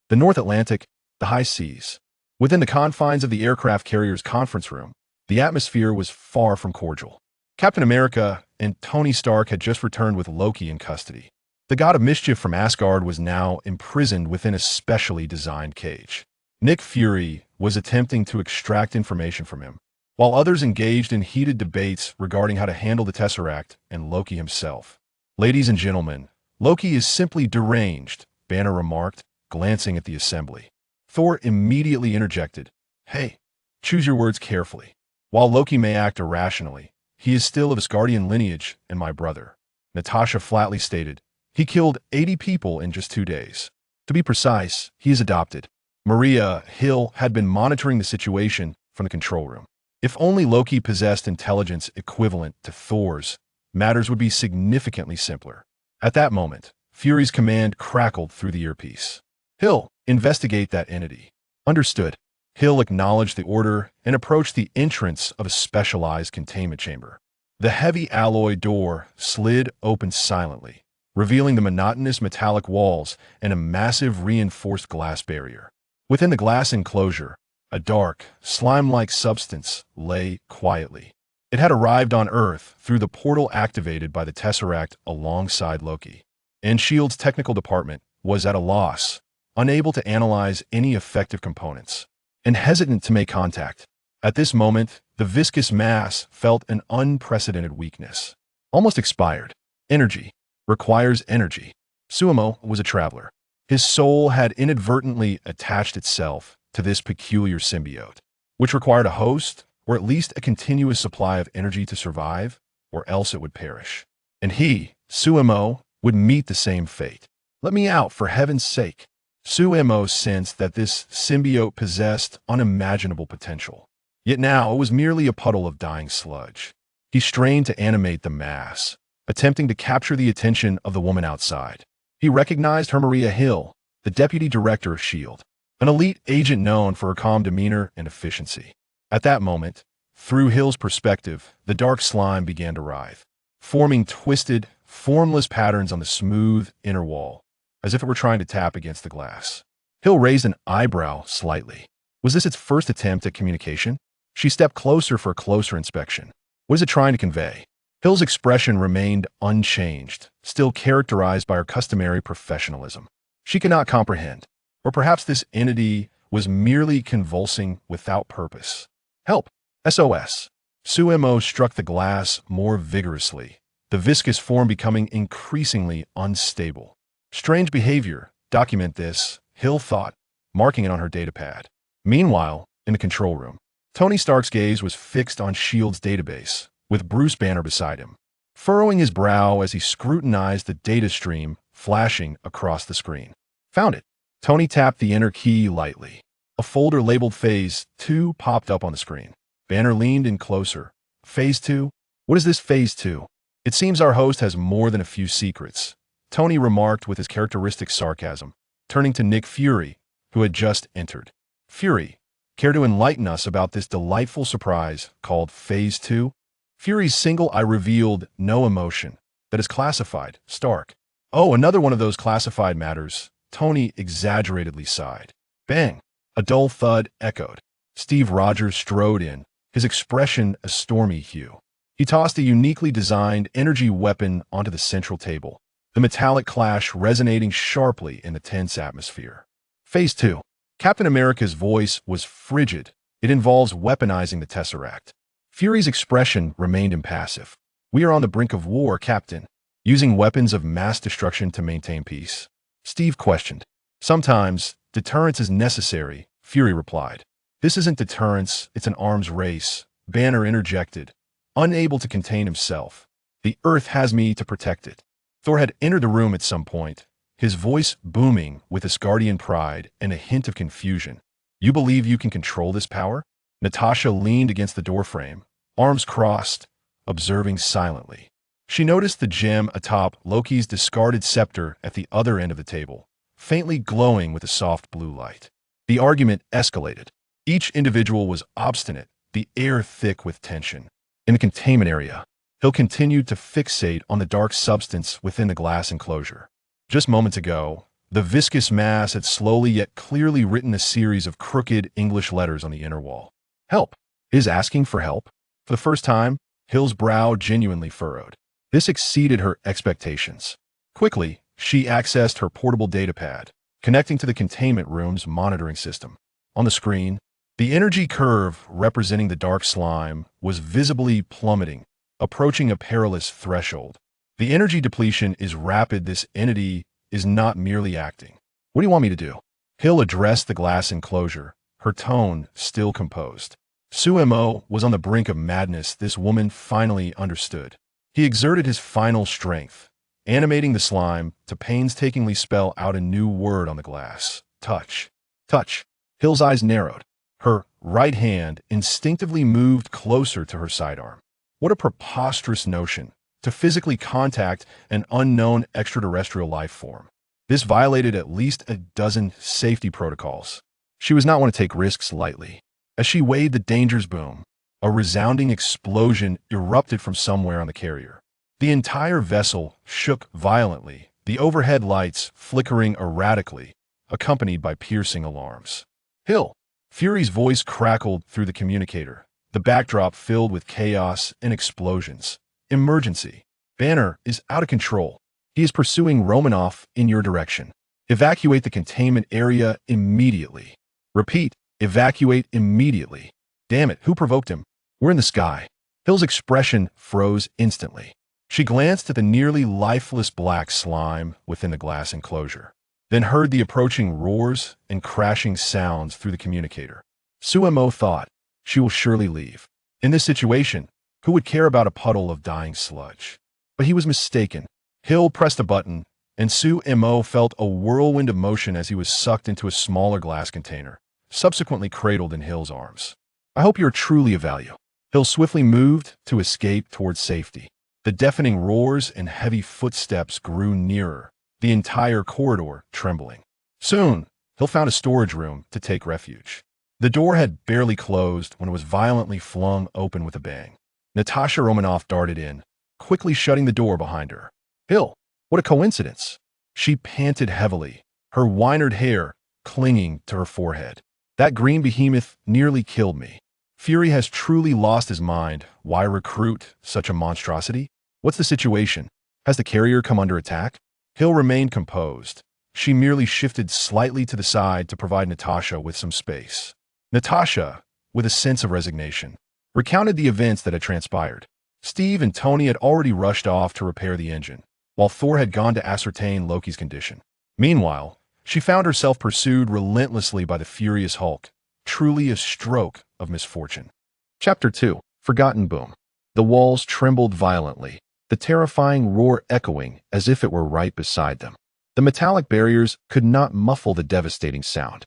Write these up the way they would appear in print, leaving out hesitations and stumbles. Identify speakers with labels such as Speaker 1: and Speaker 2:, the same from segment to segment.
Speaker 1: The North Atlantic, the high seas. Within the confines of the aircraft carrier's conference room, the atmosphere was far from cordial. Captain America and Tony Stark had just returned with Loki in custody. The god of mischief from Asgard was now imprisoned within a specially designed cage. Nick Fury was attempting to extract information from him, while others engaged in heated debates regarding how to handle the Tesseract and Loki himself. "Ladies and gentlemen, Loki is simply deranged," Banner remarked, glancing at the assembly. Thor immediately interjected, "Hey, choose your words carefully. While Loki may act irrationally, he is still of Asgardian lineage and my brother." Natasha flatly stated, "He killed 80 people in just 2 days. To be precise, he is adopted." Maria Hill had been monitoring the situation from the control room. If only Loki possessed intelligence equivalent to Thor's, matters would be significantly simpler. At that moment, Fury's command crackled through the earpiece. "Hill, investigate that entity." "Understood." Hill acknowledged the order and approached the entrance of a specialized containment chamber. The heavy alloy door slid open silently, revealing the monotonous metallic walls and a massive reinforced glass barrier. Within the glass enclosure, a dark, slime-like substance lay quietly. It had arrived on Earth through the portal activated by the Tesseract alongside Loki. And S.H.I.E.L.D.'s technical department was at a loss, unable to analyze any effective components, and hesitant to make contact. At this moment, the viscous mass felt an unprecedented weakness. Almost expired. Energy. Requires energy. Suemo was a traveler. His soul had inadvertently attached itself to this peculiar symbiote, which required a host, or at least a continuous supply of energy to survive, or else it would perish. And he, Suemo, would meet the same fate. "Let me out, for heaven's sake." Suemo sensed that this symbiote possessed unimaginable potential. Yet now it was merely a puddle of dying sludge. He strained to animate the mass, attempting to capture the attention of the woman outside. He recognized her Maria Hill, the deputy director of S.H.I.E.L.D., an elite agent known for her calm demeanor and efficiency. At that moment, through Hill's perspective, the dark slime began to writhe, forming twisted, formless patterns on the smooth inner wall, as if it were trying to tap against the glass. Hill raised an eyebrow slightly. Was this its first attempt at communication? She stepped closer for a closer inspection. What is it trying to convey? Hill's expression remained unchanged, still characterized by her customary professionalism. She could not comprehend. Or perhaps this entity was merely convulsing without purpose. "Help! SOS!" Suemo struck the glass more vigorously, the viscous form becoming increasingly unstable. Strange behavior. Document this, Hill thought, marking it on her datapad. Meanwhile, in the control room, Tony Stark's gaze was fixed on S.H.I.E.L.D.'s database, with Bruce Banner beside him, furrowing his brow as he scrutinized the data stream flashing across the screen. "Found it." Tony tapped the enter key lightly. A folder labeled Phase 2 popped up on the screen. Banner leaned in closer. "Phase 2? What is this Phase 2? It seems our host has more than a few secrets," Tony remarked with his characteristic sarcasm, turning to Nick Fury, who had just entered. "Fury, care to enlighten us about this delightful surprise called Phase 2? Fury's single eye revealed no emotion. "That is classified, Stark." "Oh, another one of those classified matters," Tony exaggeratedly sighed. Bang! A dull thud echoed. Steve Rogers strode in, his expression a stormy hue. He tossed a uniquely designed energy weapon onto the central table, the metallic clash resonating sharply in the tense atmosphere. "Phase 2. Captain America's voice was frigid. "It involves weaponizing the Tesseract." Fury's expression remained impassive. "We are on the brink of war, Captain. Using weapons of mass destruction to maintain peace?" Steve questioned. "Sometimes, deterrence is necessary," Fury replied. "This isn't deterrence, it's an arms race," Banner interjected, unable to contain himself. "The Earth has me to protect it." Thor had entered the room at some point, his voice booming with Asgardian pride and a hint of confusion. "You believe you can control this power?" Natasha leaned against the doorframe, arms crossed, observing silently. She noticed the gem atop Loki's discarded scepter at the other end of the table, faintly glowing with a soft blue light. The argument escalated. Each individual was obstinate, the air thick with tension. In the containment area, Hill continued to fixate on the dark substance within the glass enclosure. Just moments ago, The viscous mass had slowly yet clearly written a series of crooked English letters on the inner wall. Help! Is asking for help? For the first time, Hill's brow genuinely furrowed. This exceeded her expectations. Quickly, she accessed her portable datapad, connecting to the containment room's monitoring system. On the screen, the energy curve representing the dark slime was visibly plummeting, approaching a perilous threshold. The energy depletion is rapid. This entity is not merely acting. What do you want me to do? Hill addressed the glass enclosure, her tone still composed. Sumo was on the brink of madness. This woman finally understood. He exerted his final strength, animating the slime to painstakingly spell out a new word on the glass. Touch. Touch. Hill's eyes narrowed. Her right hand instinctively moved closer to her sidearm. What a preposterous notion, to physically contact an unknown extraterrestrial life form. This violated at least a dozen safety protocols. She was not one to take risks lightly. As she weighed the danger's boom, a resounding explosion erupted from somewhere on the carrier. The entire vessel shook violently, the overhead lights flickering erratically, accompanied by piercing alarms. Hill! Fury's voice crackled through the communicator, the backdrop filled with chaos and explosions. Emergency. Banner is out of control. He is pursuing Romanoff in your direction. Evacuate the containment area immediately. Repeat, evacuate immediately. Damn it, who provoked him? We're in the sky. Hill's expression froze instantly. She glanced at the nearly lifeless black slime within the glass enclosure, then heard the approaching roars and crashing sounds through the communicator. Sumo thought, she will surely leave. In this situation, who would care about a puddle of dying sludge? But he was mistaken. Hill pressed a button, and Sumo felt a whirlwind of motion as he was sucked into a smaller glass container, subsequently cradled in Hill's arms. I hope you're truly a value. Hill swiftly moved to escape towards safety. The deafening roars and heavy footsteps grew nearer, the entire corridor trembling. Soon, Hill found a storage room to take refuge. The door had barely closed when it was violently flung open with a bang. Natasha Romanoff darted in, quickly shutting the door behind her. Hill, what a coincidence. She panted heavily, her winered hair clinging to her forehead. That green behemoth nearly killed me. Fury has truly lost his mind. Why recruit such a monstrosity? What's the situation? Has the carrier come under attack? Hill remained composed. She merely shifted slightly to the side to provide Natasha with some space. Natasha, with a sense of resignation, recounted the events that had transpired. Steve and Tony had already rushed off to repair the engine, while Thor had gone to ascertain Loki's condition. Meanwhile, she found herself pursued relentlessly by the furious Hulk, truly a stroke of misfortune. Chapter 2. Forgotten Boom. The walls trembled violently, the terrifying roar echoing as if it were right beside them. The metallic barriers could not muffle the devastating sound.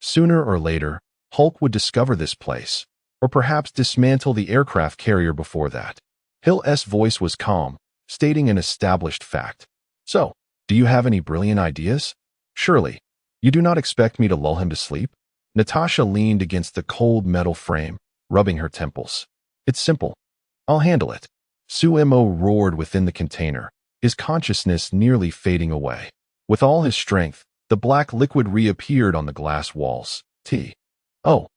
Speaker 1: Sooner or later, Hulk would discover this place, or perhaps dismantle the aircraft carrier before that. Hill's voice was calm, stating an established fact. So, do you have any brilliant ideas? Surely, you do not expect me to lull him to sleep? Natasha leaned against the cold metal frame, rubbing her temples. It's simple. I'll handle it. Sumo roared within the container, his consciousness nearly fading away. With all his strength, the black liquid reappeared on the glass walls. T. O.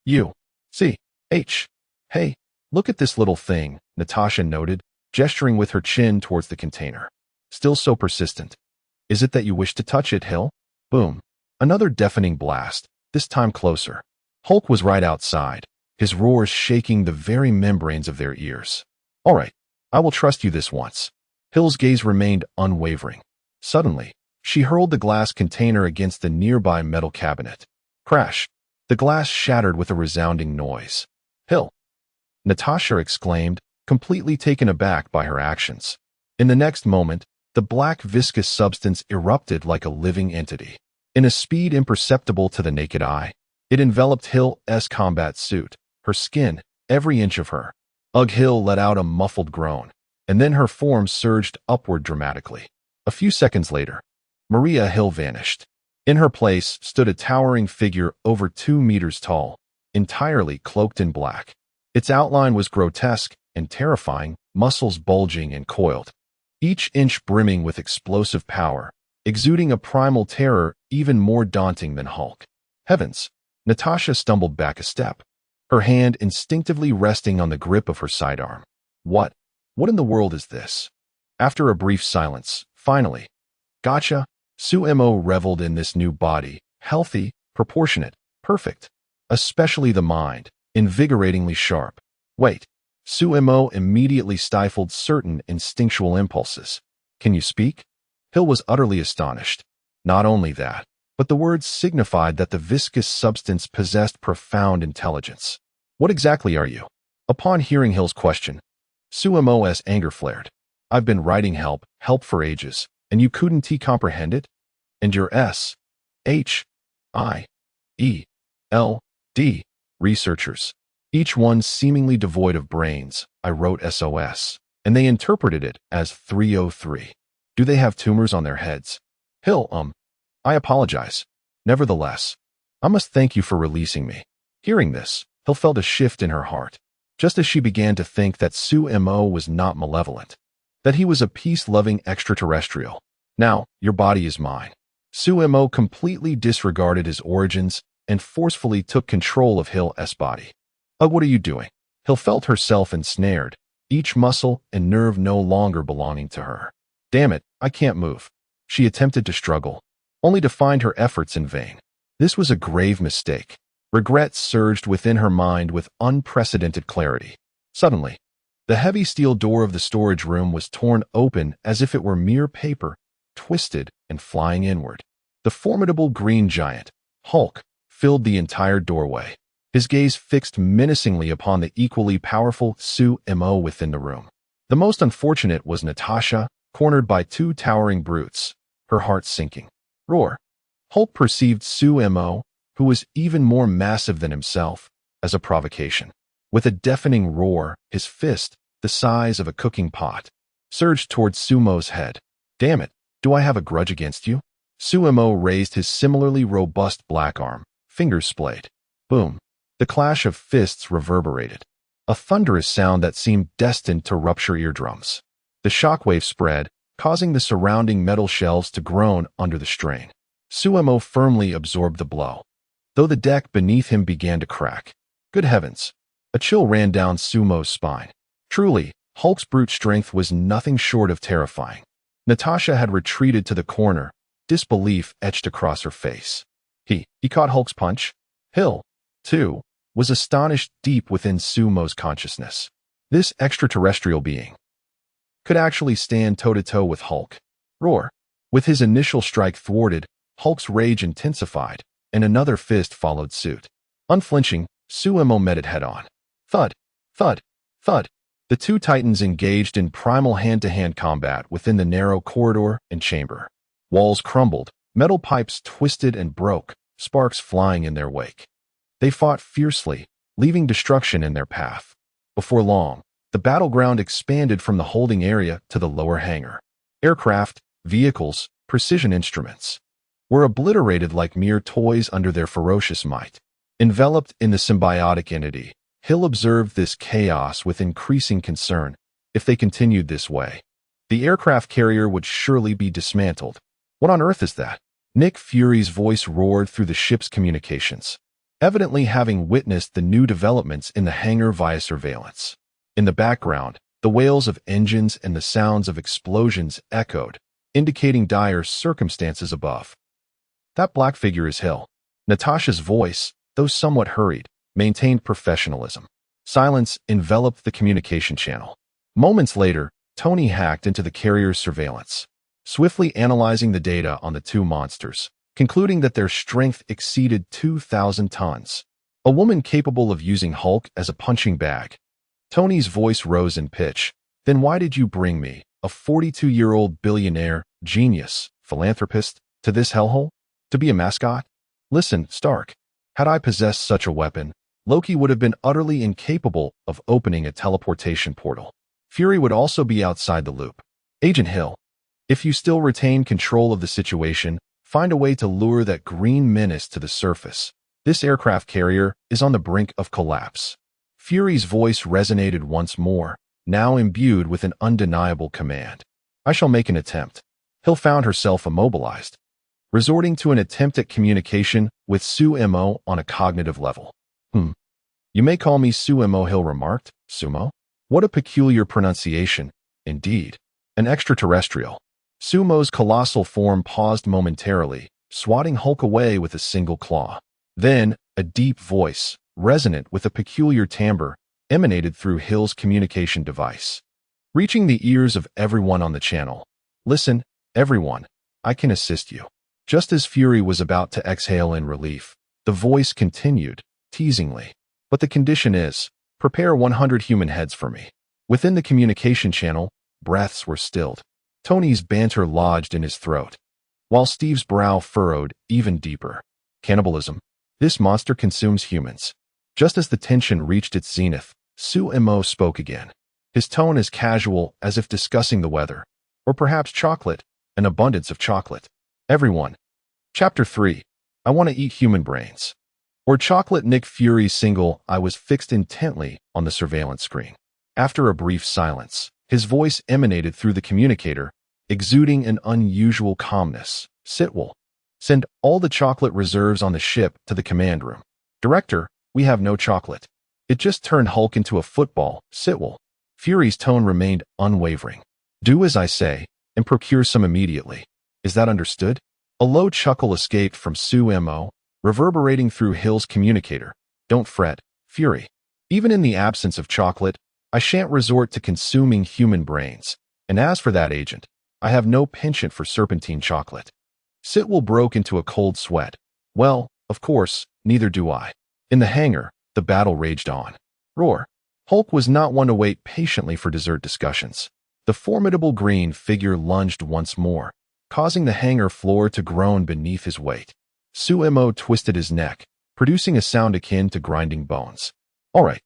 Speaker 1: U. C. H. Hey, look at this little thing, Natasha noted, gesturing with her chin towards the container. Still so persistent. Is it that you wish to touch it, Hill? Boom. Another deafening blast, this time closer. Hulk was right outside, his roars shaking the very membranes of their ears. All right, I will trust you this once. Hill's gaze remained unwavering. Suddenly, she hurled the glass container against the nearby metal cabinet. Crash. The glass shattered with a resounding noise. Hill! Natasha exclaimed, completely taken aback by her actions. In the next moment, the black viscous substance erupted like a living entity. In a speed imperceptible to the naked eye, it enveloped Hill's combat suit, her skin, every inch of her. Hill let out a muffled groan, and then her form surged upward dramatically. A few seconds later, Maria Hill vanished. In her place stood a towering figure over 2 meters tall, entirely cloaked in black. Its outline was grotesque and terrifying, muscles bulging and coiled, each inch brimming with explosive power, exuding a primal terror even more daunting than Hulk. Heavens! Natasha stumbled back a step, her hand instinctively resting on the grip of her sidearm. What? What in the world is this? After a brief silence, finally, gotcha. Sumo reveled in this new body, healthy, proportionate, perfect. Especially the mind, invigoratingly sharp. Wait. Sumo immediately stifled certain instinctual impulses. Can you speak? Hill was utterly astonished. Not only that, but the words signified that the viscous substance possessed profound intelligence. What exactly are you? Upon hearing Hill's question, Sumo's anger flared. I've been writing help for ages, and you couldn't comprehend it? And your S-H-I-E-L-D researchers, each one seemingly devoid of brains, I wrote SOS, and they interpreted it as 303. Do they have tumors on their heads? Hill, I apologize. Nevertheless, I must thank you for releasing me. Hearing this, Hill felt a shift in her heart, just as she began to think that Sumo was not malevolent, that he was a peace-loving extraterrestrial. Now, your body is mine. Sumo completely disregarded his origins and forcefully took control of Hill's body. What are you doing? Hill felt herself ensnared, each muscle and nerve no longer belonging to her. Damn it, I can't move. She attempted to struggle, only to find her efforts in vain. This was a grave mistake. Regret surged within her mind with unprecedented clarity. Suddenly, the heavy steel door of the storage room was torn open as if it were mere paper, twisted and flying inward. The formidable green giant, Hulk, filled the entire doorway, his gaze fixed menacingly upon the equally powerful Sumo within the room. The most unfortunate was Natasha, cornered by two towering brutes, her heart sinking. Roar! Hulk perceived Sumo, who was even more massive than himself, as a provocation. With a deafening roar, his fist, the size of a cooking pot, surged towards Sumo's head. Damn it, do I have a grudge against you? Sumo raised his similarly robust black arm, fingers splayed. Boom! The clash of fists reverberated, a thunderous sound that seemed destined to rupture eardrums. The shockwave spread, causing the surrounding metal shelves to groan under the strain. Sumo firmly absorbed the blow, though the deck beneath him began to crack. Good heavens! A chill ran down Sumo's spine. Truly, Hulk's brute strength was nothing short of terrifying. Natasha had retreated to the corner, disbelief etched across her face. He caught Hulk's punch? Hill, too, was astonished deep within Sumo's consciousness. This extraterrestrial being could actually stand toe-to-toe with Hulk. Roar! With his initial strike thwarted, Hulk's rage intensified, and another fist followed suit. Unflinching, Sumo met it head-on. Thud! Thud! Thud! The two titans engaged in primal hand-to-hand combat within the narrow corridor and chamber. Walls crumbled, metal pipes twisted and broke, sparks flying in their wake. They fought fiercely, leaving destruction in their path. Before long, the battleground expanded from the holding area to the lower hangar. Aircraft, vehicles, precision instruments were obliterated like mere toys under their ferocious might. Enveloped in the symbiotic entity, Hill observed this chaos with increasing concern. If they continued this way, the aircraft carrier would surely be dismantled. What on earth is that? Nick Fury's voice roared through the ship's communications, evidently having witnessed the new developments in the hangar via surveillance. In the background, the wails of engines and the sounds of explosions echoed, indicating dire circumstances above. That black figure is Hill. Natasha's voice, though somewhat hurried, maintained professionalism. Silence enveloped the communication channel. Moments later, Tony hacked into the carrier's surveillance, swiftly analyzing the data on the two monsters, concluding that their strength exceeded 2,000 tons. A woman capable of using Hulk as a punching bag. Tony's voice rose in pitch. Then why did you bring me, a 42-year-old billionaire, genius, philanthropist, to this hellhole? To be a mascot? Listen, Stark. Had I possessed such a weapon, Loki would have been utterly incapable of opening a teleportation portal. Fury would also be outside the loop. Agent Hill, if you still retain control of the situation, find a way to lure that green menace to the surface. This aircraft carrier is on the brink of collapse. Fury's voice resonated once more, now imbued with an undeniable command. I shall make an attempt. Hill found herself immobilized, resorting to an attempt at communication with Sumo on a cognitive level. You may call me Sumo, Hill remarked. Sumo? What a peculiar pronunciation, indeed. An extraterrestrial. Sumo's colossal form paused momentarily, swatting Hulk away with a single claw. Then, a deep voice, resonant with a peculiar timbre, emanated through Hill's communication device, reaching the ears of everyone on the channel. Listen, everyone, I can assist you. Just as Fury was about to exhale in relief, the voice continued, teasingly. But the condition is, prepare 100 human heads for me. Within the communication channel, breaths were stilled. Tony's banter lodged in his throat, while Steve's brow furrowed even deeper. Cannibalism. This monster consumes humans. Just as the tension reached its zenith, Sumo spoke again. His tone as casual as if discussing the weather, or perhaps chocolate, an abundance of chocolate. Everyone. Chapter 3. I want to eat human brains. Or chocolate. Nick Fury's single I was fixed intently on the surveillance screen. After a brief silence, his voice emanated through the communicator, exuding an unusual calmness. Sitwell. Send all the chocolate reserves on the ship to the command room. Director, we have no chocolate. It just turned Hulk into a football. Sitwell. Fury's tone remained unwavering. Do as I say, and procure some immediately. Is that understood? A low chuckle escaped from Sumo, reverberating through Hill's communicator. Don't fret, Fury. Even in the absence of chocolate, I shan't resort to consuming human brains. And as for that agent, I have no penchant for serpentine chocolate. Sitwell broke into a cold sweat. Well, of course, neither do I. In the hangar, the battle raged on. Roar. Hulk was not one to wait patiently for dessert discussions. The formidable green figure lunged once more, causing the hangar floor to groan beneath his weight. Sumo twisted his neck, producing a sound akin to grinding bones. All right,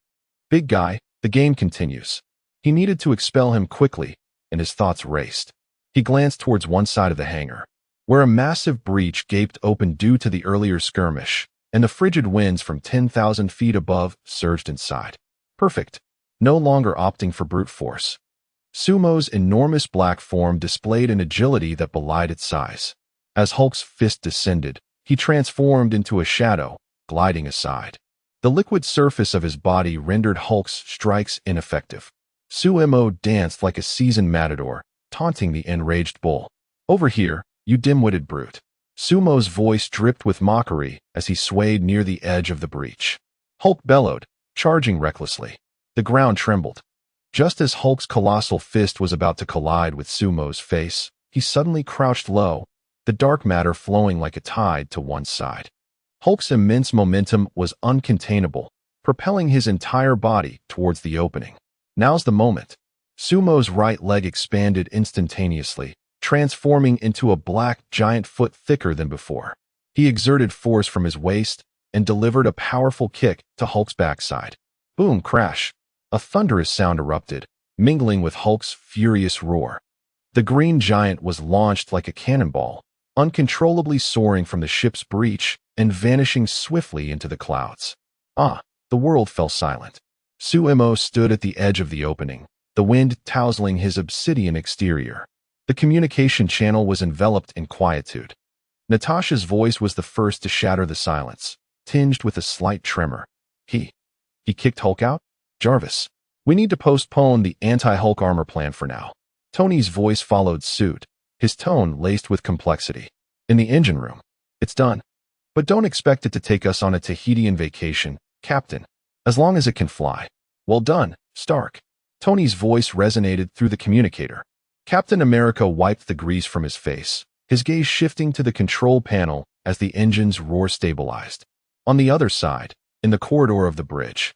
Speaker 1: big guy, the game continues. He needed to expel him quickly, and his thoughts raced. He glanced towards one side of the hangar, where a massive breach gaped open due to the earlier skirmish, and the frigid winds from 10,000 feet above surged inside. Perfect. No longer opting for brute force. Sumo's enormous black form displayed an agility that belied its size. As Hulk's fist descended, he transformed into a shadow, gliding aside. The liquid surface of his body rendered Hulk's strikes ineffective. Sumo danced like a seasoned matador, taunting the enraged bull. Over here, you dim-witted brute. Sumo's voice dripped with mockery as he swayed near the edge of the breach. Hulk bellowed, charging recklessly. The ground trembled. Just as Hulk's colossal fist was about to collide with Sumo's face, he suddenly crouched low, the dark matter flowing like a tide to one side. Hulk's immense momentum was uncontainable, propelling his entire body towards the opening. Now's the moment. Sumo's right leg expanded instantaneously, transforming into a black giant foot thicker than before. He exerted force from his waist and delivered a powerful kick to Hulk's backside. Boom, crash. A thunderous sound erupted, mingling with Hulk's furious roar. The green giant was launched like a cannonball, uncontrollably soaring from the ship's breach and vanishing swiftly into the clouds. The world fell silent. Sumo stood at the edge of the opening, the wind tousling his obsidian exterior. The communication channel was enveloped in quietude. Natasha's voice was the first to shatter the silence, tinged with a slight tremor. He kicked Hulk out? Jarvis, we need to postpone the anti-Hulk armor plan for now. Tony's voice followed suit, his tone laced with complexity. In the engine room. It's done. But don't expect it to take us on a Tahitian vacation, Captain. As long as it can fly. Well done, Stark. Tony's voice resonated through the communicator. Captain America wiped the grease from his face, his gaze shifting to the control panel as the engine's roar stabilized. On the other side, in the corridor of the bridge,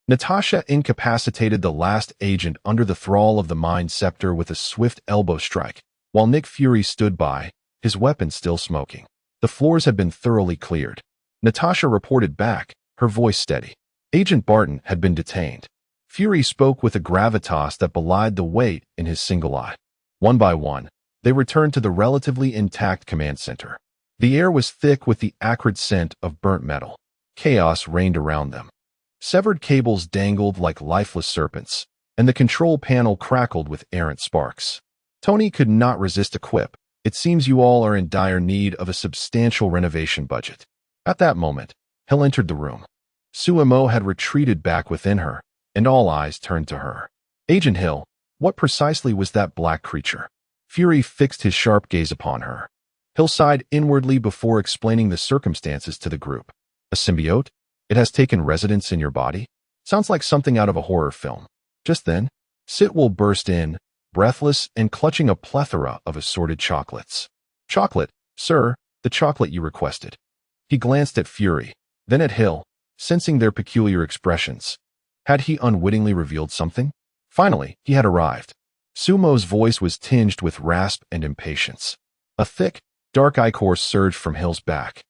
Speaker 1: Natasha incapacitated the last agent under the thrall of the Mind Scepter with a swift elbow strike, while Nick Fury stood by, his weapon still smoking. The floors had been thoroughly cleared. Natasha reported back, her voice steady. Agent Barton had been detained. Fury spoke with a gravitas that belied the weight in his single eye. One by one, they returned to the relatively intact command center. The air was thick with the acrid scent of burnt metal. Chaos reigned around them. Severed cables dangled like lifeless serpents, and the control panel crackled with errant sparks. Tony could not resist a quip. It seems you all are in dire need of a substantial renovation budget. At that moment, Hill entered the room. Suemo had retreated back within her, and all eyes turned to her. Agent Hill, what precisely was that black creature? Fury fixed his sharp gaze upon her. Hill sighed inwardly before explaining the circumstances to the group. A symbiote? It has taken residence in your body? Sounds like something out of a horror film. Just then, Sitwell burst in, breathless and clutching a plethora of assorted chocolates. Chocolate, sir, the chocolate you requested. He glanced at Fury, then at Hill, sensing their peculiar expressions. Had he unwittingly revealed something? Finally, he had arrived. Sumo's voice was tinged with rasp and impatience. A thick, dark ichor surged from Hill's back,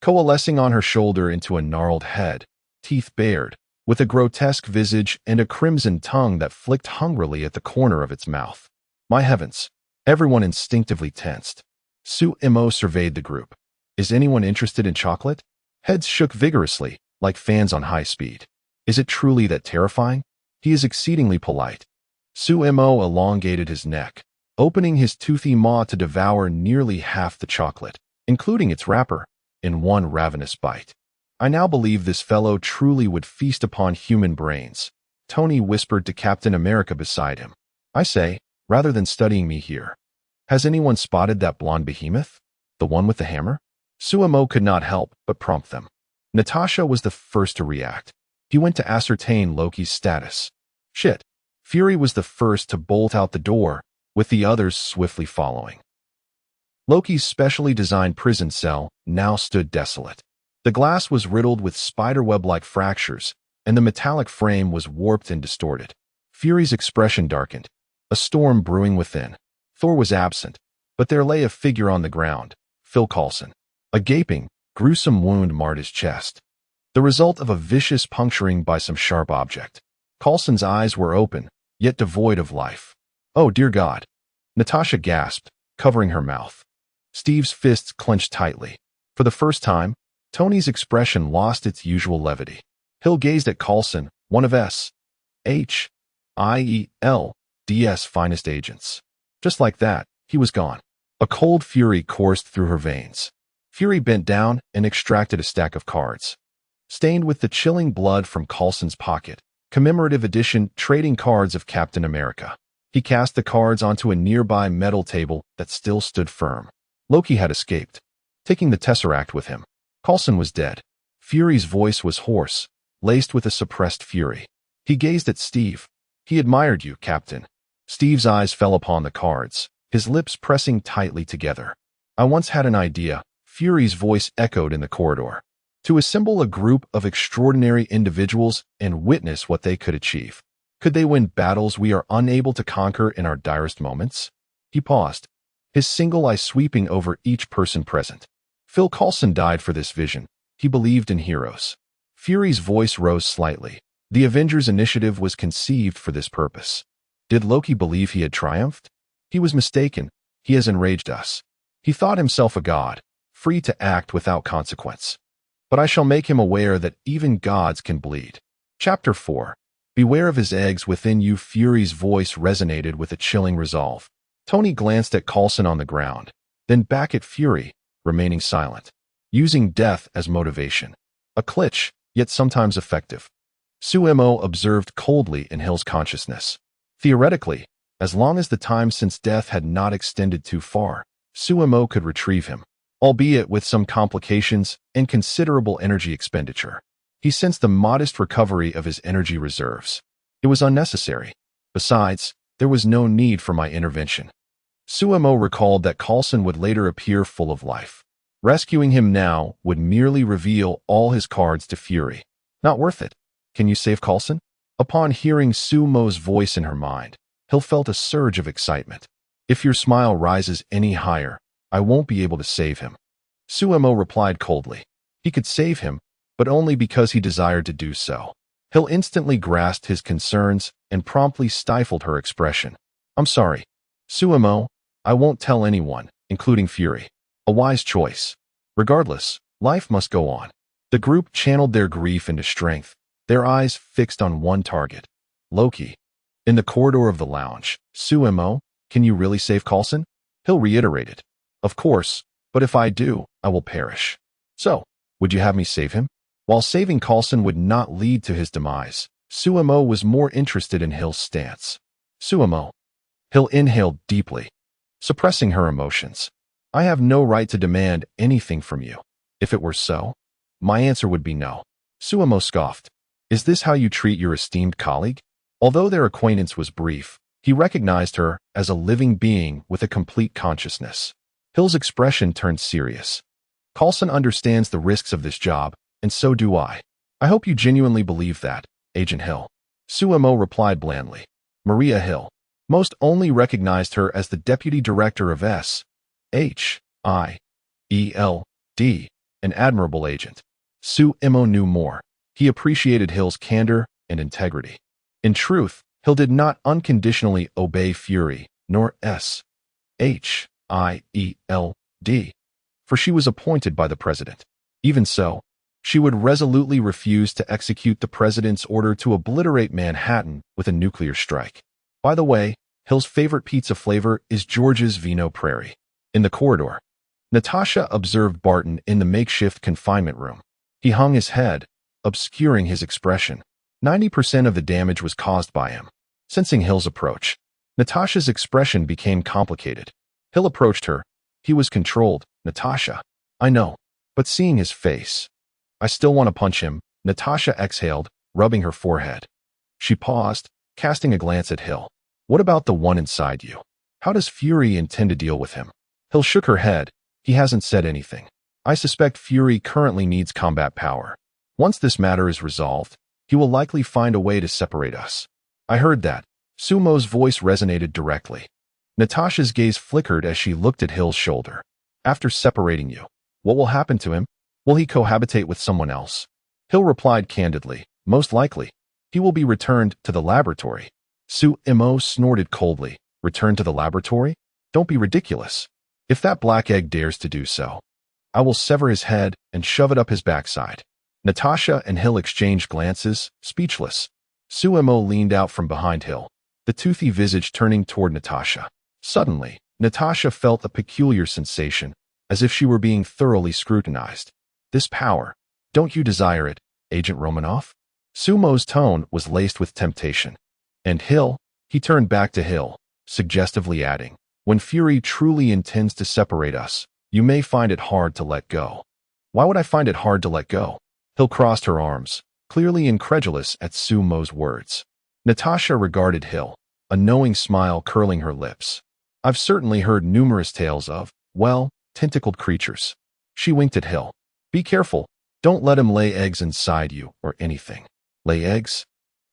Speaker 1: coalescing on her shoulder into a gnarled head, teeth bared, with a grotesque visage and a crimson tongue that flicked hungrily at the corner of its mouth. My heavens! Everyone instinctively tensed. Suemo surveyed the group. Is anyone interested in chocolate? Heads shook vigorously, like fans on high speed. Is it truly that terrifying? He is exceedingly polite. Suemo elongated his neck, opening his toothy maw to devour nearly half the chocolate, including its wrapper, in one ravenous bite. I now believe this fellow truly would feast upon human brains, Tony whispered to Captain America beside him. I say, rather than studying me here, has anyone spotted that blonde behemoth? The one with the hammer? Suemo could not help but prompt them. Natasha was the first to react. He went to ascertain Loki's status. Shit. Fury was the first to bolt out the door, with the others swiftly following. Loki's specially designed prison cell now stood desolate. The glass was riddled with spiderweb-like fractures, and the metallic frame was warped and distorted. Fury's expression darkened, a storm brewing within. Thor was absent, but there lay a figure on the ground, Phil Coulson. A gaping, gruesome wound marred his chest, the result of a vicious puncturing by some sharp object. Coulson's eyes were open, yet devoid of life. Oh, dear God! Natasha gasped, covering her mouth. Steve's fists clenched tightly. For the first time, Tony's expression lost its usual levity. Hill gazed at Coulson, one of S.H.I.E.L.D.'s finest agents. Just like that, he was gone. A cold fury coursed through her veins. Fury bent down and extracted a stack of cards. Stained with the chilling blood from Coulson's pocket, commemorative edition trading cards of Captain America. He cast the cards onto a nearby metal table that still stood firm. Loki had escaped, taking the Tesseract with him. Coulson was dead. Fury's voice was hoarse, laced with a suppressed fury. He gazed at Steve. He admired you, Captain. Steve's eyes fell upon the cards, his lips pressing tightly together. I once had an idea, Fury's voice echoed in the corridor. To assemble a group of extraordinary individuals and witness what they could achieve. Could they win battles we are unable to conquer in our direst moments? He paused, his single eye sweeping over each person present. Phil Coulson died for this vision. He believed in heroes. Fury's voice rose slightly. The Avengers Initiative was conceived for this purpose. Did Loki believe he had triumphed? He was mistaken. He has enraged us. He thought himself a god, free to act without consequence. But I shall make him aware that even gods can bleed. Chapter 4. Beware of his eggs within you. Fury's voice resonated with a chilling resolve. Tony glanced at Coulson on the ground, then back at Fury, remaining silent, using death as motivation. A glitch, yet sometimes effective. Suemo observed coldly in Hill's consciousness. Theoretically, as long as the time since death had not extended too far, Suemo could retrieve him, albeit with some complications and considerable energy expenditure. He sensed the modest recovery of his energy reserves. It was unnecessary. Besides, there was no need for my intervention. Suemo recalled that Coulson would later appear full of life. Rescuing him now would merely reveal all his cards to Fury. Not worth it. Can you save Coulson? Upon hearing Suemo's voice in her mind, Hill felt a surge of excitement. If your smile rises any higher, I won't be able to save him. Suemo replied coldly. He could save him, but only because he desired to do so. Hill instantly grasped his concerns and promptly stifled her expression. I'm sorry. Suemo, I won't tell anyone, including Fury. A wise choice. Regardless, life must go on. The group channeled their grief into strength, their eyes fixed on one target, Loki. In the corridor of the lounge, Suemo, can you really save Coulson? Hill reiterated. Of course, but if I do, I will perish. So, would you have me save him? While saving Coulson would not lead to his demise, Suemo was more interested in Hill's stance. Suemo. Hill inhaled deeply, suppressing her emotions. I have no right to demand anything from you. If it were so, my answer would be no. Suemo scoffed. Is this how you treat your esteemed colleague? Although their acquaintance was brief, he recognized her as a living being with a complete consciousness. Hill's expression turned serious. Coulson understands the risks of this job, and so do I. I hope you genuinely believe that, Agent Hill. Suemo replied blandly. Maria Hill. Most only recognized her as the deputy director of S.H.I.E.L.D., an admirable agent. Suemo knew more. He appreciated Hill's candor and integrity. In truth, Hill did not unconditionally obey Fury, nor S.H.I.E.L.D., for she was appointed by the president. Even so, she would resolutely refuse to execute the president's order to obliterate Manhattan with a nuclear strike. By the way, Hill's favorite pizza flavor is George's Vino Prairie. In the corridor, Natasha observed Barton in the makeshift confinement room. He hung his head, obscuring his expression. 90% of the damage was caused by him. Sensing Hill's approach, Natasha's expression became complicated. Hill approached her. He was controlled. Natasha. I know, but seeing his face, I still want to punch him. Natasha exhaled, rubbing her forehead. She paused, casting a glance at Hill. What about the one inside you? How does Fury intend to deal with him? Hill shook her head. He hasn't said anything. I suspect Fury currently needs combat power. Once this matter is resolved, he will likely find a way to separate us. I heard that. Sumo's voice resonated directly. Natasha's gaze flickered as she looked at Hill's shoulder. After separating you, what will happen to him? Will he cohabitate with someone else? Hill replied candidly, most likely. He will be returned to the laboratory. Suemo snorted coldly. Return to the laboratory? Don't be ridiculous. If that black egg dares to do so, I will sever his head and shove it up his backside. Natasha and Hill exchanged glances, speechless. Suemo leaned out from behind Hill, the toothy visage turning toward Natasha. Suddenly, Natasha felt a peculiar sensation, as if she were being thoroughly scrutinized. This power, don't you desire it, Agent Romanoff? Sumo's tone was laced with temptation. And Hill? He turned back to Hill, suggestively adding, when Fury truly intends to separate us, you may find it hard to let go. Why would I find it hard to let go? Hill crossed her arms, clearly incredulous at Sumo's words. Natasha regarded Hill, a knowing smile curling her lips. I've certainly heard numerous tales of, well, tentacled creatures. She winked at Hill. Be careful. Don't let him lay eggs inside you or anything. Lay eggs?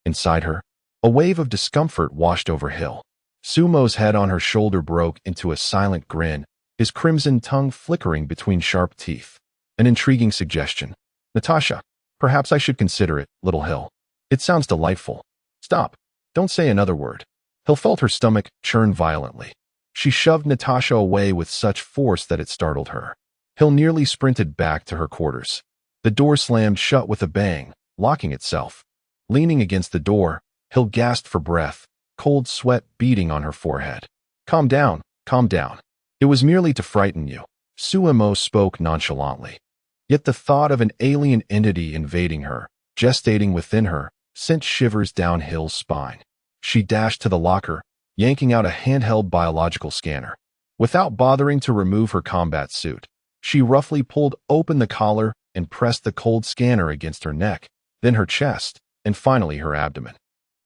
Speaker 1: Inside her? A wave of discomfort washed over Hill. Sumo's head on her shoulder broke into a silent grin, his crimson tongue flickering between sharp teeth. An intriguing suggestion. Natasha, perhaps I should consider it, little Hill. It sounds delightful. Stop. Don't say another word. Hill felt her stomach churn violently. She shoved Natasha away with such force that it startled her. Hill nearly sprinted back to her quarters. The door slammed shut with a bang, locking itself. Leaning against the door, Hill gasped for breath, cold sweat beading on her forehead. Calm down, calm down. It was merely to frighten you. Suemo spoke nonchalantly. Yet the thought of an alien entity invading her, gestating within her, sent shivers down Hill's spine. She dashed to the locker, yanking out a handheld biological scanner. Without bothering to remove her combat suit, she roughly pulled open the collar and pressed the cold scanner against her neck, then her chest, and finally her abdomen.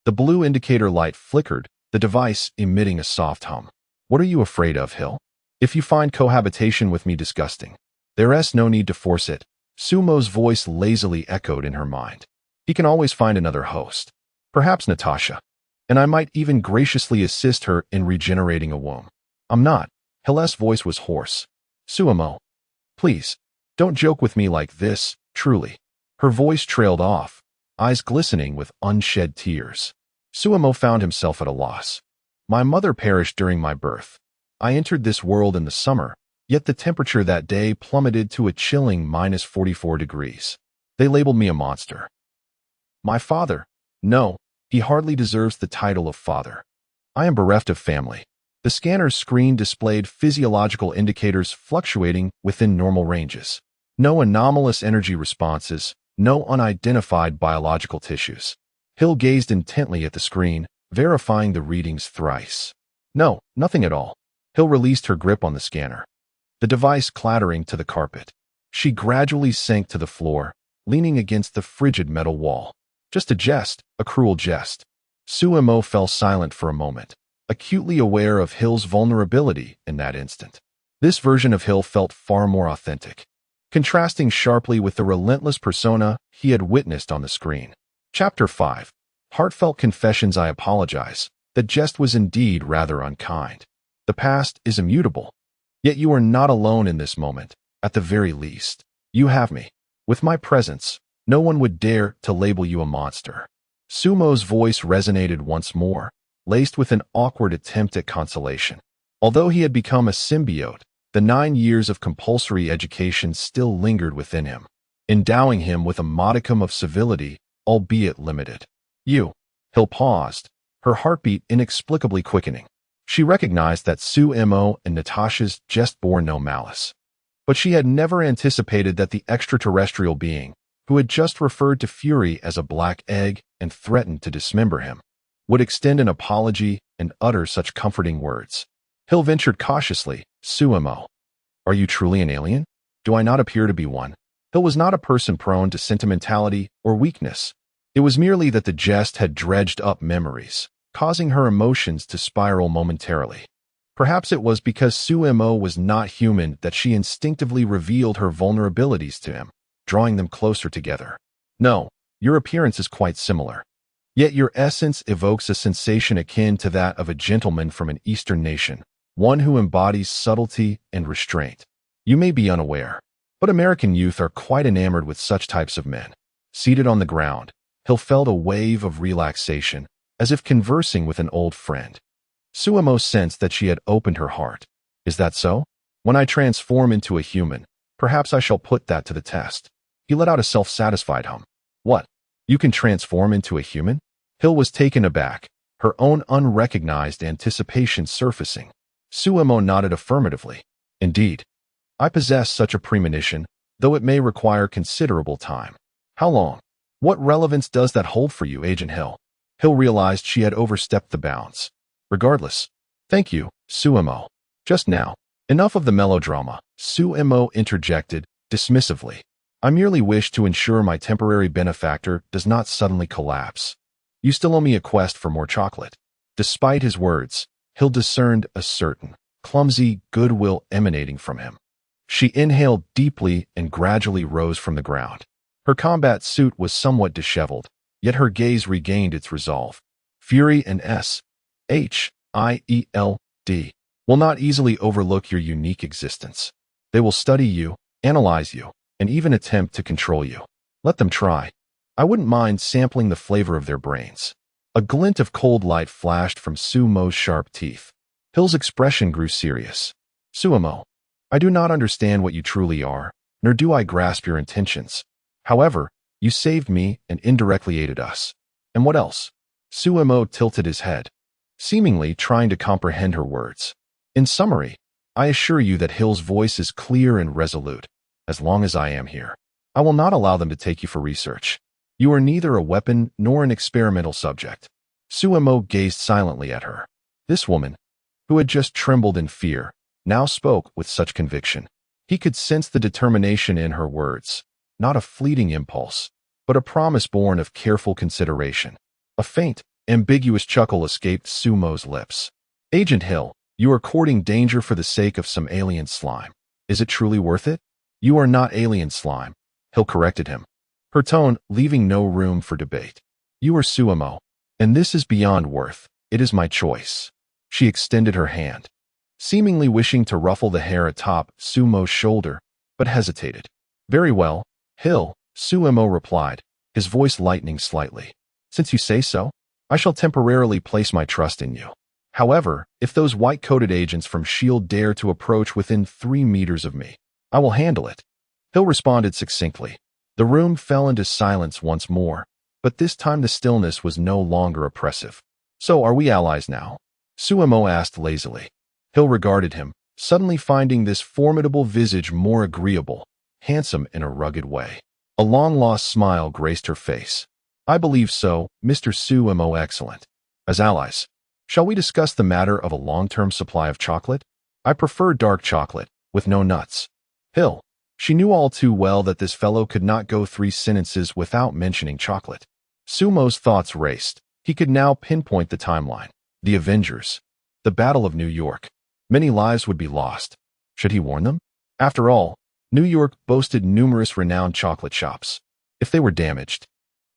Speaker 1: The blue indicator light flickered, the device emitting a soft hum. What are you afraid of, Hill? If you find cohabitation with me disgusting, there's no need to force it. Sumo's voice lazily echoed in her mind. He can always find another host. Perhaps Natasha. And I might even graciously assist her in regenerating a womb. I'm not. Hill's voice was hoarse. Suemo. Please, don't joke with me like this, truly. Her voice trailed off, eyes glistening with unshed tears. Suemo found himself at a loss. My mother perished during my birth. I entered this world in the summer, yet the temperature that day plummeted to a chilling -44 degrees. They labeled me a monster. My father? No, he hardly deserves the title of father. I am bereft of family. The scanner's screen displayed physiological indicators fluctuating within normal ranges. No anomalous energy responses, no unidentified biological tissues. Hill gazed intently at the screen, verifying the readings thrice. No, nothing at all. Hill released her grip on the scanner, the device clattering to the carpet. She gradually sank to the floor, leaning against the frigid metal wall. Just a jest, a cruel jest. Suemo fell silent for a moment, acutely aware of Hill's vulnerability in that instant. This version of Hill felt far more authentic, contrasting sharply with the relentless persona he had witnessed on the screen. Chapter 5. Heartfelt Confessions. I apologize. The jest was indeed rather unkind. The past is immutable. Yet you are not alone in this moment. At the very least, you have me. With my presence, no one would dare to label you a monster. Sumo's voice resonated once more, laced with an awkward attempt at consolation. Although he had become a symbiote, the 9 years of compulsory education still lingered within him, endowing him with a modicum of civility, albeit limited. You. Hill paused, her heartbeat inexplicably quickening. She recognized that Suemo and Natasha's jest bore no malice. But she had never anticipated that the extraterrestrial being, who had just referred to Fury as a black egg and threatened to dismember him, would extend an apology and utter such comforting words. Hill ventured cautiously, Suemo, are you truly an alien? Do I not appear to be one? Hill was not a person prone to sentimentality or weakness. It was merely that the jest had dredged up memories, causing her emotions to spiral momentarily. Perhaps it was because Suemo was not human that she instinctively revealed her vulnerabilities to him, drawing them closer together. No, your appearance is quite similar. Yet your essence evokes a sensation akin to that of a gentleman from an Eastern nation, one who embodies subtlety and restraint. You may be unaware, but American youth are quite enamored with such types of men. Seated on the ground, Hill felt a wave of relaxation, as if conversing with an old friend. Suemo sensed that she had opened her heart. Is that so? When I transform into a human, perhaps I shall put that to the test. He let out a self-satisfied hum. What? You can transform into a human? Hill was taken aback, her own unrecognized anticipation surfacing. Suemo nodded affirmatively. Indeed. I possess such a premonition, though it may require considerable time. How long? What relevance does that hold for you, Agent Hill? Hill realized she had overstepped the bounds. Regardless. Thank you, Suemo. Just now. Enough of the melodrama, Suemo interjected, dismissively. I merely wish to ensure my temporary benefactor does not suddenly collapse. You still owe me a quest for more chocolate. Despite his words, Hill discerned a certain, clumsy goodwill emanating from him. She inhaled deeply and gradually rose from the ground. Her combat suit was somewhat disheveled, yet her gaze regained its resolve. Fury and Symbiote will not easily overlook your unique existence. They will study you, analyze you, and even attempt to control you. Let them try. I wouldn't mind sampling the flavor of their brains. A glint of cold light flashed from Sumo's sharp teeth. Hill's expression grew serious. Suemo, I do not understand what you truly are, nor do I grasp your intentions. However, you saved me and indirectly aided us. And what else? Suemo tilted his head, seemingly trying to comprehend her words. In summary, I assure you that Hill's voice is clear and resolute. As long as I am here, I will not allow them to take you for research. You are neither a weapon nor an experimental subject. Suemo gazed silently at her. This woman, who had just trembled in fear, now spoke with such conviction. He could sense the determination in her words, not a fleeting impulse, but a promise born of careful consideration. A faint, ambiguous chuckle escaped Sumo's lips. Agent Hill, you are courting danger for the sake of some alien slime. Is it truly worth it? You are not alien slime, Hill corrected him, her tone leaving no room for debate. You are Suemo, and this is beyond worth. It is my choice. She extended her hand, seemingly wishing to ruffle the hair atop Sumo's shoulder, but hesitated. Very well, Hill, Suemo replied, his voice lightening slightly. Since you say so, I shall temporarily place my trust in you. However, if those white-coated agents from S.H.I.E.L.D. dare to approach within 3 meters of me, I will handle it. Hill responded succinctly. The room fell into silence once more, but this time the stillness was no longer oppressive. So are we allies now? Suemo asked lazily. Hill regarded him, suddenly finding this formidable visage more agreeable, handsome in a rugged way. A long-lost smile graced her face. I believe so, Mr. Suemo. Excellent. As allies, shall we discuss the matter of a long-term supply of chocolate? I prefer dark chocolate, with no nuts. Hill. She knew all too well that this fellow could not go 3 sentences without mentioning chocolate. Sumo's thoughts raced. He could now pinpoint the timeline. The Avengers. The Battle of New York. Many lives would be lost. Should he warn them? After all, New York boasted numerous renowned chocolate shops. If they were damaged,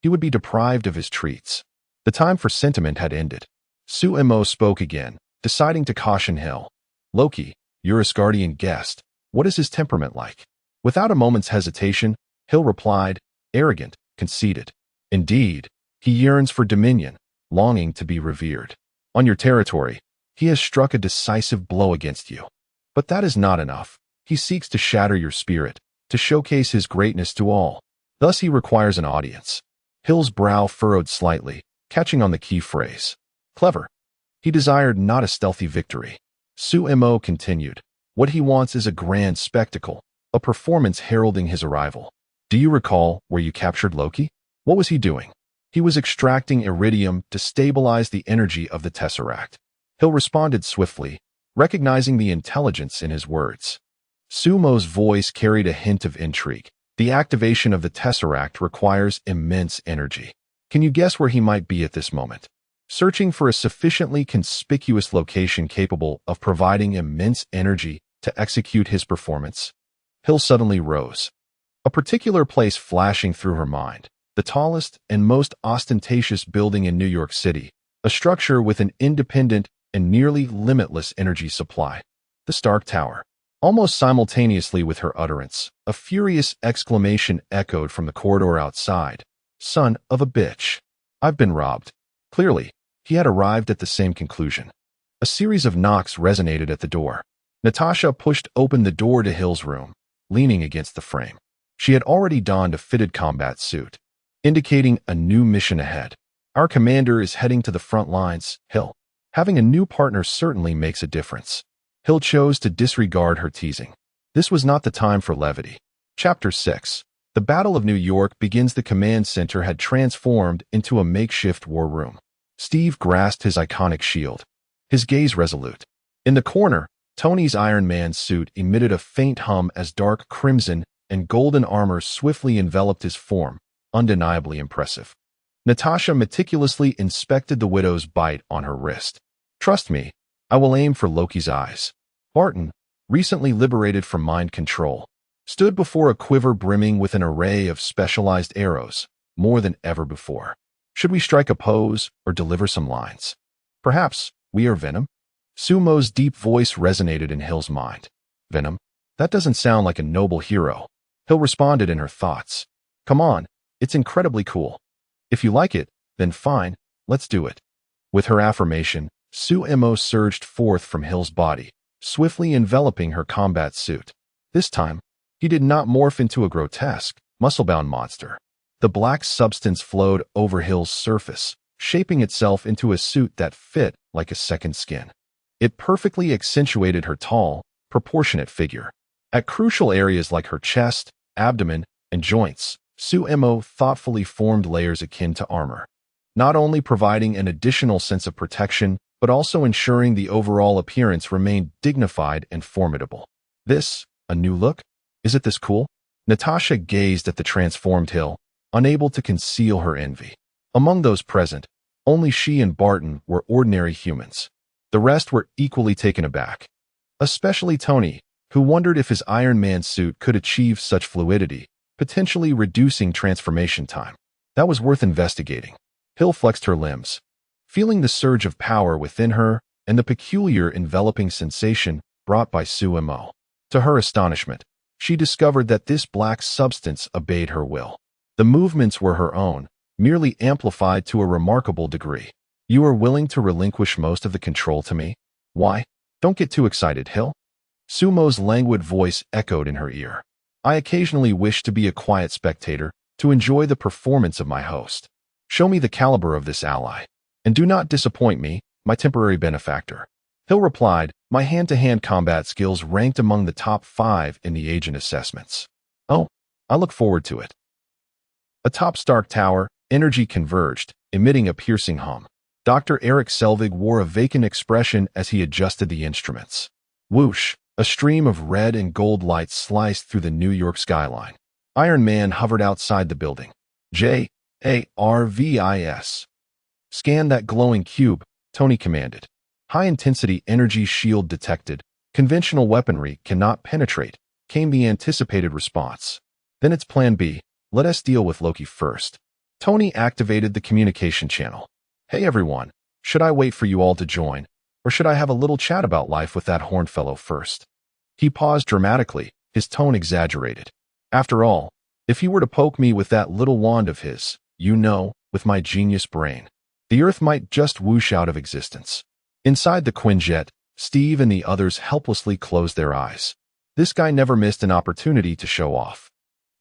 Speaker 1: he would be deprived of his treats. The time for sentiment had ended. Suemo spoke again, deciding to caution Hill. Loki, your Asgardian guest, what is his temperament like? Without a moment's hesitation, Hill replied, arrogant, conceited. Indeed, he yearns for dominion, longing to be revered. On your territory, he has struck a decisive blow against you. But that is not enough. He seeks to shatter your spirit, to showcase his greatness to all. Thus he requires an audience. Hill's brow furrowed slightly, catching on the key phrase. Clever. He desired not a stealthy victory. Suemo continued. What he wants is a grand spectacle, a performance heralding his arrival. Do you recall where you captured Loki? What was he doing? He was extracting iridium to stabilize the energy of the Tesseract. Hill responded swiftly, recognizing the intelligence in his words. Sumo's voice carried a hint of intrigue. The activation of the Tesseract requires immense energy. Can you guess where he might be at this moment? Searching for a sufficiently conspicuous location capable of providing immense energy to execute his performance. Hill suddenly rose. A particular place flashing through her mind. The tallest and most ostentatious building in New York City. A structure with an independent and nearly limitless energy supply. The Stark Tower. Almost simultaneously with her utterance, a furious exclamation echoed from the corridor outside. Son of a bitch. I've been robbed. Clearly, he had arrived at the same conclusion. A series of knocks resonated at the door. Natasha pushed open the door to Hill's room, leaning against the frame. She had already donned a fitted combat suit, indicating a new mission ahead. Our commander is heading to the front lines, Hill. Having a new partner certainly makes a difference. Hill chose to disregard her teasing. This was not the time for levity. Chapter 6. The Battle of New York begins. The command center had transformed into a makeshift war room. Steve grasped his iconic shield, his gaze resolute. In the corner, Tony's Iron Man suit emitted a faint hum as dark crimson and golden armor swiftly enveloped his form, undeniably impressive. Natasha meticulously inspected the widow's bite on her wrist. Trust me, I will aim for Loki's eyes. Barton, recently liberated from mind control, stood before a quiver brimming with an array of specialized arrows, more than ever before. Should we strike a pose or deliver some lines? Perhaps we are Venom? Sumo's deep voice resonated in Hill's mind. Venom? That doesn't sound like a noble hero. Hill responded in her thoughts. Come on, it's incredibly cool. If you like it, then fine, let's do it. With her affirmation, Suemo surged forth from Hill's body, swiftly enveloping her combat suit. This time, he did not morph into a grotesque, muscle-bound monster. The black substance flowed over Hill's surface, shaping itself into a suit that fit like a second skin. It perfectly accentuated her tall, proportionate figure. At crucial areas like her chest, abdomen, and joints, Suemo thoughtfully formed layers akin to armor, not only providing an additional sense of protection, but also ensuring the overall appearance remained dignified and formidable. This, a new look? Is it this cool? Natasha gazed at the transformed Hill, unable to conceal her envy. Among those present, only she and Barton were ordinary humans. The rest were equally taken aback. Especially Tony, who wondered if his Iron Man suit could achieve such fluidity, potentially reducing transformation time. That was worth investigating. Hill flexed her limbs, feeling the surge of power within her and the peculiar enveloping sensation brought by Suemo. To her astonishment, she discovered that this black substance obeyed her will. The movements were her own, merely amplified to a remarkable degree. You are willing to relinquish most of the control to me? Why? Don't get too excited, Hill. Sumo's languid voice echoed in her ear. I occasionally wish to be a quiet spectator, to enjoy the performance of my host. Show me the caliber of this ally. And do not disappoint me, my temporary benefactor. Hill replied, my hand-to-hand combat skills ranked among the top 5 in the agent assessments. Oh, I look forward to it. Atop Stark Tower, energy converged, emitting a piercing hum. Dr. Eric Selvig wore a vacant expression as he adjusted the instruments. Whoosh! A stream of red and gold light sliced through the New York skyline. Iron Man hovered outside the building. JARVIS. Scan that glowing cube, Tony commanded. High-intensity energy shield detected. Conventional weaponry cannot penetrate, came the anticipated response. Then it's Plan B. Let us deal with Loki first. Tony activated the communication channel. Hey everyone, should I wait for you all to join, or should I have a little chat about life with that horned fellow first? He paused dramatically, his tone exaggerated. After all, if he were to poke me with that little wand of his, with my genius brain, the Earth might just whoosh out of existence. Inside the Quinjet, Steve and the others helplessly closed their eyes. This guy never missed an opportunity to show off.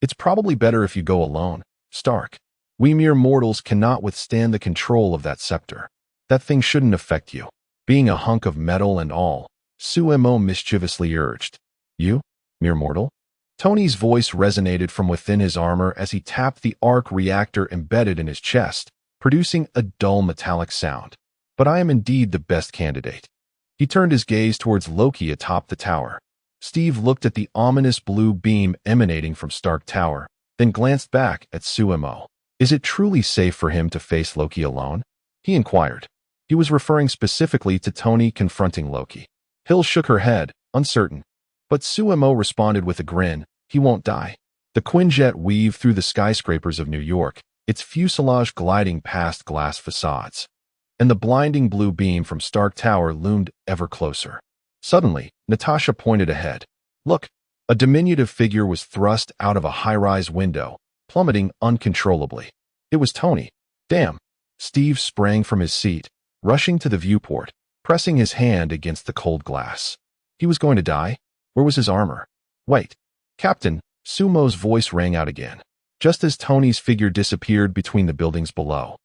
Speaker 1: It's probably better if you go alone, Stark. We mere mortals cannot withstand the control of that scepter. That thing shouldn't affect you. Being a hunk of metal and all, Suemo mischievously urged. You, mere mortal? Tony's voice resonated from within his armor as he tapped the arc reactor embedded in his chest, producing a dull metallic sound. But I am indeed the best candidate. He turned his gaze towards Loki atop the tower. Steve looked at the ominous blue beam emanating from Stark Tower, then glanced back at Suemo. Is it truly safe for him to face Loki alone? He inquired. He was referring specifically to Tony confronting Loki. Hill shook her head, uncertain. But Suemo responded with a grin. He won't die. The Quinjet weaved through the skyscrapers of New York, its fuselage gliding past glass facades. And the blinding blue beam from Stark Tower loomed ever closer. Suddenly, Natasha pointed ahead. Look, a diminutive figure was thrust out of a high-rise window, plummeting uncontrollably. It was Tony. Damn. Steve sprang from his seat, rushing to the viewport, pressing his hand against the cold glass. He was going to die? Where was his armor? Wait. Captain, Sumo's voice rang out again, just as Tony's figure disappeared between the buildings below.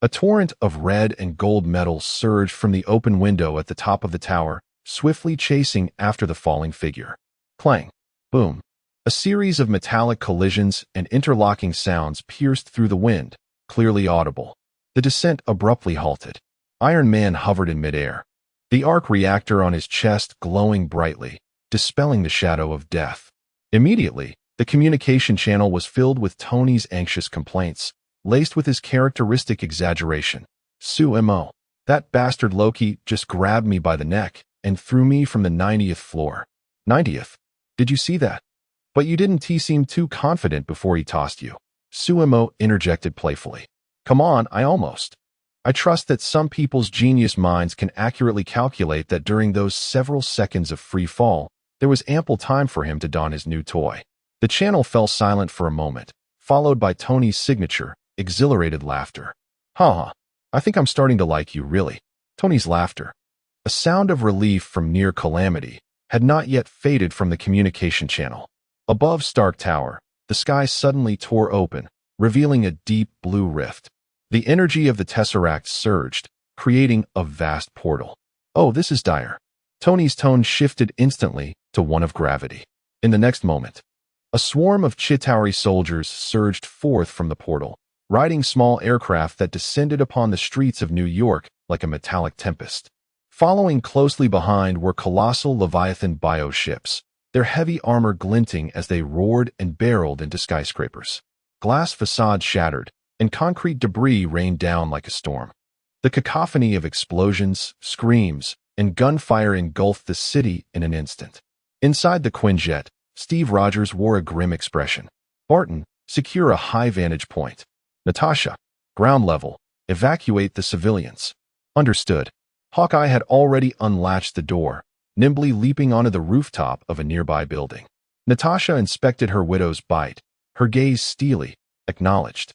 Speaker 1: A torrent of red and gold metal surged from the open window at the top of the tower, swiftly chasing after the falling figure. Clang. Boom. A series of metallic collisions and interlocking sounds pierced through the wind, clearly audible. The descent abruptly halted. Iron Man hovered in midair, the arc reactor on his chest glowing brightly, dispelling the shadow of death. Immediately, the communication channel was filled with Tony's anxious complaints, laced with his characteristic exaggeration. Suemo. That bastard Loki just grabbed me by the neck and threw me from the 90th floor. 90th? Did you see that? But you didn't seem too confident before he tossed you. Suemo interjected playfully. Come on, I trust that some people's genius minds can accurately calculate that during those several seconds of free fall, there was ample time for him to don his new toy. The channel fell silent for a moment, followed by Tony's signature, exhilarated laughter. Ha! I think I'm starting to like you, really. Tony's laughter, a sound of relief from near calamity, had not yet faded from the communication channel. Above Stark Tower, the sky suddenly tore open, revealing a deep blue rift. The energy of the Tesseract surged, creating a vast portal. Oh, this is dire. Tony's tone shifted instantly to one of gravity. In the next moment, a swarm of Chitauri soldiers surged forth from the portal, riding small aircraft that descended upon the streets of New York like a metallic tempest. Following closely behind were colossal Leviathan bioships, their heavy armor glinting as they roared and barreled into skyscrapers. Glass facades shattered, and concrete debris rained down like a storm. The cacophony of explosions, screams, and gunfire engulfed the city in an instant. Inside the Quinjet, Steve Rogers wore a grim expression. Barton, secure a high vantage point. Natasha, ground level, evacuate the civilians. Understood. Hawkeye had already unlatched the door, nimbly leaping onto the rooftop of a nearby building. Natasha inspected her widow's bite, her gaze steely, acknowledged.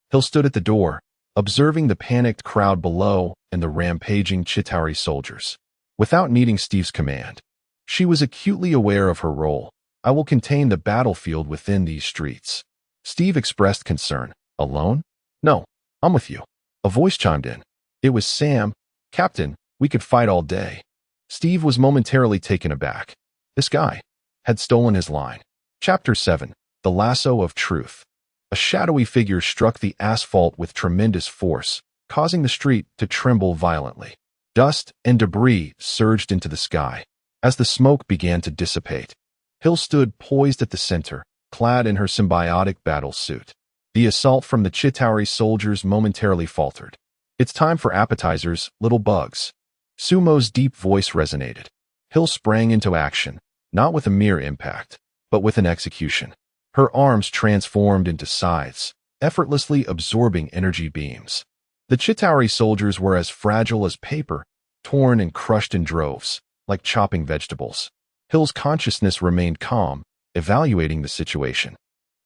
Speaker 1: Hill stood at the door, observing the panicked crowd below and the rampaging Chitauri soldiers. Without needing Steve's command, she was acutely aware of her role. I will contain the battlefield within these streets. Steve expressed concern. Alone? No, I'm with you. A voice chimed in. It was Sam. Captain, We could fight all day. Steve was momentarily taken aback. This guy had stolen his line. Chapter 7. The Lasso of Truth. A shadowy figure struck the asphalt with tremendous force, causing the street to tremble violently. Dust and debris surged into the sky. As the smoke began to dissipate, Hill stood poised at the center, clad in her symbiotic battle suit. The assault from the Chitauri soldiers momentarily faltered. It's time for appetizers, little bugs. Sumo's deep voice resonated. Hill sprang into action, not with a mere impact, but with an execution. Her arms transformed into scythes, effortlessly absorbing energy beams. The Chitauri soldiers were as fragile as paper, torn and crushed in droves, like chopping vegetables. Hill's consciousness remained calm, evaluating the situation.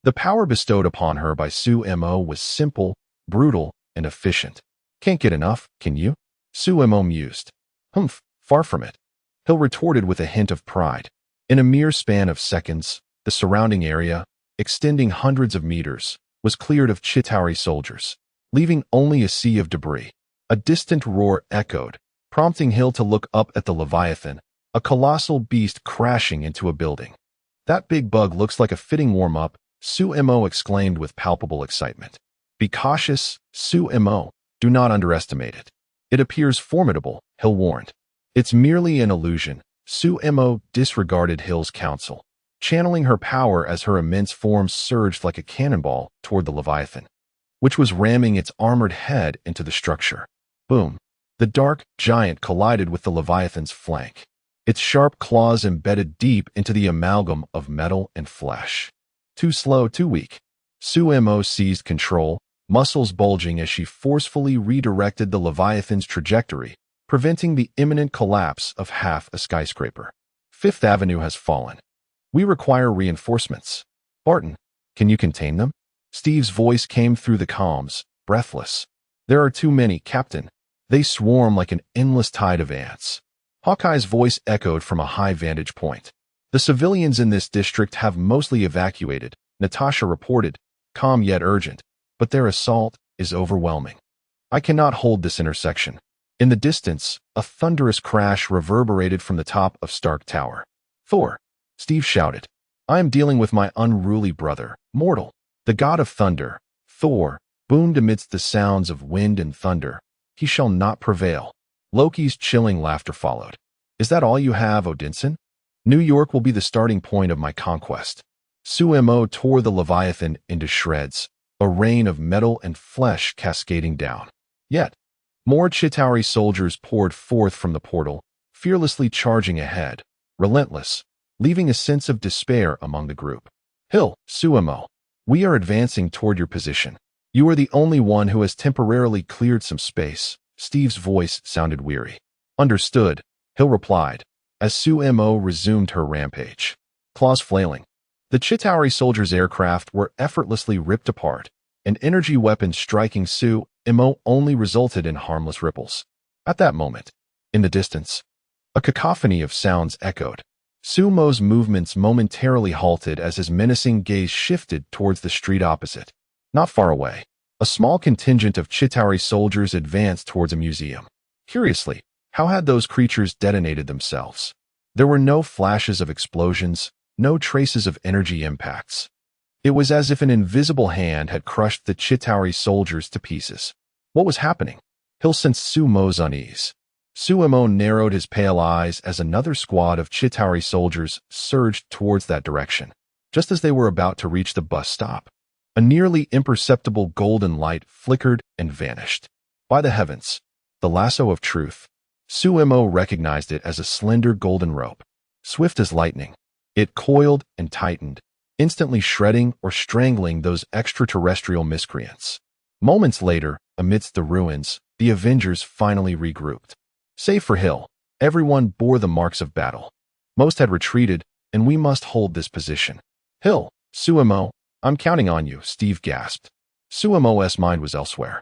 Speaker 1: The power bestowed upon her by Sumo was simple, brutal, and efficient. Can't get enough, can you? Sumo mused. Humph, far from it. Hill retorted with a hint of pride. In a mere span of seconds, the surrounding area, extending hundreds of meters, was cleared of Chitauri soldiers, leaving only a sea of debris. A distant roar echoed, prompting Hill to look up at the Leviathan, a colossal beast crashing into a building. That big bug looks like a fitting warm-up, Sumo exclaimed with palpable excitement. Be cautious, Sumo. Do not underestimate it. It appears formidable, Hill warned. It's merely an illusion. Sumo disregarded Hill's counsel, channeling her power as her immense form surged like a cannonball toward the Leviathan, which was ramming its armored head into the structure. Boom! The dark giant collided with the Leviathan's flank, its sharp claws embedded deep into the amalgam of metal and flesh. Too slow, too weak. Sumo seized control, muscles bulging as she forcefully redirected the Leviathan's trajectory, preventing the imminent collapse of half a skyscraper. Fifth Avenue has fallen. We require reinforcements. Barton, can you contain them? Steve's voice came through the comms, breathless. There are too many, Captain. They swarm like an endless tide of ants. Hawkeye's voice echoed from a high vantage point. The civilians in this district have mostly evacuated, Natasha reported, calm yet urgent, but their assault is overwhelming. I cannot hold this intersection. In the distance, a thunderous crash reverberated from the top of Stark Tower. Thor, Steve shouted. I am dealing with my unruly brother, Mortal. The god of thunder, Thor, boomed amidst the sounds of wind and thunder. He shall not prevail. Loki's chilling laughter followed. Is that all you have, Odinson? New York will be the starting point of my conquest. Sumo tore the Leviathan into shreds, a rain of metal and flesh cascading down. Yet, more Chitauri soldiers poured forth from the portal, fearlessly charging ahead, relentless, leaving a sense of despair among the group. Hill, Sumo, we are advancing toward your position. You are the only one who has temporarily cleared some space. Steve's voice sounded weary. Understood, Hill replied, as Sumo resumed her rampage. Claws flailing. The Chitauri soldiers' aircraft were effortlessly ripped apart, and energy weapons striking Sumo only resulted in harmless ripples. At that moment, in the distance, a cacophony of sounds echoed. Sumo's movements momentarily halted as his menacing gaze shifted towards the street opposite. Not far away, a small contingent of Chitauri soldiers advanced towards a museum. Curiously, how had those creatures detonated themselves? There were no flashes of explosions, no traces of energy impacts. It was as if an invisible hand had crushed the Chitauri soldiers to pieces. What was happening? Hill sensed Sumo's unease. Sumo narrowed his pale eyes as another squad of Chitauri soldiers surged towards that direction. Just as they were about to reach the bus stop, a nearly imperceptible golden light flickered and vanished. By the heavens, the lasso of truth. Sumo recognized it as a slender golden rope. Swift as lightning, it coiled and tightened, instantly shredding or strangling those extraterrestrial miscreants. Moments later, amidst the ruins, the Avengers finally regrouped. Save for Hill, everyone bore the marks of battle. Most had retreated, and we must hold this position. Hill, Sumo, I'm counting on you, Steve gasped. Sumo's mind was elsewhere.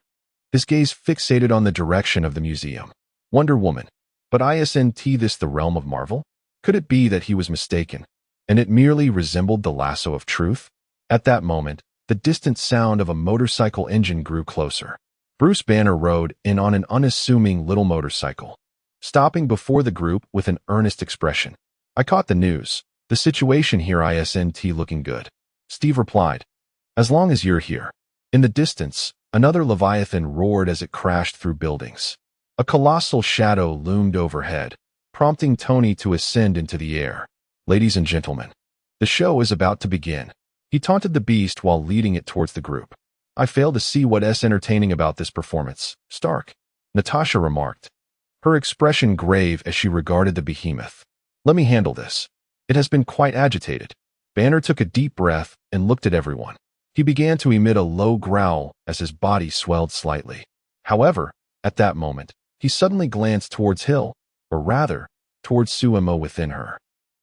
Speaker 1: His gaze fixated on the direction of the museum. Wonder Woman. But isn't this the realm of Marvel? Could it be that he was mistaken, and it merely resembled the lasso of truth? At that moment, the distant sound of a motorcycle engine grew closer. Bruce Banner rode in on an unassuming little motorcycle. stopping before the group with an earnest expression. I caught the news. The situation here isn't looking good. Steve replied. As long as you're here. In the distance, another Leviathan roared as it crashed through buildings. A colossal shadow loomed overhead, prompting Tony to ascend into the air. Ladies and gentlemen, the show is about to begin. He taunted the beast while leading it towards the group. I fail to see what's entertaining about this performance, Stark, Natasha remarked, her expression grave as she regarded the behemoth. Let me handle this. It has been quite agitated. Banner took a deep breath and looked at everyone. He began to emit a low growl as his body swelled slightly. However, at that moment, he suddenly glanced towards Hill, or rather, towards Suemo within her.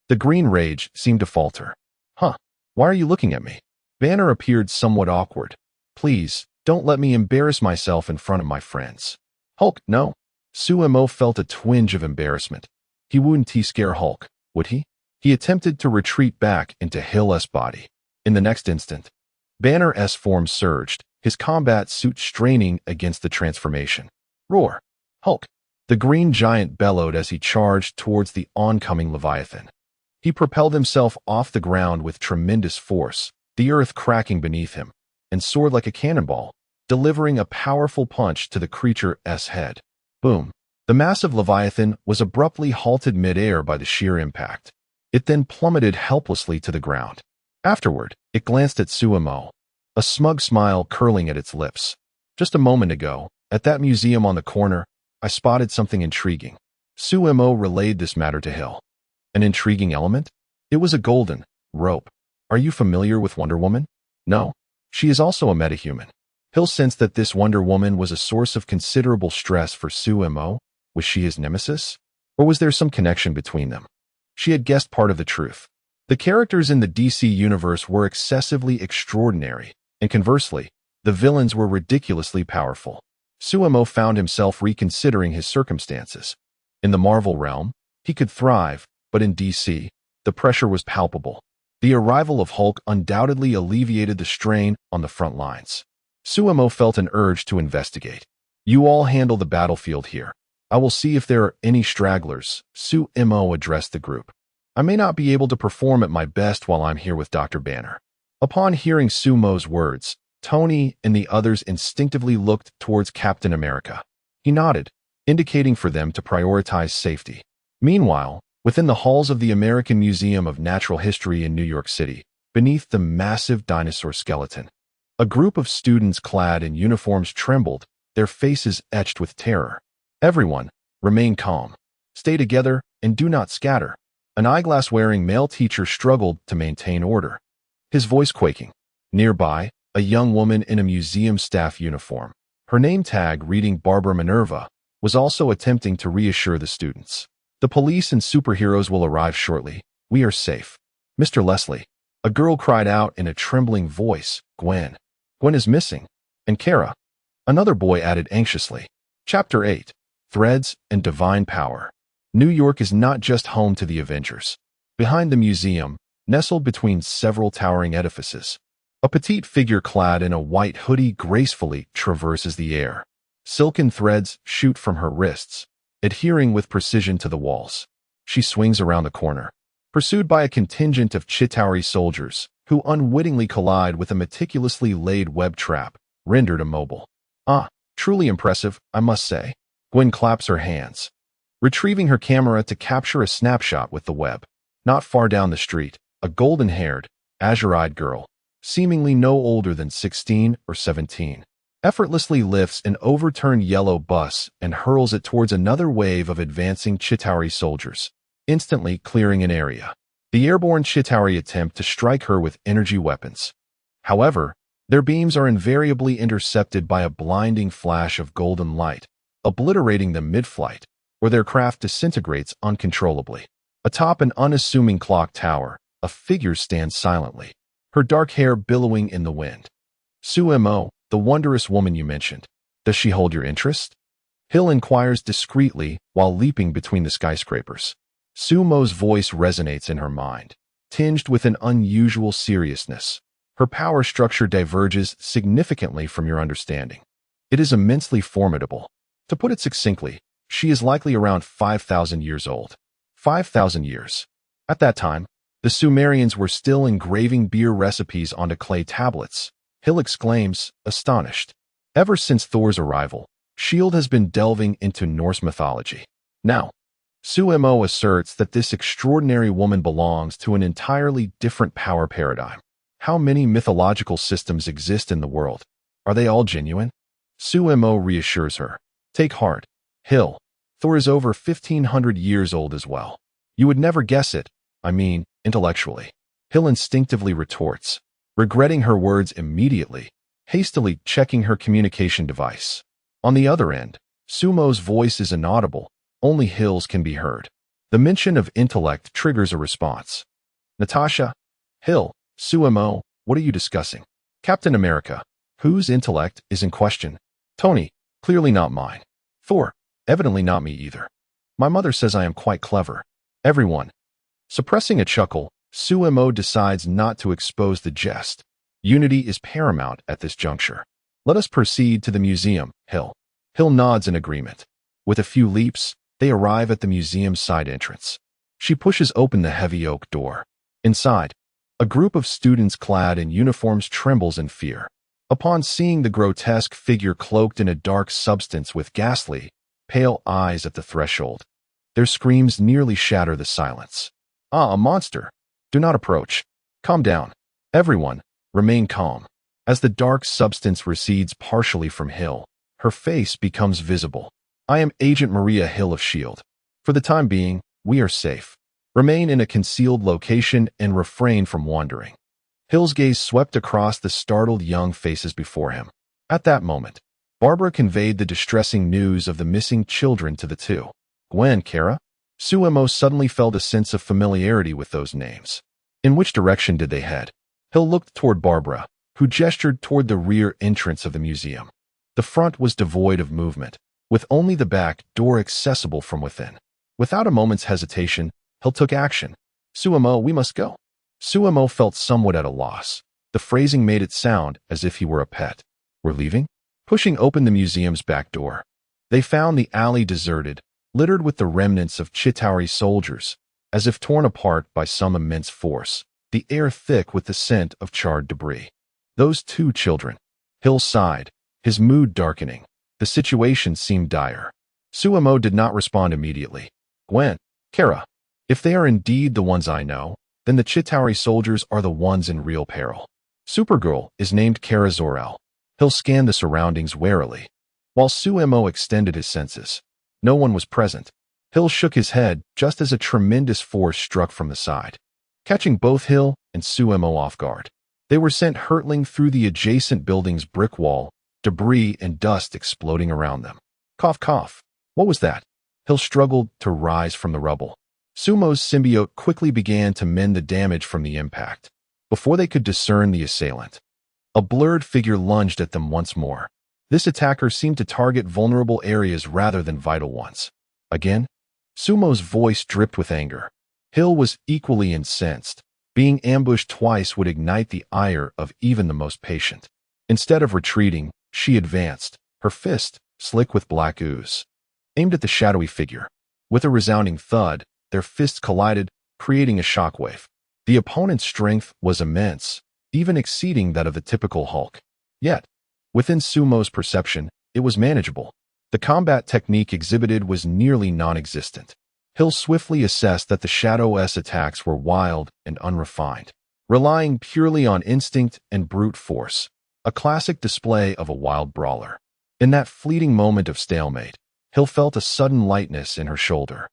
Speaker 1: The green rage seemed to falter. Huh, why are you looking at me? Banner appeared somewhat awkward. Please, don't let me embarrass myself in front of my friends. Hulk, no. Suemo felt a twinge of embarrassment. He wouldn't scare Hulk, would he? He attempted to retreat back into Hill's body. In the next instant, Banner's form surged, his combat suit straining against the transformation. Roar! Hulk! The green giant bellowed as he charged towards the oncoming Leviathan. He propelled himself off the ground with tremendous force, the earth cracking beneath him, and soared like a cannonball, delivering a powerful punch to the creature's head. Boom! The massive Leviathan was abruptly halted mid-air by the sheer impact. It then plummeted helplessly to the ground. Afterward, it glanced at Suemo, a smug smile curling at its lips. Just a moment ago, at that museum on the corner, I spotted something intriguing. Suemo relayed this matter to Hill. An intriguing element? It was a golden rope. Are you familiar with Wonder Woman? No. She is also a metahuman. Hill sensed that this Wonder Woman was a source of considerable stress for Suemo. Was she his nemesis? Or was there some connection between them? She had guessed part of the truth. The characters in the DC universe were excessively extraordinary, and conversely, the villains were ridiculously powerful. Suemo found himself reconsidering his circumstances. In the Marvel realm, he could thrive, but in DC, the pressure was palpable. The arrival of Hulk undoubtedly alleviated the strain on the front lines. Suemo felt an urge to investigate. You all handle the battlefield here. I will see if there are any stragglers, Suemo addressed the group. I may not be able to perform at my best while I'm here with Dr. Banner. Upon hearing Suemo's words, Tony and the others instinctively looked towards Captain America. He nodded, indicating for them to prioritize safety. Meanwhile, within the halls of the American Museum of Natural History in New York City, beneath the massive dinosaur skeleton, a group of students clad in uniforms trembled, their faces etched with terror. Everyone, remain calm. Stay together and do not scatter. An eyeglass-wearing male teacher struggled to maintain order, his voice quaking. Nearby, a young woman in a museum staff uniform, her name tag reading Barbara Minerva, was also attempting to reassure the students. The police and superheroes will arrive shortly. We are safe. Mr. Leslie, a girl cried out in a trembling voice. Gwen. Gwen is missing. And Kara. Another boy added anxiously. Chapter 8. Threads and Divine Power. New York is not just home to the Avengers. Behind the museum, nestled between several towering edifices, a petite figure clad in a white hoodie gracefully traverses the air. Silken threads shoot from her wrists, adhering with precision to the walls. She swings around the corner, pursued by a contingent of Chitauri soldiers who unwittingly collide with a meticulously laid web trap, rendered immobile. Truly impressive, I must say. Gwen claps her hands, retrieving her camera to capture a snapshot with the web. Not far down the street, a golden-haired, azure-eyed girl, seemingly no older than 16 or 17, effortlessly lifts an overturned yellow bus and hurls it towards another wave of advancing Chitauri soldiers, instantly clearing an area. The airborne Chitauri attempt to strike her with energy weapons. However, their beams are invariably intercepted by a blinding flash of golden light, obliterating them mid-flight, or their craft disintegrates uncontrollably. Atop an unassuming clock tower, a figure stands silently, her dark hair billowing in the wind. Suemo, the wondrous woman you mentioned. Does she hold your interest? Hill inquires discreetly while leaping between the skyscrapers. Suemo's voice resonates in her mind, tinged with an unusual seriousness. Her power structure diverges significantly from your understanding. It is immensely formidable. To put it succinctly, She is likely around 5,000 years old. 5,000 years. At that time, the Sumerians were still engraving beer recipes onto clay tablets. Hill exclaims, astonished. Ever since Thor's arrival, S.H.I.E.L.D. has been delving into Norse mythology. Now, Suemo asserts that this extraordinary woman belongs to an entirely different power paradigm. How many mythological systems exist in the world? Are they all genuine? Suemo reassures her. Take heart, Hill. Thor is over 1,500 years old as well. You would never guess it, I mean, intellectually. Hill instinctively retorts, regretting her words immediately, hastily checking her communication device. On the other end, Sumo's voice is inaudible, only Hill's can be heard. The mention of intellect triggers a response. Natasha, Hill, Suemo, what are you discussing? Captain America, whose intellect is in question? Tony, clearly not mine. Thor, evidently not me either. My mother says I am quite clever. Everyone. Suppressing a chuckle, Suemo decides not to expose the jest. Unity is paramount at this juncture. Let us proceed to the museum, Hill. Hill nods in agreement. With a few leaps, they arrive at the museum's side entrance. She pushes open the heavy oak door. Inside, a group of students clad in uniforms trembles in fear. Upon seeing the grotesque figure cloaked in a dark substance with ghastly, pale eyes at the threshold, their screams nearly shatter the silence. Ah, a monster! Do not approach. Calm down. Everyone, remain calm. As the dark substance recedes partially from Hill, her face becomes visible. I am Agent Maria Hill of S.H.I.E.L.D. For the time being, we are safe. Remain in a concealed location and refrain from wandering. Hill's gaze swept across the startled young faces before him. At that moment, Barbara conveyed the distressing news of the missing children to the two. Gwen, Kara? Suemo suddenly felt a sense of familiarity with those names. In which direction did they head? Hill looked toward Barbara, who gestured toward the rear entrance of the museum. The front was devoid of movement, with only the back door accessible from within. Without a moment's hesitation, Hill took action. Suemo, we must go. Suemo felt somewhat at a loss. The phrasing made it sound as if he were a pet. We're leaving? Pushing open the museum's back door, they found the alley deserted, littered with the remnants of Chitauri soldiers, as if torn apart by some immense force, the air thick with the scent of charred debris. Those two children. Hill sighed, his mood darkening. The situation seemed dire. Suemo did not respond immediately. Gwen, Kara, if they are indeed the ones I know, then the Chitauri soldiers are the ones in real peril. Supergirl is named Kara Zor-El. Hill scanned the surroundings warily, while Suemo extended his senses. No one was present. Hill shook his head just as a tremendous force struck from the side, catching both Hill and Suemo off guard. They were sent hurtling through the adjacent building's brick wall, debris and dust exploding around them. Cough, cough. What was that? Hill struggled to rise from the rubble. Sumo's symbiote quickly began to mend the damage from the impact. Before they could discern the assailant, a blurred figure lunged at them once more. This attacker seemed to target vulnerable areas rather than vital ones. Again, Sumo's voice dripped with anger. Hill was equally incensed. Being ambushed twice would ignite the ire of even the most patient. Instead of retreating, she advanced, her fist, slick with black ooze, aimed at the shadowy figure. With a resounding thud, their fists collided, creating a shockwave. The opponent's strength was immense, even exceeding that of the typical Hulk. Yet, within Sumo's perception, it was manageable. The combat technique exhibited was nearly non-existent. Hill swiftly assessed that the Shadow's attacks were wild and unrefined, relying purely on instinct and brute force, a classic display of a wild brawler. In that fleeting moment of stalemate, Hill felt a sudden lightness in her shoulder.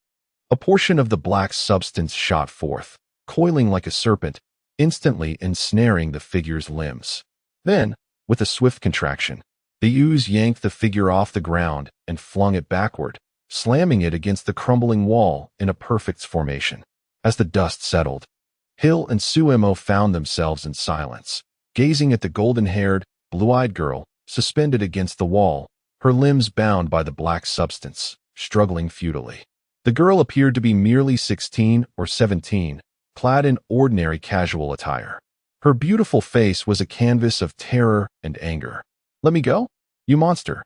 Speaker 1: A portion of the black substance shot forth, coiling like a serpent, instantly ensnaring the figure's limbs. Then, with a swift contraction, the ooze yanked the figure off the ground and flung it backward, slamming it against the crumbling wall in a perfect formation. As the dust settled, Hill and Suemo found themselves in silence, gazing at the golden-haired, blue-eyed girl suspended against the wall, her limbs bound by the black substance, struggling futilely. The girl appeared to be merely 16 or 17, clad in ordinary casual attire. Her beautiful face was a canvas of terror and anger. "Let me go, you monster!"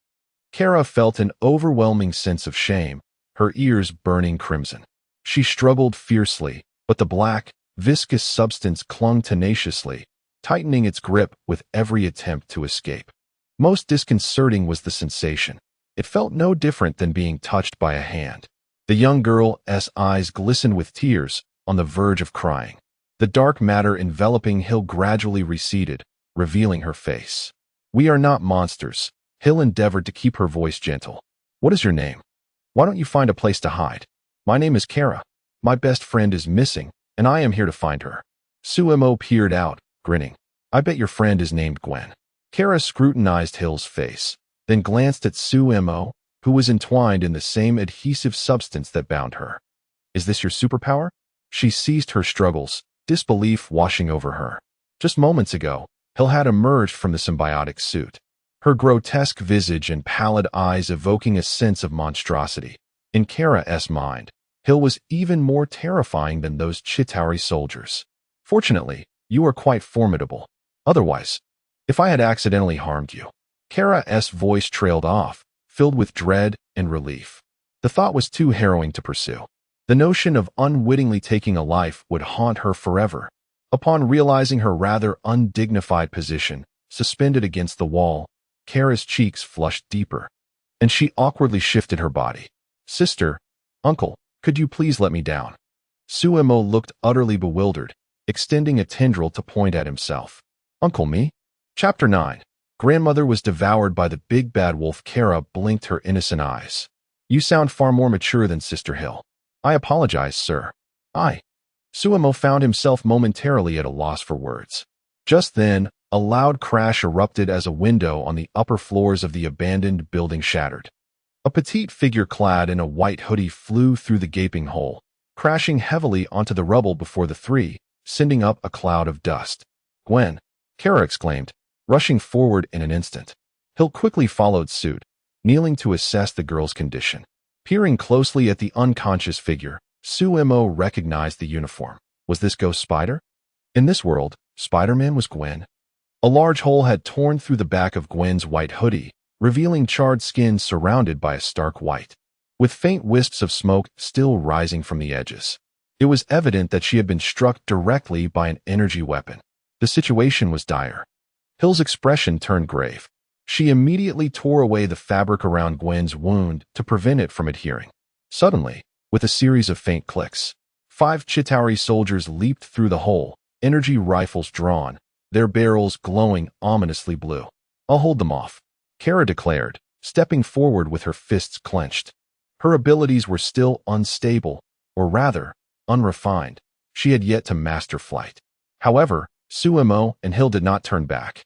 Speaker 1: Kara felt an overwhelming sense of shame, her ears burning crimson. She struggled fiercely, but the black, viscous substance clung tenaciously, tightening its grip with every attempt to escape. Most disconcerting was the sensation. It felt no different than being touched by a hand. The young girl's eyes glistened with tears, on the verge of crying. The dark matter enveloping Hill gradually receded, revealing her face. "We are not monsters." Hill endeavored to keep her voice gentle. "What is your name? Why don't you find a place to hide?" "My name is Kara. My best friend is missing, and I am here to find her." Sumo peered out, grinning. "I bet your friend is named Gwen." Kara scrutinized Hill's face, then glanced at Sumo, who was entwined in the same adhesive substance that bound her. "Is this your superpower?" She ceased her struggles, disbelief washing over her. Just moments ago, Hill had emerged from the symbiotic suit, her grotesque visage and pallid eyes evoking a sense of monstrosity. In Kara's mind, Hill was even more terrifying than those Chitauri soldiers. "Fortunately, you are quite formidable. Otherwise, if I had accidentally harmed you." Kara's voice trailed off, filled with dread and relief. The thought was too harrowing to pursue. The notion of unwittingly taking a life would haunt her forever. Upon realizing her rather undignified position, suspended against the wall, Kara's cheeks flushed deeper, and she awkwardly shifted her body. "Sister, uncle, could you please let me down?" Suemo looked utterly bewildered, extending a tendril to point at himself. "Uncle me?" Chapter 9. Grandmother was devoured by the big bad wolf. Kara blinked her innocent eyes. "You sound far more mature than Sister Hill." "I apologize, sir." Suemo found himself momentarily at a loss for words. Just then, a loud crash erupted as a window on the upper floors of the abandoned building shattered. A petite figure clad in a white hoodie flew through the gaping hole, crashing heavily onto the rubble before the three, sending up a cloud of dust. "Gwen!" Kara exclaimed, rushing forward in an instant. Hill quickly followed suit, kneeling to assess the girl's condition. Peering closely at the unconscious figure, Suemo recognized the uniform. Was this Ghost Spider? In this world, Spider-Man was Gwen. A large hole had torn through the back of Gwen's white hoodie, revealing charred skin surrounded by a stark white, with faint wisps of smoke still rising from the edges. It was evident that she had been struck directly by an energy weapon. The situation was dire. Hill's expression turned grave. She immediately tore away the fabric around Gwen's wound to prevent it from adhering. Suddenly, with a series of faint clicks, 5 Chitauri soldiers leaped through the hole, energy rifles drawn, their barrels glowing ominously blue. "I'll hold them off," Kara declared, stepping forward with her fists clenched. Her abilities were still unstable, or rather, unrefined. She had yet to master flight. However, Suemo and Hill did not turn back.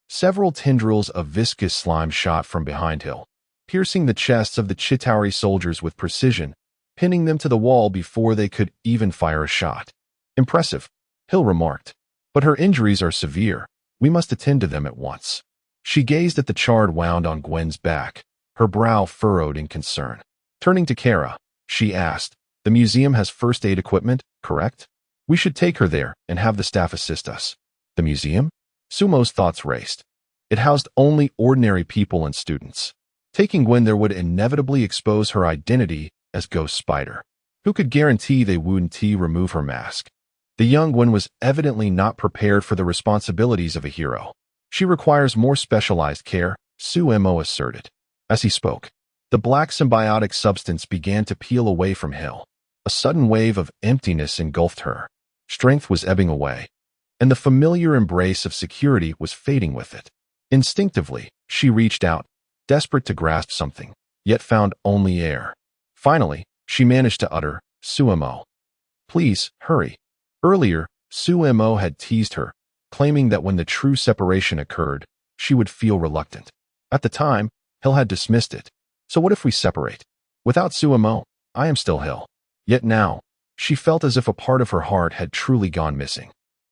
Speaker 1: Several tendrils of viscous slime shot from behind Hill, piercing the chests of the Chitauri soldiers with precision, pinning them to the wall before they could even fire a shot. "Impressive," Hill remarked. "But her injuries are severe. We must attend to them at once." She gazed at the charred wound on Gwen's back, her brow furrowed in concern. Turning to Kara, she asked, "The museum has first aid equipment, correct? We should take her there and have the staff assist us." "The museum?" Sumo's thoughts raced. It housed only ordinary people and students. Taking Gwen there would inevitably expose her identity as Ghost Spider. Who could guarantee they wouldn't remove her mask? The young Gwen was evidently not prepared for the responsibilities of a hero. "She requires more specialized care," Suemo asserted. As he spoke, the black symbiotic substance began to peel away from Hill. A sudden wave of emptiness engulfed her. Strength was ebbing away, and the familiar embrace of security was fading with it. Instinctively, she reached out, desperate to grasp something, yet found only air. Finally, she managed to utter, "Suemo. Please, hurry." Earlier, Suemo had teased her, claiming that when the true separation occurred, she would feel reluctant. At the time, Hill had dismissed it. "So what if we separate? Without Suemo, I am still Hill." Yet now, she felt as if a part of her heart had truly gone missing.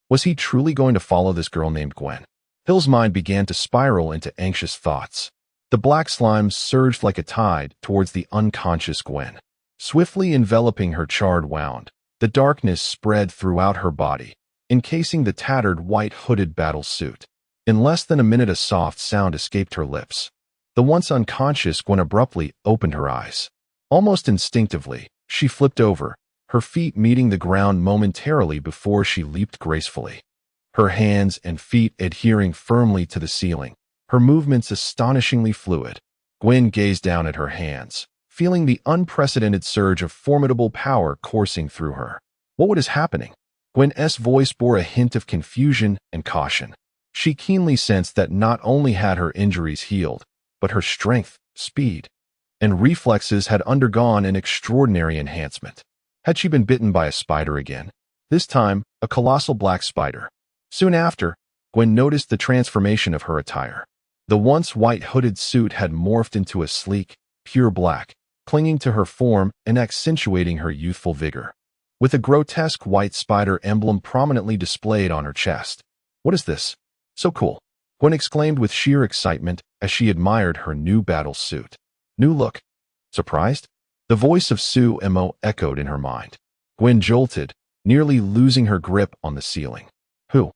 Speaker 1: Was he truly going to follow this girl named Gwen? Hill's mind began to spiral into anxious thoughts. The black slime surged like a tide towards the unconscious Gwen. Swiftly enveloping her charred wound, the darkness spread throughout her body, encasing the tattered white hooded battle suit. In less than a minute a soft sound escaped her lips. The once unconscious Gwen abruptly opened her eyes. Almost instinctively, she flipped over, her feet meeting the ground momentarily before she leaped gracefully. Her hands and feet adhering firmly to the ceiling, her movements astonishingly fluid. Gwen gazed down at her hands, feeling the unprecedented surge of formidable power coursing through her. What was happening? Gwen's voice bore a hint of confusion and caution. She keenly sensed that not only had her injuries healed, but her strength, speed, and reflexes had undergone an extraordinary enhancement. Had she been bitten by a spider again? This time, a colossal black spider. Soon after, Gwen noticed the transformation of her attire. The once white hooded suit had morphed into a sleek, pure black, clinging to her form and accentuating her youthful vigor. With a grotesque white spider emblem prominently displayed on her chest. What is this? So cool, Gwen exclaimed with sheer excitement as she admired her new battle suit. New look. Surprised? The voice of Sue-Mo echoed in her mind. Gwen jolted, nearly losing her grip on the ceiling. Who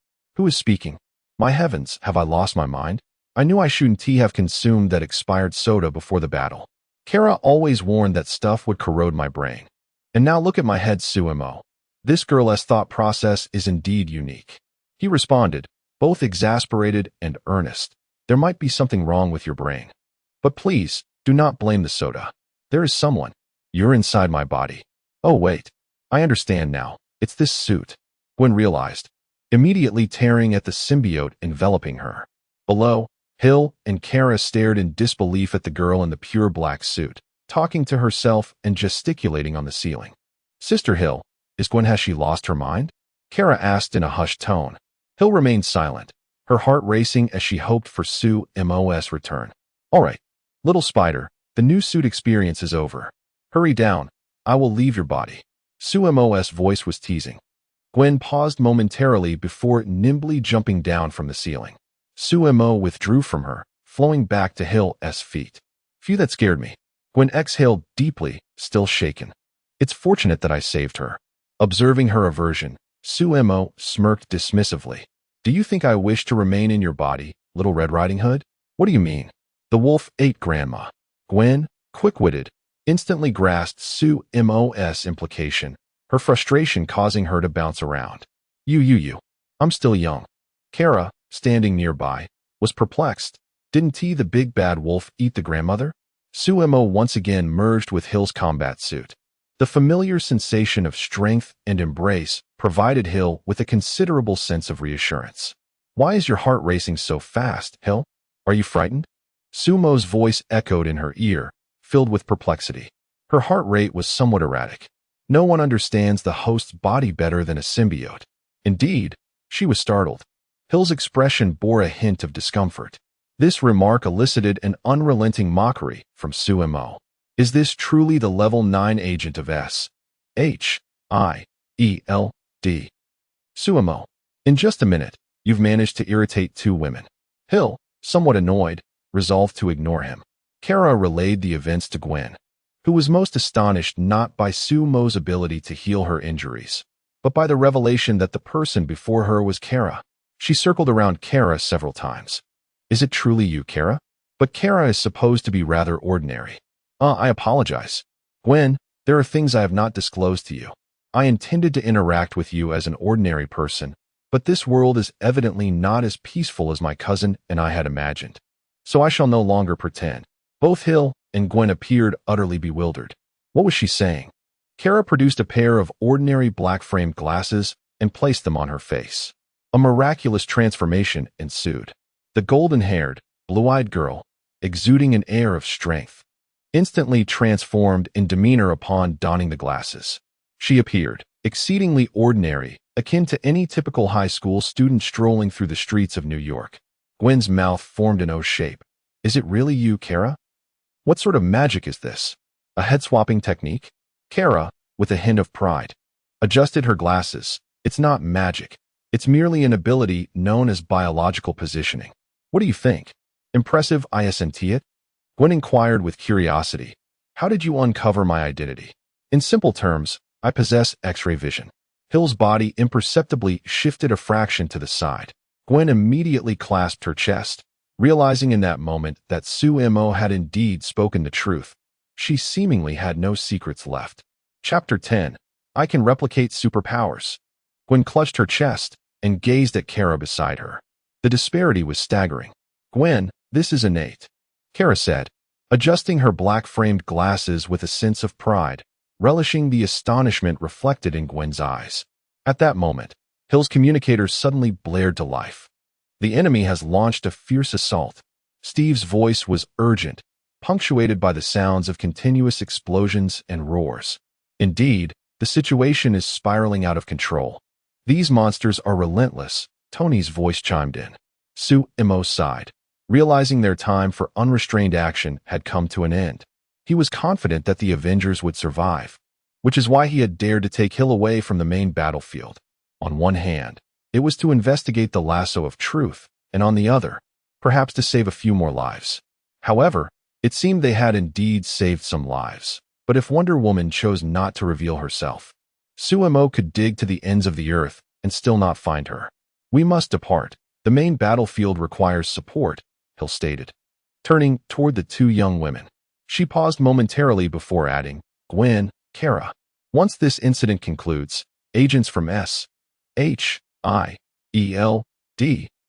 Speaker 1: is speaking? My heavens, have I lost my mind? I knew I shouldn't have consumed that expired soda before the battle. Kara always warned that stuff would corrode my brain. And now look at my head, Sue-Mo. This girl's thought process is indeed unique. He responded, both exasperated and earnest. There might be something wrong with your brain. But please, do not blame the soda. There is someone. You're inside my body. Oh wait. I understand now. It's this suit. Gwen realized, immediately tearing at the symbiote enveloping her. Below, Hill and Kara stared in disbelief at the girl in the pure black suit, talking to herself and gesticulating on the ceiling. Sister Hill, has she lost her mind? Kara asked in a hushed tone. Hill remained silent, her heart racing as she hoped for Sue-Mo's return. All right, little spider, the new suit experience is over. Hurry down, I will leave your body. Sue-Mo's voice was teasing. Gwen paused momentarily before nimbly jumping down from the ceiling. Sue-Mo withdrew from her, flowing back to Hill's feet. Phew, that scared me. Gwen exhaled deeply, still shaken. It's fortunate that I saved her. Observing her aversion, Sue-Mo smirked dismissively. Do you think I wish to remain in your body, Little Red Riding Hood? What do you mean? The wolf ate Grandma. Gwen, quick-witted, instantly grasped Sue-Mo's implication, her frustration causing her to bounce around. You. I'm still young. Kara, standing nearby, was perplexed. Didn't the big bad wolf eat the grandmother? Sue-Mo once again merged with Hill's combat suit. The familiar sensation of strength and embrace provided Hill with a considerable sense of reassurance. Why is your heart racing so fast, Hill? Are you frightened? Sue-Mo's voice echoed in her ear, filled with perplexity. Her heart rate was somewhat erratic. No one understands the host's body better than a symbiote. Indeed, she was startled. Hill's expression bore a hint of discomfort. This remark elicited an unrelenting mockery from Sue-Mo. Is this truly the level 9 agent of S-H-I-E-L-D? Sue-Mo, in just a minute, you've managed to irritate 2 women. Hill, somewhat annoyed, resolved to ignore him. Kara relayed the events to Gwen, who was most astonished not by Sue-Mo's ability to heal her injuries, but by the revelation that the person before her was Kara. She circled around Kara several times. Is it truly you, Kara? But Kara is supposed to be rather ordinary. I apologize. Gwen, there are things I have not disclosed to you. I intended to interact with you as an ordinary person, but this world is evidently not as peaceful as my cousin and I had imagined. So I shall no longer pretend. Both Hill and Gwen appeared utterly bewildered. What was she saying? Kara produced a pair of ordinary black-framed glasses and placed them on her face. A miraculous transformation ensued. The golden-haired, blue-eyed girl, exuding an air of strength, instantly transformed in demeanor upon donning the glasses. She appeared, exceedingly ordinary, akin to any typical high school student strolling through the streets of New York. Gwen's mouth formed an O shape. Is it really you, Kara? What sort of magic is this? A head-swapping technique? Kara, with a hint of pride, adjusted her glasses. It's not magic. It's merely an ability known as biological positioning. What do you think? Impressive, isn't it? Gwen inquired with curiosity. How did you uncover my identity? In simple terms, I possess X-ray vision. Hill's body imperceptibly shifted a fraction to the side. Gwen immediately clasped her chest, Realizing in that moment that Sumo had indeed spoken the truth, she seemingly had no secrets left. Chapter 10. I can replicate superpowers. Gwen clutched her chest and gazed at Kara beside her. The disparity was staggering. Gwen, this is innate, Kara said, adjusting her black-framed glasses with a sense of pride, relishing the astonishment reflected in Gwen's eyes. At that moment, Hill's communicator suddenly blared to life. The enemy has launched a fierce assault. Steve's voice was urgent, punctuated by the sounds of continuous explosions and roars. Indeed, the situation is spiraling out of control. These monsters are relentless, Tony's voice chimed in. Sumo sighed, realizing their time for unrestrained action had come to an end. He was confident that the Avengers would survive, which is why he had dared to take Hill away from the main battlefield. On one hand, it was to investigate the lasso of truth, and on the other, perhaps to save a few more lives. However, it seemed they had indeed saved some lives. But if Wonder Woman chose not to reveal herself, Sumo could dig to the ends of the earth and still not find her. We must depart. The main battlefield requires support, Hill stated, turning toward the two young women. She paused momentarily before adding, Gwen, Kara. Once this incident concludes, agents from SHIELD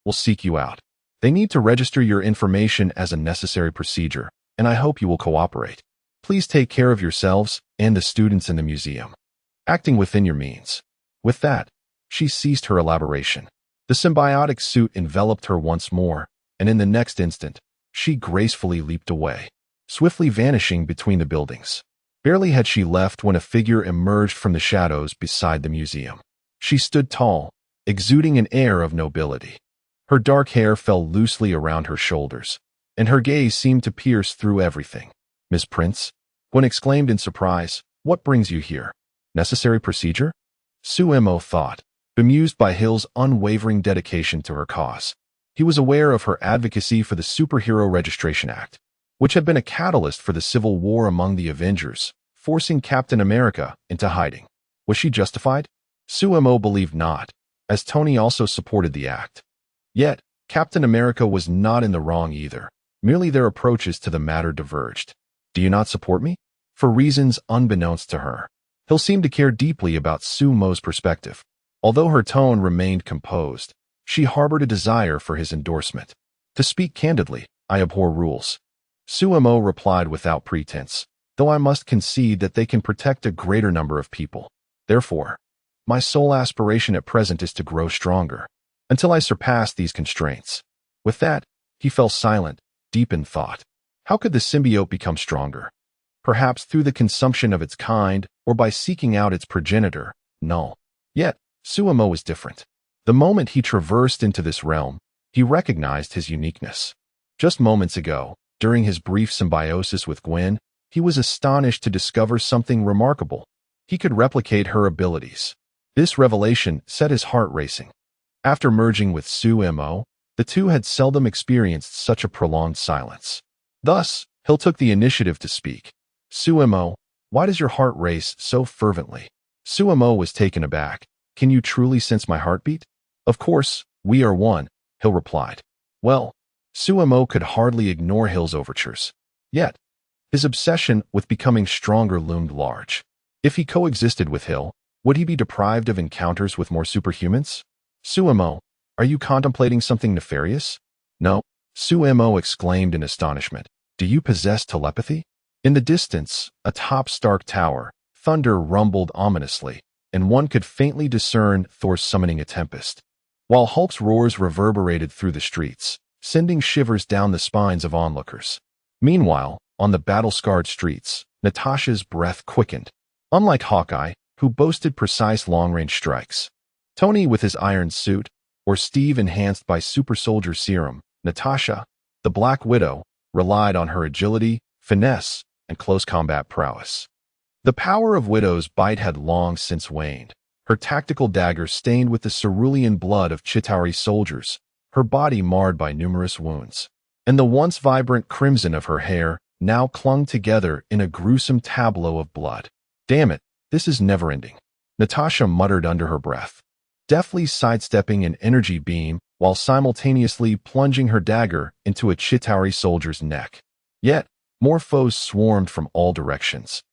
Speaker 1: will seek you out. They need to register your information as a necessary procedure, and I hope you will cooperate. Please take care of yourselves and the students in the museum, acting within your means. With that, she ceased her elaboration. The symbiotic suit enveloped her once more, and in the next instant, she gracefully leaped away, swiftly vanishing between the buildings. Barely had she left when a figure emerged from the shadows beside the museum. She stood tall, exuding an air of nobility. Her dark hair fell loosely around her shoulders, and her gaze seemed to pierce through everything. Miss Prince? Gwen exclaimed in surprise, what brings you here? Necessary procedure? Sumo thought, bemused by Hill's unwavering dedication to her cause. He was aware of her advocacy for the Superhero Registration Act, which had been a catalyst for the civil war among the Avengers, forcing Captain America into hiding. Was she justified? Sumo believed not, as Tony also supported the act. Yet, Captain America was not in the wrong either. Merely their approaches to the matter diverged. Do you not support me? For reasons unbeknownst to her, Hill seemed to care deeply about Sumo's perspective. Although her tone remained composed, she harbored a desire for his endorsement. To speak candidly, I abhor rules. Sumo replied without pretense, though I must concede that they can protect a greater number of people. Therefore, my sole aspiration at present is to grow stronger, until I surpass these constraints. With that, he fell silent, deep in thought. How could the symbiote become stronger? Perhaps through the consumption of its kind, or by seeking out its progenitor, Null. Yet, Sumo was different. The moment he traversed into this realm, he recognized his uniqueness. Just moments ago, during his brief symbiosis with Gwen, he was astonished to discover something remarkable. He could replicate her abilities. This revelation set his heart racing. After merging with Sumo, the two had seldom experienced such a prolonged silence. Thus, Hill took the initiative to speak. Sumo, why does your heart race so fervently? Sumo was taken aback. Can you truly sense my heartbeat? Of course, we are one, Hill replied. Well, Sumo could hardly ignore Hill's overtures. Yet, his obsession with becoming stronger loomed large. If he coexisted with Hill, would he be deprived of encounters with more superhumans? Sumo, are you contemplating something nefarious? No, Sumo exclaimed in astonishment. Do you possess telepathy? In the distance, atop Stark Tower, thunder rumbled ominously, and one could faintly discern Thor summoning a tempest, while Hulk's roars reverberated through the streets, sending shivers down the spines of onlookers. Meanwhile, on the battle-scarred streets, Natasha's breath quickened. Unlike Hawkeye, who boasted precise long-range strikes, Tony with his iron suit, or Steve enhanced by super-soldier serum, Natasha, the Black Widow, relied on her agility, finesse, and close combat prowess. The power of Widow's bite had long since waned, her tactical dagger stained with the cerulean blood of Chitauri soldiers, her body marred by numerous wounds, and the once vibrant crimson of her hair now clung together in a gruesome tableau of blood. Damn it, this is never-ending, Natasha muttered under her breath. Deftly sidestepping an energy beam while simultaneously plunging her dagger into a Chitauri soldier's neck. Yet, more foes swarmed from all directions,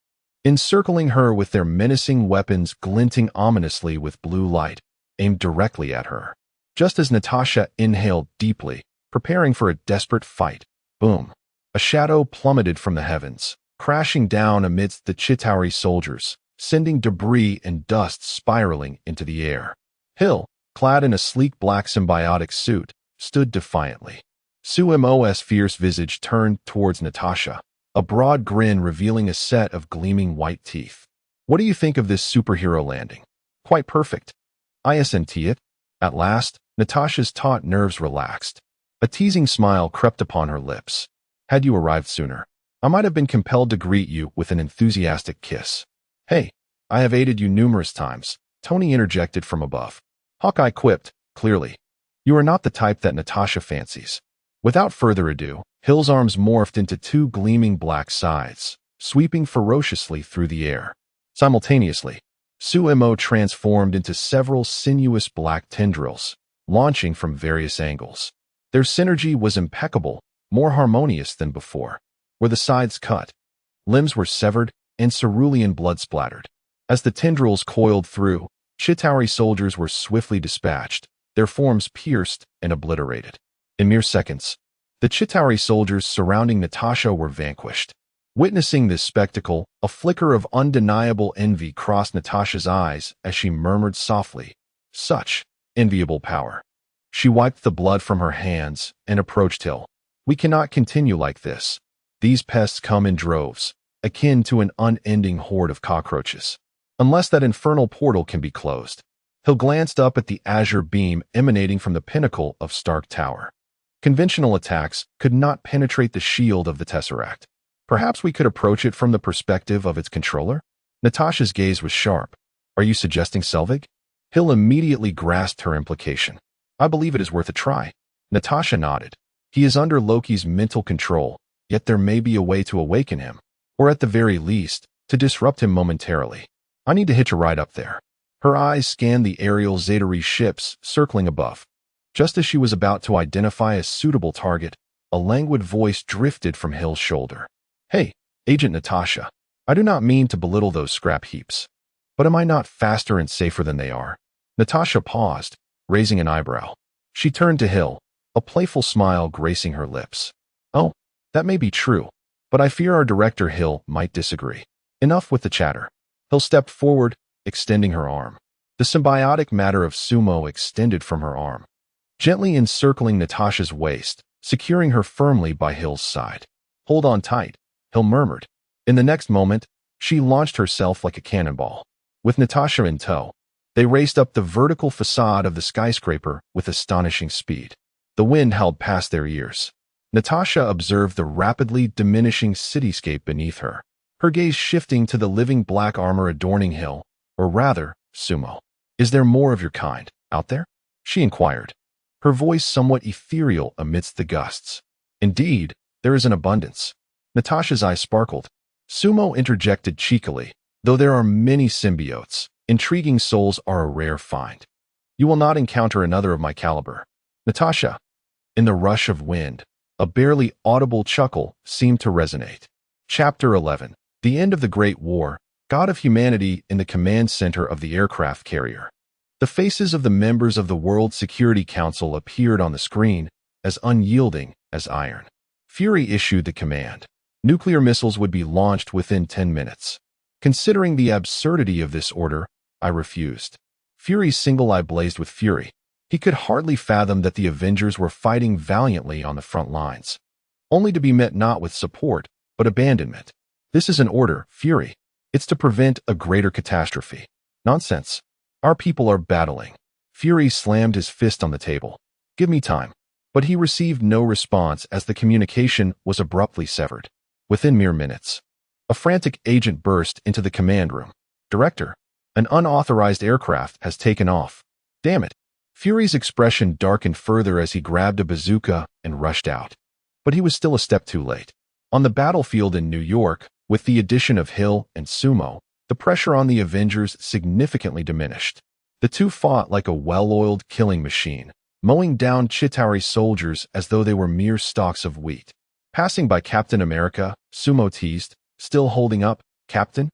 Speaker 1: encircling her with their menacing weapons glinting ominously with blue light, aimed directly at her. Just as Natasha inhaled deeply, preparing for a desperate fight, boom! A shadow plummeted from the heavens, crashing down amidst the Chitauri soldiers, sending debris and dust spiraling into the air. Hill, clad in a sleek black symbiotic suit, stood defiantly. Sumo's fierce visage turned towards Natasha, a broad grin revealing a set of gleaming white teeth. What do you think of this superhero landing? Quite perfect. Isn't it? At last, Natasha's taut nerves relaxed. A teasing smile crept upon her lips. Had you arrived sooner, I might have been compelled to greet you with an enthusiastic kiss. Hey, I have aided you numerous times, Tony interjected from above. Hawkeye quipped, clearly. You are not the type that Natasha fancies. Without further ado, Hill's arms morphed into two gleaming black scythes, sweeping ferociously through the air. Simultaneously, Sumo transformed into several sinuous black tendrils, launching from various angles. Their synergy was impeccable, more harmonious than before. Where the scythes cut, limbs were severed and cerulean blood splattered. As the tendrils coiled through, Chitauri soldiers were swiftly dispatched, their forms pierced and obliterated. In mere seconds, the Chitauri soldiers surrounding Natasha were vanquished. Witnessing this spectacle, a flicker of undeniable envy crossed Natasha's eyes as she murmured softly, "Such enviable power." She wiped the blood from her hands and approached Hill. "We cannot continue like this. These pests come in droves, akin to an unending horde of cockroaches. Unless that infernal portal can be closed." Hill glanced up at the azure beam emanating from the pinnacle of Stark Tower. Conventional attacks could not penetrate the shield of the Tesseract. Perhaps we could approach it from the perspective of its controller? Natasha's gaze was sharp. Are you suggesting Selvig? Hill immediately grasped her implication. I believe it is worth a try. Natasha nodded. He is under Loki's mental control, yet there may be a way to awaken him, or at the very least, to disrupt him momentarily. I need to hitch a ride up there. Her eyes scanned the aerial Zetori ships circling above. Just as she was about to identify a suitable target, a languid voice drifted from Hill's shoulder. Hey, Agent Natasha, I do not mean to belittle those scrap heaps, but am I not faster and safer than they are? Natasha paused, raising an eyebrow. She turned to Hill, a playful smile gracing her lips. Oh, that may be true, but I fear our director Hill might disagree. Enough with the chatter. Hill stepped forward, extending her arm. The symbiotic matter of Sumo extended from her arm, gently encircling Natasha's waist, securing her firmly by Hill's side. Hold on tight, Hill murmured. In the next moment, she launched herself like a cannonball. With Natasha in tow, they raced up the vertical facade of the skyscraper with astonishing speed. The wind howled past their ears. Natasha observed the rapidly diminishing cityscape beneath her, her gaze shifting to the living black armor adorning Hill, or rather, Sumo. Is there more of your kind out there? She inquired, her voice somewhat ethereal amidst the gusts. Indeed, there is an abundance. Natasha's eyes sparkled. Sumo interjected cheekily, though there are many symbiotes, intriguing souls are a rare find. You will not encounter another of my caliber. Natasha. In the rush of wind, a barely audible chuckle seemed to resonate. Chapter 11. The End of the Great War, God of Humanity in the command center of the aircraft carrier. The faces of the members of the World Security Council appeared on the screen, as unyielding as iron. Fury issued the command. Nuclear missiles would be launched within 10 minutes. Considering the absurdity of this order, I refused. Fury's single eye blazed with fury. He could hardly fathom that the Avengers were fighting valiantly on the front lines, only to be met not with support, but abandonment. This is an order, Fury. It's to prevent a greater catastrophe. Nonsense. Our people are battling. Fury slammed his fist on the table. Give me time. But he received no response as the communication was abruptly severed. Within mere minutes, a frantic agent burst into the command room. Director, an unauthorized aircraft has taken off. Damn it. Fury's expression darkened further as he grabbed a bazooka and rushed out. But he was still a step too late. On the battlefield in New York, with the addition of Hill and Sumo, the pressure on the Avengers significantly diminished. The two fought like a well-oiled killing machine, mowing down Chitauri soldiers as though they were mere stalks of wheat. Passing by Captain America, Sumo teased, "Still holding up, Captain?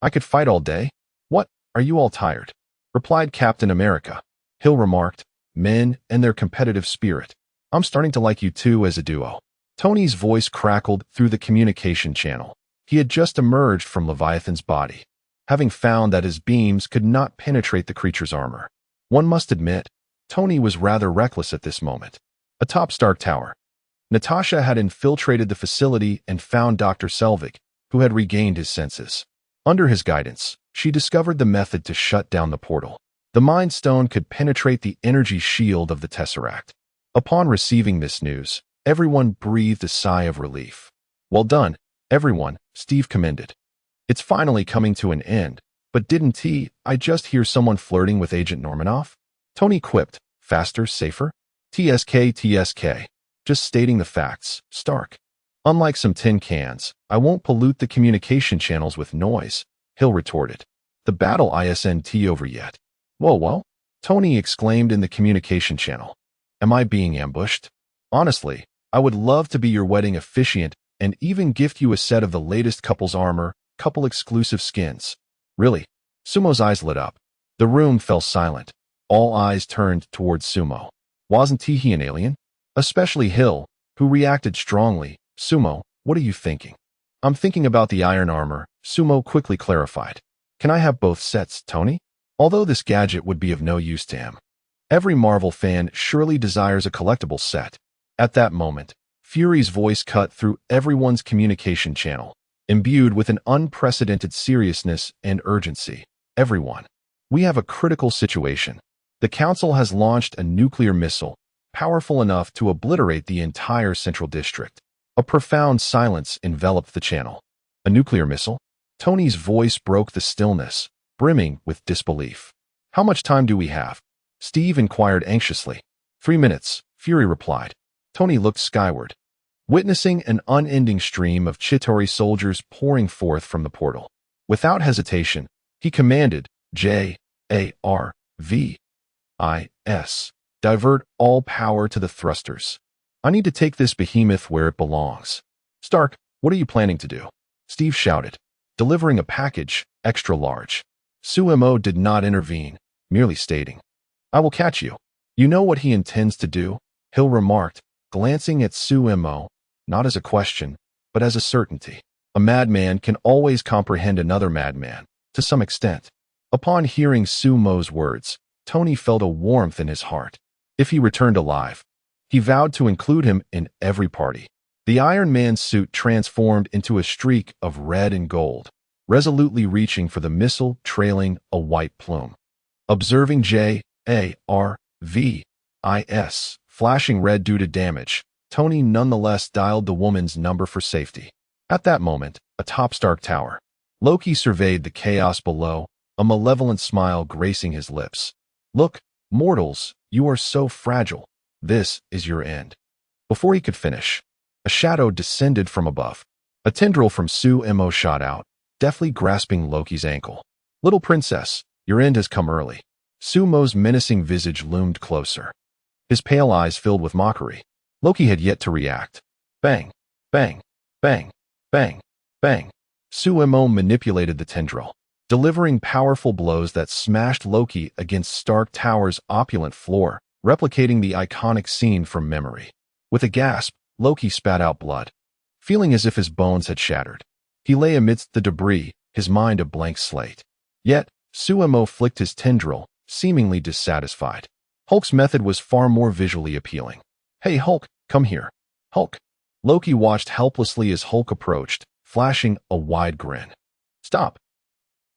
Speaker 1: I could fight all day." "What, are you all tired?" replied Captain America. Hill remarked, "Men and their competitive spirit. I'm starting to like you two as a duo." Tony's voice crackled through the communication channel. He had just emerged from Leviathan's body, having found that his beams could not penetrate the creature's armor. One must admit, Tony was rather reckless at this moment. Atop Stark Tower, Natasha had infiltrated the facility and found Dr. Selvig, who had regained his senses. Under his guidance, she discovered the method to shut down the portal. The Mind Stone could penetrate the energy shield of the Tesseract. Upon receiving this news, everyone breathed a sigh of relief. "Well done, everyone," Steve commended. "It's finally coming to an end, but didn't I just hear someone flirting with Agent Normanoff?" Tony quipped, "Faster, safer? TSK, TSK. Just stating the facts, Stark. Unlike some tin cans, I won't pollute the communication channels with noise," Hill retorted. "The battle isn't over yet." Whoa, Tony exclaimed in the communication channel. "Am I being ambushed? Honestly, I would love to be your wedding officiant and even gift you a set of the latest couple's armor, couple exclusive skins." "Really?" Sumo's eyes lit up. The room fell silent. All eyes turned towards Sumo. Wasn't he an alien? Especially Hill, who reacted strongly. "Sumo, what are you thinking?" "I'm thinking about the iron armor," Sumo quickly clarified. "Can I have both sets, Tony?" Although this gadget would be of no use to him. Every Marvel fan surely desires a collectible set. At that moment, Fury's voice cut through everyone's communication channel, imbued with an unprecedented seriousness and urgency. "Everyone, we have a critical situation. The Council has launched a nuclear missile, powerful enough to obliterate the entire Central District." A profound silence enveloped the channel. "A nuclear missile?" Tony's voice broke the stillness, brimming with disbelief. "How much time do we have?" Steve inquired anxiously. 3 minutes, Fury replied. Tony looked skyward, witnessing an unending stream of Chitauri soldiers pouring forth from the portal. Without hesitation, he commanded, "JARVIS, divert all power to the thrusters. I need to take this behemoth where it belongs." "Stark, what are you planning to do?" Steve shouted, delivering a package, extra large. Sumo did not intervene, merely stating, "I will catch you." "You know what he intends to do?" Hill remarked, glancing at Sumo, not as a question, but as a certainty. A madman can always comprehend another madman, to some extent. Upon hearing Sumo's words, Tony felt a warmth in his heart. If he returned alive, he vowed to include him in every party. The Iron Man's suit transformed into a streak of red and gold, resolutely reaching for the missile trailing a white plume. Observing JARVIS flashing red due to damage, Tony nonetheless dialed the woman's number for safety. At that moment, atop Stark Tower, Loki surveyed the chaos below, a malevolent smile gracing his lips. "Look, mortals, you are so fragile. This is your end." Before he could finish, a shadow descended from above. A tendril from Sumo shot out, deftly grasping Loki's ankle. "Little princess, your end has come early." Sumo's menacing visage loomed closer, his pale eyes filled with mockery. Loki had yet to react. Bang, bang, bang, bang, bang. Sumo manipulated the tendril, delivering powerful blows that smashed Loki against Stark Tower's opulent floor, replicating the iconic scene from memory. With a gasp, Loki spat out blood, feeling as if his bones had shattered. He lay amidst the debris, his mind a blank slate. Yet, Sumo flicked his tendril, seemingly dissatisfied. Hulk's method was far more visually appealing. "Hey Hulk, come here." "Hulk." Loki watched helplessly as Hulk approached, flashing a wide grin. "Stop."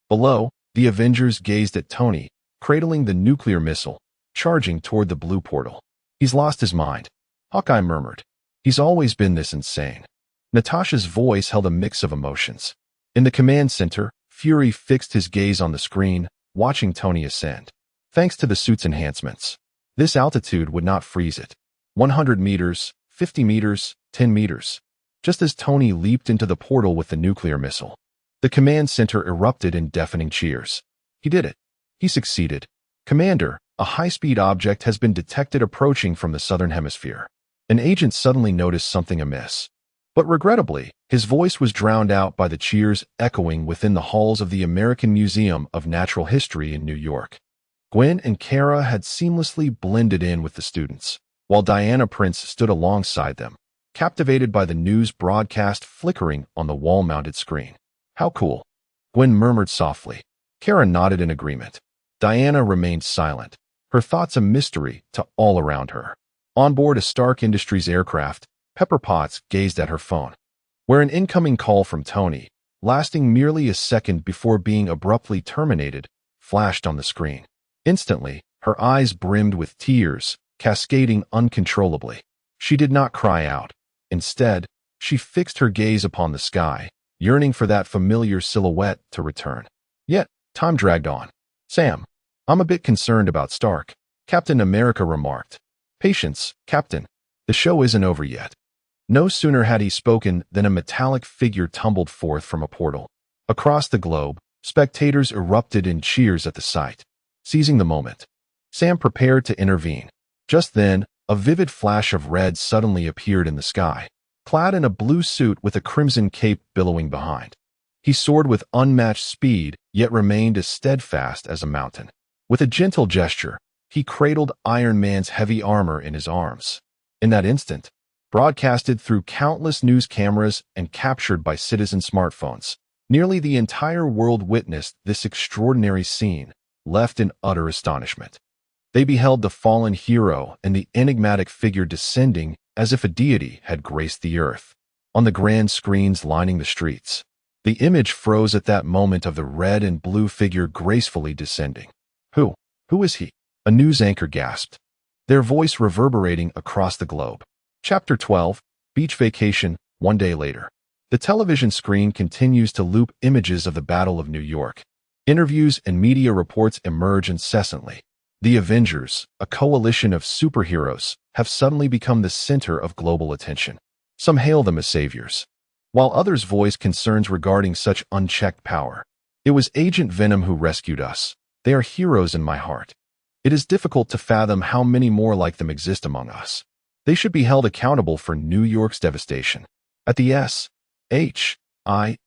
Speaker 1: Below, the Avengers gazed at Tony, cradling the nuclear missile, charging toward the blue portal. "He's lost his mind," Hawkeye murmured. "He's always been this insane." Natasha's voice held a mix of emotions. In the command center, Fury fixed his gaze on the screen, watching Tony ascend. Thanks to the suit's enhancements, this altitude would not freeze it. 100 meters, 50 meters, 10 meters. Just as Tony leaped into the portal with the nuclear missile, the command center erupted in deafening cheers. He did it. He succeeded. "Commander, A high-speed object has been detected approaching from the southern hemisphere. An agent suddenly noticed something amiss. But regrettably, his voice was drowned out by the cheers echoing within the halls of the American Museum of Natural History in New York. Gwen and Kara had seamlessly blended in with the students, while Diana Prince stood alongside them, captivated by the news broadcast flickering on the wall-mounted screen. "How cool," Gwen murmured softly. Kara nodded in agreement. Diana remained silent, her thoughts a mystery to all around her. On board a Stark Industries aircraft, Pepper Potts gazed at her phone, where an incoming call from Tony, lasting merely a second before being abruptly terminated, flashed on the screen. Instantly, her eyes brimmed with tears, cascading uncontrollably. She did not cry out. Instead, she fixed her gaze upon the sky, yearning for that familiar silhouette to return. Yet, time dragged on. "Sam, I'm a bit concerned about Stark," Captain America remarked. "Patience, Captain. The show isn't over yet." No sooner had he spoken than a metallic figure tumbled forth from a portal. Across the globe, spectators erupted in cheers at the sight. Seizing the moment, Sam prepared to intervene. Just then, a vivid flash of red suddenly appeared in the sky, clad in a blue suit with a crimson cape billowing behind. He soared with unmatched speed, yet remained as steadfast as a mountain. With a gentle gesture, he cradled Iron Man's heavy armor in his arms. In that instant, broadcasted through countless news cameras and captured by citizen smartphones, nearly the entire world witnessed this extraordinary scene, left in utter astonishment. They beheld the fallen hero and the enigmatic figure descending as if a deity had graced the earth. On the grand screens lining the streets, the image froze at that moment of the red and blue figure gracefully descending. Who is he?" a news anchor gasped, their voice reverberating across the globe. Chapter 12, Beach Vacation. One day later, the television screen continues to loop images of the Battle of New York. Interviews and media reports emerge incessantly. The Avengers, a coalition of superheroes, have suddenly become the center of global attention. Some hail them as saviors, while others voice concerns regarding such unchecked power. "It was Agent Venom who rescued us. They are heroes in my heart. It is difficult to fathom how many more like them exist among us. They should be held accountable for New York's devastation." At the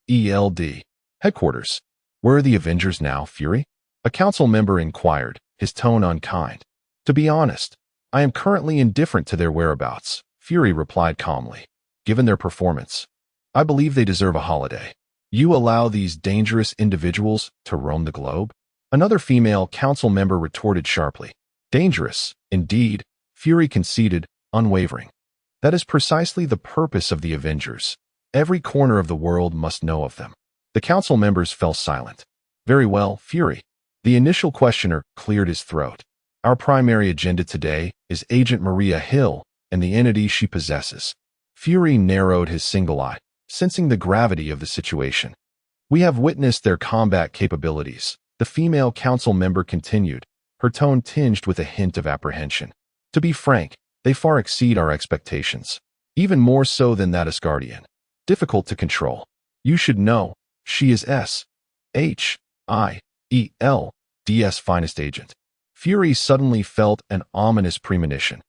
Speaker 1: SHIELD headquarters, "Where are the Avengers now, Fury?" a council member inquired, his tone unkind. "To be honest, I am currently indifferent to their whereabouts," Fury replied calmly. "Given their performance, I believe they deserve a holiday. You allow these dangerous individuals to roam the globe?" Another female council member retorted sharply. "Dangerous, indeed," Fury conceded, unwavering. "That is precisely the purpose of the Avengers. Every corner of the world must know of them." The council members fell silent. "Very well, Fury." The initial questioner cleared his throat. "Our primary agenda today is Agent Maria Hill and the entity she possesses." Fury narrowed his single eye, sensing the gravity of the situation. "We have witnessed their combat capabilities," the female council member continued, her tone tinged with a hint of apprehension. "To be frank, they far exceed our expectations, even more so than that Asgardian. Difficult to control. You should know, she is SHIELD's finest agent." Fury suddenly felt an ominous premonition.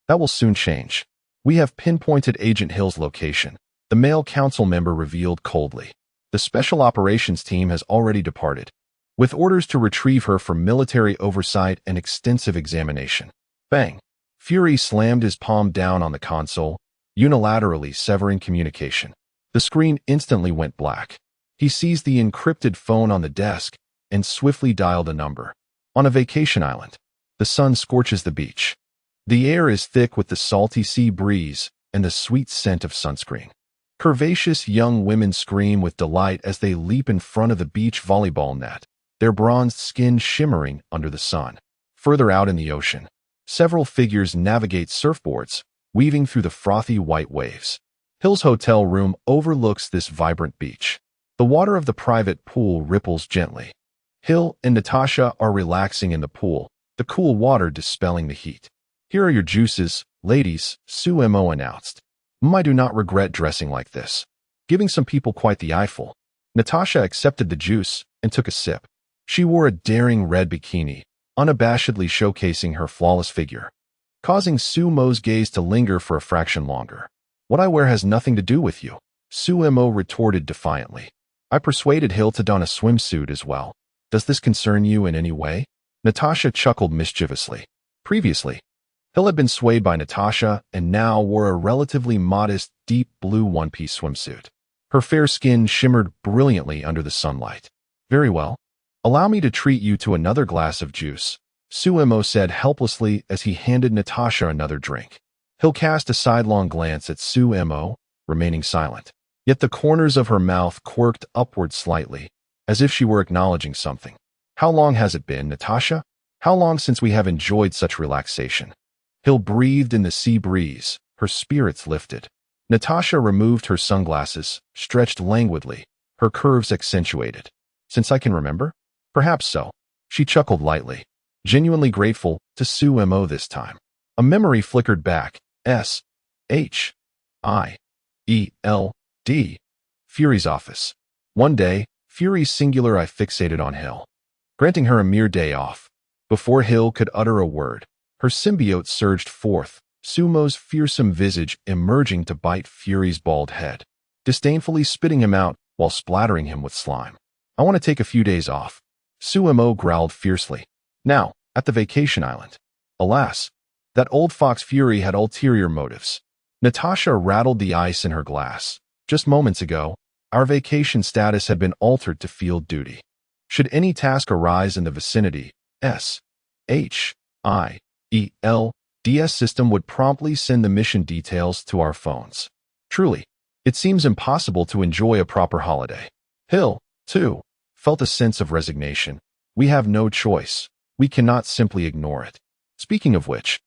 Speaker 1: "That will soon change. We have pinpointed Agent Hill's location," the male council member revealed coldly. "The special operations team has already departed, with orders to retrieve her for military oversight and extensive examination." Bang! Fury slammed his palm down on the console, unilaterally severing communication. The screen instantly went black. He seized the encrypted phone on the desk and swiftly dialed a number. On a vacation island, the sun scorches the beach. The air is thick with the salty sea breeze and the sweet scent of sunscreen. Curvaceous young women scream with delight as they leap in front of the beach volleyball net, their bronzed skin shimmering under the sun. Further out in the ocean, several figures navigate surfboards, weaving through the frothy white waves. Hill's hotel room overlooks this vibrant beach. The water of the private pool ripples gently. Hill and Natasha are relaxing in the pool, the cool water dispelling the heat. "Here are your juices, ladies," Sue Mo announced. "I do not regret dressing like this. Giving some people quite the eyeful." Natasha accepted the juice and took a sip. She wore a daring red bikini, unabashedly showcasing her flawless figure, causing Sumo's gaze to linger for a fraction longer. What I wear has nothing to do with you, Sumo retorted defiantly. I persuaded Hill to don a swimsuit as well. Does this concern you in any way? Natasha chuckled mischievously. Previously, Hill had been swayed by Natasha and now wore a relatively modest, deep blue one-piece swimsuit. Her fair skin shimmered brilliantly under the sunlight. Very well. Allow me to treat you to another glass of juice, Sumo said helplessly as he handed Natasha another drink. Hill cast a sidelong glance at Sumo, remaining silent. Yet the corners of her mouth quirked upward slightly, as if she were acknowledging something. How long has it been, Natasha? How long since we have enjoyed such relaxation? Hill breathed in the sea breeze, her spirits lifted. Natasha removed her sunglasses, stretched languidly, her curves accentuated. Since I can remember? Perhaps so. She chuckled lightly, genuinely grateful to Sumo this time. A memory flickered back. S-H-I-E-L-D. Fury's office. One day, Fury's singular eye fixated on Hill, granting her a mere day off. Before Hill could utter a word, her symbiote surged forth, Sumo's fearsome visage emerging to bite Fury's bald head, disdainfully spitting him out while splattering him with slime. I want to take a few days off, Sumo growled fiercely. Now, at the vacation island. Alas, that old fox Fury had ulterior motives. Natasha rattled the ice in her glass. Just moments ago, our vacation status had been altered to field duty. Should any task arise in the vicinity, S-H-I-E-L-D-S system would promptly send the mission details to our phones. Truly, it seems impossible to enjoy a proper holiday. Hill, too, felt a sense of resignation. We have no choice. We cannot simply ignore it. Speaking of which,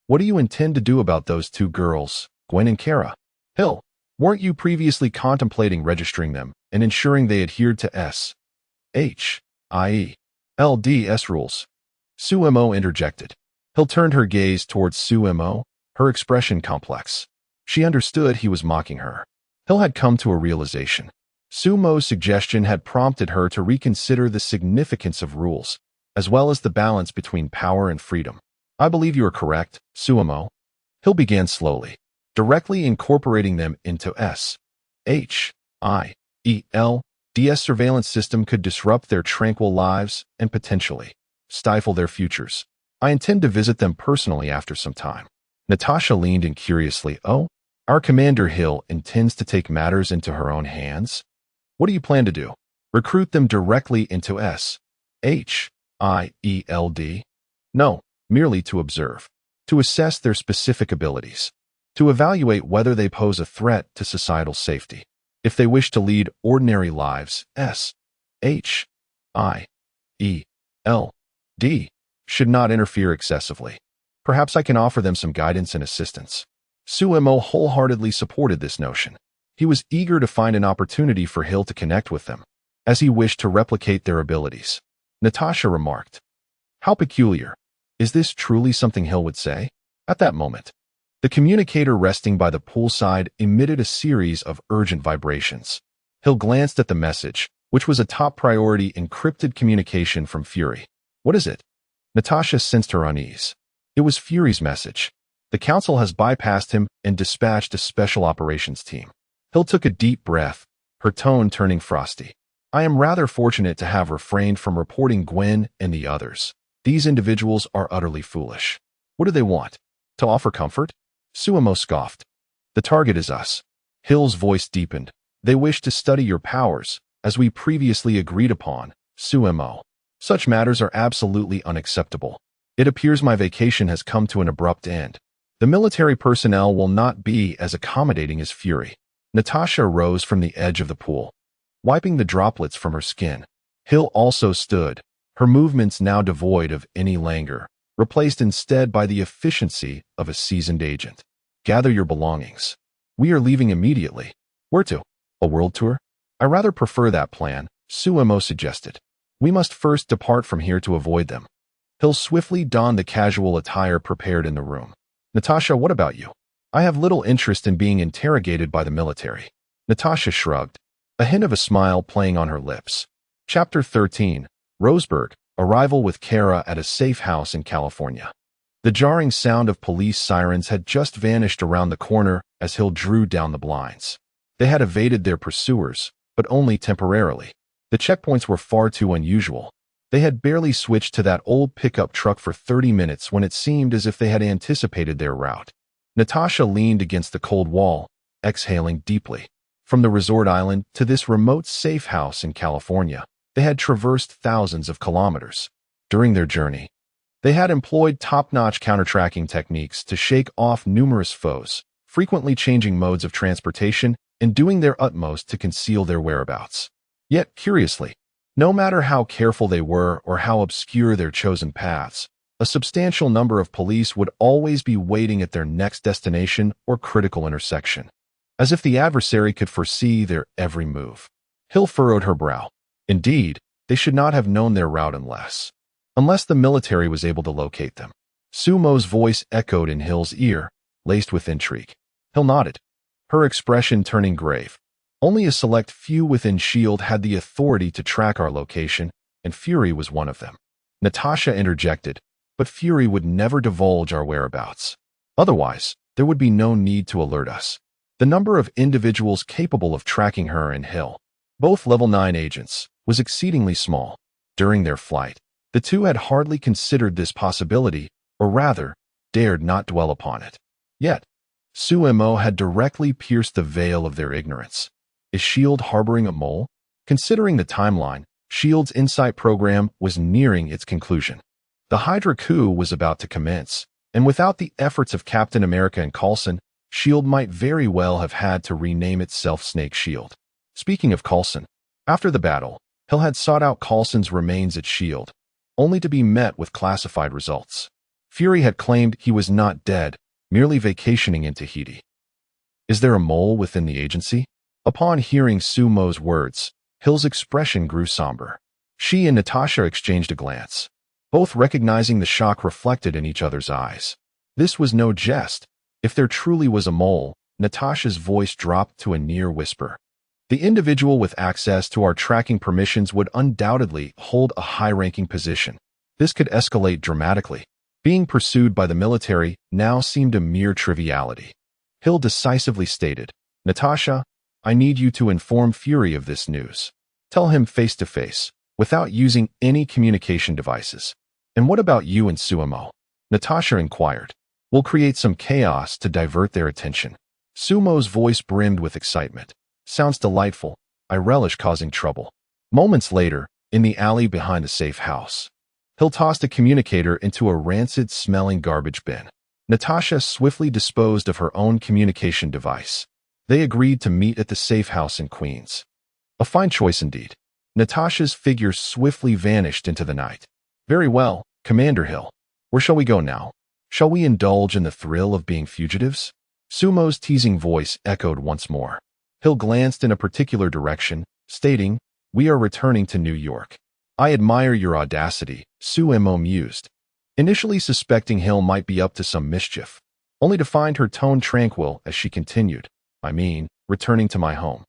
Speaker 1: what do you intend to do about those two girls, Gwen and Kara? Hill, weren't you previously contemplating registering them and ensuring they adhered to S-H-I-E-L-D-S rules? Sumo interjected. Hill turned her gaze towards Sumo, her expression complex. She understood he was mocking her. Hill had come to a realization. Sumo's suggestion had prompted her to reconsider the significance of rules, as well as the balance between power and freedom. I believe you are correct, Sumo. Hill began slowly, directly incorporating them into S-H-I-E-L-D-S surveillance system could disrupt their tranquil lives and potentially stifle their futures. I intend to visit them personally after some time. Natasha leaned in curiously. Oh, our Commander Hill intends to take matters into her own hands? What do you plan to do? Recruit them directly into S-H-I-E-L-D? No, merely to observe, to assess their specific abilities, to evaluate whether they pose a threat to societal safety. If they wish to lead ordinary lives, S-H-I-E-L-D should not interfere excessively. Perhaps I can offer them some guidance and assistance. Sumo wholeheartedly supported this notion. He was eager to find an opportunity for Hill to connect with them, as he wished to replicate their abilities. Natasha remarked, "How peculiar. Is this truly something Hill would say?" At that moment, the communicator resting by the poolside emitted a series of urgent vibrations. Hill glanced at the message, which was a top priority encrypted communication from Fury. What is it? Natasha sensed her unease. It was Fury's message. The council has bypassed him and dispatched a special operations team. Hill took a deep breath, her tone turning frosty. I am rather fortunate to have refrained from reporting Gwen and the others. These individuals are utterly foolish. What do they want? To offer comfort? Sumo scoffed. The target is us. Hill's voice deepened. They wish to study your powers, as we previously agreed upon, Sumo. Such matters are absolutely unacceptable. It appears my vacation has come to an abrupt end. The military personnel will not be as accommodating as Fury. Natasha rose from the edge of the pool, wiping the droplets from her skin. Hill also stood, her movements now devoid of any languor, replaced instead by the efficiency of a seasoned agent. Gather your belongings. We are leaving immediately. Where to? A world tour? I rather prefer that plan, Sumo suggested. We must first depart from here to avoid them. Hill swiftly donned the casual attire prepared in the room. Natasha, what about you? I have little interest in being interrogated by the military. Natasha shrugged, a hint of a smile playing on her lips. Chapter 13, Roseburg, Arrival with Kara at a safe house in California. The jarring sound of police sirens had just vanished around the corner as Hill drew down the blinds. They had evaded their pursuers, but only temporarily. The checkpoints were far too unusual. They had barely switched to that old pickup truck for 30 minutes when it seemed as if they had anticipated their route. Natasha leaned against the cold wall, exhaling deeply. From the resort island to this remote safe house in California, they had traversed thousands of kilometers. During their journey, they had employed top-notch counter-tracking techniques to shake off numerous foes, frequently changing modes of transportation and doing their utmost to conceal their whereabouts. Yet, curiously, no matter how careful they were or how obscure their chosen paths, a substantial number of police would always be waiting at their next destination or critical intersection, as if the adversary could foresee their every move. Hill furrowed her brow. Indeed, they should not have known their route unless the military was able to locate them. Sumo's voice echoed in Hill's ear, laced with intrigue. Hill nodded, her expression turning grave. Only a select few within S.H.I.E.L.D. had the authority to track our location, and Fury was one of them. Natasha interjected, but Fury would never divulge our whereabouts. Otherwise, there would be no need to alert us. The number of individuals capable of tracking her and Hill, both level 9 agents, was exceedingly small. During their flight, the two had hardly considered this possibility, or rather, dared not dwell upon it. Yet, Sumo had directly pierced the veil of their ignorance. Is S.H.I.E.L.D. harboring a mole? Considering the timeline, S.H.I.E.L.D.'s Insight program was nearing its conclusion. The Hydra coup was about to commence, and without the efforts of Captain America and Coulson, S.H.I.E.L.D. might very well have had to rename itself Snake Shield. Speaking of Coulson, after the battle, Hill had sought out Coulson's remains at S.H.I.E.L.D., only to be met with classified results. Fury had claimed he was not dead, merely vacationing in Tahiti. Is there a mole within the agency? Upon hearing Sumo's words, Hill's expression grew somber. She and Natasha exchanged a glance, both recognizing the shock reflected in each other's eyes. This was no jest. If there truly was a mole, Natasha's voice dropped to a near whisper. The individual with access to our tracking permissions would undoubtedly hold a high-ranking position. This could escalate dramatically. Being pursued by the military now seemed a mere triviality. Hill decisively stated, Natasha, I need you to inform Fury of this news. Tell him face-to-face, without using any communication devices. And what about you and Sumo? Natasha inquired. We'll create some chaos to divert their attention. Sumo's voice brimmed with excitement. Sounds delightful. I relish causing trouble. Moments later, in the alley behind the safe house, Hill tossed a communicator into a rancid-smelling garbage bin. Natasha swiftly disposed of her own communication device. They agreed to meet at the safe house in Queens. A fine choice indeed. Natasha's figure swiftly vanished into the night. Very well, Commander Hill. Where shall we go now? Shall we indulge in the thrill of being fugitives? Sumo's teasing voice echoed once more. Hill glanced in a particular direction, stating, We are returning to New York. I admire your audacity, Sumo mused, initially suspecting Hill might be up to some mischief, only to find her tone tranquil as she continued. Returning to my home.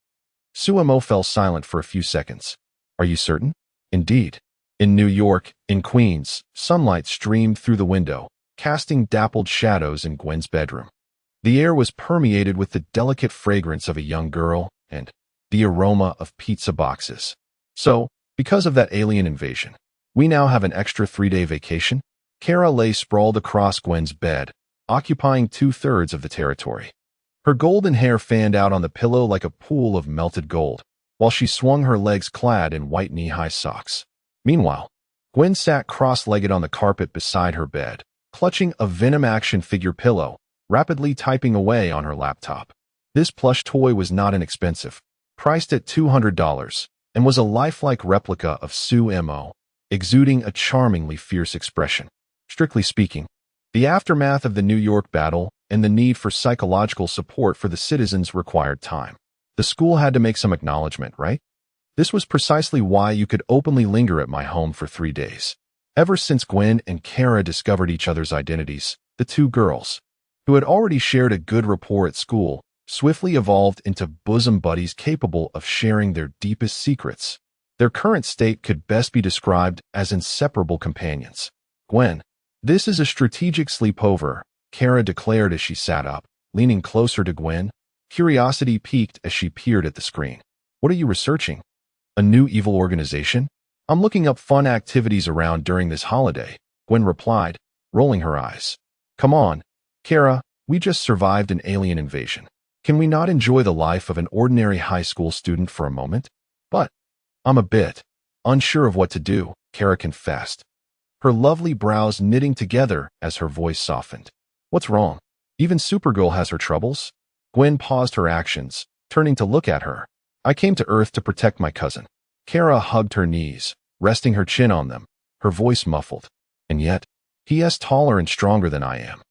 Speaker 1: Sumo fell silent for a few seconds. Are you certain? Indeed. In New York, in Queens, sunlight streamed through the window, casting dappled shadows in Gwen's bedroom. The air was permeated with the delicate fragrance of a young girl and the aroma of pizza boxes. So, because of that alien invasion, we now have an extra 3-day vacation? Kara lay sprawled across Gwen's bed, occupying 2/3 of the territory. Her golden hair fanned out on the pillow like a pool of melted gold, while she swung her legs clad in white knee-high socks. Meanwhile, Gwen sat cross-legged on the carpet beside her bed, clutching a Venom action figure pillow, rapidly typing away on her laptop. This plush toy was not inexpensive, priced at $200, and was a lifelike replica of Sumo, exuding a charmingly fierce expression. Strictly speaking, the aftermath of the New York battle and the need for psychological support for the citizens required time. The school had to make some acknowledgement, right? This was precisely why you could openly linger at my home for 3 days. Ever since Gwen and Kara discovered each other's identities, the two girls, who had already shared a good rapport at school, swiftly evolved into bosom buddies capable of sharing their deepest secrets. Their current state could best be described as inseparable companions. Gwen, this is a strategic sleepover, Kara declared as she sat up, leaning closer to Gwen. Curiosity piqued as she peered at the screen. What are you researching? A new evil organization? I'm looking up fun activities around during this holiday, Gwen replied, rolling her eyes. Come on, Kara, we just survived an alien invasion. Can we not enjoy the life of an ordinary high school student for a moment? But I'm a bit unsure of what to do, Kara confessed, her lovely brows knitting together as her voice softened. What's wrong? Even Supergirl has her troubles? Gwen paused her actions, turning to look at her. I came to Earth to protect my cousin. Kara hugged her knees, resting her chin on them, her voice muffled. And yet, he is taller and stronger than I am.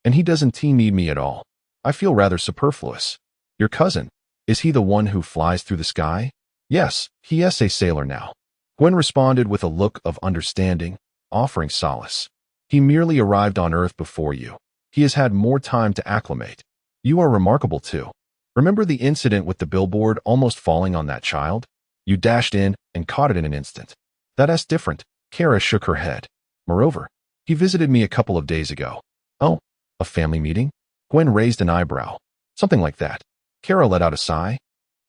Speaker 1: And he doesn't need me at all. I feel rather superfluous. Your cousin, is he the one who flies through the sky? Yes, he is a sailor now. Gwen responded with a look of understanding, offering solace. He merely arrived on Earth before you. He has had more time to acclimate. You are remarkable too. Remember the incident with the billboard almost falling on that child? You dashed in and caught it in an instant. That is different, Kara shook her head. Moreover, he visited me a couple of days ago. Oh, a family meeting? Gwen raised an eyebrow. Something like that. Kara let out a sigh,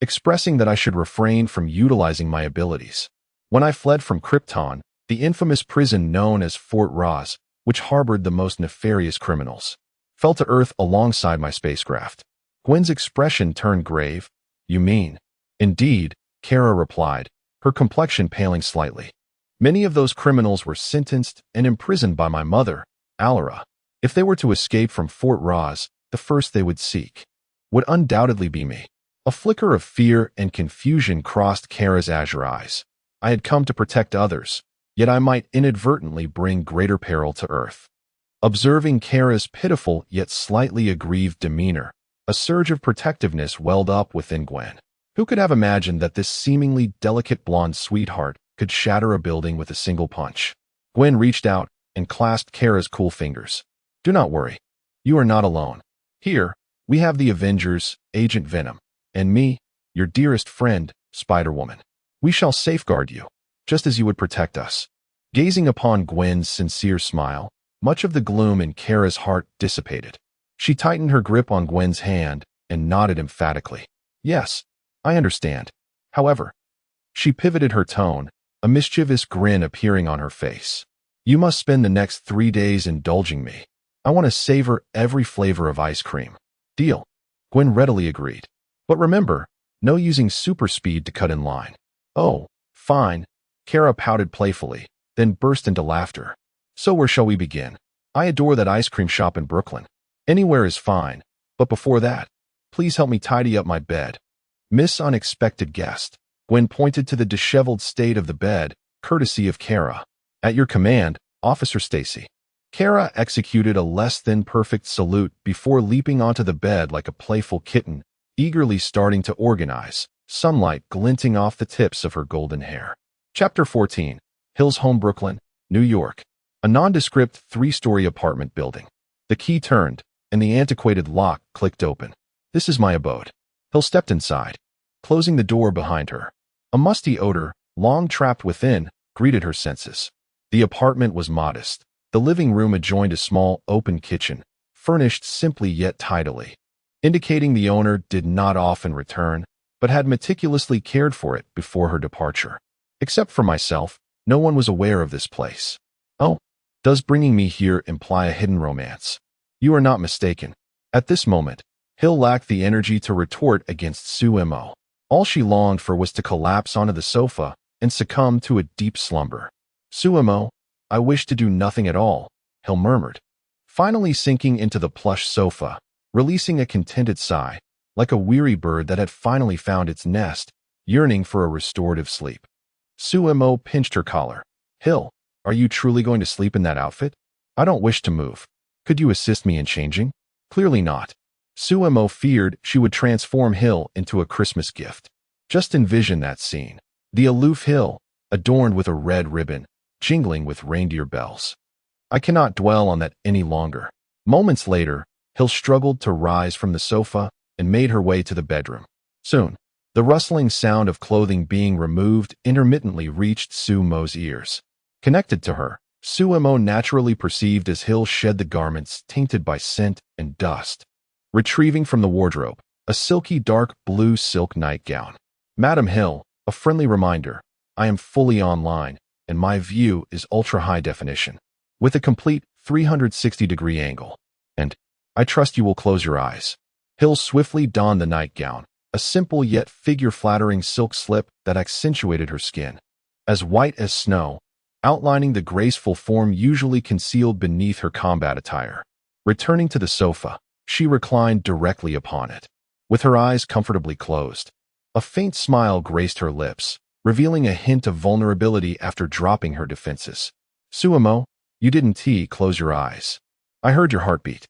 Speaker 1: expressing that I should refrain from utilizing my abilities. When I fled from Krypton, the infamous prison known as Fort Ross, which harbored the most nefarious criminals, fell to Earth alongside my spacecraft. Gwen's expression turned grave. You mean? Indeed, Kara replied, her complexion paling slightly. Many of those criminals were sentenced and imprisoned by my mother, Alara. If they were to escape from Fort Ross, the first they would seek would undoubtedly be me. A flicker of fear and confusion crossed Kara's azure eyes. I had come to protect others, yet I might inadvertently bring greater peril to Earth. Observing Kara's pitiful yet slightly aggrieved demeanor, a surge of protectiveness welled up within Gwen. Who could have imagined that this seemingly delicate blonde sweetheart could shatter a building with a single punch? Gwen reached out and clasped Kara's cool fingers. Do not worry. You are not alone. Here, we have the Avengers, Agent Venom, and me, your dearest friend, Spider-Woman. We shall safeguard you, just as you would protect us. Gazing upon Gwen's sincere smile, much of the gloom in Kara's heart dissipated. She tightened her grip on Gwen's hand and nodded emphatically. Yes, I understand. However, she pivoted her tone, a mischievous grin appearing on her face. You must spend the next 3 days indulging me. I want to savor every flavor of ice cream. Deal. Gwen readily agreed. But remember, no using super speed to cut in line. Oh, fine. Kara pouted playfully, then burst into laughter. So where shall we begin? I adore that ice cream shop in Brooklyn. Anywhere is fine, but before that, please help me tidy up my bed. Miss Unexpected Guest. Gwen pointed to the disheveled state of the bed, courtesy of Kara. At your command, Officer Stacy. Kara executed a less than perfect salute before leaping onto the bed like a playful kitten, eagerly starting to organize, sunlight glinting off the tips of her golden hair. Chapter 14. Hill's Home, Brooklyn, New York. A nondescript 3-story apartment building. The key turned, and the antiquated lock clicked open. This is my abode. Hill stepped inside, closing the door behind her. A musty odor, long trapped within, greeted her senses. The apartment was modest. The living room adjoined a small, open kitchen, furnished simply yet tidily, indicating the owner did not often return, but had meticulously cared for it before her departure. Except for myself, no one was aware of this place. Oh, does bringing me here imply a hidden romance? You are not mistaken. At this moment, Hill lacked the energy to retort against Sue-Mo. All she longed for was to collapse onto the sofa and succumb to a deep slumber. Sue-Mo, I wish to do nothing at all, Hill murmured, finally sinking into the plush sofa, releasing a contented sigh, like a weary bird that had finally found its nest, yearning for a restorative sleep. Sue-Mo pinched her collar. Hill, are you truly going to sleep in that outfit? I don't wish to move. Could you assist me in changing? Clearly not. Sue-Mo feared she would transform Hill into a Christmas gift. Just envision that scene. The aloof Hill, adorned with a red ribbon, jingling with reindeer bells. I cannot dwell on that any longer. Moments later, Hill struggled to rise from the sofa and made her way to the bedroom. Soon, The rustling sound of clothing being removed intermittently reached Sumo's ears. Connected to her, Sumo naturally perceived as Hill shed the garments tainted by scent and dust. Retrieving from the wardrobe, a silky dark blue silk nightgown. Madam Hill, a friendly reminder, I am fully online, and my view is ultra-high definition, with a complete 360-degree angle. And I trust you will close your eyes. Hill swiftly donned the nightgown, a simple yet figure-flattering silk slip that accentuated her skin. As white as snow, outlining the graceful form usually concealed beneath her combat attire. Returning to the sofa, she reclined directly upon it, with her eyes comfortably closed. A faint smile graced her lips, revealing a hint of vulnerability after dropping her defenses. Sumo, you didn't close your eyes. I heard your heartbeat.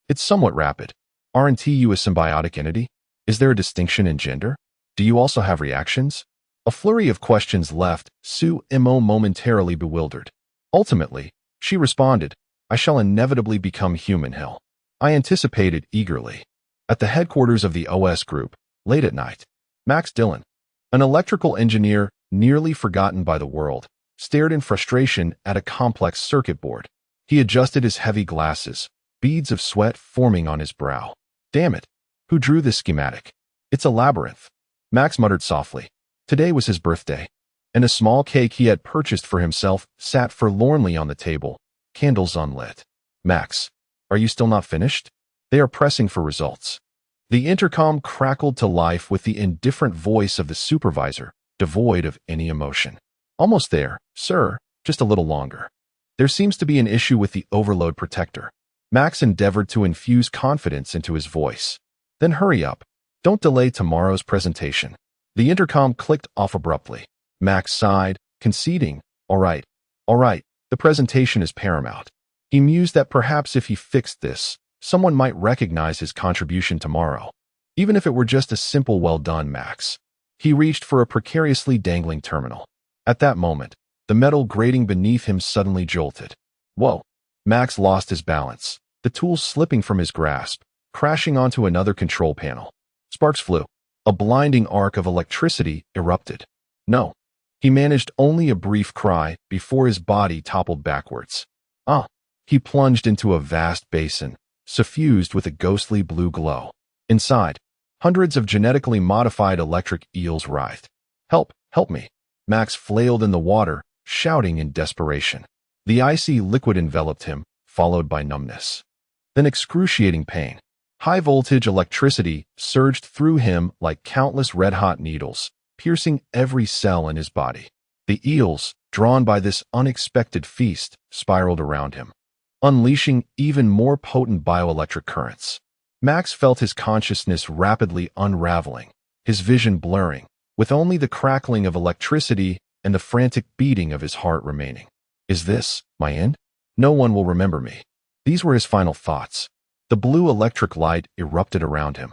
Speaker 1: It's somewhat rapid. Aren't you a symbiotic entity? Is there a distinction in gender? Do you also have reactions? A flurry of questions left Sumo momentarily bewildered. Ultimately, she responded, I shall inevitably become human, Hill. I anticipated eagerly. At the headquarters of the OS group, late at night, Max Dillon, an electrical engineer nearly forgotten by the world, stared in frustration at a complex circuit board. He adjusted his heavy glasses, beads of sweat forming on his brow. Damn it! Who drew this schematic? It's a labyrinth. Max muttered softly. Today was his birthday, and a small cake he had purchased for himself sat forlornly on the table, candles unlit. Max, are you still not finished? They are pressing for results. The intercom crackled to life with the indifferent voice of the supervisor, devoid of any emotion. Almost there, sir, just a little longer. There seems to be an issue with the overload protector. Max endeavored to infuse confidence into his voice. Then hurry up. Don't delay tomorrow's presentation. The intercom clicked off abruptly. Max sighed, conceding, all right, the presentation is paramount. He mused that perhaps if he fixed this, someone might recognize his contribution tomorrow, even if it were just a simple well done, Max. He reached for a precariously dangling terminal. At that moment, the metal grating beneath him suddenly jolted. Whoa! Max lost his balance, the tool slipping from his grasp, crashing onto another control panel. Sparks flew. A blinding arc of electricity erupted. No. He managed only a brief cry before his body toppled backwards. He plunged into a vast basin, suffused with a ghostly blue glow. Inside, hundreds of genetically modified electric eels writhed. Help me. Max flailed in the water, shouting in desperation. The icy liquid enveloped him, followed by numbness. Then excruciating pain. High-voltage electricity surged through him like countless red-hot needles, piercing every cell in his body. The eels, drawn by this unexpected feast, spiraled around him, unleashing even more potent bioelectric currents. Max felt his consciousness rapidly unraveling, his vision blurring, with only the crackling of electricity and the frantic beating of his heart remaining. Is this my end? No one will remember me. These were his final thoughts. The blue electric light erupted around him,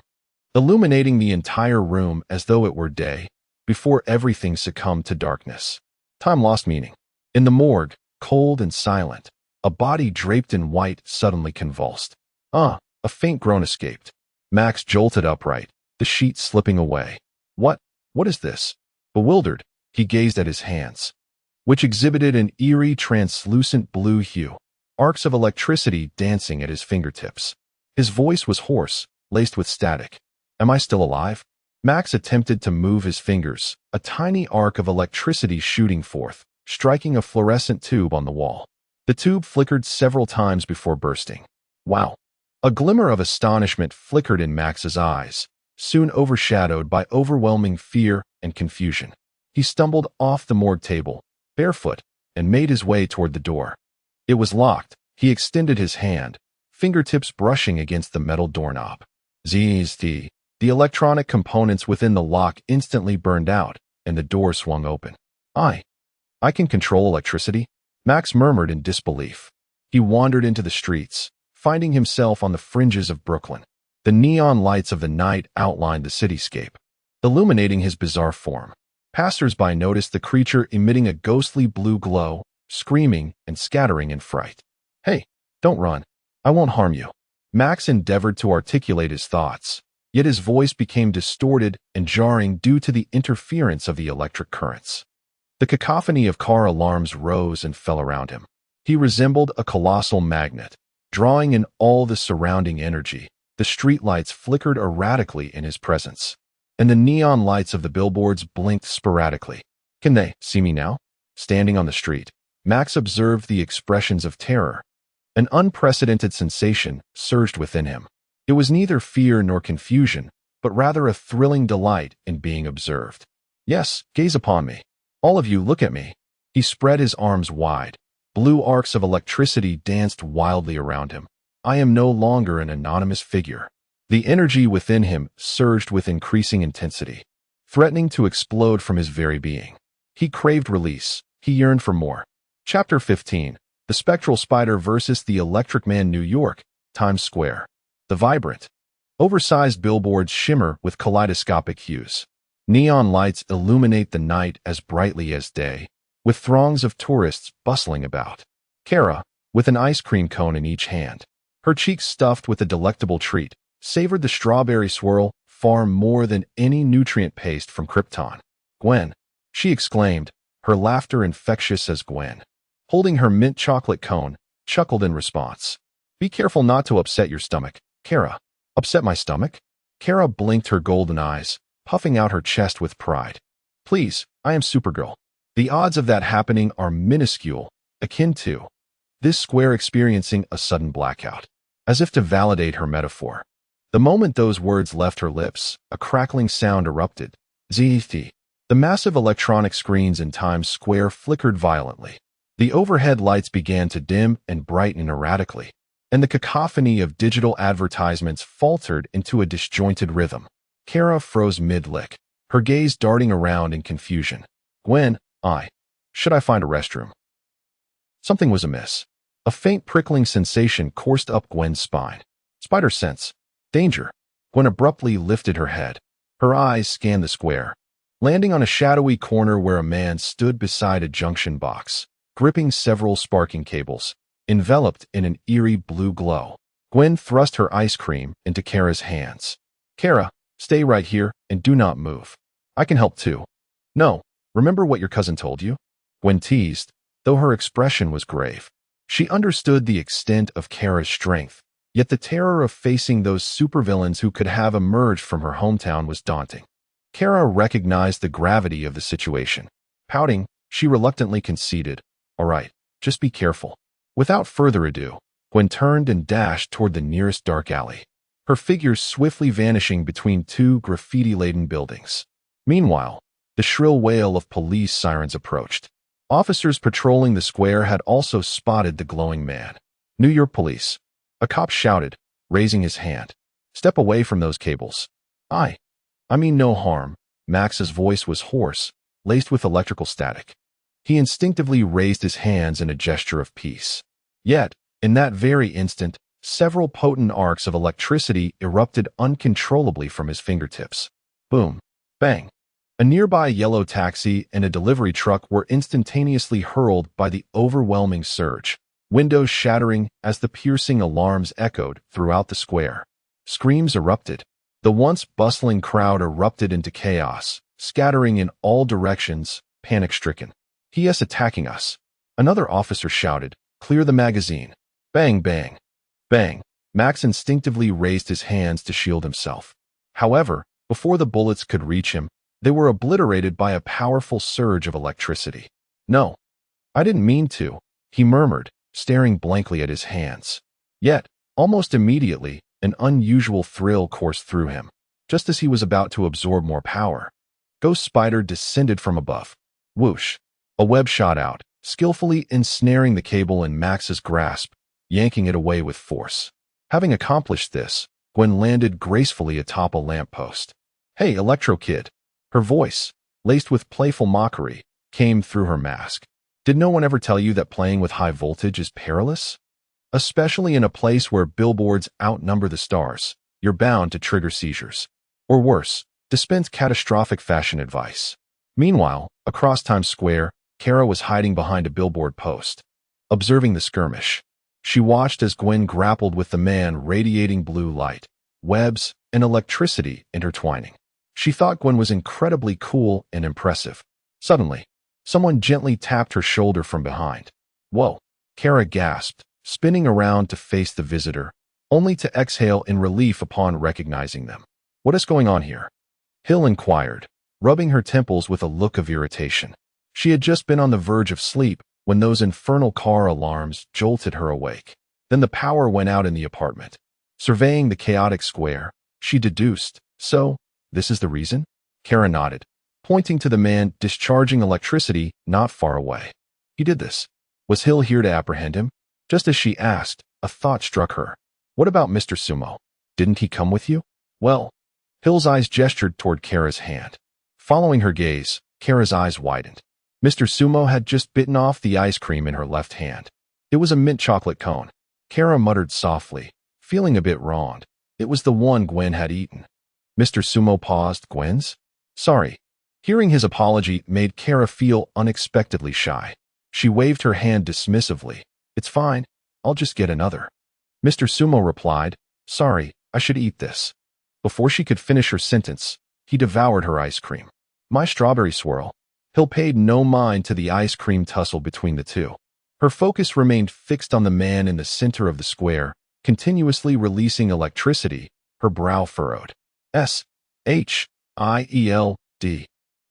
Speaker 1: illuminating the entire room as though it were day, before everything succumbed to darkness. Time lost meaning. In the morgue, cold and silent, a body draped in white suddenly convulsed. A faint groan escaped. Max jolted upright, the sheet slipping away. What is this? Bewildered, he gazed at his hands, which exhibited an eerie translucent blue hue, arcs of electricity dancing at his fingertips. His voice was hoarse, laced with static. Am I still alive? Max attempted to move his fingers, a tiny arc of electricity shooting forth, striking a fluorescent tube on the wall. The tube flickered several times before bursting. Wow! A glimmer of astonishment flickered in Max's eyes, soon overshadowed by overwhelming fear and confusion. He stumbled off the morgue table, barefoot, and made his way toward the door. It was locked. He extended his hand, fingertips brushing against the metal doorknob. Zzz. The electronic components within the lock instantly burned out, and the door swung open. I can control electricity? Max murmured in disbelief. He wandered into the streets, finding himself on the fringes of Brooklyn. The neon lights of the night outlined the cityscape, illuminating his bizarre form. Passers-by noticed the creature emitting a ghostly blue glow, screaming and scattering in fright. Hey, don't run. I won't harm you. Max endeavored to articulate his thoughts, yet his voice became distorted and jarring due to the interference of the electric currents. The cacophony of car alarms rose and fell around him. He resembled a colossal magnet, drawing in all the surrounding energy. The streetlights flickered erratically in his presence, and the neon lights of the billboards blinked sporadically. Can they see me now? Standing on the street, Max observed the expressions of terror. An unprecedented sensation surged within him. It was neither fear nor confusion, but rather a thrilling delight in being observed. Yes, gaze upon me. All of you, look at me. He spread his arms wide. Blue arcs of electricity danced wildly around him. I am no longer an anonymous figure. The energy within him surged with increasing intensity, threatening to explode from his very being. He craved release. He yearned for more. Chapter 15. The Spectral Spider versus the Electric Man. New York, Times Square. The vibrant, oversized billboards shimmer with kaleidoscopic hues. Neon lights illuminate the night as brightly as day, with throngs of tourists bustling about. Kara, with an ice cream cone in each hand, her cheeks stuffed with a delectable treat, savored the strawberry swirl far more than any nutrient paste from Krypton. Gwen, she exclaimed, her laughter infectious as Gwen, holding her mint chocolate cone, chuckled in response. Be careful not to upset your stomach, Kara. Upset my stomach? Kara blinked her golden eyes, puffing out her chest with pride. Please, I am Supergirl. The odds of that happening are minuscule, akin to this square experiencing a sudden blackout. As if to validate her metaphor. The moment those words left her lips, a crackling sound erupted. Zzz. The massive electronic screens in Times Square flickered violently. The overhead lights began to dim and brighten erratically, and the cacophony of digital advertisements faltered into a disjointed rhythm. Kara froze mid-lick, her gaze darting around in confusion. Gwen, should I find a restroom? Something was amiss. A faint prickling sensation coursed up Gwen's spine. Spider sense. Danger. Gwen abruptly lifted her head. Her eyes scanned the square, landing on a shadowy corner where a man stood beside a junction box, gripping several sparking cables, enveloped in an eerie blue glow. Gwen thrust her ice cream into Kara's hands. Kara, stay right here and do not move. I can help too. No, remember what your cousin told you? Gwen teased, though her expression was grave. She understood the extent of Kara's strength, yet the terror of facing those supervillains who could have emerged from her hometown was daunting. Kara recognized the gravity of the situation. Pouting, she reluctantly conceded, All right, just be careful. Without further ado, Gwen turned and dashed toward the nearest dark alley, her figure swiftly vanishing between two graffiti-laden buildings. Meanwhile, the shrill wail of police sirens approached. Officers patrolling the square had also spotted the glowing man. New York Police. A cop shouted, raising his hand. Step away from those cables. I mean no harm. Max's voice was hoarse, laced with electrical static. He instinctively raised his hands in a gesture of peace. Yet, in that very instant, several potent arcs of electricity erupted uncontrollably from his fingertips. Boom. Bang. A nearby yellow taxi and a delivery truck were instantaneously hurled by the overwhelming surge, windows shattering as the piercing alarms echoed throughout the square. Screams erupted. The once bustling crowd erupted into chaos, scattering in all directions, panic-stricken. He is attacking us. Another officer shouted, Clear the magazine. Bang, bang. Bang. Max instinctively raised his hands to shield himself. However, before the bullets could reach him, they were obliterated by a powerful surge of electricity. No, I didn't mean to, he murmured, staring blankly at his hands. Yet, almost immediately, an unusual thrill coursed through him. Just as he was about to absorb more power, Ghost Spider descended from above. Whoosh! A web shot out, skillfully ensnaring the cable in Max's grasp, yanking it away with force. Having accomplished this, Gwen landed gracefully atop a lamppost. Hey, Electro Kid! Her voice, laced with playful mockery, came through her mask. Did no one ever tell you that playing with high voltage is perilous? Especially in a place where billboards outnumber the stars, you're bound to trigger seizures. Or worse, dispense catastrophic fashion advice. Meanwhile, across Times Square, Kara was hiding behind a billboard post, observing the skirmish. She watched as Gwen grappled with the man radiating blue light, webs, and electricity intertwining. She thought Gwen was incredibly cool and impressive. Suddenly, someone gently tapped her shoulder from behind. "Whoa," Kara gasped, spinning around to face the visitor, only to exhale in relief upon recognizing them. "What is going on here?" Hill inquired, rubbing her temples with a look of irritation. She had just been on the verge of sleep when those infernal car alarms jolted her awake. Then the power went out in the apartment. Surveying the chaotic square, she deduced, "So, this is the reason?" Kara nodded, pointing to the man discharging electricity not far away. "He did this. Was Hill here to apprehend him?" Just as she asked, a thought struck her. "What about Mr. Sumo? Didn't he come with you?" "Well," Hill's eyes gestured toward Kara's hand. Following her gaze, Kara's eyes widened. Mr. Sumo had just bitten off the ice cream in her left hand. It was a mint chocolate cone. Kara muttered softly, feeling a bit wronged. It was the one Gwen had eaten. Mr. Sumo paused. "Gwen's?" "Sorry." Hearing his apology made Kara feel unexpectedly shy. She waved her hand dismissively. "It's fine. I'll just get another." Mr. Sumo replied, "Sorry, I should eat this." Before she could finish her sentence, he devoured her ice cream. "My strawberry swirl." Hill paid no mind to the ice cream tussle between the two. Her focus remained fixed on the man in the center of the square, continuously releasing electricity, her brow furrowed. SHIELD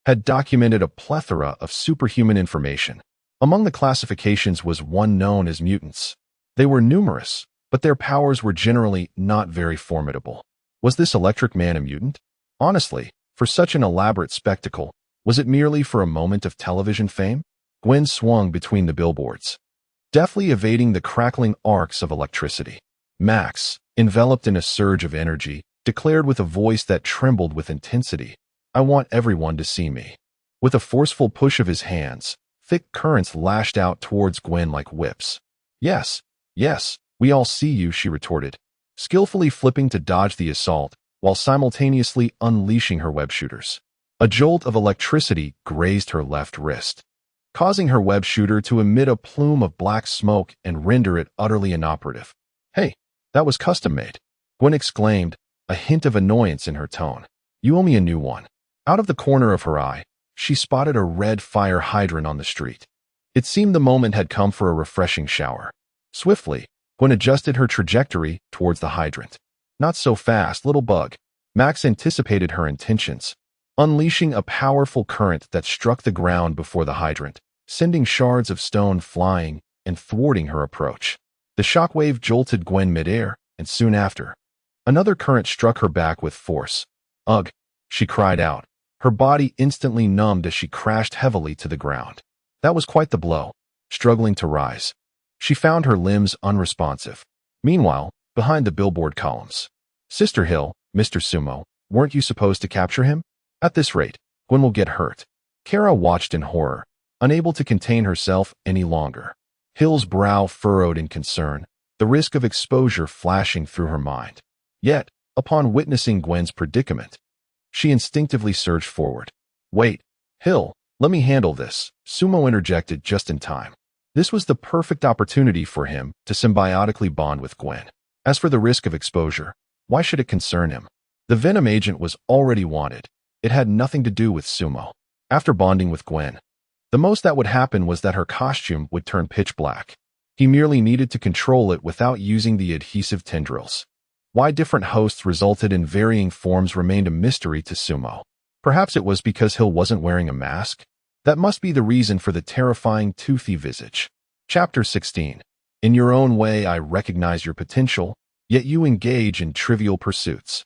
Speaker 1: had documented a plethora of superhuman information. Among the classifications was one known as mutants. They were numerous, but their powers were generally not very formidable. Was this electric man a mutant? Honestly, for such an elaborate spectacle, was it merely for a moment of television fame? Gwen swung between the billboards, deftly evading the crackling arcs of electricity. Max, enveloped in a surge of energy, declared with a voice that trembled with intensity, "I want everyone to see me." With a forceful push of his hands, thick currents lashed out towards Gwen like whips. Yes, we all see you," she retorted, skillfully flipping to dodge the assault while simultaneously unleashing her web shooters. A jolt of electricity grazed her left wrist, causing her web shooter to emit a plume of black smoke and render it utterly inoperative. "Hey, that was custom-made," Gwen exclaimed, a hint of annoyance in her tone. "You owe me a new one." Out of the corner of her eye, she spotted a red fire hydrant on the street. It seemed the moment had come for a refreshing shower. Swiftly, Gwen adjusted her trajectory towards the hydrant. "Not so fast, little bug." Max anticipated her intentions, unleashing a powerful current that struck the ground before the hydrant, sending shards of stone flying and thwarting her approach. The shockwave jolted Gwen midair, and soon after, another current struck her back with force. "Ugh," she cried out, her body instantly numbed as she crashed heavily to the ground. That was quite the blow. Struggling to rise, she found her limbs unresponsive. Meanwhile, behind the billboard columns, "Sister Hill, Mr. Sumo, weren't you supposed to capture him? At this rate, Gwen will get hurt." Kara watched in horror, unable to contain herself any longer. Hill's brow furrowed in concern, the risk of exposure flashing through her mind. Yet, upon witnessing Gwen's predicament, she instinctively surged forward. "Wait, Hill, let me handle this," Sumo interjected just in time. This was the perfect opportunity for him to symbiotically bond with Gwen. As for the risk of exposure, why should it concern him? The Venom agent was already wanted. It had nothing to do with Sumo. After bonding with Gwen, the most that would happen was that her costume would turn pitch black. He merely needed to control it without using the adhesive tendrils. Why different hosts resulted in varying forms remained a mystery to Sumo. Perhaps it was because Hill wasn't wearing a mask? That must be the reason for the terrifying toothy visage. Chapter 16. In your own way I recognize your potential, yet you engage in trivial pursuits.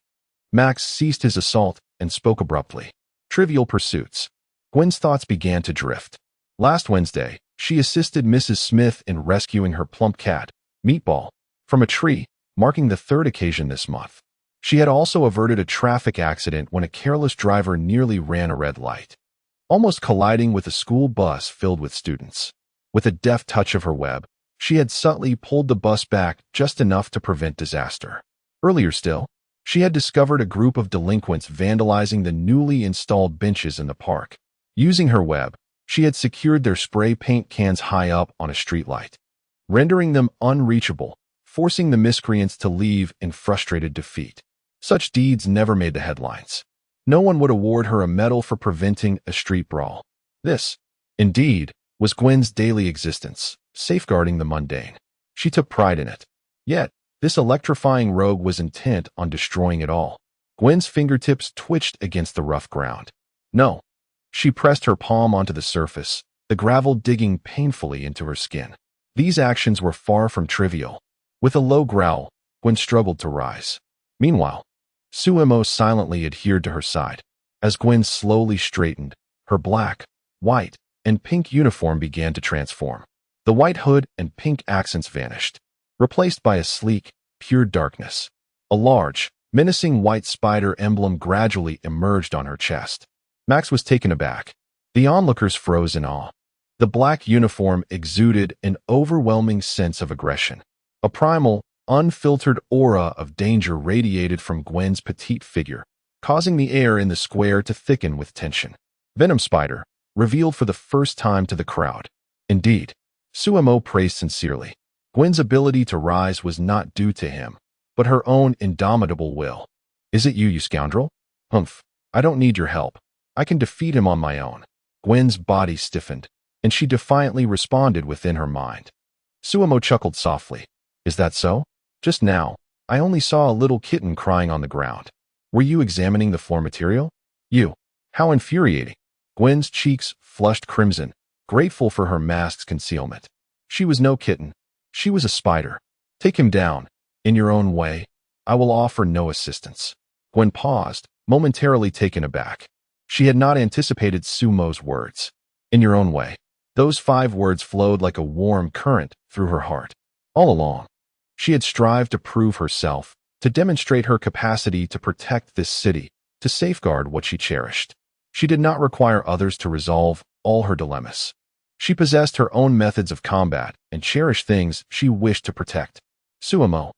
Speaker 1: Max ceased his assault and spoke abruptly. Trivial pursuits. Gwen's thoughts began to drift. Last Wednesday, she assisted Mrs. Smith in rescuing her plump cat, Meatball, from a tree, marking the third occasion this month. She had also averted a traffic accident when a careless driver nearly ran a red light, almost colliding with a school bus filled with students. With a deft touch of her web, she had subtly pulled the bus back just enough to prevent disaster. Earlier still, she had discovered a group of delinquents vandalizing the newly installed benches in the park. Using her web, she had secured their spray paint cans high up on a streetlight, rendering them unreachable, forcing the miscreants to leave in frustrated defeat. Such deeds never made the headlines. No one would award her a medal for preventing a street brawl. This, indeed, was Gwen's daily existence, safeguarding the mundane. She took pride in it. Yet, this electrifying rogue was intent on destroying it all. Gwen's fingertips twitched against the rough ground. No. She pressed her palm onto the surface, the gravel digging painfully into her skin. These actions were far from trivial. With a low growl, Gwen struggled to rise. Meanwhile, Suemo silently adhered to her side. As Gwen slowly straightened, her black, white, and pink uniform began to transform. The white hood and pink accents vanished, replaced by a sleek, pure darkness. A large, menacing white spider emblem gradually emerged on her chest. Max was taken aback. The onlookers froze in awe. The black uniform exuded an overwhelming sense of aggression. A primal, unfiltered aura of danger radiated from Gwen's petite figure, causing the air in the square to thicken with tension. Venom Spider, revealed for the first time to the crowd. Indeed, Suemo praised sincerely. Gwen's ability to rise was not due to him, but her own indomitable will. Is it you scoundrel? Humph, I don't need your help. I can defeat him on my own. Gwen's body stiffened, and she defiantly responded within her mind. Suemo chuckled softly. Is that so? Just now, I only saw a little kitten crying on the ground. Were you examining the floor material? You. How infuriating. Gwen's cheeks flushed crimson, grateful for her mask's concealment. She was no kitten. She was a spider. Take him down. In your own way. I will offer no assistance. Gwen paused, momentarily taken aback. She had not anticipated Sumo's words. In your own way. Those 5 words flowed like a warm current through her heart. All along, she had strived to prove herself, to demonstrate her capacity to protect this city, to safeguard what she cherished. She did not require others to resolve all her dilemmas. She possessed her own methods of combat and cherished things she wished to protect. Suemo.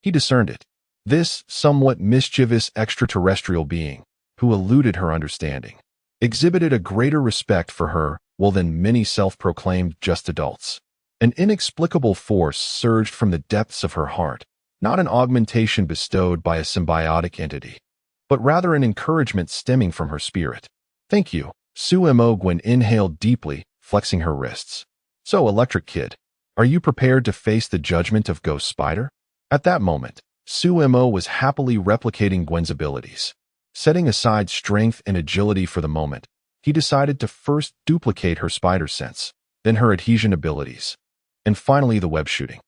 Speaker 1: He discerned it. This somewhat mischievous extraterrestrial being, who eluded her understanding, exhibited a greater respect for her than many self-proclaimed just adults. An inexplicable force surged from the depths of her heart, not an augmentation bestowed by a symbiotic entity, but rather an encouragement stemming from her spirit. Thank you, Suemo. Gwen inhaled deeply, flexing her wrists. So, Electric Kid, are you prepared to face the judgment of Ghost Spider? At that moment, Suemo was happily replicating Gwen's abilities. Setting aside strength and agility for the moment, he decided to first duplicate her spider sense, then her adhesion abilities, and finally the web shooting.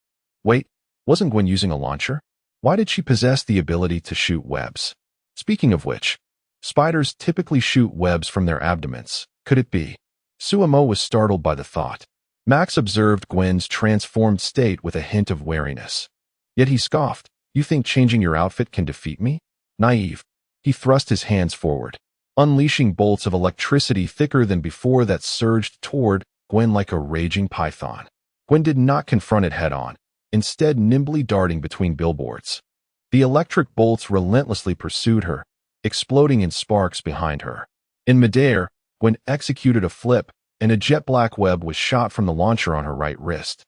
Speaker 1: Wait, wasn't Gwen using a launcher? Why did she possess the ability to shoot webs? Speaking of which, spiders typically shoot webs from their abdomens. Could it be? Suemo was startled by the thought. Max observed Gwen's transformed state with a hint of wariness. Yet he scoffed. You think changing your outfit can defeat me? Naive. He thrust his hands forward, unleashing bolts of electricity thicker than before that surged toward Gwen like a raging python. Gwen did not confront it head-on, instead nimbly darting between billboards. The electric bolts relentlessly pursued her, exploding in sparks behind her. In midair, Gwen executed a flip, and a jet-black web was shot from the launcher on her right wrist,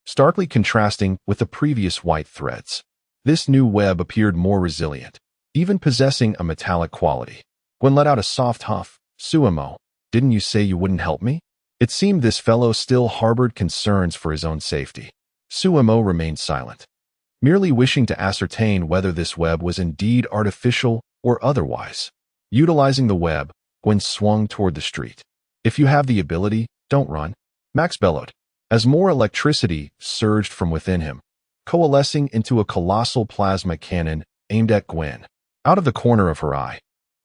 Speaker 1: starkly contrasting with the previous white threads. This new web appeared more resilient, even possessing a metallic quality. Gwen let out a soft huff. Suemo, didn't you say you wouldn't help me? It seemed this fellow still harbored concerns for his own safety. Suemo remained silent, merely wishing to ascertain whether this web was indeed artificial or otherwise. Utilizing the web, Gwen swung toward the street. If you have the ability, don't run, Max bellowed, as more electricity surged from within him, coalescing into a colossal plasma cannon aimed at Gwen. Out of the corner of her eye,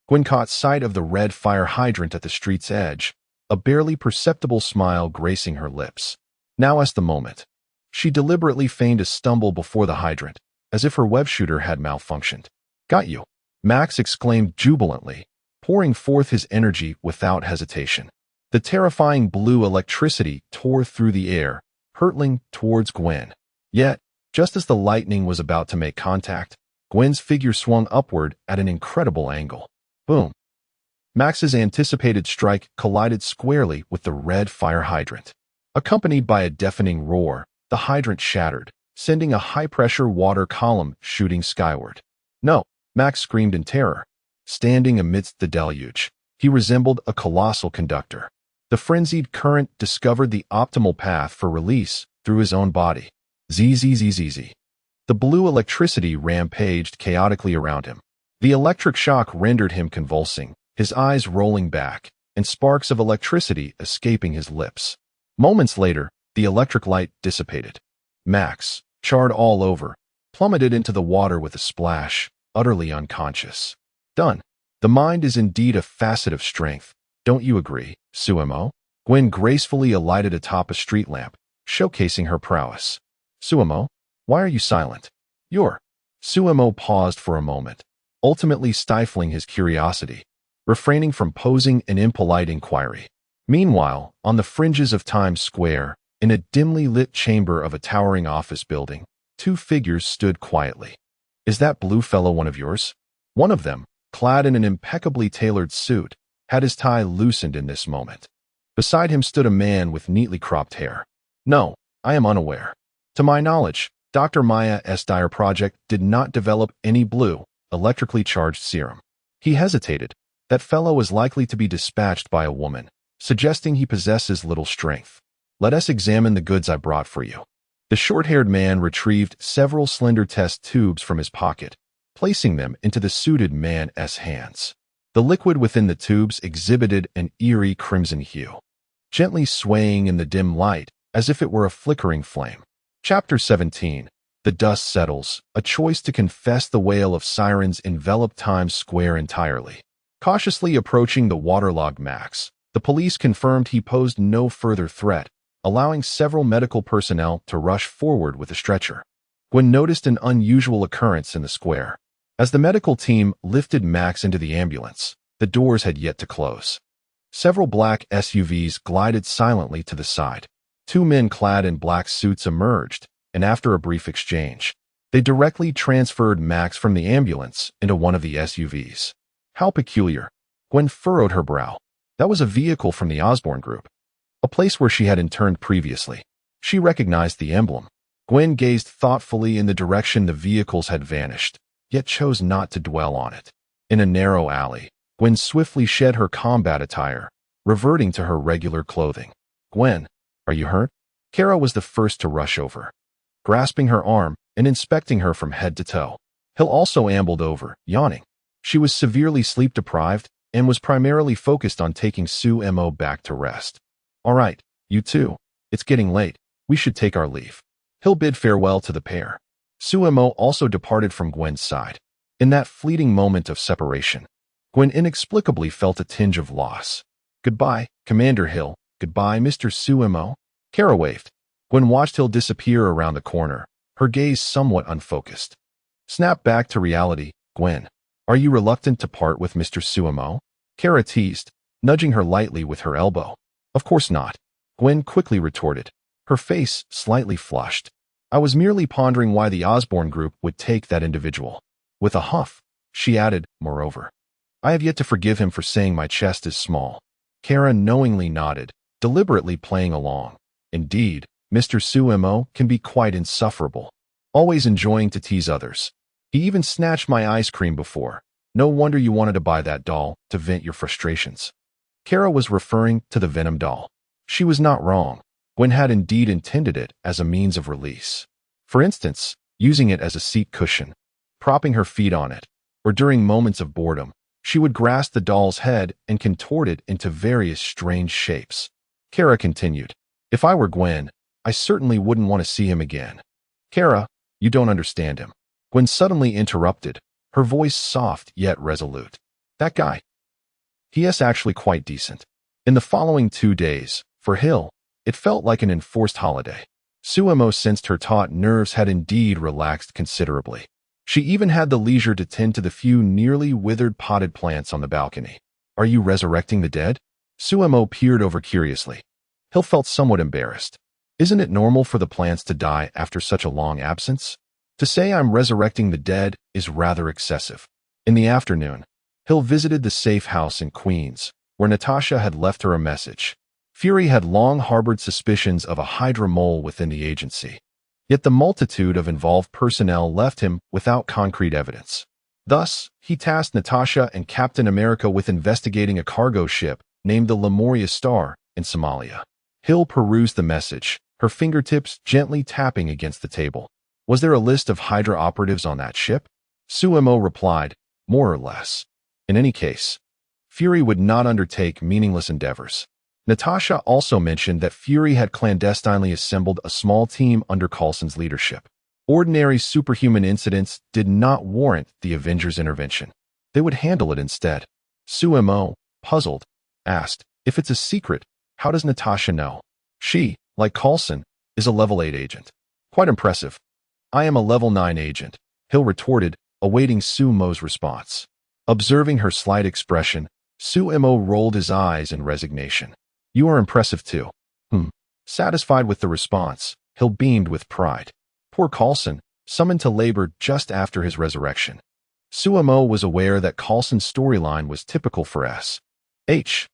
Speaker 1: Gwen caught sight of the red fire hydrant at the street's edge, a barely perceptible smile gracing her lips. Now as the moment. She deliberately feigned a stumble before the hydrant, as if her web shooter had malfunctioned. Got you, Max exclaimed jubilantly, pouring forth his energy without hesitation. The terrifying blue electricity tore through the air, hurtling towards Gwen. Yet, just as the lightning was about to make contact, Gwen's figure swung upward at an incredible angle. Boom. Max's anticipated strike collided squarely with the red fire hydrant. Accompanied by a deafening roar, the hydrant shattered, sending a high-pressure water column shooting skyward. No, Max screamed in terror. Standing amidst the deluge, he resembled a colossal conductor. The frenzied current discovered the optimal path for release through his own body. Zzzzz. The blue electricity rampaged chaotically around him. The electric shock rendered him convulsing, his eyes rolling back, and sparks of electricity escaping his lips. Moments later, the electric light dissipated. Max, charred all over, plummeted into the water with a splash, utterly unconscious. Done. The mind is indeed a facet of strength. Don't you agree, Suemo? Gwen gracefully alighted atop a street lamp, showcasing her prowess. Suemo, why are you silent? Suemo paused for a moment, ultimately stifling his curiosity, refraining from posing an impolite inquiry. Meanwhile, on the fringes of Times Square, in a dimly lit chamber of a towering office building, two figures stood quietly. Is that blue fellow one of yours? One of them, clad in an impeccably tailored suit, had his tie loosened in this moment. Beside him stood a man with neatly cropped hair. No, I am unaware. To my knowledge, Dr. Maya S. Dyer project did not develop any blue, electrically charged serum. He hesitated. That fellow is likely to be dispatched by a woman, suggesting he possesses little strength. Let us examine the goods I brought for you. The short-haired man retrieved several slender test tubes from his pocket, placing them into the suited man's hands. The liquid within the tubes exhibited an eerie crimson hue, gently swaying in the dim light as if it were a flickering flame. Chapter 17. The Dust Settles. A choice to confess. The wail of sirens enveloped Times Square entirely. Cautiously approaching the waterlogged Max, the police confirmed he posed no further threat, allowing several medical personnel to rush forward with a stretcher. Gwen noticed an unusual occurrence in the square. As the medical team lifted Max into the ambulance, the doors had yet to close. Several black SUVs glided silently to the side. Two men clad in black suits emerged, and after a brief exchange, they directly transferred Max from the ambulance into one of the SUVs. How peculiar. Gwen furrowed her brow. That was a vehicle from the Osborne Group, a place where she had interned previously. She recognized the emblem. Gwen gazed thoughtfully in the direction the vehicles had vanished, yet chose not to dwell on it. In a narrow alley, Gwen swiftly shed her combat attire, reverting to her regular clothing. Gwen, are you hurt? Kara was the first to rush over, grasping her arm and inspecting her from head to toe. Hill also ambled over, yawning. She was severely sleep-deprived and was primarily focused on taking Suemo back to rest. All right, you two. It's getting late. We should take our leave. Hill bid farewell to the pair. Suemo also departed from Gwen's side. In that fleeting moment of separation, Gwen inexplicably felt a tinge of loss. Goodbye, Commander Hill. Goodbye, Mr. Suemo. Kara waved. Gwen watched Hill disappear around the corner, her gaze somewhat unfocused. Snap back to reality, Gwen. Are you reluctant to part with Mr. Suemo? Kara teased, nudging her lightly with her elbow. Of course not. Gwen quickly retorted, her face slightly flushed. I was merely pondering why the Osborne Group would take that individual. With a huff, she added, moreover, I have yet to forgive him for saying my chest is small. Kara knowingly nodded, deliberately playing along. Indeed, Mr. Suemo can be quite insufferable, always enjoying to tease others. He even snatched my ice cream before. No wonder you wanted to buy that doll to vent your frustrations. Kara was referring to the Venom doll. She was not wrong. Gwen had indeed intended it as a means of release. For instance, using it as a seat cushion, propping her feet on it, or during moments of boredom, she would grasp the doll's head and contort it into various strange shapes. Kara continued, if I were Gwen, I certainly wouldn't want to see him again. Kara, you don't understand him. Gwen suddenly interrupted, her voice soft yet resolute. That guy. He is actually quite decent. In the following 2 days, for Hill, it felt like an enforced holiday. Suemo sensed her taut nerves had indeed relaxed considerably. She even had the leisure to tend to the few nearly withered potted plants on the balcony. Are you resurrecting the dead? Suemo peered over curiously. Hill felt somewhat embarrassed. Isn't it normal for the plants to die after such a long absence? To say I'm resurrecting the dead is rather excessive. In the afternoon, Hill visited the safe house in Queens, where Natasha had left her a message. Fury had long harbored suspicions of a Hydra mole within the agency. Yet the multitude of involved personnel left him without concrete evidence. Thus, he tasked Natasha and Captain America with investigating a cargo ship named the Lemuria Star in Somalia. Hill perused the message, her fingertips gently tapping against the table. Was there a list of Hydra operatives on that ship? Sumo replied, more or less. In any case, Fury would not undertake meaningless endeavors. Natasha also mentioned that Fury had clandestinely assembled a small team under Coulson's leadership. Ordinary superhuman incidents did not warrant the Avengers' intervention. They would handle it instead. Sumo, puzzled, asked, if it's a secret, how does Natasha know? She, like Coulson, is a level 8 agent. Quite impressive. I am a level 9 agent, Hill retorted, awaiting Sumo's response. Observing her slight expression, Sumo rolled his eyes in resignation. You are impressive too. Satisfied with the response, Hill beamed with pride. Poor Coulson, summoned to labor just after his resurrection. Sumo was aware that Coulson's storyline was typical for S.H.I.E.L.D.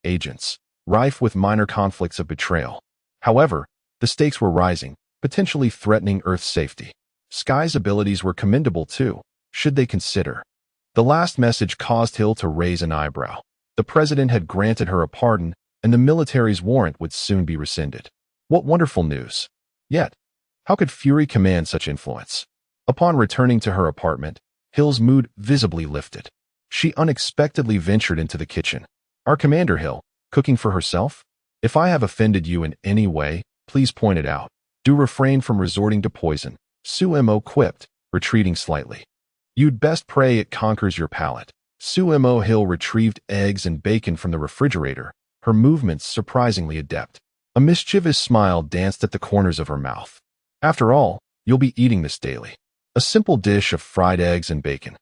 Speaker 1: agents, rife with minor conflicts of betrayal. However, the stakes were rising, potentially threatening Earth's safety. Sky's abilities were commendable too, should they consider. The last message caused Hill to raise an eyebrow. The president had granted her a pardon, and the military's warrant would soon be rescinded. What wonderful news. Yet, how could Fury command such influence? Upon returning to her apartment, Hill's mood visibly lifted. She unexpectedly ventured into the kitchen. Our Commander Hill, cooking for herself? If I have offended you in any way, please point it out. Do refrain from resorting to poison, Sumo quipped, retreating slightly. You'd best pray it conquers your palate. Sumo Hill retrieved eggs and bacon from the refrigerator, her movements surprisingly adept. A mischievous smile danced at the corners of her mouth. After all, you'll be eating this daily. A simple dish of fried eggs and bacon,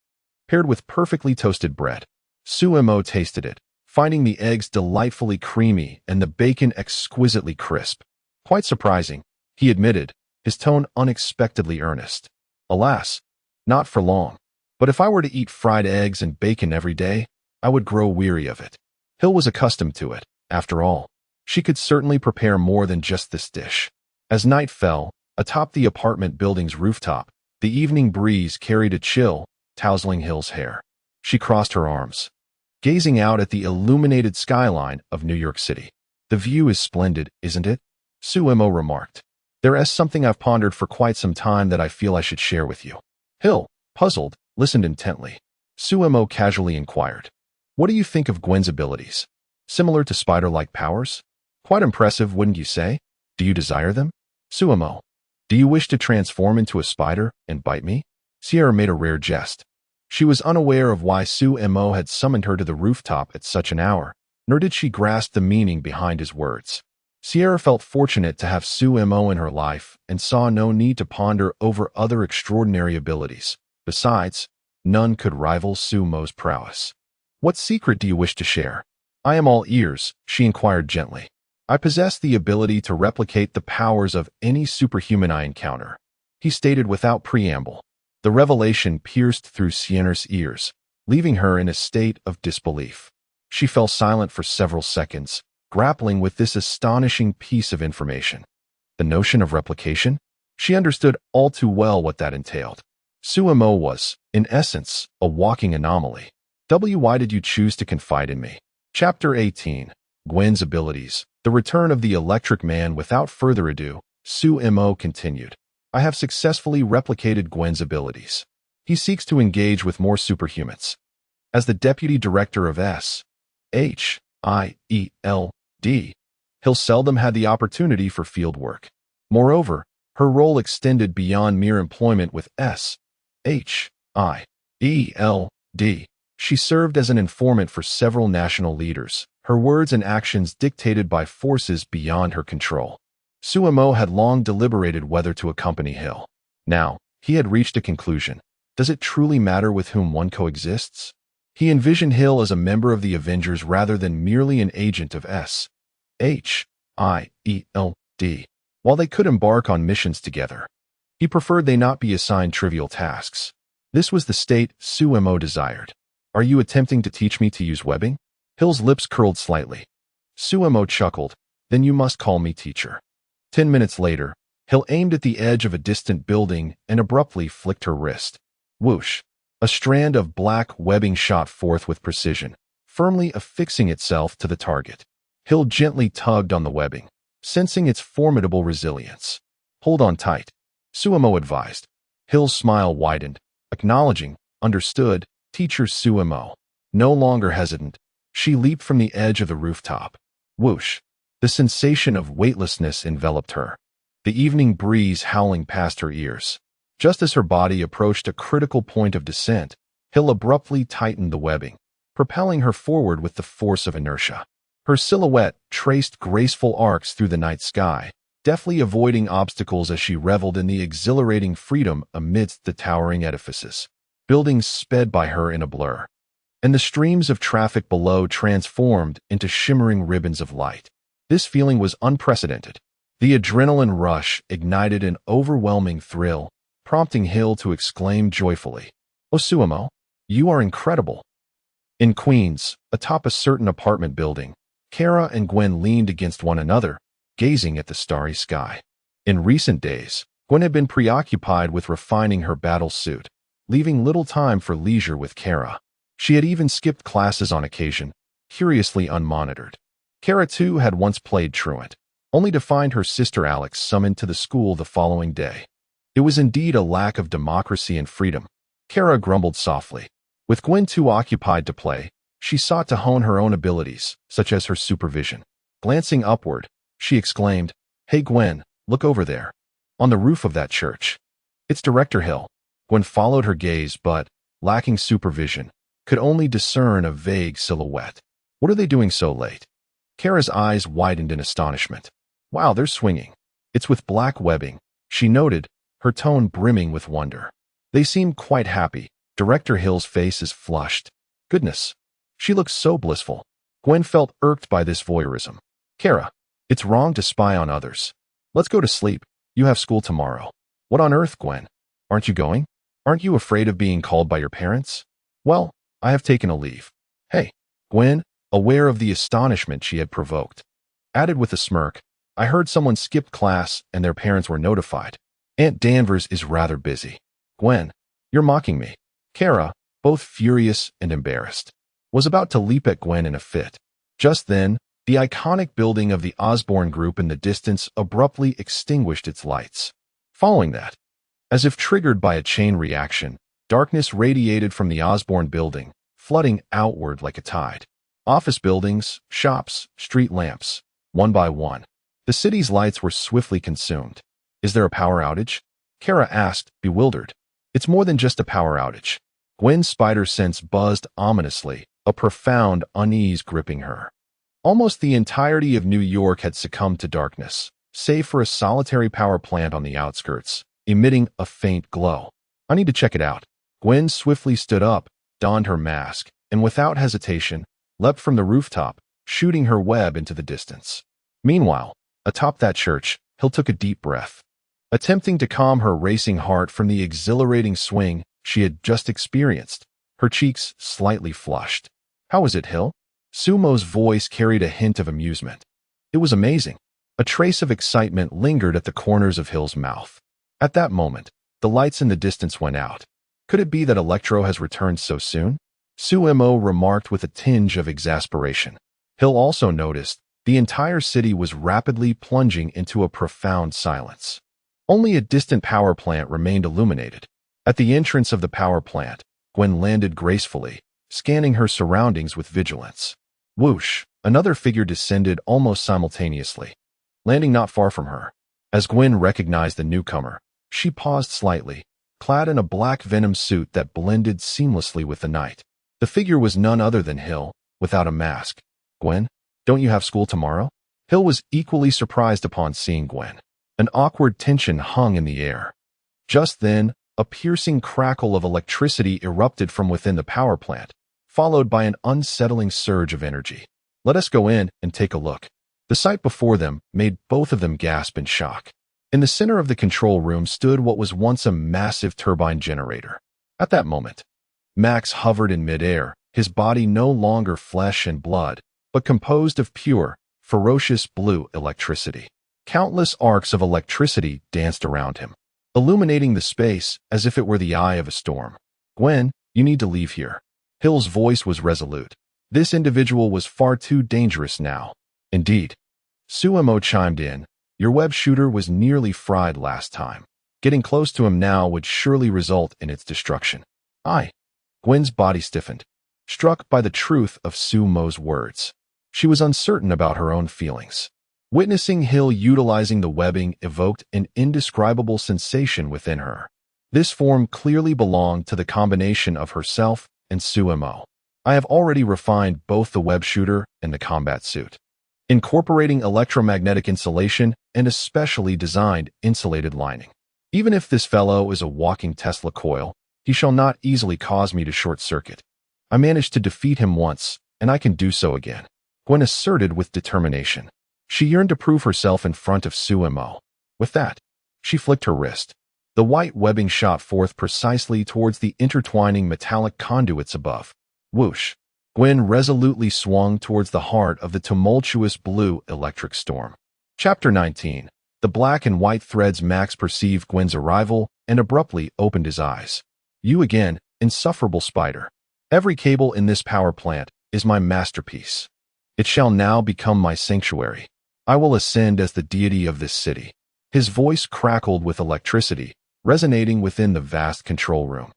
Speaker 1: paired with perfectly toasted bread. Sumo tasted it, finding the eggs delightfully creamy and the bacon exquisitely crisp. Quite surprising, he admitted, his tone unexpectedly earnest. Alas, not for long. But if I were to eat fried eggs and bacon every day, I would grow weary of it. Hill was accustomed to it, after all. She could certainly prepare more than just this dish. As night fell, atop the apartment building's rooftop, the evening breeze carried a chill, tousling Hill's hair. She crossed her arms, gazing out at the illuminated skyline of New York City. The view is splendid, isn't it? Sumo remarked. There is something I've pondered for quite some time that I feel I should share with you. Hill, puzzled, listened intently. Sumo casually inquired. What do you think of Gwen's abilities? Similar to spider-like powers? Quite impressive, wouldn't you say? Do you desire them? Sumo. Do you wish to transform into a spider and bite me? Sierra made a rare jest. She was unaware of why Sumo had summoned her to the rooftop at such an hour, nor did she grasp the meaning behind his words. Sierra felt fortunate to have Sumo in her life and saw no need to ponder over other extraordinary abilities. Besides, none could rival Sumo's prowess. What secret do you wish to share? I am all ears, she inquired gently. I possess the ability to replicate the powers of any superhuman I encounter, he stated without preamble. The revelation pierced through Sierra's ears, leaving her in a state of disbelief. She fell silent for several seconds, grappling with this astonishing piece of information. The notion of replication? She understood all too well what that entailed. Sumo was, in essence, a walking anomaly. Why did you choose to confide in me? Chapter 18. Gwen's Abilities. The return of the Electric Man. Without further ado, Sumo continued. I have successfully replicated Gwen's abilities. He seeks to engage with more superhumans. As the deputy director of S.H.I.E.L.D., Hill seldom had the opportunity for field work. Moreover, her role extended beyond mere employment with S.H.I.E.L.D. She served as an informant for several national leaders, her words and actions dictated by forces beyond her control. Sumo had long deliberated whether to accompany Hill. Now, he had reached a conclusion. Does it truly matter with whom one coexists? He envisioned Hill as a member of the Avengers rather than merely an agent of S.H.I.E.L.D. While they could embark on missions together, he preferred they not be assigned trivial tasks. This was the state Sumo desired. Are you attempting to teach me to use webbing? Hill's lips curled slightly. Sumo chuckled. Then you must call me teacher. 10 minutes later, Hill aimed at the edge of a distant building and abruptly flicked her wrist. Whoosh! A strand of black webbing shot forth with precision, firmly affixing itself to the target. Hill gently tugged on the webbing, sensing its formidable resilience. Hold on tight, Suemo advised. Hill's smile widened, acknowledging, understood, teacher Suemo. No longer hesitant, she leaped from the edge of the rooftop. Whoosh! The sensation of weightlessness enveloped her, the evening breeze howling past her ears. Just as her body approached a critical point of descent, Hill abruptly tightened the webbing, propelling her forward with the force of inertia. Her silhouette traced graceful arcs through the night sky, deftly avoiding obstacles as she reveled in the exhilarating freedom amidst the towering edifices. Buildings sped by her in a blur, and the streams of traffic below transformed into shimmering ribbons of light. This feeling was unprecedented. The adrenaline rush ignited an overwhelming thrill, prompting Hill to exclaim joyfully, "Oh, Suemo, you are incredible." In Queens, atop a certain apartment building, Kara and Gwen leaned against one another, gazing at the starry sky. In recent days, Gwen had been preoccupied with refining her battle suit, leaving little time for leisure with Kara. She had even skipped classes on occasion, curiously unmonitored. Kara, too, had once played truant, only to find her sister Alex summoned to the school the following day. It was indeed a lack of democracy and freedom. Kara grumbled softly. With Gwen too occupied to play, she sought to hone her own abilities, such as her supervision. Glancing upward, she exclaimed, "Hey Gwen, look over there. On the roof of that church. It's Director Hill." Gwen followed her gaze but, lacking supervision, could only discern a vague silhouette. What are they doing so late? Kara's eyes widened in astonishment. Wow, they're swinging. It's with black webbing, she noted, her tone brimming with wonder. They seem quite happy. Director Hill's face is flushed. Goodness, she looks so blissful. Gwen felt irked by this voyeurism. Kara, it's wrong to spy on others. Let's go to sleep. You have school tomorrow. What on earth, Gwen? Aren't you going? Aren't you afraid of being called by your parents? Well, I have taken a leave. Hey, Gwen, aware of the astonishment she had provoked, added with a smirk, I heard someone skipped class and their parents were notified. Aunt Danvers is rather busy. Gwen, you're mocking me. Kara, both furious and embarrassed, was about to leap at Gwen in a fit. Just then, the iconic building of the Osborne Group in the distance abruptly extinguished its lights. Following that, as if triggered by a chain reaction, darkness radiated from the Osborne building, flooding outward like a tide. Office buildings, shops, street lamps, one by one. The city's lights were swiftly consumed. Is there a power outage? Kara asked, bewildered. It's more than just a power outage. Gwen's spider sense buzzed ominously, a profound unease gripping her. Almost the entirety of New York had succumbed to darkness, save for a solitary power plant on the outskirts, emitting a faint glow. I need to check it out. Gwen swiftly stood up, donned her mask, and without hesitation, leapt from the rooftop, shooting her web into the distance. Meanwhile, atop that church, Hill took a deep breath. Attempting to calm her racing heart from the exhilarating swing she had just experienced, her cheeks slightly flushed. How was it, Hill? Sumo's voice carried a hint of amusement. It was amazing. A trace of excitement lingered at the corners of Hill's mouth. At that moment, the lights in the distance went out. Could it be that Electro has returned so soon? Suemo remarked with a tinge of exasperation. Hill also noticed the entire city was rapidly plunging into a profound silence. Only a distant power plant remained illuminated. At the entrance of the power plant, Gwen landed gracefully, scanning her surroundings with vigilance. Whoosh! Another figure descended almost simultaneously, landing not far from her. As Gwen recognized the newcomer, she paused slightly, clad in a black Venom suit that blended seamlessly with the night. The figure was none other than Hill, without a mask. Gwen, don't you have school tomorrow? Hill was equally surprised upon seeing Gwen. An awkward tension hung in the air. Just then, a piercing crackle of electricity erupted from within the power plant, followed by an unsettling surge of energy. Let us go in and take a look. The sight before them made both of them gasp in shock. In the center of the control room stood what was once a massive turbine generator. At that moment, Max hovered in midair, his body no longer flesh and blood, but composed of pure, ferocious blue electricity. Countless arcs of electricity danced around him, illuminating the space as if it were the eye of a storm. "Gwen, you need to leave here." Hill's voice was resolute. This individual was far too dangerous now. "Indeed." Suemo chimed in. "Your web shooter was nearly fried last time. Getting close to him now would surely result in its destruction." "Aye." Gwen's body stiffened, struck by the truth of Suemo's words. She was uncertain about her own feelings. Witnessing Hill utilizing the webbing evoked an indescribable sensation within her. This form clearly belonged to the combination of herself and Suemo. "I have already refined both the web shooter and the combat suit, incorporating electromagnetic insulation and a specially designed insulated lining. Even if this fellow is a walking Tesla coil, he shall not easily cause me to short-circuit. I managed to defeat him once, and I can do so again," Gwen asserted with determination. She yearned to prove herself in front of Suemo. With that, she flicked her wrist. The white webbing shot forth precisely towards the intertwining metallic conduits above. Whoosh! Gwen resolutely swung towards the heart of the tumultuous blue electric storm. Chapter 19. The black and white threads. Max perceived Gwen's arrival and abruptly opened his eyes. "You again, insufferable spider. Every cable in this power plant is my masterpiece. It shall now become my sanctuary. I will ascend as the deity of this city." His voice crackled with electricity, resonating within the vast control room.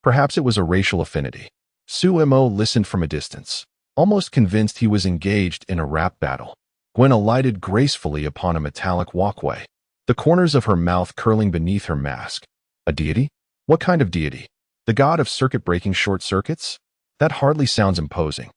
Speaker 1: Perhaps it was a racial affinity. Suemo listened from a distance, almost convinced he was engaged in a rap battle. Gwen alighted gracefully upon a metallic walkway, the corners of her mouth curling beneath her mask. "A deity? What kind of deity? The god of circuit-breaking short circuits? That hardly sounds imposing."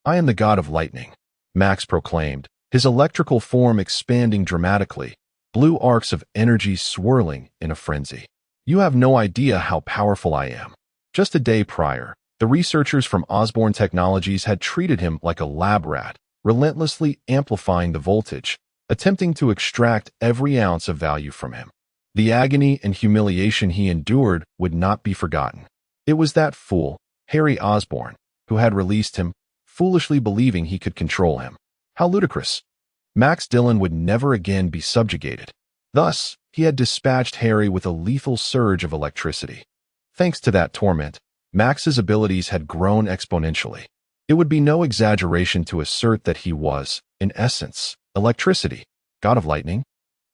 Speaker 1: "I am the god of lightning," Max proclaimed, his electrical form expanding dramatically, blue arcs of energy swirling in a frenzy. "You have no idea how powerful I am." Just a day prior, the researchers from Osborne Technologies had treated him like a lab rat, relentlessly amplifying the voltage, attempting to extract every ounce of value from him. The agony and humiliation he endured would not be forgotten. It was that fool, Harry Osborne, who had released him, foolishly believing he could control him. How ludicrous! Max Dillon would never again be subjugated. Thus, he had dispatched Harry with a lethal surge of electricity. Thanks to that torment, Max's abilities had grown exponentially. It would be no exaggeration to assert that he was, in essence, electricity, god of lightning.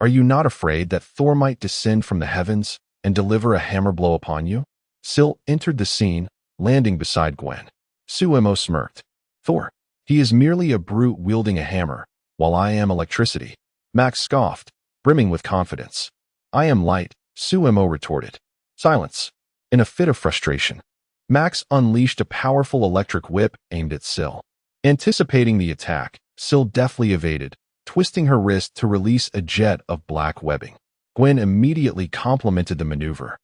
Speaker 1: "Are you not afraid that Thor might descend from the heavens and deliver a hammer blow upon you?" Syl entered the scene, landing beside Gwen. Suemo smirked. "Thor, he is merely a brute wielding a hammer, while I am electricity." Max scoffed, brimming with confidence. "I am light," Suemo retorted. Silence. In a fit of frustration, Max unleashed a powerful electric whip aimed at Syl. Anticipating the attack, Syl deftly evaded, twisting her wrist to release a jet of black webbing. Gwen immediately complemented the maneuver,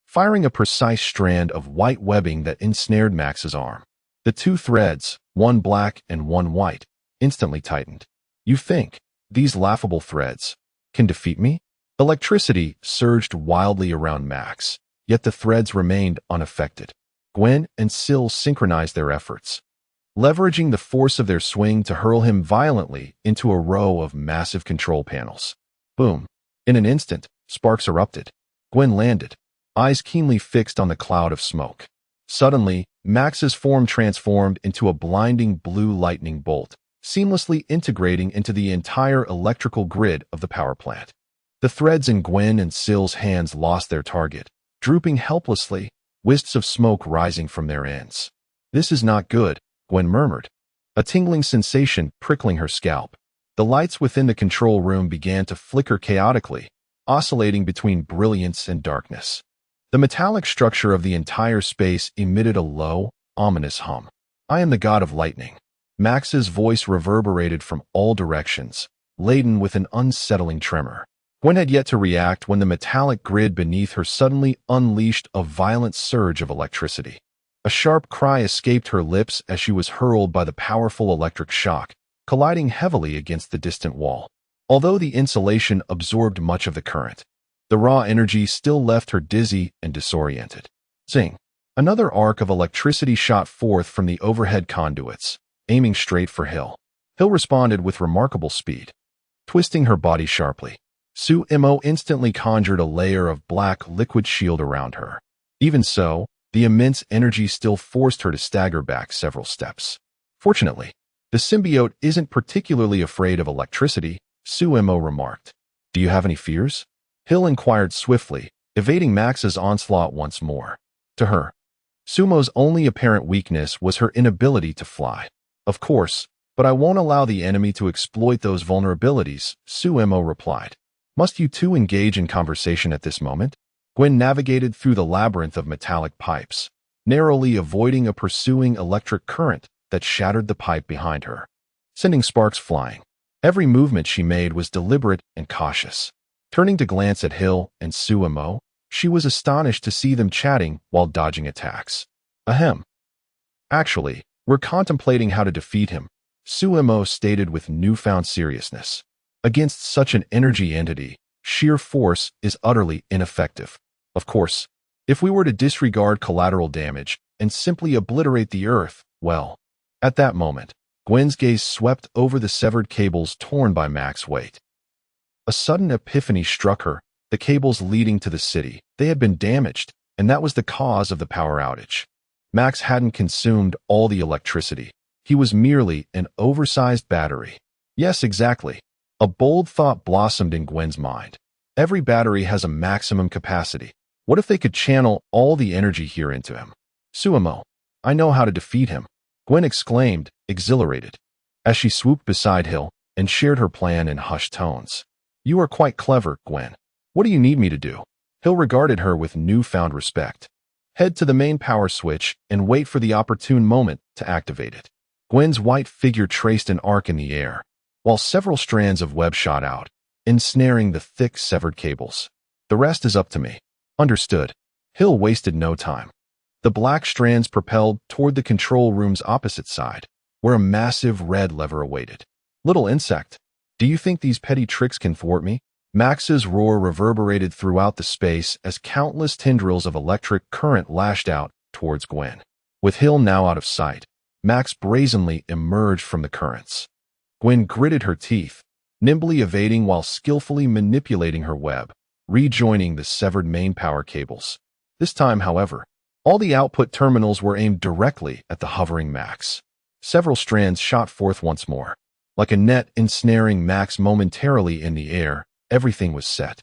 Speaker 1: firing a precise strand of white webbing that ensnared Max's arm. The two threads, one black and one white, instantly tightened. "You think these laughable threads can defeat me?" Electricity surged wildly around Max, yet the threads remained unaffected. Gwen and Syl synchronized their efforts, leveraging the force of their swing to hurl him violently into a row of massive control panels. Boom! In an instant, sparks erupted. Gwen landed, eyes keenly fixed on the cloud of smoke. Suddenly, Max's form transformed into a blinding blue lightning bolt, seamlessly integrating into the entire electrical grid of the power plant. The threads in Gwen and Syl's hands lost their target, drooping helplessly, wisps of smoke rising from their ends. "This is not good," Gwen murmured, a tingling sensation prickling her scalp. The lights within the control room began to flicker chaotically, oscillating between brilliance and darkness. The metallic structure of the entire space emitted a low, ominous hum. "I am the god of lightning." Max's voice reverberated from all directions, laden with an unsettling tremor. Gwen had yet to react when the metallic grid beneath her suddenly unleashed a violent surge of electricity. A sharp cry escaped her lips as she was hurled by the powerful electric shock, colliding heavily against the distant wall. Although the insulation absorbed much of the current, the raw energy still left her dizzy and disoriented. Zing! Another arc of electricity shot forth from the overhead conduits, aiming straight for Hill. Hill responded with remarkable speed, twisting her body sharply. Sumo instantly conjured a layer of black liquid shield around her. Even so, the immense energy still forced her to stagger back several steps. Fortunately, the symbiote isn't particularly afraid of electricity, Sumo remarked. Do you have any fears? Hill inquired swiftly, evading Max's onslaught once more. To her, Sumo's only apparent weakness was her inability to fly. Of course, but I won't allow the enemy to exploit those vulnerabilities, Sumo replied. Must you two engage in conversation at this moment? Gwen navigated through the labyrinth of metallic pipes, narrowly avoiding a pursuing electric current that shattered the pipe behind her, sending sparks flying. Every movement she made was deliberate and cautious. Turning to glance at Hill and Sumo, she was astonished to see them chatting while dodging attacks. Ahem. Actually, we're contemplating how to defeat him, Sumo stated with newfound seriousness. Against such an energy entity, sheer force is utterly ineffective. Of course, if we were to disregard collateral damage and simply obliterate the Earth, well, at that moment, Gwen's gaze swept over the severed cables torn by Max's weight. A sudden epiphany struck her. The cables leading to the city, they had been damaged, and that was the cause of the power outage. Max hadn't consumed all the electricity. He was merely an oversized battery. Yes, exactly. A bold thought blossomed in Gwen's mind. Every battery has a maximum capacity. What if they could channel all the energy here into him? Sumo, I know how to defeat him, Gwen exclaimed, exhilarated, as she swooped beside Hill and shared her plan in hushed tones. You are quite clever, Gwen. What do you need me to do? Hill regarded her with newfound respect. Head to the main power switch and wait for the opportune moment to activate it. Gwen's white figure traced an arc in the air, while several strands of web shot out, ensnaring the thick severed cables. The rest is up to me. Understood. Hill wasted no time. The black strands propelled toward the control room's opposite side, where a massive red lever awaited. Little insect, do you think these petty tricks can thwart me? Max's roar reverberated throughout the space as countless tendrils of electric current lashed out towards Gwen. With Hill now out of sight, Max brazenly emerged from the currents. Gwen gritted her teeth, nimbly evading while skillfully manipulating her web, rejoining the severed main power cables. This time, however, all the output terminals were aimed directly at the hovering Max. Several strands shot forth once more. Like a net ensnaring Max momentarily in the air, everything was set.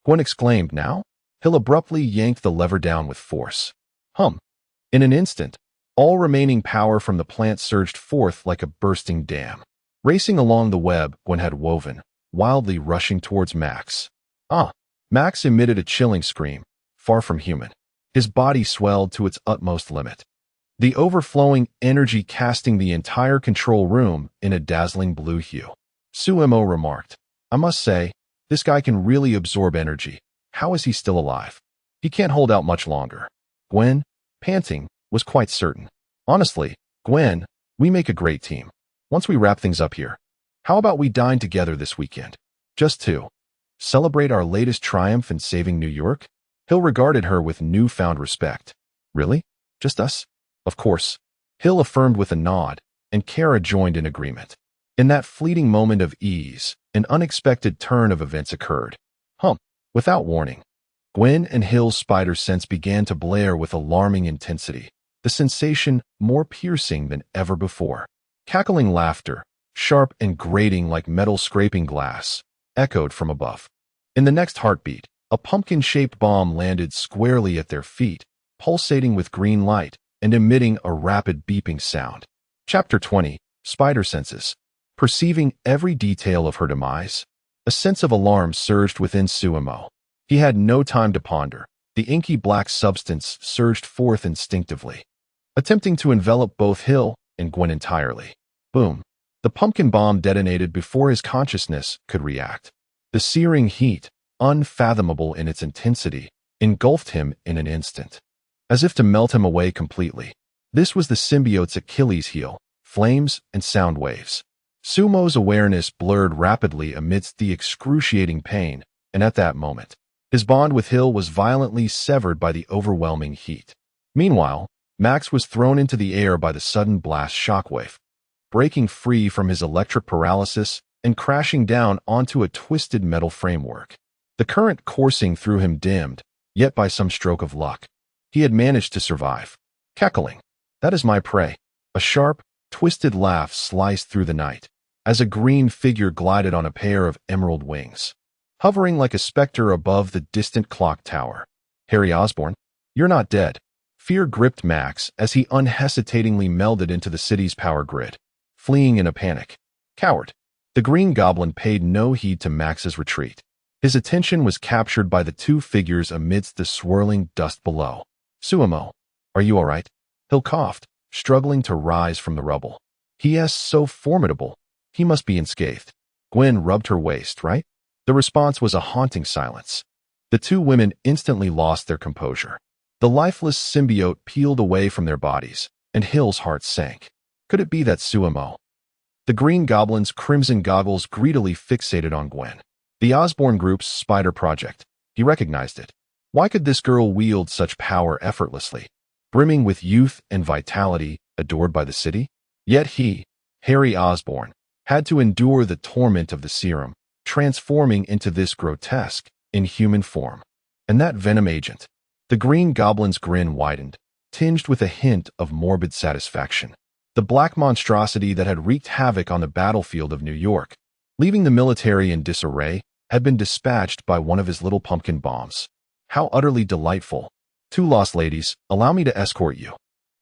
Speaker 1: Gwen exclaimed, now? Hill abruptly yanked the lever down with force. In an instant, all remaining power from the plant surged forth like a bursting dam. Racing along the web Gwen had woven, wildly rushing towards Max. Max emitted a chilling scream, far from human. His body swelled to its utmost limit, the overflowing energy casting the entire control room in a dazzling blue hue. Sumo remarked, I must say, this guy can really absorb energy. How is he still alive? He can't hold out much longer. Gwen, panting, was quite certain. Honestly, Gwen, we make a great team. Once we wrap things up here, how about we dine together this weekend? Just to celebrate our latest triumph in saving New York? Hill regarded her with newfound respect. Really? Just us? Of course. Hill affirmed with a nod, and Kara joined in agreement. In that fleeting moment of ease, an unexpected turn of events occurred. Without warning, Gwen and Hill's spider sense began to blare with alarming intensity, the sensation more piercing than ever before. Cackling laughter, sharp and grating like metal scraping glass, echoed from above. In the next heartbeat, a pumpkin-shaped bomb landed squarely at their feet, pulsating with green light and emitting a rapid beeping sound. Chapter 20, Spider Senses. Perceiving every detail of her demise, a sense of alarm surged within Sumo. He had no time to ponder. The inky black substance surged forth instinctively, attempting to envelop both Hill and Gwen entirely. Boom. The pumpkin bomb detonated before his consciousness could react. The searing heat, unfathomable in its intensity, engulfed him in an instant, as if to melt him away completely. This was the symbiote's Achilles heel, flames and sound waves. Sumo's awareness blurred rapidly amidst the excruciating pain, and at that moment, his bond with Hill was violently severed by the overwhelming heat. Meanwhile, Max was thrown into the air by the sudden blast shockwave. Breaking free from his electric paralysis and crashing down onto a twisted metal framework. The current coursing through him dimmed, yet by some stroke of luck, he had managed to survive. Cackling. That is my prey. A sharp, twisted laugh sliced through the night, as a green figure glided on a pair of emerald wings, hovering like a specter above the distant clock tower. Harry Osborn, you're not dead. Fear gripped Max as he unhesitatingly melded into the city's power grid, fleeing in a panic. Coward. The Green Goblin paid no heed to Max's retreat. His attention was captured by the two figures amidst the swirling dust below. Sumo, are you all right? Hill coughed, struggling to rise from the rubble. He is so formidable. He must be unscathed. Gwen rubbed her waist, right? The response was a haunting silence. The two women instantly lost their composure. The lifeless symbiote peeled away from their bodies, and Hill's heart sank. Could it be that Sumo? The Green Goblin's crimson goggles greedily fixated on Gwen. The Osborn Group's spider project. He recognized it. Why could this girl wield such power effortlessly, brimming with youth and vitality, adored by the city? Yet he, Harry Osborn, had to endure the torment of the serum, transforming into this grotesque, inhuman form. And that venom agent. The Green Goblin's grin widened, tinged with a hint of morbid satisfaction. The black monstrosity that had wreaked havoc on the battlefield of New York, leaving the military in disarray, had been dispatched by one of his little pumpkin bombs. How utterly delightful. Two lost ladies, allow me to escort you.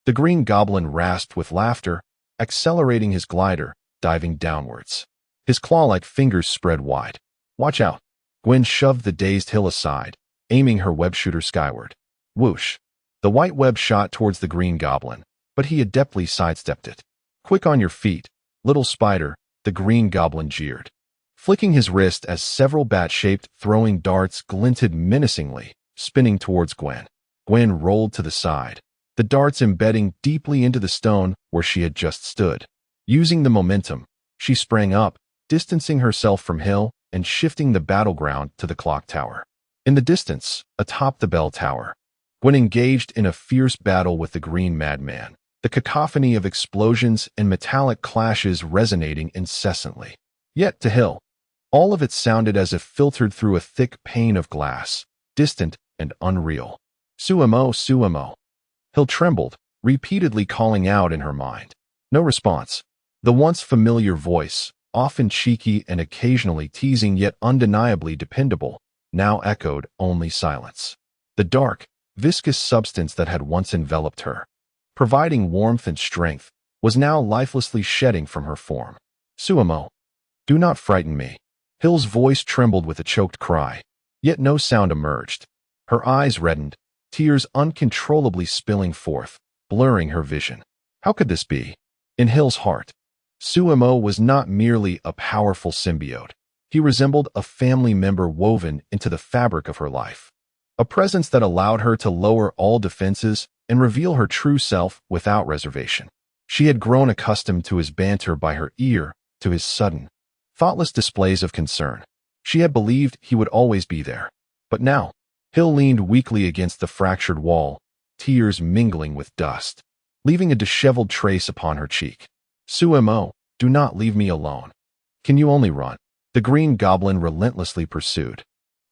Speaker 1: The Green Goblin rasped with laughter, accelerating his glider, diving downwards. His claw-like fingers spread wide. Watch out. Gwen shoved the dazed Hill aside, aiming her web shooter skyward. Whoosh. The white web shot towards the Green Goblin, but he adeptly sidestepped it. Quick on your feet, little spider, the Green Goblin jeered, flicking his wrist as several bat-shaped throwing darts glinted menacingly, spinning towards Gwen. Gwen rolled to the side, the darts embedding deeply into the stone where she had just stood. Using the momentum, she sprang up, distancing herself from Hill and shifting the battleground to the clock tower. In the distance, atop the bell tower, Gwen engaged in a fierce battle with the Green Madman, the cacophony of explosions and metallic clashes resonating incessantly. Yet to Hill, all of it sounded as if filtered through a thick pane of glass, distant and unreal. Sumo, Sumo. Hill trembled, repeatedly calling out in her mind. No response. The once familiar voice, often cheeky and occasionally teasing yet undeniably dependable, now echoed only silence. The dark, viscous substance that had once enveloped her, providing warmth and strength, was now lifelessly shedding from her form. Sumo, do not frighten me. Hill's voice trembled with a choked cry, yet no sound emerged. Her eyes reddened, tears uncontrollably spilling forth, blurring her vision. How could this be? In Hill's heart, Sumo was not merely a powerful symbiote. He resembled a family member woven into the fabric of her life. A presence that allowed her to lower all defenses and reveal her true self without reservation. She had grown accustomed to his banter by her ear, to his sudden, thoughtless displays of concern. She had believed he would always be there. But now, Hill leaned weakly against the fractured wall, tears mingling with dust, leaving a disheveled trace upon her cheek. Sumo, do not leave me alone. Can you only run? The Green Goblin relentlessly pursued,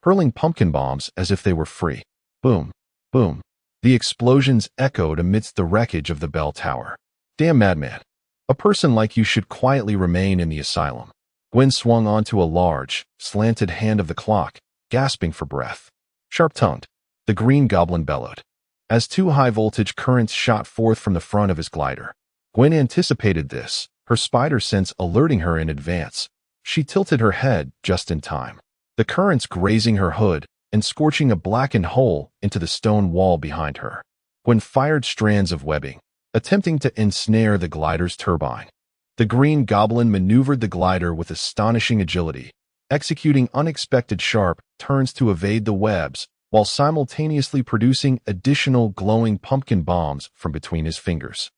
Speaker 1: hurling pumpkin bombs as if they were free. Boom, boom. The explosions echoed amidst the wreckage of the bell tower. Damn madman. A person like you should quietly remain in the asylum. Gwen swung onto a large, slanted hand of the clock, gasping for breath. Sharp-tongued, the Green Goblin bellowed, as two high-voltage currents shot forth from the front of his glider. Gwen anticipated this, her spider sense alerting her in advance. She tilted her head just in time, the currents grazing her hood and scorching a blackened hole into the stone wall behind her. Gwen fired strands of webbing, attempting to ensnare the glider's turbine. The Green Goblin maneuvered the glider with astonishing agility, executing unexpected sharp turns to evade the webs, while simultaneously producing additional glowing pumpkin bombs from between his fingers.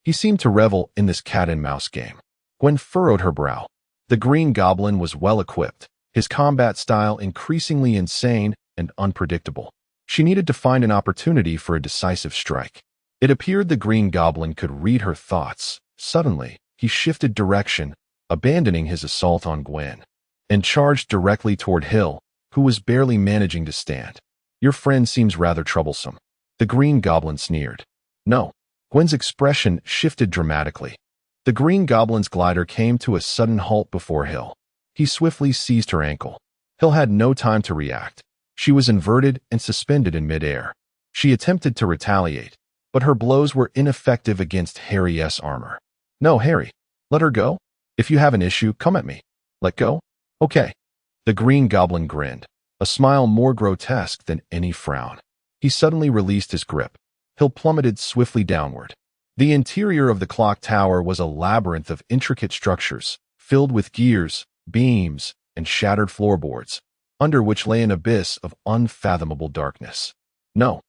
Speaker 1: He seemed to revel in this cat-and-mouse game. Gwen furrowed her brow. The Green Goblin was well-equipped, his combat style increasingly insane and unpredictable. She needed to find an opportunity for a decisive strike. It appeared the Green Goblin could read her thoughts. Suddenly, he shifted direction, abandoning his assault on Gwen, and charged directly toward Hill, who was barely managing to stand. Your friend seems rather troublesome. The Green Goblin sneered. No. Gwen's expression shifted dramatically. The Green Goblin's glider came to a sudden halt before Hill. He swiftly seized her ankle. Hill had no time to react. She was inverted and suspended in midair. She attempted to retaliate, but her blows were ineffective against Harry's armor. No, Harry. Let her go. If you have an issue, come at me. Let go? Okay. The Green Goblin grinned, a smile more grotesque than any frown. He suddenly released his grip. Hill plummeted swiftly downward. The interior of the clock tower was a labyrinth of intricate structures, filled with gears, beams, and shattered floorboards, under which lay an abyss of unfathomable darkness. No.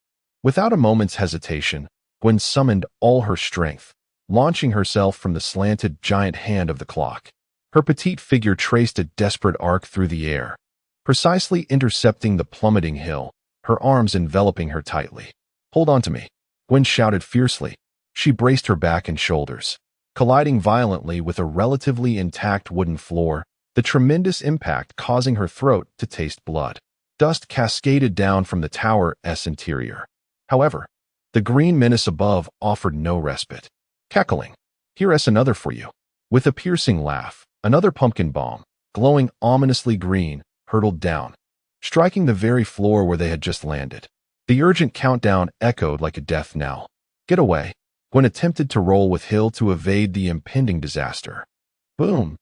Speaker 1: Without a moment's hesitation, Gwen summoned all her strength, launching herself from the slanted giant hand of the clock. Her petite figure traced a desperate arc through the air, precisely intercepting the plummeting Hill, her arms enveloping her tightly. Hold on to me, Gwen shouted fiercely. She braced her back and shoulders. Colliding violently with a relatively intact wooden floor, the tremendous impact causing her throat to taste blood. Dust cascaded down from the tower's interior. However, the green menace above offered no respite. Cackling, here's another for you. With a piercing laugh, another pumpkin bomb, glowing ominously green, hurtled down, striking the very floor where they had just landed. The urgent countdown echoed like a death knell. Get away. Gwen attempted to roll with Hill to evade the impending disaster. Boom!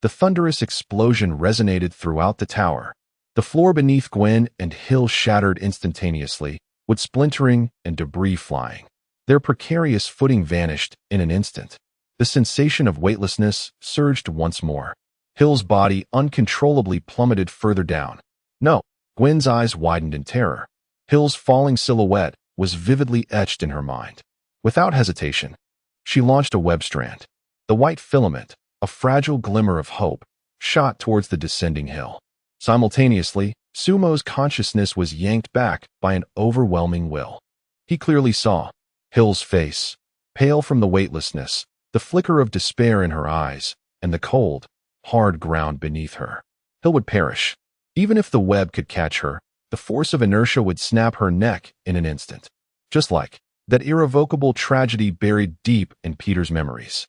Speaker 1: The thunderous explosion resonated throughout the tower. The floor beneath Gwen and Hill shattered instantaneously, with splintering and debris flying. Their precarious footing vanished in an instant. The sensation of weightlessness surged once more. Hill's body uncontrollably plummeted further down. No! Gwen's eyes widened in terror. Hill's falling silhouette was vividly etched in her mind. Without hesitation, she launched a web strand. The white filament, a fragile glimmer of hope, shot towards the descending Hill. Simultaneously, Sumo's consciousness was yanked back by an overwhelming will. He clearly saw Hill's face, pale from the weightlessness, the flicker of despair in her eyes, and the cold, hard ground beneath her. Hill would perish. Even if the web could catch her, the force of inertia would snap her neck in an instant. Just like that irrevocable tragedy buried deep in Peter's memories.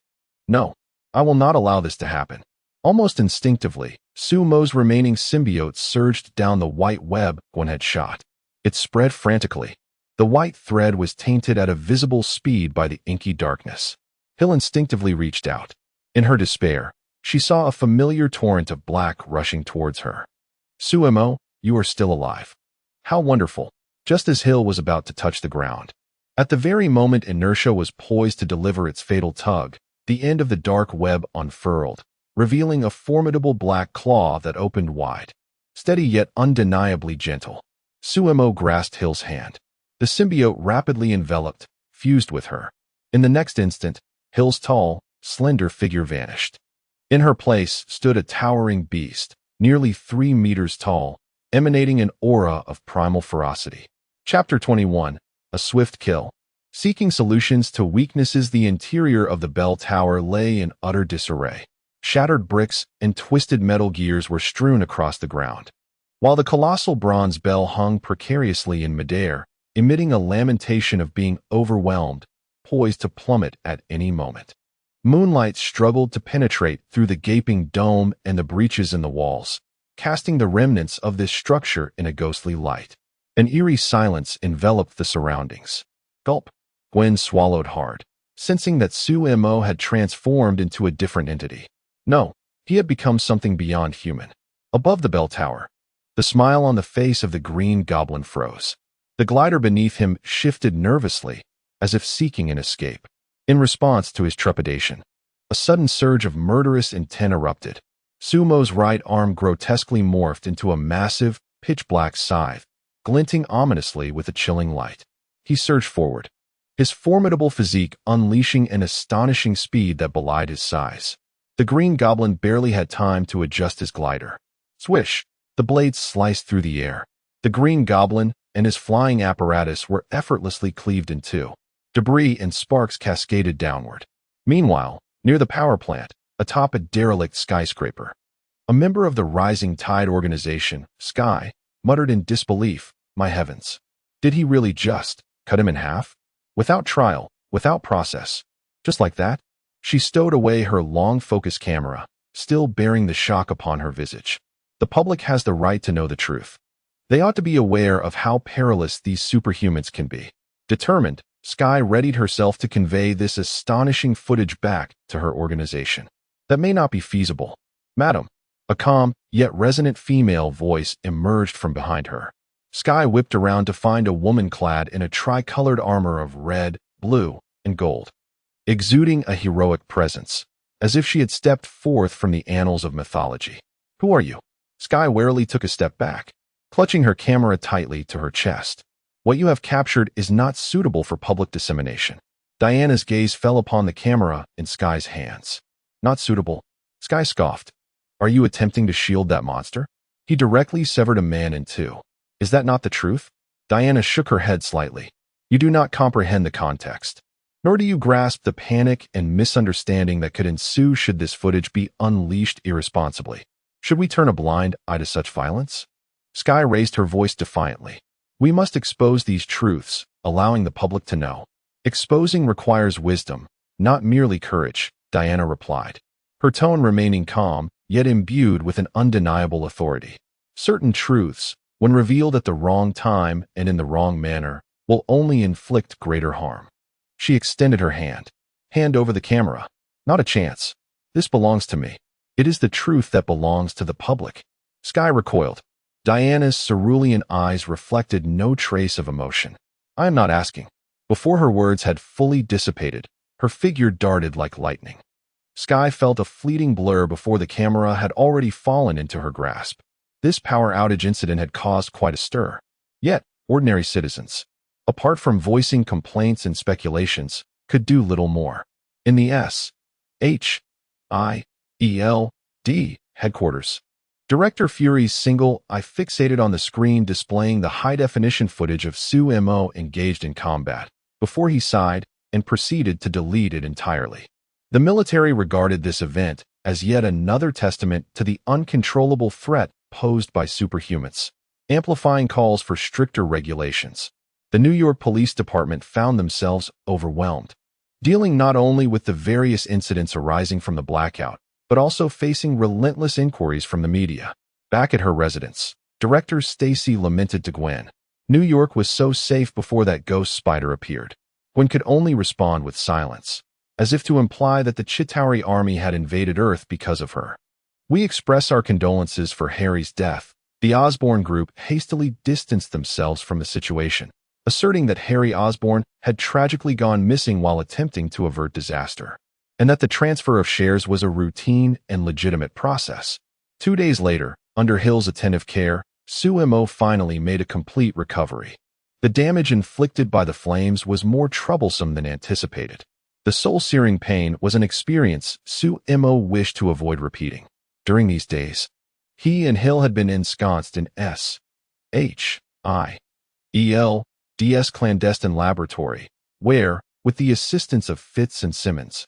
Speaker 1: No, I will not allow this to happen. Almost instinctively, Sumo's remaining symbiote surged down the white web Gwen had shot. It spread frantically. The white thread was tainted at a visible speed by the inky darkness. Hill instinctively reached out. In her despair, she saw a familiar torrent of black rushing towards her. Sumo, you are still alive. How wonderful. Just as Hill was about to touch the ground. At the very moment inertia was poised to deliver its fatal tug, the end of the dark web unfurled, revealing a formidable black claw that opened wide. Steady yet undeniably gentle, Sumo grasped Hill's hand. The symbiote rapidly enveloped, fused with her. In the next instant, Hill's tall, slender figure vanished. In her place stood a towering beast, nearly 3 meters tall, emanating an aura of primal ferocity. Chapter 21. A Swift Kill. Seeking solutions to weaknesses, the interior of the bell tower lay in utter disarray. Shattered bricks and twisted metal gears were strewn across the ground, while the colossal bronze bell hung precariously in midair, emitting a lamentation of being overwhelmed, poised to plummet at any moment. Moonlight struggled to penetrate through the gaping dome and the breaches in the walls, casting the remnants of this structure in a ghostly light. An eerie silence enveloped the surroundings. Gulp. Gwen swallowed hard, sensing that Sumo had transformed into a different entity. No, he had become something beyond human. Above the bell tower, the smile on the face of the Green Goblin froze. The glider beneath him shifted nervously, as if seeking an escape. In response to his trepidation, a sudden surge of murderous intent erupted. Sumo's right arm grotesquely morphed into a massive, pitch-black scythe, glinting ominously with a chilling light. He surged forward, his formidable physique unleashing an astonishing speed that belied his size. The Green Goblin barely had time to adjust his glider. Swish! The blades sliced through the air. The Green Goblin and his flying apparatus were effortlessly cleaved in two. Debris and sparks cascaded downward. Meanwhile, near the power plant, atop a derelict skyscraper. A member of the Rising Tide organization, Sky, muttered in disbelief, "My heavens. Did he really just cut him in half? Without trial, without process. Just like that?" She stowed away her long focus camera, still bearing the shock upon her visage. The public has the right to know the truth. They ought to be aware of how perilous these superhumans can be. Determined, Sky readied herself to convey this astonishing footage back to her organization. "That may not be feasible, madam." A calm, yet resonant female voice emerged from behind her. Sky whipped around to find a woman clad in a tricolored armor of red, blue, and gold, exuding a heroic presence, as if she had stepped forth from the annals of mythology. "Who are you?" Sky warily took a step back, clutching her camera tightly to her chest. "What you have captured is not suitable for public dissemination." Diana's gaze fell upon the camera in Sky's hands. "Not suitable?" Sky scoffed. "Are you attempting to shield that monster?" He directly severed a man in two. "Is that not the truth?" Diana shook her head slightly. "You do not comprehend the context. Nor do you grasp the panic and misunderstanding that could ensue should this footage be unleashed irresponsibly. Should we turn a blind eye to such violence?" Sky raised her voice defiantly. "We must expose these truths, allowing the public to know." "Exposing requires wisdom, not merely courage," Diana replied, her tone remaining calm, yet imbued with an undeniable authority. "Certain truths, when revealed at the wrong time and in the wrong manner, will only inflict greater harm." She extended her hand. "Hand over the camera." "Not a chance. This belongs to me. It is the truth that belongs to the public." Sky recoiled. Diana's cerulean eyes reflected no trace of emotion. "I am not asking." Before her words had fully dissipated, her figure darted like lightning. Sky felt a fleeting blur before the camera had already fallen into her grasp. This power outage incident had caused quite a stir. Yet, ordinary citizens, apart from voicing complaints and speculations, could do little more. In the SHIELD headquarters, Director Fury's single eye fixated on the screen displaying the high-definition footage of Sue-Mo engaged in combat, before he sighed and proceeded to delete it entirely. The military regarded this event as yet another testament to the uncontrollable threat posed by superhumans, amplifying calls for stricter regulations. The New York Police Department found themselves overwhelmed, dealing not only with the various incidents arising from the blackout, but also facing relentless inquiries from the media. Back at her residence, Director Stacy lamented to Gwen, "New York was so safe before that ghost spider appeared." Gwen could only respond with silence, as if to imply that the Chitauri army had invaded Earth because of her. "We express our condolences for Harry's death." The Osborn group hastily distanced themselves from the situation, asserting that Harry Osborn had tragically gone missing while attempting to avert disaster, and that the transfer of shares was a routine and legitimate process. 2 days later, under Hill's attentive care, Sue-Mo finally made a complete recovery. The damage inflicted by the flames was more troublesome than anticipated. The soul-searing pain was an experience Sue-Mo wished to avoid repeating. During these days, he and Hill had been ensconced in SHIELD's clandestine laboratory, where, with the assistance of Fitz and Simmons,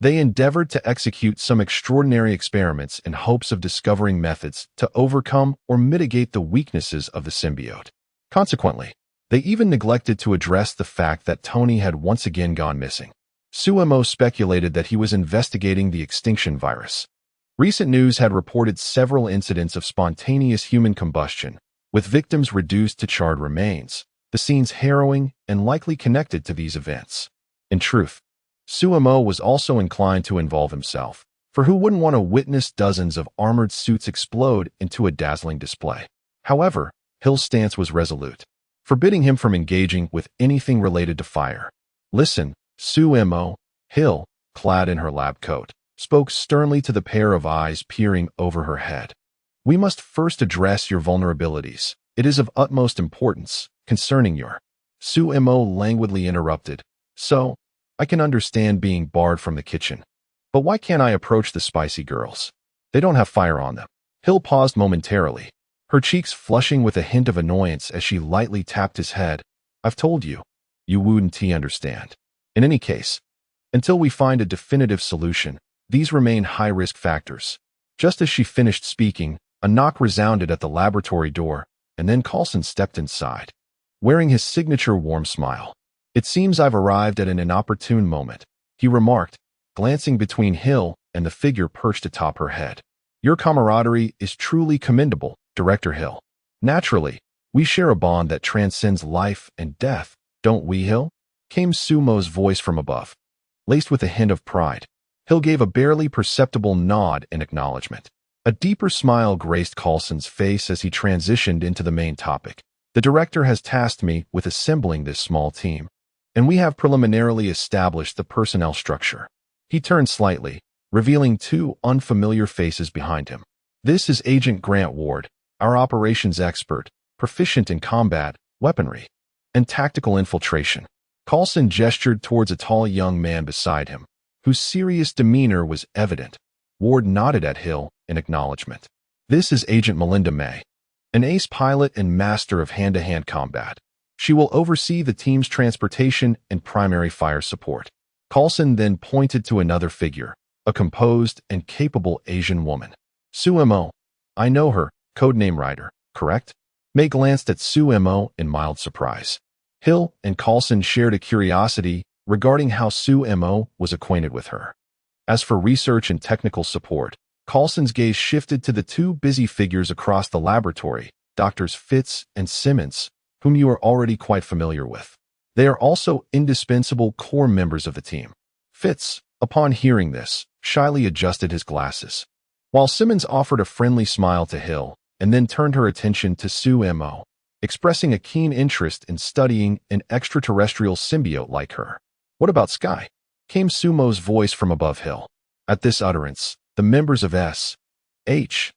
Speaker 1: they endeavored to execute some extraordinary experiments in hopes of discovering methods to overcome or mitigate the weaknesses of the symbiote. Consequently, they even neglected to address the fact that Tony had once again gone missing. Sue-Mo speculated that he was investigating the extinction virus. Recent news had reported several incidents of spontaneous human combustion, with victims reduced to charred remains, the scenes harrowing and likely connected to these events. In truth, Sue-Mo was also inclined to involve himself, for who wouldn't want to witness dozens of armored suits explode into a dazzling display? However, Hill's stance was resolute, forbidding him from engaging with anything related to fire. "Listen, Sue-Mo," Hill, clad in her lab coat, spoke sternly to the pair of eyes peering over her head. "We must first address your vulnerabilities. It is of utmost importance concerning your—" Sue-Mo languidly interrupted. "So, I can understand being barred from the kitchen. But why can't I approach the spicy girls? They don't have fire on them." Hill paused momentarily, her cheeks flushing with a hint of annoyance as she lightly tapped his head. "I've told you. You wouldn't understand. In any case, until we find a definitive solution, these remain high-risk factors. Just as she finished speaking, a knock resounded at the laboratory door, and then Coulson stepped inside, wearing his signature warm smile. "It seems I've arrived at an inopportune moment," he remarked, glancing between Hill and the figure perched atop her head. "Your camaraderie is truly commendable, Director Hill. Naturally, we share a bond that transcends life and death, don't we, Hill?" came Sumo's voice from above, laced with a hint of pride. Hill gave a barely perceptible nod in acknowledgement. A deeper smile graced Coulson's face as he transitioned into the main topic. "The director has tasked me with assembling this small team, and we have preliminarily established the personnel structure." He turned slightly, revealing two unfamiliar faces behind him. "This is Agent Grant Ward, our operations expert, proficient in combat, weaponry, and tactical infiltration." Coulson gestured towards a tall young man beside him, whose serious demeanor was evident. Ward nodded at Hill in acknowledgement. "This is Agent Melinda May, an ace pilot and master of hand-to-hand combat. She will oversee the team's transportation and primary fire support." Coulson then pointed to another figure, a composed and capable Asian woman. "Sumo. I know her, codename Ryder, correct?" May glanced at Sumo in mild surprise. Hill and Coulson shared a curiosity regarding how Sumo was acquainted with her. As for research and technical support, Coulson's gaze shifted to the two busy figures across the laboratory, Doctors Fitz and Simmons, whom you are already quite familiar with. They are also indispensable core members of the team. Fitz, upon hearing this, shyly adjusted his glasses, while Simmons offered a friendly smile to Hill and then turned her attention to Sumo, expressing a keen interest in studying an extraterrestrial symbiote like her. "What about Sky?" came Sumo's voice from above Hill. At this utterance, the members of SHIELD's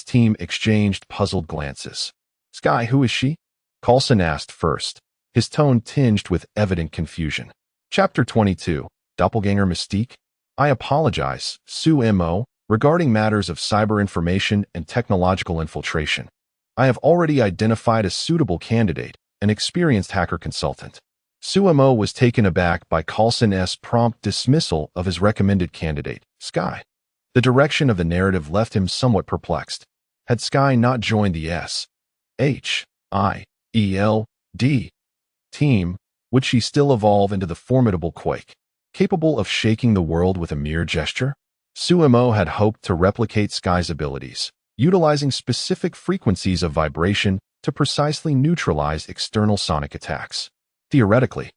Speaker 1: team exchanged puzzled glances. "Sky, who is she?" Coulson asked first, his tone tinged with evident confusion. Chapter 22, Doppelganger Mystique? "I apologize, Sumo, regarding matters of cyber information and technological infiltration. I have already identified a suitable candidate, an experienced hacker consultant." Sumo was taken aback by Coulson's prompt dismissal of his recommended candidate, Sky. The direction of the narrative left him somewhat perplexed. Had Sky not joined the SHIELD team, would she still evolve into the formidable Quake, capable of shaking the world with a mere gesture? Sumo had hoped to replicate Sky's abilities, utilizing specific frequencies of vibration to precisely neutralize external sonic attacks. Theoretically,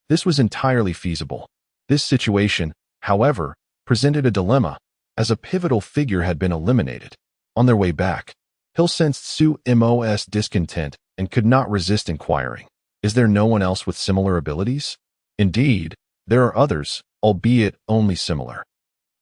Speaker 1: this was entirely feasible. This situation, however, presented a dilemma, as a pivotal figure had been eliminated. On their way back, Hill sensed Sumo's discontent and could not resist inquiring, "Is there no one else with similar abilities?" "Indeed, there are others, albeit only similar."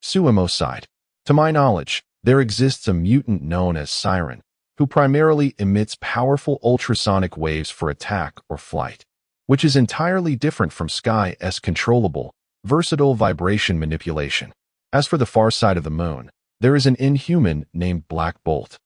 Speaker 1: Sumo sighed. "To my knowledge, there exists a mutant known as Siren, who primarily emits powerful ultrasonic waves for attack or flight, which is entirely different from Sky's controllable, versatile vibration manipulation. As for the far side of the moon, there is an inhuman named Black Bolt,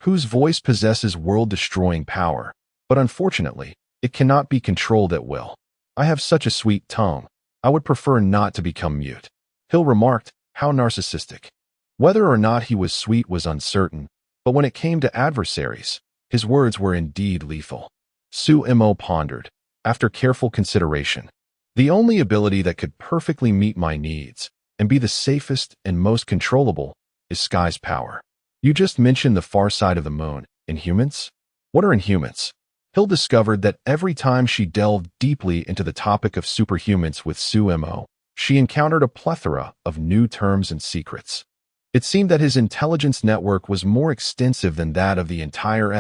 Speaker 1: whose voice possesses world-destroying power, but unfortunately, it cannot be controlled at will. I have such a sweet tongue, I would prefer not to become mute." Hill remarked, "How narcissistic." Whether or not he was sweet was uncertain, but when it came to adversaries, his words were indeed lethal. Sumo pondered, after careful consideration. "The only ability that could perfectly meet my needs and be the safest and most controllable is Sky's power. You just mentioned the far side of the moon, Inhumans? What are Inhumans?" Hill discovered that every time she delved deeply into the topic of superhumans with Sumo, she encountered a plethora of new terms and secrets. It seemed that his intelligence network was more extensive than that of the entire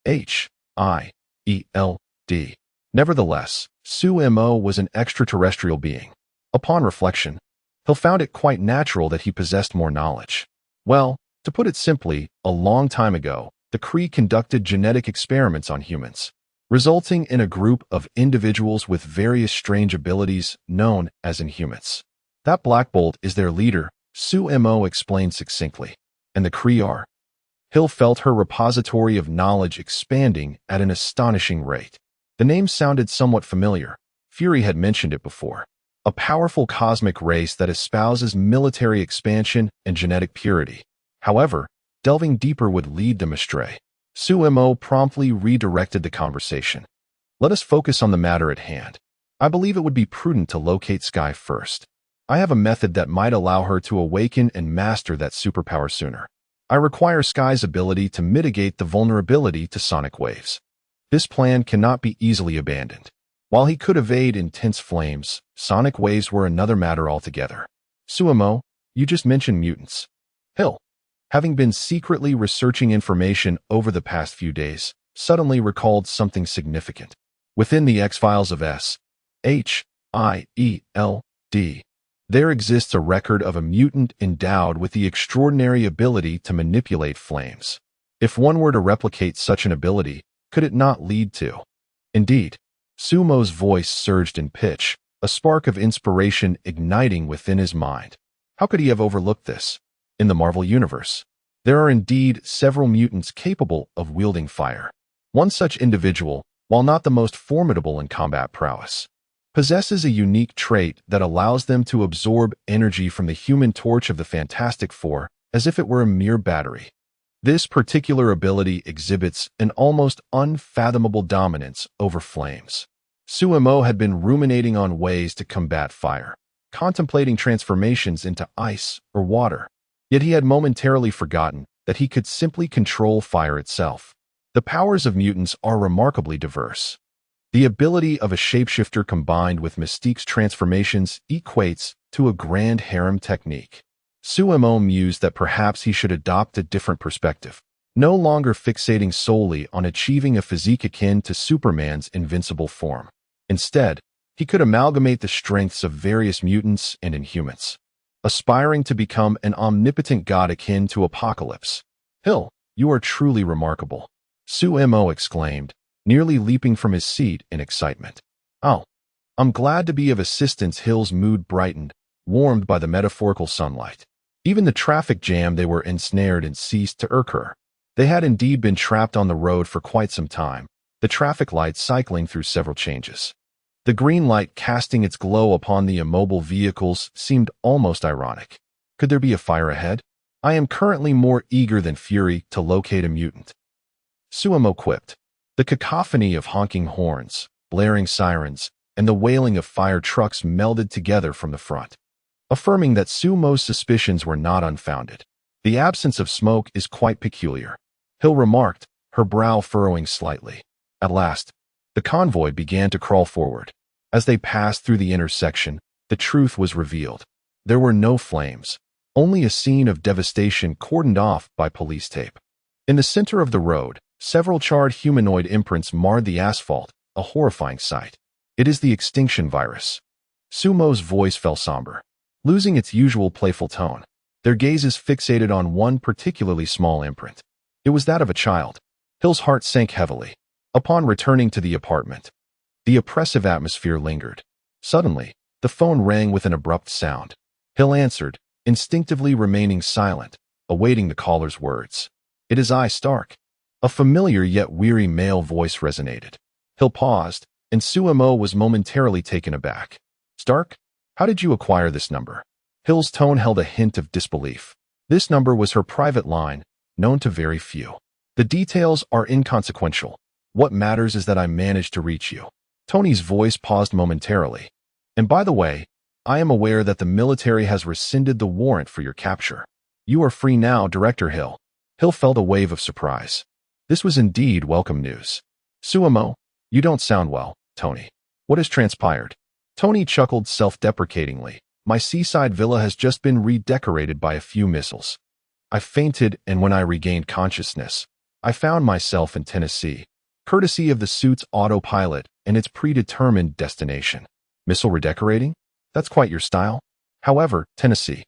Speaker 1: SHIELD. Nevertheless, Sumo was an extraterrestrial being. Upon reflection, Hill found it quite natural that he possessed more knowledge. Well, to put it simply, a long time ago, the Kree conducted genetic experiments on humans, resulting in a group of individuals with various strange abilities known as Inhumans. That Black Bolt is their leader, Sumo explained succinctly, and the Kree are. Hill felt her repository of knowledge expanding at an astonishing rate. The name sounded somewhat familiar. Fury had mentioned it before. a powerful cosmic race that espouses military expansion and genetic purity. However, delving deeper would lead them astray. Sumo promptly redirected the conversation. Let us focus on the matter at hand. I believe it would be prudent to locate Sky first. I have a method that might allow her to awaken and master that superpower sooner. I require Sky's ability to mitigate the vulnerability to sonic waves. This plan cannot be easily abandoned. While he could evade intense flames, sonic waves were another matter altogether. Sumo, you just mentioned mutants. Hill, having been secretly researching information over the past few days, suddenly recalled something significant. Within the X-Files of S.H.I.E.L.D., there exists a record of a mutant endowed with the extraordinary ability to manipulate flames. If one were to replicate such an ability, could it not lead to? Indeed, Sumo's voice surged in pitch, a spark of inspiration igniting within his mind. How could he have overlooked this? In the Marvel Universe, there are indeed several mutants capable of wielding fire. One such individual, while not the most formidable in combat prowess, possesses a unique trait that allows them to absorb energy from the Human Torch of the Fantastic Four as if it were a mere battery. This particular ability exhibits an almost unfathomable dominance over flames. Sumo had been ruminating on ways to combat fire, contemplating transformations into ice or water. Yet he had momentarily forgotten that he could simply control fire itself. The powers of mutants are remarkably diverse. The ability of a shapeshifter combined with Mystique's transformations equates to a grand harem technique. Sumo mused that perhaps he should adopt a different perspective, no longer fixating solely on achieving a physique akin to Superman's invincible form. Instead, he could amalgamate the strengths of various mutants and Inhumans, aspiring to become an omnipotent god akin to Apocalypse. Hill, you are truly remarkable, Sumo exclaimed, nearly leaping from his seat in excitement. Oh, I'm glad to be of assistance. Hill's mood brightened, warmed by the metaphorical sunlight. Even the traffic jam they were ensnared in ceased to irk her. They had indeed been trapped on the road for quite some time, the traffic light cycling through several changes. The green light casting its glow upon the immobile vehicles seemed almost ironic. Could there be a fire ahead? I am currently more eager than fury to locate a mutant, Sumo quipped. The cacophony of honking horns, blaring sirens, and the wailing of fire trucks melded together from the front, affirming that Sumo's suspicions were not unfounded. The absence of smoke is quite peculiar, Hill remarked, her brow furrowing slightly. At last, the convoy began to crawl forward. As they passed through the intersection, the truth was revealed. There were no flames, only a scene of devastation cordoned off by police tape. In the center of the road, several charred humanoid imprints marred the asphalt, a horrifying sight. It is the extinction virus. Sumo's voice fell somber, losing its usual playful tone. Their gazes fixated on one particularly small imprint. It was that of a child. Hill's heart sank heavily. Upon returning to the apartment, the oppressive atmosphere lingered. Suddenly, the phone rang with an abrupt sound. Hill answered, instinctively remaining silent, awaiting the caller's words. It is I, Stark. A familiar yet weary male voice resonated. Hill paused, and Sumo was momentarily taken aback. Stark, how did you acquire this number? Hill's tone held a hint of disbelief. This number was her private line, known to very few. The details are inconsequential. What matters is that I managed to reach you. Tony's voice paused momentarily. And by the way, I am aware that the military has rescinded the warrant for your capture. You are free now, Director Hill. Hill felt a wave of surprise. This was indeed welcome news. Sumo, you don't sound well, Tony. What has transpired? Tony chuckled self-deprecatingly. My seaside villa has just been redecorated by a few missiles. I fainted, and when I regained consciousness, I found myself in Tennessee, courtesy of the suit's autopilot and its predetermined destination. Missile redecorating? That's quite your style. However, Tennessee.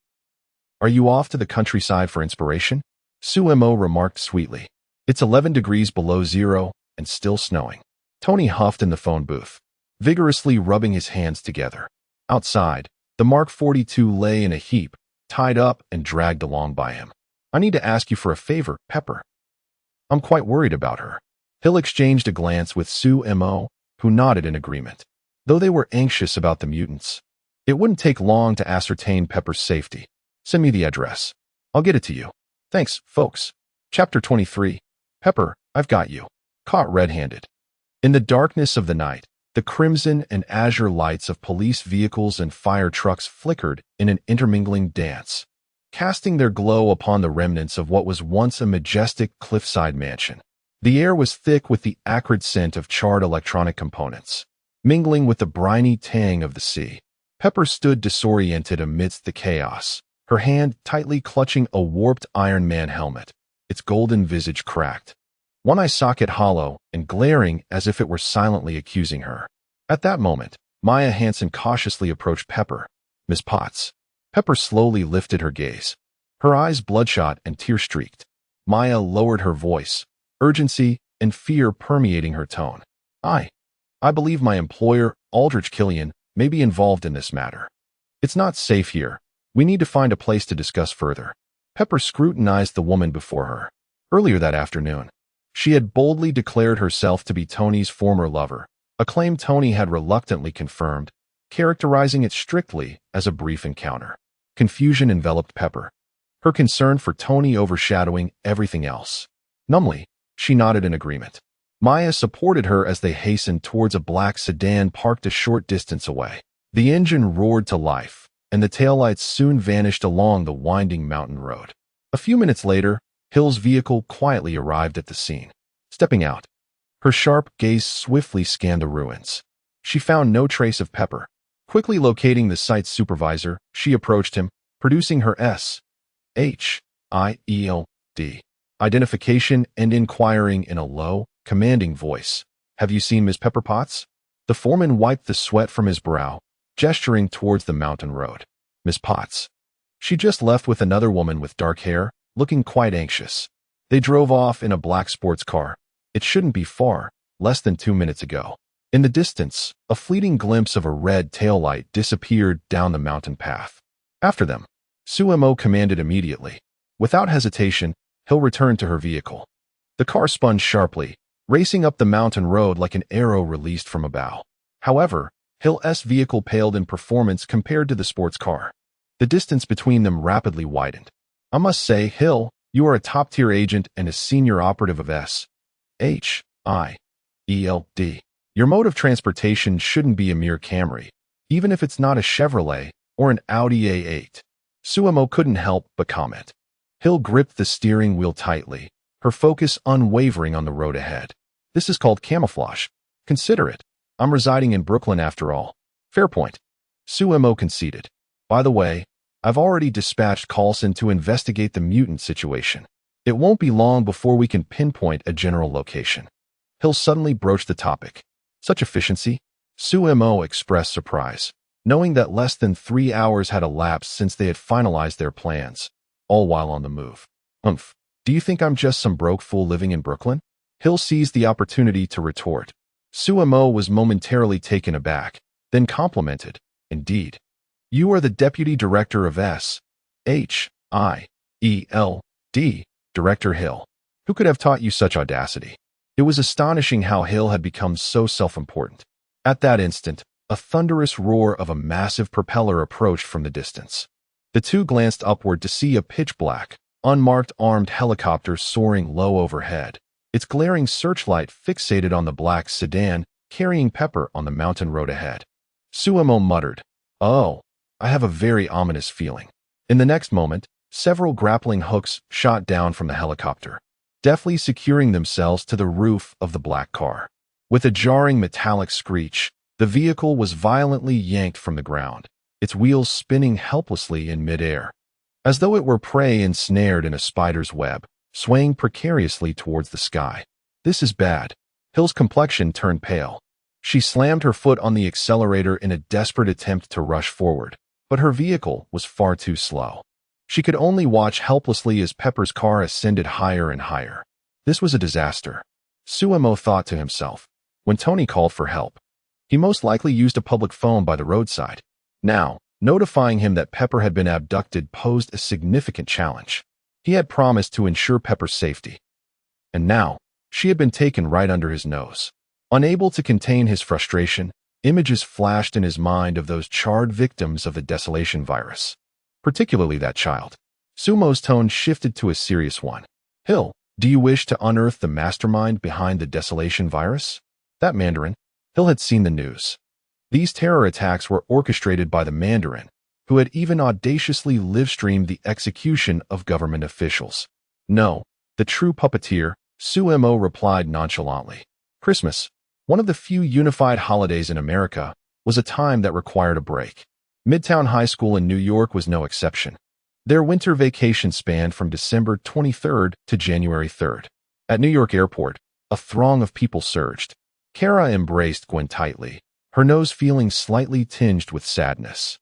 Speaker 1: Are you off to the countryside for inspiration? Sumo remarked sweetly. It's 11 degrees below zero and still snowing. Tony huffed in the phone booth, vigorously rubbing his hands together. Outside, the Mark 42 lay in a heap, tied up and dragged along by him. I need to ask you for a favor, Pepper. I'm quite worried about her. Hill exchanged a glance with Sumo, who nodded in agreement. Though they were anxious about the mutants, It wouldn't take long to ascertain Pepper's safety. Send me the address. I'll get it to you. Thanks, folks. Chapter 23. Pepper, I've got you. Caught red-handed. In the darkness of the night, the crimson and azure lights of police vehicles and fire trucks flickered in an intermingling dance, casting their glow upon the remnants of what was once a majestic cliffside mansion. The air was thick with the acrid scent of charred electronic components, mingling with the briny tang of the sea. Pepper stood disoriented amidst the chaos, her hand tightly clutching a warped Iron Man helmet, its golden visage cracked, one eye socket hollow and glaring as if it were silently accusing her. At that moment, Maya Hansen cautiously approached Pepper. Miss Potts. Pepper slowly lifted her gaze, her eyes bloodshot and tear-streaked. Maya lowered her voice, urgency and fear permeating her tone. I believe my employer, Aldrich Killian, may be involved in this matter. It's not safe here. We need to find a place to discuss further. Pepper scrutinized the woman before her. Earlier that afternoon, she had boldly declared herself to be Tony's former lover, a claim Tony had reluctantly confirmed, characterizing it strictly as a brief encounter. Confusion enveloped Pepper, her concern for Tony overshadowing everything else. Numbly, she nodded in agreement. Maya supported her as they hastened towards a black sedan parked a short distance away. The engine roared to life, and the taillights soon vanished along the winding mountain road. A few minutes later, Hill's vehicle quietly arrived at the scene. Stepping out, her sharp gaze swiftly scanned the ruins. She found no trace of Pepper. Quickly locating the site's supervisor, she approached him, producing her SHIELD identification and inquiring in a low, commanding voice. Have you seen Miss Pepper Potts? The foreman wiped the sweat from his brow, gesturing towards the mountain road. Miss Potts. She just left with another woman with dark hair, looking quite anxious. They drove off in a black sports car. It shouldn't be far, less than 2 minutes ago. In the distance, a fleeting glimpse of a red taillight disappeared down the mountain path. After them, Sumo commanded immediately. Without hesitation, Hill returned to her vehicle. The car spun sharply, racing up the mountain road like an arrow released from a bow. However, Hill's vehicle paled in performance compared to the sports car. The distance between them rapidly widened. I must say, Hill, you are a top-tier agent and a senior operative of SHIELD. Your mode of transportation shouldn't be a mere Camry, even if it's not a Chevrolet or an Audi A8. Sumo couldn't help but comment. Hill gripped the steering wheel tightly, her focus unwavering on the road ahead. This is called camouflage. Consider it. I'm residing in Brooklyn after all. Fair point. Sumo conceded. By the way, I've already dispatched Coulson to investigate the mutant situation. It won't be long before we can pinpoint a general location. Hill suddenly broached the topic. Such efficiency? Sumo expressed surprise, knowing that less than 3 hours had elapsed since they had finalized their plans, all while on the move. Do you think I'm just some broke fool living in Brooklyn? Hill seized the opportunity to retort. Sumo was momentarily taken aback, then complimented. Indeed. You are the deputy director of SHIELD, Director Hill. Who could have taught you such audacity? It was astonishing how Hill had become so self-important. At that instant, a thunderous roar of a massive propeller approached from the distance. The two glanced upward to see a pitch-black, unmarked armed helicopter soaring low overhead, its glaring searchlight fixated on the black sedan carrying Pepper on the mountain road ahead. Sumo muttered, "Oh, I have a very ominous feeling." In the next moment, several grappling hooks shot down from the helicopter, deftly securing themselves to the roof of the black car. With a jarring metallic screech, the vehicle was violently yanked from the ground, its wheels spinning helplessly in midair, as though it were prey ensnared in a spider's web, swaying precariously towards the sky. This is bad. Hill's complexion turned pale. She slammed her foot on the accelerator in a desperate attempt to rush forward, but her vehicle was far too slow. She could only watch helplessly as Pepper's car ascended higher and higher. This was a disaster. Sumo thought to himself. When Tony called for help, he most likely used a public phone by the roadside. Now, notifying him that Pepper had been abducted posed a significant challenge. He had promised to ensure Pepper's safety. And now, she had been taken right under his nose. Unable to contain his frustration, Images flashed in his mind of those charred victims of the desolation virus, particularly that child. Sumo's tone shifted to a serious one. Hill, do you wish to unearth the mastermind behind the desolation virus? That Mandarin. Hill had seen the news. These terror attacks were orchestrated by the Mandarin, who had even audaciously live-streamed the execution of government officials. No, the true puppeteer, Sumo replied nonchalantly. Christmas, one of the few unified holidays in America, was a time that required a break. Midtown High School in New York was no exception. Their winter vacation spanned from December 23rd to January 3rd. At New York Airport, a throng of people surged. Kara embraced Gwen tightly, her nose feeling slightly tinged with sadness.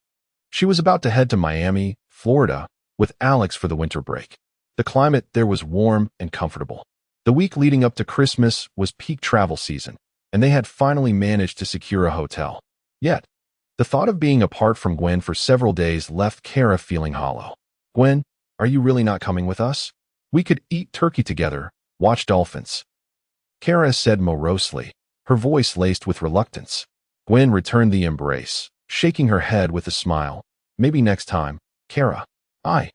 Speaker 1: She was about to head to Miami, Florida, with Alex for the winter break. The climate there was warm and comfortable. The week leading up to Christmas was peak travel season, and they had finally managed to secure a hotel. Yet, the thought of being apart from Gwen for several days left Kara feeling hollow. Gwen, are you really not coming with us? We could eat turkey together, watch dolphins. Kara said morosely, her voice laced with reluctance. Gwen returned the embrace, shaking her head with a smile. Maybe next time, Kara. I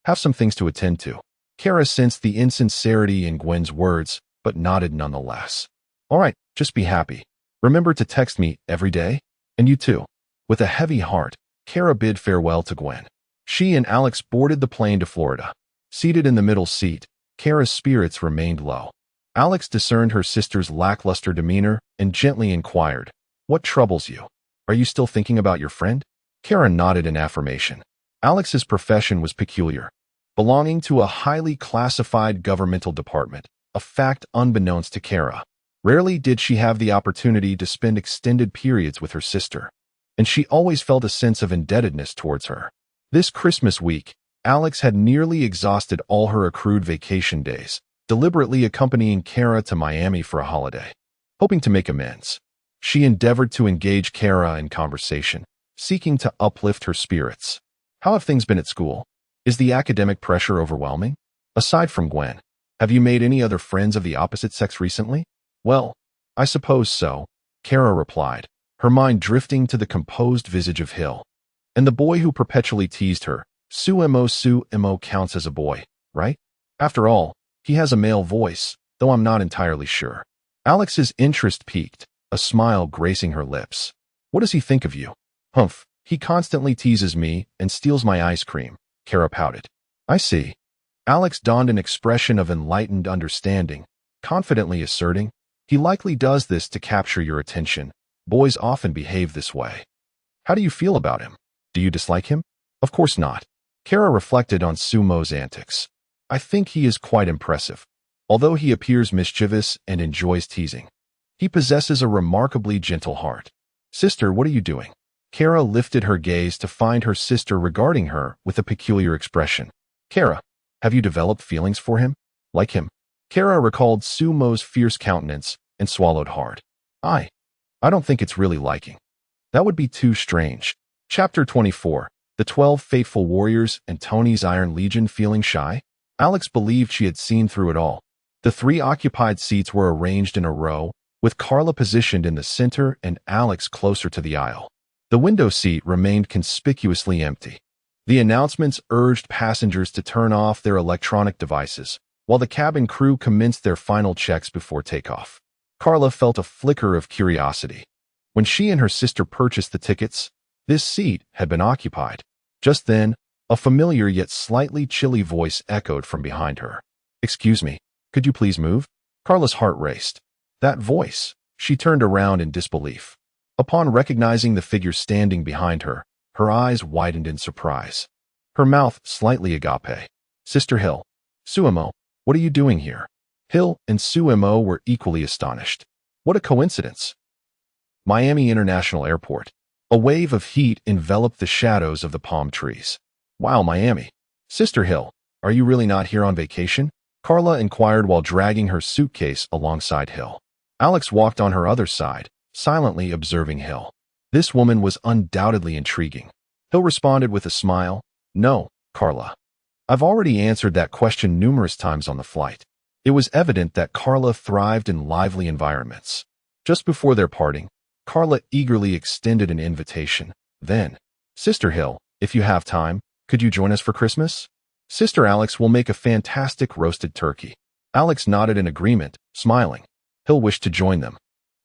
Speaker 1: have some things to attend to. Kara sensed the insincerity in Gwen's words, but nodded nonetheless. All right, just be happy. Remember to text me every day? And you too. With a heavy heart, Kara bid farewell to Gwen. She and Alex boarded the plane to Florida. Seated in the middle seat, Kara's spirits remained low. Alex discerned her sister's lackluster demeanor and gently inquired, "What troubles you? Are you still thinking about your friend?" Kara nodded in affirmation. Alex's profession was peculiar, belonging to a highly classified governmental department, a fact unbeknownst to Kara. Rarely did she have the opportunity to spend extended periods with her sister, and she always felt a sense of indebtedness towards her. This Christmas week, Alex had nearly exhausted all her accrued vacation days, deliberately accompanying Kara to Miami for a holiday. Hoping to make amends, she endeavored to engage Kara in conversation, seeking to uplift her spirits. How have things been at school? Is the academic pressure overwhelming? Aside from Gwen, have you made any other friends of the opposite sex recently? Well, I suppose so, Kara replied, her mind drifting to the composed visage of Hill. And the boy who perpetually teased her. Sumo counts as a boy, right? After all, he has a male voice, though I'm not entirely sure. Alex's interest peaked, a smile gracing her lips. What does he think of you? Humph, he constantly teases me and steals my ice cream, Kara pouted. I see. Alex donned an expression of enlightened understanding, confidently asserting, he likely does this to capture your attention. Boys often behave this way. How do you feel about him? Do you dislike him? Of course not. Kara reflected on Sumo's antics. I think he is quite impressive, although he appears mischievous and enjoys teasing. He possesses a remarkably gentle heart. Sister, what are you doing? Kara lifted her gaze to find her sister regarding her with a peculiar expression. Kara, have you developed feelings for him? Like him? Kara recalled Sumo's fierce countenance and swallowed hard. I don't think it's really liking. That would be too strange. Chapter 24. The 12 Faithful Warriors and Tony's Iron Legion feeling shy? Alex believed she had seen through it all. The 3 occupied seats were arranged in a row, with Carla positioned in the center and Alex closer to the aisle. The window seat remained conspicuously empty. The announcements urged passengers to turn off their electronic devices, while the cabin crew commenced their final checks before takeoff. Carla felt a flicker of curiosity. When she and her sister purchased the tickets, this seat had been occupied. Just then, a familiar yet slightly chilly voice echoed from behind her. Excuse me, could you please move? Carla's heart raced. That voice. She turned around in disbelief. Upon recognizing the figure standing behind her, her eyes widened in surprise. Her mouth slightly agape. Sister Hill. Sumo, what are you doing here? Hill and Sumo were equally astonished. What a coincidence. Miami International Airport. A wave of heat enveloped the shadows of the palm trees. Wow, Miami. Sister Hill, are you really not here on vacation? Carla inquired while dragging her suitcase alongside Hill. Alex walked on her other side, silently observing Hill. This woman was undoubtedly intriguing. Hill responded with a smile. No, Carla. I've already answered that question numerous times on the flight. It was evident that Carla thrived in lively environments. Just before their parting, Carla eagerly extended an invitation. Then, Sister Hill, if you have time, could you join us for Christmas? Sister Alex will make a fantastic roasted turkey. Alex nodded in agreement, smiling. Hill wished to join them,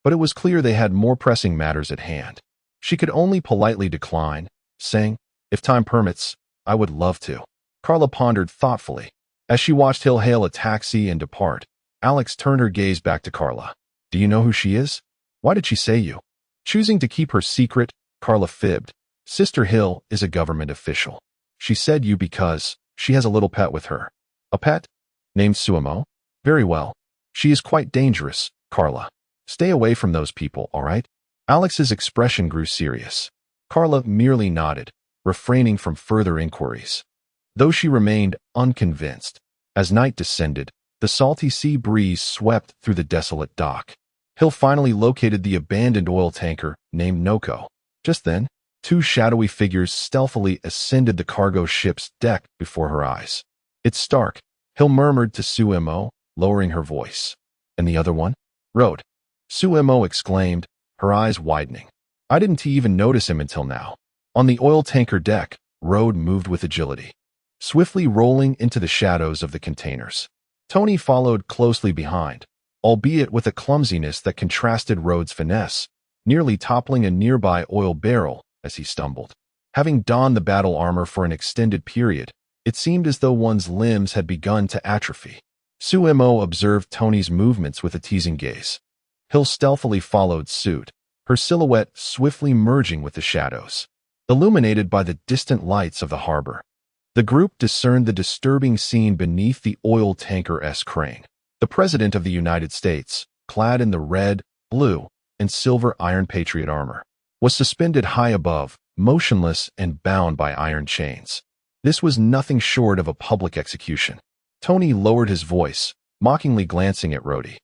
Speaker 1: but it was clear they had more pressing matters at hand. She could only politely decline, saying, if time permits, I would love to. Carla pondered thoughtfully. As she watched Hill hail a taxi and depart, Alex turned her gaze back to Carla. Do you know who she is? Why did she say you? Choosing to keep her secret, Carla fibbed. Sister Hill is a government official. She said you because she has a little pet with her. A pet? Named Suemo? Very well. She is quite dangerous, Carla. Stay away from those people, all right? Alex's expression grew serious. Carla merely nodded, refraining from further inquiries. Though she remained unconvinced, as night descended, the salty sea breeze swept through the desolate dock. Hill finally located the abandoned oil tanker named Noko. Just then, two shadowy figures stealthily ascended the cargo ship's deck before her eyes. It's Stark, Hill murmured to Suemo, lowering her voice. And the other one? Road. Suemo exclaimed, her eyes widening. I didn't even notice him until now. On the oil tanker deck, Road moved with agility, swiftly rolling into the shadows of the containers. Tony followed closely behind, albeit with a clumsiness that contrasted Road's finesse, nearly toppling a nearby oil barrel as he stumbled. Having donned the battle armor for an extended period, it seemed as though one's limbs had begun to atrophy. Suemo observed Tony's movements with a teasing gaze. Hill stealthily followed suit, her silhouette swiftly merging with the shadows, illuminated by the distant lights of the harbor. The group discerned the disturbing scene beneath the oil tanker-esque crane. The President of the United States, clad in the red, blue, and silver Iron Patriot armor, was suspended high above, motionless and bound by iron chains. This was nothing short of a public execution. Tony lowered his voice, mockingly glancing at Rhodey.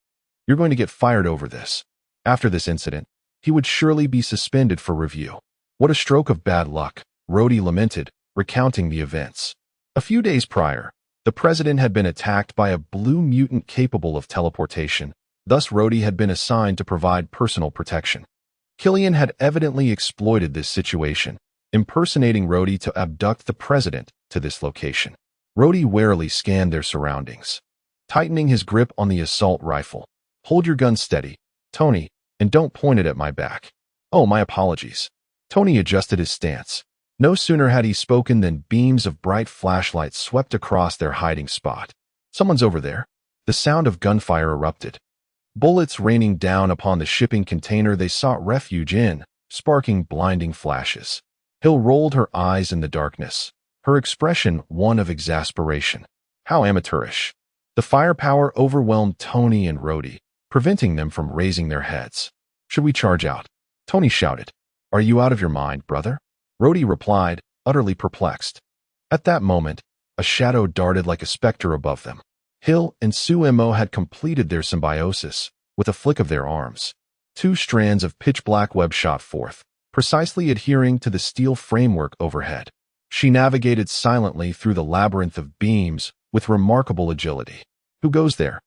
Speaker 1: You're going to get fired over this. After this incident, he would surely be suspended for review. What a stroke of bad luck, Rhodey lamented, recounting the events. A few days prior, the president had been attacked by a blue mutant capable of teleportation. Thus, Rhodey had been assigned to provide personal protection. Killian had evidently exploited this situation, impersonating Rhodey to abduct the president to this location. Rhodey warily scanned their surroundings, tightening his grip on the assault rifle. Hold your gun steady, Tony, and don't point it at my back. Oh, my apologies. Tony adjusted his stance. No sooner had he spoken than beams of bright flashlights swept across their hiding spot. Someone's over there. The sound of gunfire erupted. Bullets raining down upon the shipping container they sought refuge in, sparking blinding flashes. Hill rolled her eyes in the darkness, her expression one of exasperation. How amateurish. The firepower overwhelmed Tony and Rhodey, preventing them from raising their heads. Should we charge out? Tony shouted. Are you out of your mind, brother? Rhodey replied, utterly perplexed. At that moment, a shadow darted like a specter above them. Hill and Suemo had completed their symbiosis. With a flick of their arms, two strands of pitch-black web shot forth, precisely adhering to the steel framework overhead. She navigated silently through the labyrinth of beams with remarkable agility. Who goes there?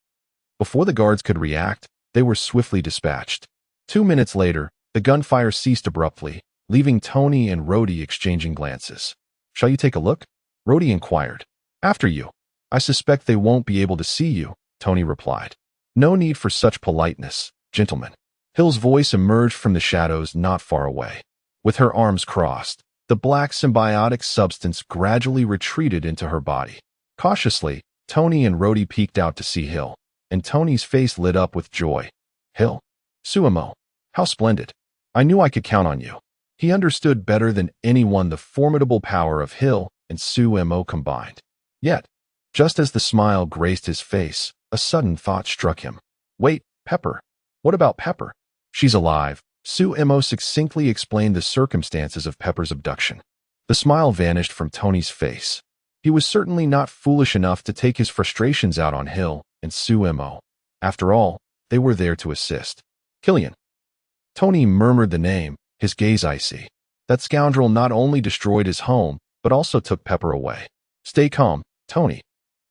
Speaker 1: Before the guards could react, they were swiftly dispatched. 2 minutes later, the gunfire ceased abruptly, leaving Tony and Rhodey exchanging glances. Shall you take a look? Rhodey inquired. After you. I suspect they won't be able to see you, Tony replied. No need for such politeness, gentlemen. Hill's voice emerged from the shadows not far away. With her arms crossed, the black symbiotic substance gradually retreated into her body. Cautiously, Tony and Rhodey peeked out to see Hill, and Tony's face lit up with joy. Hill? Suemo. How splendid. I knew I could count on you. He understood better than anyone the formidable power of Hill and Suemo combined. Yet, just as the smile graced his face, a sudden thought struck him. Wait, Pepper. What about Pepper? She's alive. Suemo succinctly explained the circumstances of Pepper's abduction. The smile vanished from Tony's face. He was certainly not foolish enough to take his frustrations out on Hill and Suemo. After all, they were there to assist. Killian. Tony murmured the name, his gaze icy. That scoundrel not only destroyed his home, but also took Pepper away. Stay calm, Tony.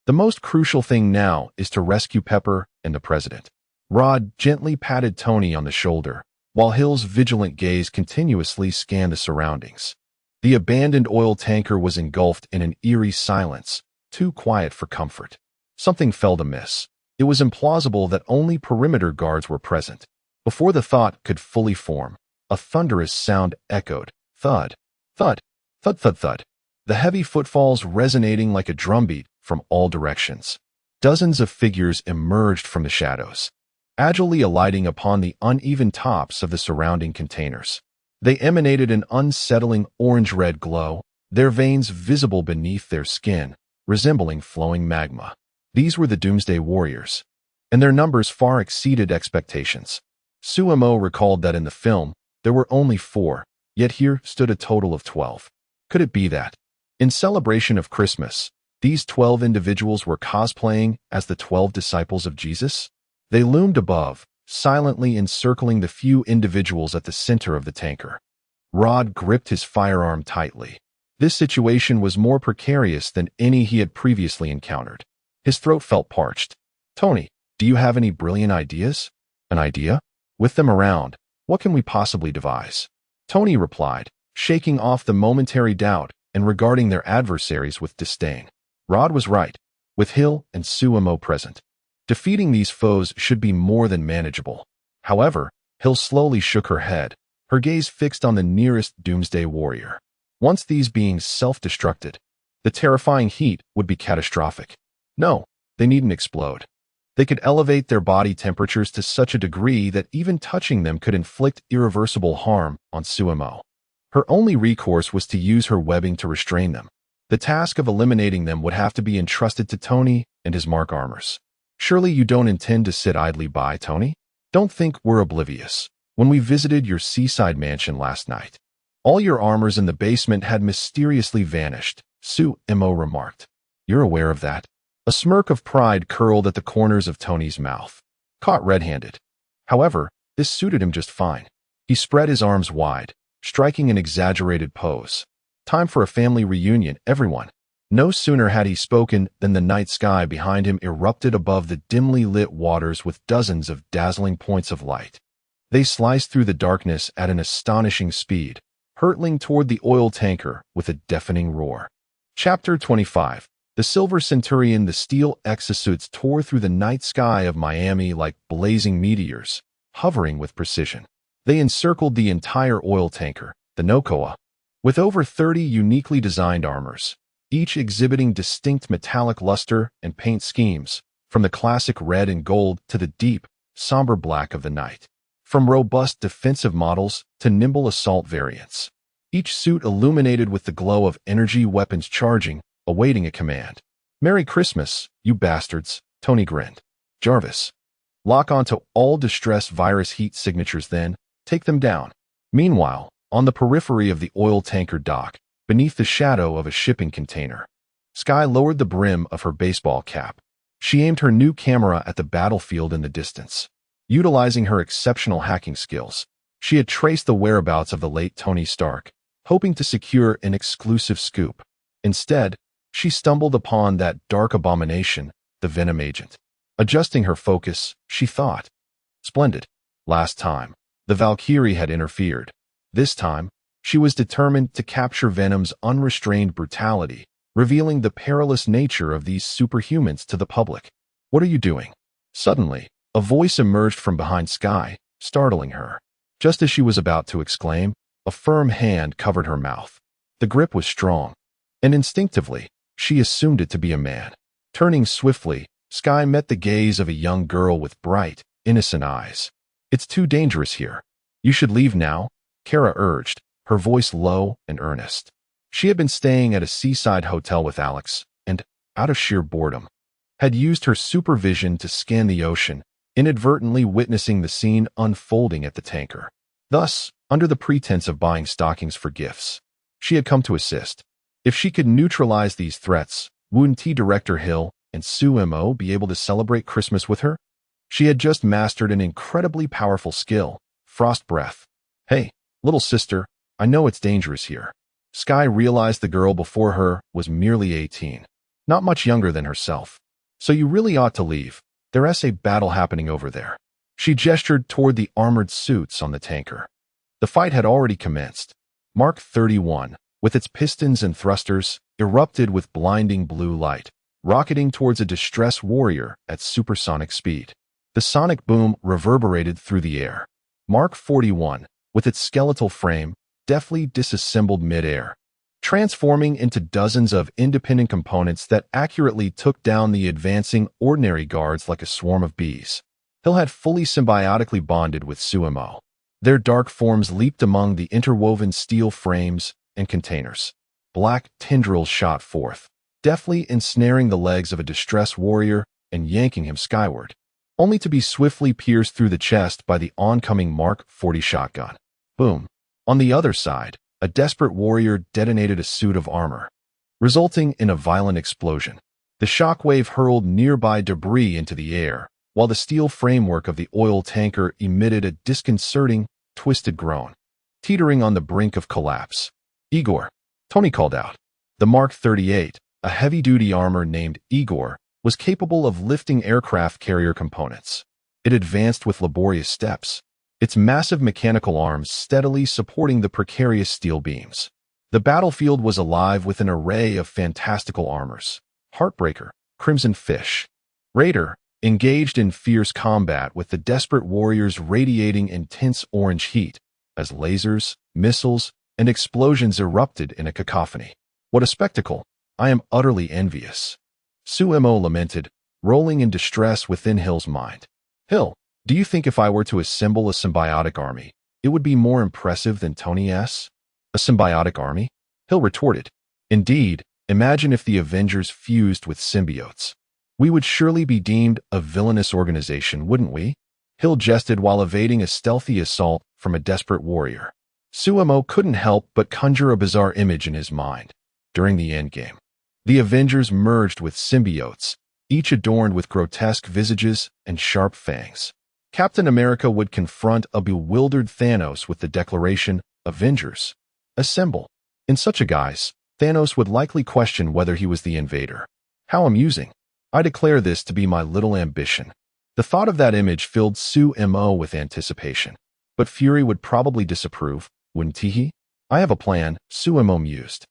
Speaker 1: The most crucial thing now is to rescue Pepper and the president. Rod gently patted Tony on the shoulder, while Hill's vigilant gaze continuously scanned the surroundings. The abandoned oil tanker was engulfed in an eerie silence, too quiet for comfort. Something felt amiss. It was implausible that only perimeter guards were present. Before the thought could fully form, a thunderous sound echoed. Thud, thud, thud, thud, thud. The heavy footfalls resonating like a drumbeat from all directions. Dozens of figures emerged from the shadows, agilely alighting upon the uneven tops of the surrounding containers. They emanated an unsettling orange-red glow, their veins visible beneath their skin, resembling flowing magma. These were the Doomsday Warriors, and their numbers far exceeded expectations. Suemo recalled that in the film, there were only 4, yet here stood a total of 12. Could it be that, in celebration of Christmas, these 12 individuals were cosplaying as the 12 disciples of Jesus? They loomed above, silently encircling the few individuals at the center of the tanker. Rod gripped his firearm tightly. This situation was more precarious than any he had previously encountered. His throat felt parched. "Tony, do you have any brilliant ideas?" "An idea? With them around, what can we possibly devise?" Tony replied, shaking off the momentary doubt and regarding their adversaries with disdain. Rod was right. With Hill and Suemo present, defeating these foes should be more than manageable. However, Hill slowly shook her head, her gaze fixed on the nearest Doomsday Warrior. Once these beings self-destructed, the terrifying heat would be catastrophic. No, they needn't explode. They could elevate their body temperatures to such a degree that even touching them could inflict irreversible harm on Suemo. Her only recourse was to use her webbing to restrain them. The task of eliminating them would have to be entrusted to Tony and his mark armors. "Surely you don't intend to sit idly by, Tony? Don't think we're oblivious. When we visited your seaside mansion last night, all your armors in the basement had mysteriously vanished," Suemo remarked. "You're aware of that?" A smirk of pride curled at the corners of Tony's mouth. Caught red-handed. However, this suited him just fine. He spread his arms wide, striking an exaggerated pose. "Time for a family reunion, everyone." No sooner had he spoken than the night sky behind him erupted above the dimly lit waters with dozens of dazzling points of light. They sliced through the darkness at an astonishing speed, hurtling toward the oil tanker with a deafening roar. Chapter 25. The Silver Centurion. The steel exosuits tore through the night sky of Miami like blazing meteors, hovering with precision. They encircled the entire oil tanker, the Nokoa, with over 30 uniquely designed armors, each exhibiting distinct metallic luster and paint schemes, from the classic red and gold to the deep, somber black of the night. From robust defensive models to nimble assault variants. Each suit illuminated with the glow of energy weapons charging, awaiting a command. "Merry Christmas, you bastards," Tony grinned. "Jarvis, lock onto all distress virus heat signatures then, take them down." Meanwhile, on the periphery of the oil tanker dock, beneath the shadow of a shipping container, Sky lowered the brim of her baseball cap. She aimed her new camera at the battlefield in the distance. Utilizing her exceptional hacking skills, she had traced the whereabouts of the late Tony Stark, hoping to secure an exclusive scoop. Instead, she stumbled upon that dark abomination, the Venom agent. Adjusting her focus, she thought, "Splendid. Last time, the Valkyrie had interfered. This time, she was determined to capture Venom's unrestrained brutality, revealing the perilous nature of these superhumans to the public." "What are you doing?" Suddenly, a voice emerged from behind Sky, startling her. Just as she was about to exclaim, a firm hand covered her mouth. The grip was strong, and instinctively, she assumed it to be a man. Turning swiftly, Sky met the gaze of a young girl with bright, innocent eyes. "It's too dangerous here. You should leave now," Kara urged, her voice low and earnest. She had been staying at a seaside hotel with Alex, and, out of sheer boredom, had used her supervision to scan the ocean, inadvertently witnessing the scene unfolding at the tanker. Thus, under the pretense of buying stockings for gifts, she had come to assist. If she could neutralize these threats, wouldn't Director Hill and Suemo be able to celebrate Christmas with her? She had just mastered an incredibly powerful skill, Frost Breath. "Hey, little sister, I know it's dangerous here." Sky realized the girl before her was merely 18, not much younger than herself. "So you really ought to leave. There's a battle happening over there." She gestured toward the armored suits on the tanker. The fight had already commenced. Mark 31, with its pistons and thrusters, erupted with blinding blue light, rocketing towards a distressed warrior at supersonic speed. The sonic boom reverberated through the air. Mark 41, with its skeletal frame, deftly disassembled mid-air, transforming into dozens of independent components that accurately took down the advancing ordinary guards like a swarm of bees. Hill had fully symbiotically bonded with Sumo. Their dark forms leaped among the interwoven steel frames and containers. Black tendrils shot forth, deftly ensnaring the legs of a distressed warrior and yanking him skyward, only to be swiftly pierced through the chest by the oncoming Mark 40 shotgun. Boom. On the other side, a desperate warrior detonated a suit of armor, resulting in a violent explosion. The shockwave hurled nearby debris into the air, while the steel framework of the oil tanker emitted a disconcerting, twisted groan, teetering on the brink of collapse. Igor, Tony called out. The Mark 38, a heavy-duty armor named Igor, was capable of lifting aircraft carrier components. It advanced with laborious steps, its massive mechanical arms steadily supporting the precarious steel beams. The battlefield was alive with an array of fantastical armors. Heartbreaker, Crimson Fish, Raider, engaged in fierce combat with the desperate warriors radiating intense orange heat as lasers, missiles, and explosions erupted in a cacophony. What a spectacle! I am utterly envious. Sumo lamented, rolling in distress within Hill's mind. Hill, do you think if I were to assemble a symbiotic army, it would be more impressive than Tony's? A symbiotic army? Hill retorted. Indeed, imagine if the Avengers fused with symbiotes. We would surely be deemed a villainous organization, wouldn't we? Hill jested while evading a stealthy assault from a desperate warrior. Sumo couldn't help but conjure a bizarre image in his mind. During the endgame, the Avengers merged with symbiotes, each adorned with grotesque visages and sharp fangs. Captain America would confront a bewildered Thanos with the declaration, "Avengers, assemble." In such a guise, Thanos would likely question whether he was the invader. How amusing. I declare this to be my little ambition. The thought of that image filled Sumo with anticipation. But Fury would probably disapprove, wouldn't he? I have a plan, Sumo mused.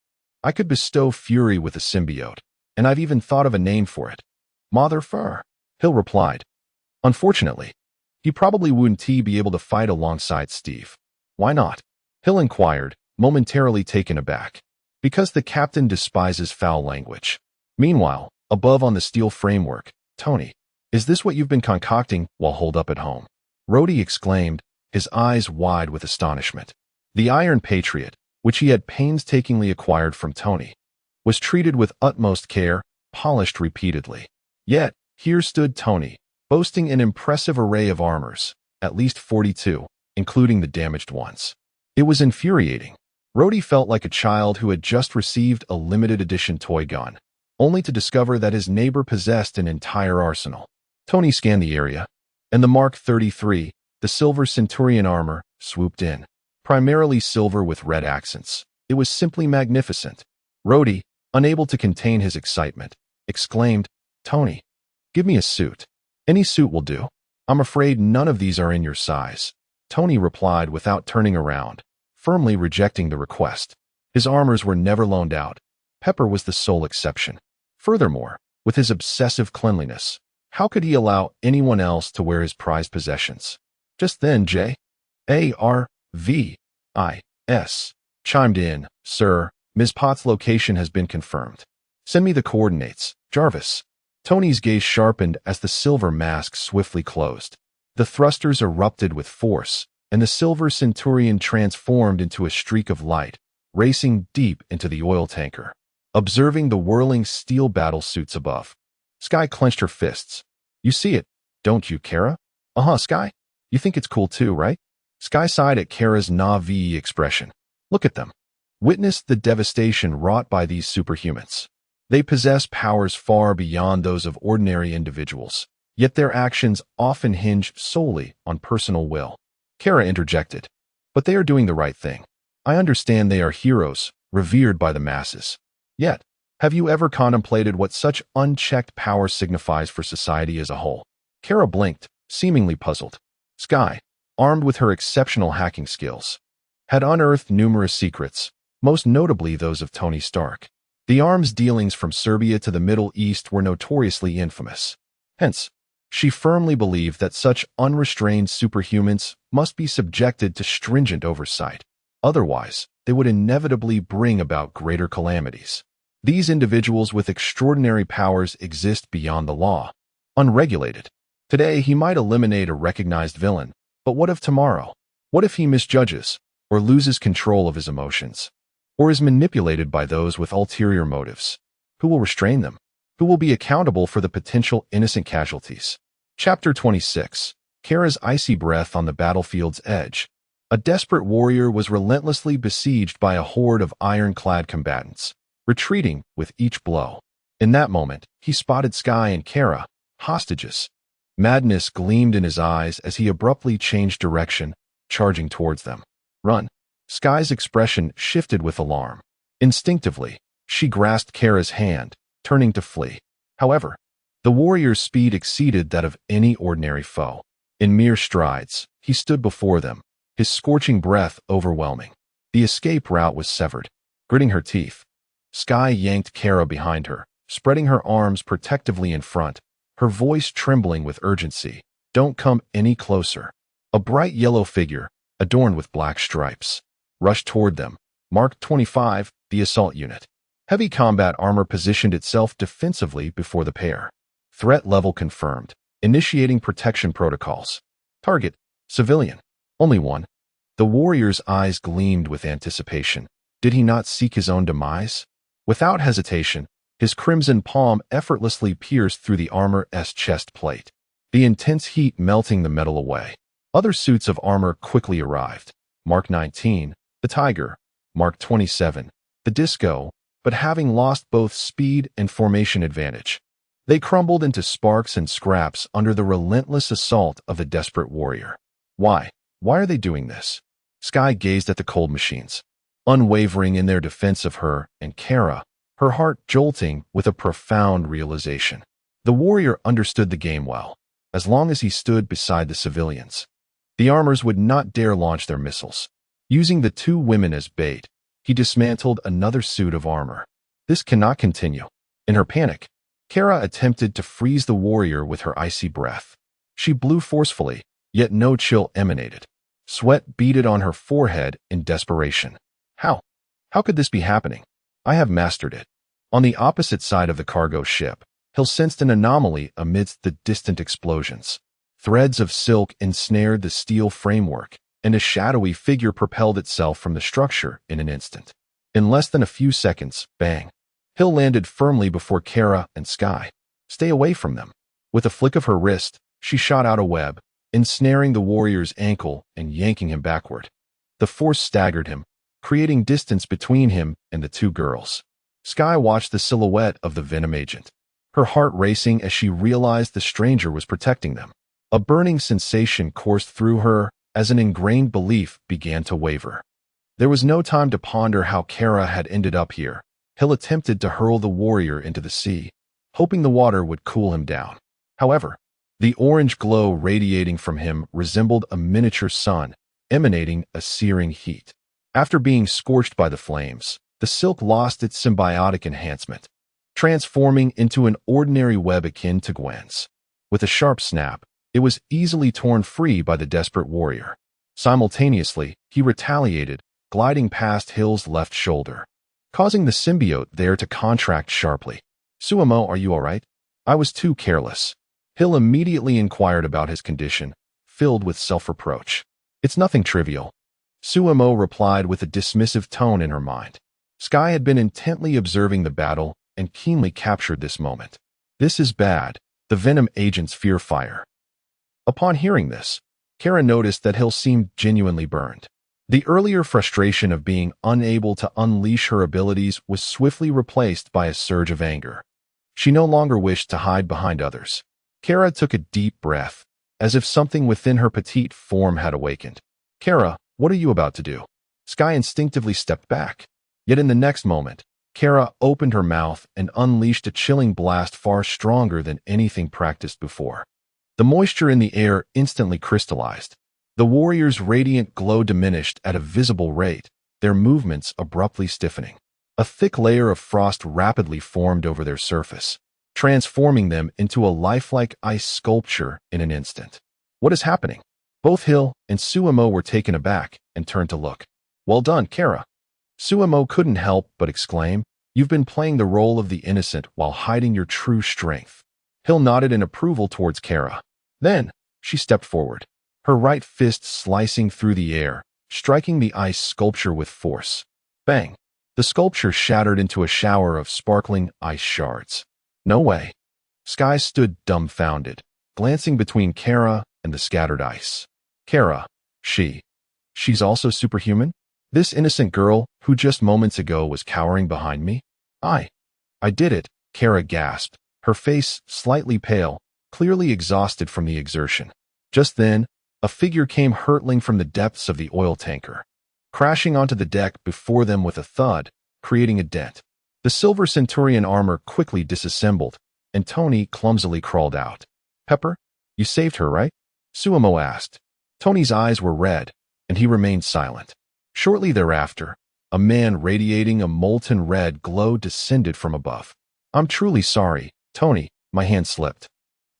Speaker 1: I could bestow Fury with a symbiote, and I've even thought of a name for it. Mother Fur, Hill replied. Unfortunately, he probably wouldn't be able to fight alongside Steve. Why not? Hill inquired, momentarily taken aback. Because the captain despises foul language. Meanwhile, above on the steel framework, Tony, is this what you've been concocting while holed up at home? Rhodey exclaimed, his eyes wide with astonishment. The Iron Patriot, which he had painstakingly acquired from Tony, was treated with utmost care, polished repeatedly. Yet, here stood Tony, boasting an impressive array of armors, at least 42, including the damaged ones. It was infuriating. Rhodey felt like a child who had just received a limited edition toy gun, only to discover that his neighbor possessed an entire arsenal. Tony scanned the area, and the Mark 33, the Silver Centurion armor, swooped in. Primarily silver with red accents. It was simply magnificent. Rhodey, unable to contain his excitement, exclaimed, Tony, give me a suit. Any suit will do. I'm afraid none of these are in your size. Tony replied without turning around, firmly rejecting the request. His armors were never loaned out. Pepper was the sole exception. Furthermore, with his obsessive cleanliness, how could he allow anyone else to wear his prized possessions? Just then J.A.R.V.I.S. chimed in, Sir, Ms. Potts' location has been confirmed. Send me the coordinates, Jarvis. Tony's gaze sharpened as the silver mask swiftly closed. The thrusters erupted with force, and the Silver Centurion transformed into a streak of light, racing deep into the oil tanker. Observing the whirling steel battle suits above, Sky clenched her fists. You see it, don't you, Kara? Sky. You think it's cool too, right? Sky sighed at Kara's Na'vi expression. Look at them. Witness the devastation wrought by these superhumans. They possess powers far beyond those of ordinary individuals, yet their actions often hinge solely on personal will. Kara interjected. But they are doing the right thing. I understand they are heroes, revered by the masses. Yet, have you ever contemplated what such unchecked power signifies for society as a whole? Kara blinked, seemingly puzzled. Sky, armed with her exceptional hacking skills, had unearthed numerous secrets, most notably those of Tony Stark. The arms dealings from Serbia to the Middle East were notoriously infamous. Hence, she firmly believed that such unrestrained superhumans must be subjected to stringent oversight. Otherwise, they would inevitably bring about greater calamities. These individuals with extraordinary powers exist beyond the law, unregulated. Today, he might eliminate a recognized villain, but what of tomorrow? What if he misjudges, or loses control of his emotions, or is manipulated by those with ulterior motives? Who will restrain them? Who will be accountable for the potential innocent casualties? Chapter 26. Kara's icy breath on the battlefield's edge. A desperate warrior was relentlessly besieged by a horde of iron-clad combatants, retreating with each blow. In that moment, he spotted Sky and Kara, hostages. Madness gleamed in his eyes as he abruptly changed direction, charging towards them. Run! Sky's expression shifted with alarm. Instinctively, she grasped Kara's hand, turning to flee. However, the warrior's speed exceeded that of any ordinary foe. In mere strides, he stood before them, his scorching breath overwhelming. The escape route was severed. Gritting her teeth, Sky yanked Kara behind her, spreading her arms protectively in front, her voice trembling with urgency. Don't come any closer. A bright yellow figure, adorned with black stripes, rushed toward them. Mark 25, the assault unit. Heavy combat armor positioned itself defensively before the pair. Threat level confirmed. Initiating protection protocols. Target, civilian. Only one. The warrior's eyes gleamed with anticipation. Did he not seek his own demise? Without hesitation, his crimson palm effortlessly pierced through the armor's chest plate, the intense heat melting the metal away. Other suits of armor quickly arrived. Mark 19, the Tiger. Mark 27, the Disco, but having lost both speed and formation advantage. They crumbled into sparks and scraps under the relentless assault of the desperate warrior. Why? Why are they doing this? Sky gazed at the cold machines, unwavering in their defense of her and Kara, her heart jolting with a profound realization. The warrior understood the game well. As long as he stood beside the civilians, the armors would not dare launch their missiles. Using the two women as bait, he dismantled another suit of armor. This cannot continue. In her panic, Kara attempted to freeze the warrior with her icy breath. She blew forcefully, yet no chill emanated. Sweat beaded on her forehead in desperation. How? How could this be happening? I have mastered it. On the opposite side of the cargo ship, Hill sensed an anomaly amidst the distant explosions. Threads of silk ensnared the steel framework, and a shadowy figure propelled itself from the structure in an instant. In less than a few seconds, bang! Hill landed firmly before Kara and Sky. Stay away from them. With a flick of her wrist, she shot out a web, ensnaring the warrior's ankle and yanking him backward. The force staggered him, creating distance between him and the two girls. Sky watched the silhouette of the Venom agent, her heart racing as she realized the stranger was protecting them. A burning sensation coursed through her as an ingrained belief began to waver. There was no time to ponder how Kara had ended up here. Hill attempted to hurl the warrior into the sea, hoping the water would cool him down. However, the orange glow radiating from him resembled a miniature sun, emanating a searing heat. After being scorched by the flames, the silk lost its symbiotic enhancement, transforming into an ordinary web akin to Gwen's. With a sharp snap, it was easily torn free by the desperate warrior. Simultaneously, he retaliated, gliding past Hill's left shoulder, causing the symbiote there to contract sharply. Suamo, are you all right? I was too careless. Hill immediately inquired about his condition, filled with self-reproach. It's nothing trivial. Suamo replied with a dismissive tone in her mind. Sky had been intently observing the battle and keenly captured this moment. This is bad, the Venom agent's fear fire. Upon hearing this, Kara noticed that Hill seemed genuinely burned. The earlier frustration of being unable to unleash her abilities was swiftly replaced by a surge of anger. She no longer wished to hide behind others. Kara took a deep breath, as if something within her petite form had awakened. Kara, what are you about to do? Sky instinctively stepped back. Yet in the next moment, Kara opened her mouth and unleashed a chilling blast far stronger than anything practiced before. The moisture in the air instantly crystallized. The warriors' radiant glow diminished at a visible rate, their movements abruptly stiffening. A thick layer of frost rapidly formed over their surface, transforming them into a lifelike ice sculpture in an instant. What is happening? Both Hill and Suemo were taken aback and turned to look. Well done, Kara. Suemo couldn't help but exclaim, you've been playing the role of the innocent while hiding your true strength. Hill nodded in approval towards Kara. Then, she stepped forward, her right fist slicing through the air, striking the ice sculpture with force. Bang! The sculpture shattered into a shower of sparkling ice shards. No way. Sky stood dumbfounded, glancing between Kara and the scattered ice. Kara, she's also superhuman? This innocent girl who just moments ago was cowering behind me? I did it, Kara gasped, her face slightly pale, clearly exhausted from the exertion. Just then, a figure came hurtling from the depths of the oil tanker, crashing onto the deck before them with a thud, creating a dent. The Silver Centurion armor quickly disassembled, and Tony clumsily crawled out. Pepper, you saved her, right? Suemo asked. Tony's eyes were red, and he remained silent. Shortly thereafter, a man radiating a molten red glow descended from above. I'm truly sorry, Tony, my hand slipped.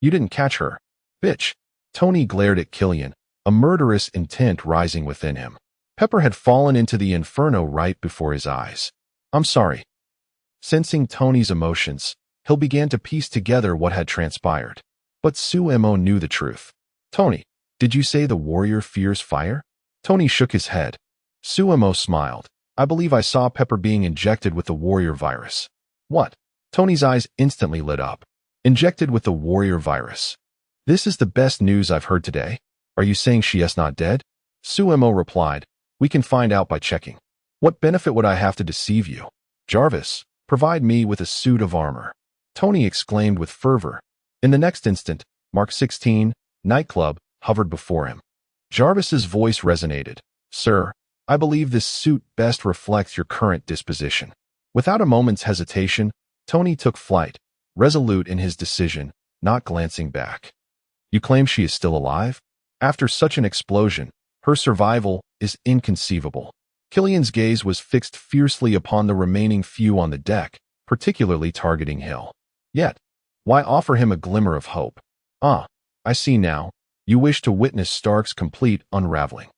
Speaker 1: You didn't catch her. Bitch. Tony glared at Killian, a murderous intent rising within him. Pepper had fallen into the inferno right before his eyes. I'm sorry. Sensing Tony's emotions, Hill began to piece together what had transpired. But Suemo knew the truth. Tony, did you say the warrior fears fire? Tony shook his head. Suemo smiled. I believe I saw Pepper being injected with the warrior virus. What? Tony's eyes instantly lit up. Injected with the warrior virus. This is the best news I've heard today. Are you saying she is not dead? Suemo replied. We can find out by checking. What benefit would I have to deceive you? Jarvis, provide me with a suit of armor. Tony exclaimed with fervor. In the next instant, Mark 16, nightclub, hovered before him. Jarvis's voice resonated. Sir, I believe this suit best reflects your current disposition. Without a moment's hesitation, Tony took flight, resolute in his decision, not glancing back. You claim she is still alive? After such an explosion, her survival is inconceivable. Killian's gaze was fixed fiercely upon the remaining few on the deck, particularly targeting Hill. Yet, why offer him a glimmer of hope? Ah, I see now. You wish to witness Stark's complete unraveling.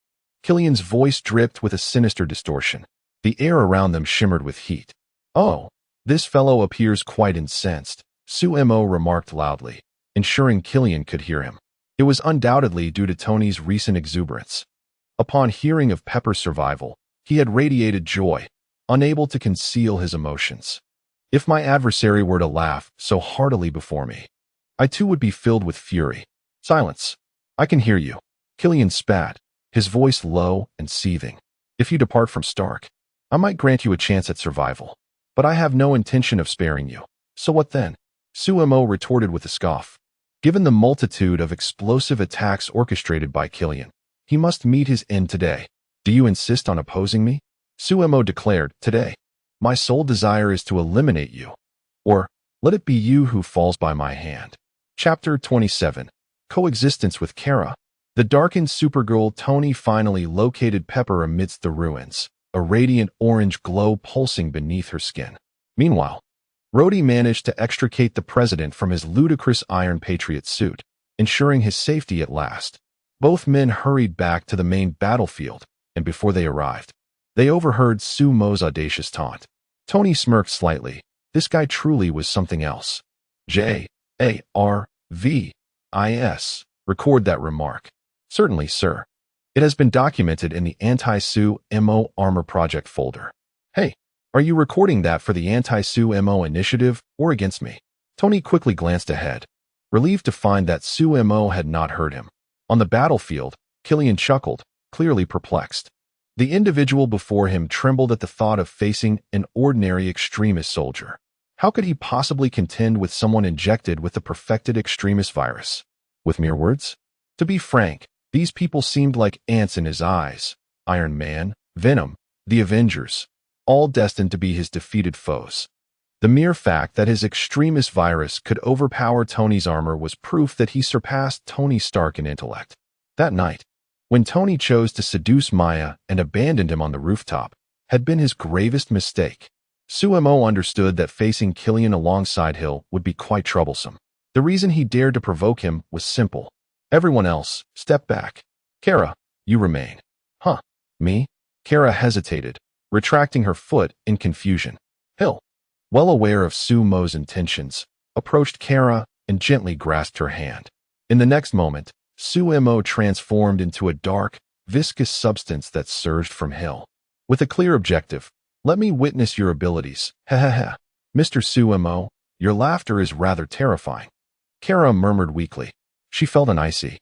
Speaker 1: Killian's voice dripped with a sinister distortion. The air around them shimmered with heat. Oh, this fellow appears quite incensed, Suemo remarked loudly, ensuring Killian could hear him. It was undoubtedly due to Tony's recent exuberance. Upon hearing of Pepper's survival, he had radiated joy, unable to conceal his emotions. If my adversary were to laugh so heartily before me, I too would be filled with fury. Silence. I can hear you. Killian spat, his voice low and seething. If you depart from Stark, I might grant you a chance at survival. But I have no intention of sparing you. So what then? Suemo retorted with a scoff. Given the multitude of explosive attacks orchestrated by Killian, he must meet his end today. Do you insist on opposing me? Suemo declared, today. My sole desire is to eliminate you. Or, let it be you who falls by my hand. Chapter 27. Coexistence with Kara. The darkened Supergirl Tony finally located Pepper amidst the ruins, a radiant orange glow pulsing beneath her skin. Meanwhile, Rhodey managed to extricate the president from his ludicrous Iron Patriot suit, ensuring his safety at last. Both men hurried back to the main battlefield, and before they arrived, they overheard Sumo's audacious taunt. Tony smirked slightly. This guy truly was something else. Jarvis, record that remark. Certainly, sir. It has been documented in the Anti-Su-Mo Armor Project folder. Hey, are you recording that for the Anti-Su-Mo initiative or against me? Tony quickly glanced ahead, relieved to find that Su-Mo had not heard him. On the battlefield, Killian chuckled, clearly perplexed. The individual before him trembled at the thought of facing an ordinary extremist soldier. How could he possibly contend with someone injected with the perfected extremist virus? With mere words? To be frank, these people seemed like ants in his eyes. Iron Man, Venom, the Avengers, all destined to be his defeated foes. The mere fact that his extremist virus could overpower Tony's armor was proof that he surpassed Tony Stark in intellect. That night, when Tony chose to seduce Maya and abandoned him on the rooftop, had been his gravest mistake. Sumo understood that facing Killian alongside Hill would be quite troublesome. The reason he dared to provoke him was simple. Everyone else, step back. Kara, you remain. Huh? Me? Kara hesitated, retracting her foot in confusion. Hill, well aware of Sumo's intentions, approached Kara and gently grasped her hand. In the next moment, Sumo transformed into a dark, viscous substance that surged from Hill. With a clear objective, let me witness your abilities. Ha ha ha. Mr. Sumo, your laughter is rather terrifying. Kara murmured weakly. She felt an icy,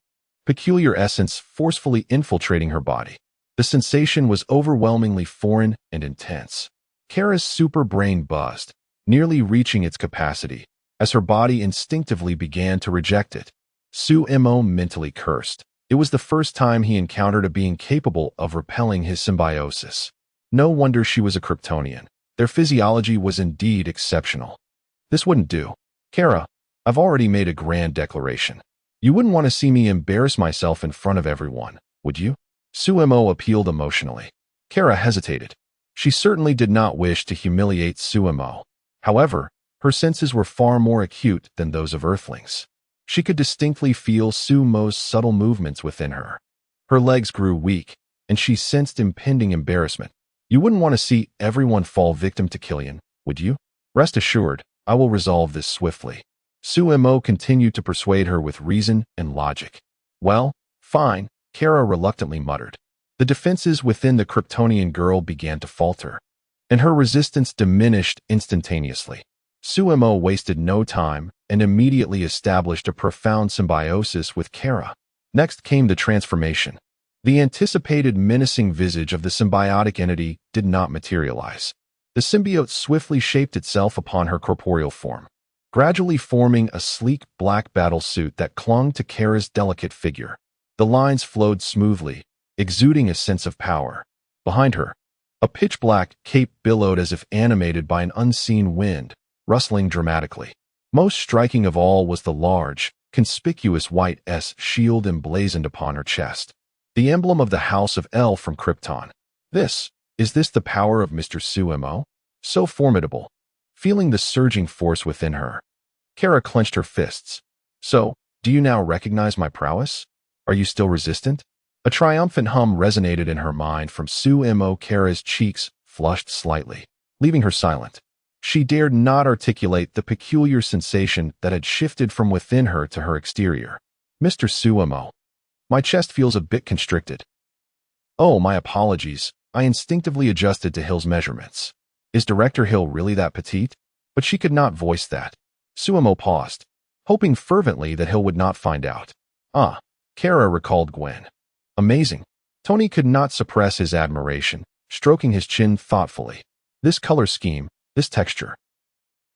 Speaker 1: peculiar essence forcefully infiltrating her body. The sensation was overwhelmingly foreign and intense. Kara's super brain buzzed, nearly reaching its capacity, as her body instinctively began to reject it. Sumo mentally cursed. It was the first time he encountered a being capable of repelling his symbiosis. No wonder she was a Kryptonian. Their physiology was indeed exceptional. This wouldn't do. Kara, I've already made a grand declaration. You wouldn't want to see me embarrass myself in front of everyone, would you? Sumo appealed emotionally. Kara hesitated. She certainly did not wish to humiliate Sumo. However, her senses were far more acute than those of Earthlings. She could distinctly feel Sumo's subtle movements within her. Her legs grew weak, and she sensed impending embarrassment. You wouldn't want to see everyone fall victim to Killian, would you? Rest assured, I will resolve this swiftly. Sumo continued to persuade her with reason and logic. Well, fine, Kara reluctantly muttered. The defenses within the Kryptonian girl began to falter, and her resistance diminished instantaneously. Sumo wasted no time and immediately established a profound symbiosis with Kara. Next came the transformation. The anticipated menacing visage of the symbiotic entity did not materialize. The symbiote swiftly shaped itself upon her corporeal form, gradually forming a sleek black battle suit that clung to Kara's delicate figure. The lines flowed smoothly, exuding a sense of power. Behind her, a pitch-black cape billowed as if animated by an unseen wind, rustling dramatically. Most striking of all was the large, conspicuous white S shield emblazoned upon her chest, the emblem of the House of L from Krypton. Is this the power of Mr. Sumo? So formidable. Feeling the surging force within her, Kara clenched her fists. So, do you now recognize my prowess? Are you still resistant? A triumphant hum resonated in her mind from Sumo. Kara's cheeks flushed slightly, leaving her silent. She dared not articulate the peculiar sensation that had shifted from within her to her exterior. Mr. Sumo, my chest feels a bit constricted. Oh, my apologies. I instinctively adjusted to Hill's measurements. Is Director Hill really that petite? But she could not voice that. Sumo paused, hoping fervently that Hill would not find out. Ah, Kara recalled Gwen. Amazing. Tony could not suppress his admiration, stroking his chin thoughtfully. This color scheme, this texture.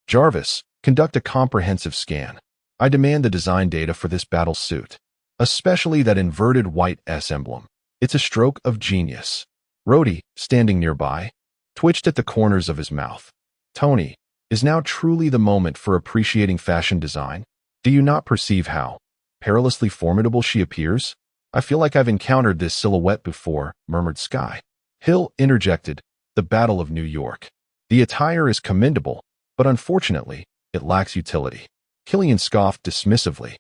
Speaker 1: Jarvis, conduct a comprehensive scan. I demand the design data for this battle suit, especially that inverted white S emblem. It's a stroke of genius. Rhodey, standing nearby, twitched at the corners of his mouth. Tony, is now truly the moment for appreciating fashion design? Do you not perceive how perilously formidable she appears? I feel like I've encountered this silhouette before, murmured Sky. Hill interjected, the Battle of New York. The attire is commendable, but unfortunately, it lacks utility. Killian scoffed dismissively,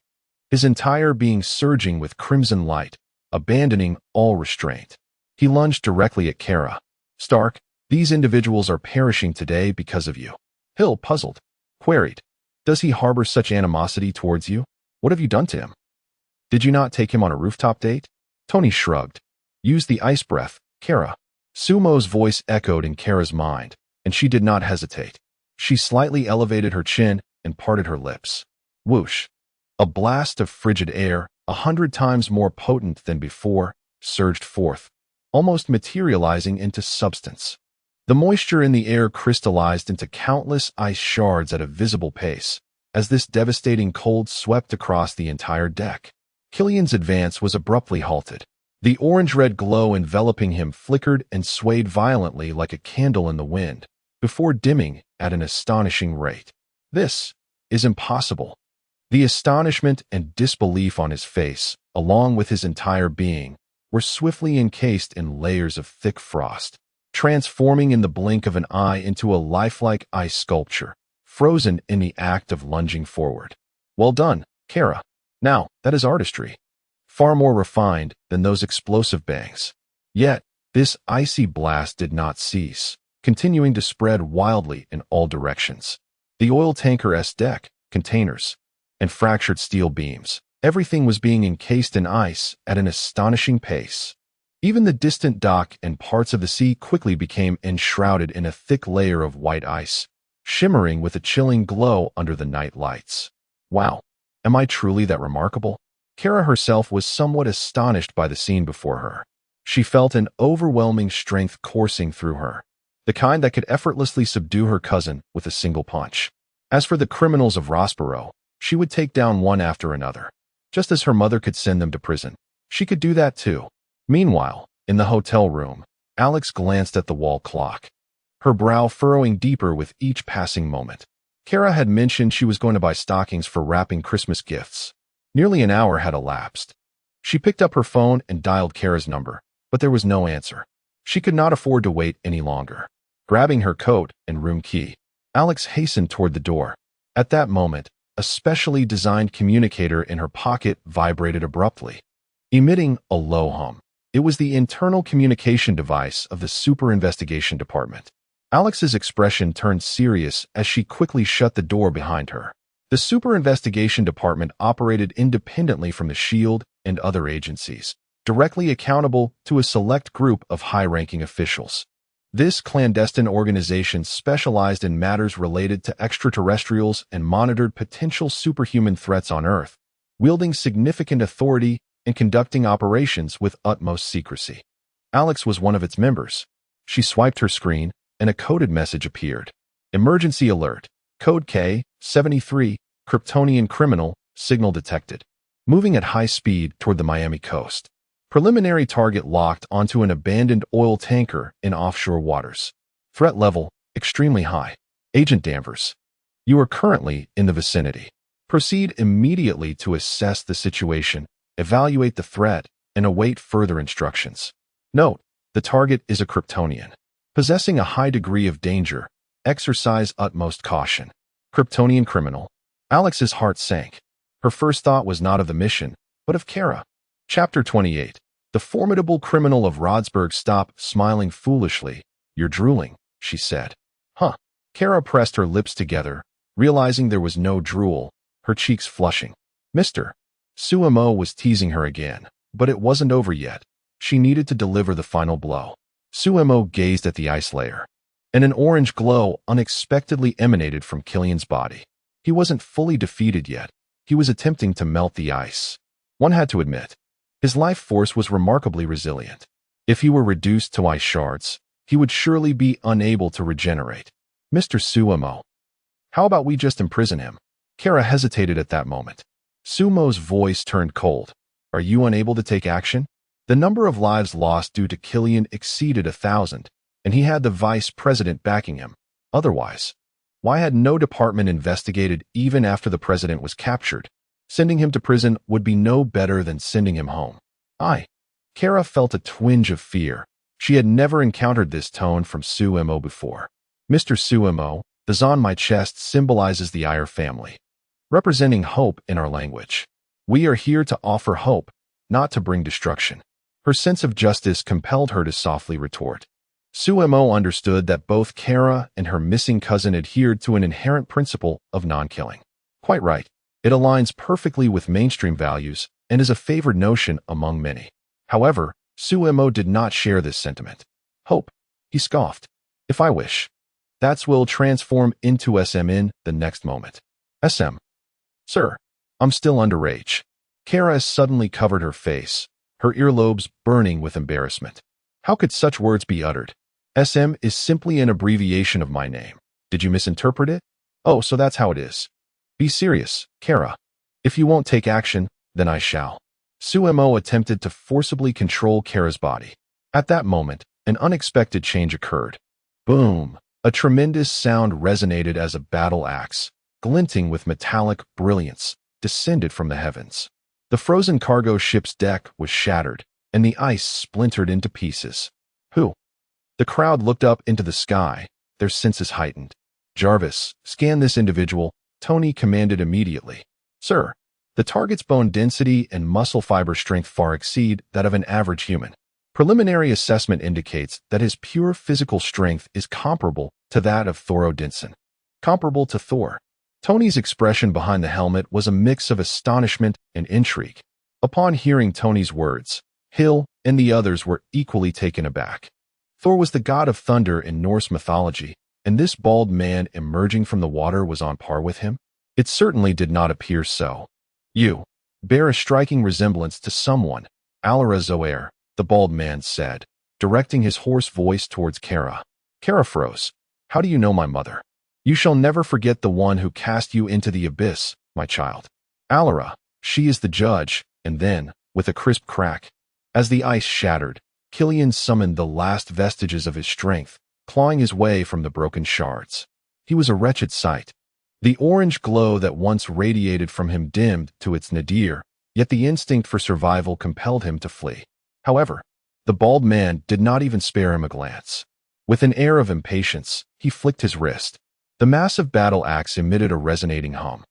Speaker 1: his entire being surging with crimson light, abandoning all restraint. He lunged directly at Kara. Stark, these individuals are perishing today because of you. Hill, puzzled, queried, does he harbor such animosity towards you? What have you done to him? Did you not take him on a rooftop date? Tony shrugged. Use the ice breath, Kara. Sumo's voice echoed in Kara's mind, and she did not hesitate. She slightly elevated her chin and parted her lips. Whoosh! A blast of frigid air, 100 times more potent than before, surged forth, almost materializing into substance. The moisture in the air crystallized into countless ice shards at a visible pace, as this devastating cold swept across the entire deck. Killian's advance was abruptly halted. The orange-red glow enveloping him flickered and swayed violently like a candle in the wind, before dimming at an astonishing rate. This is impossible. The astonishment and disbelief on his face, along with his entire being, were swiftly encased in layers of thick frost, transforming in the blink of an eye into a lifelike ice sculpture, frozen in the act of lunging forward. Well done, Kara. Now, that is artistry. Far more refined than those explosive bangs. Yet, this icy blast did not cease, continuing to spread wildly in all directions. The oil tanker's deck, containers, and fractured steel beams, everything was being encased in ice at an astonishing pace. Even the distant dock and parts of the sea quickly became enshrouded in a thick layer of white ice, shimmering with a chilling glow under the night lights. Wow, am I truly that remarkable? Kara herself was somewhat astonished by the scene before her. She felt an overwhelming strength coursing through her, the kind that could effortlessly subdue her cousin with a single punch. As for the criminals of Rossborough, she would take down one after another. Just as her mother could send them to prison, she could do that too. Meanwhile, in the hotel room, Alex glanced at the wall clock, her brow furrowing deeper with each passing moment. Kara had mentioned she was going to buy stockings for wrapping Christmas gifts. Nearly an hour had elapsed. She picked up her phone and dialed Kara's number, but there was no answer. She could not afford to wait any longer. Grabbing her coat and room key, Alex hastened toward the door. At that moment, a specially designed communicator in her pocket vibrated abruptly, emitting a low hum. It was the internal communication device of the Super Investigation Department. Alex's expression turned serious as she quickly shut the door behind her. The Super Investigation Department operated independently from the SHIELD and other agencies, directly accountable to a select group of high-ranking officials. This clandestine organization specialized in matters related to extraterrestrials and monitored potential superhuman threats on Earth, wielding significant authority and conducting operations with utmost secrecy. Alex was one of its members. She swiped her screen, and a coded message appeared. Emergency alert. Code K-73, Kryptonian criminal, signal detected. Moving at high speed toward the Miami coast. Preliminary target locked onto an abandoned oil tanker in offshore waters. Threat level, extremely high. Agent Danvers, you are currently in the vicinity. Proceed immediately to assess the situation, evaluate the threat, and await further instructions. Note, the target is a Kryptonian. Possessing a high degree of danger, exercise utmost caution. Kryptonian criminal. Alex's heart sank. Her first thought was not of the mission, but of Kara. Chapter 28. The formidable criminal of Rodsburg stopped smiling foolishly. You're drooling, she said. Huh. Kara pressed her lips together, realizing there was no drool, her cheeks flushing. Mr. Suemo was teasing her again, but it wasn't over yet. She needed to deliver the final blow. Suemo gazed at the ice layer, and an orange glow unexpectedly emanated from Killian's body. He wasn't fully defeated yet. He was attempting to melt the ice. One had to admit, his life force was remarkably resilient. If he were reduced to ice shards, he would surely be unable to regenerate. Mr. Suemo, how about we just imprison him? Kara hesitated at that moment. Sumo's voice turned cold. Are you unable to take action? The number of lives lost due to Killian exceeded 1,000, and he had the vice president backing him. Otherwise, why had no department investigated even after the president was captured? Sending him to prison would be no better than sending him home. Kara felt a twinge of fear. She had never encountered this tone from Suemo before. Mr. Suemo, the Z on my chest symbolizes the Iyer family, representing hope in our language. We are here to offer hope, not to bring destruction. Her sense of justice compelled her to softly retort. Suemo understood that both Kara and her missing cousin adhered to an inherent principle of non-killing. Quite right. It aligns perfectly with mainstream values and is a favored notion among many. However, Suemo did not share this sentiment. Hope, he scoffed. If I wish, that will transform into SM in the next moment. SM. Sir, I'm still underage. Kara suddenly covered her face, her earlobes burning with embarrassment. How could such words be uttered? SM is simply an abbreviation of my name. Did you misinterpret it? Oh, so that's how it is. Be serious, Kara. If you won't take action, then I shall. Suemo attempted to forcibly control Kara's body. At that moment, an unexpected change occurred. Boom! A tremendous sound resonated as a battle axe, glinting with metallic brilliance, descended from the heavens. The frozen cargo ship's deck was shattered, and the ice splintered into pieces. Who? The crowd looked up into the sky, their senses heightened. Jarvis, scan this individual, Tony commanded immediately. Sir, the target's bone density and muscle fiber strength far exceed that of an average human. Preliminary assessment indicates that his pure physical strength is comparable to that of Thor Odinson. Comparable to Thor. Tony's expression behind the helmet was a mix of astonishment and intrigue. Upon hearing Tony's words, Hill and the others were equally taken aback. Thor was the god of thunder in Norse mythology, and this bald man emerging from the water was on par with him? It certainly did not appear so. You bear a striking resemblance to someone, Alara Zoair, the bald man said, directing his hoarse voice towards Kara. Kara froze. How do you know my mother? You shall never forget the one who cast you into the abyss, my child. Alara, she is the judge, and then, with a crisp crack, as the ice shattered, Killian summoned the last vestiges of his strength, clawing his way from the broken shards. He was a wretched sight. The orange glow that once radiated from him dimmed to its nadir, yet the instinct for survival compelled him to flee. However, the bald man did not even spare him a glance. With an air of impatience, he flicked his wrist. The massive battle axe emitted a resonating hum,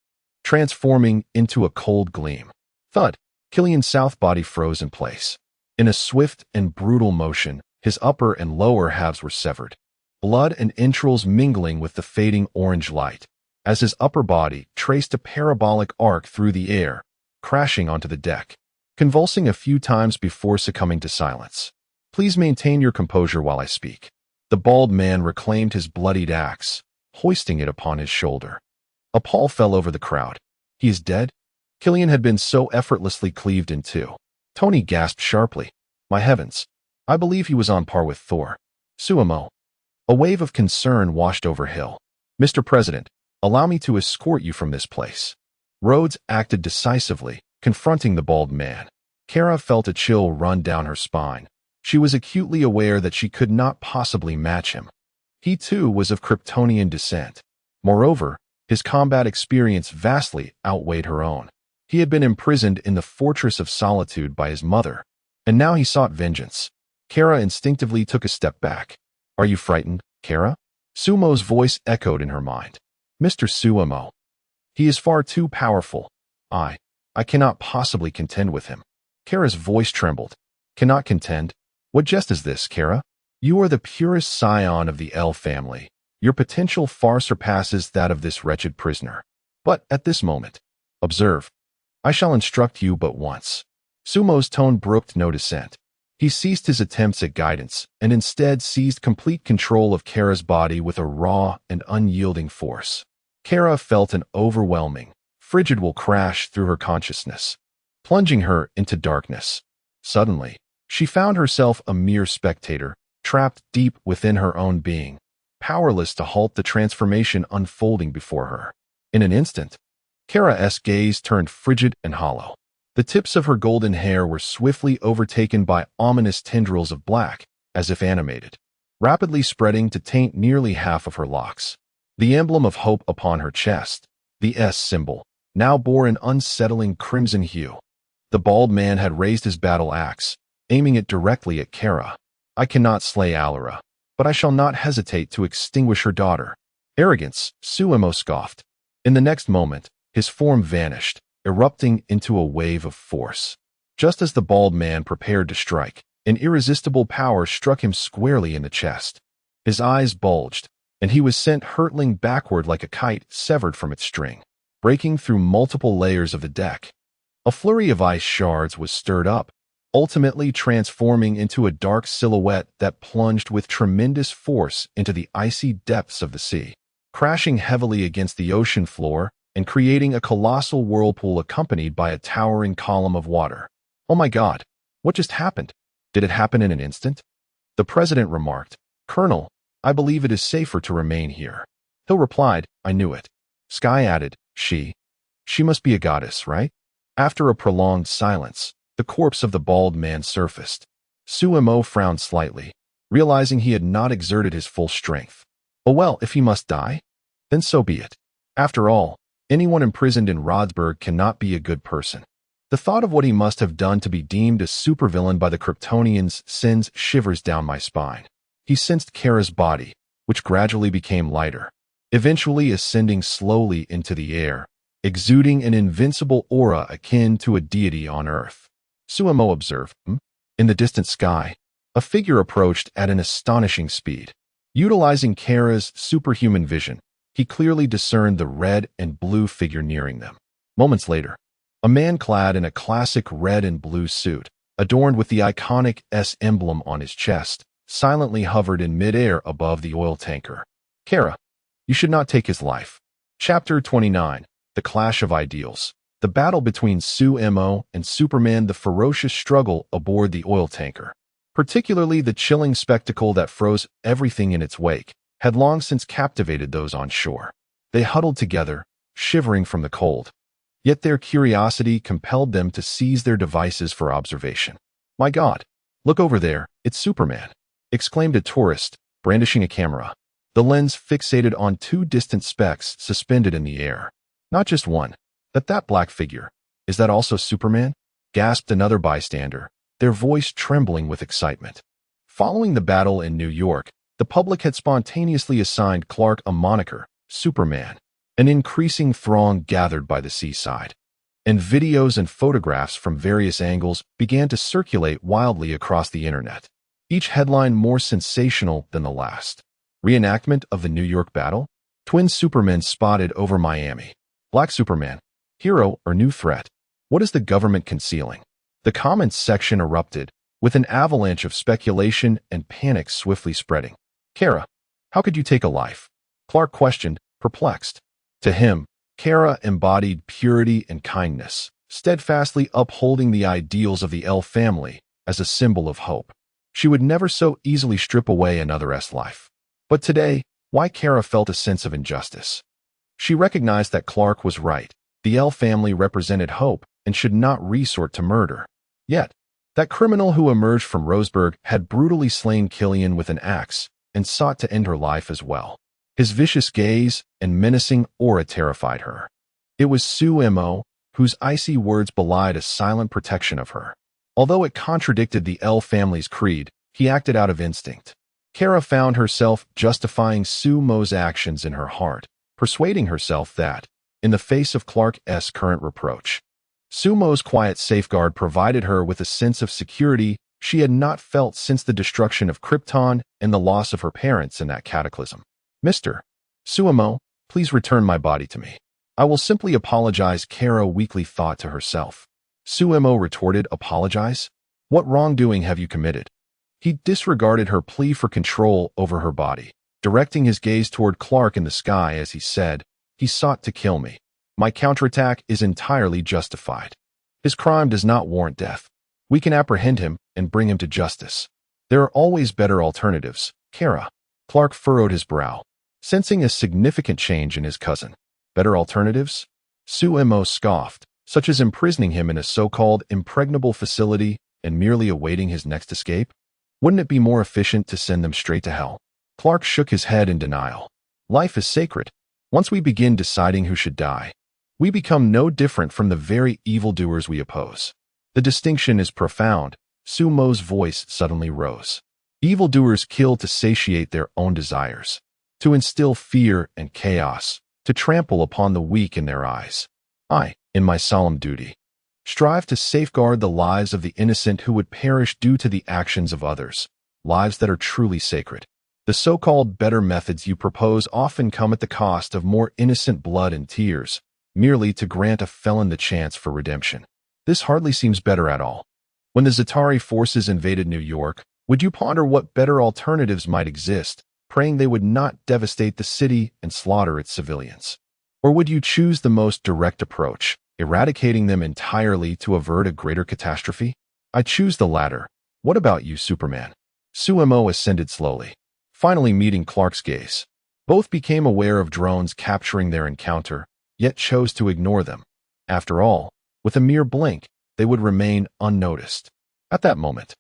Speaker 1: transforming into a cold gleam. Thud! Killian's south body froze in place. In a swift and brutal motion, his upper and lower halves were severed, blood and entrails mingling with the fading orange light, as his upper body traced a parabolic arc through the air, crashing onto the deck, convulsing a few times before succumbing to silence. Please maintain your composure while I speak. The bald man reclaimed his bloodied axe, hoisting it upon his shoulder. A pall fell over the crowd. He is dead? Killian had been so effortlessly cleaved in two. Tony gasped sharply. My heavens. I believe he was on par with Thor. Sumo. A wave of concern washed over Hill. Mr. President, allow me to escort you from this place. Rhodes acted decisively, confronting the bald man. Kara felt a chill run down her spine. She was acutely aware that she could not possibly match him. He too was of Kryptonian descent. Moreover, his combat experience vastly outweighed her own. He had been imprisoned in the Fortress of Solitude by his mother, and now he sought vengeance. Kara instinctively took a step back. Are you frightened, Kara? Sumo's voice echoed in her mind. Mr. Sumo. He is far too powerful. I cannot possibly contend with him. Kara's voice trembled. Cannot contend? What jest is this, Kara? You are the purest scion of the L family. Your potential far surpasses that of this wretched prisoner. But at this moment, observe. I shall instruct you but once. Sumo's tone brooked no dissent. He ceased his attempts at guidance and instead seized complete control of Kara's body with a raw and unyielding force. Kara felt an overwhelming, frigid will crash through her consciousness, plunging her into darkness. Suddenly, she found herself a mere spectator, trapped deep within her own being, powerless to halt the transformation unfolding before her. In an instant, Kara's gaze turned frigid and hollow. The tips of her golden hair were swiftly overtaken by ominous tendrils of black, as if animated, rapidly spreading to taint nearly half of her locks. The emblem of hope upon her chest, the S symbol, now bore an unsettling crimson hue. The bald man had raised his battle axe, aiming it directly at Kara. I cannot slay Alara, but I shall not hesitate to extinguish her daughter. Arrogance, Sumo scoffed. In the next moment, his form vanished, erupting into a wave of force. Just as the bald man prepared to strike, an irresistible power struck him squarely in the chest. His eyes bulged, and he was sent hurtling backward like a kite severed from its string, breaking through multiple layers of the deck. A flurry of ice shards was stirred up, ultimately transforming into a dark silhouette that plunged with tremendous force into the icy depths of the sea, crashing heavily against the ocean floor and creating a colossal whirlpool accompanied by a towering column of water. Oh my God, what just happened? Did it happen in an instant? The president remarked, Colonel, I believe it is safer to remain here. Hill replied, I knew it. Sky added, she must be a goddess, right? After a prolonged silence, the corpse of the bald man surfaced. Sumo frowned slightly, realizing he had not exerted his full strength. Oh well, if he must die, then so be it. After all, anyone imprisoned in Rodsburg cannot be a good person. The thought of what he must have done to be deemed a supervillain by the Kryptonians sends shivers down my spine. He sensed Kara's body, which gradually became lighter, eventually ascending slowly into the air, exuding an invincible aura akin to a deity on Earth. Suemo observed. In the distant sky, a figure approached at an astonishing speed. Utilizing Kara's superhuman vision, he clearly discerned the red and blue figure nearing them. Moments later, a man clad in a classic red and blue suit, adorned with the iconic S emblem on his chest, silently hovered in midair above the oil tanker. Kara, you should not take his life. Chapter 29, The Clash of Ideals. The battle between Suemo and Superman, the ferocious struggle aboard the oil tanker, particularly the chilling spectacle that froze everything in its wake, had long since captivated those on shore. They huddled together, shivering from the cold. Yet their curiosity compelled them to seize their devices for observation. My God, look over there, it's Superman, exclaimed a tourist, brandishing a camera, the lens fixated on two distant specks suspended in the air. Not just one, but that black figure. Is that also Superman? Gasped another bystander, their voice trembling with excitement. Following the battle in New York, the public had spontaneously assigned Clark a moniker, Superman. An increasing throng gathered by the seaside, and videos and photographs from various angles began to circulate wildly across the internet, each headline more sensational than the last. Reenactment of the New York battle? Twin Supermen spotted over Miami. Black Superman. Hero or new threat? What is the government concealing? The comments section erupted, with an avalanche of speculation and panic swiftly spreading. Kara, how could you take a life? Clark questioned, perplexed. To him, Kara embodied purity and kindness, steadfastly upholding the ideals of the L family as a symbol of hope. She would never so easily strip away another S life. But today, why Kara felt a sense of injustice. She recognized that Clark was right. The L family represented hope and should not resort to murder. Yet, that criminal who emerged from Roseburg had brutally slain Killian with an axe and sought to end her life as well. His vicious gaze and menacing aura terrified her. It was Suemo, whose icy words belied a silent protection of her. Although it contradicted the L family's creed, he acted out of instinct. Kara found herself justifying Suemo's actions in her heart, persuading herself that, in the face of Clark's current reproach, Suemo's quiet safeguard provided her with a sense of security she had not felt since the destruction of Krypton and the loss of her parents in that cataclysm. Mr. Suemo, please return my body to me. I will simply apologize, Kara weakly thought to herself. Suemo retorted, apologize? What wrongdoing have you committed? He disregarded her plea for control over her body, directing his gaze toward Clark in the sky as he said, he sought to kill me. My counterattack is entirely justified. His crime does not warrant death. We can apprehend him and bring him to justice. There are always better alternatives, Kara. Clark furrowed his brow, sensing a significant change in his cousin. Better alternatives? Suemo scoffed, such as imprisoning him in a so-called impregnable facility and merely awaiting his next escape? Wouldn't it be more efficient to send them straight to hell? Clark shook his head in denial. Life is sacred. Once we begin deciding who should die, we become no different from the very evildoers we oppose. The distinction is profound. Suemo's voice suddenly rose. Evildoers kill to satiate their own desires, to instill fear and chaos, to trample upon the weak in their eyes. I, in my solemn duty, strive to safeguard the lives of the innocent who would perish due to the actions of others, lives that are truly sacred. The so-called better methods you propose often come at the cost of more innocent blood and tears, merely to grant a felon the chance for redemption. This hardly seems better at all. When the Zatari forces invaded New York, would you ponder what better alternatives might exist, praying they would not devastate the city and slaughter its civilians? Or would you choose the most direct approach, eradicating them entirely to avert a greater catastrophe? I choose the latter. What about you, Superman? Suemo ascended slowly, finally meeting Clark's gaze. Both became aware of drones capturing their encounter, yet chose to ignore them. After all, with a mere blink, they would remain unnoticed. At that moment,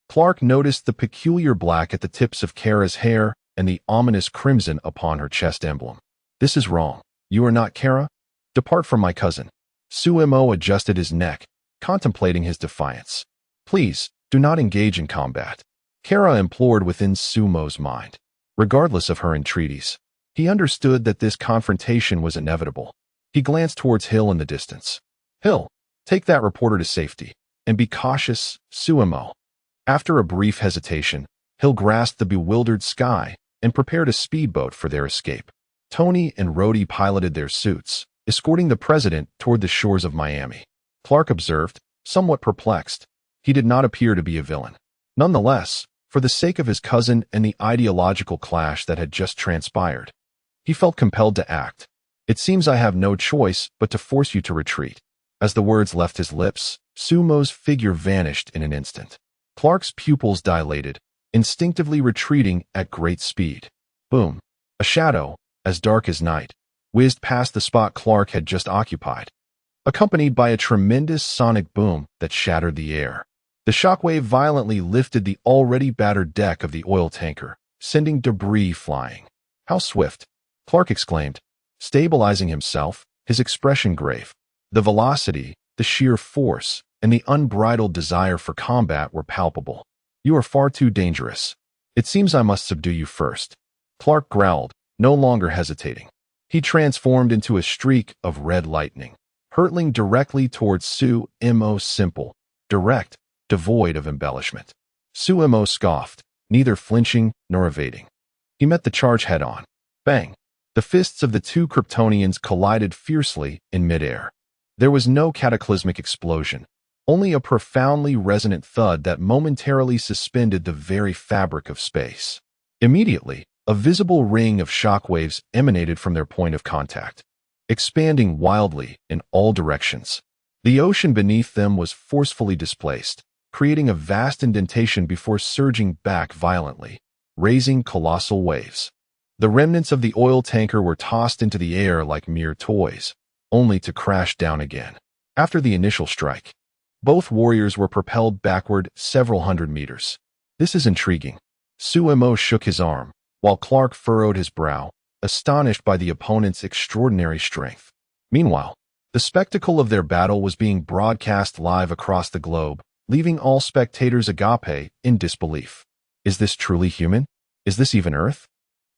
Speaker 1: Clark noticed the peculiar black at the tips of Kara's hair and the ominous crimson upon her chest emblem. This is wrong. You are not Kara? Depart from my cousin. Sumo adjusted his neck, contemplating his defiance. Please, do not engage in combat. Kara implored within Sumo's mind. Regardless of her entreaties, he understood that this confrontation was inevitable. He glanced towards Hill in the distance. Hill, take that reporter to safety, and be cautious, Sumo. After a brief hesitation, Hill grasped the bewildered Sky and prepared a speedboat for their escape. Tony and Rhodey piloted their suits, escorting the president toward the shores of Miami. Clark observed, somewhat perplexed. He did not appear to be a villain. Nonetheless, for the sake of his cousin and the ideological clash that had just transpired, he felt compelled to act. It seems I have no choice but to force you to retreat. As the words left his lips, Sumo's figure vanished in an instant. Clark's pupils dilated, instinctively retreating at great speed. Boom. A shadow, as dark as night, whizzed past the spot Clark had just occupied, accompanied by a tremendous sonic boom that shattered the air. The shockwave violently lifted the already battered deck of the oil tanker, sending debris flying. How swift! Clark exclaimed, stabilizing himself, his expression grave. The velocity, the sheer force, and the unbridled desire for combat were palpable. You are far too dangerous. It seems I must subdue you first. Clark growled, no longer hesitating. He transformed into a streak of red lightning, hurtling directly towards Sumo. Simple, direct, devoid of embellishment. Sumo scoffed, neither flinching nor evading. He met the charge head-on. Bang! The fists of the two Kryptonians collided fiercely in midair. There was no cataclysmic explosion, only a profoundly resonant thud that momentarily suspended the very fabric of space. Immediately, a visible ring of shockwaves emanated from their point of contact, expanding wildly in all directions. The ocean beneath them was forcefully displaced, creating a vast indentation before surging back violently, raising colossal waves. The remnants of the oil tanker were tossed into the air like mere toys, only to crash down again. After the initial strike, both warriors were propelled backward several hundred meters. This is intriguing. Sumo shook his arm, while Clark furrowed his brow, astonished by the opponent's extraordinary strength. Meanwhile, the spectacle of their battle was being broadcast live across the globe, leaving all spectators agape in disbelief. Is this truly human? Is this even Earth?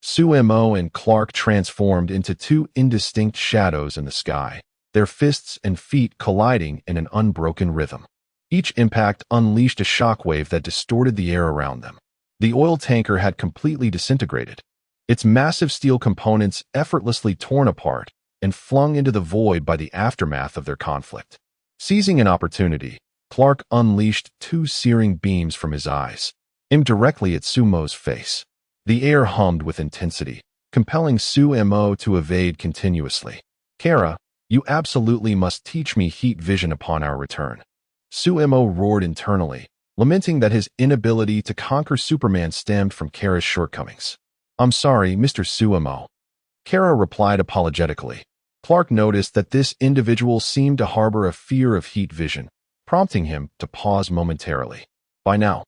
Speaker 1: Sumo and Clark transformed into two indistinct shadows in the sky, their fists and feet colliding in an unbroken rhythm. Each impact unleashed a shockwave that distorted the air around them. The oil tanker had completely disintegrated, its massive steel components effortlessly torn apart and flung into the void by the aftermath of their conflict. Seizing an opportunity, Clark unleashed two searing beams from his eyes, aimed directly at Sumo's face. The air hummed with intensity, compelling Sumo to evade continuously. Kara, you absolutely must teach me heat vision upon our return. Sumo roared internally, lamenting that his inability to conquer Superman stemmed from Kara's shortcomings. I'm sorry, Mr. Sumo. Kara replied apologetically. Clark noticed that this individual seemed to harbor a fear of heat vision, prompting him to pause momentarily. By now,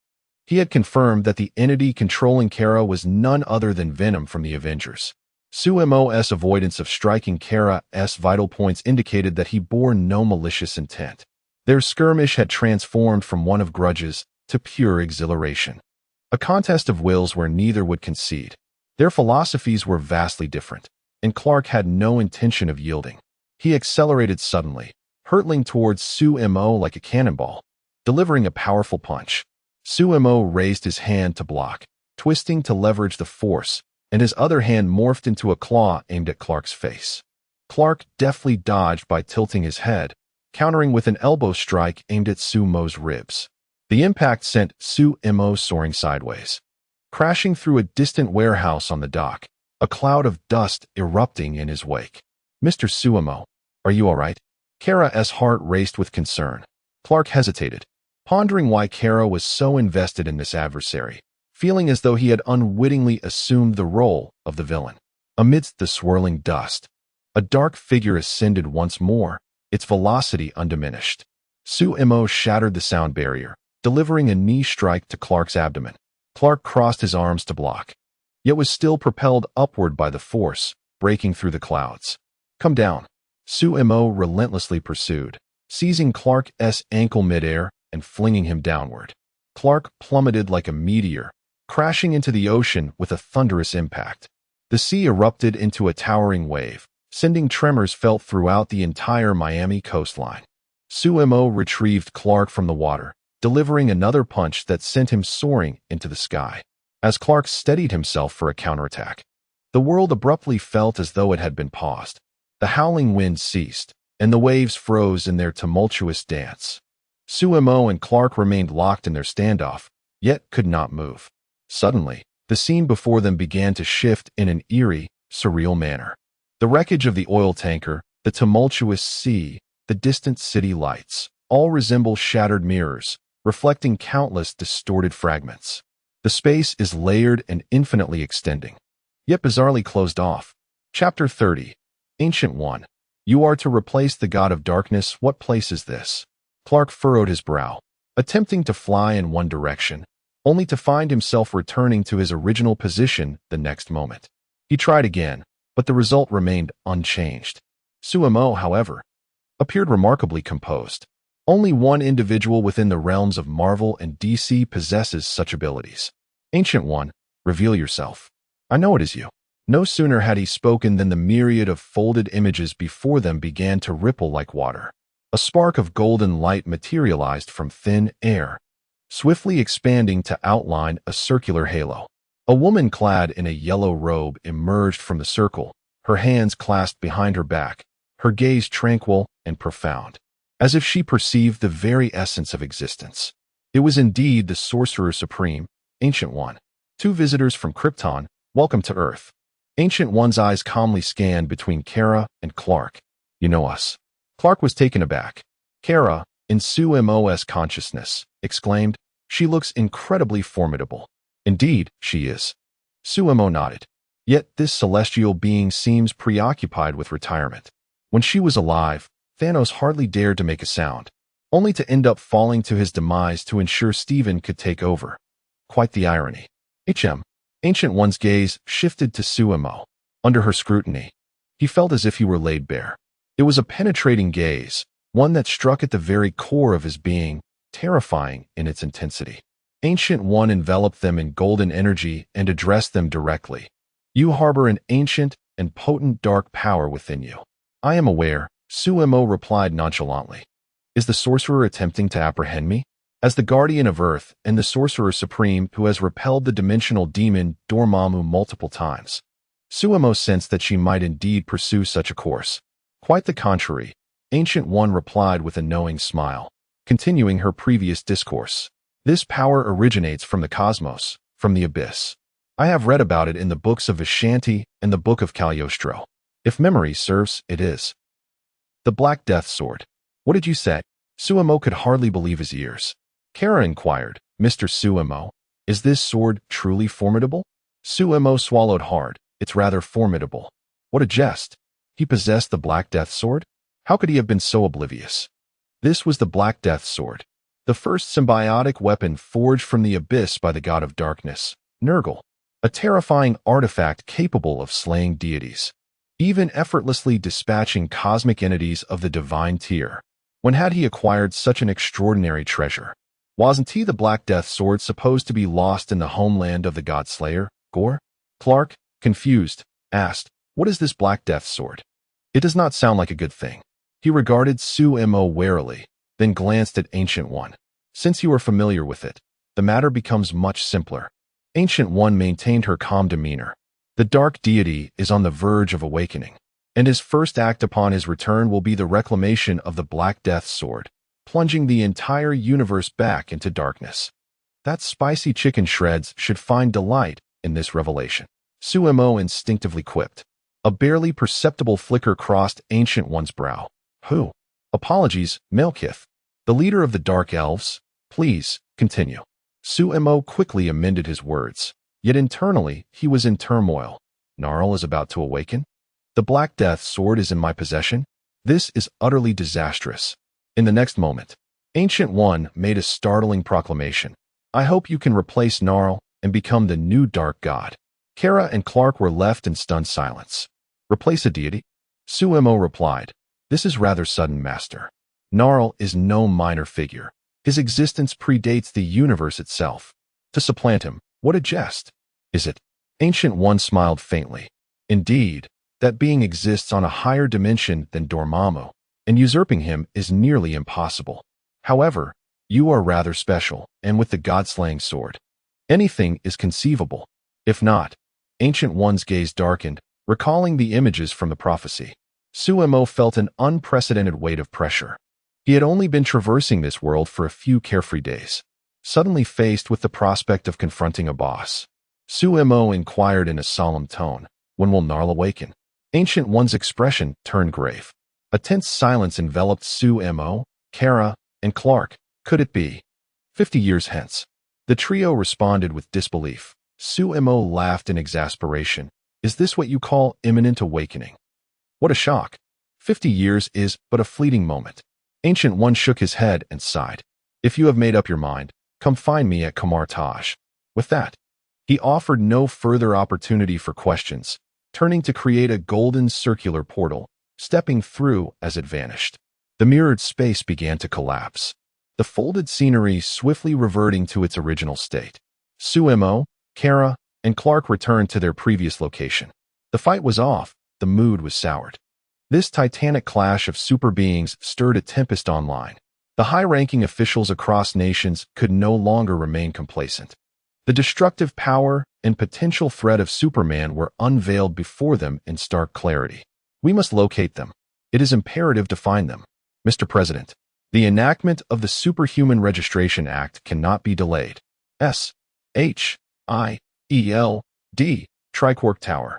Speaker 1: he had confirmed that the entity controlling Kara was none other than Venom from the Avengers. Sumo's avoidance of striking Kara's vital points indicated that he bore no malicious intent. Their skirmish had transformed from one of grudges to pure exhilaration. A contest of wills where neither would concede. Their philosophies were vastly different, and Clark had no intention of yielding. He accelerated suddenly, hurtling towards Sumo like a cannonball, delivering a powerful punch. Sumo raised his hand to block, twisting to leverage the force, and his other hand morphed into a claw aimed at Clark's face. Clark deftly dodged by tilting his head, countering with an elbow strike aimed at Sumo's ribs. The impact sent Sumo soaring sideways, crashing through a distant warehouse on the dock, a cloud of dust erupting in his wake. Mr. Sumo, are you all right? Kara's heart raced with concern. Clark hesitated, pondering why Kara was so invested in this adversary, feeling as though he had unwittingly assumed the role of the villain. Amidst the swirling dust, a dark figure ascended once more, its velocity undiminished. Sumo shattered the sound barrier, delivering a knee strike to Clark's abdomen. Clark crossed his arms to block. yet was still propelled upward by the force, breaking through the clouds. "Come down," Sumo relentlessly pursued, seizing Clark's ankle midair and flinging him downward. Clark plummeted like a meteor, crashing into the ocean with a thunderous impact. The sea erupted into a towering wave, sending tremors felt throughout the entire Miami coastline. Sumo retrieved Clark from the water, delivering another punch that sent him soaring into the sky. As Clark steadied himself for a counterattack, the world abruptly felt as though it had been paused. The howling wind ceased, and the waves froze in their tumultuous dance. Sumo and Clark remained locked in their standoff, yet could not move. Suddenly, the scene before them began to shift in an eerie, surreal manner. The wreckage of the oil tanker, the tumultuous sea, the distant city lights, all resemble shattered mirrors, reflecting countless distorted fragments. The space is layered and infinitely extending, yet bizarrely closed off. Chapter 30. Ancient One. You are to replace the god of darkness. What place is this? Clark furrowed his brow, attempting to fly in one direction, only to find himself returning to his original position the next moment. He tried again, but the result remained unchanged. Sumo, however, appeared remarkably composed. Only one individual within the realms of Marvel and DC possesses such abilities. Ancient One, reveal yourself. I know it is you. No sooner had he spoken than the myriad of folded images before them began to ripple like water. A spark of golden light materialized from thin air, swiftly expanding to outline a circular halo. A woman clad in a yellow robe emerged from the circle, her hands clasped behind her back, her gaze tranquil and profound, as if she perceived the very essence of existence. It was indeed the Sorcerer Supreme, Ancient One. Two visitors from Krypton, welcome to Earth. Ancient One's eyes calmly scanned between Kara and Clark. You know us. Clark was taken aback. Kara, in Sumo's consciousness, exclaimed, she looks incredibly formidable. Indeed, she is. Sumo nodded. Yet this celestial being seems preoccupied with retirement. When she was alive, Thanos hardly dared to make a sound, only to end up falling to his demise to ensure Steven could take over. Quite the irony. Ancient One's gaze shifted to Sumo. Under her scrutiny, he felt as if he were laid bare. It was a penetrating gaze, one that struck at the very core of his being, terrifying in its intensity. Ancient One enveloped them in golden energy and addressed them directly. You harbor an ancient and potent dark power within you. I am aware, Sumo replied nonchalantly. Is the sorcerer attempting to apprehend me? As the guardian of Earth and the Sorcerer Supreme who has repelled the dimensional demon Dormammu multiple times, Sumo sensed that she might indeed pursue such a course. Quite the contrary, Ancient One replied with a knowing smile, continuing her previous discourse. This power originates from the cosmos, from the abyss. I have read about it in the books of Vishanti and the Book of Cagliostro. If memory serves, it is the Black Death Sword. What did you say? Sumo could hardly believe his ears. Kara inquired, Mr. Sumo, is this sword truly formidable? Sumo swallowed hard. It's rather formidable. What a jest. He possessed the Black Death Sword? How could he have been so oblivious? This was the Black Death Sword, the first symbiotic weapon forged from the abyss by the god of darkness, Nurgle, a terrifying artifact capable of slaying deities, even effortlessly dispatching cosmic entities of the divine tier. When had he acquired such an extraordinary treasure? Wasn't he the Black Death Sword supposed to be lost in the homeland of the God Slayer, Gore? Clark, confused, asked, what is this Black Death Sword? It does not sound like a good thing. He regarded Sumo warily, then glanced at Ancient One. Since you are familiar with it, the matter becomes much simpler. Ancient One maintained her calm demeanor. The dark deity is on the verge of awakening, and his first act upon his return will be the reclamation of the Black Death Sword, plunging the entire universe back into darkness. That spicy chicken shreds should find delight in this revelation, Sumo instinctively quipped. A barely perceptible flicker crossed Ancient One's brow. Who? Apologies, Malekith. The leader of the Dark Elves. Please, continue. Sumo quickly amended his words, yet internally he was in turmoil. Gnarl is about to awaken? The Black Death Sword is in my possession? This is utterly disastrous. In the next moment, Ancient One made a startling proclamation. I hope you can replace Gnarl and become the new Dark God. Kara and Clark were left in stunned silence. Replace a deity? Suemo replied, "This is rather sudden, Master. Gnarl is no minor figure. His existence predates the universe itself. To supplant him, what a jest. Is it?" Ancient One smiled faintly. "Indeed, that being exists on a higher dimension than Dormammu, and usurping him is nearly impossible. However, you are rather special, and with the god-slaying sword, anything is conceivable. If not." Ancient One's gaze darkened, recalling the images from the prophecy. Suemo felt an unprecedented weight of pressure. He had only been traversing this world for a few carefree days. Suddenly faced with the prospect of confronting a boss, Suemo inquired in a solemn tone, "When will Gnarl awaken?" Ancient One's expression turned grave. A tense silence enveloped Suemo, Kara, and Clark. Could it be 50 years hence? The trio responded with disbelief. Suemo laughed in exasperation. "Is this what you call imminent awakening? What a shock. 50 years is but a fleeting moment." Ancient One shook his head and sighed. "If you have made up your mind, come find me at Kamar Taj." With that, he offered no further opportunity for questions, turning to create a golden circular portal, stepping through as it vanished. The mirrored space began to collapse, the folded scenery swiftly reverting to its original state. Suemo, Kara, and Clark returned to their previous location. The fight was off, the mood was soured. This titanic clash of super beings stirred a tempest online. The high-ranking officials across nations could no longer remain complacent. The destructive power and potential threat of Superman were unveiled before them in stark clarity. "We must locate them. It is imperative to find them. Mr. President, the enactment of the Superhuman Registration Act cannot be delayed. S-H-I-E-L-D, Tricorp Tower."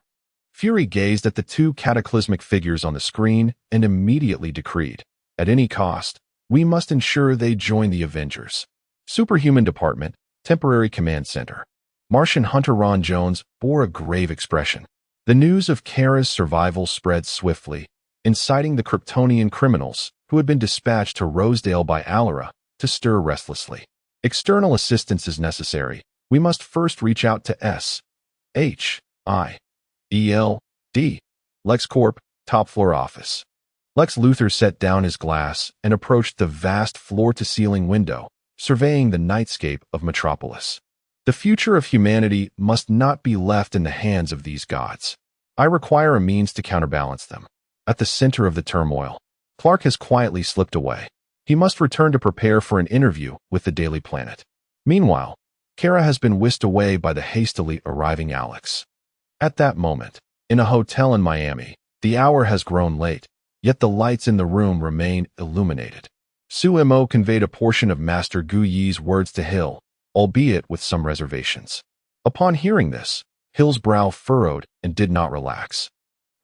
Speaker 1: Fury gazed at the two cataclysmic figures on the screen and immediately decreed, "At any cost, we must ensure they join the Avengers." Superhuman Department, Temporary Command Center. Martian Hunter Ron Jones bore a grave expression. The news of Kara's survival spread swiftly, inciting the Kryptonian criminals who had been dispatched to Rosedale by Alara to stir restlessly. "External assistance is necessary. We must first reach out to S-H-I-E-L-D, LexCorp, top floor office." Lex Luthor set down his glass and approached the vast floor-to-ceiling window, surveying the nightscape of Metropolis. "The future of humanity must not be left in the hands of these gods. I require a means to counterbalance them." At the center of the turmoil, Clark has quietly slipped away. He must return to prepare for an interview with the Daily Planet. Meanwhile, Kara has been whisked away by the hastily arriving Alex. At that moment, in a hotel in Miami, the hour has grown late, yet the lights in the room remain illuminated. Suemo conveyed a portion of Master Gu Yi's words to Hill, albeit with some reservations. Upon hearing this, Hill's brow furrowed and did not relax.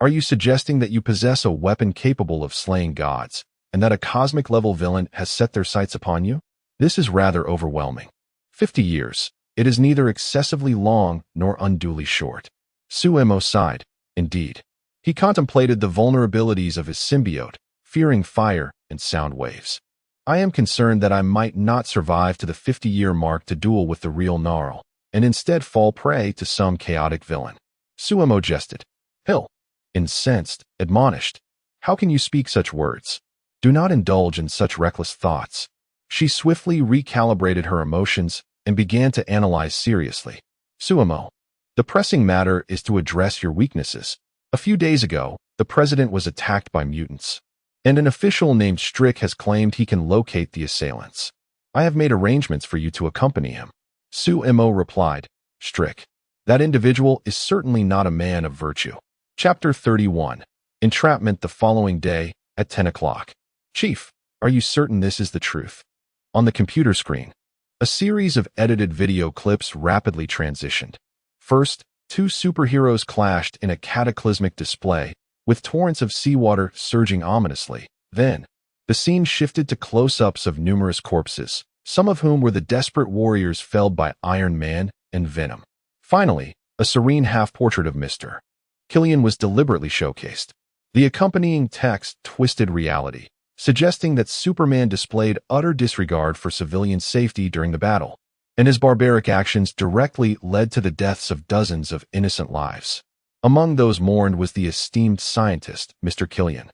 Speaker 1: "Are you suggesting that you possess a weapon capable of slaying gods, and that a cosmic-level villain has set their sights upon you? This is rather overwhelming. 50 years. It is neither excessively long nor unduly short." Suemo sighed. Indeed. He contemplated the vulnerabilities of his symbiote, fearing fire and sound waves. "I am concerned that I might not survive to the 50-year mark to duel with the real Gnarl, and instead fall prey to some chaotic villain." Suemo jested. Hill, incensed, admonished, "How can you speak such words? Do not indulge in such reckless thoughts." She swiftly recalibrated her emotions and began to analyze seriously. "Suemo, the pressing matter is to address your weaknesses. A few days ago, the president was attacked by mutants, and an official named Strick has claimed he can locate the assailants. I have made arrangements for you to accompany him." Suemo replied, "Strick, that individual is certainly not a man of virtue." Chapter 31. Entrapment. The following day, at 10 o'clock. "Chief, are you certain this is the truth?" On the computer screen, a series of edited video clips rapidly transitioned. First, two superheroes clashed in a cataclysmic display, with torrents of seawater surging ominously. Then, the scene shifted to close-ups of numerous corpses, some of whom were the desperate warriors felled by Iron Man and Venom. Finally, a serene half-portrait of Mr. Killian was deliberately showcased. The accompanying text twisted reality, suggesting that Superman displayed utter disregard for civilian safety during the battle. and his barbaric actions directly led to the deaths of dozens of innocent lives. Among those mourned was the esteemed scientist, Mr. Killian,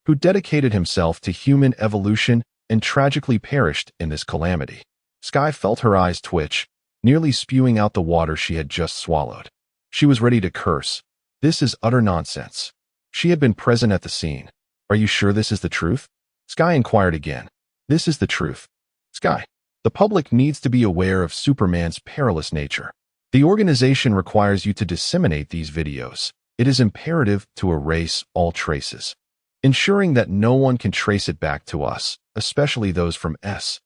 Speaker 1: who dedicated himself to human evolution and tragically perished in this calamity. Sky felt her eyes twitch, nearly spewing out the water she had just swallowed. She was ready to curse. This is utter nonsense. She had been present at the scene. Are you sure this is the truth? Sky inquired again. This is the truth. Sky. The public needs to be aware of Superman's perilous nature. The organization requires you to disseminate these videos. It is imperative to erase all traces, ensuring that no one can trace it back to us, especially those from S.H.I.E.L.D.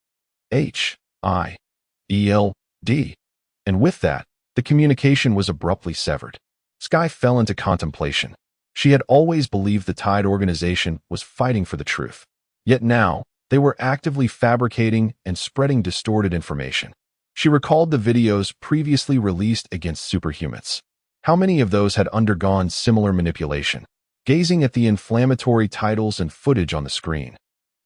Speaker 1: And with that, the communication was abruptly severed. Sky fell into contemplation. She had always believed the Tide organization was fighting for the truth. Yet now, they were actively fabricating and spreading distorted information. She recalled the videos previously released against superhumans. How many of those had undergone similar manipulation? Gazing at the inflammatory titles and footage on the screen,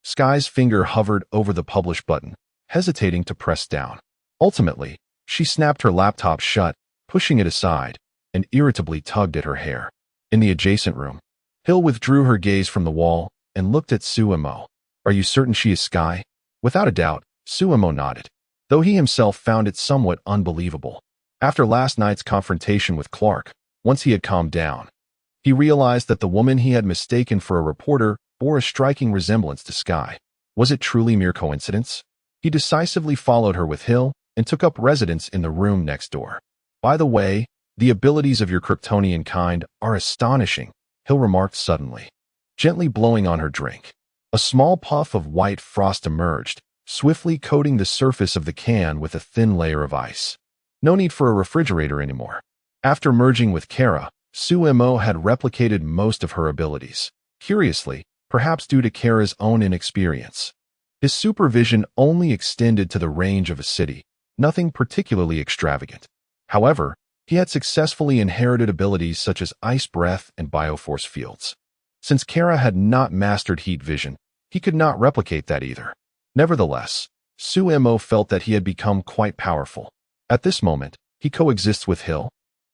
Speaker 1: Sky's finger hovered over the publish button, hesitating to press down. Ultimately, she snapped her laptop shut, pushing it aside, and irritably tugged at her hair. In the adjacent room, Hill withdrew her gaze from the wall and looked at Suemo. Are you certain she is Sky? Without a doubt, Suemo nodded, though he himself found it somewhat unbelievable. After last night's confrontation with Clark, once he had calmed down, he realized that the woman he had mistaken for a reporter bore a striking resemblance to Sky. Was it truly mere coincidence? He decisively followed her with Hill and took up residence in the room next door. By the way, the abilities of your Kryptonian kind are astonishing, Hill remarked suddenly, gently blowing on her drink. A small puff of white frost emerged, swiftly coating the surface of the can with a thin layer of ice. No need for a refrigerator anymore. After merging with Kara, Suemo had replicated most of her abilities. Curiously, perhaps due to Kara's own inexperience, his supervision only extended to the range of a city, nothing particularly extravagant. However, he had successfully inherited abilities such as ice breath and bioforce fields. Since Kara had not mastered heat vision, he could not replicate that either. Nevertheless, Suemo felt that he had become quite powerful. At this moment, he coexists with Hill,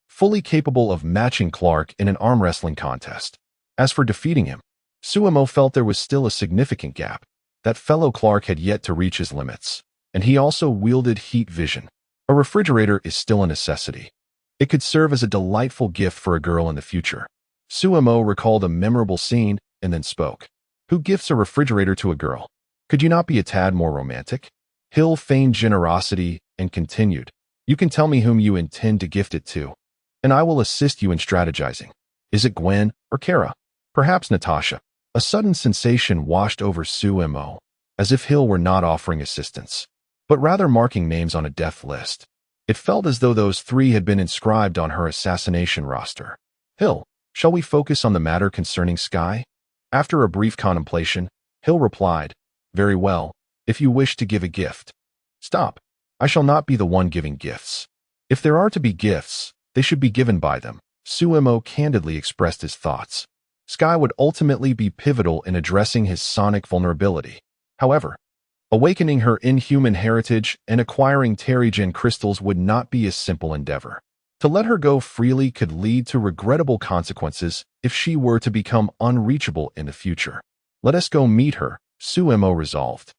Speaker 1: fully capable of matching Clark in an arm wrestling contest. As for defeating him, Suemo felt there was still a significant gap. That fellow Clark had yet to reach his limits, and he also wielded heat vision. A refrigerator is still a necessity. It could serve as a delightful gift for a girl in the future. Suemo recalled a memorable scene and then spoke. Who gifts a refrigerator to a girl? Could you not be a tad more romantic? Hill feigned generosity and continued. You can tell me whom you intend to gift it to, and I will assist you in strategizing. Is it Gwen or Kara? Perhaps Natasha. A sudden sensation washed over Suemo, as if Hill were not offering assistance, but rather marking names on a death list. It felt as though those three had been inscribed on her assassination roster. Hill, shall we focus on the matter concerning Sky? After a brief contemplation, Hill replied, Very well, if you wish to give a gift. Stop. I shall not be the one giving gifts. If there are to be gifts, they should be given by them. Suemo candidly expressed his thoughts. Sky would ultimately be pivotal in addressing his sonic vulnerability. However, awakening her inhuman heritage and acquiring Terrigen crystals would not be a simple endeavor. To let her go freely could lead to regrettable consequences if she were to become unreachable in the future. Let us go meet her, Suemo resolved,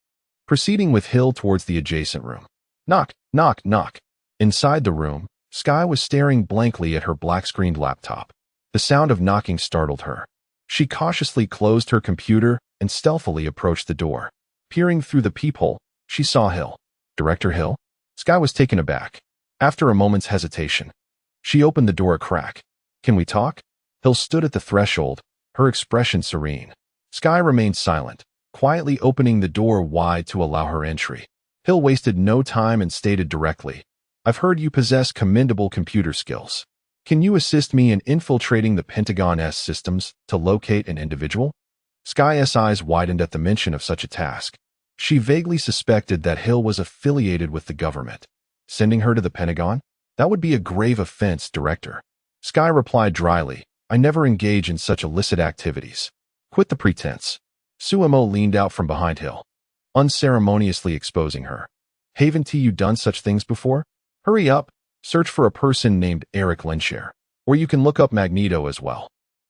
Speaker 1: proceeding with Hill towards the adjacent room. Knock, knock, knock. Inside the room, Sky was staring blankly at her black-screened laptop. The sound of knocking startled her. She cautiously closed her computer and stealthily approached the door. Peering through the peephole, she saw Hill. Director Hill? Sky was taken aback. After a moment's hesitation, she opened the door a crack. Can we talk? Hill stood at the threshold, her expression serene. Sky remained silent, quietly opening the door wide to allow her entry. Hill wasted no time and stated directly, I've heard you possess commendable computer skills. Can you assist me in infiltrating the Pentagon's systems to locate an individual? Sky's eyes widened at the mention of such a task. She vaguely suspected that Hill was affiliated with the government. Sending her to the Pentagon? That would be a grave offense, Director. Sky replied dryly, I never engage in such illicit activities. Quit the pretense. Suemo leaned out from behind Hill, unceremoniously exposing her. Haven't you done such things before? Hurry up, search for a person named Eric Lyncher, or you can look up Magneto as well.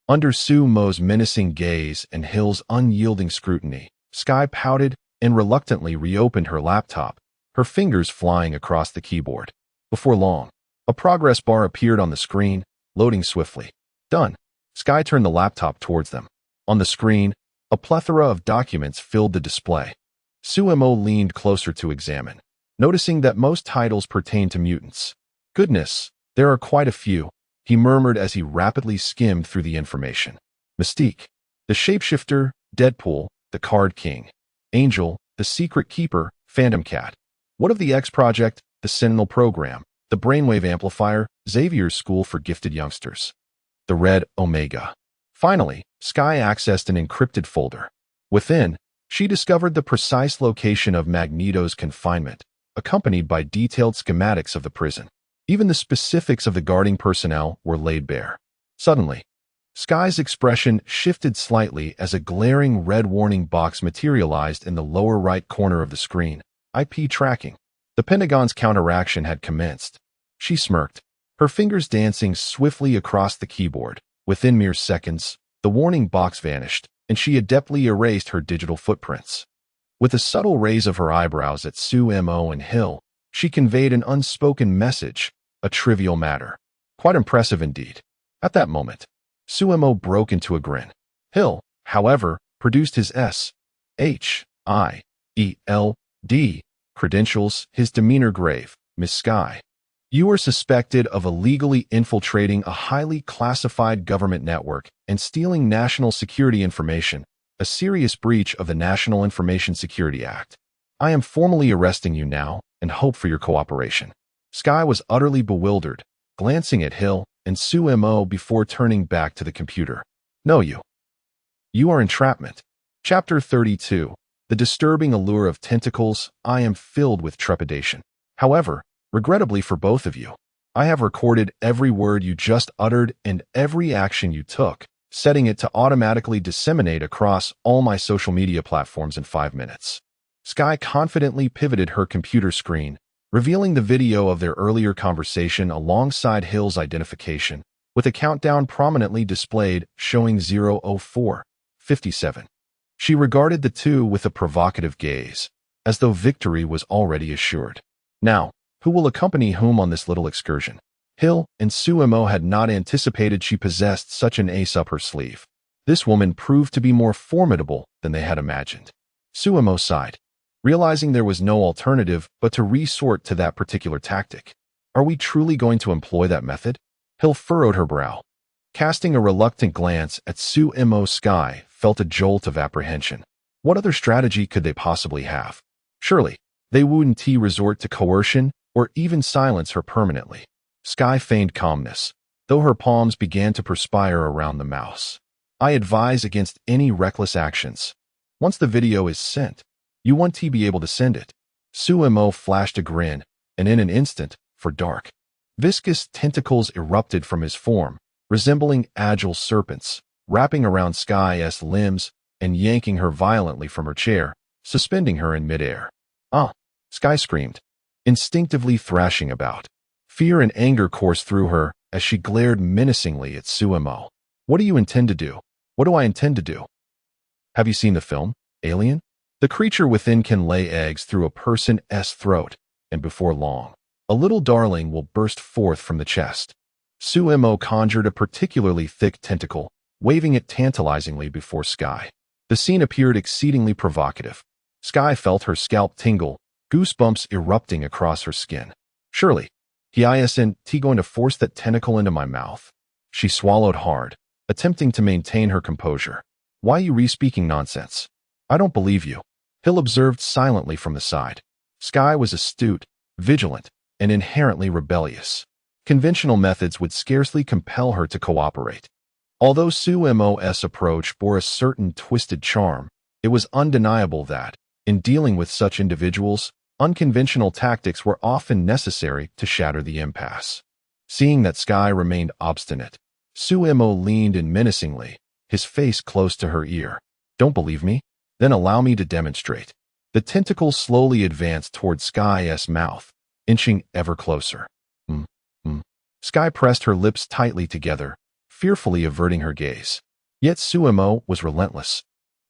Speaker 1: Under Sumo's menacing gaze and Hill's unyielding scrutiny, Sky pouted and reluctantly reopened her laptop, her fingers flying across the keyboard. Before long, a progress bar appeared on the screen, loading swiftly. Done. Sky turned the laptop towards them. On the screen, a plethora of documents filled the display. Sumo leaned closer to examine, noticing that most titles pertain to mutants. Goodness, there are quite a few, he murmured as he rapidly skimmed through the information. Mystique, the Shapeshifter, Deadpool, the Card King, Angel, the Secret Keeper, Phantom Cat. What of the X Project, the Sentinel Program, the Brainwave Amplifier, Xavier's School for Gifted Youngsters, the Red Omega. Finally, Sky accessed an encrypted folder. Within, she discovered the precise location of Magneto's confinement, accompanied by detailed schematics of the prison. Even the specifics of the guarding personnel were laid bare. Suddenly, Sky's expression shifted slightly as a glaring red warning box materialized in the lower right corner of the screen. IP tracking. The Pentagon's counteraction had commenced. She smirked, her fingers dancing swiftly across the keyboard. Within mere seconds, the warning box vanished, and she adeptly erased her digital footprints. With a subtle raise of her eyebrows at Sumo and Hill, she conveyed an unspoken message, a trivial matter. Quite impressive indeed. At that moment, Sumo broke into a grin. Hill, however, produced his S.H.I.E.L.D. credentials, his demeanor grave. Miss Sky, you are suspected of illegally infiltrating a highly classified government network and stealing national security information, a serious breach of the National Information Security Act. I am formally arresting you now and hope for your cooperation. Sky was utterly bewildered, glancing at Hill and Sumo before turning back to the computer. No, you are entrapment. Chapter 32. The disturbing allure of tentacles. I am filled with trepidation. However, regrettably for both of you, I have recorded every word you just uttered and every action you took, setting it to automatically disseminate across all my social media platforms in 5 minutes. Sky confidently pivoted her computer screen, revealing the video of their earlier conversation alongside Hill's identification, with a countdown prominently displayed showing 0:04:57. She regarded the two with a provocative gaze, as though victory was already assured. Now, who will accompany whom on this little excursion? Hill and Sumo had not anticipated she possessed such an ace up her sleeve. This woman proved to be more formidable than they had imagined. Sumo sighed, realizing there was no alternative but to resort to that particular tactic. Are we truly going to employ that method? Hill furrowed her brow. Casting a reluctant glance at Sumo, Sky felt a jolt of apprehension. What other strategy could they possibly have? Surely, they wouldn't resort to coercion or even silence her permanently. Sky feigned calmness, though her palms began to perspire around the mouse. I advise against any reckless actions. Once the video is sent, you want to be able to send it. Sumo flashed a grin, and in an instant, for dark, viscous tentacles erupted from his form, resembling agile serpents, wrapping around Sky's limbs and yanking her violently from her chair, suspending her in midair. Ah! Sky screamed, instinctively thrashing about. Fear and anger coursed through her as she glared menacingly at Sumo. What do you intend to do? What do I intend to do? Have you seen the film, Alien? The creature within can lay eggs through a person's throat, and before long, a little darling will burst forth from the chest. Sumo conjured a particularly thick tentacle, waving it tantalizingly before Sky. The scene appeared exceedingly provocative. Sky felt her scalp tingle, goosebumps erupting across her skin. Surely, he isn't going to force that tentacle into my mouth. She swallowed hard, attempting to maintain her composure. Why are you re-speaking nonsense? I don't believe you. Hill observed silently from the side. Sky was astute, vigilant, and inherently rebellious. Conventional methods would scarcely compel her to cooperate. Although Sumo's approach bore a certain twisted charm, it was undeniable that, in dealing with such individuals, unconventional tactics were often necessary to shatter the impasse. Seeing that Sky remained obstinate, Sumo leaned in menacingly, his face close to her ear. Don't believe me? Then allow me to demonstrate. The tentacle slowly advanced toward Sky's mouth, inching ever closer. Mm, mm. Sky pressed her lips tightly together, fearfully averting her gaze. Yet Suemo was relentless,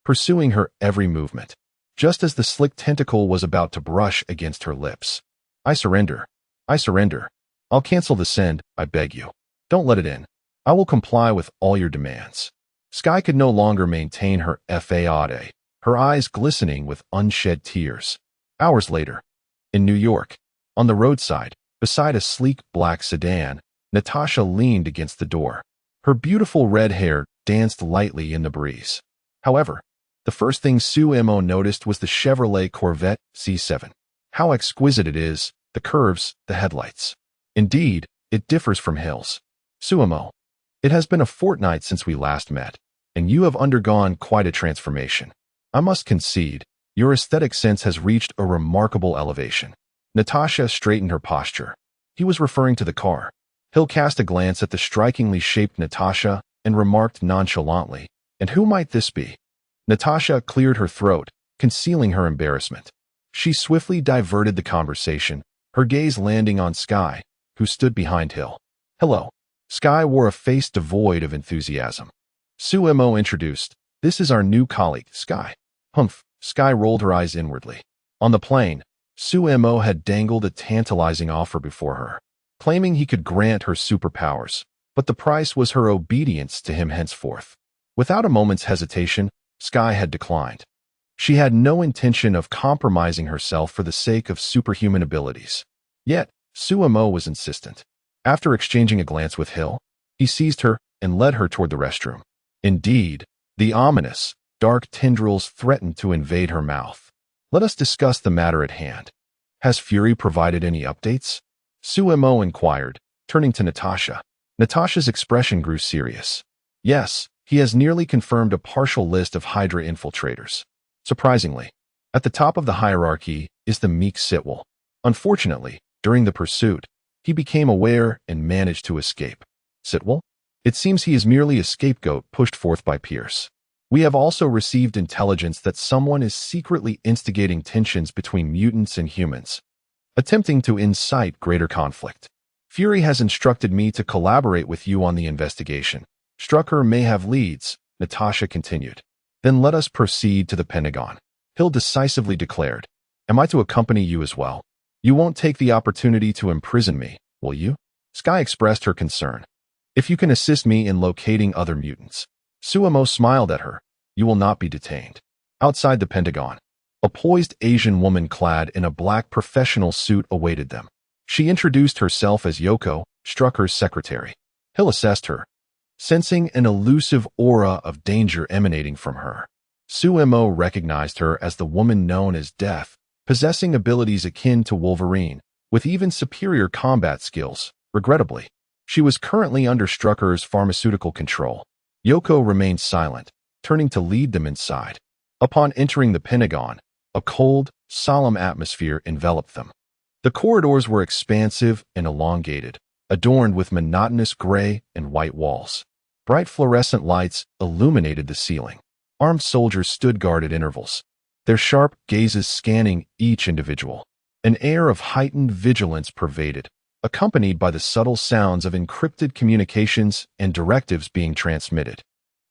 Speaker 1: pursuing her every movement. Just as the slick tentacle was about to brush against her lips. I surrender. I surrender. I'll cancel the send, I beg you. Don't let it in. I will comply with all your demands. Sky could no longer maintain her faade, her eyes glistening with unshed tears. Hours later, in New York, on the roadside, beside a sleek black sedan, Natasha leaned against the door. Her beautiful red hair danced lightly in the breeze. However, the first thing Suemo noticed was the Chevrolet Corvette C7. How exquisite it is, the curves, the headlights. Indeed, it differs from Hill's. Suemo, it has been a fortnight since we last met, and you have undergone quite a transformation. I must concede, your aesthetic sense has reached a remarkable elevation. Natasha straightened her posture. He was referring to the car. Hill cast a glance at the strikingly shaped Natasha and remarked nonchalantly, "And who might this be?" Natasha cleared her throat, concealing her embarrassment. She swiftly diverted the conversation, her gaze landing on Sky, who stood behind Hill. "Hello." Sky wore a face devoid of enthusiasm. Suemo introduced, "This is our new colleague, Sky." Humph, Sky rolled her eyes inwardly. On the plane, Suemo had dangled a tantalizing offer before her, claiming he could grant her superpowers, but the price was her obedience to him henceforth. Without a moment's hesitation, Sky had declined. She had no intention of compromising herself for the sake of superhuman abilities. Yet, Suemo was insistent. After exchanging a glance with Hill, he seized her and led her toward the restroom. Indeed, the ominous, dark tendrils threatened to invade her mouth. "Let us discuss the matter at hand. Has Fury provided any updates?" Suemo inquired, turning to Natasha. Natasha's expression grew serious. "Yes, he has nearly confirmed a partial list of Hydra infiltrators. Surprisingly, at the top of the hierarchy is the meek Sitwell. Unfortunately, during the pursuit, he became aware and managed to escape." "Sitwell? It seems he is merely a scapegoat pushed forth by Pierce. We have also received intelligence that someone is secretly instigating tensions between mutants and humans, attempting to incite greater conflict. Fury has instructed me to collaborate with you on the investigation. Strucker may have leads," Natasha continued. "Then let us proceed to the Pentagon," Hill decisively declared. "Am I to accompany you as well? You won't take the opportunity to imprison me, will you?" Sky expressed her concern. "If you can assist me in locating other mutants." Suemo smiled at her. "You will not be detained." Outside the Pentagon, a poised Asian woman clad in a black professional suit awaited them. She introduced herself as Yoko, Strucker's secretary. Hill assessed her, sensing an elusive aura of danger emanating from her. Suemo recognized her as the woman known as Death, possessing abilities akin to Wolverine, with even superior combat skills. Regrettably, she was currently under Strucker's pharmaceutical control. Yoko remained silent, turning to lead them inside. Upon entering the Pentagon, a cold, solemn atmosphere enveloped them. The corridors were expansive and elongated, adorned with monotonous gray and white walls. Bright fluorescent lights illuminated the ceiling. Armed soldiers stood guard at intervals, their sharp gazes scanning each individual. An air of heightened vigilance pervaded, accompanied by the subtle sounds of encrypted communications and directives being transmitted.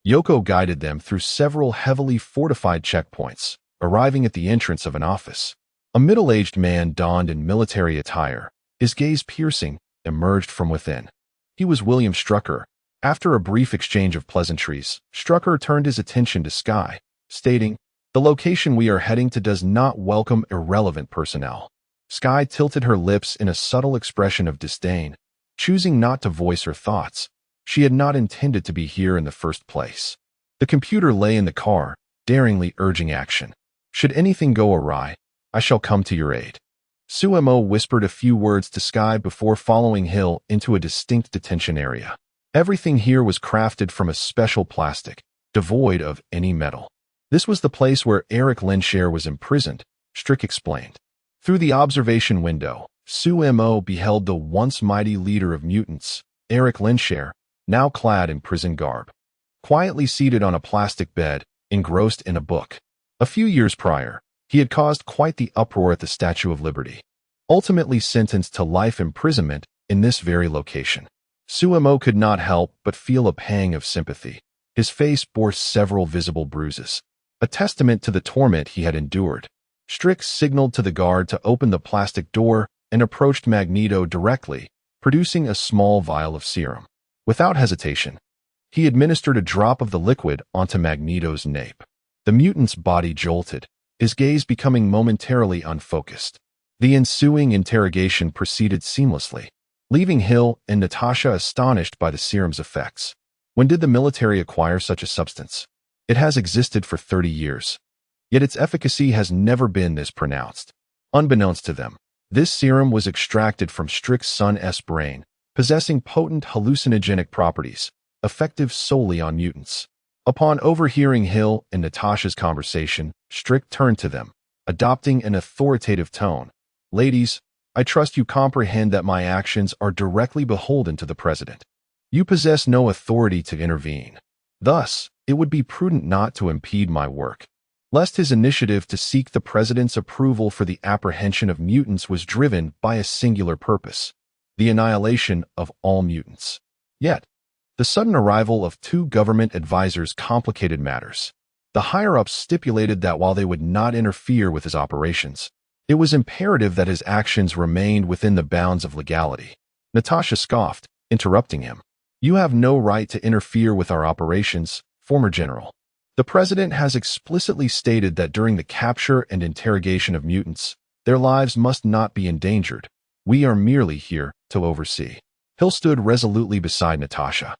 Speaker 1: Yoko guided them through several heavily fortified checkpoints, arriving at the entrance of an office. A middle-aged man donned in military attire, his gaze piercing, emerged from within. He was William Strucker. After a brief exchange of pleasantries, Strucker turned his attention to Sky, stating, "The location we are heading to does not welcome irrelevant personnel." Sky tilted her lips in a subtle expression of disdain, choosing not to voice her thoughts. She had not intended to be here in the first place. The computer lay in the car, daringly urging action. "Should anything go awry, I shall come to your aid." Suemo whispered a few words to Sky before following Hill into a distinct detention area. Everything here was crafted from a special plastic, devoid of any metal. This was the place where Eric Lensher was imprisoned, Strick explained. Through the observation window, Suemo beheld the once mighty leader of mutants, Eric Lensher, now clad in prison garb, quietly seated on a plastic bed, engrossed in a book. A few years prior, He had caused quite the uproar at the Statue of Liberty, ultimately sentenced to life imprisonment in this very location. Suemo could not help but feel a pang of sympathy. His face bore several visible bruises, a testament to the torment he had endured. Strix signaled to the guard to open the plastic door and approached Magneto directly, producing a small vial of serum. Without hesitation, he administered a drop of the liquid onto Magneto's nape. The mutant's body jolted, his gaze becoming momentarily unfocused. The ensuing interrogation proceeded seamlessly, leaving Hill and Natasha astonished by the serum's effects. When did the military acquire such a substance? It has existed for 30 years, yet its efficacy has never been this pronounced. Unbeknownst to them, this serum was extracted from Strix's son's brain, possessing potent hallucinogenic properties, effective solely on mutants. Upon overhearing Hill and Natasha's conversation, Strix turned to them, adopting an authoritative tone. "Ladies, I trust you comprehend that my actions are directly beholden to the President. You possess no authority to intervene. Thus, it would be prudent not to impede my work, lest his initiative to seek the President's approval for the apprehension of mutants was driven by a singular purpose: the annihilation of all mutants." Yet, the sudden arrival of two government advisors complicated matters. The higher-ups stipulated that while they would not interfere with his operations, it was imperative that his actions remained within the bounds of legality. Natasha scoffed, interrupting him. "You have no right to interfere with our operations, former general. The President has explicitly stated that during the capture and interrogation of mutants, their lives must not be endangered. We are merely here to oversee." Hill stood resolutely beside Natasha,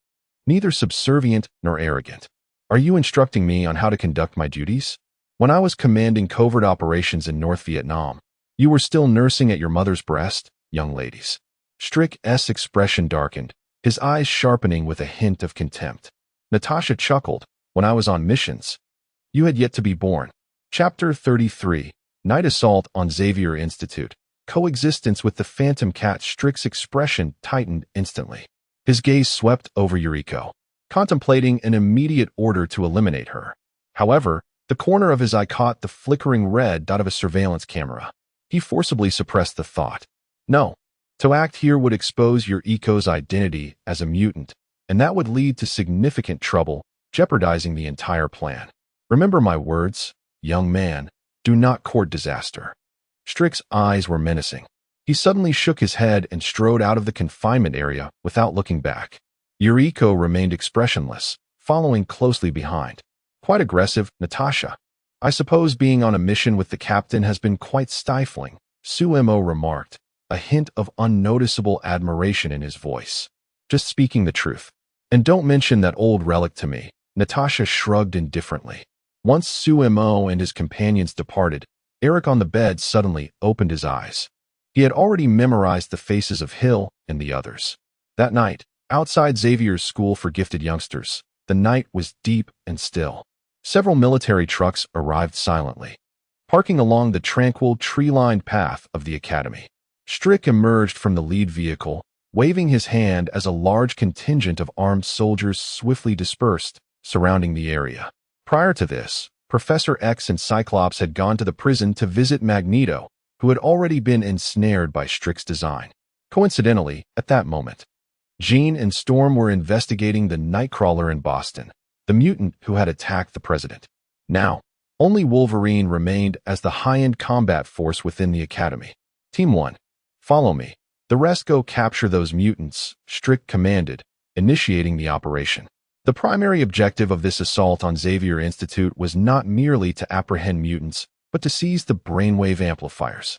Speaker 1: neither subservient nor arrogant. "Are you instructing me on how to conduct my duties? When I was commanding covert operations in North Vietnam, you were still nursing at your mother's breast, young ladies." Strix's expression darkened, his eyes sharpening with a hint of contempt. Natasha chuckled. "When I was on missions, you had yet to be born." Chapter 33, Night Assault on Xavier Institute. Coexistence with the Phantom Cat. Strix's expression tightened instantly. His gaze swept over Yuriko, contemplating an immediate order to eliminate her. However, the corner of his eye caught the flickering red dot of a surveillance camera. He forcibly suppressed the thought. No, to act here would expose Yuriko's identity as a mutant, and that would lead to significant trouble, jeopardizing the entire plan. "Remember my words, young man, do not court disaster." Strix's eyes were menacing. He suddenly shook his head and strode out of the confinement area without looking back. Yuriko remained expressionless, following closely behind. "Quite aggressive, Natasha. I suppose being on a mission with the captain has been quite stifling," Suemo remarked, a hint of unnoticeable admiration in his voice. "Just speaking the truth. And don't mention that old relic to me." Natasha shrugged indifferently. Once Suemo and his companions departed, Eric on the bed suddenly opened his eyes. He had already memorized the faces of Hill and the others. That night, outside Xavier's school for gifted youngsters, the night was deep and still. Several military trucks arrived silently, parking along the tranquil, tree-lined path of the academy. Strix emerged from the lead vehicle, waving his hand as a large contingent of armed soldiers swiftly dispersed, surrounding the area. Prior to this, Professor X and Cyclops had gone to the prison to visit Magneto, who had already been ensnared by Strix's design. Coincidentally, at that moment, Jean and Storm were investigating the Nightcrawler in Boston, the mutant who had attacked the President. Now, only Wolverine remained as the high-end combat force within the academy. "Team 1, follow me. The rest go capture those mutants," Strix commanded, initiating the operation. The primary objective of this assault on Xavier Institute was not merely to apprehend mutants, but to seize the brainwave amplifiers.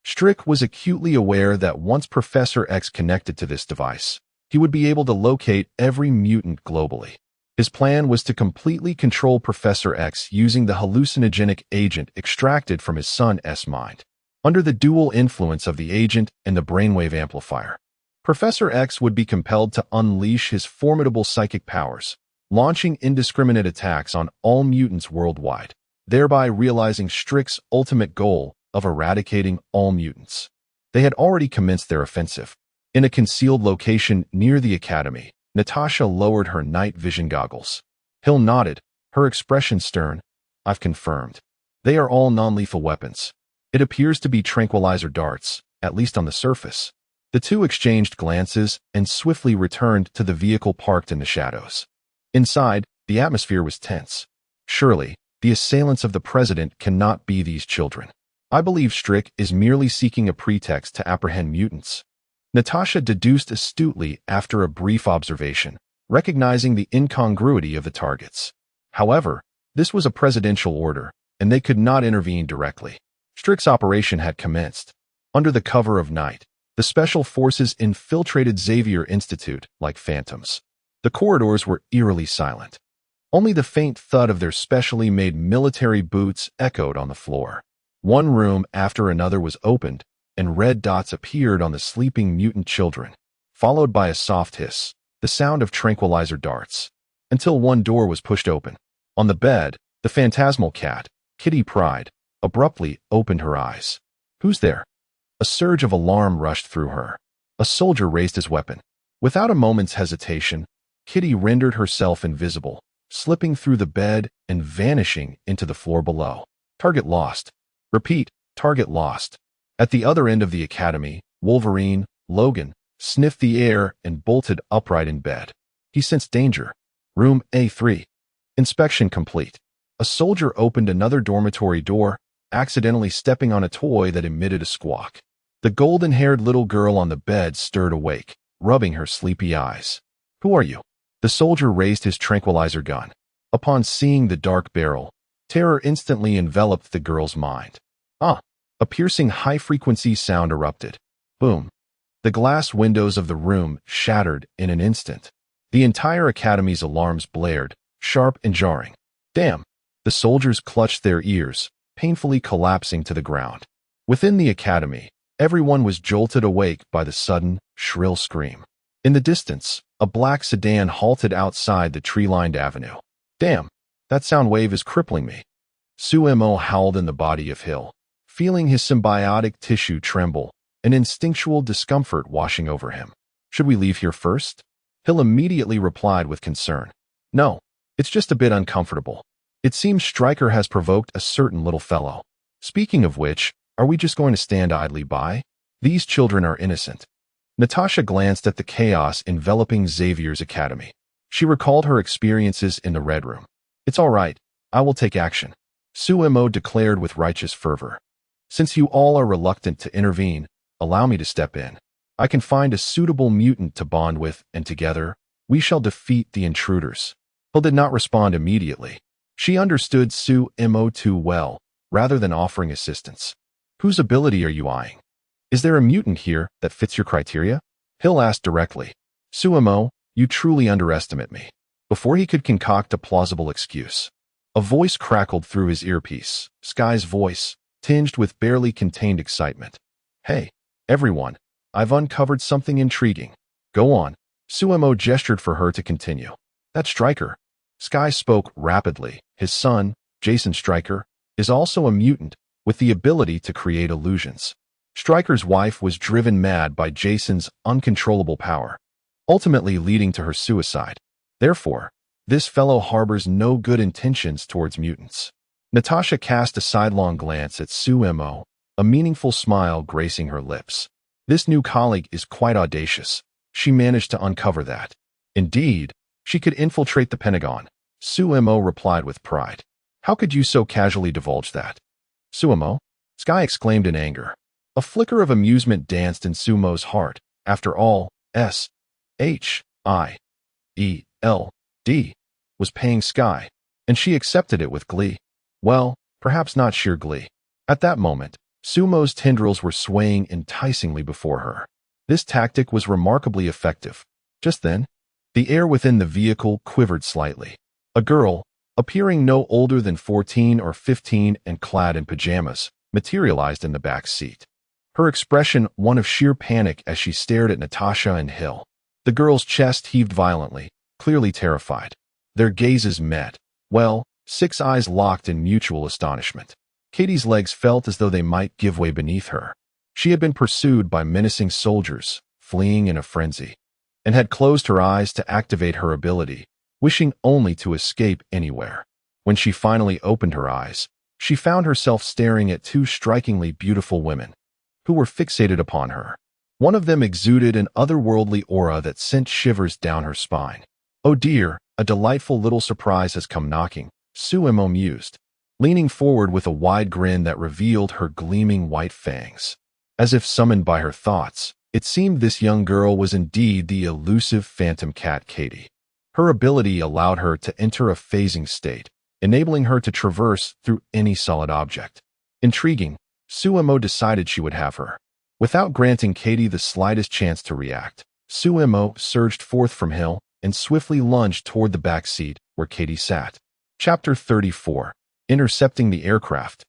Speaker 1: Strix was acutely aware that once Professor X connected to this device, he would be able to locate every mutant globally. His plan was to completely control Professor X using the hallucinogenic agent extracted from his son's mind. Under the dual influence of the agent and the brainwave amplifier, Professor X would be compelled to unleash his formidable psychic powers, launching indiscriminate attacks on all mutants worldwide, thereby realizing Strix's ultimate goal of eradicating all mutants. They had already commenced their offensive. In a concealed location near the academy, Natasha lowered her night vision goggles. Hill nodded, her expression stern. "I've confirmed. They are all non-lethal weapons. It appears to be tranquilizer darts, at least on the surface. The two exchanged glances and swiftly returned to the vehicle parked in the shadows. Inside, the atmosphere was tense. Surely, the assailants of the president cannot be these children. I believe Strick is merely seeking a pretext to apprehend mutants. Natasha deduced astutely after a brief observation, recognizing the incongruity of the targets. However, this was a presidential order, and they could not intervene directly. Strick's operation had commenced. Under the cover of night, the special forces infiltrated Xavier Institute like phantoms. The corridors were eerily silent. Only the faint thud of their specially made military boots echoed on the floor. One room after another was opened, and red dots appeared on the sleeping mutant children, followed by a soft hiss, the sound of tranquilizer darts, until one door was pushed open. On the bed, the phantasmal cat, Kitty Pryde, abruptly opened her eyes. "Who's there?" A surge of alarm rushed through her. A soldier raised his weapon. Without a moment's hesitation, Kitty rendered herself invisible, slipping through the bed and vanishing into the floor below. Target lost. Repeat, target lost. At the other end of the academy, Wolverine, Logan, sniffed the air and bolted upright in bed. He sensed danger. Room A3. Inspection complete. A soldier opened another dormitory door, accidentally stepping on a toy that emitted a squawk. The golden-haired little girl on the bed stirred awake, rubbing her sleepy eyes. "Who are you?" The soldier raised his tranquilizer gun. Upon seeing the dark barrel, terror instantly enveloped the girl's mind. "Ah!" A piercing high-frequency sound erupted. Boom. The glass windows of the room shattered in an instant. The entire academy's alarms blared, sharp and jarring. "Damn!" The soldiers clutched their ears, painfully collapsing to the ground. Within the academy, everyone was jolted awake by the sudden, shrill scream. In the distance, a black sedan halted outside the tree-lined avenue. "Damn! That sound wave is crippling me." Sumo howled in the body of Hill, feeling his symbiotic tissue tremble, an instinctual discomfort washing over him. "Should we leave here first?" Hill immediately replied with concern. "No, it's just a bit uncomfortable. It seems Stryker has provoked a certain little fellow. Speaking of which, are we just going to stand idly by? These children are innocent." Natasha glanced at the chaos enveloping Xavier's academy. She recalled her experiences in the Red Room. "It's all right. I will take action," Sumo declared with righteous fervor. "Since you all are reluctant to intervene, allow me to step in. I can find a suitable mutant to bond with, and together, we shall defeat the intruders." Hill did not respond immediately. She understood Sumo too well, rather than offering assistance. "Whose ability are you eyeing? Is there a mutant here that fits your criteria?" Hill asked directly. "Sumo, you truly underestimate me." Before he could concoct a plausible excuse, a voice crackled through his earpiece, Sky's voice, tinged with barely contained excitement. "Hey, everyone, I've uncovered something intriguing. Go on." Sumo gestured for her to continue. "That's Stryker." Sky spoke rapidly. "His son, Jason Stryker, is also a mutant with the ability to create illusions. Stryker's wife was driven mad by Jason's uncontrollable power, ultimately leading to her suicide. Therefore, this fellow harbors no good intentions towards mutants." Natasha cast a sidelong glance at Sumo, a meaningful smile gracing her lips. This new colleague is quite audacious. She managed to uncover that. Indeed, she could infiltrate the Pentagon, Sumo replied with pride. "How could you so casually divulge that?" "Sumo?" Sky exclaimed in anger. A flicker of amusement danced in Sumo's heart. After all, SHIELD was paying Sky, and she accepted it with glee. Well, perhaps not sheer glee. At that moment, Sumo's tendrils were swaying enticingly before her. This tactic was remarkably effective. Just then, the air within the vehicle quivered slightly. A girl, appearing no older than 14 or 15 and clad in pajamas, materialized in the back seat. Her expression one of sheer panic as she stared at Natasha and Hill. The girl's chest heaved violently, clearly terrified. Their gazes met. Well, 6 eyes locked in mutual astonishment. Katie's legs felt as though they might give way beneath her. She had been pursued by menacing soldiers, fleeing in a frenzy, and had closed her eyes to activate her ability, wishing only to escape anywhere. When she finally opened her eyes, She found herself staring at two strikingly beautiful women who were fixated upon her. One of them exuded an otherworldly aura that sent shivers down her spine. "Oh dear, a delightful little surprise has come knocking," Suemo mused, leaning forward with a wide grin that revealed her gleaming white fangs. As if summoned by her thoughts, it seemed this young girl was indeed the elusive phantom cat Katie. Her ability allowed her to enter a phasing state, enabling her to traverse through any solid object. Intriguing, Suemo decided she would have her. Without granting Katie the slightest chance to react, Suemo surged forth from Hill and swiftly lunged toward the back seat where Katie sat. Chapter 34. Intercepting the aircraft.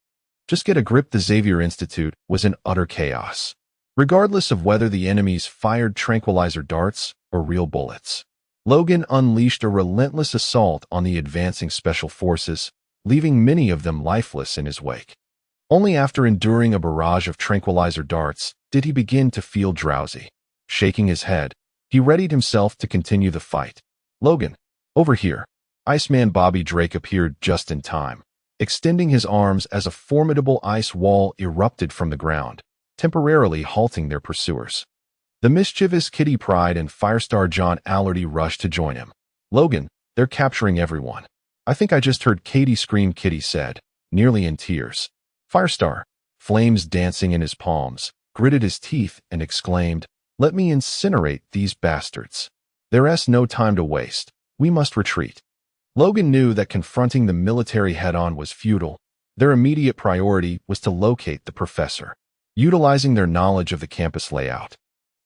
Speaker 1: Just get a grip. The Xavier Institute was in utter chaos, regardless of whether the enemies fired tranquilizer darts or real bullets. Logan unleashed a relentless assault on the advancing special forces, leaving many of them lifeless in his wake. Only after enduring a barrage of tranquilizer darts did he begin to feel drowsy. Shaking his head, he readied himself to continue the fight. "Logan, over here." Iceman Bobby Drake appeared just in time, extending his arms as a formidable ice wall erupted from the ground, temporarily halting their pursuers. The mischievous Kitty Pryde and Firestar John Allerdy rushed to join him. "Logan, they're capturing everyone." "I think I just heard Katie scream," Kitty said, nearly in tears. Firestar, flames dancing in his palms, gritted his teeth and exclaimed, "Let me incinerate these bastards. There's no time to waste. We must retreat." Logan knew that confronting the military head-on was futile. Their immediate priority was to locate the professor. Utilizing their knowledge of the campus layout,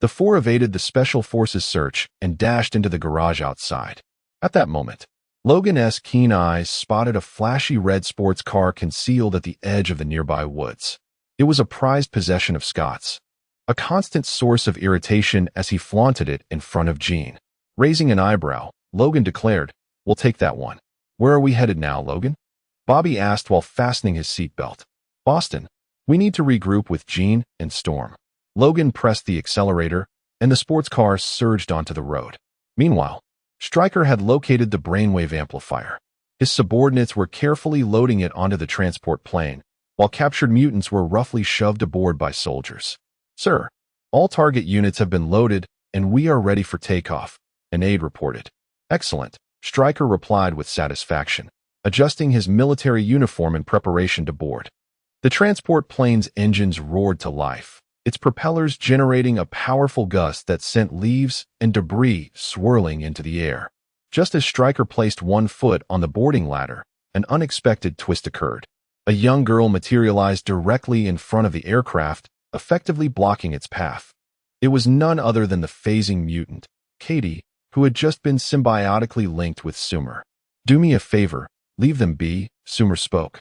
Speaker 1: the four evaded the Special Forces search and dashed into the garage outside. At that moment, Logan's keen eyes spotted a flashy red sports car concealed at the edge of the nearby woods. It was a prized possession of Scott's, a constant source of irritation as he flaunted it in front of Jean. Raising an eyebrow, Logan declared, "We'll take that one." "Where are we headed now, Logan?" Bobby asked while fastening his seatbelt. "Boston. We need to regroup with Jean and Storm." Logan pressed the accelerator, and the sports car surged onto the road. Meanwhile, Stryker had located the brainwave amplifier. His subordinates were carefully loading it onto the transport plane, while captured mutants were roughly shoved aboard by soldiers. "Sir, all target units have been loaded, and we are ready for takeoff," an aide reported. "Excellent," Stryker replied with satisfaction, adjusting his military uniform in preparation to board. The transport plane's engines roared to life, its propellers generating a powerful gust that sent leaves and debris swirling into the air. Just as Stryker placed one foot on the boarding ladder, an unexpected twist occurred. A young girl materialized directly in front of the aircraft, effectively blocking its path. It was none other than the phasing mutant, Katie, who had just been symbiotically linked with Sumer. "Do me a favor, leave them be," Sumer spoke,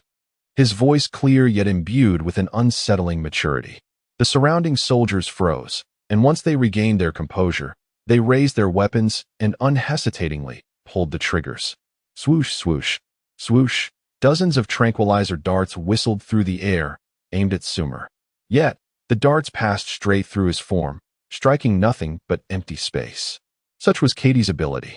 Speaker 1: his voice clear yet imbued with an unsettling maturity. The surrounding soldiers froze, and once they regained their composure, they raised their weapons and unhesitatingly pulled the triggers. Swoosh, swoosh, swoosh, dozens of tranquilizer darts whistled through the air, aimed at Sumer. Yet, the darts passed straight through his form, striking nothing but empty space. Such was Katie's ability.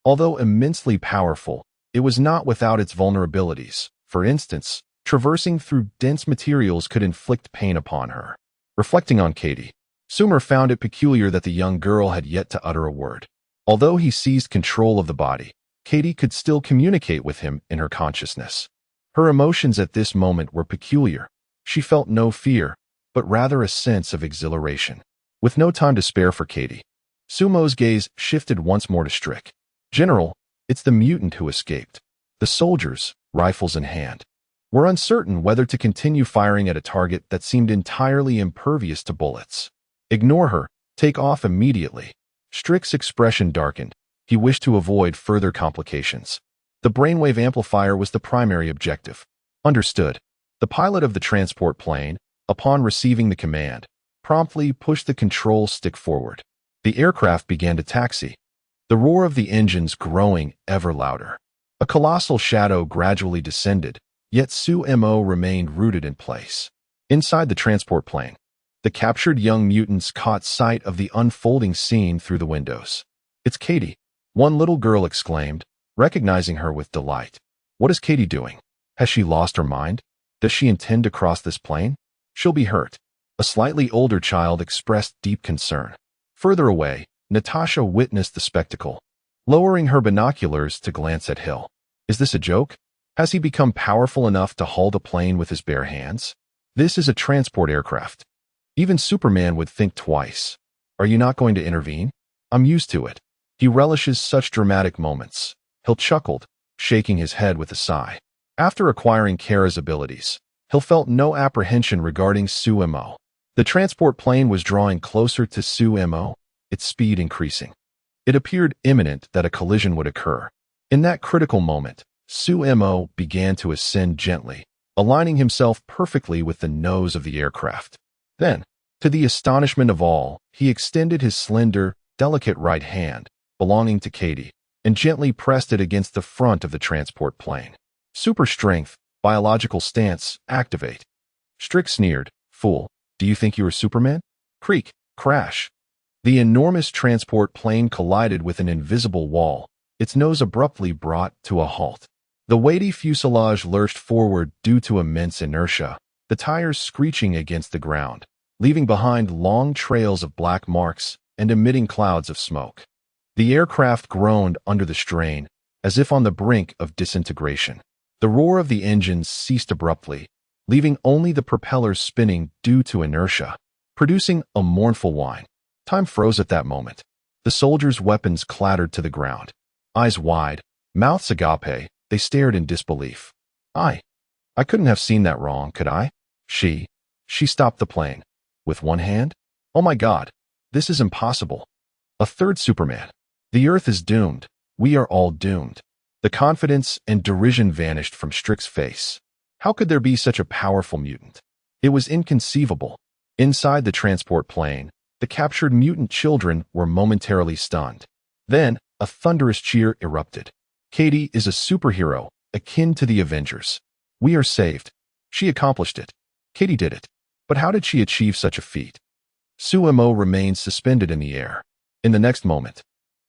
Speaker 1: Although immensely powerful, it was not without its vulnerabilities. For instance, traversing through dense materials could inflict pain upon her. Reflecting on Katie, Sumer found it peculiar that the young girl had yet to utter a word. Although he seized control of the body, Katie could still communicate with him in her consciousness. Her emotions at this moment were peculiar. She felt no fear, but rather a sense of exhilaration. With no time to spare for Katie, Sumo's gaze shifted once more to Strick. "General, it's the mutant who escaped." The soldiers, rifles in hand, were uncertain whether to continue firing at a target that seemed entirely impervious to bullets. "Ignore her. Take off immediately." Strick's expression darkened. He wished to avoid further complications. The brainwave amplifier was the primary objective. Understood. The pilot of the transport plane, upon receiving the command, promptly pushed the control stick forward. The aircraft began to taxi, the roar of the engines growing ever louder. A colossal shadow gradually descended, yet Sumo remained rooted in place. Inside the transport plane, the captured young mutants caught sight of the unfolding scene through the windows. "It's Katie," one little girl exclaimed, recognizing her with delight. "What is Katie doing? Has she lost her mind?" Does she intend to cross this plane? She'll be hurt. A slightly older child expressed deep concern. Further away, Natasha witnessed the spectacle, lowering her binoculars to glance at Hill. Is this a joke? Has he become powerful enough to haul the plane with his bare hands? This is a transport aircraft. Even Superman would think twice. Are you not going to intervene? I'm used to it. He relishes such dramatic moments. Hill chuckled, shaking his head with a sigh. After acquiring Kara's abilities, Hill felt no apprehension regarding Symbiote. The transport plane was drawing closer to Symbiote, its speed increasing. It appeared imminent that a collision would occur. In that critical moment, Symbiote began to ascend gently, aligning himself perfectly with the nose of the aircraft. Then, to the astonishment of all, he extended his slender, delicate right hand, belonging to Katie, and gently pressed it against the front of the transport plane. Super strength, biological stance, activate. Strick sneered. Fool, do you think you are Superman? Creak, crash. The enormous transport plane collided with an invisible wall, its nose abruptly brought to a halt. The weighty fuselage lurched forward due to immense inertia, the tires screeching against the ground, leaving behind long trails of black marks and emitting clouds of smoke. The aircraft groaned under the strain, as if on the brink of disintegration. The roar of the engines ceased abruptly, leaving only the propellers spinning due to inertia, producing a mournful whine. Time froze at that moment. The soldiers' weapons clattered to the ground. Eyes wide, mouths agape, they stared in disbelief. I couldn't have seen that wrong, could I? She stopped the plane. With one hand? Oh my God, this is impossible. A third Superman. The Earth is doomed. We are all doomed. The confidence and derision vanished from Strick's face. How could there be such a powerful mutant? It was inconceivable. Inside the transport plane, the captured mutant children were momentarily stunned. Then, a thunderous cheer erupted. Katie is a superhero, akin to the Avengers. We are saved. She accomplished it. Katie did it. But how did she achieve such a feat? Symbiote remains suspended in the air. In the next moment,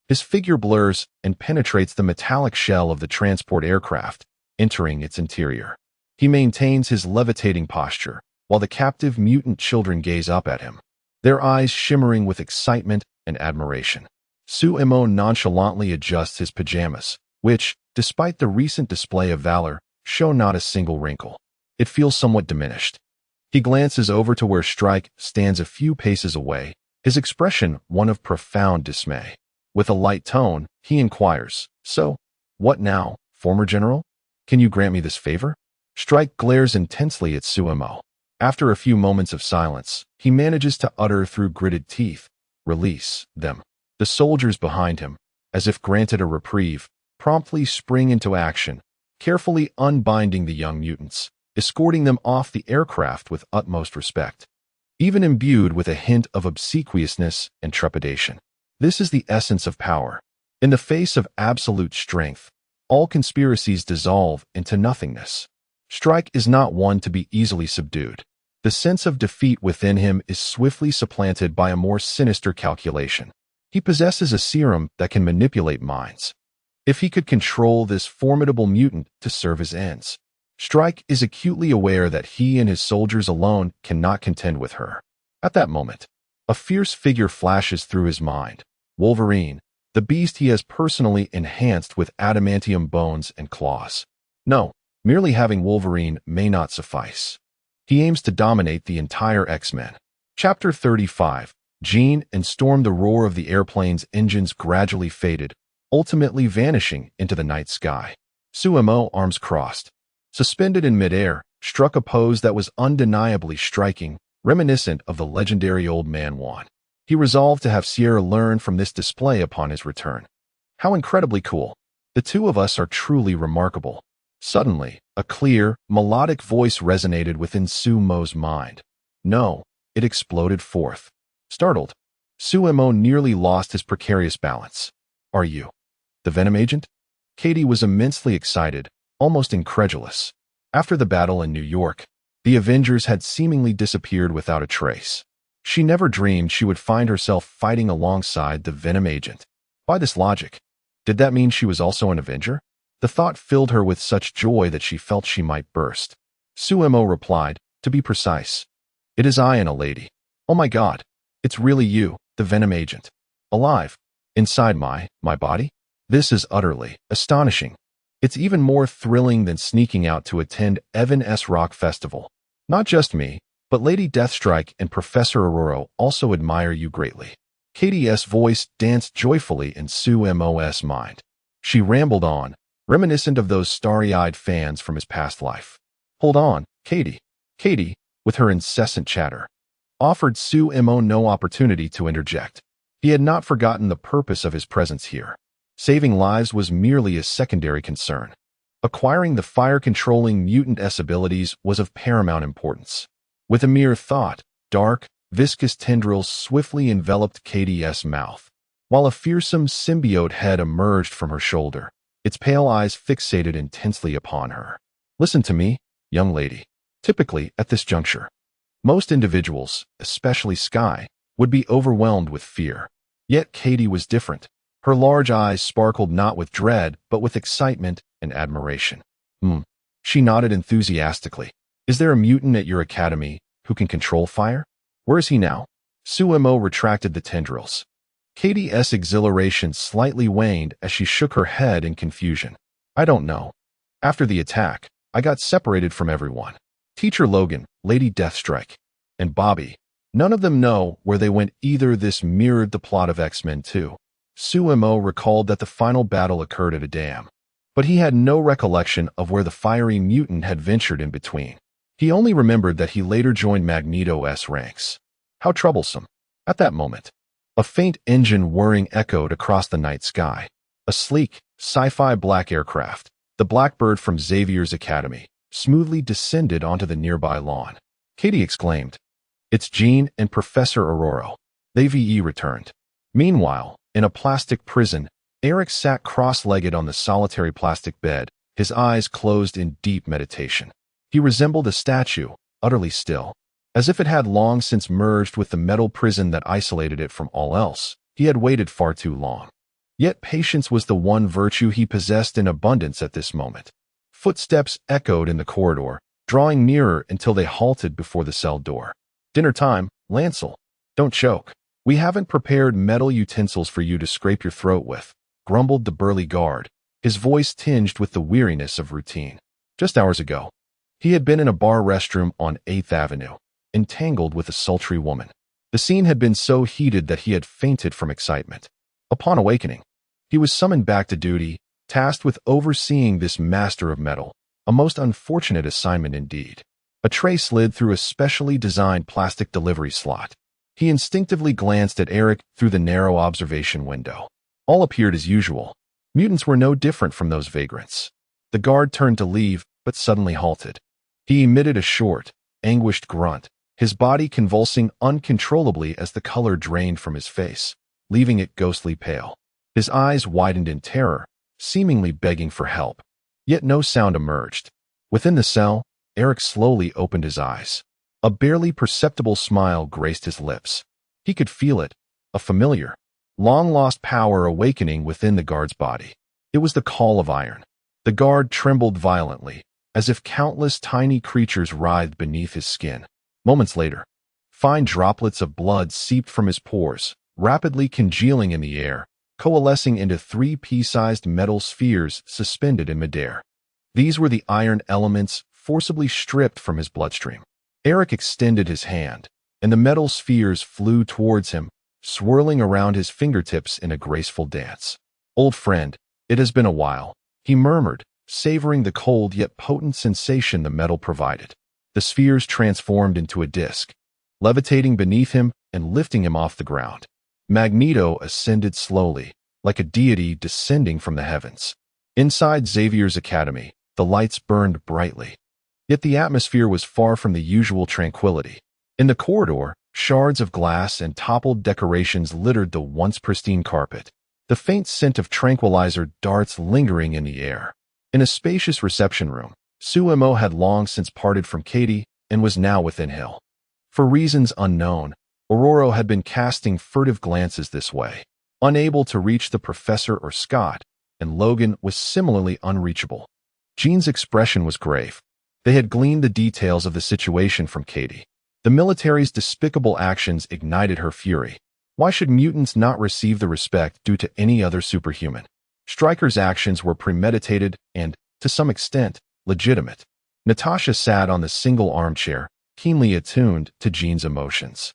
Speaker 1: his figure blurs and penetrates the metallic shell of the transport aircraft, entering its interior. He maintains his levitating posture, while the captive mutant children gaze up at him, their eyes shimmering with excitement and admiration. Symbiote nonchalantly adjusts his pajamas, which, despite the recent display of valor, show not a single wrinkle. It feels somewhat diminished. He glances over to where Strike stands a few paces away, his expression one of profound dismay. With a light tone, he inquires, So, what now, former general? Can you grant me this favor? Strike glares intensely at Symbiote. After a few moments of silence, he manages to utter through gritted teeth, Release them. The soldiers behind him, as if granted a reprieve, promptly spring into action, carefully unbinding the young mutants, escorting them off the aircraft with utmost respect, even imbued with a hint of obsequiousness and trepidation. This is the essence of power. In the face of absolute strength, all conspiracies dissolve into nothingness. Strike is not one to be easily subdued. The sense of defeat within him is swiftly supplanted by a more sinister calculation. He possesses a serum that can manipulate minds. If he could control this formidable mutant to serve his ends, Strike is acutely aware that he and his soldiers alone cannot contend with her. At that moment, a fierce figure flashes through his mind. Wolverine, the beast he has personally enhanced with adamantium bones and claws. No, merely having Wolverine may not suffice. He aims to dominate the entire X-Men. Chapter 35. Jean and Storm. The roar of the airplane's engines gradually faded, ultimately vanishing into the night sky. Symbiote, arms crossed, suspended in midair, struck a pose that was undeniably striking, reminiscent of the legendary Old Man Juan. He resolved to have Sierra learn from this display upon his return. How incredibly cool. The two of us are truly remarkable. Suddenly, a clear, melodic voice resonated within Symbiote's mind. No, it exploded forth. Startled, Symbiote nearly lost his precarious balance. Are you the Venom agent? Katie was immensely excited, almost incredulous. After the battle in New York, the Avengers had seemingly disappeared without a trace. She never dreamed she would find herself fighting alongside the Venom agent. By this logic, did that mean she was also an Avenger? The thought filled her with such joy that she felt she might burst. Suemo replied, to be precise. It is I and a lady. Oh my god. It's really you, the Venom agent. Alive. Inside my body? This is utterly astonishing. It's even more thrilling than sneaking out to attend Evan S. Rock Festival. Not just me, but Lady Deathstrike and Professor Aurora also admire you greatly. Katie's voice danced joyfully in Suemo's mind. She rambled on, reminiscent of those starry-eyed fans from his past life. Hold on, Katie. Katie, with her incessant chatter, offered Suemo no opportunity to interject. He had not forgotten the purpose of his presence here. Saving lives was merely a secondary concern. Acquiring the fire-controlling mutant-S abilities was of paramount importance. With a mere thought, dark, viscous tendrils swiftly enveloped Katie's mouth, while a fearsome symbiote head emerged from her shoulder, its pale eyes fixated intensely upon her. Listen to me, young lady. Typically, at this juncture, most individuals, especially Sky, would be overwhelmed with fear. Yet Katie was different. Her large eyes sparkled not with dread, but with excitement and admiration. She nodded enthusiastically. Is there a mutant at your academy who can control fire? Where is he now? Suemo retracted the tendrils. Katie's exhilaration slightly waned as she shook her head in confusion. I don't know. After the attack, I got separated from everyone. Teacher Logan, Lady Deathstrike, and Bobby. None of them know where they went either. This mirrored the plot of X-Men 2. Suemo recalled that the final battle occurred at a dam, but he had no recollection of where the fiery mutant had ventured in between. He only remembered that he later joined Magneto's ranks. How troublesome. At that moment, a faint engine whirring echoed across the night sky. A sleek, sci-fi black aircraft, the Blackbird from Xavier's Academy, smoothly descended onto the nearby lawn. Katie exclaimed, "It's Jean and Professor Aurora." They VE returned. Meanwhile, in a plastic prison, Eric sat cross-legged on the solitary plastic bed, his eyes closed in deep meditation. He resembled a statue, utterly still. As if it had long since merged with the metal prison that isolated it from all else, he had waited far too long. Yet patience was the one virtue he possessed in abundance at this moment. Footsteps echoed in the corridor, drawing nearer until they halted before the cell door. "Dinner time, Lancel. Don't choke. We haven't prepared metal utensils for you to scrape your throat with," grumbled the burly guard, his voice tinged with the weariness of routine. Just hours ago, he had been in a bar restroom on 8th Avenue, entangled with a sultry woman. The scene had been so heated that he had fainted from excitement. Upon awakening, he was summoned back to duty, tasked with overseeing this master of metal, a most unfortunate assignment indeed. A tray slid through a specially designed plastic delivery slot. He instinctively glanced at Eric through the narrow observation window. All appeared as usual. Mutants were no different from those vagrants. The guard turned to leave, but suddenly halted. He emitted a short, anguished grunt, his body convulsing uncontrollably as the color drained from his face, leaving it ghostly pale. His eyes widened in terror, seemingly begging for help. Yet no sound emerged. Within the cell, Eric slowly opened his eyes. A barely perceptible smile graced his lips. He could feel it, a familiar, long-lost power awakening within the guard's body. It was the call of iron. The guard trembled violently, as if countless tiny creatures writhed beneath his skin. Moments later, fine droplets of blood seeped from his pores, rapidly congealing in the air, coalescing into 3 pea-sized metal spheres suspended in midair. These were the iron elements forcibly stripped from his bloodstream. Eric extended his hand, and the metal spheres flew towards him, swirling around his fingertips in a graceful dance. "Old friend, it has been a while," he murmured, savoring the cold yet potent sensation the metal provided. The spheres transformed into a disc, levitating beneath him and lifting him off the ground. Magneto ascended slowly, like a deity descending from the heavens. Inside Xavier's Academy, the lights burned brightly. Yet the atmosphere was far from the usual tranquility. In the corridor, shards of glass and toppled decorations littered the once pristine carpet, the faint scent of tranquilizer darts lingering in the air. In a spacious reception room, Suemo had long since parted from Katie and was now within hail. For reasons unknown, Aurora had been casting furtive glances this way, unable to reach the professor or Scott, and Logan was similarly unreachable. Jean's expression was grave. They had gleaned the details of the situation from Katie. The military's despicable actions ignited her fury. Why should mutants not receive the respect due to any other superhuman? Stryker's actions were premeditated and, to some extent, legitimate. Natasha sat on the single armchair, keenly attuned to Jean's emotions.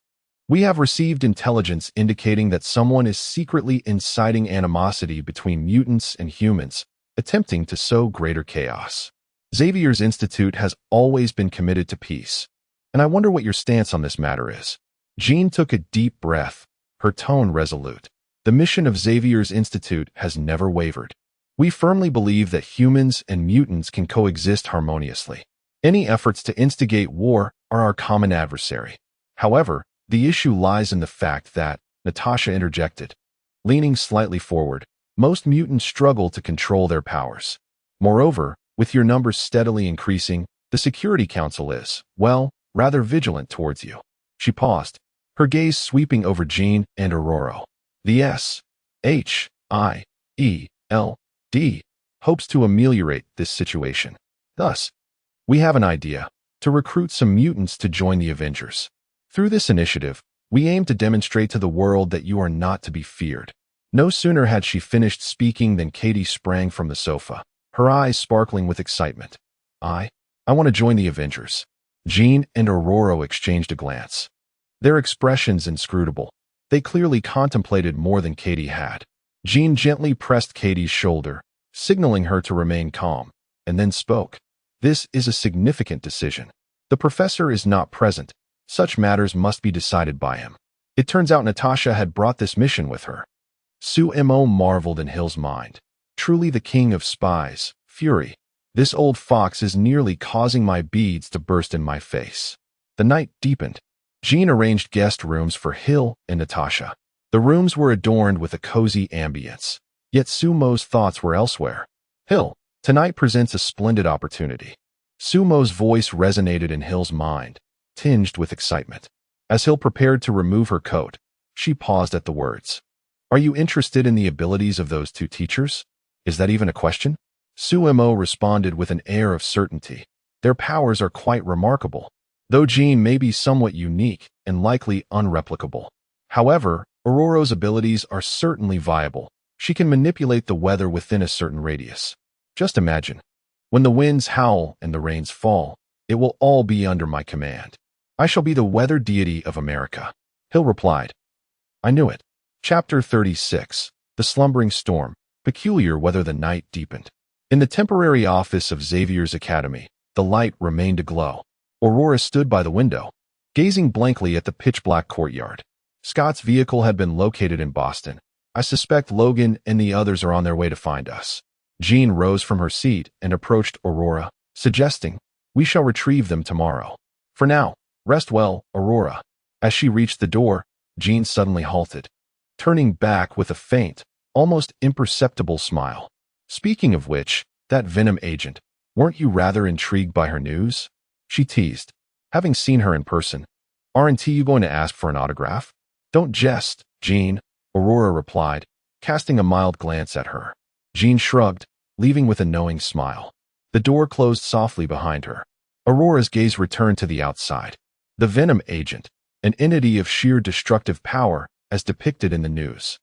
Speaker 1: We have received intelligence indicating that someone is secretly inciting animosity between mutants and humans, attempting to sow greater chaos. Xavier's Institute has always been committed to peace, and I wonder what your stance on this matter is. Jean took a deep breath, her tone resolute. The mission of Xavier's Institute has never wavered. We firmly believe that humans and mutants can coexist harmoniously. Any efforts to instigate war are our common adversary. However, the issue lies in the fact that, Natasha interjected, leaning slightly forward, most mutants struggle to control their powers. Moreover, with your numbers steadily increasing, the Security Council is, well, rather vigilant towards you. She paused, her gaze sweeping over Jean and Aurora. The SHIELD hopes to ameliorate this situation. Thus, we have an idea, to recruit some mutants to join the Avengers. Through this initiative, we aim to demonstrate to the world that you are not to be feared. No sooner had she finished speaking than Katie sprang from the sofa, her eyes sparkling with excitement. I want to join the Avengers. Jean and Aurora exchanged a glance. Their expressions inscrutable. They clearly contemplated more than Katie had. Jean gently pressed Katie's shoulder, signaling her to remain calm, and then spoke. This is a significant decision. The professor is not present. Such matters must be decided by him. It turns out Natasha had brought this mission with her. Sumo marveled in Hill's mind. Truly the king of spies, fury. This old fox is nearly causing my beads to burst in my face. The night deepened. Jean arranged guest rooms for Hill and Natasha. The rooms were adorned with a cozy ambience. Yet Sumo's thoughts were elsewhere. Hill, tonight presents a splendid opportunity. Sumo's voice resonated in Hill's mind, tinged with excitement. As Hill prepared to remove her coat, she paused at the words. Are you interested in the abilities of those two teachers? Is that even a question? Sumo responded with an air of certainty. Their powers are quite remarkable, though Jean may be somewhat unique and likely unreplicable. However, Aurora's abilities are certainly viable. She can manipulate the weather within a certain radius. Just imagine. When the winds howl and the rains fall, it will all be under my command. I shall be the weather deity of America. Hill replied. I knew it. Chapter 36. The Slumbering Storm. Peculiar weather. The night deepened. In the temporary office of Xavier's Academy, the light remained aglow. Aurora stood by the window, gazing blankly at the pitch-black courtyard. Scott's vehicle had been located in Boston. I suspect Logan and the others are on their way to find us. Jean rose from her seat and approached Aurora, suggesting, we shall retrieve them tomorrow. For now, rest well, Aurora. As she reached the door, Jean suddenly halted, turning back with a faint, almost imperceptible smile. Speaking of which, that Venom agent, weren't you rather intrigued by her news? She teased. Having seen her in person, aren't you going to ask for an autograph? Don't jest, Jean, Aurora replied, casting a mild glance at her. Jean shrugged, leaving with a knowing smile. The door closed softly behind her. Aurora's gaze returned to the outside. The Venom agent, an entity of sheer destructive power, as depicted in the news.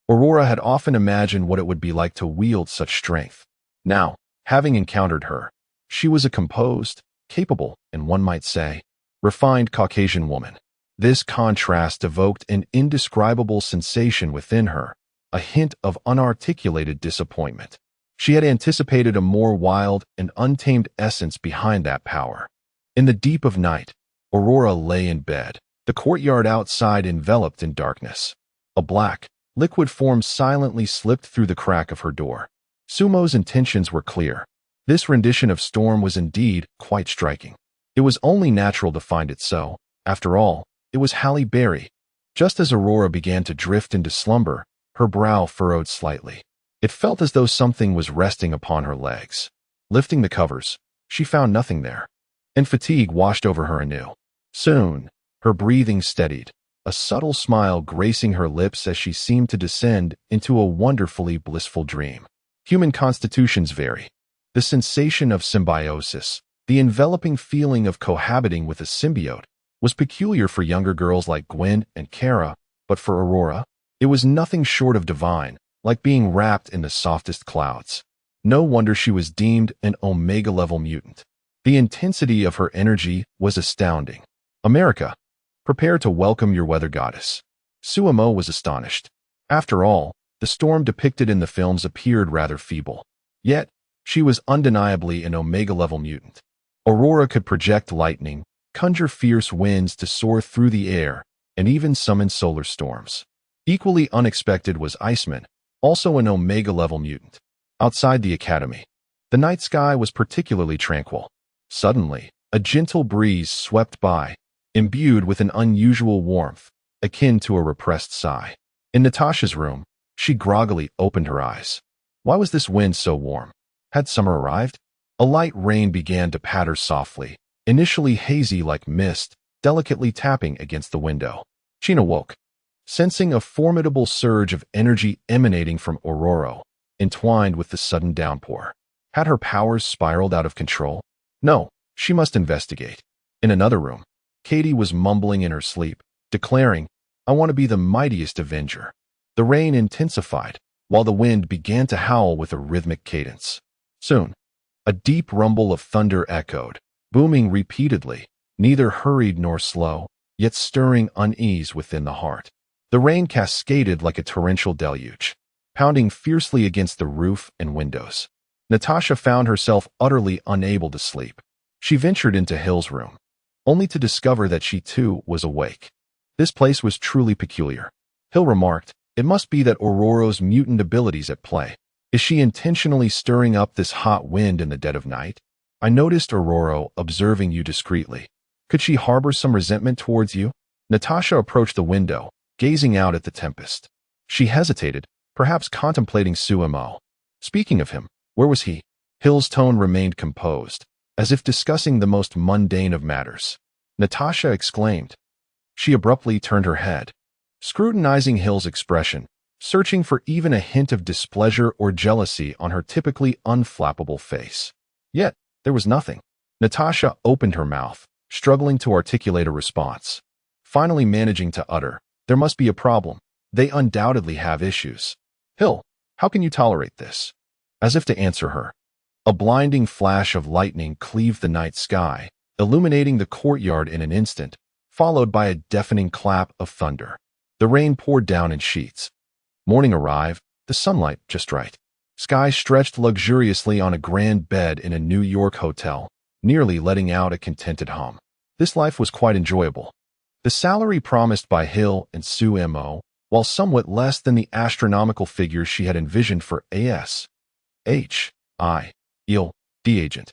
Speaker 1: Aurora had often imagined what it would be like to wield such strength. Now, having encountered her, she was a composed, capable, and one might say, refined Caucasian woman. This contrast evoked an indescribable sensation within her, a hint of unarticulated disappointment. She had anticipated a more wild and untamed essence behind that power. In the deep of night, Aurora lay in bed, the courtyard outside enveloped in darkness. A black, liquid form silently slipped through the crack of her door. Sumo's intentions were clear. This rendition of Storm was indeed quite striking. It was only natural to find it so. After all, it was Halle Berry. Just as Aurora began to drift into slumber, her brow furrowed slightly. It felt as though something was resting upon her legs. Lifting the covers, she found nothing there, and fatigue washed over her anew. Soon, her breathing steadied, a subtle smile gracing her lips as she seemed to descend into a wonderfully blissful dream. Human constitutions vary. The sensation of symbiosis, The enveloping feeling of cohabiting with a symbiote was peculiar for younger girls like Gwen and Kara, but for Aurora, it was nothing short of divine, like being wrapped in the softest clouds. No wonder she was deemed an Omega-level mutant. The intensity of her energy was astounding. America, prepare to welcome your weather goddess. Suemo was astonished. After all, the storm depicted in the films appeared rather feeble. Yet, she was undeniably an Omega-level mutant. Aurora could project lightning, conjure fierce winds to soar through the air, and even summon solar storms. Equally unexpected was Iceman, also an Omega-level mutant. Outside the academy, the night sky was particularly tranquil. Suddenly, a gentle breeze swept by, imbued with an unusual warmth, akin to a repressed sigh. In Natasha's room, she groggily opened her eyes. Why was this wind so warm? Had summer arrived? A light rain began to patter softly, initially hazy like mist, delicately tapping against the window. She awoke, sensing a formidable surge of energy emanating from Aurora, entwined with the sudden downpour. Had her powers spiraled out of control? No, she must investigate. In another room, Katie was mumbling in her sleep, declaring, "I want to be the mightiest avenger." The rain intensified, while the wind began to howl with a rhythmic cadence. Soon, a deep rumble of thunder echoed, booming repeatedly, neither hurried nor slow, yet stirring unease within the heart. The rain cascaded like a torrential deluge, pounding fiercely against the roof and windows. Natasha found herself utterly unable to sleep. She ventured into Hill's room, only to discover that she too was awake. This place was truly peculiar. Hill remarked, "It must be that Aurora's mutant abilities at play. Is she intentionally stirring up this hot wind in the dead of night? I noticed Aurora observing you discreetly. Could she harbor some resentment towards you?" Natasha approached the window, gazing out at the tempest. She hesitated, perhaps contemplating Suemo. Speaking of him, where was he? Hill's tone remained composed, as if discussing the most mundane of matters. Natasha exclaimed. She abruptly turned her head, scrutinizing Hill's expression, searching for even a hint of displeasure or jealousy on her typically unflappable face. Yet, there was nothing. Natasha opened her mouth, struggling to articulate a response. Finally managing to utter, "There must be a problem. They undoubtedly have issues. Hill, how can you tolerate this?" As if to answer her, a blinding flash of lightning cleaved the night sky, illuminating the courtyard in an instant, followed by a deafening clap of thunder. The rain poured down in sheets. Morning arrived, the sunlight just right. Sky stretched luxuriously on a grand bed in a New York hotel, nearly letting out a contented hum. This life was quite enjoyable. The salary promised by Hill and Suemo, while somewhat less than the astronomical figures she had envisioned for the agent,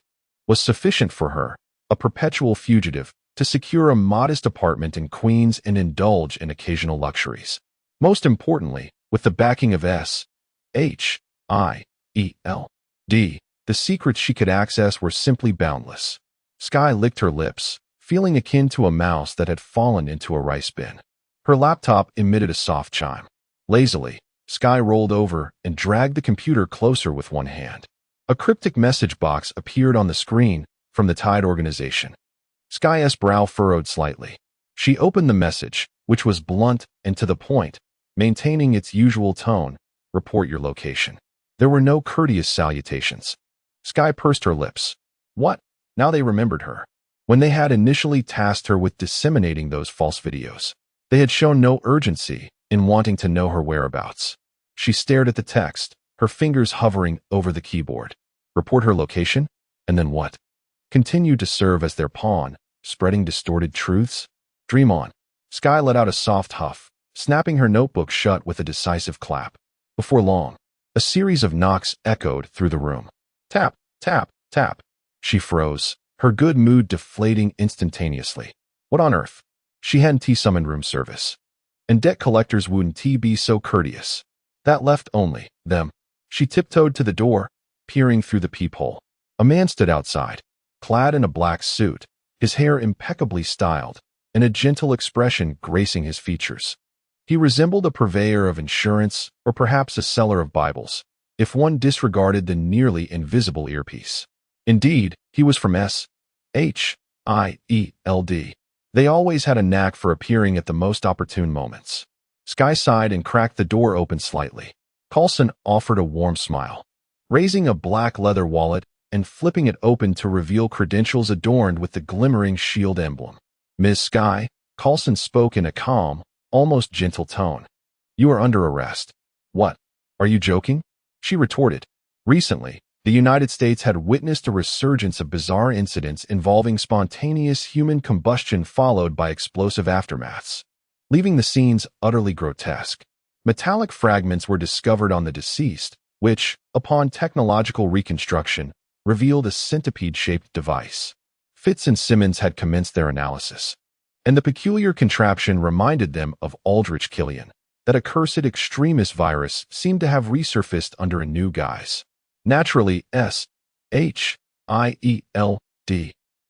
Speaker 1: was sufficient for her, a perpetual fugitive, to secure a modest apartment in Queens and indulge in occasional luxuries. Most importantly, with the backing of the secrets she could access were simply boundless. Sky licked her lips, feeling akin to a mouse that had fallen into a rice bin. Her laptop emitted a soft chime. Lazily, Sky rolled over and dragged the computer closer with one hand. A cryptic message box appeared on the screen from the Tide organization. Sky's brow furrowed slightly. She opened the message, which was blunt and to the point, maintaining its usual tone, "Report your location." There were no courteous salutations. Sky pursed her lips. What? Now they remembered her. When they had initially tasked her with disseminating those false videos, they had shown no urgency in wanting to know her whereabouts. She stared at the text, her fingers hovering over the keyboard. Report her location? And then what? Continue to serve as their pawn, spreading distorted truths? Dream on. Sky let out a soft huff, snapping her notebook shut with a decisive clap. Before long, a series of knocks echoed through the room. Tap, tap, tap. She froze, her good mood deflating instantaneously. What on earth? She hadn't summoned room service. And debt collectors wouldn't be so courteous. That left only them. She tiptoed to the door, peering through the peephole. A man stood outside, clad in a black suit, his hair impeccably styled, and a gentle expression gracing his features. He resembled a purveyor of insurance or perhaps a seller of Bibles, if one disregarded the nearly invisible earpiece. Indeed, he was from H-I-E-L-D. They always had a knack for appearing at the most opportune moments. Sky sighed and cracked the door open slightly. Coulson offered a warm smile, raising a black leather wallet and flipping it open to reveal credentials adorned with the glimmering shield emblem. Ms. Sky, Coulson spoke in a calm, almost gentle tone. You are under arrest. What? Are you joking? She retorted. Recently, the United States had witnessed a resurgence of bizarre incidents involving spontaneous human combustion followed by explosive aftermaths, leaving the scenes utterly grotesque. Metallic fragments were discovered on the deceased, which, upon technological reconstruction, revealed a centipede-shaped device. Fitz and Simmons had commenced their analysis, and the peculiar contraption reminded them of Aldrich Killian. That accursed extremist virus seemed to have resurfaced under a new guise. Naturally, S-H-I-E-L-D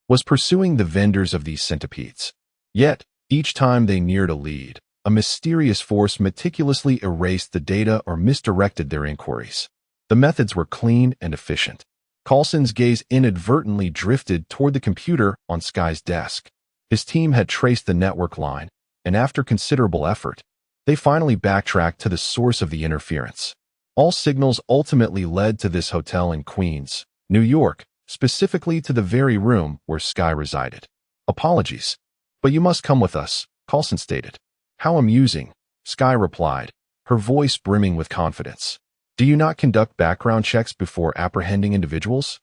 Speaker 1: was pursuing the vendors of these centipedes. Yet, each time they neared a lead, a mysterious force meticulously erased the data or misdirected their inquiries. The methods were clean and efficient. Coulson's gaze inadvertently drifted toward the computer on Sky's desk. His team had traced the network line, and after considerable effort, they finally backtracked to the source of the interference. All signals ultimately led to this hotel in Queens, New York, specifically to the very room where Sky resided. Apologies, but you must come with us, Coulson stated. How amusing, Sky replied, her voice brimming with confidence. Do you not conduct background checks before apprehending individuals?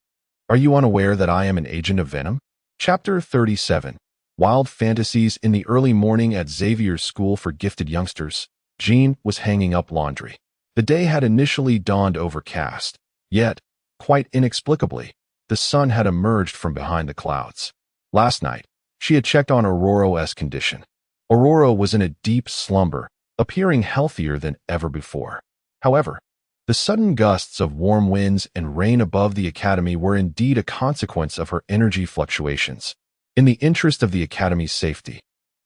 Speaker 1: Are you unaware that I am an agent of Venom? Chapter 37. Wild fantasies. In the early morning at Xavier's School for Gifted Youngsters, Jean was hanging up laundry. The day had initially dawned overcast, yet, quite inexplicably, the sun had emerged from behind the clouds. Last night, she had checked on Aurora's condition. Aurora was in a deep slumber, appearing healthier than ever before. However, the sudden gusts of warm winds and rain above the academy were indeed a consequence of her energy fluctuations. In the interest of the academy's safety,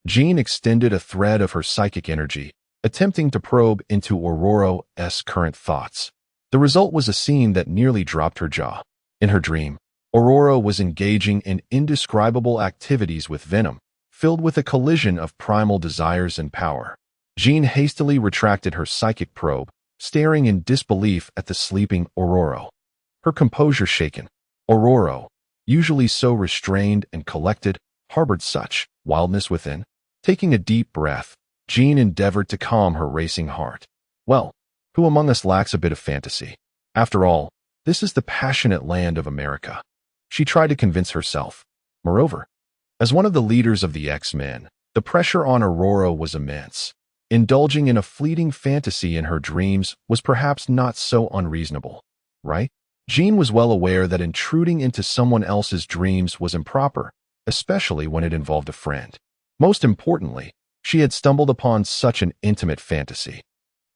Speaker 1: Jean extended a thread of her psychic energy, attempting to probe into Aurora's current thoughts. The result was a scene that nearly dropped her jaw. In her dream, Aurora was engaging in indescribable activities with Venom, filled with a collision of primal desires and power. Jean hastily retracted her psychic probe, staring in disbelief at the sleeping Aurora. Her composure shaken, Aurora, usually so restrained and collected, harbored such wildness within. Taking a deep breath, Jean endeavored to calm her racing heart. Well, who among us lacks a bit of fantasy? After all, this is the passionate land of America. She tried to convince herself. Moreover, as one of the leaders of the X-Men, the pressure on Aurora was immense. Indulging in a fleeting fantasy in her dreams was perhaps not so unreasonable, right? Jean was well aware that intruding into someone else's dreams was improper, especially when it involved a friend. Most importantly, she had stumbled upon such an intimate fantasy.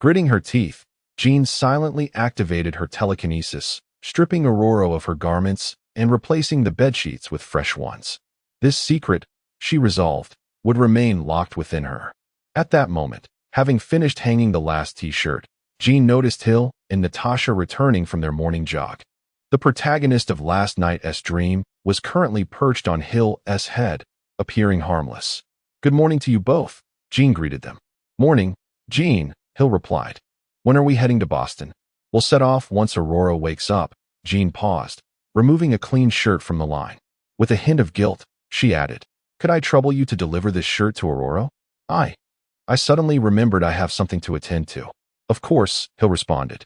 Speaker 1: Gritting her teeth, Jean silently activated her telekinesis, stripping Aurora of her garments and replacing the bedsheets with fresh ones. This secret, she resolved, would remain locked within her. At that moment, having finished hanging the last t-shirt, Jean noticed Hill and Natasha returning from their morning jog. The protagonist of last night's dream was currently perched on Hill's head, appearing harmless. Good morning to you both, Jean greeted them. Morning, Jean, Hill replied. When are we heading to Boston? We'll set off once Aurora wakes up, Jean paused, removing a clean shirt from the line. With a hint of guilt, she added, Could I trouble you to deliver this shirt to Aurora? I suddenly remembered I have something to attend to. Of course, Hill responded,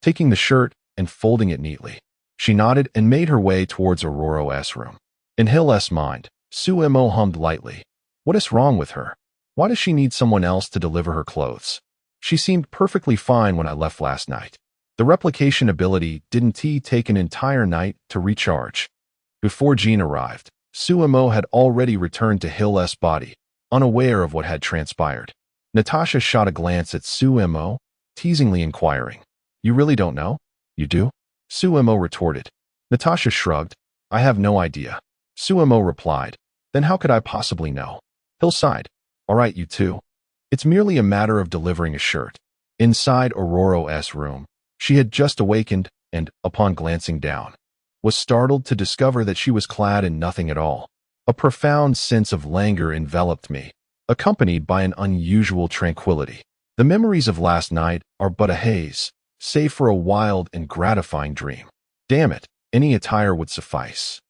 Speaker 1: taking the shirt and folding it neatly. She nodded and made her way towards Aurora's room. In Hill's mind, Sue-Mo hummed lightly. What is wrong with her? Why does she need someone else to deliver her clothes? She seemed perfectly fine when I left last night. The replication ability didn't take an entire night to recharge. Before Jean arrived, Sue-Mo had already returned to Hill's body, unaware of what had transpired. Natasha shot a glance at Sue-Mo, teasingly inquiring, You really don't know? You do? Sue-Mo retorted. Natasha shrugged. I have no idea. Sue-Mo replied. Then how could I possibly know? Hill sighed. All right, you two. It's merely a matter of delivering a shirt. Inside Aurora's room, she had just awakened and, upon glancing down, was startled to discover that she was clad in nothing at all. A profound sense of languor enveloped me, accompanied by an unusual tranquility. The memories of last night are but a haze, save for a wild and gratifying dream. Damn it, any attire would suffice.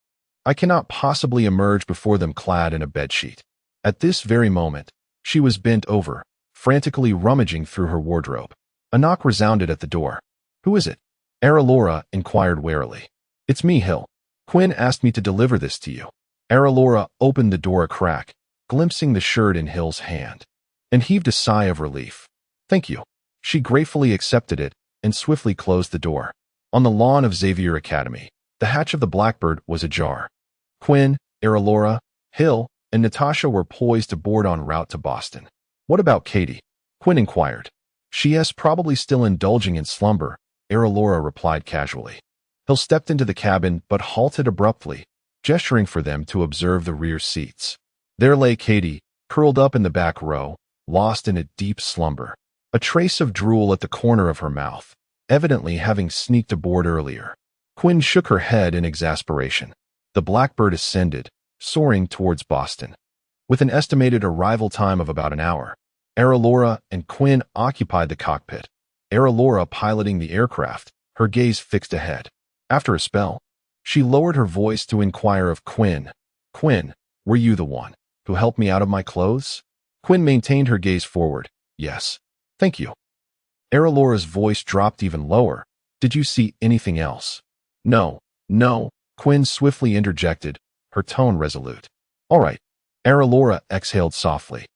Speaker 1: I cannot possibly emerge before them clad in a bedsheet. At this very moment, she was bent over, frantically rummaging through her wardrobe. A knock resounded at the door. "Who is it?" Laura inquired warily. "It's me, Hill. Quinn asked me to deliver this to you." Laura opened the door a crack, glimpsing the shirt in Hill's hand, and heaved a sigh of relief. "Thank you." She gratefully accepted it and swiftly closed the door. On the lawn of Xavier Academy, the hatch of the Blackbird was ajar. Quinn, Laura, Hill, and Natasha were poised to board en route to Boston. "What about Katie?" Quinn inquired. "She's probably still indulging in slumber," Laura replied casually. Hill stepped into the cabin but halted abruptly, gesturing for them to observe the rear seats. There lay Katie, curled up in the back row, lost in a deep slumber, a trace of drool at the corner of her mouth, evidently having sneaked aboard earlier. Quinn shook her head in exasperation. The Blackbird ascended, soaring towards Boston. With an estimated arrival time of about an hour, Laura and Quinn occupied the cockpit, Laura piloting the aircraft, her gaze fixed ahead. After a spell, she lowered her voice to inquire of Quinn. "Quinn, were you the one who helped me out of my clothes?" Quinn maintained her gaze forward. "Yes. Thank you." Laura's voice dropped even lower. "Did you see anything else?" No, Quinn swiftly interjected, her tone resolute. "All right." Laura exhaled softly,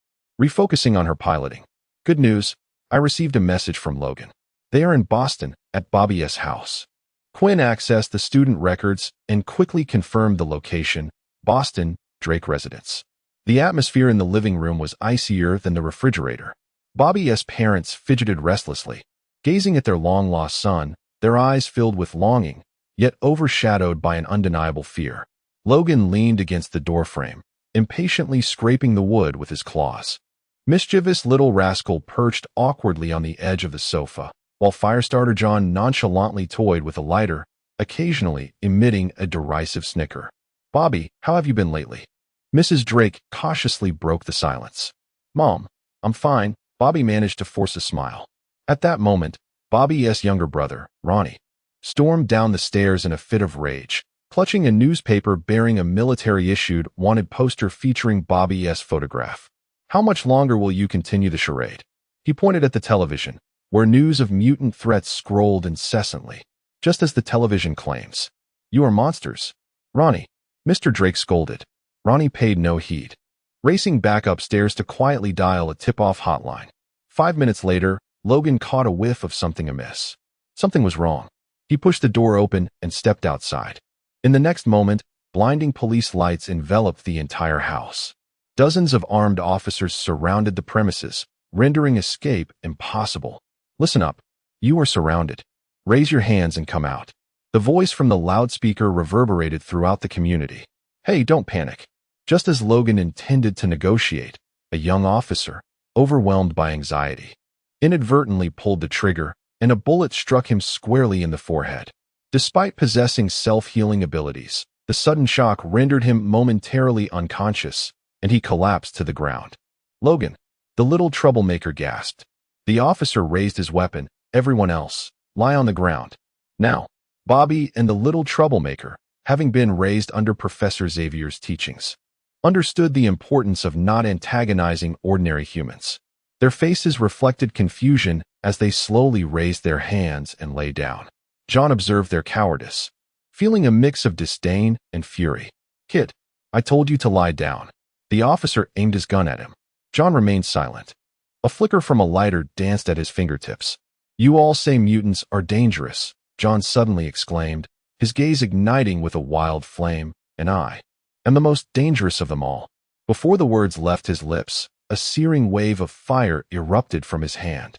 Speaker 1: refocusing on her piloting. "Good news. I received a message from Logan. They are in Boston, at Bobby's house." Quinn accessed the student records and quickly confirmed the location, Boston, Drake residence. The atmosphere in the living room was icier than the refrigerator. Bobby's parents fidgeted restlessly, gazing at their long-lost son, their eyes filled with longing, yet overshadowed by an undeniable fear. Logan leaned against the doorframe, impatiently scraping the wood with his claws. Mischievous little rascal perched awkwardly on the edge of the sofa, while Firestarter John nonchalantly toyed with a lighter, occasionally emitting a derisive snicker. "Bobby, how have you been lately?" Mrs. Drake cautiously broke the silence. "Mom, I'm fine," Bobby managed to force a smile. At that moment, Bobby's younger brother, Ronnie, stormed down the stairs in a fit of rage, clutching a newspaper bearing a military-issued wanted poster featuring Bobby's photograph. "How much longer will you continue the charade?" He pointed at the television, where news of mutant threats scrolled incessantly. "Just as the television claims. You are monsters." "Ronnie," Mr. Drake scolded. Ronnie paid no heed, racing back upstairs to quietly dial a tip-off hotline. 5 minutes later, Logan caught a whiff of something amiss. Something was wrong. He pushed the door open and stepped outside. In the next moment, blinding police lights enveloped the entire house. Dozens of armed officers surrounded the premises, rendering escape impossible. "Listen up. You are surrounded. Raise your hands and come out." The voice from the loudspeaker reverberated throughout the community. "Hey, don't panic." Just as Logan intended to negotiate, a young officer, overwhelmed by anxiety, inadvertently pulled the trigger, and a bullet struck him squarely in the forehead. Despite possessing self-healing abilities, the sudden shock rendered him momentarily unconscious, and he collapsed to the ground. "Logan," the little troublemaker gasped. The officer raised his weapon. "Everyone else, lie on the ground." Now, Bobby and the little troublemaker, having been raised under Professor Xavier's teachings, understood the importance of not antagonizing ordinary humans. Their faces reflected confusion as they slowly raised their hands and lay down. John observed their cowardice, feeling a mix of disdain and fury. "Kid, I told you to lie down." The officer aimed his gun at him. John remained silent. A flicker from a lighter danced at his fingertips. "You all say mutants are dangerous," John suddenly exclaimed, his gaze igniting with a wild flame. "And I am the most dangerous of them all." Before the words left his lips, a searing wave of fire erupted from his hand.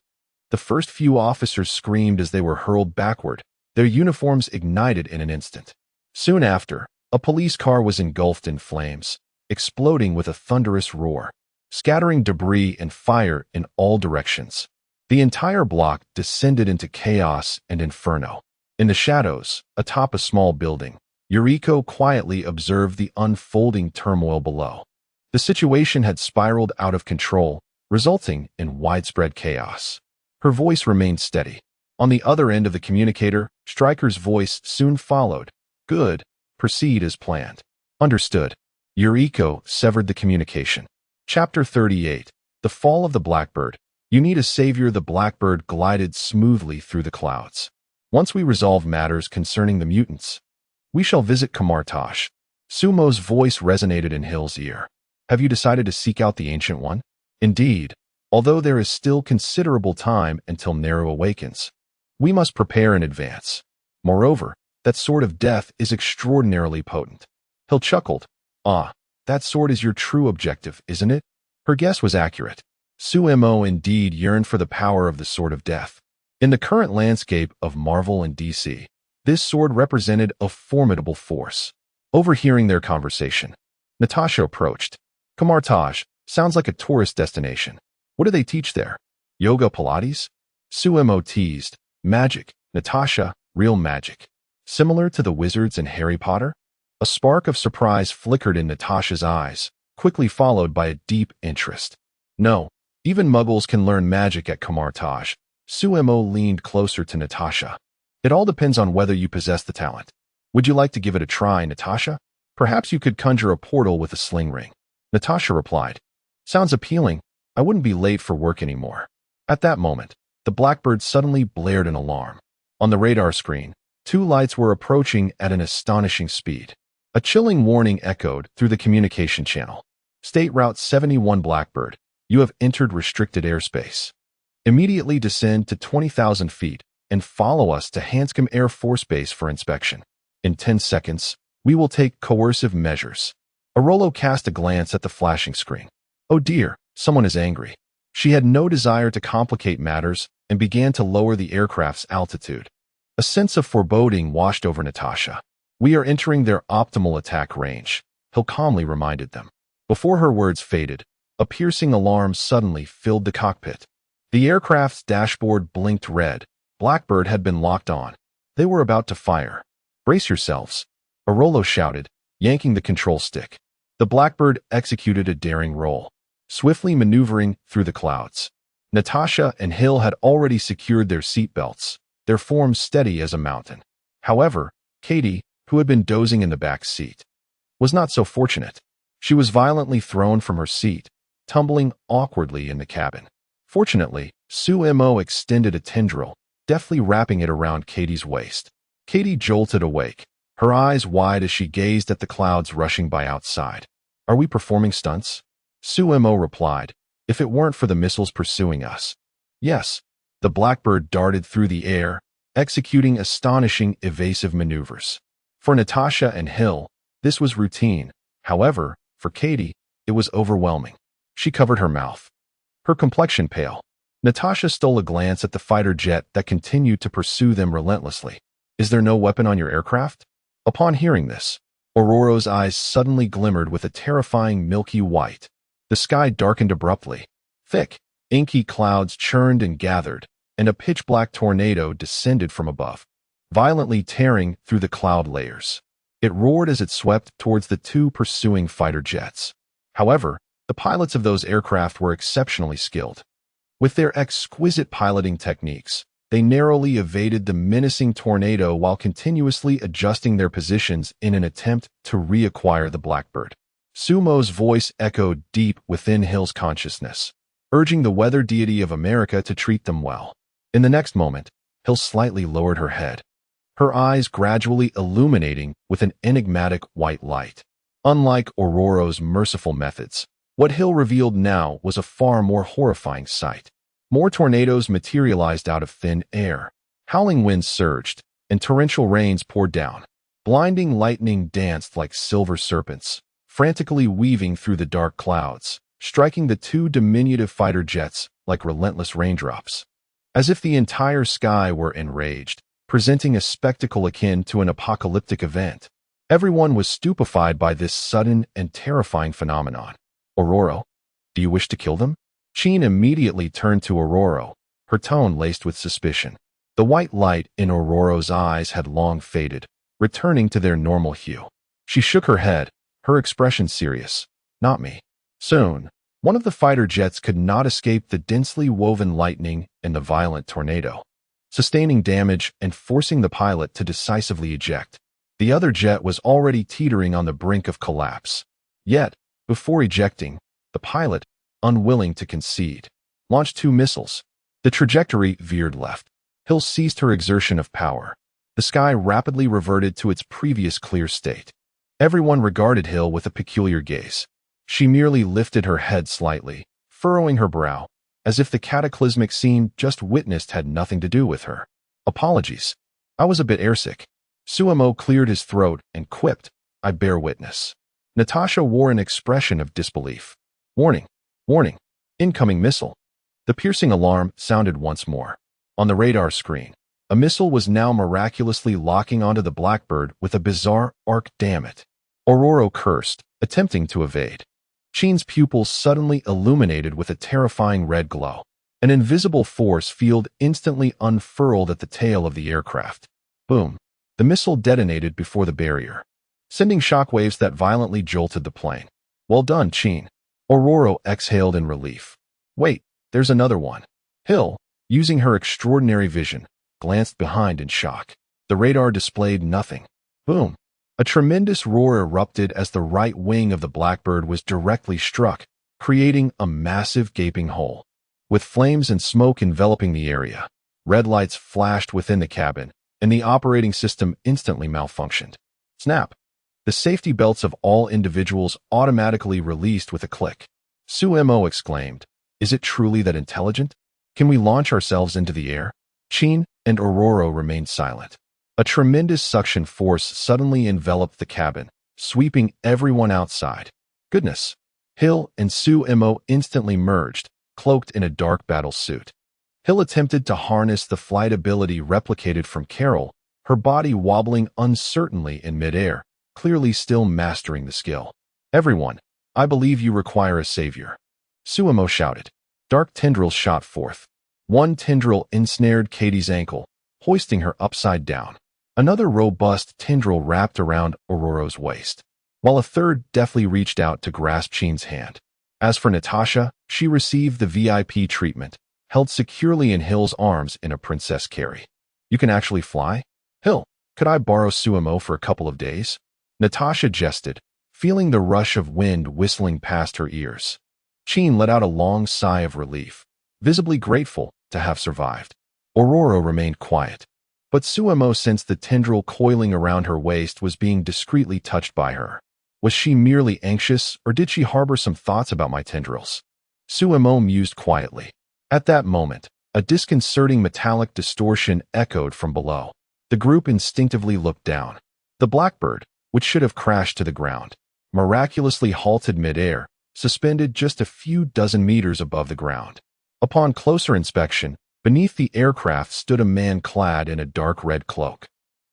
Speaker 1: The first few officers screamed as they were hurled backward, their uniforms ignited in an instant. Soon after, a police car was engulfed in flames, exploding with a thunderous roar, scattering debris and fire in all directions. The entire block descended into chaos and inferno. In the shadows, atop a small building, Yuriko quietly observed the unfolding turmoil below. The situation had spiraled out of control, resulting in widespread chaos. Her voice remained steady. On the other end of the communicator, Stryker's voice soon followed. Good. Proceed as planned. Understood. Yuriko severed the communication. Chapter 38. The Fall of the Blackbird. You need a savior. The Blackbird glided smoothly through the clouds. Once we resolve matters concerning the mutants, we shall visit Kamartaj. Sumo's voice resonated in Hill's ear. Have you decided to seek out the Ancient One? Indeed, although there is still considerable time until Neru awakens, we must prepare in advance. Moreover, that sword of death is extraordinarily potent. Hill chuckled. Ah, that sword is your true objective, isn't it? Her guess was accurate. Sumo indeed yearned for the power of the sword of death. In the current landscape of Marvel and DC, this sword represented a formidable force. Overhearing their conversation, Natasha approached. Kamartaj sounds like a tourist destination. What do they teach there? Yoga Pilates? Sumo teased. Magic, Natasha, real magic. Similar to the wizards in Harry Potter? A spark of surprise flickered in Natasha's eyes, quickly followed by a deep interest. No, even muggles can learn magic at Kamartaj. Sumo leaned closer to Natasha. It all depends on whether you possess the talent. Would you like to give it a try, Natasha? Perhaps you could conjure a portal with a sling ring. Natasha replied. Sounds appealing. I wouldn't be late for work anymore. At that moment, the Blackbird suddenly blared an alarm. On the radar screen, two lights were approaching at an astonishing speed. A chilling warning echoed through the communication channel. State Route 71 Blackbird, you have entered restricted airspace. Immediately descend to 20,000 feet and follow us to Hanscom Air Force Base for inspection. In 10 seconds, we will take coercive measures. Arolo cast a glance at the flashing screen. Oh dear, someone is angry. She had no desire to complicate matters and began to lower the aircraft's altitude. A sense of foreboding washed over Natasha. We are entering their optimal attack range, Hill calmly reminded them. Before her words faded, a piercing alarm suddenly filled the cockpit. The aircraft's dashboard blinked red. Blackbird had been locked on. They were about to fire. Brace yourselves, Arolo shouted, yanking the control stick. The Blackbird executed a daring roll, swiftly maneuvering through the clouds. Natasha and Hill had already secured their seatbelts, their forms steady as a mountain. However, Katie, who had been dozing in the back seat, was not so fortunate. She was violently thrown from her seat, tumbling awkwardly in the cabin. Fortunately, Sumo extended a tendril, deftly wrapping it around Katie's waist. Katie jolted awake, her eyes wide as she gazed at the clouds rushing by outside. Are we performing stunts? Sumo replied, if it weren't for the missiles pursuing us. Yes. The Blackbird darted through the air, executing astonishing evasive maneuvers. For Natasha and Hill, this was routine. However, for Katie, it was overwhelming. She covered her mouth, her complexion pale. Natasha stole a glance at the fighter jet that continued to pursue them relentlessly. Is there no weapon on your aircraft? Upon hearing this, Aurora's eyes suddenly glimmered with a terrifying milky white. The sky darkened abruptly. Thick, inky clouds churned and gathered, and a pitch-black tornado descended from above, violently tearing through the cloud layers. It roared as it swept towards the two pursuing fighter jets. However, the pilots of those aircraft were exceptionally skilled. With their exquisite piloting techniques, they narrowly evaded the menacing tornado while continuously adjusting their positions in an attempt to reacquire the Blackbird. Sumo's voice echoed deep within Hill's consciousness, urging the weather deity of America to treat them well. In the next moment, Hill slightly lowered her head, her eyes gradually illuminating with an enigmatic white light. Unlike Aurora's merciful methods, what Hill revealed now was a far more horrifying sight. More tornadoes materialized out of thin air. Howling winds surged, and torrential rains poured down. Blinding lightning danced like silver serpents, frantically weaving through the dark clouds, striking the two diminutive fighter jets like relentless raindrops. As if the entire sky were enraged, presenting a spectacle akin to an apocalyptic event. Everyone was stupefied by this sudden and terrifying phenomenon. Aurora, do you wish to kill them? Sheen immediately turned to Aurora, her tone laced with suspicion. The white light in Aurora's eyes had long faded, returning to their normal hue. She shook her head, her expression serious. Not me. Soon, one of the fighter jets could not escape the densely woven lightning and the violent tornado, sustaining damage and forcing the pilot to decisively eject. The other jet was already teetering on the brink of collapse. Yet, before ejecting, the pilot, unwilling to concede, launched 2 missiles. The trajectory veered left. Hill ceased her exertion of power. The sky rapidly reverted to its previous clear state. Everyone regarded Hill with a peculiar gaze. She merely lifted her head slightly, furrowing her brow, as if the cataclysmic scene just witnessed had nothing to do with her. Apologies. I was a bit airsick. Suemo cleared his throat and quipped, I bear witness. Natasha wore an expression of disbelief. Warning. Warning. Incoming missile. The piercing alarm sounded once more. On the radar screen, a missile was now miraculously locking onto the Blackbird with a bizarre arc. Damn it. Aurora cursed, attempting to evade. Sheen's pupils suddenly illuminated with a terrifying red glow. An invisible force field instantly unfurled at the tail of the aircraft. Boom. The missile detonated before the barrier, sending shockwaves that violently jolted the plane. Well done, Sheen. Aurora exhaled in relief. Wait, there's another one. Hill, using her extraordinary vision, glanced behind in shock. The radar displayed nothing. Boom. A tremendous roar erupted as the right wing of the Blackbird was directly struck, creating a massive gaping hole. With flames and smoke enveloping the area, red lights flashed within the cabin, and the operating system instantly malfunctioned. Snap! The safety belts of all individuals automatically released with a click. Suemo exclaimed, Is it truly that intelligent? Can we launch ourselves into the air? Sheen and Aurora remained silent. A tremendous suction force suddenly enveloped the cabin, sweeping everyone outside. Goodness! Hill and Suemo instantly merged, cloaked in a dark battle suit. Hill attempted to harness the flight ability replicated from Carol, her body wobbling uncertainly in midair, clearly still mastering the skill. Everyone, I believe you require a savior. Suemo shouted. Dark tendrils shot forth. One tendril ensnared Katie's ankle, hoisting her upside down. Another robust tendril wrapped around Aurora's waist, while a third deftly reached out to grasp Sheen's hand. As for Natasha, she received the VIP treatment, held securely in Hill's arms in a princess carry. You can actually fly? Hill, could I borrow Suemo for a couple of days? Natasha jested, feeling the rush of wind whistling past her ears. Sheen let out a long sigh of relief, visibly grateful to have survived. Aurora remained quiet, but Suemo sensed the tendril coiling around her waist was being discreetly touched by her. Was she merely anxious, or did she harbor some thoughts about my tendrils? Suemo mused quietly. At that moment, a disconcerting metallic distortion echoed from below. The group instinctively looked down. The Blackbird, which should have crashed to the ground, miraculously halted midair, suspended just a few dozen meters above the ground. Upon closer inspection, beneath the aircraft stood a man clad in a dark red cloak.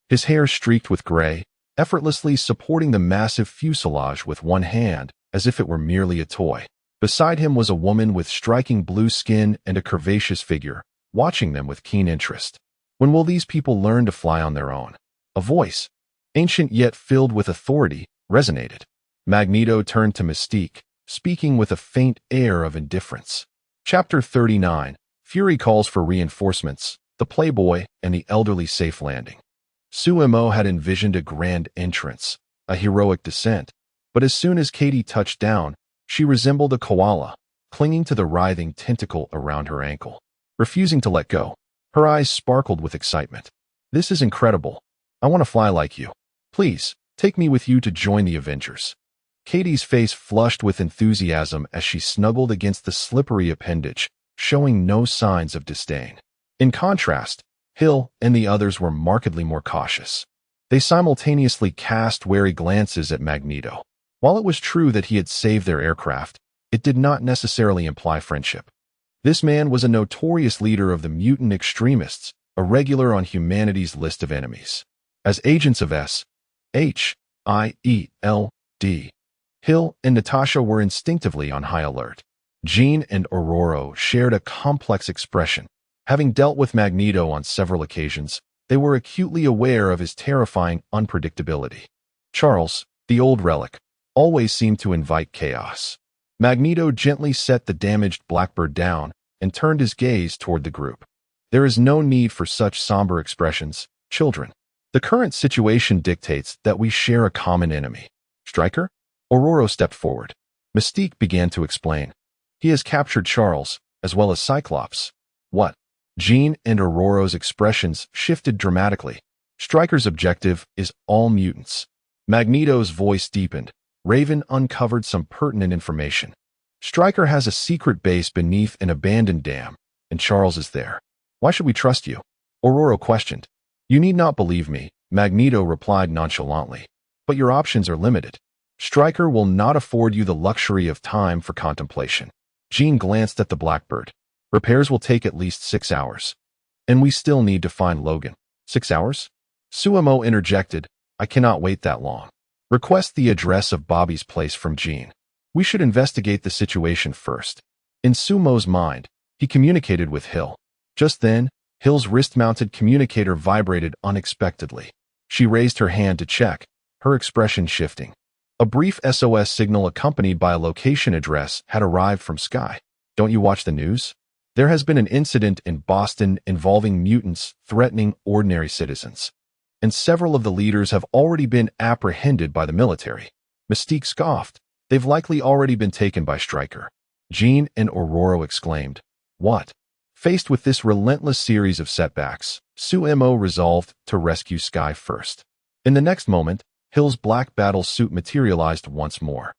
Speaker 1: His hair streaked with gray, effortlessly supporting the massive fuselage with one hand, as if it were merely a toy. Beside him was a woman with striking blue skin and a curvaceous figure, watching them with keen interest. When will these people learn to fly on their own? A voice, ancient yet filled with authority, resonated. Magneto turned to Mystique, speaking with a faint air of indifference. Chapter 39. Fury calls for reinforcements, the Playboy, and the elderly safe landing. Suemo had envisioned a grand entrance, a heroic descent, but as soon as Katie touched down, she resembled a koala, clinging to the writhing tentacle around her ankle, refusing to let go. Her eyes sparkled with excitement. This is incredible. I want to fly like you. Please, take me with you to join the Avengers. Katie's face flushed with enthusiasm as she snuggled against the slippery appendage, showing no signs of disdain. In contrast, Hill and the others were markedly more cautious. They simultaneously cast wary glances at Magneto. While it was true that he had saved their aircraft, it did not necessarily imply friendship. This man was a notorious leader of the mutant extremists, a regular on humanity's list of enemies. As agents of S.H.I.E.L.D., Hill and Natasha were instinctively on high alert. Jean and Aurora shared a complex expression. Having dealt with Magneto on several occasions, They were acutely aware of his terrifying unpredictability. Charles, the old relic, always seemed to invite chaos. Magneto gently set the damaged Blackbird down and turned his gaze toward the group. There is no need for such somber expressions, children. The current situation dictates that we share a common enemy. Stryker? Aurora stepped forward. Mystique began to explain. He has captured Charles, as well as Cyclops. What? Jean and Aurora's expressions shifted dramatically. Stryker's objective is all mutants. Magneto's voice deepened. Raven uncovered some pertinent information. Stryker has a secret base beneath an abandoned dam, and Charles is there. Why should we trust you? Aurora questioned. You need not believe me, Magneto replied nonchalantly. But your options are limited. Stryker will not afford you the luxury of time for contemplation. Jean glanced at the Blackbird. Repairs will take at least 6 hours. And we still need to find Logan. 6 hours? Suemo interjected. I cannot wait that long. Request the address of Bobby's place from Jean. We should investigate the situation first. In Sumo's mind, he communicated with Hill. Just then, Hill's wrist-mounted communicator vibrated unexpectedly. She raised her hand to check, her expression shifting. A brief SOS signal accompanied by a location address had arrived from Sky. Don't you watch the news? There has been an incident in Boston involving mutants threatening ordinary citizens. And several of the leaders have already been apprehended by the military. Mystique scoffed. They've likely already been taken by Stryker. Jean and Aurora exclaimed. What? Faced with this relentless series of setbacks, Suemo resolved to rescue Sky first. In the next moment, Hill's black battle suit materialized once more.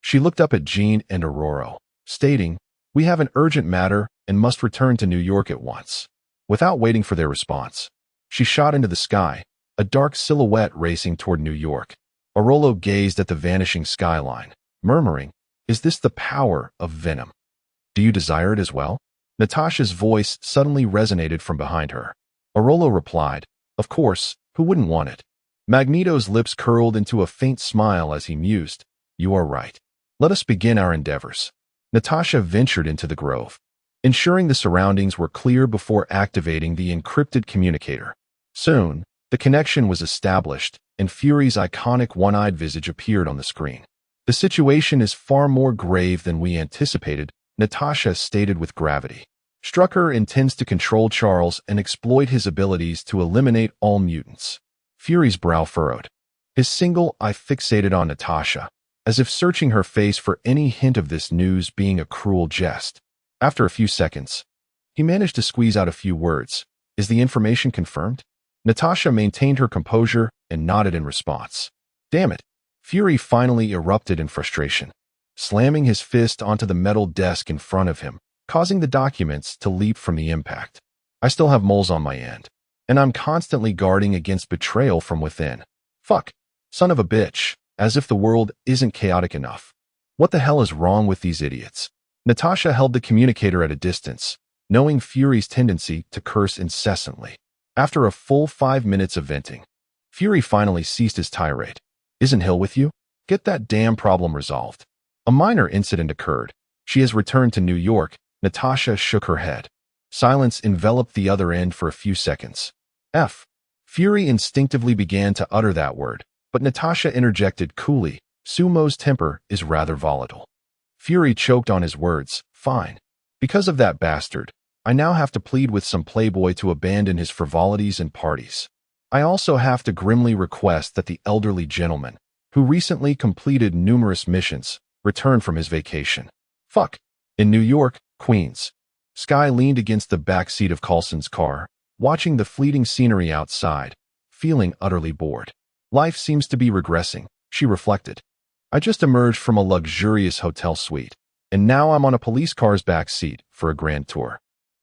Speaker 1: She looked up at Jean and Aurora, stating, We have an urgent matter and must return to New York at once. Without waiting for their response, she shot into the sky, a dark silhouette racing toward New York. Aurora gazed at the vanishing skyline, murmuring, Is this the power of Venom? Do you desire it as well? Natasha's voice suddenly resonated from behind her. Aurora replied, Of course, who wouldn't want it? Magneto's lips curled into a faint smile as he mused, You are right. Let us begin our endeavors. Natasha ventured into the grove, ensuring the surroundings were clear before activating the encrypted communicator. Soon, the connection was established, and Fury's iconic one-eyed visage appeared on the screen. The situation is far more grave than we anticipated, Natasha stated with gravity. Stryker intends to control Charles and exploit his abilities to eliminate all mutants. Fury's brow furrowed. His single eye fixated on Natasha, as if searching her face for any hint of this news being a cruel jest. After a few seconds, he managed to squeeze out a few words. Is the information confirmed? Natasha maintained her composure and nodded in response. Damn it. Fury finally erupted in frustration, slamming his fist onto the metal desk in front of him, causing the documents to leap from the impact. I still have moles on my end, and I'm constantly guarding against betrayal from within. Fuck. Son of a bitch. As if the world isn't chaotic enough. What the hell is wrong with these idiots? Natasha held the communicator at a distance, knowing Fury's tendency to curse incessantly. After a full 5 minutes of venting, Fury finally ceased his tirade. Isn't Hill with you? Get that damn problem resolved. A minor incident occurred. She has returned to New York. Natasha shook her head. Silence enveloped the other end for a few seconds. Fury instinctively began to utter that word, but Natasha interjected coolly. Sumo's temper is rather volatile. Fury choked on his words. Fine. Because of that bastard, I now have to plead with some playboy to abandon his frivolities and parties. I also have to grimly request that the elderly gentleman, who recently completed numerous missions, return from his vacation. Fuck. In New York, Queens. Sky leaned against the back seat of Coulson's car, watching the fleeting scenery outside, feeling utterly bored. Life seems to be regressing, she reflected. I just emerged from a luxurious hotel suite, and now I'm on a police car's back seat for a grand tour.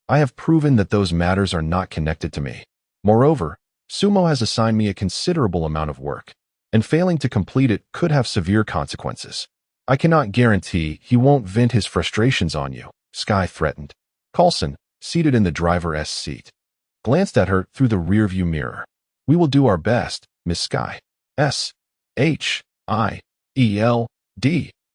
Speaker 1: I have proven that those matters are not connected to me. Moreover, Sumo has assigned me a considerable amount of work, and failing to complete it could have severe consequences. I cannot guarantee he won't vent his frustrations on you, Sky threatened. Coulson, seated in the driver's seat, glanced at her through the rearview mirror. We will do our best, Miss Sky. SHIELD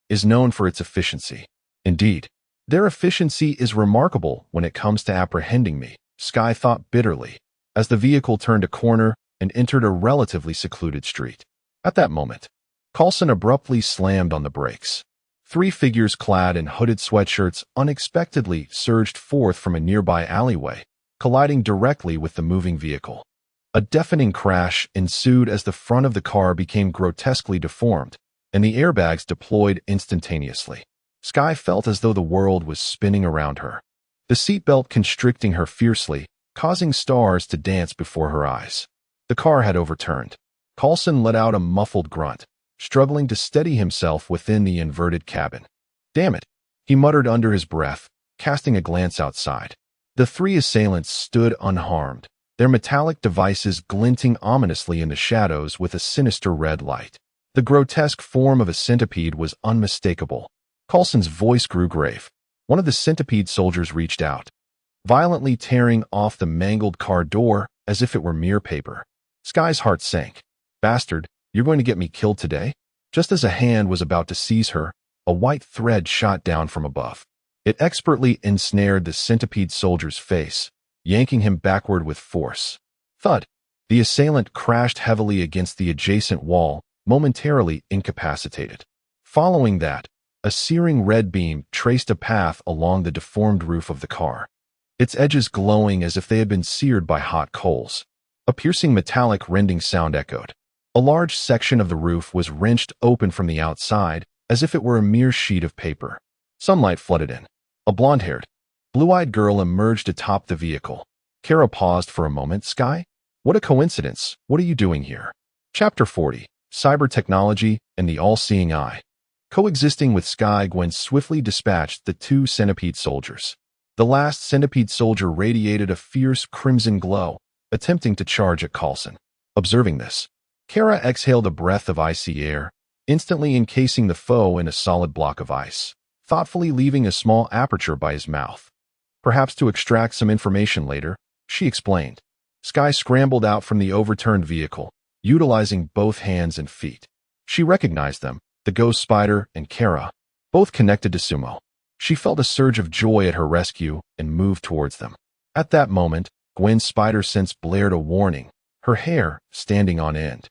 Speaker 1: is known for its efficiency. Indeed, their efficiency is remarkable when it comes to apprehending me, Sky thought bitterly. as the vehicle turned a corner and entered a relatively secluded street. At that moment, Coulson abruptly slammed on the brakes. Three figures clad in hooded sweatshirts unexpectedly surged forth from a nearby alleyway, colliding directly with the moving vehicle. A deafening crash ensued as the front of the car became grotesquely deformed, and the airbags deployed instantaneously. Skye felt as though the world was spinning around her, the seatbelt constricting her fiercely, causing stars to dance before her eyes. The car had overturned. Coulson let out a muffled grunt, struggling to steady himself within the inverted cabin. "Damn it," he muttered under his breath, casting a glance outside. The three assailants stood unharmed, their metallic devices glinting ominously in the shadows with a sinister red light. The grotesque form of a centipede was unmistakable. Coulson's voice grew grave. One of the centipede soldiers reached out, violently tearing off the mangled car door as if it were mere paper. Skye's heart sank. "Bastard, you're going to get me killed today?" Just as a hand was about to seize her, a white thread shot down from above. It expertly ensnared the centipede soldier's face, yanking him backward with force. Thud! The assailant crashed heavily against the adjacent wall, momentarily incapacitated. Following that, a searing red beam traced a path along the deformed roof of the car, its edges glowing as if they had been seared by hot coals. A piercing metallic rending sound echoed. A large section of the roof was wrenched open from the outside, as if it were a mere sheet of paper. Sunlight flooded in. A blonde-haired, blue-eyed girl emerged atop the vehicle. Kara paused for a moment. "Skye? What a coincidence. What are you doing here?" Chapter 40. Cyber Technology and the All-Seeing Eye. Coexisting with Skye, Gwen swiftly dispatched the two centipede soldiers. The last centipede soldier radiated a fierce crimson glow, attempting to charge at Coulson. Observing this, Kara exhaled a breath of icy air, instantly encasing the foe in a solid block of ice, thoughtfully leaving a small aperture by his mouth. "Perhaps to extract some information later," she explained. Skye scrambled out from the overturned vehicle, utilizing both hands and feet. She recognized them, the ghost spider and Kara, both connected to Sumo. She felt a surge of joy at her rescue and moved towards them. At that moment, Gwen's spider sense blared a warning, her hair standing on end.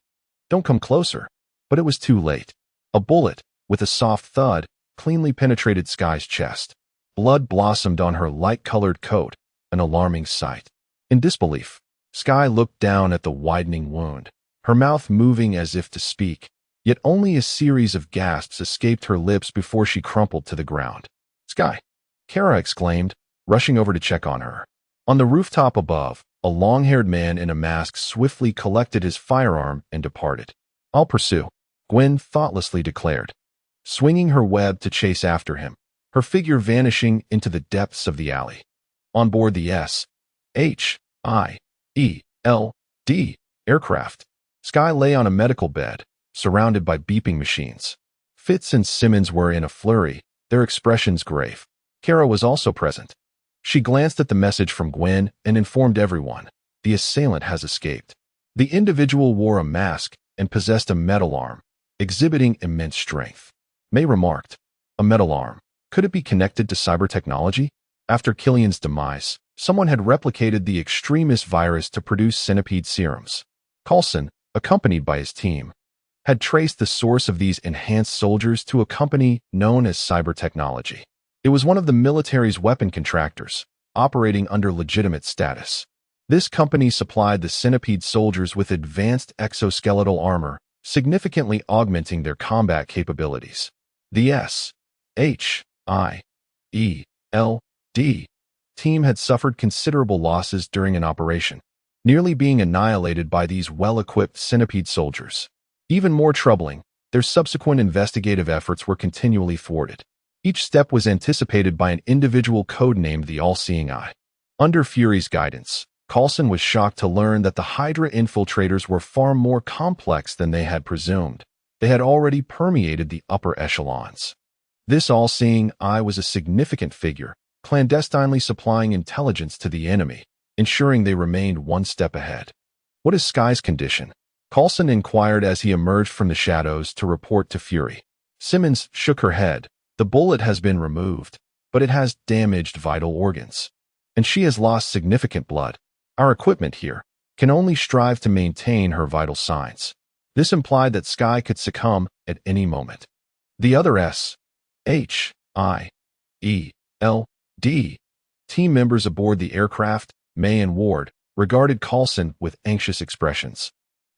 Speaker 1: "Don't come closer." But it was too late. A bullet, with a soft thud, cleanly penetrated Skye's chest. Blood blossomed on her light-colored coat, an alarming sight. In disbelief, Skye looked down at the widening wound, her mouth moving as if to speak, yet only a series of gasps escaped her lips before she crumpled to the ground. "Skye!" Kara exclaimed, rushing over to check on her. On the rooftop above, a long-haired man in a mask swiftly collected his firearm and departed. "I'll pursue," Gwen thoughtlessly declared, swinging her web to chase after him, her figure vanishing into the depths of the alley. On board the S.H.I.E.L.D. aircraft, Skye lay on a medical bed, surrounded by beeping machines. Fitz and Simmons were in a flurry, their expressions grave. Kara was also present. She glanced at the message from Gwen and informed everyone, "The assailant has escaped." The individual wore a mask and possessed a metal arm, exhibiting immense strength. May remarked, "A metal arm. Could it be connected to cyber technology?" After Killian's demise, someone had replicated the extremist virus to produce centipede serums. Coulson, accompanied by his team, had traced the source of these enhanced soldiers to a company known as Cyber Technology. It was one of the military's weapon contractors, operating under legitimate status. This company supplied the centipede soldiers with advanced exoskeletal armor, significantly augmenting their combat capabilities. The S.H.I.E.L.D. team had suffered considerable losses during an operation, nearly being annihilated by these well-equipped centipede soldiers. Even more troubling, their subsequent investigative efforts were continually thwarted. Each step was anticipated by an individual codenamed the All-Seeing Eye. Under Fury's guidance, Coulson was shocked to learn that the Hydra infiltrators were far more complex than they had presumed. They had already permeated the upper echelons. This All-Seeing Eye was a significant figure, clandestinely supplying intelligence to the enemy, ensuring they remained one step ahead. "What is Skye's condition?" Coulson inquired as he emerged from the shadows to report to Fury. Simmons shook her head. "The bullet has been removed, but it has damaged vital organs, and she has lost significant blood. Our equipment here," can only strive to maintain her vital signs. This implied that Sky could succumb at any moment. The other Symbiote team members aboard the aircraft, May and Ward, regarded Coulson with anxious expressions.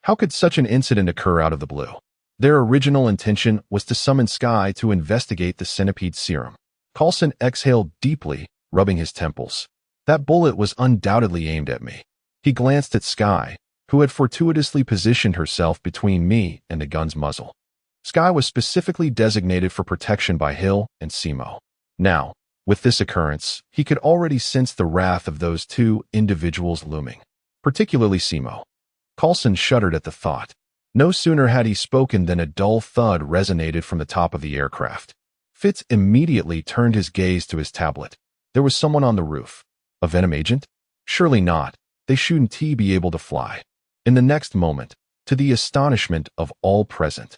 Speaker 1: How could such an incident occur out of the blue? Their original intention was to summon Sky to investigate the centipede serum. Coulson exhaled deeply, rubbing his temples. That bullet was undoubtedly aimed at me. He glanced at Sky, who had fortuitously positioned herself between me and the gun's muzzle. Sky was specifically designated for protection by Hill and Simo. Now, with this occurrence, he could already sense the wrath of those two individuals looming, particularly Simo. Coulson shuddered at the thought. No sooner had he spoken than a dull thud resonated from the top of the aircraft. Fitz immediately turned his gaze to his tablet. There was someone on the roof. A Venom agent? Surely not. They shouldn't be able to fly. In the next moment, to the astonishment of all present,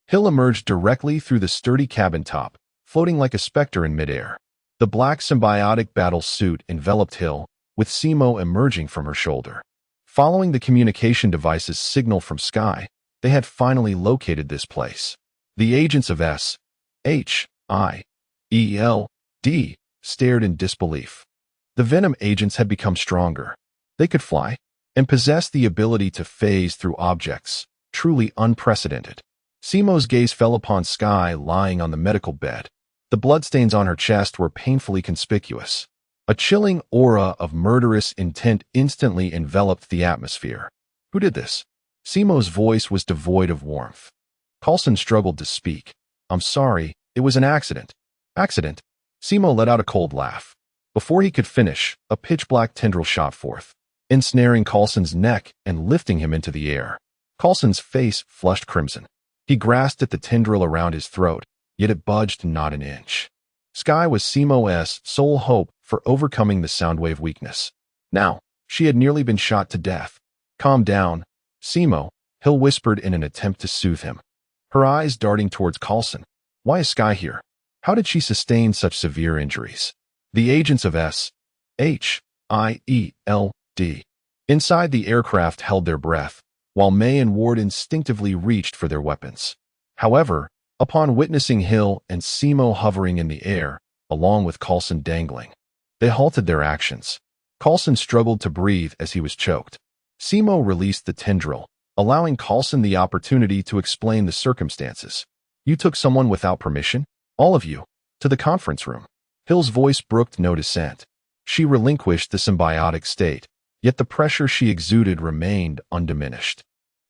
Speaker 1: Hill emerged directly through the sturdy cabin top, floating like a specter in midair. The black symbiotic battle suit enveloped Hill, with Simo emerging from her shoulder. Following the communication device's signal from Sky, they had finally located this place. The agents of Symbiote stared in disbelief. The Venom agents had become stronger. They could fly and possessed the ability to phase through objects, truly unprecedented. Simo's gaze fell upon Sky lying on the medical bed. The bloodstains on her chest were painfully conspicuous. A chilling aura of murderous intent instantly enveloped the atmosphere. Who did this? Simo's voice was devoid of warmth. Coulson struggled to speak. I'm sorry, it was an accident. Accident? Simo let out a cold laugh. Before he could finish, a pitch-black tendril shot forth, ensnaring Coulson's neck and lifting him into the air. Coulson's face flushed crimson. He grasped at the tendril around his throat, yet it budged not an inch. Sky was Simo's sole hope for overcoming the soundwave weakness. Now, she had nearly been shot to death. Calm down, Simo, Hill whispered in an attempt to soothe him. Her eyes darting towards Coulson. Why is Sky here? How did she sustain such severe injuries? The agents of Symbiote inside the aircraft held their breath, while May and Ward instinctively reached for their weapons. However, upon witnessing Hill and Simo hovering in the air, along with Coulson dangling, they halted their actions. Coulson struggled to breathe as he was choked. Simo released the tendril, allowing Coulson the opportunity to explain the circumstances. You took someone without permission? All of you, to the conference room. Hill's voice brooked no dissent. She relinquished the symbiotic state, yet the pressure she exuded remained undiminished.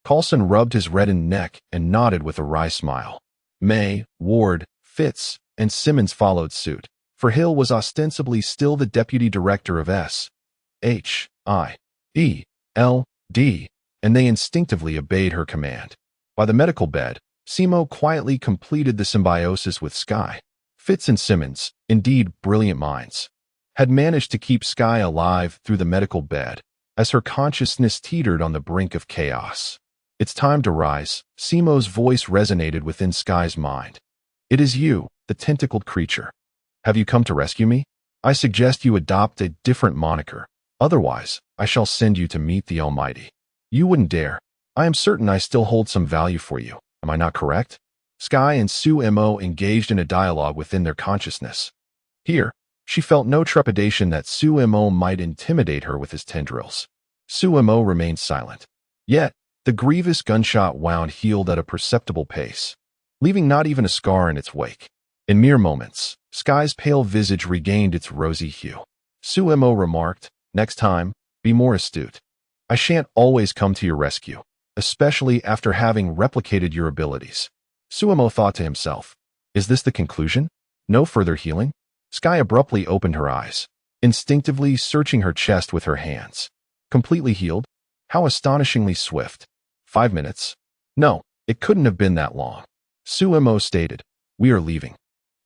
Speaker 1: Coulson rubbed his reddened neck and nodded with a wry smile. May, Ward, Fitz, and Simmons followed suit, for Hill was ostensibly still the deputy director of Symbiote, and they instinctively obeyed her command. By the medical bed, Simo quietly completed the symbiosis with Sky. Fitz and Simmons, indeed brilliant minds, had managed to keep Sky alive through the medical bed, as her consciousness teetered on the brink of chaos. It's time to rise, Simo's voice resonated within Sky's mind. It is you, the tentacled creature. Have you come to rescue me? I suggest you adopt a different moniker. Otherwise, I shall send you to meet the Almighty. You wouldn't dare. I am certain I still hold some value for you. Am I not correct? Sky and Sue-Mo engaged in a dialogue within their consciousness. Here, she felt no trepidation that Sue-Mo might intimidate her with his tendrils. Sue-Mo remained silent. Yet, the grievous gunshot wound healed at a perceptible pace, leaving not even a scar in its wake. In mere moments, Sky's pale visage regained its rosy hue. Sue-Mo remarked, next time, be more astute. I shan't always come to your rescue, especially after having replicated your abilities. Sue-Mo thought to himself, is this the conclusion? No further healing? Sky abruptly opened her eyes, instinctively searching her chest with her hands. Completely healed? How astonishingly swift. 5 minutes? No, it couldn't have been that long. Sue-Mo stated, we are leaving.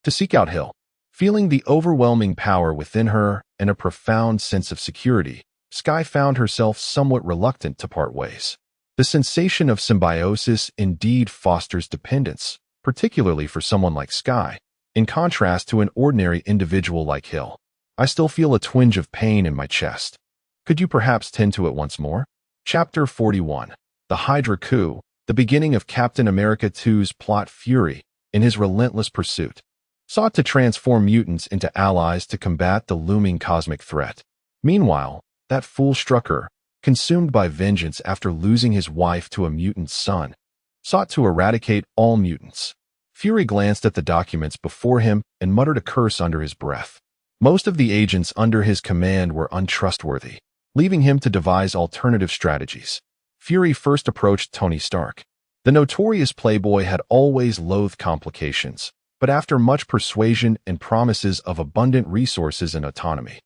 Speaker 1: To seek out Hill. Feeling the overwhelming power within her and a profound sense of security, Sky found herself somewhat reluctant to part ways. The sensation of symbiosis indeed fosters dependence, particularly for someone like Sky, in contrast to an ordinary individual like Hill. I still feel a twinge of pain in my chest. Could you perhaps tend to it once more? Chapter 41. The Hydra Coup, the beginning of Captain America 2's plot. Fury, in his relentless pursuit, sought to transform mutants into allies to combat the looming cosmic threat. Meanwhile, that fool Strucker, consumed by vengeance after losing his wife to a mutant son, sought to eradicate all mutants. Fury glanced at the documents before him and muttered a curse under his breath. Most of the agents under his command were untrustworthy, leaving him to devise alternative strategies. Fury first approached Tony Stark. The notorious playboy had always loathed complications, but after much persuasion and promises of abundant resources and autonomy,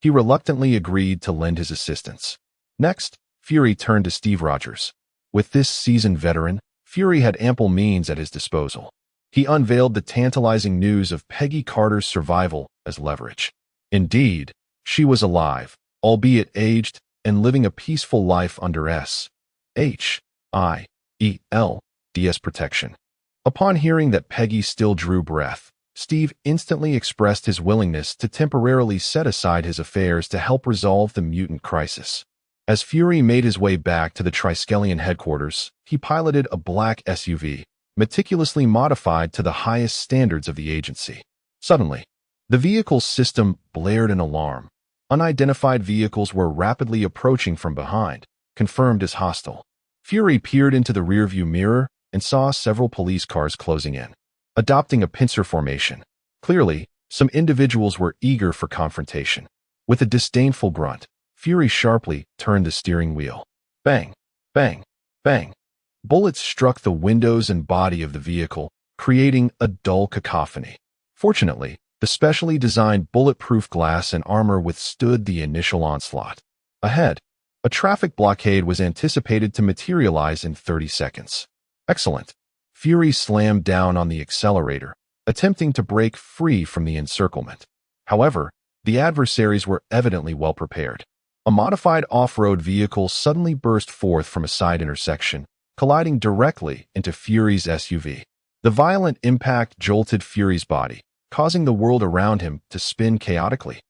Speaker 1: he reluctantly agreed to lend his assistance. Next, Fury turned to Steve Rogers. With this seasoned veteran, Fury had ample means at his disposal. He unveiled the tantalizing news of Peggy Carter's survival as leverage. Indeed, she was alive, albeit aged, and living a peaceful life under SHIELD's protection. Upon hearing that Peggy still drew breath, Steve instantly expressed his willingness to temporarily set aside his affairs to help resolve the mutant crisis. As Fury made his way back to the Triskelion headquarters, he piloted a black SUV, meticulously modified to the highest standards of the agency. Suddenly, the vehicle's system blared an alarm. Unidentified vehicles were rapidly approaching from behind, confirmed as hostile. Fury peered into the rearview mirror and saw several police cars closing in, adopting a pincer formation. Clearly, some individuals were eager for confrontation. With a disdainful grunt, Fury sharply turned the steering wheel. Bang! Bang! Bang! Bullets struck the windows and body of the vehicle, creating a dull cacophony. Fortunately, the specially designed bulletproof glass and armor withstood the initial onslaught. Ahead, a traffic blockade was anticipated to materialize in 30 seconds. Excellent. Fury slammed down on the accelerator, attempting to break free from the encirclement. However, the adversaries were evidently well prepared. A modified off-road vehicle suddenly burst forth from a side intersection, colliding directly into Fury's SUV. The violent impact jolted Fury's body, causing the world around him to spin chaotically.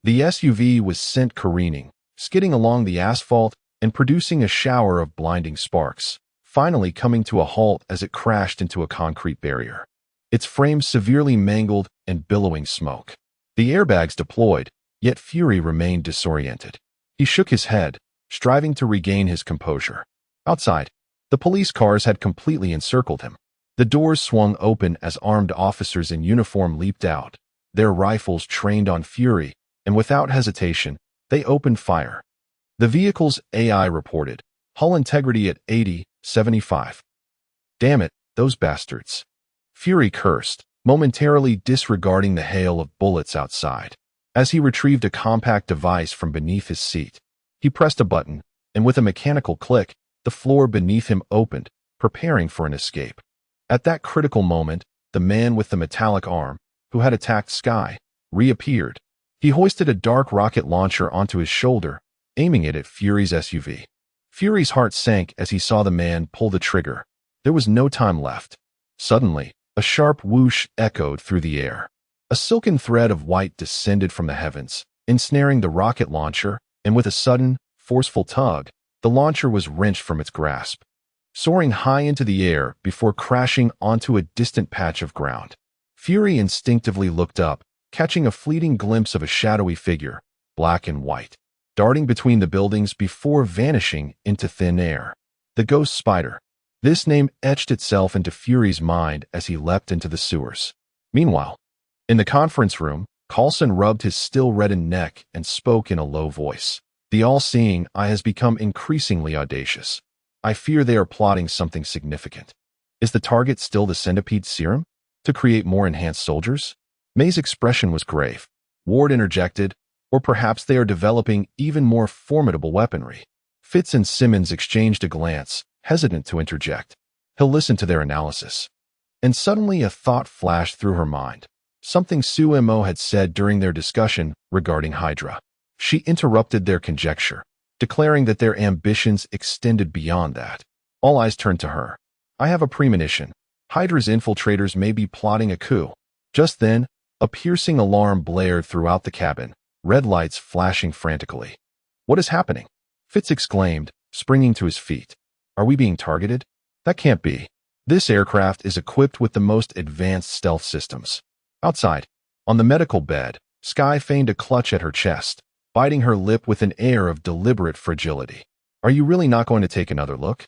Speaker 1: The SUV was sent careening, skidding along the asphalt and producing a shower of blinding sparks, finally coming to a halt as it crashed into a concrete barrier, its frame severely mangled and billowing smoke. The airbags deployed, yet Fury remained disoriented. He shook his head, striving to regain his composure. Outside, the police cars had completely encircled him. The doors swung open as armed officers in uniform leaped out, their rifles trained on Fury, and without hesitation, they opened fire. The vehicle's AI reported hull integrity at 80/75. Damn it, those bastards. Fury cursed, momentarily disregarding the hail of bullets outside. As he retrieved a compact device from beneath his seat, he pressed a button, and with a mechanical click, the floor beneath him opened, preparing for an escape. At that critical moment, the man with the metallic arm, who had attacked Skye, reappeared. He hoisted a dark rocket launcher onto his shoulder, aiming it at Fury's SUV. Fury's heart sank as he saw the man pull the trigger. There was no time left. Suddenly, a sharp whoosh echoed through the air. A silken thread of white descended from the heavens, ensnaring the rocket launcher, and with a sudden, forceful tug, the launcher was wrenched from its grasp, soaring high into the air before crashing onto a distant patch of ground. Fury instinctively looked up, catching a fleeting glimpse of a shadowy figure, black and white, darting between the buildings before vanishing into thin air. The Ghost Spider. This name etched itself into Fury's mind as he leapt into the sewers. Meanwhile, in the conference room, Coulson rubbed his still-reddened neck and spoke in a low voice. The all-seeing eye has become increasingly audacious. I fear they are plotting something significant. Is the target still the centipede serum? To create more enhanced soldiers? May's expression was grave. Ward interjected, or perhaps they are developing even more formidable weaponry. Fitz and Simmons exchanged a glance, hesitant to interject. He'll listen to their analysis. And suddenly a thought flashed through her mind. Something Sue Mo had said during their discussion regarding Hydra. She interrupted their conjecture, declaring that their ambitions extended beyond that. All eyes turned to her. I have a premonition. Hydra's infiltrators may be plotting a coup. Just then, a piercing alarm blared throughout the cabin, red lights flashing frantically. What is happening? Fitz exclaimed, springing to his feet. Are we being targeted? That can't be. This aircraft is equipped with the most advanced stealth systems. Outside, on the medical bed, Sky feigned a clutch at her chest, biting her lip with an air of deliberate fragility. Are you really not going to take another look?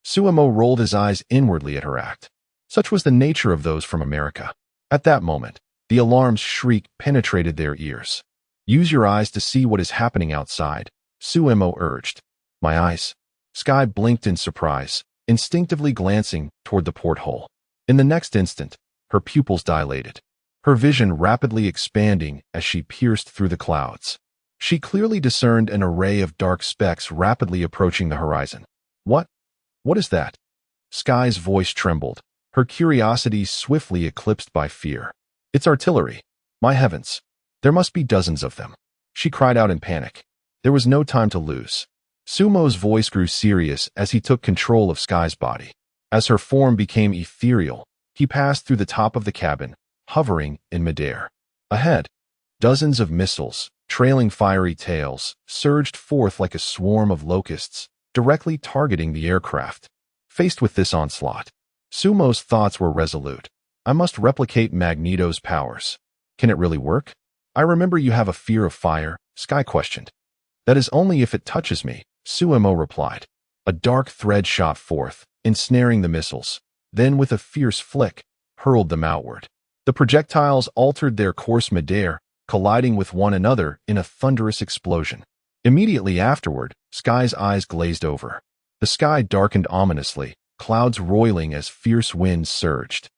Speaker 1: Suemo rolled his eyes inwardly at her act. Such was the nature of those from America. At that moment, the alarm's shriek penetrated their ears. Use your eyes to see what is happening outside, Suemo urged. My eyes. Sky blinked in surprise, instinctively glancing toward the porthole. In the next instant, her pupils dilated, her vision rapidly expanding as she pierced through the clouds. She clearly discerned an array of dark specks rapidly approaching the horizon. What? What is that? Sky's voice trembled, her curiosity swiftly eclipsed by fear. It's artillery. My heavens. There must be dozens of them. She cried out in panic. There was no time to lose. Sumo's voice grew serious as he took control of Sky's body. As her form became ethereal, he passed through the top of the cabin, hovering in midair. Ahead, dozens of missiles, trailing fiery tails, surged forth like a swarm of locusts, directly targeting the aircraft. Faced with this onslaught, Sumo's thoughts were resolute. I must replicate Magneto's powers. Can it really work? I remember you have a fear of fire, Sky questioned. That is only if it touches me, Suemo replied. A dark thread shot forth, ensnaring the missiles, then with a fierce flick, hurled them outward. The projectiles altered their course midair, colliding with one another in a thunderous explosion. Immediately afterward, Sky's eyes glazed over. The sky darkened ominously, clouds roiling as fierce winds surged.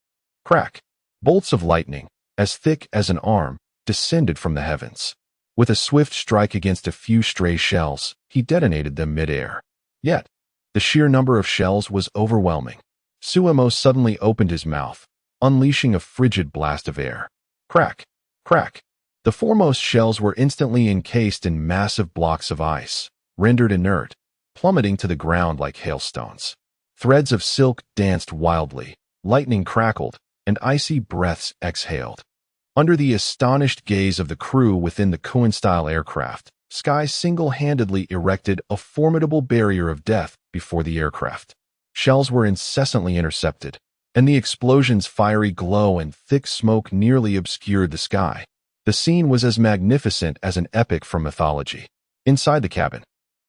Speaker 1: Crack! Bolts of lightning, as thick as an arm, descended from the heavens. With a swift strike against a few stray shells, he detonated them midair. Yet, the sheer number of shells was overwhelming. Suemo suddenly opened his mouth, unleashing a frigid blast of air. Crack! Crack! The foremost shells were instantly encased in massive blocks of ice, rendered inert, plummeting to the ground like hailstones. Threads of silk danced wildly, lightning crackled, and icy breaths exhaled. Under the astonished gaze of the crew within the Kuan-style aircraft, Sky single-handedly erected a formidable barrier of death before the aircraft. Shells were incessantly intercepted, and the explosion's fiery glow and thick smoke nearly obscured the sky. The scene was as magnificent as an epic from mythology. Inside the cabin,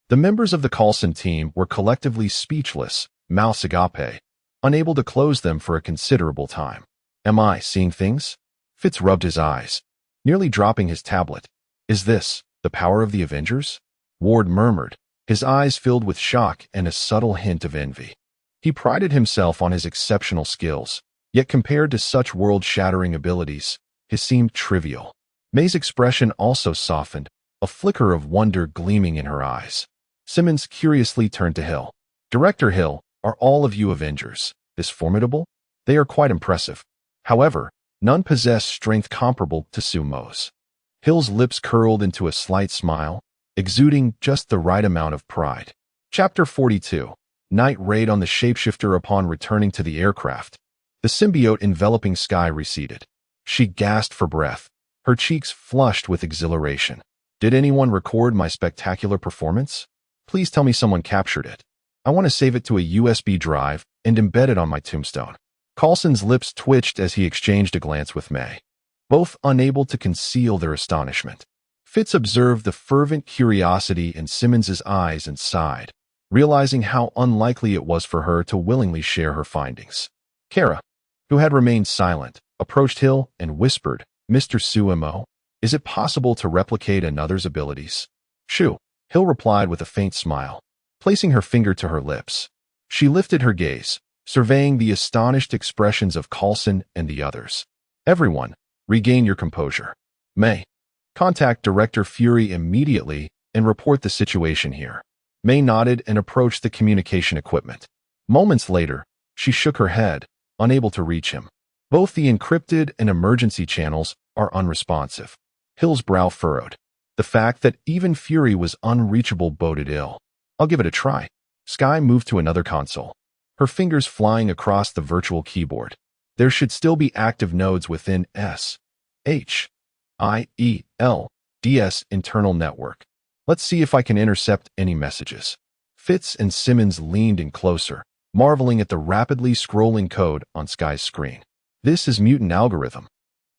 Speaker 1: the members of the Coulson team were collectively speechless, mouths agape, unable to close them for a considerable time. Am I seeing things? Fitz rubbed his eyes, nearly dropping his tablet. Is this the power of the Avengers? Ward murmured, his eyes filled with shock and a subtle hint of envy. He prided himself on his exceptional skills, yet compared to such world-shattering abilities, his seemed trivial. May's expression also softened, a flicker of wonder gleaming in her eyes. Simmons curiously turned to Hill. Director Hill, are all of you Avengers this formidable? They are quite impressive. However, none possess strength comparable to Sumo's. Hill's lips curled into a slight smile, exuding just the right amount of pride. Chapter 42. Night raid on the shapeshifter. Upon returning to the aircraft, the symbiote enveloping Sky receded. She gasped for breath, her cheeks flushed with exhilaration. Did anyone record my spectacular performance? Please tell me someone captured it. I want to save it to a USB drive and embed it on my tombstone. Coulson's lips twitched as he exchanged a glance with May, both unable to conceal their astonishment. Fitz observed the fervent curiosity in Simmons's eyes and sighed, realizing how unlikely it was for her to willingly share her findings. Kara, who had remained silent, approached Hill and whispered, Mr. Suemo, is it possible to replicate another's abilities? Shoo, Hill replied with a faint smile, placing her finger to her lips. She lifted her gaze, surveying the astonished expressions of Coulson and the others. Everyone, regain your composure. May, contact Director Fury immediately and report the situation here. May nodded and approached the communication equipment. Moments later, she shook her head, unable to reach him. Both the encrypted and emergency channels are unresponsive. Hill's brow furrowed. The fact that even Fury was unreachable boded ill. I'll give it a try. Sky moved to another console, her fingers flying across the virtual keyboard. There should still be active nodes within SHIELD's internal network. Let's see if I can intercept any messages. Fitz and Simmons leaned in closer, marveling at the rapidly scrolling code on Sky's screen. This is mutant algorithm.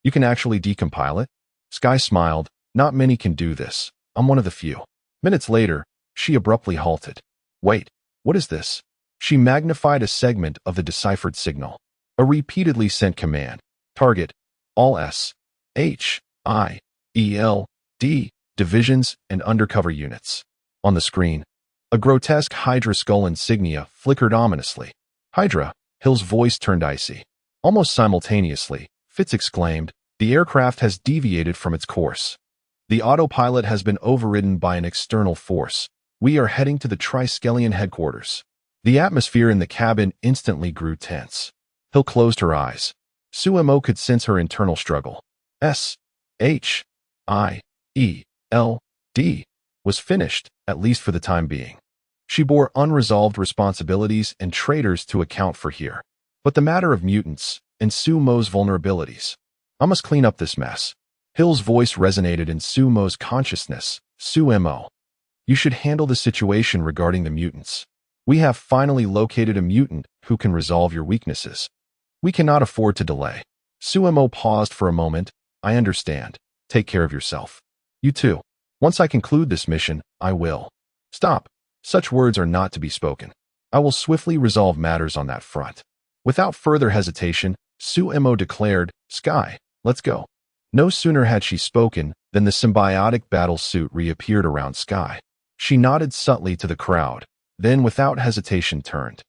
Speaker 1: You can actually decompile it? Sky smiled. Not many can do this. I'm one of the few. Minutes later, she abruptly halted. Wait, what is this? She magnified a segment of the deciphered signal. A repeatedly sent command. Target. All S. H. I. E. L. D. Divisions and undercover units. On the screen, a grotesque Hydra skull insignia flickered ominously. Hydra, Hill's voice turned icy. Almost simultaneously, Fitz exclaimed, the aircraft has deviated from its course. The autopilot has been overridden by an external force. We are heading to the Triskelion headquarters. The atmosphere in the cabin instantly grew tense. Hill closed her eyes. Suemo could sense her internal struggle. S. H. I. E. L. D. was finished, at least for the time being. She bore unresolved responsibilities and traitors to account for here. But the matter of mutants and Sumo's vulnerabilities. I must clean up this mess. Hill's voice resonated in Sumo's consciousness. Suemo. You should handle the situation regarding the mutants. We have finally located a mutant who can resolve your weaknesses. We cannot afford to delay. Suemo paused for a moment. I understand. Take care of yourself. You too. Once I conclude this mission, I will. Stop. Such words are not to be spoken. I will swiftly resolve matters on that front. Without further hesitation, Suemo declared, Sky, let's go. No sooner had she spoken than the symbiotic battle suit reappeared around Sky. She nodded subtly to the crowd, then without hesitation turned.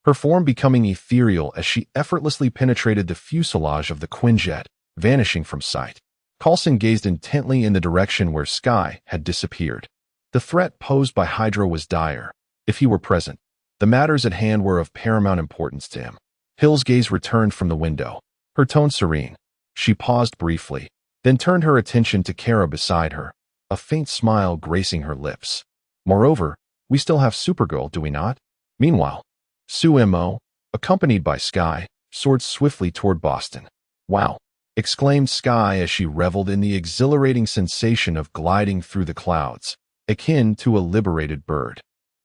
Speaker 1: Her form becoming ethereal as she effortlessly penetrated the fuselage of the Quinjet, vanishing from sight. Coulson gazed intently in the direction where Sky had disappeared. The threat posed by Hydra was dire. If he were present, the matters at hand were of paramount importance to him. Hill's gaze returned from the window, her tone serene. She paused briefly, then turned her attention to Kara beside her, a faint smile gracing her lips. Moreover, we still have Supergirl, do we not? Meanwhile, Suemo, accompanied by Sky, soared swiftly toward Boston. Wow! Exclaimed Sky as she reveled in the exhilarating sensation of gliding through the clouds, akin to a liberated bird.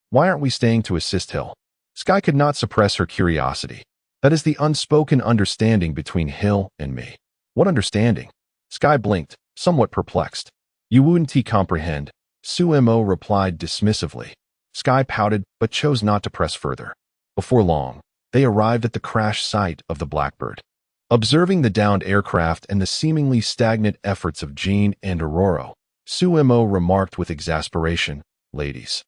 Speaker 1: Why aren't we staying to assist Hill? Sky could not suppress her curiosity. That is the unspoken understanding between Hill and me. What understanding? Sky blinked, somewhat perplexed. You wouldn't comprehend, Suemo replied dismissively. Sky pouted, but chose not to press further. Before long, they arrived at the crash site of the Blackbird. Observing the downed aircraft and the seemingly stagnant efforts of Jean and Aurora, Suemo remarked with exasperation, Ladies,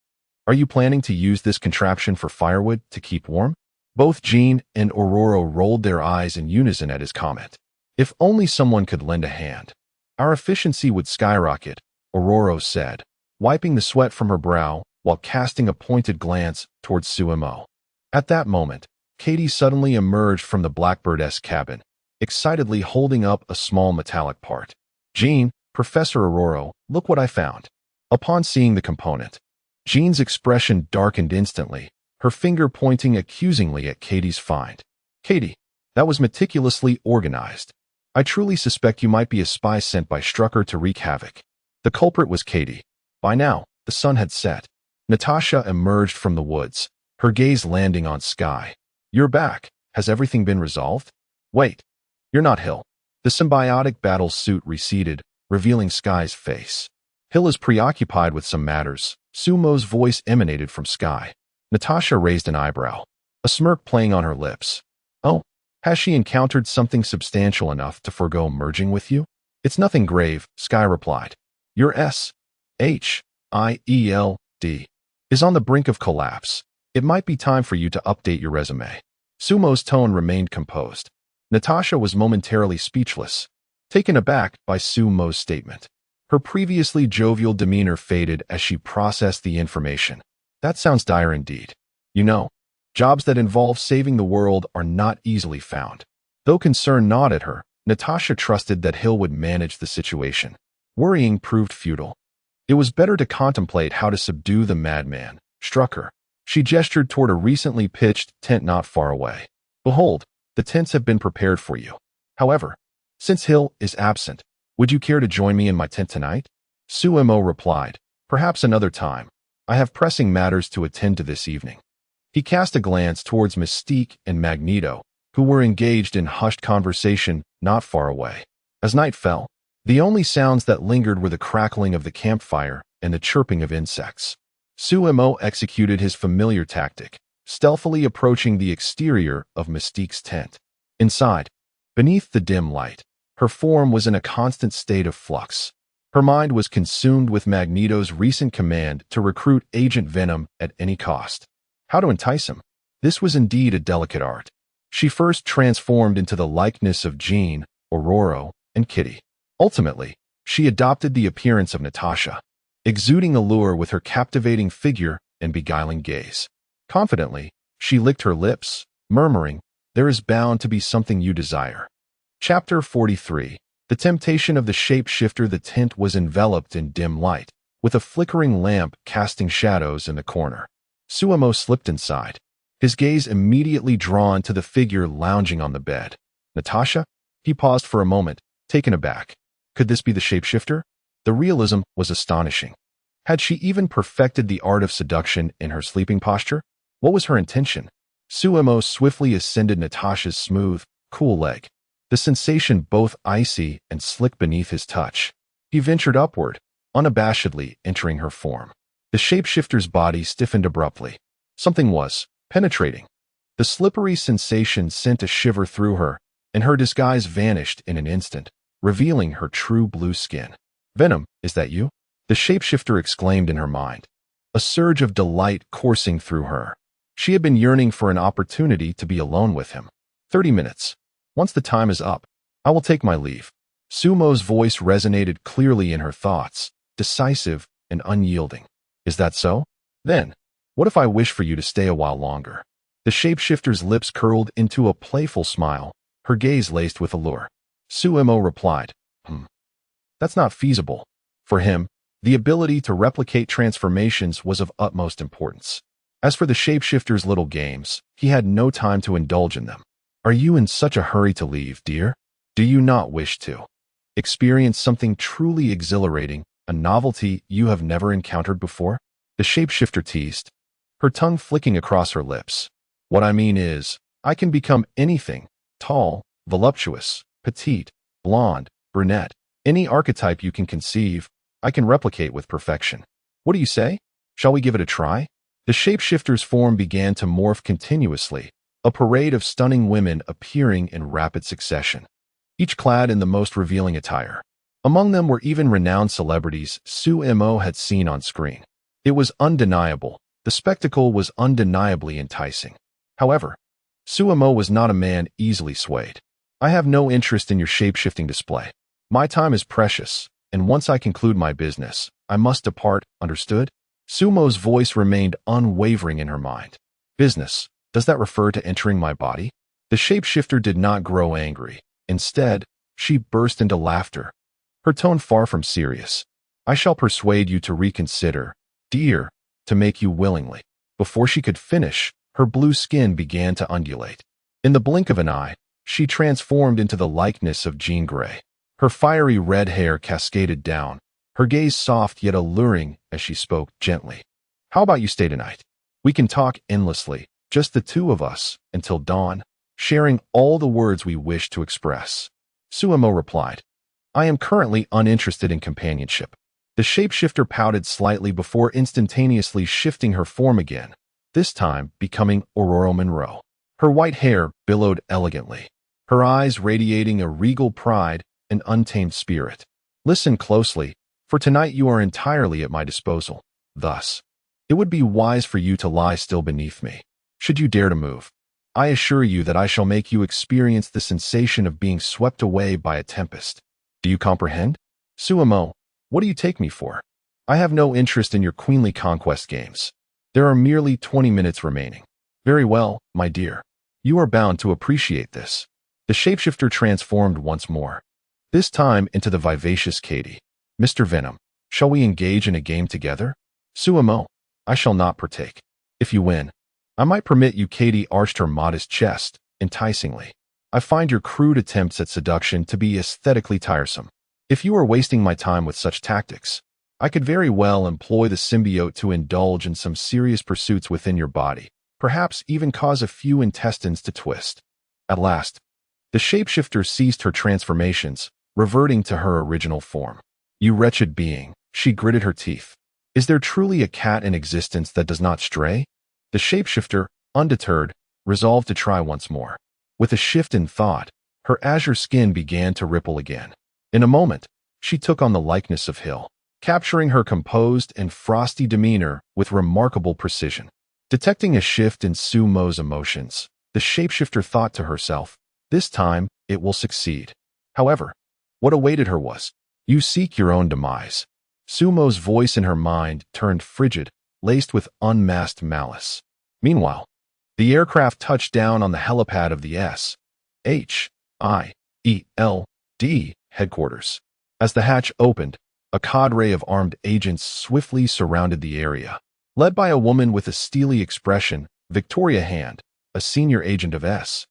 Speaker 1: are you planning to use this contraption for firewood to keep warm? Both Jean and Aurora rolled their eyes in unison at his comment. If only someone could lend a hand. Our efficiency would skyrocket, Aurora said, wiping the sweat from her brow while casting a pointed glance towards Suemo. At that moment, Katie suddenly emerged from the Blackbird's cabin, excitedly holding up a small metallic part. Jean, Professor Aurora, look what I found. Upon seeing the component, Jean's expression darkened instantly, her finger pointing accusingly at Katie's find. Katie, that was meticulously organized. I truly suspect you might be a spy sent by Strucker to wreak havoc. The culprit was Katie. By now, the sun had set. Natasha emerged from the woods, her gaze landing on Sky. You're back. Has everything been resolved? Wait. You're not Hill. The symbiotic battle suit receded, revealing Sky's face. Hill is preoccupied with some matters. Sumo's voice emanated from Sky. Natasha raised an eyebrow, a smirk playing on her lips. Oh, has she encountered something substantial enough to forego merging with you? It's nothing grave, Sky replied. Your S.H.I.E.L.D. is on the brink of collapse. It might be time for you to update your resume. Sumo's tone remained composed. Natasha was momentarily speechless, taken aback by Sumo's statement. Her previously jovial demeanor faded as she processed the information. That sounds dire indeed. You know, jobs that involve saving the world are not easily found. Though concern gnawed at her, Natasha trusted that Hill would manage the situation. Worrying proved futile. It was better to contemplate how to subdue the madman, Strucker. She gestured toward a recently pitched tent not far away. Behold, the tents have been prepared for you. However, since Hill is absent, would you care to join me in my tent tonight? Suemo replied, perhaps another time. I have pressing matters to attend to this evening. He cast a glance towards Mystique and Magneto, who were engaged in hushed conversation not far away. As night fell, the only sounds that lingered were the crackling of the campfire and the chirping of insects. Sumo executed his familiar tactic, stealthily approaching the exterior of Mystique's tent. Inside, beneath the dim light, her form was in a constant state of flux. Her mind was consumed with Magneto's recent command to recruit Agent Venom at any cost. How to entice him? This was indeed a delicate art. She first transformed into the likeness of Jean, Aurora, and Kitty. Ultimately, she adopted the appearance of Natasha, exuding allure with her captivating figure and beguiling gaze. Confidently, she licked her lips, murmuring, "There is bound to be something you desire." Chapter 43. The temptation of the shapeshifter. The tent was enveloped in dim light, with a flickering lamp casting shadows in the corner. Sumo slipped inside, his gaze immediately drawn to the figure lounging on the bed. Natasha? He paused for a moment, taken aback. Could this be the shapeshifter? The realism was astonishing. Had she even perfected the art of seduction in her sleeping posture? What was her intention? Sumo swiftly ascended Natasha's smooth, cool leg, the sensation both icy and slick beneath his touch. He ventured upward, unabashedly entering her form. The shapeshifter's body stiffened abruptly. Something was penetrating. The slippery sensation sent a shiver through her, and her disguise vanished in an instant, revealing her true blue skin. "Venom, is that you?" the shapeshifter exclaimed in her mind, a surge of delight coursing through her. She had been yearning for an opportunity to be alone with him. 30 minutes. Once the time is up, I will take my leave. Sumo's voice resonated clearly in her thoughts, decisive and unyielding. Is that so? Then, what if I wish for you to stay a while longer? The shapeshifter's lips curled into a playful smile, her gaze laced with allure. Sumo replied, That's not feasible. For him, the ability to replicate transformations was of utmost importance. As for the shapeshifter's little games, he had no time to indulge in them. Are you in such a hurry to leave, dear? Do you not wish to experience something truly exhilarating, a novelty you have never encountered before? The shapeshifter teased, her tongue flicking across her lips. What I mean is, I can become anything, tall, voluptuous, petite, blonde, brunette, any archetype you can conceive, I can replicate with perfection. What do you say? Shall we give it a try? The shapeshifter's form began to morph continuously, a parade of stunning women appearing in rapid succession, each clad in the most revealing attire. Among them were even renowned celebrities Sumo had seen on screen. It was undeniable. The spectacle was undeniably enticing. However, Sumo was not a man easily swayed. I have no interest in your shape-shifting display. My time is precious, and once I conclude my business, I must depart, understood? Sumo's voice remained unwavering in her mind. Business, does that refer to entering my body? The shapeshifter did not grow angry. Instead, she burst into laughter, her tone far from serious. I shall persuade you to reconsider, dear, to make you willingly. Before she could finish, her blue skin began to undulate. In the blink of an eye, she transformed into the likeness of Jean Grey. Her fiery red hair cascaded down, her gaze soft yet alluring as she spoke gently. How about you stay tonight? We can talk endlessly, just the two of us, until dawn, sharing all the words we wish to express. Sumo replied, I am currently uninterested in companionship. The shapeshifter pouted slightly before instantaneously shifting her form again, this time becoming Aurora Monroe. Her white hair billowed elegantly, her eyes radiating a regal pride and untamed spirit. Listen closely, for tonight you are entirely at my disposal. Thus, it would be wise for you to lie still beneath me. Should you dare to move, I assure you that I shall make you experience the sensation of being swept away by a tempest. Do you comprehend? Sumo, what do you take me for? I have no interest in your queenly conquest games. There are merely 20 minutes remaining. Very well, my dear. You are bound to appreciate this. The shapeshifter transformed once more, this time into the vivacious Katie. Mr. Venom, shall we engage in a game together? Sumo, I shall not partake. If you win, I might permit you. Katie arched her modest chest, enticingly. I find your crude attempts at seduction to be aesthetically tiresome. If you are wasting my time with such tactics, I could very well employ the symbiote to indulge in some serious pursuits within your body, perhaps even cause a few intestines to twist. At last, the shapeshifter ceased her transformations, reverting to her original form. You wretched being, she gritted her teeth. Is there truly a cat in existence that does not stray? The shapeshifter, undeterred, resolved to try once more. With a shift in thought, her azure skin began to ripple again. In a moment, she took on the likeness of Hill, capturing her composed and frosty demeanor with remarkable precision. Detecting a shift in Sumo's emotions, the shapeshifter thought to herself, this time, it will succeed. However, what awaited her was, you seek your own demise. Sumo's voice in her mind turned frigid, laced with unmasked malice. Meanwhile, the aircraft touched down on the helipad of the Symbiote headquarters. As the hatch opened, a cadre of armed agents swiftly surrounded the area. Led by a woman with a steely expression, Victoria Hand, a senior agent of Symbiote.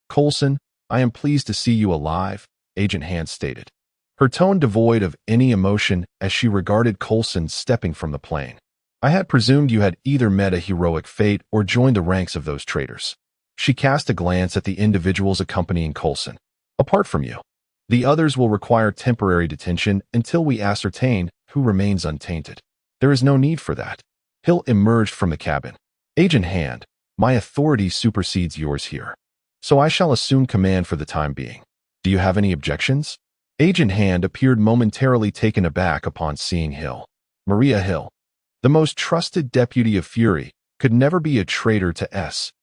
Speaker 1: Coulson, I am pleased to see you alive, Agent Hand stated. Her tone devoid of any emotion as she regarded Coulson stepping from the plane. I had presumed you had either met a heroic fate or joined the ranks of those traitors. She cast a glance at the individuals accompanying Coulson. Apart from you, the others will require temporary detention until we ascertain who remains untainted. There is no need for that. Hill emerged from the cabin. Agent Hand, my authority supersedes yours here, so I shall assume command for the time being. Do you have any objections? Agent Hand appeared momentarily taken aback upon seeing Hill. Maria Hill, the most trusted deputy of Fury, could never be a traitor to Symbiote.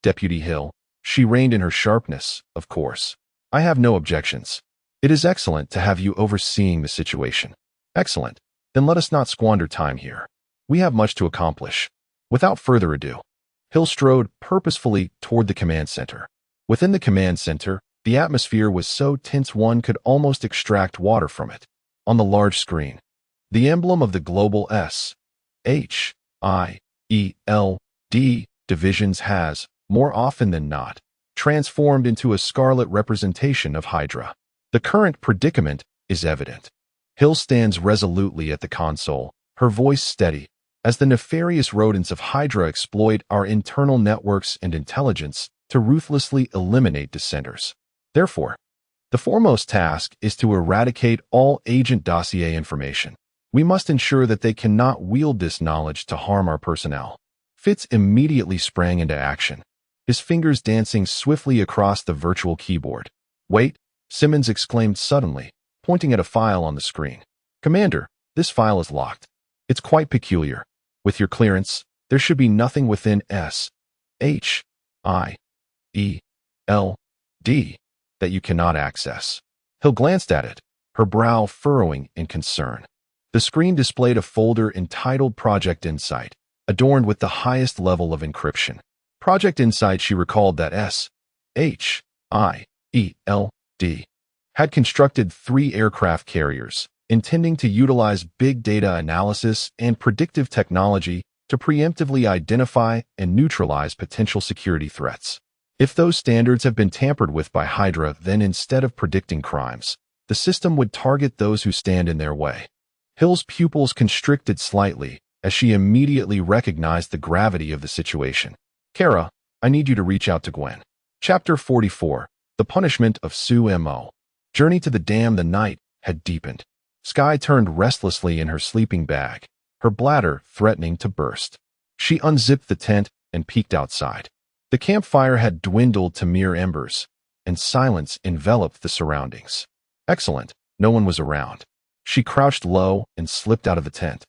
Speaker 1: Deputy Hill, she reigned in her sharpness, of course. I have no objections. It is excellent to have you overseeing the situation. Excellent. Then let us not squander time here. We have much to accomplish. Without further ado, Hill strode purposefully toward the command center. Within the command center, the atmosphere was so tense one could almost extract water from it. On the large screen, the emblem of the global Symbiote divisions has, more often than not, transformed into a scarlet representation of Hydra. The current predicament is evident. Hill stands resolutely at the console, her voice steady, as the nefarious rodents of Hydra exploit our internal networks and intelligence to ruthlessly eliminate dissenters. Therefore, the foremost task is to eradicate all agent dossier information. We must ensure that they cannot wield this knowledge to harm our personnel. Fitz immediately sprang into action, his fingers dancing swiftly across the virtual keyboard. Wait, Simmons exclaimed suddenly, pointing at a file on the screen. Commander, this file is locked. It's quite peculiar. With your clearance, there should be nothing within Symbiote that you cannot access. Hill glanced at it, her brow furrowing in concern. The screen displayed a folder entitled Project Insight, adorned with the highest level of encryption. Project Insight, she recalled that Symbiote had constructed 3 aircraft carriers, intending to utilize big data analysis and predictive technology to preemptively identify and neutralize potential security threats. If those standards have been tampered with by Hydra, then instead of predicting crimes, the system would target those who stand in their way. Hill's pupils constricted slightly as she immediately recognized the gravity of the situation. Kara, I need you to reach out to Gwen. Chapter 44, The Punishment of Sumo. Journey to the Dam. The night had deepened. Sky turned restlessly in her sleeping bag, her bladder threatening to burst. She unzipped the tent and peeked outside. The campfire had dwindled to mere embers, and silence enveloped the surroundings. Excellent, no one was around. She crouched low and slipped out of the tent,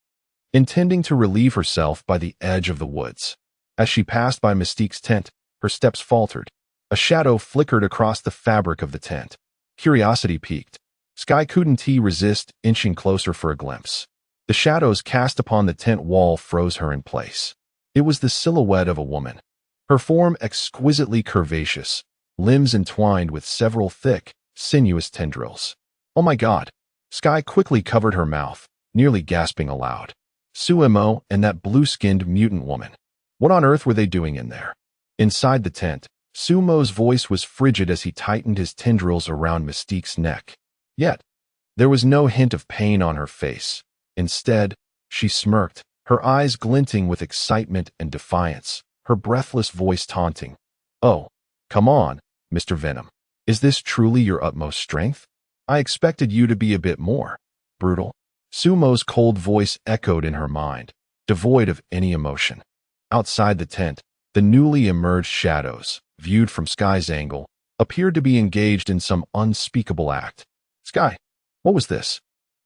Speaker 1: intending to relieve herself by the edge of the woods. As she passed by Mystique's tent, her steps faltered. A shadow flickered across the fabric of the tent. Curiosity piqued. Sky couldn't resist inching closer for a glimpse. The shadows cast upon the tent wall froze her in place. It was the silhouette of a woman, her form exquisitely curvaceous, limbs entwined with several thick, sinuous tendrils. Oh my God! Sky quickly covered her mouth, nearly gasping aloud. Sumo and that blue-skinned mutant woman. What on earth were they doing in there? Inside the tent, Sumo's voice was frigid as he tightened his tendrils around Mystique's neck. Yet, there was no hint of pain on her face. Instead, she smirked, her eyes glinting with excitement and defiance, her breathless voice taunting. "Oh, come on, Mr. Venom. Is this truly your utmost strength? I expected you to be a bit more brutal." Sumo's cold voice echoed in her mind, devoid of any emotion. Outside the tent, the newly emerged shadows, viewed from Sky's angle, appeared to be engaged in some unspeakable act. Sky, what was this?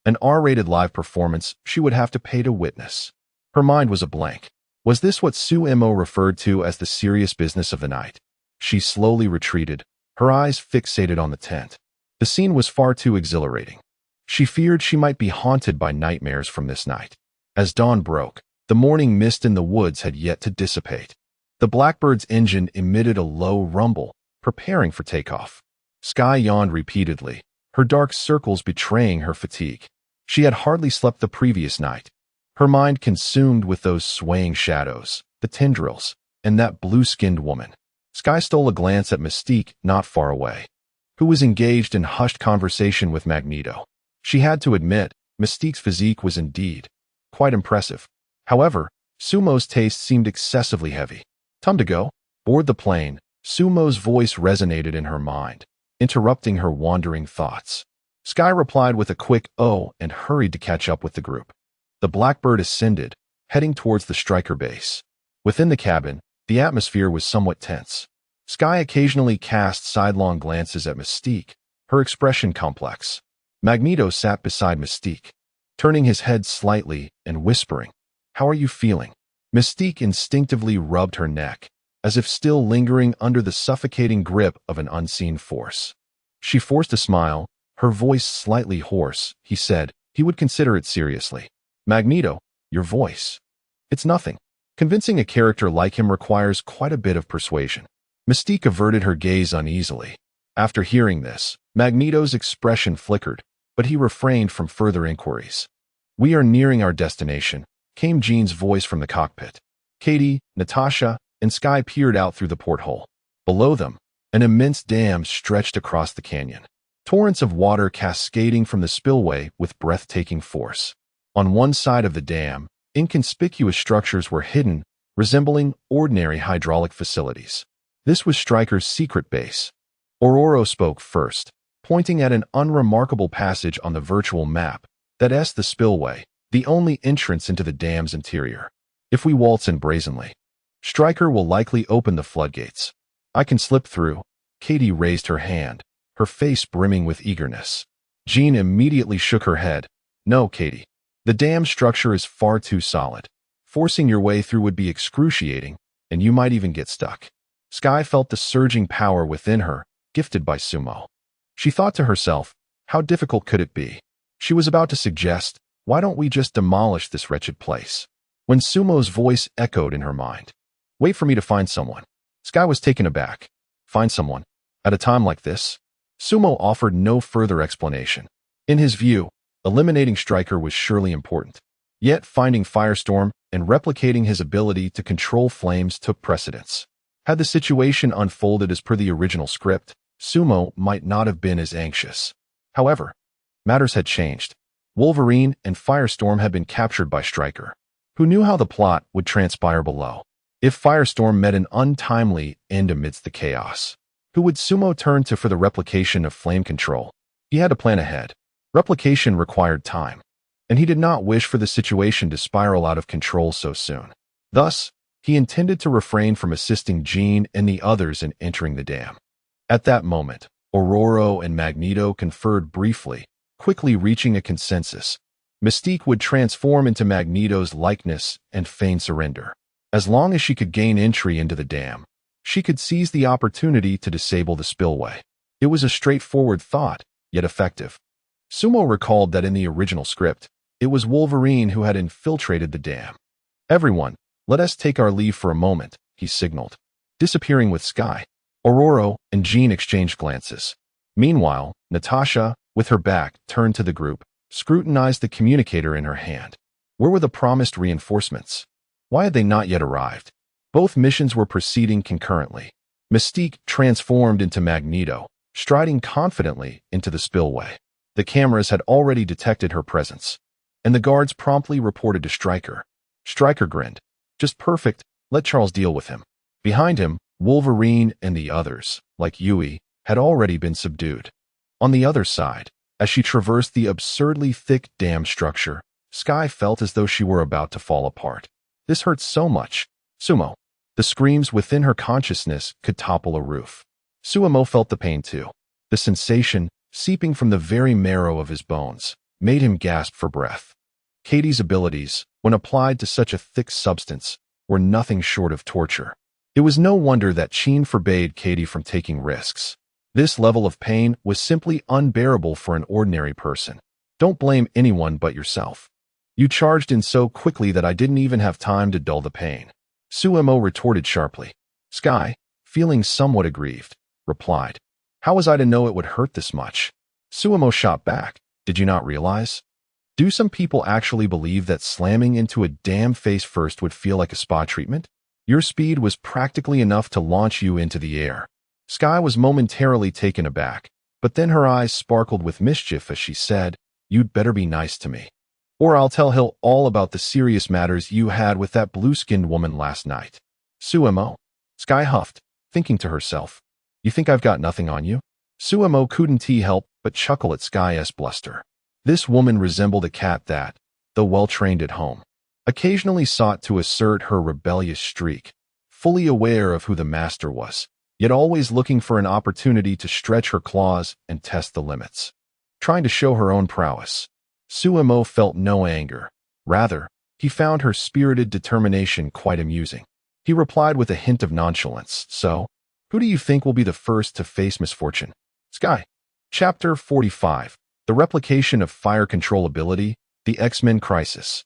Speaker 1: An R-rated live performance she would have to pay to witness. Her mind was a blank. Was this what Sumo referred to as the serious business of the night? She slowly retreated, her eyes fixated on the tent. The scene was far too exhilarating. She feared she might be haunted by nightmares from this night. As dawn broke, the morning mist in the woods had yet to dissipate. The Blackbird's engine emitted a low rumble, preparing for takeoff. Sky yawned repeatedly, her dark circles betraying her fatigue. She had hardly slept the previous night, her mind consumed with those swaying shadows, the tendrils, and that blue-skinned woman. Sky stole a glance at Mystique not far away, who was engaged in hushed conversation with Magneto. She had to admit, Mystique's physique was indeed quite impressive. However, Sumo's taste seemed excessively heavy. "Time to go." Board the plane, Sumo's voice resonated in her mind, interrupting her wandering thoughts. Sky replied with a quick "oh" and hurried to catch up with the group. The Blackbird ascended, heading towards the Stryker base. Within the cabin, the atmosphere was somewhat tense. Sky occasionally cast sidelong glances at Mystique, her expression complex. Magneto sat beside Mystique, turning his head slightly and whispering, "How are you feeling?" Mystique instinctively rubbed her neck, as if still lingering under the suffocating grip of an unseen force. She forced a smile, her voice slightly hoarse. He said he would consider it seriously. "Magneto, your voice. It's nothing." Convincing a character like him requires quite a bit of persuasion. Mystique averted her gaze uneasily. After hearing this, Magneto's expression flickered, but he refrained from further inquiries. "We are nearing our destination," came Jean's voice from the cockpit. Katie, Natasha, and Sky peered out through the porthole. Below them, an immense dam stretched across the canyon, torrents of water cascading from the spillway with breathtaking force. On one side of the dam, inconspicuous structures were hidden, resembling ordinary hydraulic facilities. This was Stryker's secret base. Ororo spoke first, pointing at an unremarkable passage on the virtual map that is the spillway, the only entrance into the dam's interior. "If we waltz in brazenly, Stryker will likely open the floodgates. I can slip through." Katie raised her hand, her face brimming with eagerness. Jean immediately shook her head. "No, Katie. The dam structure is far too solid. Forcing your way through would be excruciating, and you might even get stuck." Sky felt the surging power within her, gifted by Sumo. She thought to herself, how difficult could it be? She was about to suggest, why don't we just demolish this wretched place? When Sumo's voice echoed in her mind. "Wait for me to find someone." Sky was taken aback. Find someone? At a time like this? Sumo offered no further explanation. In his view, eliminating Stryker was surely important. Yet finding Firestorm and replicating his ability to control flames took precedence. Had the situation unfolded as per the original script, Sumo might not have been as anxious. However, matters had changed. Wolverine and Firestorm had been captured by Stryker, who knew how the plot would transpire below. If Firestorm met an untimely end amidst the chaos, who would Sumo turn to for the replication of flame control? He had to plan ahead. Replication required time, and he did not wish for the situation to spiral out of control so soon. Thus, he intended to refrain from assisting Jean and the others in entering the dam. At that moment, Ororo and Magneto conferred briefly, quickly reaching a consensus. Mystique would transform into Magneto's likeness and feign surrender. As long as she could gain entry into the dam, she could seize the opportunity to disable the spillway. It was a straightforward thought, yet effective. Sumo recalled that in the original script, it was Wolverine who had infiltrated the dam. "Everyone, let us take our leave for a moment," he signaled, disappearing with Sky. Ororo and Jean exchanged glances. Meanwhile, Natasha, with her back turned to the group, scrutinized the communicator in her hand. Where were the promised reinforcements? Why had they not yet arrived? Both missions were proceeding concurrently. Mystique transformed into Magneto, striding confidently into the spillway. The cameras had already detected her presence, and the guards promptly reported to Stryker. Stryker grinned. Just perfect, let Charles deal with him. Behind him, Wolverine and the others, like Yui, had already been subdued. On the other side, as she traversed the absurdly thick dam structure, Skye felt as though she were about to fall apart. This hurt so much. Sumo. The screams within her consciousness could topple a roof. Sumo felt the pain too. The sensation, seeping from the very marrow of his bones, made him gasp for breath. Katie's abilities, when applied to such a thick substance, were nothing short of torture. It was no wonder that Sheen forbade Katie from taking risks. This level of pain was simply unbearable for an ordinary person. Don't blame anyone but yourself. You charged in so quickly that I didn't even have time to dull the pain. Sumo retorted sharply. Skye, feeling somewhat aggrieved, replied, How was I to know it would hurt this much? Sumo shot back. Did you not realize? Do some people actually believe that slamming into a dam face first would feel like a spa treatment? Your speed was practically enough to launch you into the air. Skye was momentarily taken aback, but then her eyes sparkled with mischief as she said, You'd better be nice to me. Or I'll tell Hill all about the serious matters you had with that blue-skinned woman last night. Sumo. Skye huffed, thinking to herself, You think I've got nothing on you? Sumo couldn't help but chuckle at Skye's bluster. This woman resembled a cat that, though well-trained at home, occasionally sought to assert her rebellious streak, fully aware of who the master was, yet always looking for an opportunity to stretch her claws and test the limits. Trying to show her own prowess. Sumo felt no anger. Rather, he found her spirited determination quite amusing. He replied with a hint of nonchalance, So, who do you think will be the first to face misfortune? Skye. Chapter 45. The Replication of Fire Controllability, the X-Men Crisis.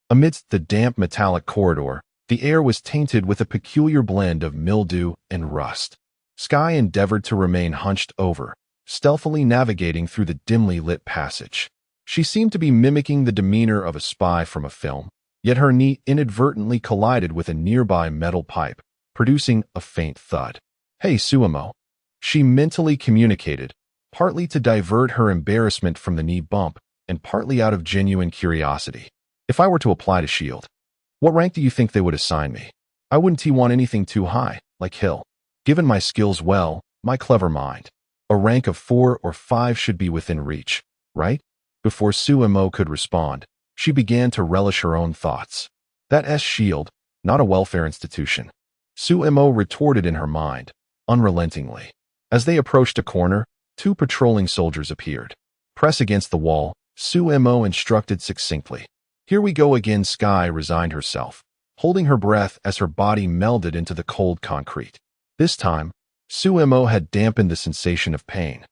Speaker 1: Amidst the damp metallic corridor, the air was tainted with a peculiar blend of mildew and rust. Skye endeavored to remain hunched over, stealthily navigating through the dimly lit passage. She seemed to be mimicking the demeanor of a spy from a film, yet her knee inadvertently collided with a nearby metal pipe, producing a faint thud. Hey, Sumo. She mentally communicated, partly to divert her embarrassment from the knee bump, and partly out of genuine curiosity. If I were to apply to S.H.I.E.L.D., what rank do you think they would assign me? I wouldn't want anything too high, like Hill. Given my skills my clever mind. A rank of 4 or 5 should be within reach, right? Before Sumo could respond, she began to relish her own thoughts. That S.H.I.E.L.D., not a welfare institution. Sumo retorted in her mind, unrelentingly. As they approached a corner, 2 patrolling soldiers appeared. Press against the wall, Sumo instructed succinctly. Here we go again. Skye resigned herself, holding her breath as her body melded into the cold concrete. This time, Sumo had dampened the sensation of pain.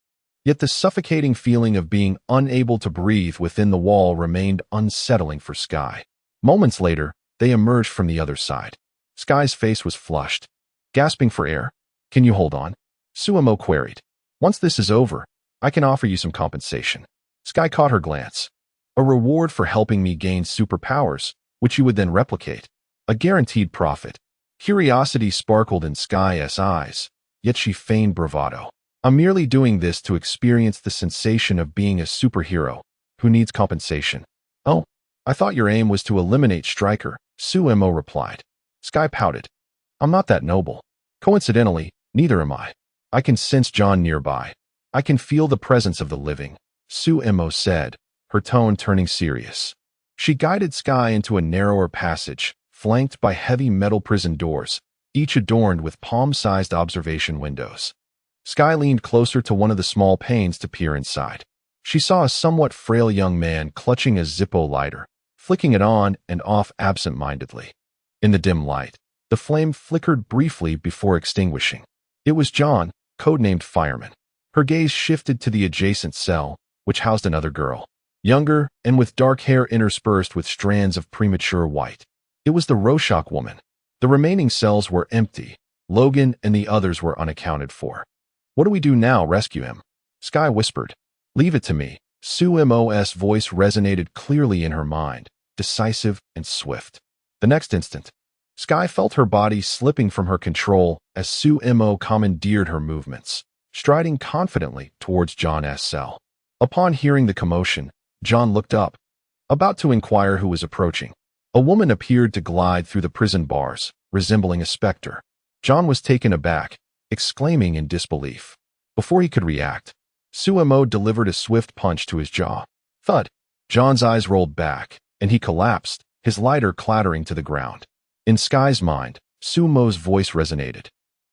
Speaker 1: Yet the suffocating feeling of being unable to breathe within the wall remained unsettling for Skye. Moments later, they emerged from the other side. Skye's face was flushed. Gasping for air. Can you hold on? Sumo queried. Once this is over, I can offer you some compensation. Skye caught her glance. A reward for helping me gain superpowers, which you would then replicate. A guaranteed profit. Curiosity sparkled in Skye's eyes, yet she feigned bravado. I'm merely doing this to experience the sensation of being a superhero who needs compensation. Oh, I thought your aim was to eliminate Stryker, Sumo replied. Skye pouted. I'm not that noble. Coincidentally, neither am I. I can sense John nearby. I can feel the presence of the living, Sumo said, her tone turning serious. She guided Skye into a narrower passage, flanked by heavy metal prison doors, each adorned with palm-sized observation windows. Skye leaned closer to one of the small panes to peer inside. She saw a somewhat frail young man clutching a Zippo lighter, flicking it on and off absent-mindedly. In the dim light, the flame flickered briefly before extinguishing. It was John, codenamed Fireman. Her gaze shifted to the adjacent cell, which housed another girl. Younger and with dark hair interspersed with strands of premature white. It was the Rorschach woman. The remaining cells were empty. Logan and the others were unaccounted for. What do we do now? Rescue him? Skye whispered. Leave it to me. Sumo's voice resonated clearly in her mind, decisive and swift. The next instant, Sky felt her body slipping from her control as Sumo commandeered her movements, striding confidently towards John's cell. Upon hearing the commotion, John looked up, about to inquire who was approaching. A woman appeared to glide through the prison bars, resembling a specter. John was taken aback, exclaiming in disbelief. Before he could react, Sumo delivered a swift punch to his jaw. Thud! John's eyes rolled back, and he collapsed, his lighter clattering to the ground. In Sky's mind, Sumo's voice resonated,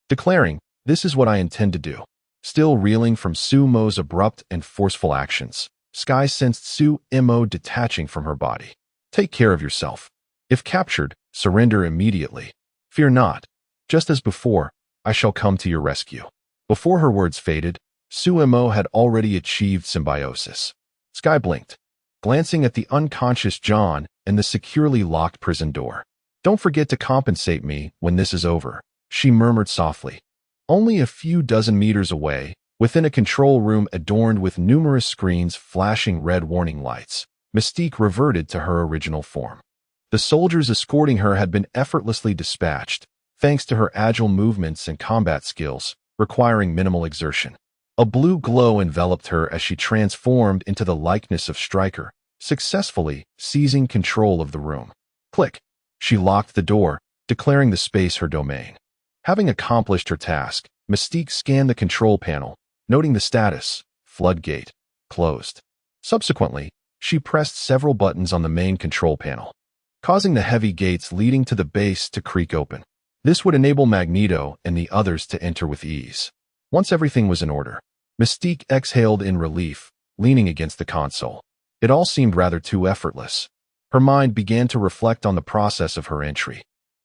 Speaker 1: declaring, "This is what I intend to do." Still reeling from Sumo's abrupt and forceful actions, Sky sensed Sumo detaching from her body. "Take care of yourself. If captured, surrender immediately. Fear not. Just as before, I shall come to your rescue." Before her words faded, Sumo had already achieved symbiosis. Sky blinked, glancing at the unconscious John and the securely locked prison door. "Don't forget to compensate me when this is over," she murmured softly. Only a few dozen meters away, within a control room adorned with numerous screens flashing red warning lights, Mystique reverted to her original form. The soldiers escorting her had been effortlessly dispatched, thanks to her agile movements and combat skills, requiring minimal exertion. A blue glow enveloped her as she transformed into the likeness of Stryker, successfully seizing control of the room. Click! She locked the door, declaring the space her domain. Having accomplished her task, Mystique scanned the control panel, noting the status, floodgate, closed. Subsequently, she pressed several buttons on the main control panel, causing the heavy gates leading to the base to creak open. This would enable Magneto and the others to enter with ease. Once everything was in order, Mystique exhaled in relief, leaning against the console. It all seemed rather too effortless. Her mind began to reflect on the process of her entry.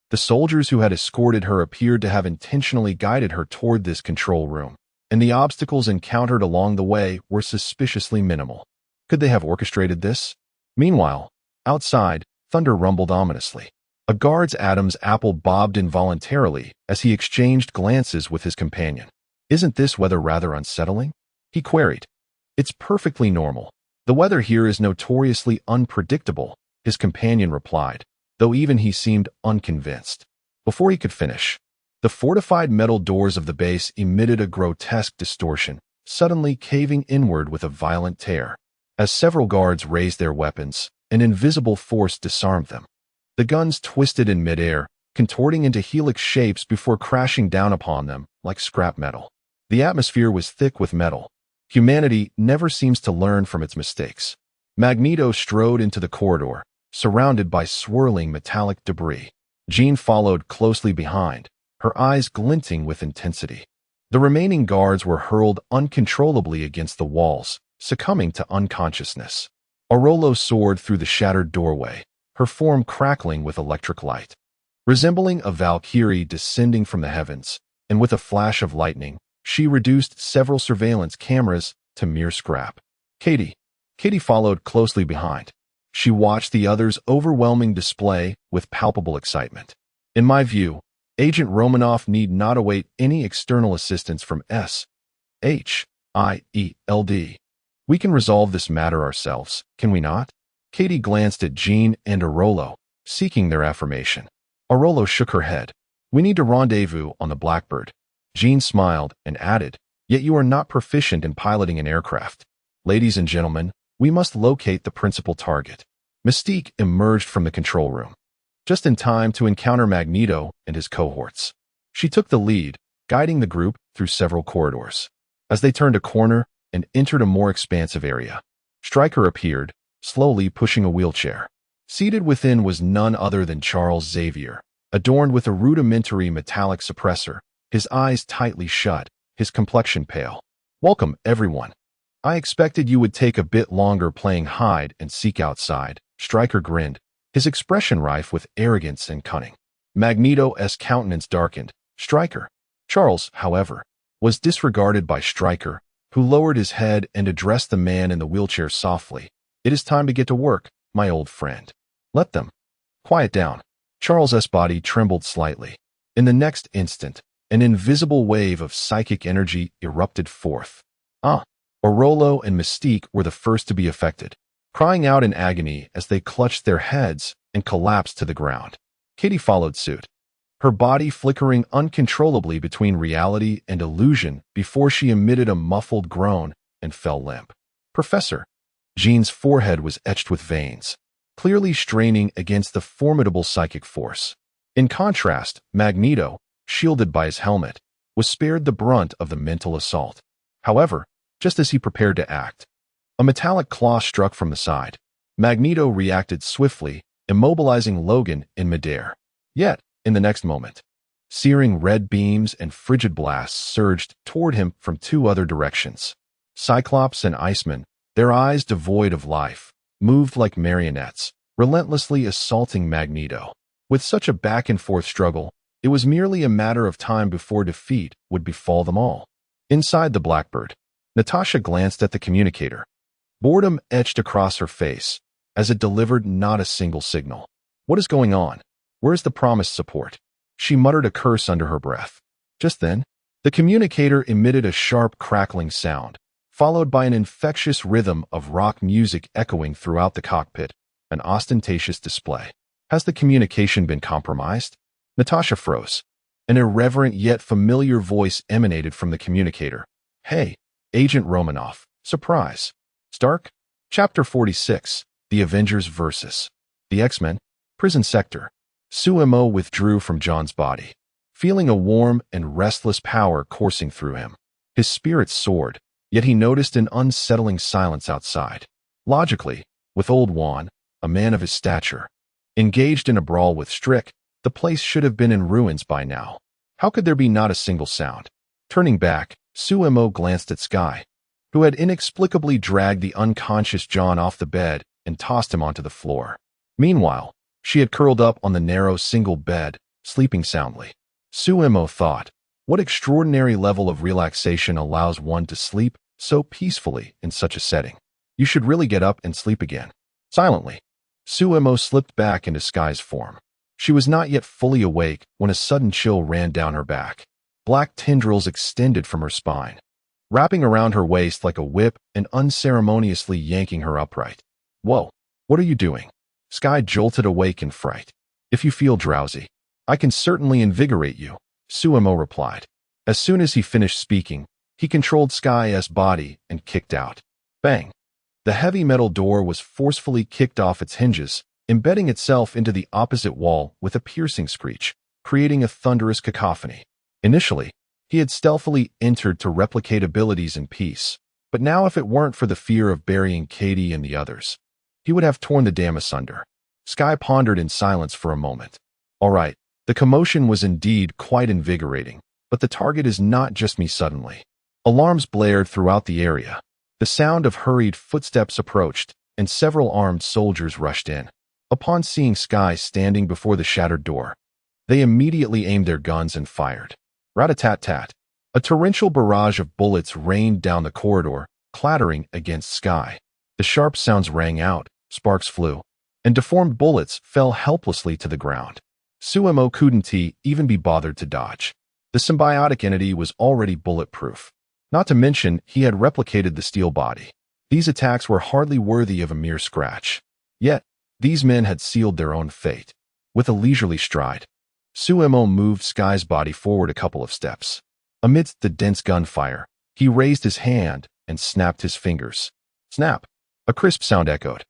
Speaker 1: The soldiers who had escorted her appeared to have intentionally guided her toward this control room, and the obstacles encountered along the way were suspiciously minimal. Could they have orchestrated this? Meanwhile, outside, thunder rumbled ominously. A guard's Adam's apple bobbed involuntarily as he exchanged glances with his companion. "Isn't this weather rather unsettling?" he queried. "It's perfectly normal. The weather here is notoriously unpredictable," his companion replied, though even he seemed unconvinced. Before he could finish, the fortified metal doors of the base emitted a grotesque distortion, suddenly caving inward with a violent tear. As several guards raised their weapons, an invisible force disarmed them. The guns twisted in midair, contorting into helix shapes before crashing down upon them like scrap metal. The atmosphere was thick with metal. Humanity never seems to learn from its mistakes. Magneto strode into the corridor, surrounded by swirling metallic debris. Jean followed closely behind, her eyes glinting with intensity. The remaining guards were hurled uncontrollably against the walls, succumbing to unconsciousness. Orolo soared through the shattered doorway, her form crackling with electric light. Resembling a Valkyrie descending from the heavens, and with a flash of lightning, she reduced several surveillance cameras to mere scrap. Katie followed closely behind. She watched the others' overwhelming display with palpable excitement. "In my view, Agent Romanoff need not await any external assistance from SHIELD. We can resolve this matter ourselves, can we not?" Katie glanced at Jean and Orolo, seeking their affirmation. Orolo shook her head. "We need to rendezvous on the Blackbird." Jean smiled and added, "Yet you are not proficient in piloting an aircraft. Ladies and gentlemen, we must locate the principal target." Mystique emerged from the control room, just in time to encounter Magneto and his cohorts. She took the lead, guiding the group through several corridors. As they turned a corner and entered a more expansive area, Stryker appeared, slowly pushing a wheelchair. Seated within was none other than Charles Xavier, adorned with a rudimentary metallic suppressor, his eyes tightly shut, his complexion pale. "Welcome, everyone. I expected you would take a bit longer playing hide and seek outside," Stryker grinned, his expression rife with arrogance and cunning. Magneto's countenance darkened. Charles, however, was disregarded by Stryker, who lowered his head and addressed the man in the wheelchair softly. "It is time to get to work, my old friend. Let them quiet down." Charles's body trembled slightly. In the next instant, an invisible wave of psychic energy erupted forth. Orolo and Mystique were the first to be affected, crying out in agony as they clutched their heads and collapsed to the ground. Katie followed suit, her body flickering uncontrollably between reality and illusion before she emitted a muffled groan and fell limp. Professor. Jean's forehead was etched with veins, clearly straining against the formidable psychic force. In contrast, Magneto, shielded by his helmet, was spared the brunt of the mental assault. However, just as he prepared to act, a metallic claw struck from the side. Magneto reacted swiftly, immobilizing Logan in midair. Yet, in the next moment, searing red beams and frigid blasts surged toward him from two other directions. Cyclops and Iceman, their eyes devoid of life, moved like marionettes, relentlessly assaulting Magneto. With such a back-and-forth struggle, it was merely a matter of time before defeat would befall them all. Inside the Blackbird, Natasha glanced at the communicator. Boredom etched across her face as it delivered not a single signal. What is going on? Where's the promised support? She muttered a curse under her breath. Just then, the communicator emitted a sharp crackling sound, followed by an infectious rhythm of rock music echoing throughout the cockpit, an ostentatious display. Has the communication been compromised? Natasha froze. An irreverent yet familiar voice emanated from the communicator. Hey, Agent Romanoff. Surprise. Stark? Chapter 46. The Avengers vs. The X-Men. Prison Sector. Suemo withdrew from John's body, feeling a warm and restless power coursing through him. His spirits soared, yet he noticed an unsettling silence outside. Logically, with old Juan, a man of his stature, engaged in a brawl with Strick, the place should have been in ruins by now. How could there be not a single sound? Turning back, Suemo glanced at Skye, who had inexplicably dragged the unconscious John off the bed and tossed him onto the floor. Meanwhile, she had curled up on the narrow single bed, sleeping soundly. Suemo thought, what extraordinary level of relaxation allows one to sleep so peacefully in such a setting? You should really get up and sleep again. Silently, Suemo slipped back into Skye's form. She was not yet fully awake when a sudden chill ran down her back. Black tendrils extended from her spine, wrapping around her waist like a whip and unceremoniously yanking her upright. Whoa, what are you doing? Skye jolted awake in fright. If you feel drowsy, I can certainly invigorate you, Suemo replied. As soon as he finished speaking, he controlled Skye's body and kicked out. Bang! The heavy metal door was forcefully kicked off its hinges, embedding itself into the opposite wall with a piercing screech, creating a thunderous cacophony. Initially, he had stealthily entered to replicate abilities in peace, but now if it weren't for the fear of burying Katie and the others, he would have torn the dam asunder. Skye pondered in silence for a moment. All right, the commotion was indeed quite invigorating, but the target is not just me suddenly. Alarms blared throughout the area. The sound of hurried footsteps approached, and several armed soldiers rushed in. Upon seeing Skye standing before the shattered door, they immediately aimed their guns and fired. Rat-a-tat-tat. A torrential barrage of bullets rained down the corridor, clattering against Skye. The sharp sounds rang out, sparks flew, and deformed bullets fell helplessly to the ground. Suemo couldn't even be bothered to dodge. The symbiotic entity was already bulletproof. Not to mention, he had replicated the steel body. These attacks were hardly worthy of a mere scratch. Yet, these men had sealed their own fate. With a leisurely stride, Suemo moved Skye's body forward a couple of steps. Amidst the dense gunfire, he raised his hand and snapped his fingers. Snap! A crisp sound echoed.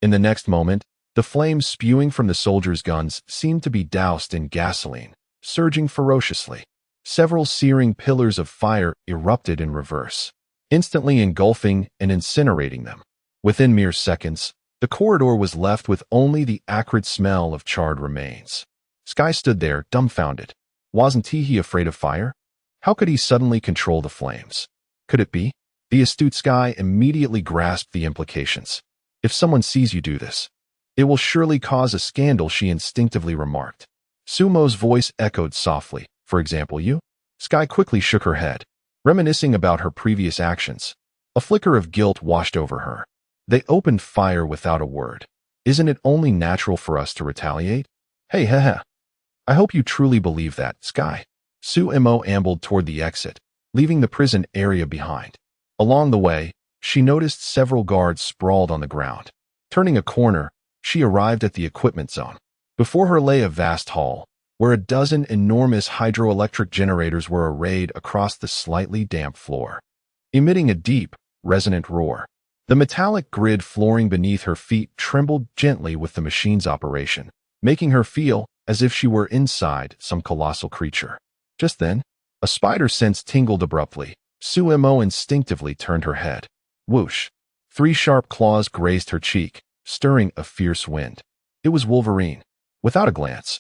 Speaker 1: In the next moment, the flames spewing from the soldiers' guns seemed to be doused in gasoline, surging ferociously. Several searing pillars of fire erupted in reverse, instantly engulfing and incinerating them. Within mere seconds, the corridor was left with only the acrid smell of charred remains. Skye stood there, dumbfounded. Wasn't he afraid of fire? How could he suddenly control the flames? Could it be? The astute Skye immediately grasped the implications. If someone sees you do this, it will surely cause a scandal, she instinctively remarked. Sumo's voice echoed softly. For example, you? Skye quickly shook her head, reminiscing about her previous actions. A flicker of guilt washed over her. They opened fire without a word. Isn't it only natural for us to retaliate? Hey, haha. I hope you truly believe that, Skye. Suemo ambled toward the exit, leaving the prison area behind. Along the way, she noticed several guards sprawled on the ground. Turning a corner, she arrived at the equipment zone. Before her lay a vast hall, where a dozen enormous hydroelectric generators were arrayed across the slightly damp floor, emitting a deep, resonant roar. The metallic grid flooring beneath her feet trembled gently with the machine's operation, making her feel as if she were inside some colossal creature. Just then, a spider sense tingled abruptly. Suemo instinctively turned her head. Whoosh! 3 sharp claws grazed her cheek, stirring a fierce wind. It was Wolverine. Without a glance,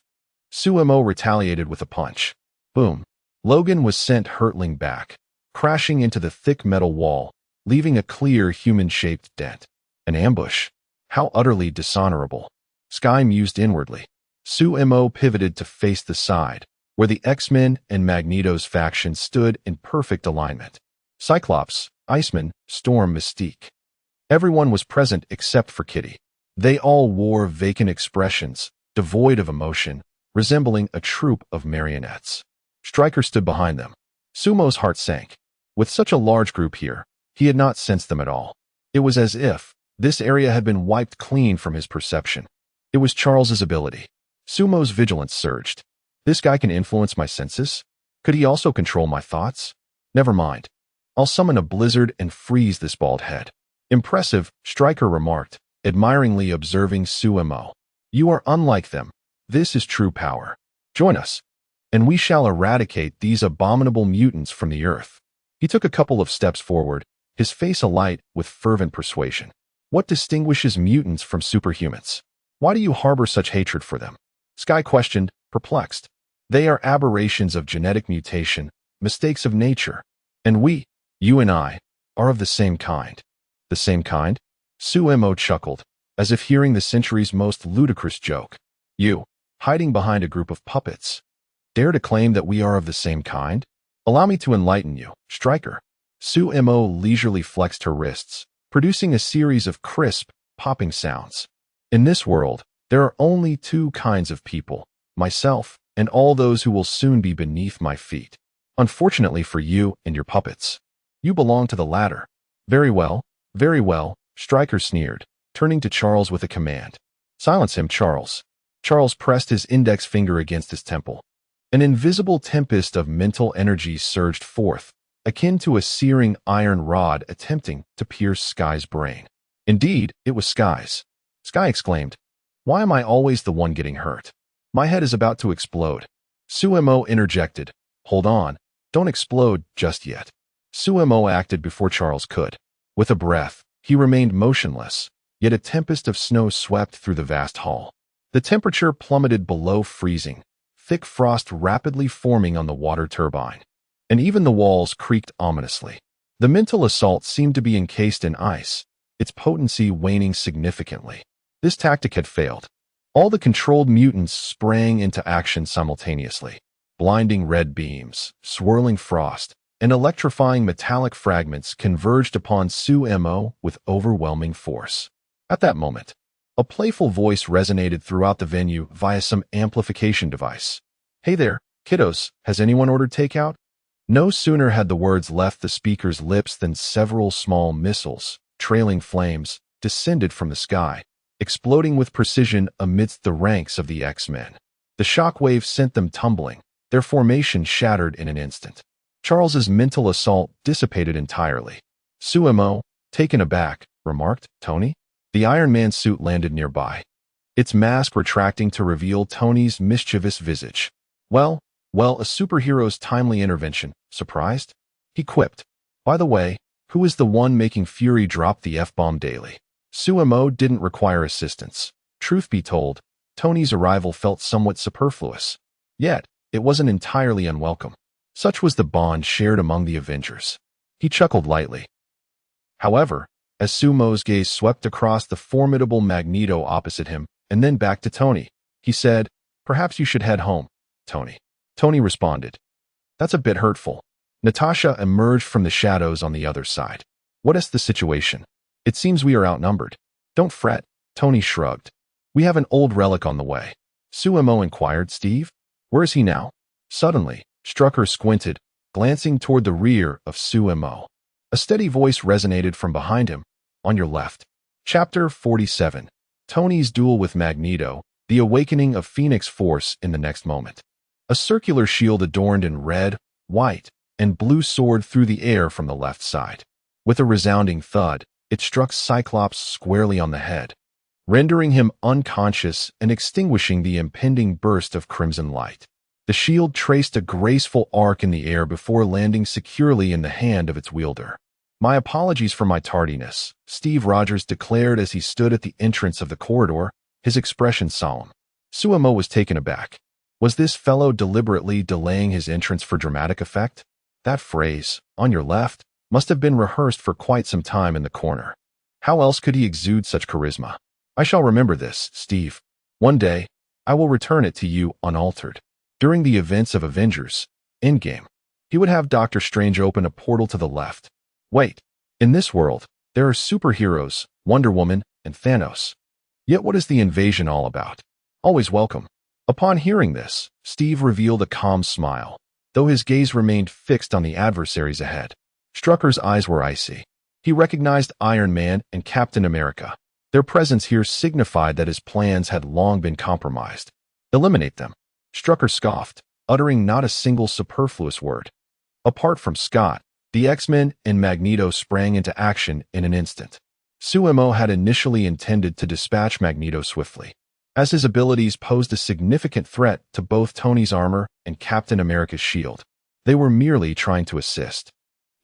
Speaker 1: Suemo retaliated with a punch. Boom! Logan was sent hurtling back, crashing into the thick metal wall, leaving a clear human-shaped dent. An ambush. How utterly dishonorable. Skye mused inwardly. Suemo pivoted to face the side, where the X-Men and Magneto's faction stood in perfect alignment. Cyclops, Iceman, Storm, Mystique. Everyone was present except for Kitty. They all wore vacant expressions, devoid of emotion, resembling a troupe of marionettes. Stryker stood behind them. Sumo's heart sank. With such a large group here, he had not sensed them at all. It was as if this area had been wiped clean from his perception. It was Charles's ability. Sumo's vigilance surged. This guy can influence my senses? Could he also control my thoughts? Never mind. I'll summon a blizzard and freeze this bald head. Impressive, Stryker remarked, admiringly observing Suemo. You are unlike them. This is true power. Join us, and we shall eradicate these abominable mutants from the earth. He took a couple of steps forward, his face alight with fervent persuasion. What distinguishes mutants from superhumans? Why do you harbor such hatred for them? Skye questioned, perplexed. They are aberrations of genetic mutation, mistakes of nature. And we, you and I, are of the same kind. The same kind? Suemo chuckled, as if hearing the century's most ludicrous joke. You, hiding behind a group of puppets, dare to claim that we are of the same kind? Allow me to enlighten you, Stryker. Suemo leisurely flexed her wrists, producing a series of crisp, popping sounds. In this world, there are only 2 kinds of people, myself and all those who will soon be beneath my feet. Unfortunately for you and your puppets, you belong to the latter. Very well, Stryker sneered, turning to Charles with a command. Silence him, Charles. Charles pressed his index finger against his temple. An invisible tempest of mental energy surged forth, akin to a searing iron rod attempting to pierce Skye's brain. Indeed, it was Skye's. Skye exclaimed, "Why am I always the one getting hurt? My head is about to explode." Suemo interjected, "Hold on, don't explode just yet." Suemo acted before Charles could. With a breath, he remained motionless, yet a tempest of snow swept through the vast hall. The temperature plummeted below freezing, thick frost rapidly forming on the water turbine. And even the walls creaked ominously. The mental assault seemed to be encased in ice, its potency waning significantly. This tactic had failed. All the controlled mutants sprang into action simultaneously. Blinding red beams, swirling frost, and electrifying metallic fragments converged upon Suemo with overwhelming force. At that moment, a playful voice resonated throughout the venue via some amplification device. "Hey there, kiddos, has anyone ordered takeout?" No sooner had the words left the speaker's lips than several small missiles, trailing flames, descended from the sky, exploding with precision amidst the ranks of the X-Men. The shockwave sent them tumbling, their formation shattered in an instant. Charles's mental assault dissipated entirely. Suemo, taken aback, remarked, "Tony?" The Iron Man suit landed nearby, its mask retracting to reveal Tony's mischievous visage. Well, a superhero's timely intervention. Surprised? He quipped. "By the way, who is the one making Fury drop the F-bomb daily?" Suemo didn't require assistance. Truth be told, Tony's arrival felt somewhat superfluous. Yet, it wasn't entirely unwelcome. Such was the bond shared among the Avengers. He chuckled lightly. However, as Sumo's gaze swept across the formidable Magneto opposite him and then back to Tony, he said, "Perhaps you should head home, Tony." Tony responded, "That's a bit hurtful." Natasha emerged from the shadows on the other side. "What is the situation? It seems we are outnumbered." "Don't fret," Tony shrugged. "We have an old relic on the way." Suemo inquired, "Steve? Where is he now?" Suddenly, Stryker squinted, glancing toward the rear of Suemo. A steady voice resonated from behind him, "On your left." Chapter 47. Tony's duel with Magneto, the awakening of Phoenix Force in the next moment. A circular shield adorned in red, white, and blue soared through the air from the left side. With a resounding thud, it struck Cyclops squarely on the head, rendering him unconscious and extinguishing the impending burst of crimson light. The shield traced a graceful arc in the air before landing securely in the hand of its wielder. "My apologies for my tardiness," Steve Rogers declared as he stood at the entrance of the corridor, his expression solemn. Suemo was taken aback. Was this fellow deliberately delaying his entrance for dramatic effect? That phrase, "on your left," must have been rehearsed for quite some time in the corner. How else could he exude such charisma? "I shall remember this, Steve. One day, I will return it to you unaltered." During the events of Avengers Endgame, he would have Doctor Strange open a portal to the left. Wait, in this world, there are superheroes, Wonder Woman, and Thanos. Yet what is the invasion all about? Always welcome. Upon hearing this, Steve revealed a calm smile, though his gaze remained fixed on the adversaries ahead. Strucker's eyes were icy. He recognized Iron Man and Captain America. Their presence here signified that his plans had long been compromised. Eliminate them. Strucker scoffed, uttering not a single superfluous word. Apart from Scott, the X-Men and Magneto sprang into action in an instant. Suemo had initially intended to dispatch Magneto swiftly, as his abilities posed a significant threat to both Tony's armor and Captain America's shield. They were merely trying to assist.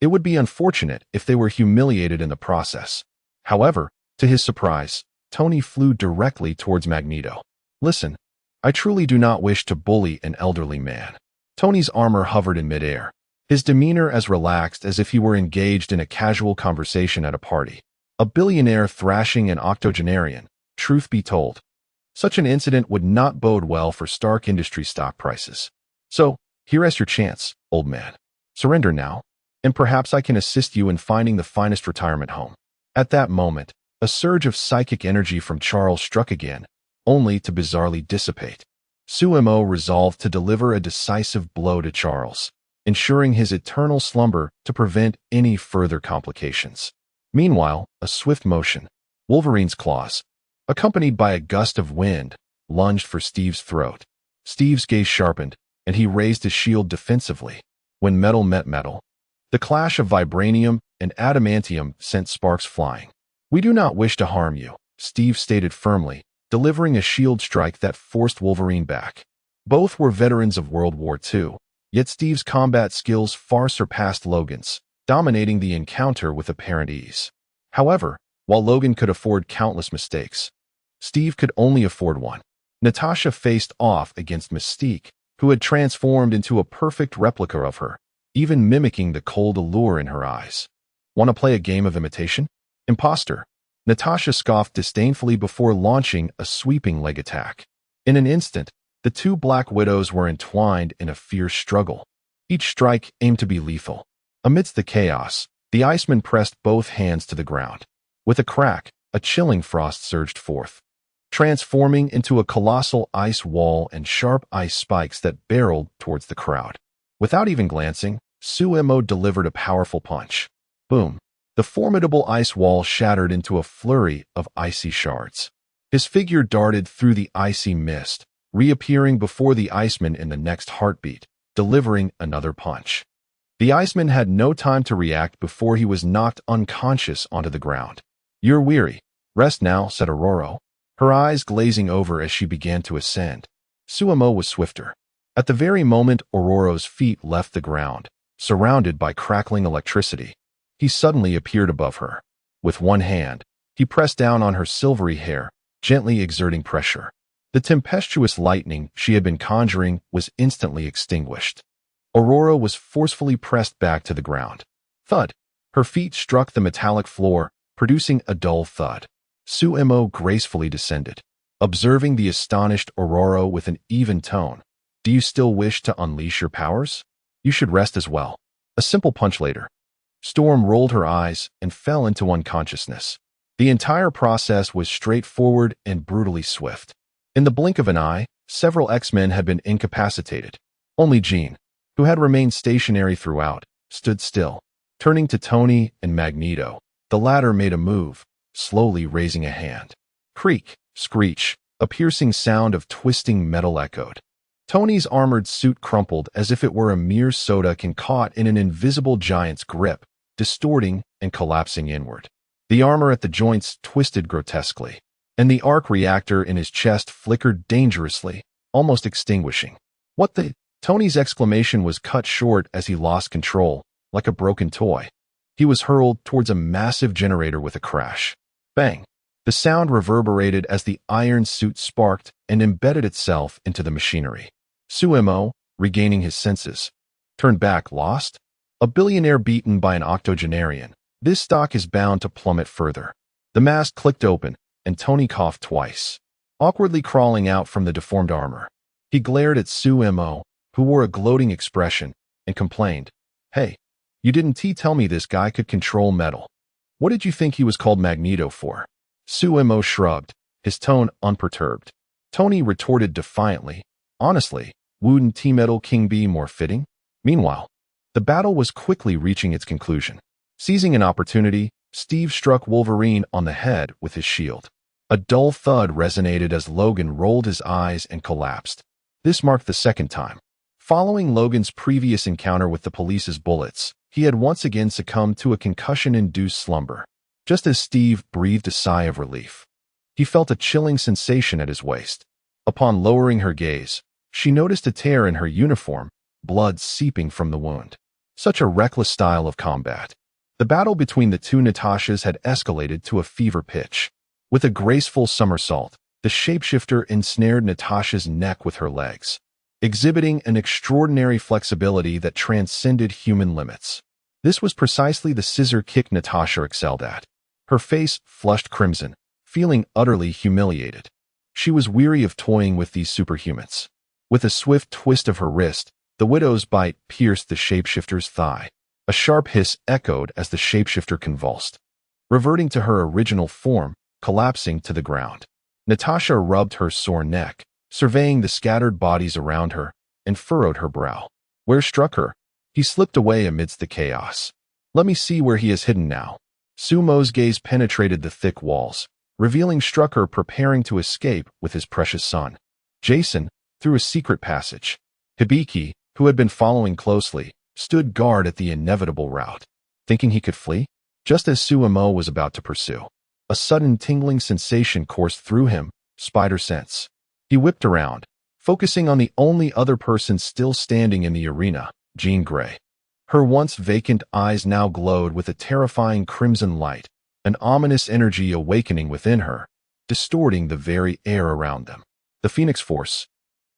Speaker 1: It would be unfortunate if they were humiliated in the process. However, to his surprise, Tony flew directly towards Magneto. "Listen, I truly do not wish to bully an elderly man." Tony's armor hovered in midair, his demeanor as relaxed as if he were engaged in a casual conversation at a party. A billionaire thrashing an octogenarian, truth be told. Such an incident would not bode well for Stark Industries stock prices. "So, here is your chance, old man. Surrender now, and perhaps I can assist you in finding the finest retirement home." At that moment, a surge of psychic energy from Charles struck again, only to bizarrely dissipate. Suemo resolved to deliver a decisive blow to Charles, ensuring his eternal slumber to prevent any further complications. Meanwhile, a swift motion, Wolverine's claws, accompanied by a gust of wind, lunged for Steve's throat. Steve's gaze sharpened, and he raised his shield defensively. When metal met metal, the clash of vibranium and adamantium sent sparks flying. "We do not wish to harm you," Steve stated firmly, delivering a shield strike that forced Wolverine back. Both were veterans of World War II, yet Steve's combat skills far surpassed Logan's, dominating the encounter with apparent ease. However, while Logan could afford countless mistakes, Steve could only afford one. Natasha faced off against Mystique, who had transformed into a perfect replica of her, even mimicking the cold allure in her eyes. "Want to play a game of imitation? Imposter." Natasha scoffed disdainfully before launching a sweeping leg attack. In an instant, the two Black Widows were entwined in a fierce struggle. Each strike aimed to be lethal. Amidst the chaos, the Iceman pressed both hands to the ground. With a crack, a chilling frost surged forth, transforming into a colossal ice wall and sharp ice spikes that barreled towards the crowd. Without even glancing, Suemo delivered a powerful punch. Boom! The formidable ice wall shattered into a flurry of icy shards. His figure darted through the icy mist, reappearing before the Iceman in the next heartbeat, delivering another punch. The Iceman had no time to react before he was knocked unconscious onto the ground. "You're weary. Rest now," said Aurora, her eyes glazing over as she began to ascend. Suemo was swifter. At the very moment Aurora's feet left the ground, surrounded by crackling electricity, he suddenly appeared above her. With one hand, he pressed down on her silvery hair, gently exerting pressure. The tempestuous lightning she had been conjuring was instantly extinguished. Aurora was forcefully pressed back to the ground. Thud! Her feet struck the metallic floor, producing a dull thud. Suemo gracefully descended, observing the astonished Aurora with an even tone. "Do you still wish to unleash your powers? You should rest as well. A simple punch later." Storm rolled her eyes and fell into unconsciousness. The entire process was straightforward and brutally swift. In the blink of an eye, several X-Men had been incapacitated. Only Jean, who had remained stationary throughout, stood still. Turning to Tony and Magneto, the latter made a move, slowly raising a hand. Creak, screech, a piercing sound of twisting metal echoed. Tony's armored suit crumpled as if it were a mere soda can caught in an invisible giant's grip, distorting and collapsing inward. The armor at the joints twisted grotesquely, and the arc reactor in his chest flickered dangerously, almost extinguishing. What the? Tony's exclamation was cut short as he lost control, like a broken toy. He was hurled towards a massive generator with a crash. Bang! The sound reverberated as the iron suit sparked and embedded itself into the machinery. Sumo, regaining his senses, turned back, lost? A billionaire beaten by an octogenarian. This stock is bound to plummet further. The mask clicked open, and Tony coughed twice, awkwardly crawling out from the deformed armor. He glared at Sumo, who wore a gloating expression, and complained, "Hey, you didn't tell me this guy could control metal. What did you think he was called Magneto for?" Sumo shrugged, his tone unperturbed. Tony retorted defiantly, "Honestly, wouldn't T-Metal King be more fitting?" Meanwhile, the battle was quickly reaching its conclusion. Seizing an opportunity, Steve struck Wolverine on the head with his shield. A dull thud resonated as Logan rolled his eyes and collapsed. This marked the second time. Following Logan's previous encounter with the police's bullets, he had once again succumbed to a concussion-induced slumber. Just as Steve breathed a sigh of relief, he felt a chilling sensation at his waist. Upon lowering her gaze, she noticed a tear in her uniform, blood seeping from the wound. Such a reckless style of combat. The battle between the two Natashas had escalated to a fever pitch. With a graceful somersault, the shapeshifter ensnared Natasha's neck with her legs, exhibiting an extraordinary flexibility that transcended human limits. This was precisely the scissor kick Natasha excelled at. Her face flushed crimson, feeling utterly humiliated. She was weary of toying with these superhumans. With a swift twist of her wrist, the widow's bite pierced the shapeshifter's thigh. A sharp hiss echoed as the shapeshifter convulsed, reverting to her original form, collapsing to the ground. Natasha rubbed her sore neck, surveying the scattered bodies around her, and furrowed her brow. Where struck her? He slipped away amidst the chaos. Let me see where he is hidden now. Sumo's gaze penetrated the thick walls, revealing Strucker preparing to escape with his precious son, Jason, through a secret passage. Hibiki, who had been following closely, stood guard at the inevitable route, thinking he could flee. Just as Sumo was about to pursue, a sudden tingling sensation coursed through him, spider sense. He whipped around, focusing on the only other person still standing in the arena, Jean Grey. Her once vacant eyes now glowed with a terrifying crimson light, an ominous energy awakening within her, distorting the very air around them. The Phoenix Force,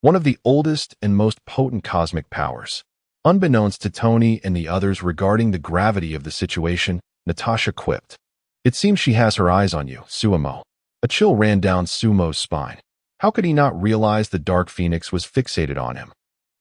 Speaker 1: one of the oldest and most potent cosmic powers. Unbeknownst to Tony and the others regarding the gravity of the situation, Natasha quipped, "It seems she has her eyes on you, Sumo." A chill ran down Sumo's spine. How could he not realize the Dark Phoenix was fixated on him?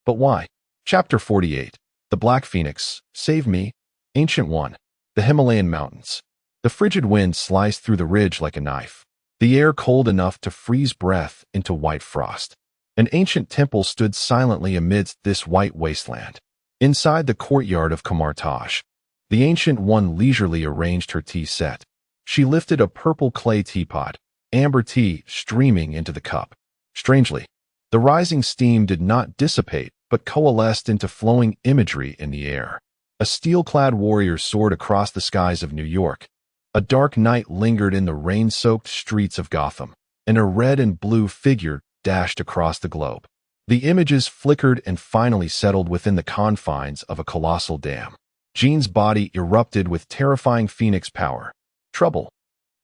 Speaker 1: But why? Chapter 48. The Black Phoenix, Save Me, Ancient One. The Himalayan Mountains. The frigid wind sliced through the ridge like a knife, the air cold enough to freeze breath into white frost. An ancient temple stood silently amidst this white wasteland. Inside the courtyard of Kamartaj, the Ancient One leisurely arranged her tea set. She lifted a purple clay teapot, amber tea streaming into the cup. Strangely, the rising steam did not dissipate but coalesced into flowing imagery in the air. A steel-clad warrior soared across the skies of New York. A dark night lingered in the rain-soaked streets of Gotham, and a red and blue figure dashed across the globe. The images flickered and finally settled within the confines of a colossal dam. Jean's body erupted with terrifying phoenix power. Trouble.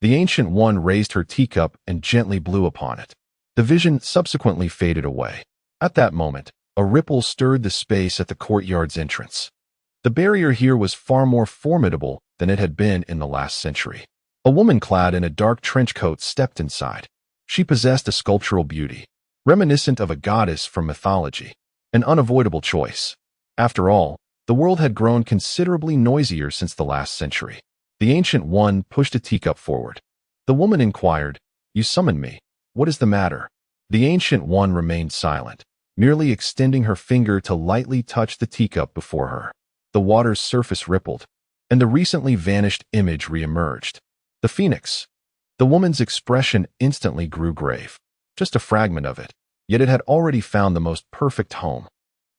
Speaker 1: The Ancient One raised her teacup and gently blew upon it. The vision subsequently faded away. At that moment, a ripple stirred the space at the courtyard's entrance. The barrier here was far more formidable than it had been in the last century. A woman clad in a dark trench coat stepped inside. She possessed a sculptural beauty, reminiscent of a goddess from mythology, an unavoidable choice. After all, the world had grown considerably noisier since the last century. The Ancient One pushed a teacup forward. The woman inquired, "You summoned me. What is the matter?" The Ancient One remained silent, merely extending her finger to lightly touch the teacup before her. The water's surface rippled, and the recently vanished image reemerged. The phoenix. The woman's expression instantly grew grave. Just a fragment of it. yet it had already found the most perfect home.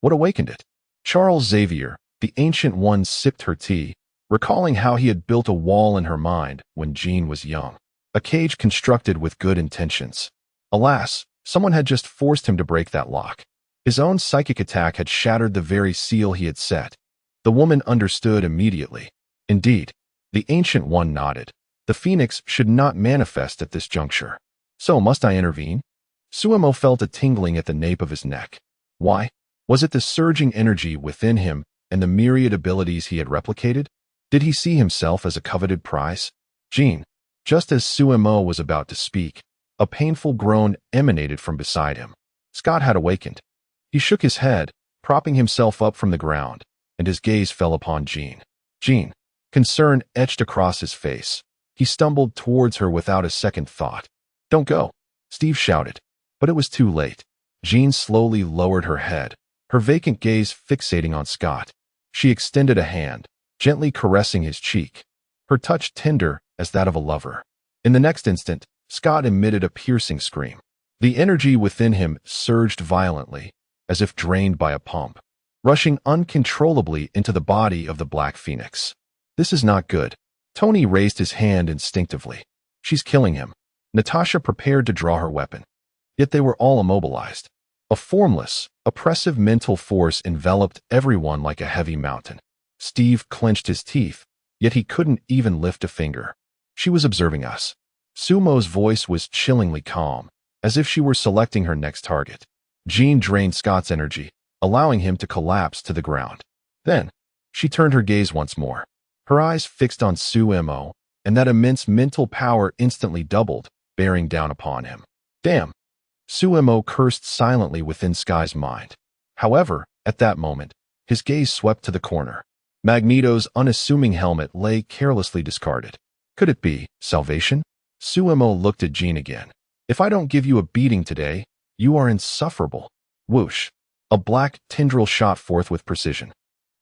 Speaker 1: What awakened it? Charles Xavier, the Ancient One, sipped her tea, recalling how he had built a wall in her mind when Jean was young. A cage constructed with good intentions. Alas, someone had just forced him to break that lock. His own psychic attack had shattered the very seal he had set. The woman understood immediately. Indeed, the Ancient One nodded. The Phoenix should not manifest at this juncture. So must I intervene? Suemo felt a tingling at the nape of his neck. Why? Was it the surging energy within him and the myriad abilities he had replicated? Did he see himself as a coveted prize? Jean, just as Suemo was about to speak, a painful groan emanated from beside him. Scott had awakened. He shook his head, propping himself up from the ground, and his gaze fell upon Jean. Jean, concern etched across his face. He stumbled towards her without a second thought. Don't go, Steve shouted. But it was too late. Jean slowly lowered her head, her vacant gaze fixating on Scott. She extended a hand, gently caressing his cheek, her touch tender as that of a lover. In the next instant, Scott emitted a piercing scream. The energy within him surged violently, as if drained by a pump, rushing uncontrollably into the body of the Black Phoenix. This is not good. Tony raised his hand instinctively. She's killing him. Natasha prepared to draw her weapon. Yet they were all immobilized. A formless, oppressive mental force enveloped everyone like a heavy mountain. Steve clenched his teeth, yet he couldn't even lift a finger. She was observing us. Sumo's voice was chillingly calm, as if she were selecting her next target. Jean drained Scott's energy, allowing him to collapse to the ground. Then, she turned her gaze once more. Her eyes fixed on Suemo, and that immense mental power instantly doubled, bearing down upon him. Damn! Suemo cursed silently within Sky's mind. However, at that moment, his gaze swept to the corner. Magneto's unassuming helmet lay carelessly discarded. Could it be salvation? Suemo looked at Jean again. If I don't give you a beating today, you are insufferable. Whoosh! A black tendril shot forth with precision,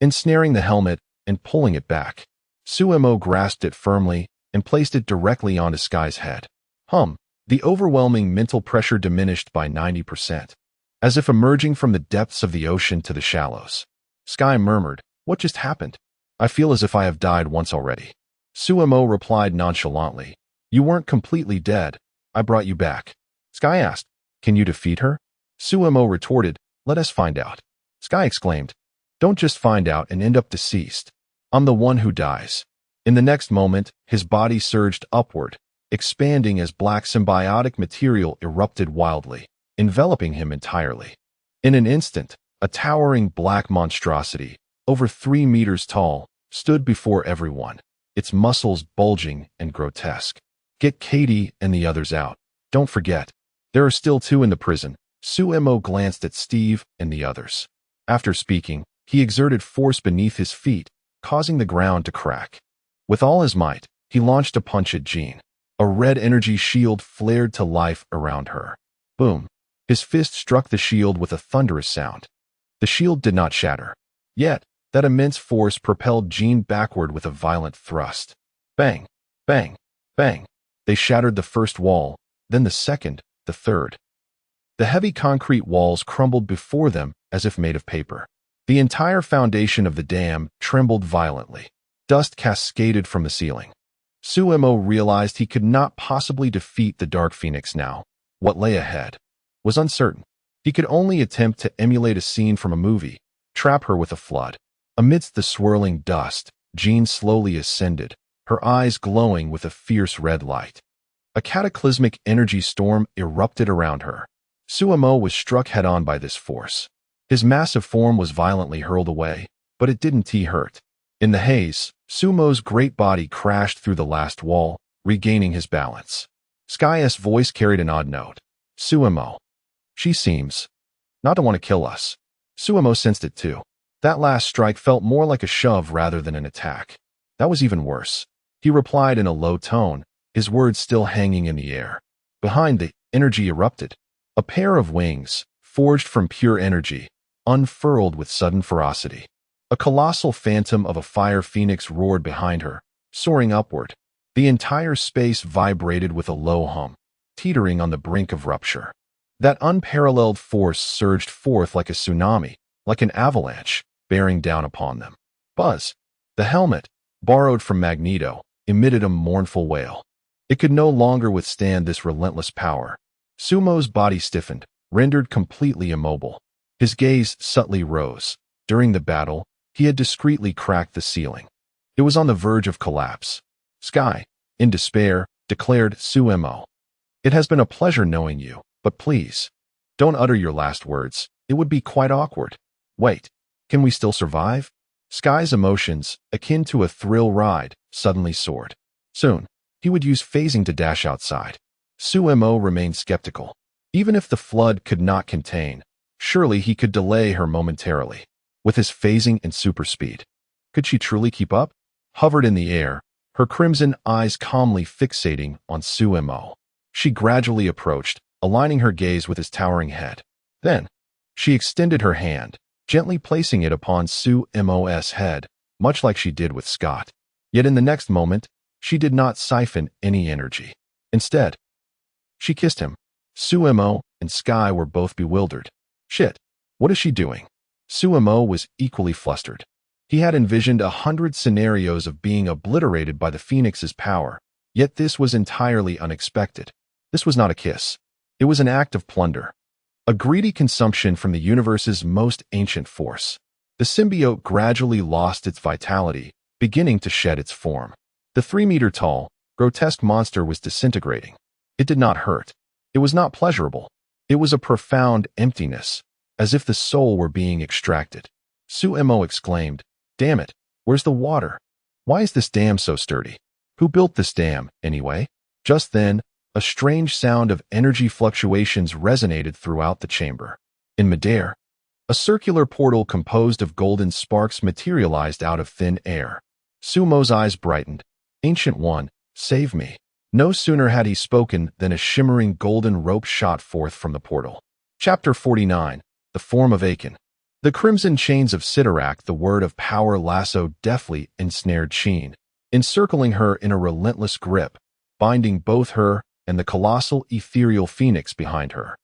Speaker 1: ensnaring the helmet and pulling it back. Suemo grasped it firmly and placed it directly onto Sky's head. The overwhelming mental pressure diminished by 90%, as if emerging from the depths of the ocean to the shallows. Sky murmured, "What just happened? I feel as if I have died once already." Suemo replied nonchalantly, "You weren't completely dead. I brought you back." Sky asked, "Can you defeat her?" Suemo retorted, "Let us find out." Sky exclaimed, "Don't just find out and end up deceased. I'm the one who dies." In the next moment, his body surged upward, expanding as black symbiotic material erupted wildly, enveloping him entirely. In an instant, a towering black monstrosity, over 3 meters tall, stood before everyone, its muscles bulging and grotesque. "Get Katie and the others out. Don't forget, there are still 2 in the prison." Suemo glanced at Steve and the others. After speaking, he exerted force beneath his feet, causing the ground to crack. With all his might, he launched a punch at Jean. A red energy shield flared to life around her. Boom! His fist struck the shield with a thunderous sound. The shield did not shatter. Yet, that immense force propelled Jean backward with a violent thrust. Bang! Bang! Bang! They shattered the first wall, then the second, the third. The heavy concrete walls crumbled before them as if made of paper. The entire foundation of the dam trembled violently. Dust cascaded from the ceiling. Suemo realized he could not possibly defeat the Dark Phoenix now. What lay ahead was uncertain. He could only attempt to emulate a scene from a movie, trap her with a flood. Amidst the swirling dust, Jean slowly ascended, her eyes glowing with a fierce red light. A cataclysmic energy storm erupted around her. Suemo was struck head-on by this force. His massive form was violently hurled away, but it didn't hurt. In the haze, Sumo's great body crashed through the last wall, regaining his balance. Sky's voice carried an odd note. "Suemo. She seems not to want to kill us." Suemo sensed it too. That last strike felt more like a shove rather than an attack. That was even worse. He replied in a low tone, his words still hanging in the air. Behind the energy erupted. A pair of wings, forged from pure energy, unfurled with sudden ferocity. A colossal phantom of a fire phoenix roared behind her, soaring upward. The entire space vibrated with a low hum, teetering on the brink of rupture. That unparalleled force surged forth like a tsunami, like an avalanche, bearing down upon them. Buzz, the helmet, borrowed from Magneto, emitted a mournful wail. It could no longer withstand this relentless power. Sumo's body stiffened, rendered completely immobile. His gaze subtly rose. During the battle, he had discreetly cracked the ceiling. It was on the verge of collapse. Sky, in despair, declared Sumo. It has been a pleasure knowing you, but please, don't utter your last words. It would be quite awkward. Wait, can we still survive? Sky's emotions, akin to a thrill ride, suddenly soared. Soon, he would use phasing to dash outside. Sumo remained skeptical. Even if the flood could not contain, surely he could delay her momentarily. With his phasing and super speed, could she truly keep up? Hovered in the air, her crimson eyes calmly fixating on Sumo. She gradually approached, aligning her gaze with his towering head. Then, she extended her hand, gently placing it upon Sumo's head, much like she did with Scott. Yet in the next moment, she did not siphon any energy. Instead, she kissed him. Sumo and Sky were both bewildered. Shit, what is she doing? Sumo was equally flustered. He had envisioned 100 scenarios of being obliterated by the Phoenix's power, yet this was entirely unexpected. This was not a kiss. It was an act of plunder. A greedy consumption from the universe's most ancient force. The symbiote gradually lost its vitality, beginning to shed its form. The 3-meter-tall, grotesque monster was disintegrating. It did not hurt. It was not pleasurable. It was a profound emptiness, as if the soul were being extracted. Sumo exclaimed, "Damn it, where's the water? Why is this dam so sturdy? Who built this dam, anyway?" Just then, a strange sound of energy fluctuations resonated throughout the chamber. In midair, a circular portal composed of golden sparks materialized out of thin air. Sumo's eyes brightened. "Ancient One, save me." No sooner had he spoken than a shimmering golden rope shot forth from the portal. Chapter 49. The Form of Aken. The crimson chains of Sidorak, the word of power lasso, deftly ensnared Sheen, encircling her in a relentless grip, binding both her and the colossal ethereal phoenix behind her.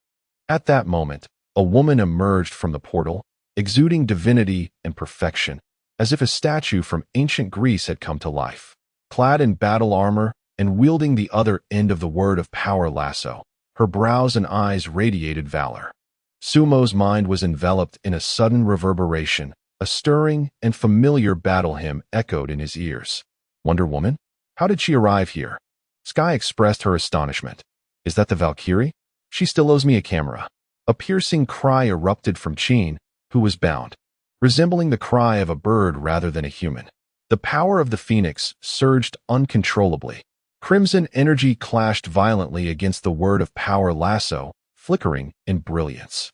Speaker 1: At that moment, a woman emerged from the portal, exuding divinity and perfection, as if a statue from ancient Greece had come to life. Clad in battle armor and wielding the other end of the word of power lasso, her brows and eyes radiated valor. Sumo's mind was enveloped in a sudden reverberation. A stirring and familiar battle hymn echoed in his ears. Wonder Woman? How did she arrive here? Sky expressed her astonishment. Is that the Valkyrie? She still owes me a camera. A piercing cry erupted from Sheen, who was bound, resembling the cry of a bird rather than a human. The power of the Phoenix surged uncontrollably. Crimson energy clashed violently against the word of power lasso, flickering in brilliance.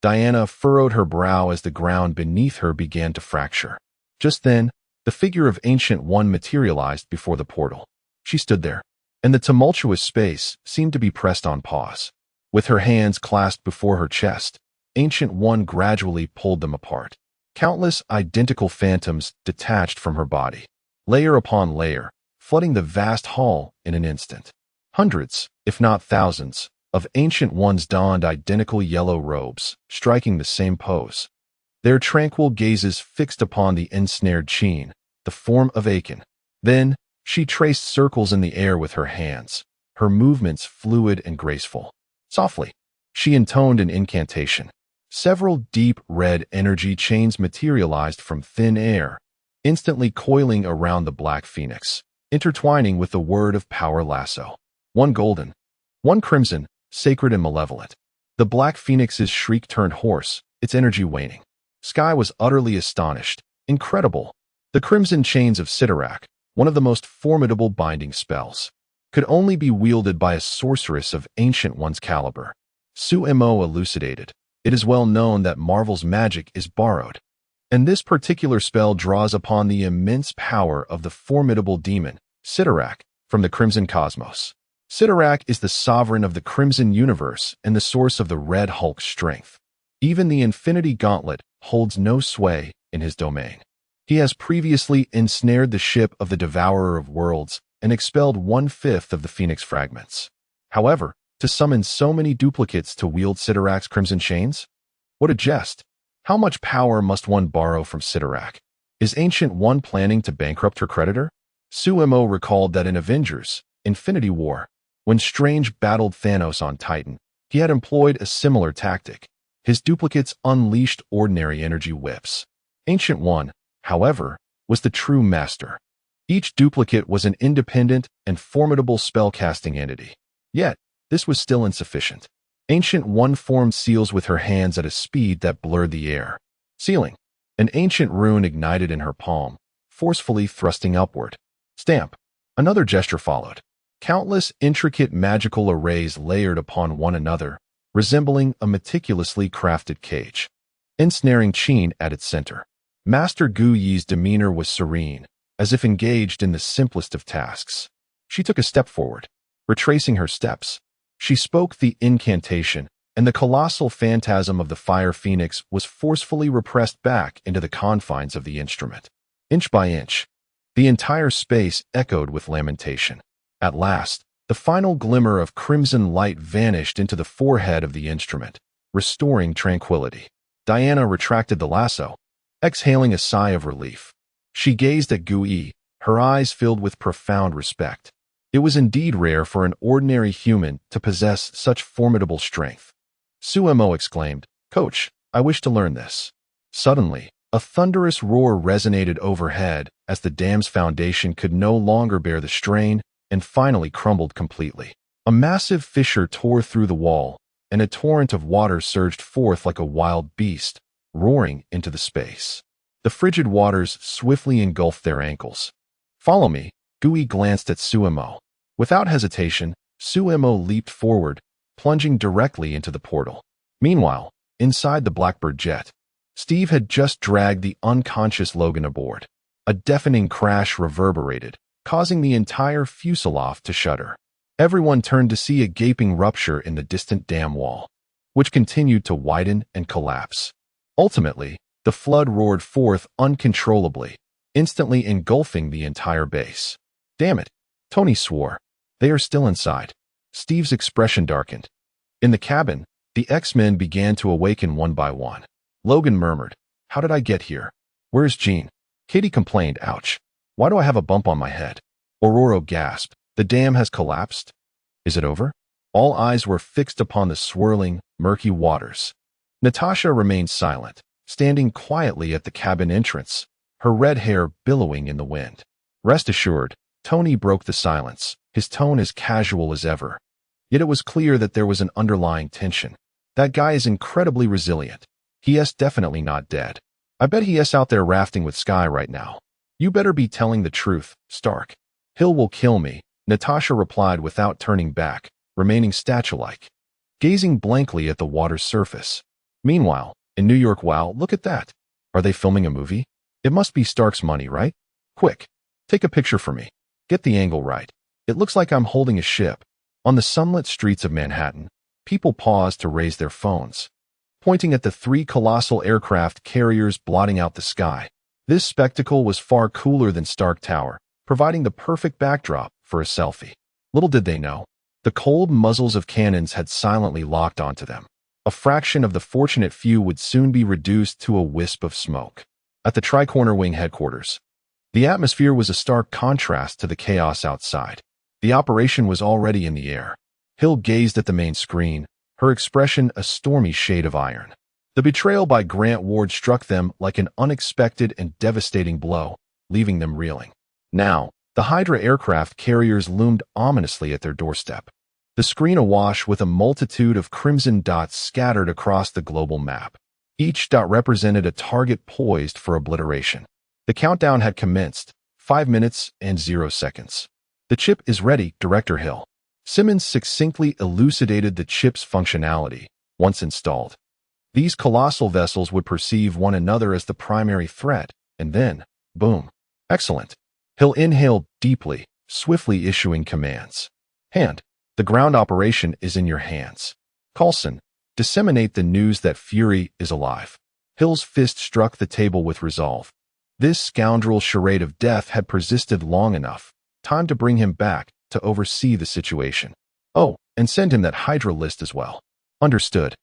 Speaker 1: Diana furrowed her brow as the ground beneath her began to fracture. Just then, the figure of Ancient One materialized before the portal. She stood there, and the tumultuous space seemed to be pressed on pause. With her hands clasped before her chest, Ancient One gradually pulled them apart. Countless identical phantoms detached from her body, layer upon layer, flooding the vast hall in an instant. Hundreds, if not thousands, of Ancient Ones donned identical yellow robes, striking the same pose. Their tranquil gazes fixed upon the ensnared Sheen, the form of Aken. Then, she traced circles in the air with her hands, her movements fluid and graceful. Softly, she intoned an incantation. Several deep red energy chains materialized from thin air, instantly coiling around the Black Phoenix, intertwining with the word of power lasso. One golden, one crimson, sacred and malevolent. The Black Phoenix's shriek turned hoarse, its energy waning. Sky was utterly astonished. Incredible. The crimson chains of Sidorak, one of the most formidable binding spells, could only be wielded by a sorceress of Ancient One's caliber. Sumo elucidated. It is well known that Marvel's magic is borrowed, and this particular spell draws upon the immense power of the formidable demon, Sidorak, from the Crimson Cosmos. Sidorak is the sovereign of the Crimson Universe and the source of the Red Hulk's strength. Even the Infinity Gauntlet holds no sway in his domain. He has previously ensnared the ship of the Devourer of Worlds and expelled 1/5 of the Phoenix fragments. However, to to summon so many duplicates to wield Sidorak's crimson chains? What a jest! How much power must one borrow from Sidorak? Is Ancient One planning to bankrupt her creditor? Suemo recalled that in Avengers: Infinity War, when Strange battled Thanos on Titan, he had employed a similar tactic. His duplicates unleashed ordinary energy whips. Ancient One, however, was the true master. Each duplicate was an independent and formidable spellcasting entity. Yet, this was still insufficient. Ancient One formed seals with her hands at a speed that blurred the air. Sealing. An ancient rune ignited in her palm, forcefully thrusting upward. Stamp. Another gesture followed. Countless intricate magical arrays layered upon one another, resembling a meticulously crafted cage. Ensnaring Qin at its center. Master Gu Yi's demeanor was serene, as if engaged in the simplest of tasks. She took a step forward. Retracing her steps, she spoke the incantation, and the colossal phantasm of the fire phoenix was forcefully repressed back into the confines of the instrument. Inch by inch, the entire space echoed with lamentation. At last, the final glimmer of crimson light vanished into the forehead of the instrument, restoring tranquility. Diana retracted the lasso, exhaling a sigh of relief. She gazed at Gu Yi, her eyes filled with profound respect. It was indeed rare for an ordinary human to possess such formidable strength. Suemo exclaimed, "Coach, I wish to learn this." Suddenly, a thunderous roar resonated overhead as the dam's foundation could no longer bear the strain and finally crumbled completely. A massive fissure tore through the wall, and a torrent of water surged forth like a wild beast, roaring into the space. The frigid waters swiftly engulfed their ankles. "Follow me." Gui glanced at Suemo. Without hesitation, Suemo leaped forward, plunging directly into the portal. Meanwhile, inside the Blackbird jet, Steve had just dragged the unconscious Logan aboard. A deafening crash reverberated, causing the entire fuselage to shudder. Everyone turned to see a gaping rupture in the distant dam wall, which continued to widen and collapse. Ultimately, the flood roared forth uncontrollably, instantly engulfing the entire base. "Damn it," Tony swore. "They are still inside." Steve's expression darkened. In the cabin, the X-Men began to awaken one by one. Logan murmured, "How did I get here? Where's Jean?" Katie complained, "Ouch. Why do I have a bump on my head?" Aurora gasped, "The dam has collapsed? Is it over?" All eyes were fixed upon the swirling, murky waters. Natasha remained silent, standing quietly at the cabin entrance, her red hair billowing in the wind. "Rest assured," Tony broke the silence, his tone as casual as ever. Yet it was clear that there was an underlying tension. "That guy is incredibly resilient. He is definitely not dead. I bet he is out there rafting with Sky right now." "You better be telling the truth, Stark." "Hill will kill me," Natasha replied without turning back, remaining statue-like, gazing blankly at the water's surface. Meanwhile, in New York, wow, look at that. Are they filming a movie? It must be Stark's money, right? Quick, take a picture for me. Get the angle right. It looks like I'm holding a ship. On the sunlit streets of Manhattan, people paused to raise their phones, pointing at the three colossal aircraft carriers blotting out the sky. This spectacle was far cooler than Stark Tower, providing the perfect backdrop for a selfie. Little did they know, the cold muzzles of cannons had silently locked onto them. A fraction of the fortunate few would soon be reduced to a wisp of smoke. At the Tricorner Wing headquarters, the atmosphere was a stark contrast to the chaos outside. The operation was already in the air. Hill gazed at the main screen, her expression a stormy shade of iron. The betrayal by Grant Ward struck them like an unexpected and devastating blow, leaving them reeling. Now, the Hydra aircraft carriers loomed ominously at their doorstep, the screen awash with a multitude of crimson dots scattered across the global map. Each dot represented a target poised for obliteration. The countdown had commenced, 5 minutes and 0 seconds. "The chip is ready, Director Hill." Simmons succinctly elucidated the chip's functionality. Once installed, these colossal vessels would perceive one another as the primary threat, and then, boom. "Excellent." Hill inhaled deeply, swiftly issuing commands. "Hand, the ground operation is in your hands. Coulson, disseminate the news that Fury is alive." Hill's fist struck the table with resolve. This scoundrel charade of death had persisted long enough. Time to bring him back to oversee the situation. Oh, and send him that Hydra list as well. Understood.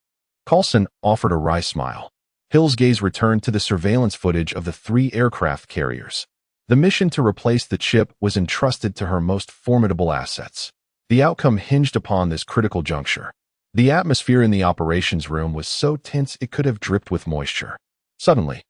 Speaker 1: Coulson offered a wry smile. Hill's gaze returned to the surveillance footage of the 3 aircraft carriers. The mission to replace the chip was entrusted to her most formidable assets. The outcome hinged upon this critical juncture. The atmosphere in the operations room was so tense it could have dripped with moisture. Suddenly,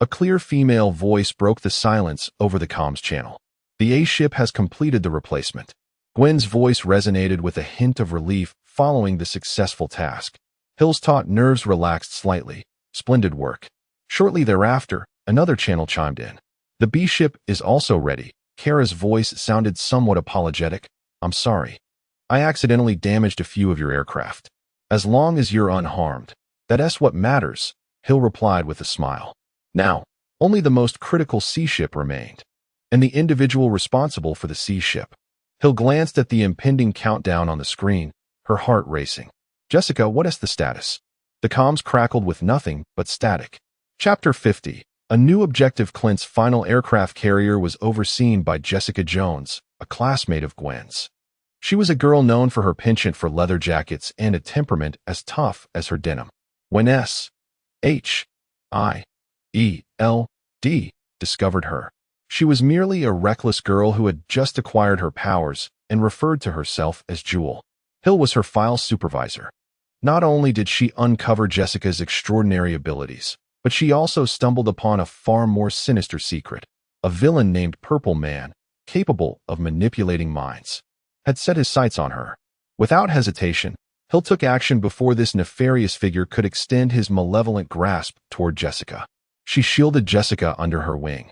Speaker 1: a clear female voice broke the silence over the comms channel. The A-ship has completed the replacement. Gwen's voice resonated with a hint of relief following the successful task. Hill's taut nerves relaxed slightly. Splendid work. Shortly thereafter, another channel chimed in. The B-ship is also ready. Kara's voice sounded somewhat apologetic. I'm sorry. I accidentally damaged a few of your aircraft. As long as you're unharmed, that's what matters, Hill replied with a smile. Now, only the most critical C-ship remained, and the individual responsible for the C-ship. Hill glanced at the impending countdown on the screen, her heart racing. Jessica, what is the status? The comms crackled with nothing but static. Chapter 50. A new objective. Clint's final aircraft carrier was overseen by Jessica Jones, a classmate of Gwen's. She was a girl known for her penchant for leather jackets and a temperament as tough as her denim. When S.H.I.E.L.D. discovered her, she was merely a reckless girl who had just acquired her powers and referred to herself as Jewel. Hill was her file supervisor. Not only did she uncover Jessica's extraordinary abilities, but she also stumbled upon a far more sinister secret. A villain named Purple Man, capable of manipulating minds, had set his sights on her. Without hesitation, Hill took action before this nefarious figure could extend his malevolent grasp toward Jessica. She shielded Jessica under her wing,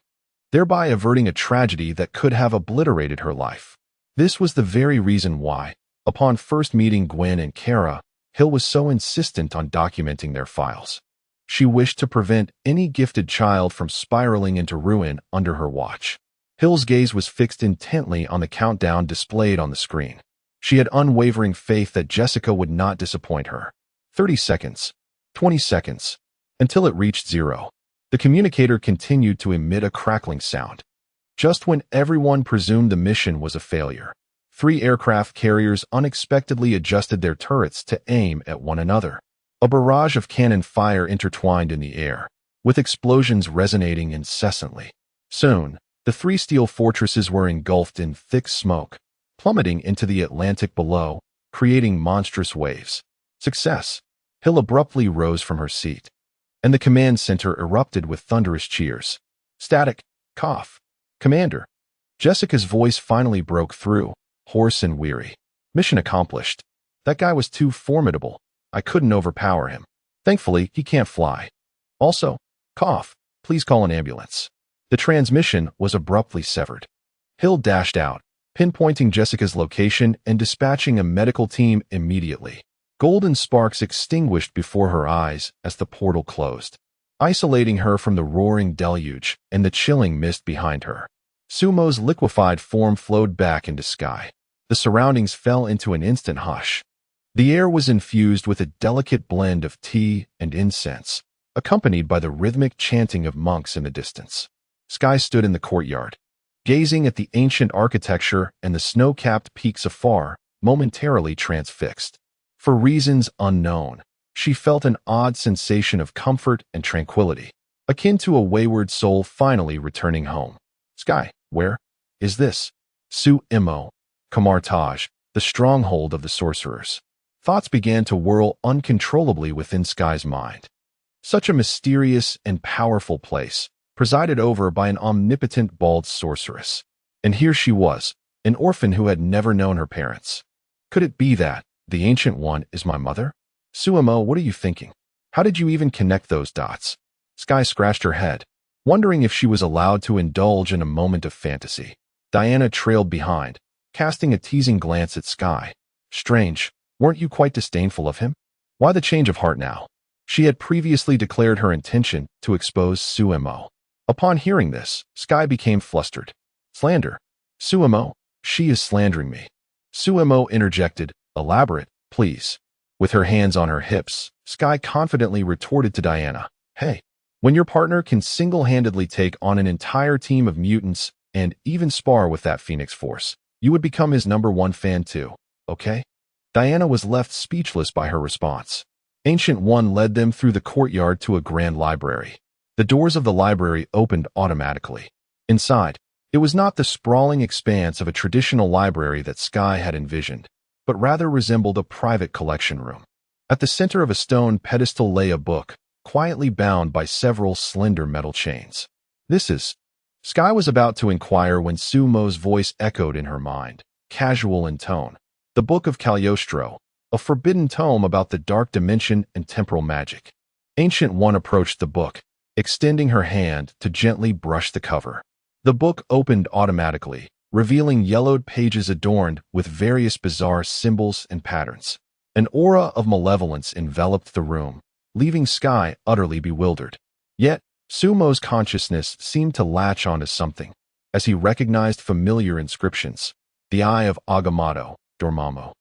Speaker 1: thereby averting a tragedy that could have obliterated her life. This was the very reason why, upon first meeting Gwen and Kara, Hill was so insistent on documenting their files. She wished to prevent any gifted child from spiraling into ruin under her watch. Hill's gaze was fixed intently on the countdown displayed on the screen. She had unwavering faith that Jessica would not disappoint her. 30 seconds, 20 seconds, until it reached 0. The communicator continued to emit a crackling sound. Just when everyone presumed the mission was a failure, 3 aircraft carriers unexpectedly adjusted their turrets to aim at one another. A barrage of cannon fire intertwined in the air, with explosions resonating incessantly. Soon, the 3 steel fortresses were engulfed in thick smoke, plummeting into the Atlantic below, creating monstrous waves. Success! Hill abruptly rose from her seat, and the command center erupted with thunderous cheers. Static, cough. Commander. Jessica's voice finally broke through, hoarse and weary. Mission accomplished. That guy was too formidable. I couldn't overpower him. Thankfully, he can't fly. Also, cough, please call an ambulance. The transmission was abruptly severed. Hill dashed out, pinpointing Jessica's location and dispatching a medical team immediately. Golden sparks extinguished before her eyes as the portal closed, isolating her from the roaring deluge and the chilling mist behind her. Sumo's liquefied form flowed back into sky. The surroundings fell into an instant hush. The air was infused with a delicate blend of tea and incense, accompanied by the rhythmic chanting of monks in the distance. Sky stood in the courtyard, gazing at the ancient architecture and the snow-capped peaks afar, momentarily transfixed. For reasons unknown, she felt an odd sensation of comfort and tranquility, akin to a wayward soul finally returning home. Sky, where is this? Su-Imo, Kamartaj, the stronghold of the sorcerers. Thoughts began to whirl uncontrollably within Sky's mind. Such a mysterious and powerful place, presided over by an omnipotent bald sorceress. And here she was, an orphan who had never known her parents. Could it be that the Ancient One is my mother? Suimo, what are you thinking? How did you even connect those dots? Sky scratched her head, wondering if she was allowed to indulge in a moment of fantasy. Diana trailed behind, casting a teasing glance at Sky. Strange, weren't you quite disdainful of him? Why the change of heart now? She had previously declared her intention to expose Suimo. Upon hearing this, Sky became flustered. Slander. Suimo, she is slandering me. Suimo interjected, elaborate, please. With her hands on her hips, Sky confidently retorted to Diana, hey, when your partner can single-handedly take on an entire team of mutants and even spar with that Phoenix Force, you would become his #1 fan too, okay? Diana was left speechless by her response. Ancient One led them through the courtyard to a grand library. The doors of the library opened automatically. Inside, it was not the sprawling expanse of a traditional library that Sky had envisioned, but rather resembled a private collection room. At the center of a stone pedestal lay a book, quietly bound by several slender metal chains. This is... Sky was about to inquire when Sumo's voice echoed in her mind, casual in tone. The Book of Cagliostro, a forbidden tome about the dark dimension and temporal magic. Ancient One approached the book, extending her hand to gently brush the cover. The book opened automatically, revealing yellowed pages adorned with various bizarre symbols and patterns. An aura of malevolence enveloped the room, leaving Sky utterly bewildered. Yet, Sumo's consciousness seemed to latch onto something, as he recognized familiar inscriptions. The Eye of Agamotto, Dormammu.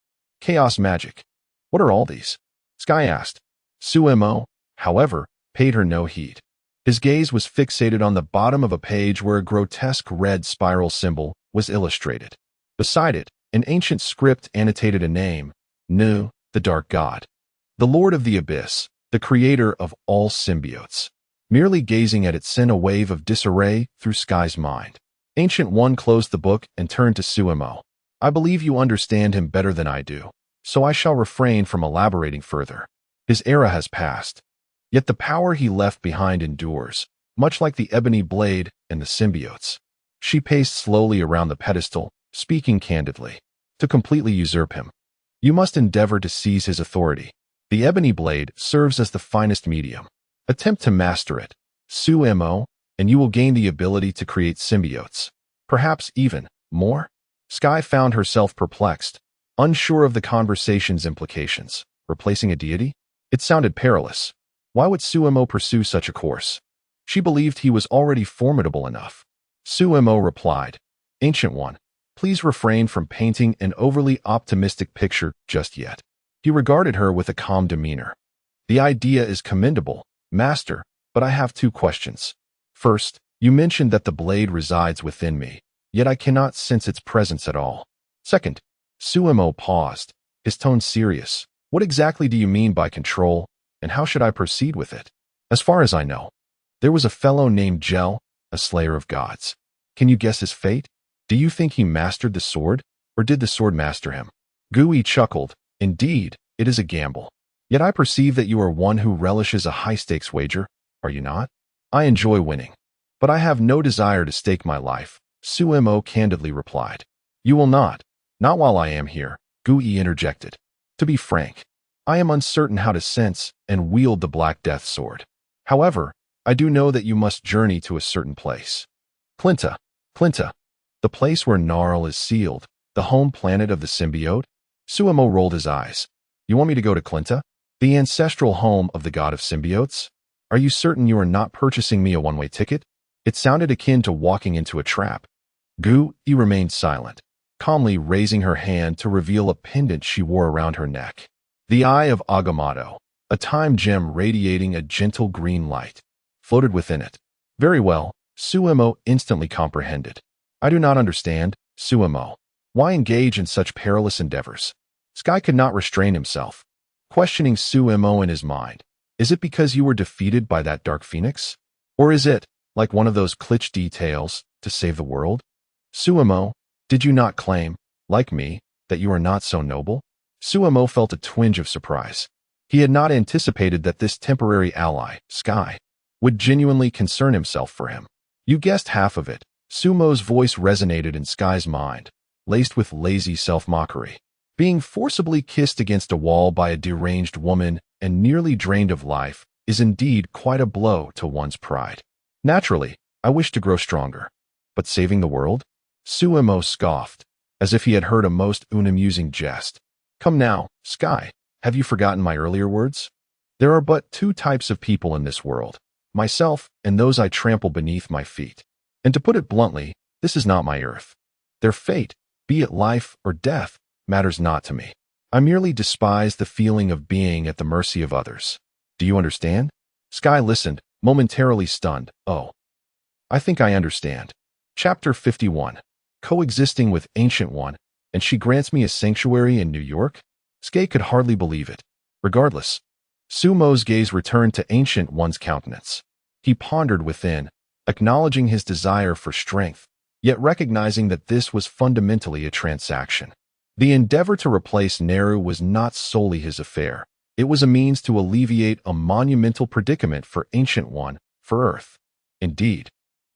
Speaker 1: Chaos magic. What are all these? Sky asked. Sumo, however, paid her no heed. His gaze was fixated on the bottom of a page where a grotesque red spiral symbol was illustrated. Beside it, an ancient script annotated a name, Nu, the Dark God. The Lord of the Abyss, the creator of all symbiotes. Merely gazing at it sent a wave of disarray through Sky's mind. Ancient One closed the book and turned to Sumo. I believe you understand him better than I do, so I shall refrain from elaborating further. His era has passed. Yet the power he left behind endures, much like the ebony blade and the symbiotes. She paced slowly around the pedestal, speaking candidly. To completely usurp him, you must endeavor to seize his authority. The ebony blade serves as the finest medium. Attempt to master it, Sumo, and you will gain the ability to create symbiotes. Perhaps even more? Sky found herself perplexed, unsure of the conversation's implications. Replacing a deity? It sounded perilous. Why would Sumo pursue such a course? She believed he was already formidable enough. Sumo replied, Ancient One, please refrain from painting an overly optimistic picture just yet. He regarded her with a calm demeanor. The idea is commendable, Master, but I have two questions. First, you mentioned that the blade resides within me, yet I cannot sense its presence at all. Second, Sumo paused, his tone serious. What exactly do you mean by control, and how should I proceed with it? As far as I know, there was a fellow named Gel, a slayer of gods. Can you guess his fate? Do you think he mastered the sword, or did the sword master him? Gui chuckled. Indeed, it is a gamble. Yet I perceive that you are one who relishes a high-stakes wager, are you not? I enjoy winning, but I have no desire to stake my life, Sumo candidly replied. You will not while I am here, Gui interjected. To be frank, I am uncertain how to sense and wield the Black Death sword. However, I do know that you must journey to a certain place. Clinta, the place where Gnarl is sealed, the home planet of the symbiote? Sumo rolled his eyes. You want me to go to Clinta, the ancestral home of the god of symbiotes? Are you certain you are not purchasing me a one-way ticket? It sounded akin to walking into a trap. Gui remained silent, calmly raising her hand to reveal a pendant she wore around her neck. The Eye of Agamotto, a time gem radiating a gentle green light, floated within it. Very well, Sumo instantly comprehended. I do not understand, Sumo. Why engage in such perilous endeavors? Sky could not restrain himself, questioning Sumo in his mind. Is it because you were defeated by that dark phoenix? Or is it, like one of those cliché tales, to save the world? Sumo, did you not claim, like me, that you are not so noble? Sumo felt a twinge of surprise. He had not anticipated that this temporary ally, Sky, would genuinely concern himself for him. You guessed half of it. Sumo's voice resonated in Sky's mind, laced with lazy self-mockery. Being forcibly kissed against a wall by a deranged woman and nearly drained of life is indeed quite a blow to one's pride. Naturally, I wish to grow stronger. But saving the world? Sumo scoffed, as if he had heard a most unamusing jest. Come now, Sky, have you forgotten my earlier words? There are but two types of people in this world, myself and those I trample beneath my feet. And to put it bluntly, this is not my earth. Their fate, be it life or death, matters not to me. I merely despise the feeling of being at the mercy of others. Do you understand? Sky listened, momentarily stunned. Oh, I think I understand. Chapter 51. Coexisting with Ancient One, and she grants me a sanctuary in New York? Skye could hardly believe it. Regardless, Sumo's gaze returned to Ancient One's countenance. He pondered within, acknowledging his desire for strength, yet recognizing that this was fundamentally a transaction. The endeavor to replace Neru was not solely his affair. It was a means to alleviate a monumental predicament for Ancient One, for Earth. Indeed,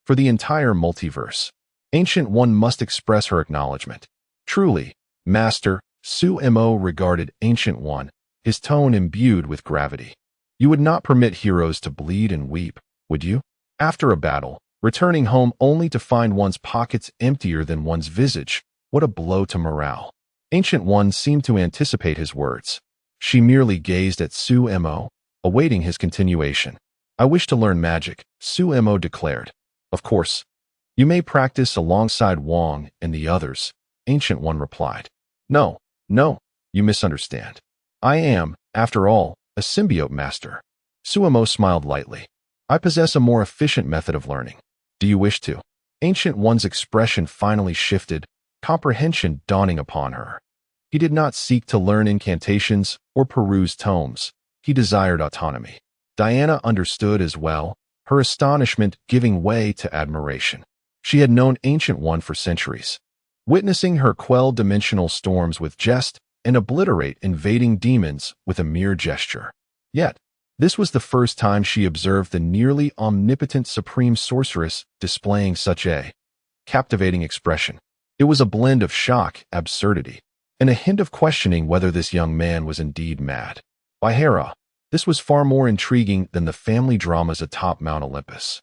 Speaker 1: for the entire multiverse. Ancient One must express her acknowledgement. Truly, Master, Sumo regarded Ancient One, his tone imbued with gravity. You would not permit heroes to bleed and weep, would you? After a battle, returning home only to find one's pockets emptier than one's visage, what a blow to morale. Ancient One seemed to anticipate his words. She merely gazed at Sumo, awaiting his continuation. I wish to learn magic, Sumo declared. Of course. You may practice alongside Wong and the others, Ancient One replied. No, you misunderstand. I am, after all, a symbiote master. Sumo smiled lightly. I possess a more efficient method of learning. Do you wish to? Ancient One's expression finally shifted, comprehension dawning upon her. He did not seek to learn incantations or peruse tomes. He desired autonomy. Diana understood as well, her astonishment giving way to admiration. She had known Ancient One for centuries. Witnessing her quell dimensional storms with jest and obliterate invading demons with a mere gesture. Yet, this was the first time she observed the nearly omnipotent supreme sorceress displaying such a captivating expression. It was a blend of shock, absurdity, and a hint of questioning whether this young man was indeed mad. By Hera, this was far more intriguing than the family dramas atop Mount Olympus.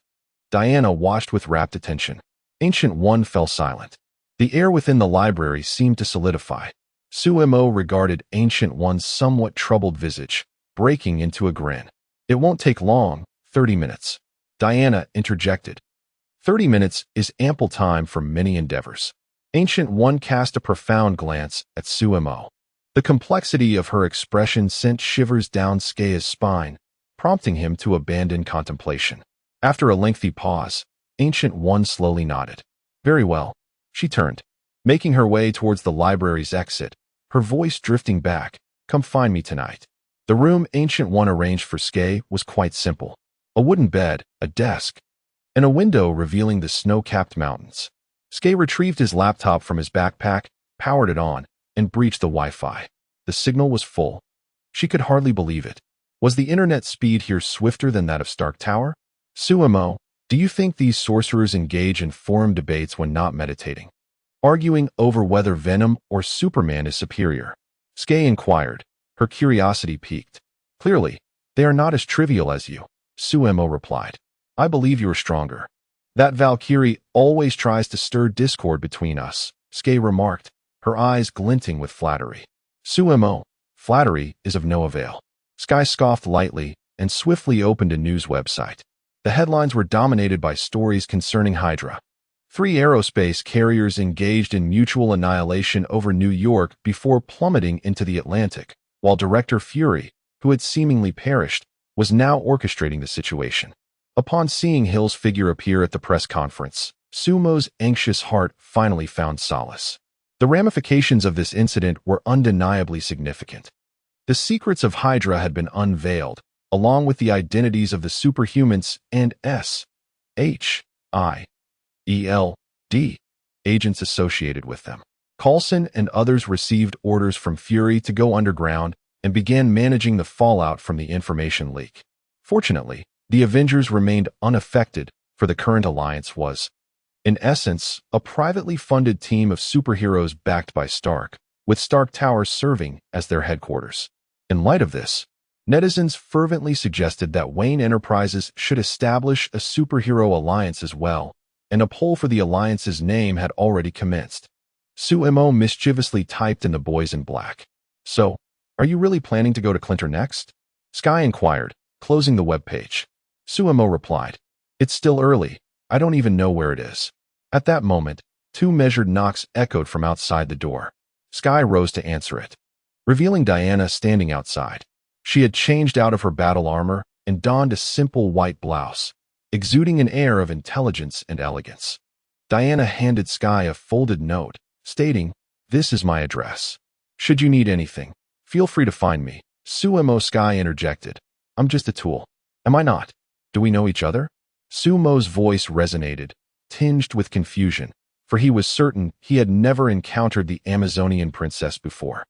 Speaker 1: Diana watched with rapt attention. Ancient One fell silent. The air within the library seemed to solidify. Sumo regarded Ancient One's somewhat troubled visage, breaking into a grin. It won't take long, 30 minutes. Diana interjected. 30 minutes is ample time for many endeavors. Ancient One cast a profound glance at Sumo. The complexity of her expression sent shivers down Skye's spine, prompting him to abandon contemplation. After a lengthy pause, Ancient One slowly nodded. Very well. She turned, making her way towards the library's exit, her voice drifting back. Come find me tonight. The room Ancient One arranged for Skye was quite simple. A wooden bed, a desk, and a window revealing the snow-capped mountains. Skye retrieved his laptop from his backpack, powered it on, and breached the Wi-Fi. The signal was full. She could hardly believe it. Was the internet speed here swifter than that of Stark Tower? Sumo, do you think these sorcerers engage in forum debates when not meditating, arguing over whether Venom or Superman is superior? Skye inquired, her curiosity piqued. Clearly, they are not as trivial as you, Sumo replied. I believe you are stronger. That Valkyrie always tries to stir discord between us, Skye remarked, her eyes glinting with flattery. Sumo, flattery is of no avail. Skye scoffed lightly and swiftly opened a news website. The headlines were dominated by stories concerning Hydra. 3 aerospace carriers engaged in mutual annihilation over New York before plummeting into the Atlantic, while Director Fury, who had seemingly perished, was now orchestrating the situation. Upon seeing Hill's figure appear at the press conference, Sumo's anxious heart finally found solace. The ramifications of this incident were undeniably significant. The secrets of Hydra had been unveiled, along with the identities of the superhumans and SHIELD agents associated with them. Coulson and others received orders from Fury to go underground and began managing the fallout from the information leak. Fortunately, the Avengers remained unaffected, for the current alliance was, in essence, a privately funded team of superheroes backed by Stark, with Stark Towers serving as their headquarters. In light of this, netizens fervently suggested that Wayne Enterprises should establish a superhero alliance as well, and a poll for the alliance's name had already commenced. Sumo mischievously typed in the boys in black. So, are you really planning to go to Clinton next? Skye inquired, closing the webpage. Sumo replied, It's still early. I don't even know where it is. At that moment, 2 measured knocks echoed from outside the door. Skye rose to answer it, revealing Diana standing outside. She had changed out of her battle armor and donned a simple white blouse, exuding an air of intelligence and elegance. Diana handed Skye a folded note, stating, This is my address. Should you need anything, Feel free to find me. Sumo Sky interjected. I'm just a tool. Am I not? Do we know each other? Sumo's voice resonated, tinged with confusion, for he was certain he had never encountered the Amazonian princess before.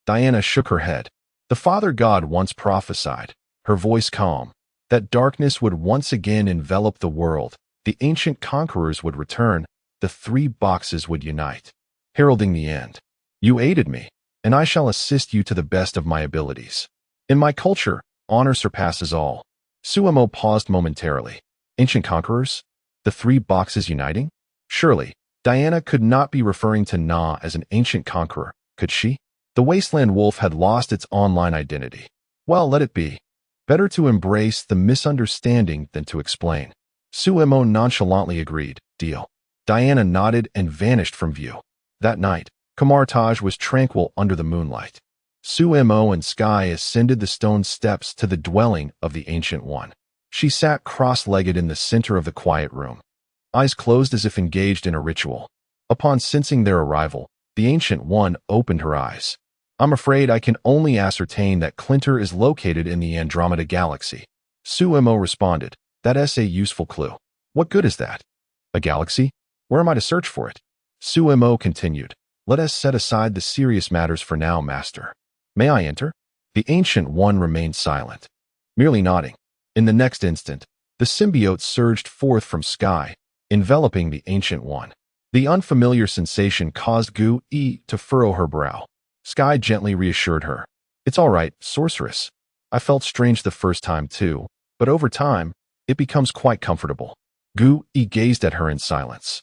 Speaker 1: Diana shook her head. The Father God once prophesied, her voice calm, that darkness would once again envelop the world, the ancient conquerors would return, the three boxes would unite, heralding the end. You aided me, and I shall assist you to the best of my abilities. In my culture, honor surpasses all. Sumo paused momentarily. Ancient conquerors? The three boxes uniting? Surely, Diana could not be referring to Na as an ancient conqueror, could she? The Wasteland Wolf had lost its online identity. Well, let it be. Better to embrace the misunderstanding than to explain. Sumo nonchalantly agreed. Deal. Diana nodded and vanished from view. That night, Kamartaj was tranquil under the moonlight. Sumo and Sky ascended the stone steps to the dwelling of the Ancient One. She sat cross-legged in the center of the quiet room, eyes closed as if engaged in a ritual. Upon sensing their arrival, the Ancient One opened her eyes. I'm afraid I can only ascertain that Clinter is located in the Andromeda Galaxy. Sumo responded. That's a useful clue. What good is that? A galaxy? Where am I to search for it? Sumo continued. Let us set aside the serious matters for now, Master. May I enter? The Ancient One remained silent, merely nodding. In the next instant, the symbiote surged forth from Sky, enveloping the Ancient One. The unfamiliar sensation caused Gu-E to furrow her brow. Sky gently reassured her. It's all right, sorceress. I felt strange the first time too, but over time, it becomes quite comfortable. Gu-E gazed at her in silence,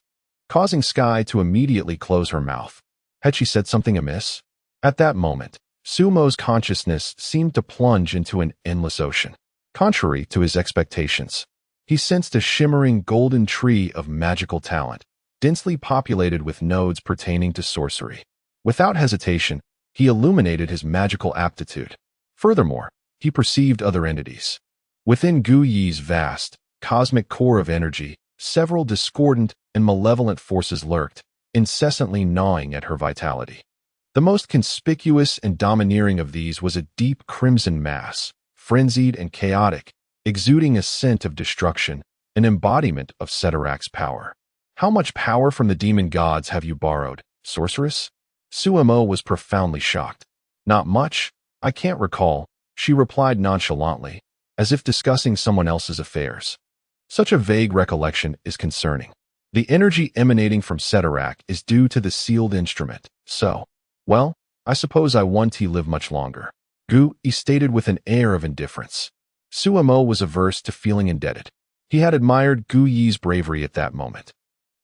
Speaker 1: causing Sky to immediately close her mouth. Had she said something amiss? At that moment, Sumo's consciousness seemed to plunge into an endless ocean. Contrary to his expectations, he sensed a shimmering golden tree of magical talent, densely populated with nodes pertaining to sorcery. Without hesitation, he illuminated his magical aptitude. Furthermore, he perceived other entities. Within Gu-Yi's vast, cosmic core of energy, several discordant and malevolent forces lurked, incessantly gnawing at her vitality. The most conspicuous and domineering of these was a deep crimson mass, frenzied and chaotic, exuding a scent of destruction, an embodiment of Setarak's power. How much power from the demon gods have you borrowed, sorceress? Sumo was profoundly shocked. Not much, I can't recall, she replied nonchalantly, as if discussing someone else's affairs. Such a vague recollection is concerning. The energy emanating from Setarak is due to the sealed instrument, so, well, I suppose I won't live much longer. Gu-E stated with an air of indifference. Sumo was averse to feeling indebted. He had admired Gu-Yi's bravery at that moment,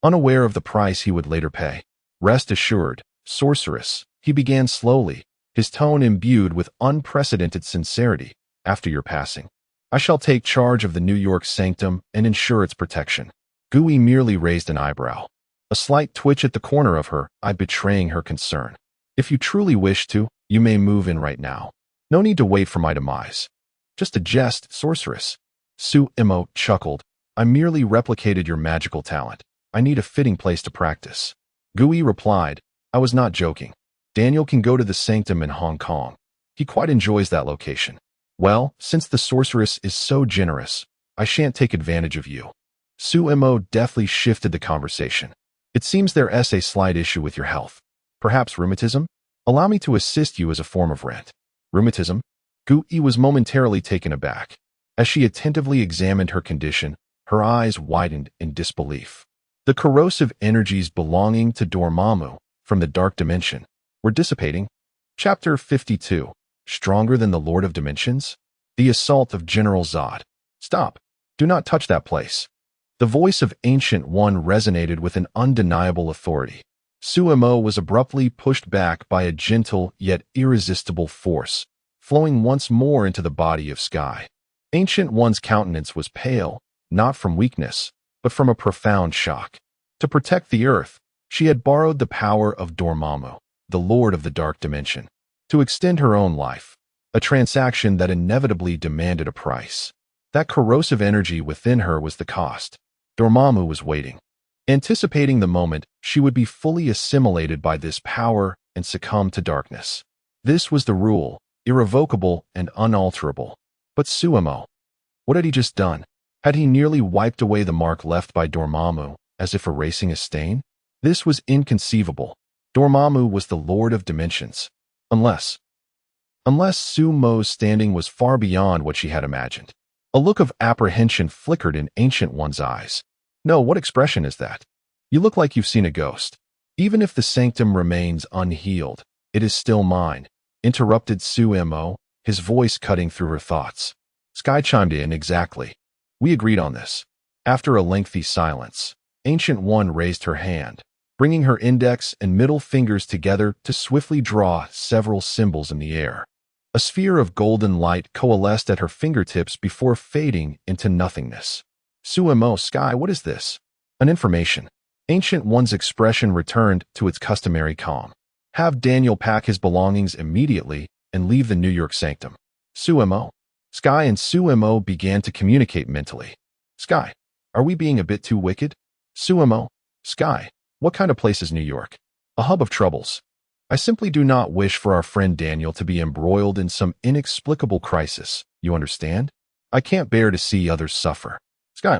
Speaker 1: unaware of the price he would later pay. Rest assured, sorceress, he began slowly, his tone imbued with unprecedented sincerity. After your passing, I shall take charge of the New York sanctum and ensure its protection. Gu-E merely raised an eyebrow, a slight twitch at the corner of her eye betraying her concern. If you truly wish to, you may move in right now. No need to wait for my demise. Just a jest, sorceress. Sumo chuckled. I merely replicated your magical talent. I need a fitting place to practice. Gu-E replied, I was not joking. Daniel can go to the sanctum in Hong Kong. He quite enjoys that location. Well, since the sorceress is so generous, I shan't take advantage of you. Sumo deftly shifted the conversation. It seems there's a slight issue with your health. Perhaps rheumatism? Allow me to assist you as a form of rent. Rheumatism? Gu-E was momentarily taken aback. As she attentively examined her condition, her eyes widened in disbelief. The corrosive energies belonging to Dormammu from the dark dimension were dissipating. Chapter 52. Stronger than the Lord of Dimensions? The Assault of General Zod. Stop. Do not touch that place. The voice of Ancient One resonated with an undeniable authority. Sumo was abruptly pushed back by a gentle yet irresistible force, flowing once more into the body of Sky. Ancient One's countenance was pale, not from weakness, but from a profound shock. To protect the Earth, she had borrowed the power of Dormammu, the Lord of the Dark Dimension, to extend her own life, a transaction that inevitably demanded a price. That corrosive energy within her was the cost. Dormammu was waiting, anticipating the moment she would be fully assimilated by this power and succumb to darkness. This was the rule, irrevocable and unalterable. But Suemo, what had he just done? Had he nearly wiped away the mark left by Dormammu, as if erasing a stain? This was inconceivable. Dormammu was the Lord of Dimensions. Unless Suemo's standing was far beyond what she had imagined. A look of apprehension flickered in Ancient One's eyes. No, what expression is that? You look like you've seen a ghost. Even if the sanctum remains unhealed, it is still mine, interrupted Suemo, his voice cutting through her thoughts. Sky chimed in. Exactly. We agreed on this. After a lengthy silence, Ancient One raised her hand, bringing her index and middle fingers together to swiftly draw several symbols in the air. A sphere of golden light coalesced at her fingertips before fading into nothingness. Suemo, Sky, what is this? An information. Ancient One's expression returned to its customary calm. Have Daniel pack his belongings immediately and leave the New York sanctum. Suemo. Sky and Suemo began to communicate mentally. Sky, are we being a bit too wicked? Suemo. Sky, what kind of place is New York? A hub of troubles. I simply do not wish for our friend Daniel to be embroiled in some inexplicable crisis, you understand? I can't bear to see others suffer. Sky,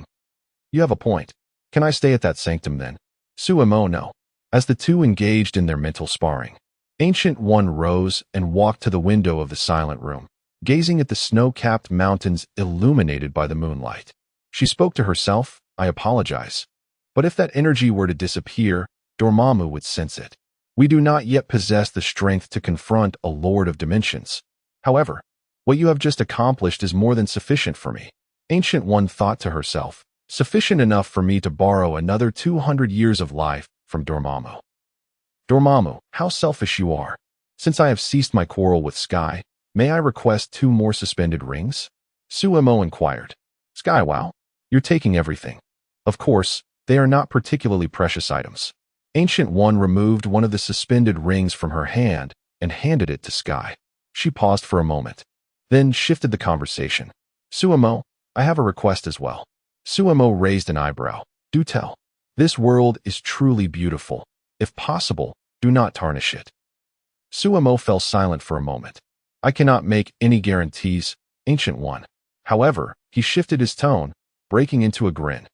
Speaker 1: you have a point. Can I stay at that sanctum then? Suemo, no. As the two engaged in their mental sparring, Ancient One rose and walked to the window of the silent room, gazing at the snow-capped mountains illuminated by the moonlight. She spoke to herself, I apologize. But if that energy were to disappear, Dormammu would sense it. We do not yet possess the strength to confront a Lord of Dimensions. However, what you have just accomplished is more than sufficient for me. Ancient One thought to herself, sufficient enough for me to borrow another 200 years of life from Dormammu. Dormammu, how selfish you are. Since I have ceased my quarrel with Sky, may I request 2 more suspended rings? Suemo inquired. Sky, wow, you're taking everything. Of course, they are not particularly precious items. Ancient One removed one of the suspended rings from her hand and handed it to Sky. She paused for a moment, then shifted the conversation. Suemo, I have a request as well. Suemo raised an eyebrow. Do tell. This world is truly beautiful. If possible, do not tarnish it. Suemo fell silent for a moment. I cannot make any guarantees, Ancient One. However, he shifted his tone, breaking into a grin.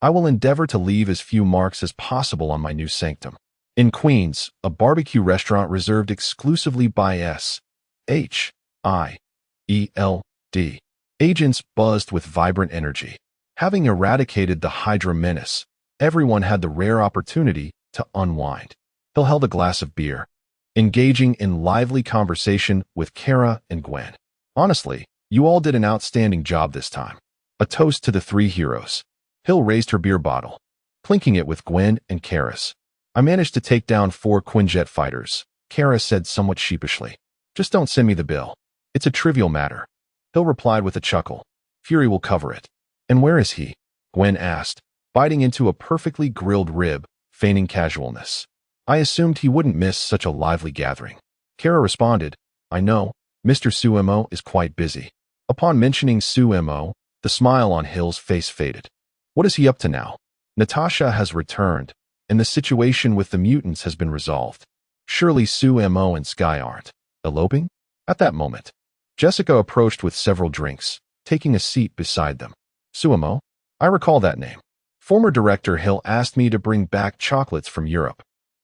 Speaker 1: I will endeavor to leave as few marks as possible on my new sanctum. In Queens, a barbecue restaurant reserved exclusively by S.H.I.E.L.D. agents buzzed with vibrant energy. Having eradicated the Hydra menace, everyone had the rare opportunity to unwind. He'll held a glass of beer, engaging in lively conversation with Kara and Gwen. Honestly, you all did an outstanding job this time. A toast to the 3 heroes. Hill raised her beer bottle, clinking it with Gwen and Karis. I managed to take down 4 Quinjet fighters, Kara said somewhat sheepishly. Just don't send me the bill. It's a trivial matter. Hill replied with a chuckle. Fury will cover it. And where is he? Gwen asked, biting into a perfectly grilled rib, feigning casualness. I assumed he wouldn't miss such a lively gathering. Kara responded, I know, Mr. Suemo is quite busy. Upon mentioning Suemo, the smile on Hill's face faded. What is he up to now? Natasha has returned, and the situation with the mutants has been resolved. Surely Suemo and Sky aren't eloping? At that moment, Jessica approached with several drinks, taking a seat beside them. Suemo? I recall that name. Former Director Hill asked me to bring back chocolates from Europe.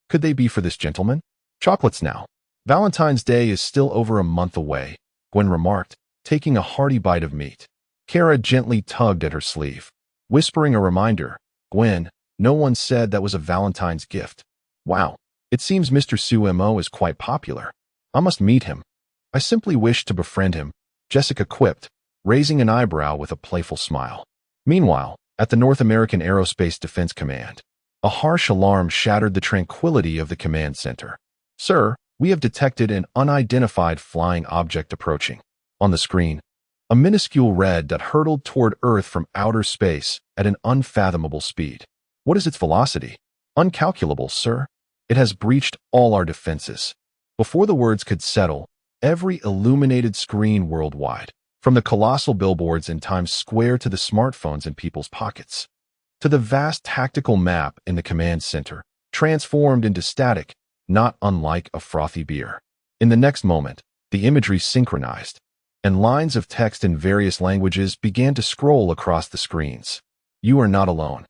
Speaker 1: Could they be for this gentleman? Chocolates now. Valentine's Day is still over a month away, Gwen remarked, taking a hearty bite of meat. Kara gently tugged at her sleeve, whispering a reminder. Gwen, no one said that was a Valentine's gift. Wow, it seems Mr. Suemo is quite popular. I must meet him. I simply wish to befriend him, Jessica quipped, raising an eyebrow with a playful smile. Meanwhile, at the North American Aerospace Defense Command, a harsh alarm shattered the tranquility of the command center. Sir, we have detected an unidentified flying object approaching. On the screen, a minuscule red that hurtled toward Earth from outer space at an unfathomable speed. What is its velocity? Uncalculable, sir. It has breached all our defenses. Before the words could settle, every illuminated screen worldwide, from the colossal billboards in Times Square to the smartphones in people's pockets, to the vast tactical map in the command center, transformed into static, not unlike a frothy beer. In the next moment, the imagery synchronized, and lines of text in various languages began to scroll across the screens. You are not alone.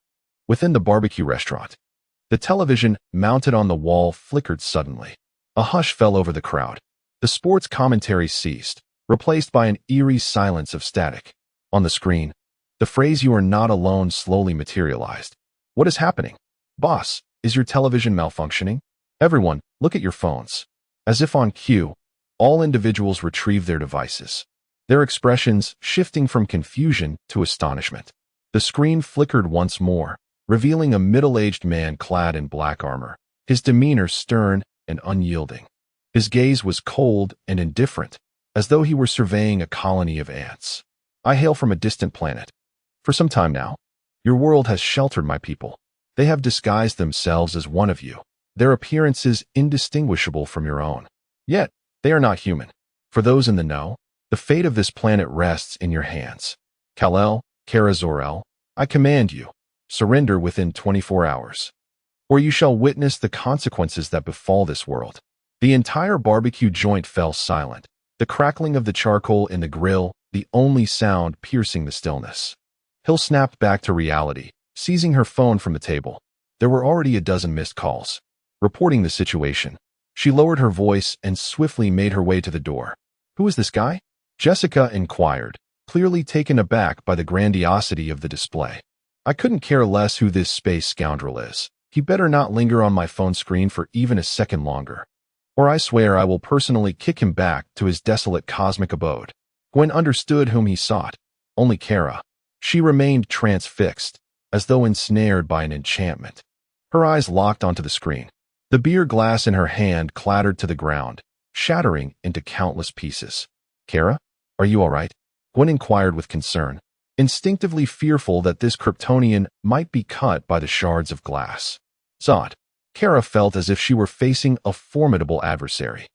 Speaker 1: Within the barbecue restaurant, the television mounted on the wall flickered suddenly. A hush fell over the crowd. The sports commentary ceased, replaced by an eerie silence of static. On the screen, the phrase "you are not alone" slowly materialized. What is happening? Boss, is your television malfunctioning? Everyone, look at your phones. As if on cue, all individuals retrieved their devices, their expressions shifting from confusion to astonishment. The screen flickered once more, revealing a middle-aged man clad in black armor, his demeanor stern and unyielding. His gaze was cold and indifferent, as though he were surveying a colony of ants. I hail from a distant planet. For some time now, your world has sheltered my people. They have disguised themselves as one of you, their appearances indistinguishable from your own. Yet, they are not human. For those in the know, the fate of this planet rests in your hands. Kal-El, Kara Zor-El, I command you, surrender within 24 hours, or you shall witness the consequences that befall this world. The entire barbecue joint fell silent, the crackling of the charcoal in the grill, the only sound piercing the stillness. Hill snapped back to reality, seizing her phone from the table. There were already a dozen missed calls. Reporting the situation, she lowered her voice and swiftly made her way to the door. Who is this guy? Jessica inquired, clearly taken aback by the grandiosity of the display. I couldn't care less who this space scoundrel is. He better not linger on my phone screen for even a second longer, or I swear I will personally kick him back to his desolate cosmic abode. Gwen understood whom he sought. Only Kara. She remained transfixed, as though ensnared by an enchantment. Her eyes locked onto the screen. The beer glass in her hand clattered to the ground, shattering into countless pieces. Kara, are you all right? Gwen inquired with concern, instinctively fearful that this Kryptonian might be cut by the shards of glass. Zod. Kara felt as if she were facing a formidable adversary.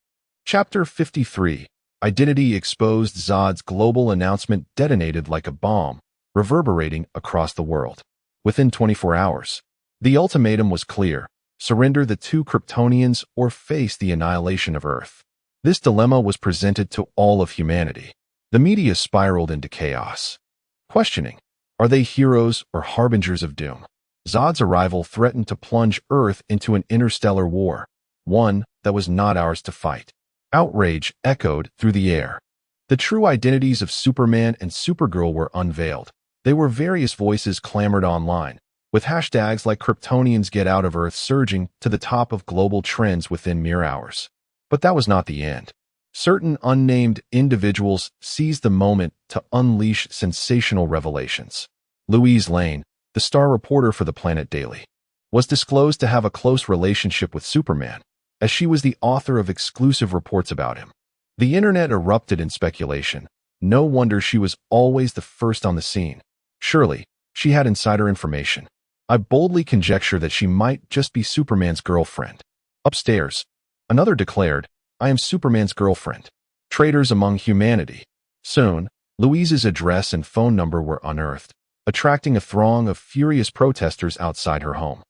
Speaker 1: Chapter 53. Identity exposed. Zod's global announcement detonated like a bomb, reverberating across the world. Within 24 hours, the ultimatum was clear. Surrender the two Kryptonians or face the annihilation of Earth. This dilemma was presented to all of humanity. The media spiraled into chaos, questioning, are they heroes or harbingers of doom? Zod's arrival threatened to plunge Earth into an interstellar war, one that was not ours to fight. Outrage echoed through the air. The true identities of Superman and Supergirl were unveiled. They were various voices clamored online, with hashtags like Kryptonians get out of Earth surging to the top of global trends within mere hours. But that was not the end. Certain unnamed individuals seized the moment to unleash sensational revelations. Louise Lane, the star reporter for the Planet Daily, was disclosed to have a close relationship with Superman, as she was the author of exclusive reports about him. The internet erupted in speculation. No wonder she was always the first on the scene. Surely, she had insider information. I boldly conjecture that she might just be Superman's girlfriend. Upstairs, another declared, I am Superman's girlfriend. Traitors among humanity. Soon, Louise's address and phone number were unearthed, attracting a throng of furious protesters outside her home,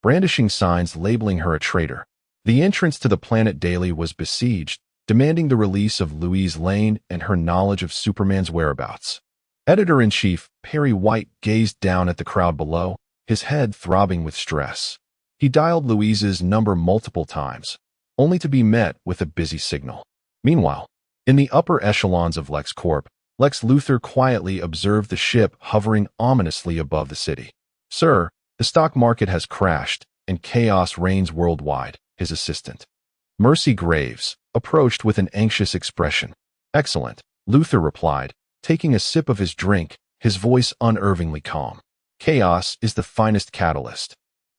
Speaker 1: brandishing signs labeling her a traitor. The entrance to the Planet Daily was besieged, demanding the release of Louise Lane and her knowledge of Superman's whereabouts. Editor-in-chief Perry White gazed down at the crowd below, his head throbbing with stress. He dialed Louise's number multiple times, only to be met with a busy signal. Meanwhile, in the upper echelons of LexCorp, Lex Luthor quietly observed the ship hovering ominously above the city. Sir, the stock market has crashed, and chaos reigns worldwide, his assistant, Mercy Graves, approached with an anxious expression. Excellent, Luthor replied, taking a sip of his drink, his voice unervingly calm. Chaos is the finest catalyst.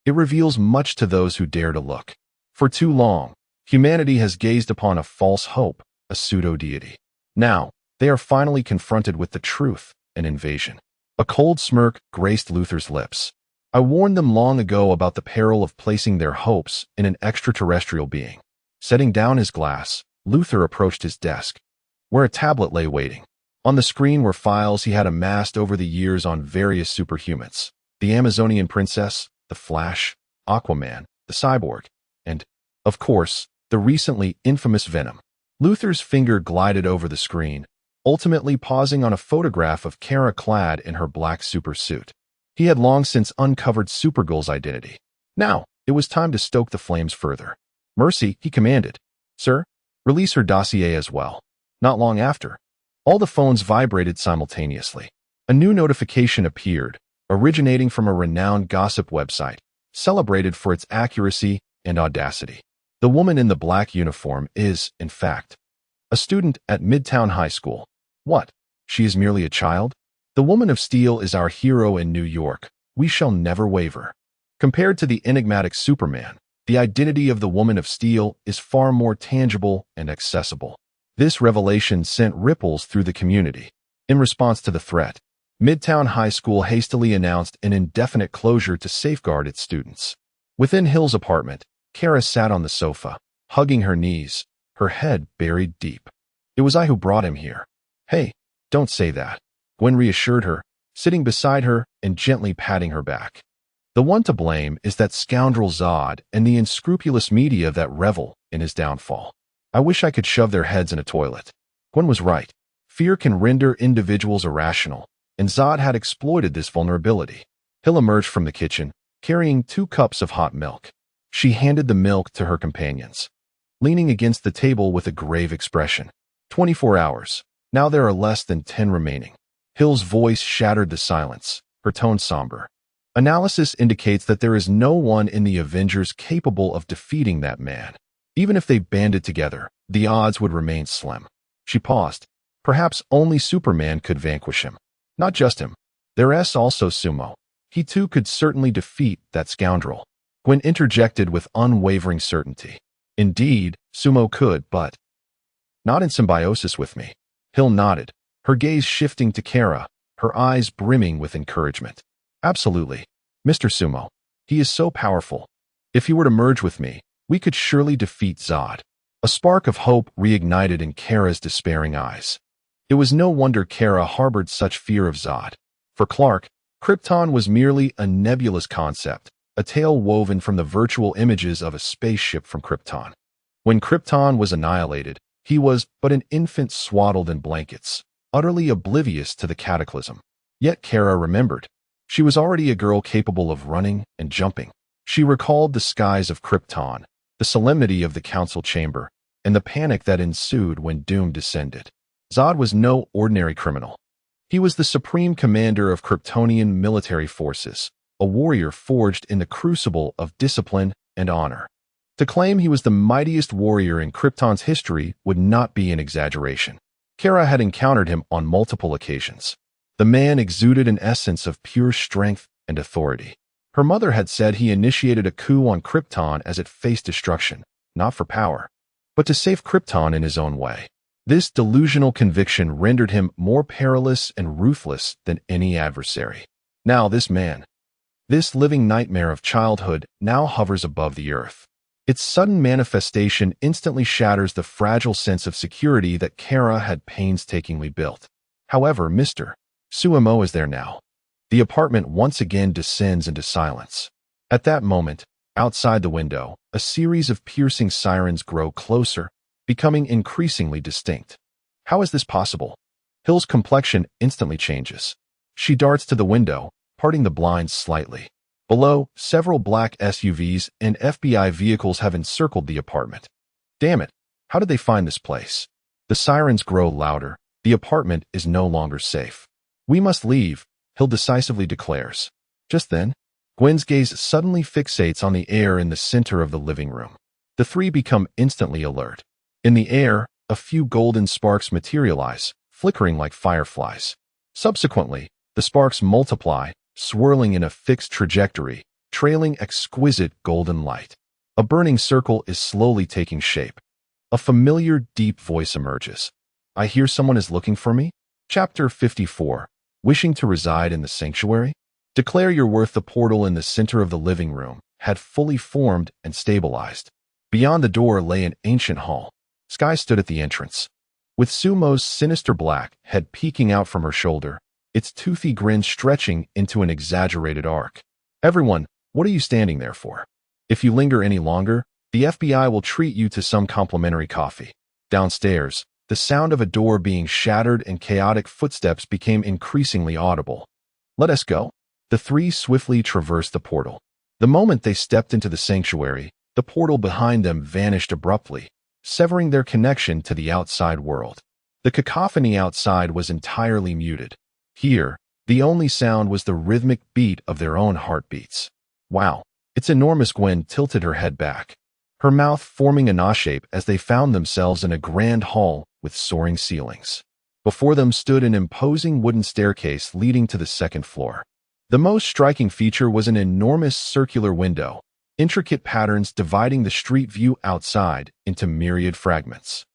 Speaker 1: It reveals much to those who dare to look. For too long, humanity has gazed upon a false hope, a pseudo-deity. Now, they are finally confronted with the truth, an invasion. A cold smirk graced Luthor's lips. I warned them long ago about the peril of placing their hopes in an extraterrestrial being. Setting down his glass, Luthor approached his desk, where a tablet lay waiting. On the screen were files he had amassed over the years on various superhumans: the Amazonian princess, the Flash, Aquaman, the Cyborg, and, of course, the recently infamous Venom. Luther's finger glided over the screen, ultimately pausing on a photograph of Kara clad in her black supersuit. He had long since uncovered Supergirl's identity. Now, it was time to stoke the flames further. "Mercy," he commanded. "Sir, release her dossier as well." Not long after, all the phones vibrated simultaneously. A new notification appeared, originating from a renowned gossip website, celebrated for its accuracy and audacity. The woman in the black uniform is, in fact, a student at Midtown High School. What? She is merely a child? The Woman of Steel is our hero in New York. We shall never waver. Compared to the enigmatic Superman, the identity of the Woman of Steel is far more tangible and accessible. This revelation sent ripples through the community. In response to the threat, Midtown High School hastily announced an indefinite closure to safeguard its students. Within Hill's apartment, Kara sat on the sofa, hugging her knees, her head buried deep. "It was I who brought him here." "Hey, don't say that," Gwen reassured her, sitting beside her and gently patting her back. "The one to blame is that scoundrel Zod and the unscrupulous media that revel in his downfall. I wish I could shove their heads in a toilet." Gwen was right. Fear can render individuals irrational, and Zod had exploited this vulnerability. Hill emerged from the kitchen, carrying 2 cups of hot milk. She handed the milk to her companions, leaning against the table with a grave expression. 24 hours. Now there are less than 10 remaining." Hill's voice shattered the silence, her tone somber. "Analysis indicates that there is no one in the Avengers capable of defeating that man. Even if they banded together, the odds would remain slim." She paused. "Perhaps only Superman could vanquish him. Not just him. There's also Sumo. He too could certainly defeat that scoundrel." Gwen interjected with unwavering certainty. "Indeed, Sumo could, but not in symbiosis with me." Hill nodded, her gaze shifting to Kara, her eyes brimming with encouragement. "Absolutely, Mr. Sumo. He is so powerful. If he were to merge with me, we could surely defeat Zod." A spark of hope reignited in Kara's despairing eyes. It was no wonder Kara harbored such fear of Zod. For Clark, Krypton was merely a nebulous concept, a tale woven from the virtual images of a spaceship from Krypton. When Krypton was annihilated, he was but an infant swaddled in blankets, utterly oblivious to the cataclysm. Yet Kara remembered. She was already a girl capable of running and jumping. She recalled the skies of Krypton, the solemnity of the council chamber, and the panic that ensued when doom descended. Zod was no ordinary criminal. He was the supreme commander of Kryptonian military forces, a warrior forged in the crucible of discipline and honor. To claim he was the mightiest warrior in Krypton's history would not be an exaggeration. Kara had encountered him on multiple occasions. The man exuded an essence of pure strength and authority. Her mother had said he initiated a coup on Krypton as it faced destruction, not for power, but to save Krypton in his own way. This delusional conviction rendered him more perilous and ruthless than any adversary. Now this man, this living nightmare of childhood, now hovers above the earth. Its sudden manifestation instantly shatters the fragile sense of security that Kara had painstakingly built. However, Mr. Sumo is there now. The apartment once again descends into silence. At that moment, outside the window, a series of piercing sirens grow closer, becoming increasingly distinct. How is this possible? Hill's complexion instantly changes. She darts to the window, parting the blinds slightly. Below, several black SUVs and FBI vehicles have encircled the apartment. Damn it, how did they find this place? The sirens grow louder. The apartment is no longer safe. "We must leave," Hill decisively declares. Just then, Gwen's gaze suddenly fixates on the air in the center of the living room. The three become instantly alert. In the air, a few golden sparks materialize, flickering like fireflies. Subsequently, the sparks multiply, swirling in a fixed trajectory, trailing exquisite golden light. A burning circle is slowly taking shape. A familiar, deep voice emerges. "I hear someone is looking for me." Chapter 54. Wishing to reside in the sanctuary? Declare your worth. The portal in the center of the living room had fully formed and stabilized. Beyond the door lay an ancient hall. Sky stood at the entrance. With Sumo's sinister black head peeking out from her shoulder, its toothy grin stretching into an exaggerated arc. "Everyone, what are you standing there for? If you linger any longer, the FBI will treat you to some complimentary coffee." Downstairs, the sound of a door being shattered and chaotic footsteps became increasingly audible. Let us go. The three swiftly traversed the portal. The moment they stepped into the sanctuary, the portal behind them vanished abruptly, severing their connection to the outside world. The cacophony outside was entirely muted. Here, the only sound was the rhythmic beat of their own heartbeats. Wow, it's enormous. Gwen tilted her head back, her mouth forming a gnaw shape as they found themselves in a grand hall with soaring ceilings. Before them stood an imposing wooden staircase leading to the second floor. The most striking feature was an enormous circular window, intricate patterns dividing the street view outside into myriad fragments.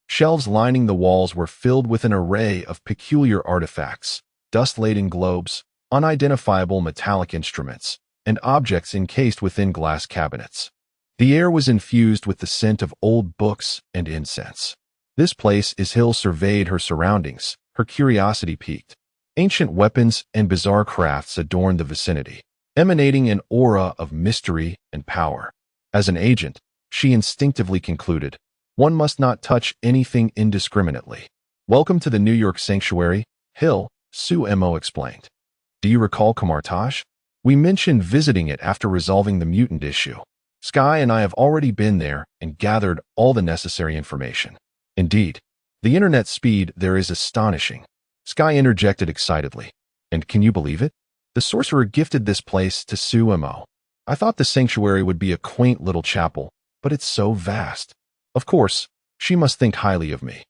Speaker 1: Shelves lining the walls were filled with an array of peculiar artifacts, dust-laden globes, unidentifiable metallic instruments, and objects encased within glass cabinets. The air was infused with the scent of old books and incense. This place is Hill surveyed her surroundings, her curiosity piqued. Ancient weapons and bizarre crafts adorned the vicinity, emanating an aura of mystery and power. As an agent, she instinctively concluded, one must not touch anything indiscriminately. Welcome to the New York Sanctuary, Hill, Sue Mo explained. Do you recall Kamartaj? We mentioned visiting it after resolving the mutant issue. Sky and I have already been there and gathered all the necessary information. Indeed, the internet speed there is astonishing. Sky interjected excitedly. And can you believe it? The sorcerer gifted this place to Sue Mo. I thought the sanctuary would be a quaint little chapel, but it's so vast. Of course, she must think highly of me.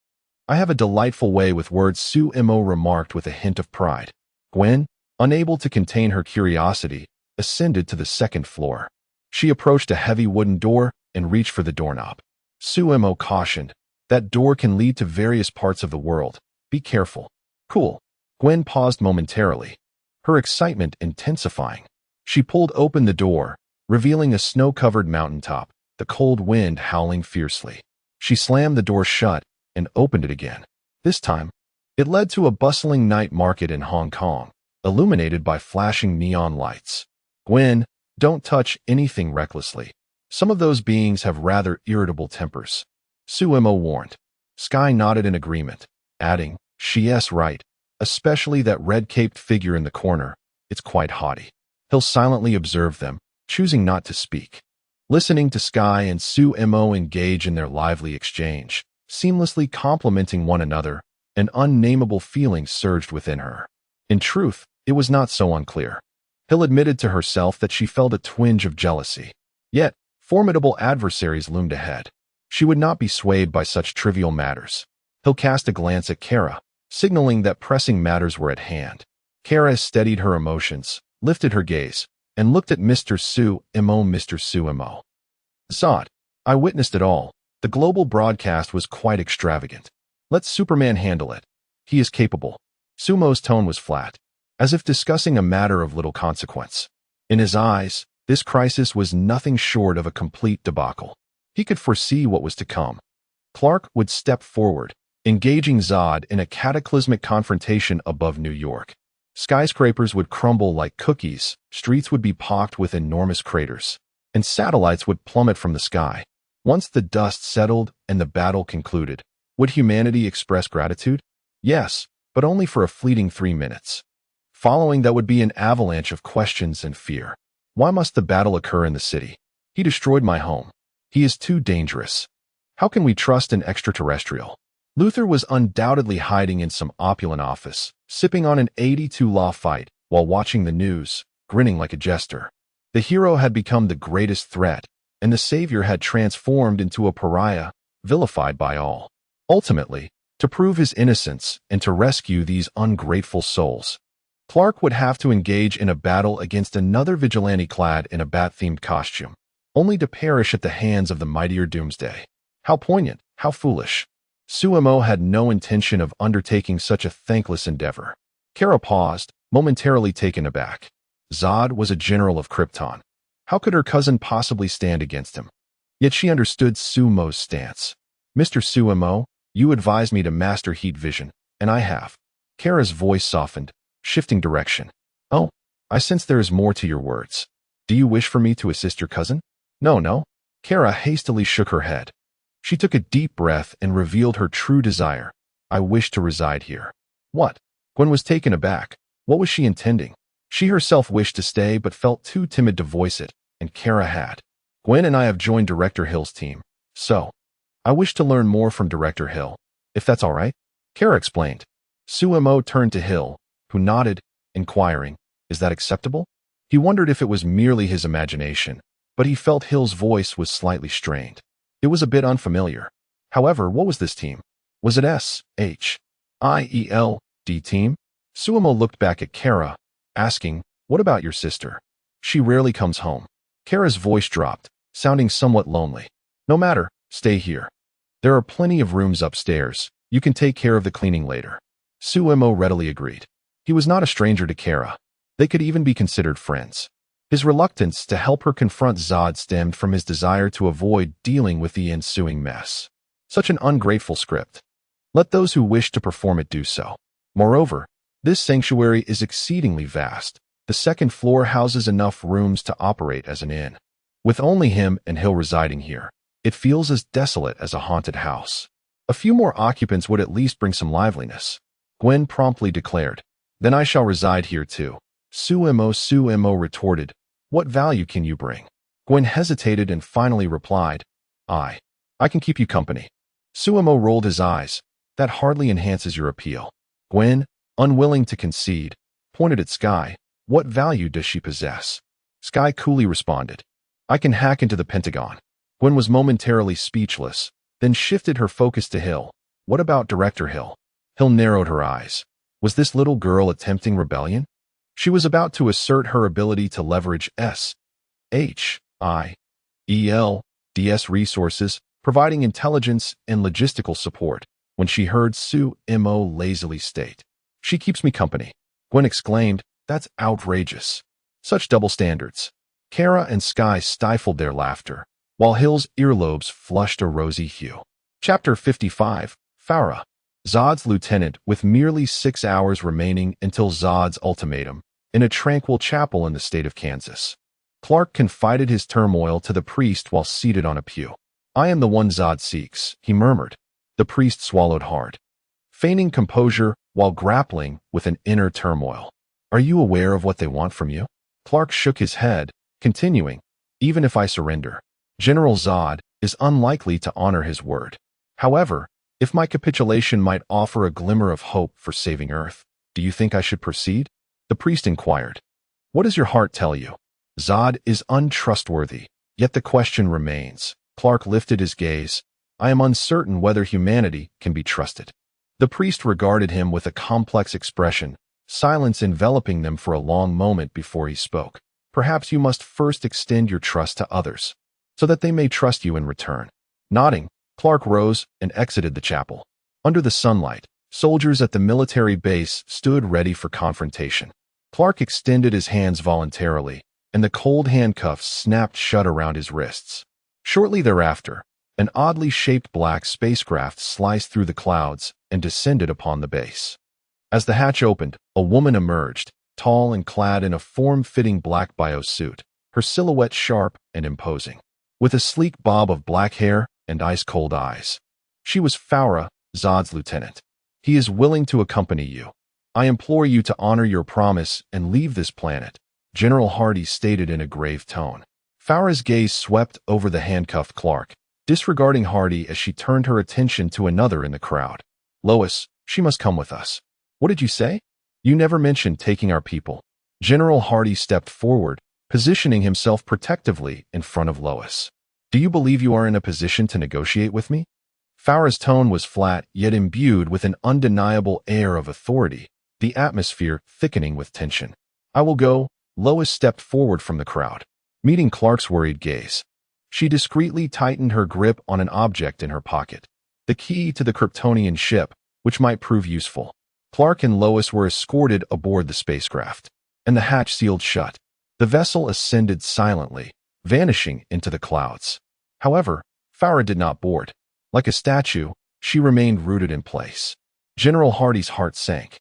Speaker 1: I have a delightful way with words, Sue Mo remarked with a hint of pride. Gwen, unable to contain her curiosity, ascended to the second floor. She approached a heavy wooden door and reached for the doorknob. Sue Mo cautioned, that door can lead to various parts of the world. Be careful. Cool. Gwen paused momentarily, her excitement intensifying. She pulled open the door, revealing a snow-covered mountaintop, the cold wind howling fiercely. She slammed the door shut and opened it again. This time, it led to a bustling night market in Hong Kong, illuminated by flashing neon lights. Gwen, don't touch anything recklessly. Some of those beings have rather irritable tempers. Sue Mo warned. Sky nodded in agreement, adding, She's right, especially that red-caped figure in the corner. It's quite haughty. He'll silently observe them, choosing not to speak. Listening to Sky and Sue Mo engage in their lively exchange, seamlessly complementing one another, an unnameable feeling surged within her. In truth, it was not so unclear. Hill admitted to herself that she felt a twinge of jealousy. Yet, formidable adversaries loomed ahead. She would not be swayed by such trivial matters. Hill cast a glance at Kara, signaling that pressing matters were at hand. Kara steadied her emotions, lifted her gaze, and looked at Mr. Sue Mo. Mr. Sue Mo. Zod, I witnessed it all. The global broadcast was quite extravagant. Let Superman handle it. He is capable. Sumo's tone was flat, as if discussing a matter of little consequence. In his eyes, this crisis was nothing short of a complete debacle. He could foresee what was to come. Clark would step forward, engaging Zod in a cataclysmic confrontation above New York. Skyscrapers would crumble like cookies, streets would be pocked with enormous craters, and satellites would plummet from the sky. Once the dust settled and the battle concluded, would humanity express gratitude? Yes, but only for a fleeting 3 minutes. Following that would be an avalanche of questions and fear. Why must the battle occur in the city? He destroyed my home. He is too dangerous. How can we trust an extraterrestrial? Luther was undoubtedly hiding in some opulent office, sipping on an 82 Law fight while watching the news, grinning like a jester. The hero had become the greatest threat, and the savior had transformed into a pariah, vilified by all. Ultimately, to prove his innocence and to rescue these ungrateful souls, Clark would have to engage in a battle against another vigilante clad in a bat-themed costume, only to perish at the hands of the mightier Doomsday. How poignant, how foolish. Sue Mo had no intention of undertaking such a thankless endeavor. Kara paused, momentarily taken aback. Zod was a general of Krypton. How could her cousin possibly stand against him? Yet she understood Sue Mo's stance. Mr. Sue Mo, you advised me to master heat vision, and I have. Kara's voice softened, shifting direction. Oh, I sense there is more to your words. Do you wish for me to assist your cousin? No. Kara hastily shook her head. She took a deep breath and revealed her true desire. I wish to reside here. What? Gwen was taken aback. What was she intending? She herself wished to stay but felt too timid to voice it, and Kara had. Gwen and I have joined Director Hill's team. So, I wish to learn more from Director Hill, if that's all right. Kara explained. Sumo turned to Hill, who nodded, inquiring, is that acceptable? He wondered if it was merely his imagination, but he felt Hill's voice was slightly strained. It was a bit unfamiliar. However, what was this team? Was it S-H-I-E-L-D team? Sumo looked back at Kara, asking, what about your sister? She rarely comes home. Kara's voice dropped, sounding somewhat lonely. No matter, stay here. There are plenty of rooms upstairs. You can take care of the cleaning later. Sumo readily agreed. He was not a stranger to Kara. They could even be considered friends. His reluctance to help her confront Zod stemmed from his desire to avoid dealing with the ensuing mess. Such an ungrateful script. Let those who wish to perform it do so. Moreover, this sanctuary is exceedingly vast. The second floor houses enough rooms to operate as an inn. With only him and Hill residing here, it feels as desolate as a haunted house. A few more occupants would at least bring some liveliness. Gwen promptly declared, then I shall reside here too. Sumo retorted, what value can you bring? Gwen hesitated and finally replied, I can keep you company. Sumo rolled his eyes. That hardly enhances your appeal. Gwen, unwilling to concede, pointed at Sky. What value does she possess? Sky coolly responded, I can hack into the Pentagon. Gwen was momentarily speechless, then shifted her focus to Hill. What about Director Hill? Hill narrowed her eyes. Was this little girl attempting rebellion? She was about to assert her ability to leverage S-H-I-E-L-D-S resources, providing intelligence and logistical support, when she heard Sumo lazily state, she keeps me company. Gwen exclaimed, that's outrageous. Such double standards. Kara and Sky stifled their laughter, while Hill's earlobes flushed a rosy hue. Chapter 55, Farah. Zod's lieutenant, with merely 6 hours remaining until Zod's ultimatum, in a tranquil chapel in the state of Kansas. Clark confided his turmoil to the priest while seated on a pew. I am the one Zod seeks, he murmured. The priest swallowed hard, feigning composure while grappling with an inner turmoil. Are you aware of what they want from you? Clark shook his head, continuing, even if I surrender, General Zod is unlikely to honor his word. However, if my capitulation might offer a glimmer of hope for saving Earth, do you think I should proceed? The priest inquired. What does your heart tell you? Zod is untrustworthy, yet the question remains. Clark lifted his gaze. I am uncertain whether humanity can be trusted. The priest regarded him with a complex expression, silence enveloping them for a long moment before he spoke. Perhaps you must first extend your trust to others, so that they may trust you in return. Nodding, Clark rose and exited the chapel. Under the sunlight, soldiers at the military base stood ready for confrontation. Clark extended his hands voluntarily, and the cold handcuffs snapped shut around his wrists. Shortly thereafter, an oddly shaped black spacecraft sliced through the clouds and descended upon the base. As the hatch opened, a woman emerged, tall and clad in a form-fitting black biosuit, her silhouette sharp and imposing, with a sleek bob of black hair and ice-cold eyes. She was Farah, Zod's lieutenant. He is willing to accompany you. I implore you to honor your promise and leave this planet, General Hardy stated in a grave tone. Farah's gaze swept over the handcuffed Clark, disregarding Hardy as she turned her attention to another in the crowd. Lois, she must come with us. What did you say? You never mentioned taking our people. General Hardy stepped forward, positioning himself protectively in front of Lois. Do you believe you are in a position to negotiate with me? Farah's tone was flat, yet imbued with an undeniable air of authority, the atmosphere thickening with tension. I will go. Lois stepped forward from the crowd, meeting Clark's worried gaze. She discreetly tightened her grip on an object in her pocket, the key to the Kryptonian ship, which might prove useful. Clark and Lois were escorted aboard the spacecraft, and the hatch sealed shut. The vessel ascended silently, vanishing into the clouds. However, Farah did not board. Like a statue, she remained rooted in place. General Hardy's heart sank.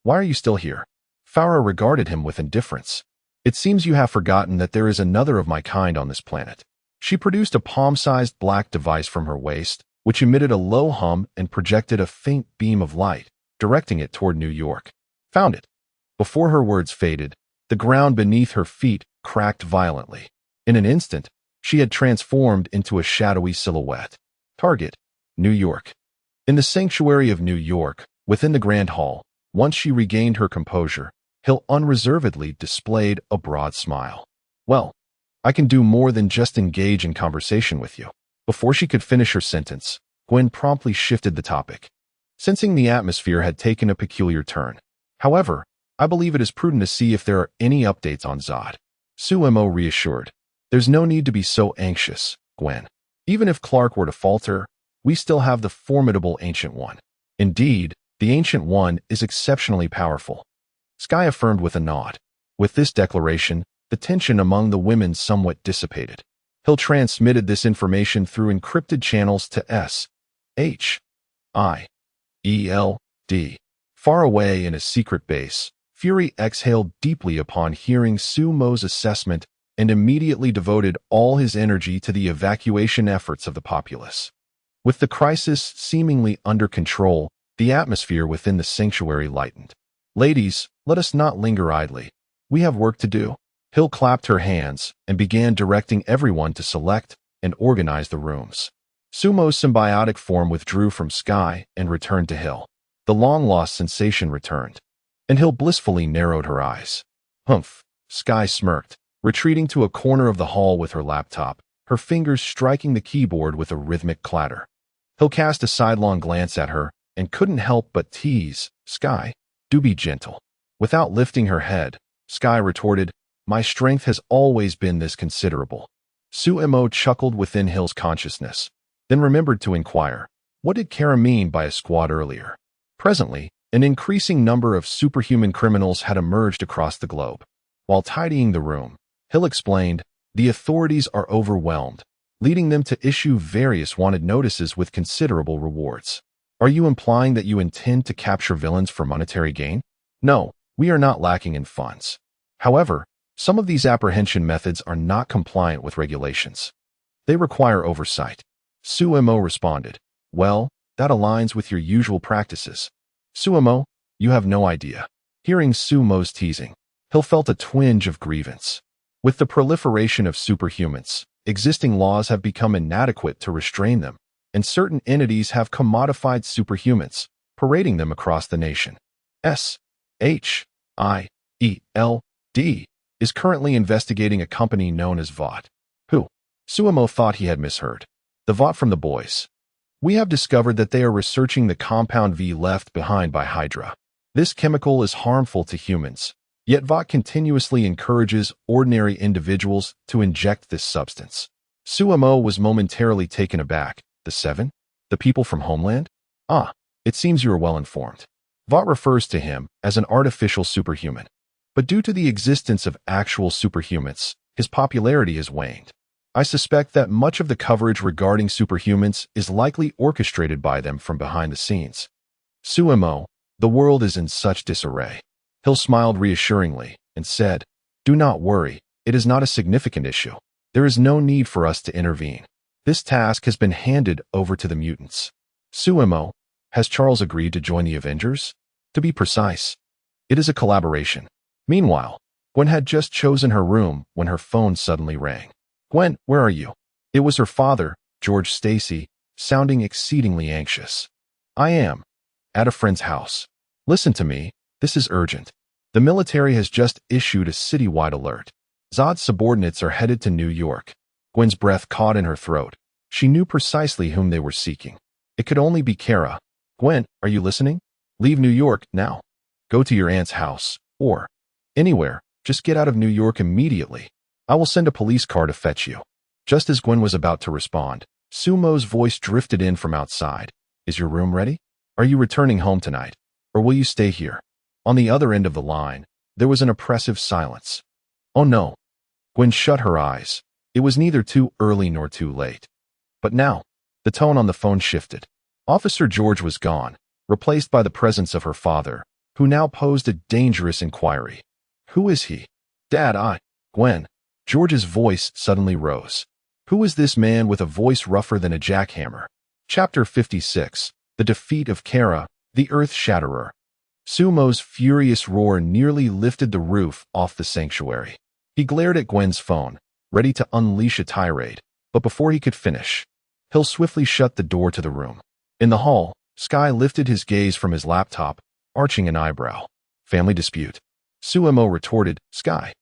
Speaker 1: Why are you still here? Farah regarded him with indifference. It seems you have forgotten that there is another of my kind on this planet. She produced a palm-sized black device from her waist, which emitted a low hum and projected a faint beam of light, directing it toward New York. Found it. Before her words faded, the ground beneath her feet cracked violently. In an instant, she had transformed into a shadowy silhouette. Target, New York. In the sanctuary of New York, within the Grand Hall, once she regained her composure, Hill unreservedly displayed a broad smile. Well, I can do more than just engage in conversation with you. Before she could finish her sentence, Gwen promptly shifted the topic, sensing the atmosphere had taken a peculiar turn. However, I believe it is prudent to see if there are any updates on Zod. Sumo reassured. There's no need to be so anxious, Gwen. Even if Clark were to falter, we still have the formidable Ancient One. Indeed, the Ancient One is exceptionally powerful. Sky affirmed with a nod. With this declaration, the tension among the women somewhat dissipated. Hill transmitted this information through encrypted channels to S.H.I.E.L.D. Far away in a secret base, Fury exhaled deeply upon hearing Sumo's assessment and immediately devoted all his energy to the evacuation efforts of the populace. With the crisis seemingly under control, the atmosphere within the sanctuary lightened. Ladies, let us not linger idly. We have work to do. Hill clapped her hands and began directing everyone to select and organize the rooms. Sumo's symbiotic form withdrew from Sky and returned to Hill. The long-lost sensation returned, and Hill blissfully narrowed her eyes. Humph, Sky smirked, retreating to a corner of the hall with her laptop, her fingers striking the keyboard with a rhythmic clatter. Hill cast a sidelong glance at her and couldn't help but tease, Sky, do be gentle. Without lifting her head, Sky retorted, my strength has always been this considerable. Sumo chuckled within Hill's consciousness, then remembered to inquire, what did Kara mean by a squad earlier? Presently, an increasing number of superhuman criminals had emerged across the globe. While tidying the room, Hill explained, the authorities are overwhelmed, leading them to issue various wanted notices with considerable rewards. Are you implying that you intend to capture villains for monetary gain? No, we are not lacking in funds. However, some of these apprehension methods are not compliant with regulations. They require oversight. Sumo responded, well, that aligns with your usual practices. Sumo, you have no idea. Hearing Sumo's teasing, Hill felt a twinge of grievance. With the proliferation of superhumans, existing laws have become inadequate to restrain them, and certain entities have commodified superhumans, parading them across the nation. S.H.I.E.L.D. is currently investigating a company known as Vought. Who? Sumo thought he had misheard. The Vought from the boys. We have discovered that they are researching the compound V left behind by Hydra. This chemical is harmful to humans, yet Vought continuously encourages ordinary individuals to inject this substance. Sumo was momentarily taken aback. The Seven? The people from Homeland? Ah, it seems you are well informed. Vought refers to him as an artificial superhuman. But due to the existence of actual superhumans, his popularity has waned. I suspect that much of the coverage regarding superhumans is likely orchestrated by them from behind the scenes. Sumo, the world is in such disarray. Hill smiled reassuringly and said, do not worry, it is not a significant issue. There is no need for us to intervene. This task has been handed over to the mutants. Sumo, has Charles agreed to join the Avengers? To be precise, it is a collaboration. Meanwhile, Gwen had just chosen her room when her phone suddenly rang. Gwen, where are you? It was her father, George Stacy, sounding exceedingly anxious. I am at a friend's house. Listen to me, this is urgent. The military has just issued a citywide alert. Zod's subordinates are headed to New York. Gwen's breath caught in her throat. She knew precisely whom they were seeking. It could only be Kara. Gwen, are you listening? Leave New York now. Go to your aunt's house, or anywhere, just get out of New York immediately. I will send a police car to fetch you. Just as Gwen was about to respond, Sumo's voice drifted in from outside. Is your room ready? Are you returning home tonight, or will you stay here? On the other end of the line, there was an oppressive silence. Oh no. Gwen shut her eyes. It was neither too early nor too late. But now, the tone on the phone shifted. Officer George was gone, replaced by the presence of her father, who now posed a dangerous inquiry. Who is he? Dad, Gwen. George's voice suddenly rose. Who is this man with a voice rougher than a jackhammer? Chapter 56. The Defeat of Kara, the Earth Shatterer. Sumo's furious roar nearly lifted the roof off the sanctuary. He glared at Gwen's phone, ready to unleash a tirade, but before he could finish, Hill swiftly shut the door to the room. In the hall, Sky lifted his gaze from his laptop, arching an eyebrow. Family dispute. Sumo retorted, Sky,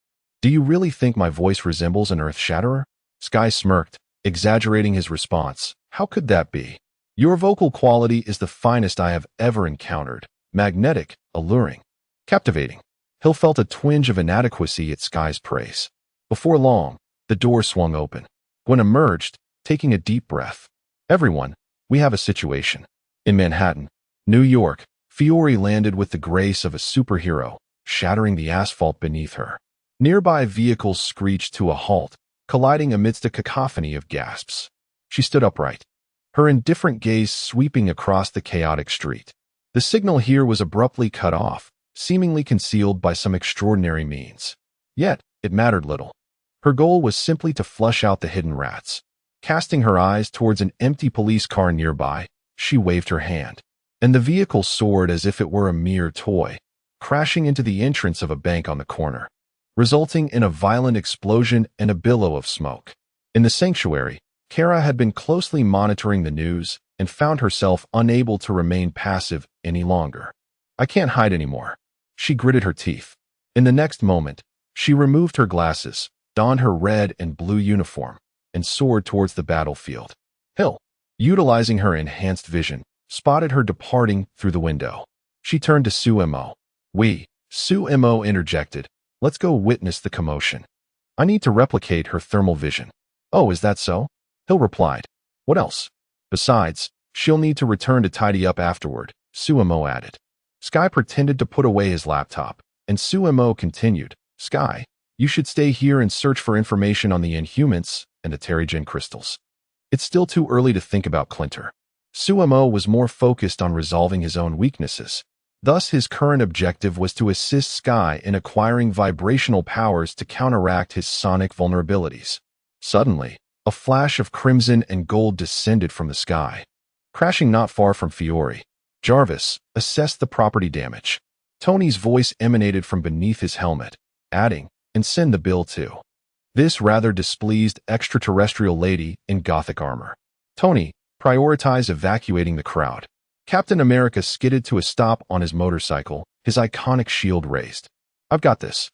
Speaker 1: do you really think my voice resembles an Earth Shatterer? Sky smirked, exaggerating his response. How could that be? Your vocal quality is the finest I have ever encountered. Magnetic, alluring, captivating. Hill felt a twinge of inadequacy at Sky's praise. Before long, the door swung open. Gwen emerged, taking a deep breath. Everyone, we have a situation. In Manhattan, New York, Fiore landed with the grace of a superhero, shattering the asphalt beneath her. Nearby vehicles screeched to a halt, colliding amidst a cacophony of gasps. She stood upright, her indifferent gaze sweeping across the chaotic street. The signal here was abruptly cut off, seemingly concealed by some extraordinary means. Yet, it mattered little. Her goal was simply to flush out the hidden rats. Casting her eyes towards an empty police car nearby, she waved her hand, and the vehicle soared as if it were a mere toy, crashing into the entrance of a bank on the corner, resulting in a violent explosion and a billow of smoke. In the sanctuary, Kara had been closely monitoring the news and found herself unable to remain passive any longer. I can't hide anymore. She gritted her teeth. In the next moment, she removed her glasses, donned her red and blue uniform, and soared towards the battlefield. Hill, utilizing her enhanced vision, spotted her departing through the window. She turned to Sumo. Sumo interjected. Let's go witness the commotion. I need to replicate her thermal vision. Oh, is that so? Hill replied. What else? Besides, she'll need to return to tidy up afterward, Sumo added. Sky pretended to put away his laptop, and Sumo continued. Sky, you should stay here and search for information on the Inhumans and the Terrigen crystals. It's still too early to think about Clinter. Sumo was more focused on resolving his own weaknesses. Thus, his current objective was to assist Sky in acquiring vibrational powers to counteract his sonic vulnerabilities. Suddenly, a flash of crimson and gold descended from the sky. Crashing not far from Fiore, Jarvis assessed the property damage. Tony's voice emanated from beneath his helmet, adding, and send the bill too. This rather displeased extraterrestrial lady in gothic armor. Tony, prioritize evacuating the crowd. Captain America skidded to a stop on his motorcycle, his iconic shield raised. I've got this.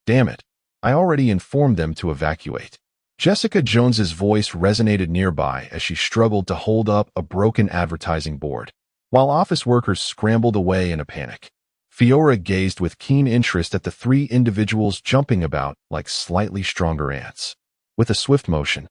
Speaker 1: Damn it. I already informed them to evacuate. Jessica Jones's voice resonated nearby as she struggled to hold up a broken advertising board, while office workers scrambled away in a panic. Fiora gazed with keen interest at the three individuals jumping about like slightly stronger ants. With a swift motion,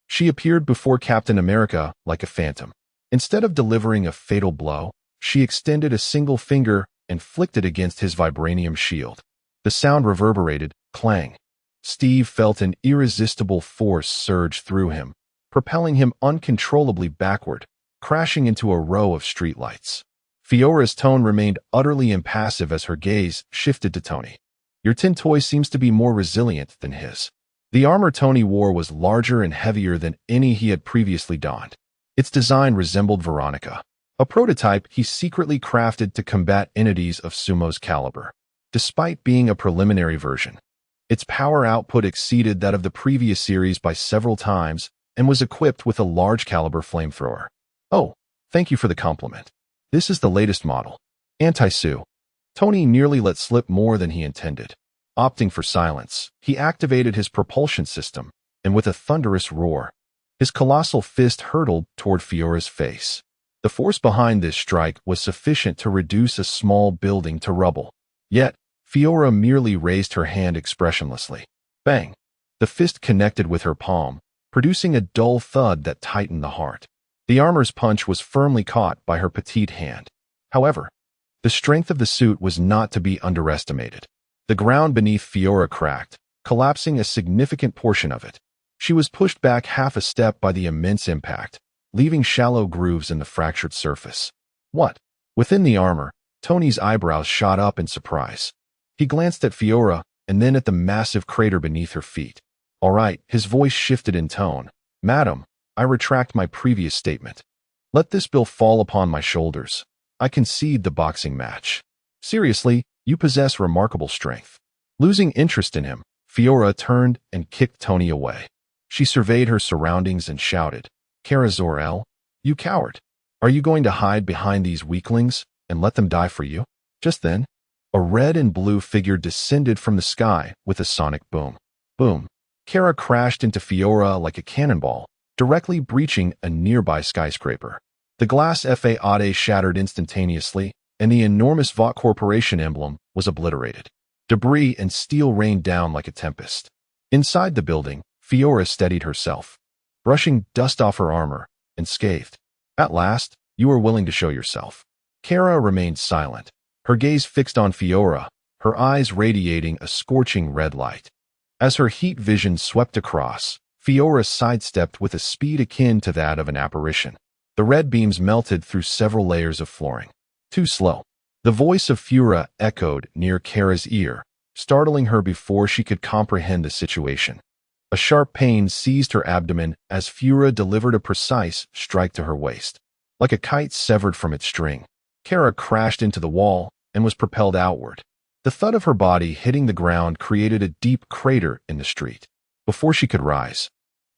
Speaker 1: she appeared before Captain America like a phantom. Instead of delivering a fatal blow, she extended a single finger and flicked it against his vibranium shield. The sound reverberated, clang. Steve felt an irresistible force surge through him, propelling him uncontrollably backward, crashing into a row of streetlights. Fiora's tone remained utterly impassive as her gaze shifted to Tony. Your tin toy seems to be more resilient than his. The armor Tony wore was larger and heavier than any he had previously donned. Its design resembled Veronica, a prototype he secretly crafted to combat entities of Sumo's caliber. Despite being a preliminary version, its power output exceeded that of the previous series by several times and was equipped with a large-caliber flamethrower. Oh, thank you for the compliment. This is the latest model. Anti-Su. Tony nearly let slip more than he intended. Opting for silence, he activated his propulsion system, and with a thunderous roar, his colossal fist hurtled toward Fiora's face. The force behind this strike was sufficient to reduce a small building to rubble. Yet, Fiora merely raised her hand expressionlessly. Bang! The fist connected with her palm, producing a dull thud that tightened the heart. The armor's punch was firmly caught by her petite hand. However, the strength of the suit was not to be underestimated. The ground beneath Fiora cracked, collapsing a significant portion of it. She was pushed back half a step by the immense impact, leaving shallow grooves in the fractured surface. What? Within the armor, Tony's eyebrows shot up in surprise. He glanced at Fiora and then at the massive crater beneath her feet. All right, his voice shifted in tone. Madam, I retract my previous statement. Let this bill fall upon my shoulders. I concede the boxing match. Seriously, you possess remarkable strength. Losing interest in him, Fiora turned and kicked Tony away. She surveyed her surroundings and shouted, Kara Zor-El, you coward! Are you going to hide behind these weaklings and let them die for you? Just then, a red and blue figure descended from the sky with a sonic boom. Boom. Kara crashed into Fiora like a cannonball, directly breaching a nearby skyscraper. The glass facade shattered instantaneously, and the enormous Vought Corporation emblem was obliterated. Debris and steel rained down like a tempest. Inside the building, Fiora steadied herself, brushing dust off her armor, and scathed. At last, you are willing to show yourself. Kara remained silent, her gaze fixed on Fiora, her eyes radiating a scorching red light. As her heat vision swept across, Fiora sidestepped with a speed akin to that of an apparition. The red beams melted through several layers of flooring. Too slow. The voice of Fiora echoed near Kara's ear, startling her before she could comprehend the situation. A sharp pain seized her abdomen as Fiora delivered a precise strike to her waist. Like a kite severed from its string, Kara crashed into the wall and was propelled outward. The thud of her body hitting the ground created a deep crater in the street. Before she could rise,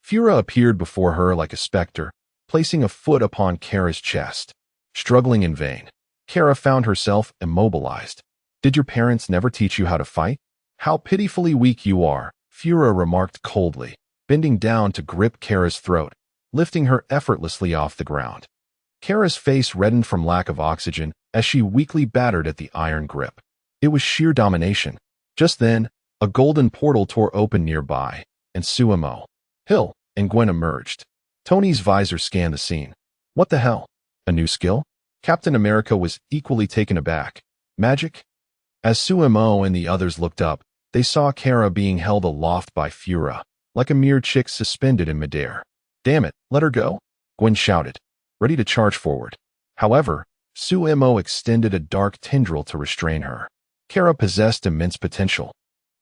Speaker 1: Fiora appeared before her like a specter, placing a foot upon Kara's chest. Struggling in vain, Kara found herself immobilized. Did your parents never teach you how to fight? How pitifully weak you are, Fiora remarked coldly, bending down to grip Kara's throat, lifting her effortlessly off the ground. Kara's face reddened from lack of oxygen as she weakly battered at the iron grip. It was sheer domination. Just then, a golden portal tore open nearby, and Suemo, Hill, and Gwen emerged. Tony's visor scanned the scene. What the hell? A new skill? Captain America was equally taken aback. Magic? As Suemo and the others looked up, they saw Kara being held aloft by Fiora, like a mere chick suspended in midair. Damn it, let her go? Gwen shouted, ready to charge forward. However, Suemo extended a dark tendril to restrain her. Kara possessed immense potential,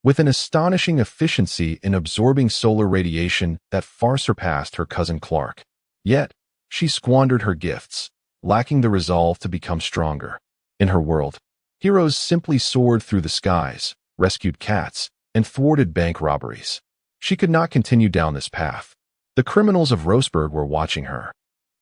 Speaker 1: with an astonishing efficiency in absorbing solar radiation that far surpassed her cousin Clark. Yet, she squandered her gifts, lacking the resolve to become stronger. In her world, heroes simply soared through the skies, rescued cats, and thwarted bank robberies. She could not continue down this path. The criminals of Roseburg were watching her,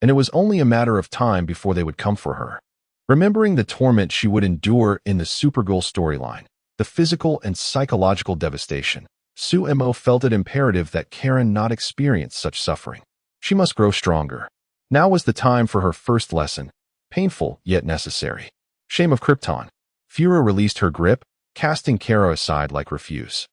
Speaker 1: and it was only a matter of time before they would come for her. Remembering the torment she would endure in the Supergirl storyline, the physical and psychological devastation, Suemo felt it imperative that Karen not experience such suffering. She must grow stronger. Now was the time for her first lesson, painful yet necessary. Shame of Krypton. Fiora released her grip, casting Kara aside like refuse.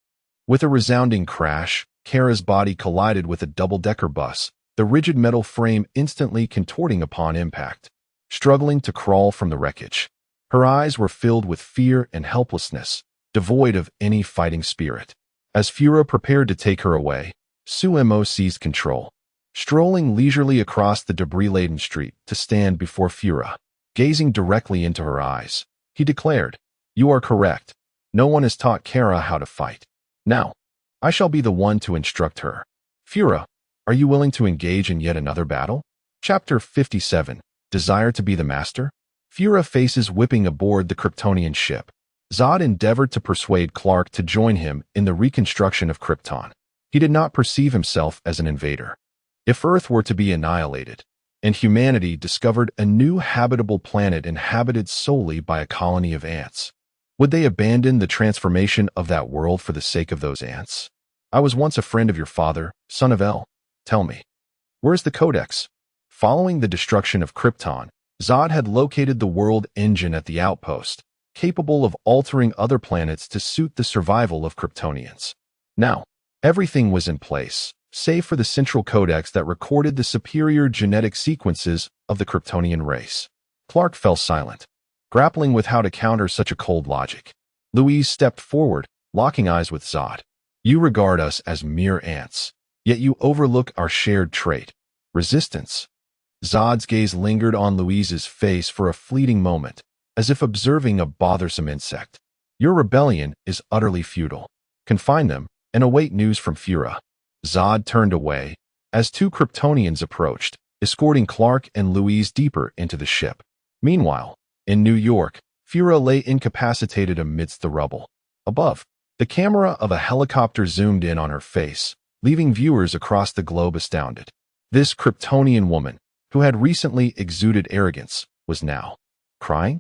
Speaker 1: With a resounding crash, Kara's body collided with a double-decker bus, the rigid metal frame instantly contorting upon impact. Struggling to crawl from the wreckage, her eyes were filled with fear and helplessness, devoid of any fighting spirit. As Fiora prepared to take her away, Suemo seized control, strolling leisurely across the debris-laden street to stand before Fiora. Gazing directly into her eyes, he declared, "You are correct. No one has taught Kara how to fight. Now, I shall be the one to instruct her. Fiora, are you willing to engage in yet another battle?" Chapter 57. Desire to be the master? Fiora faces whipping aboard the Kryptonian ship. Zod endeavored to persuade Clark to join him in the reconstruction of Krypton. He did not perceive himself as an invader. If Earth were to be annihilated, and humanity discovered a new habitable planet inhabited solely by a colony of ants, would they abandon the transformation of that world for the sake of those ants? I was once a friend of your father, son of El. Tell me, where's the Codex? Following the destruction of Krypton, Zod had located the world engine at the outpost, capable of altering other planets to suit the survival of Kryptonians. Now, everything was in place, save for the central codex that recorded the superior genetic sequences of the Kryptonian race. Clark fell silent, grappling with how to counter such a cold logic. Louise stepped forward, locking eyes with Zod. You regard us as mere ants, yet you overlook our shared trait, resistance. Zod's gaze lingered on Louise's face for a fleeting moment, as if observing a bothersome insect. Your rebellion is utterly futile. Confine them and await news from Fiora. Zod turned away, as two Kryptonians approached, escorting Clark and Louise deeper into the ship. Meanwhile, in New York, Fura lay incapacitated amidst the rubble. Above, the camera of a helicopter zoomed in on her face, leaving viewers across the globe astounded. This Kryptonian woman, who had recently exuded arrogance, was now crying.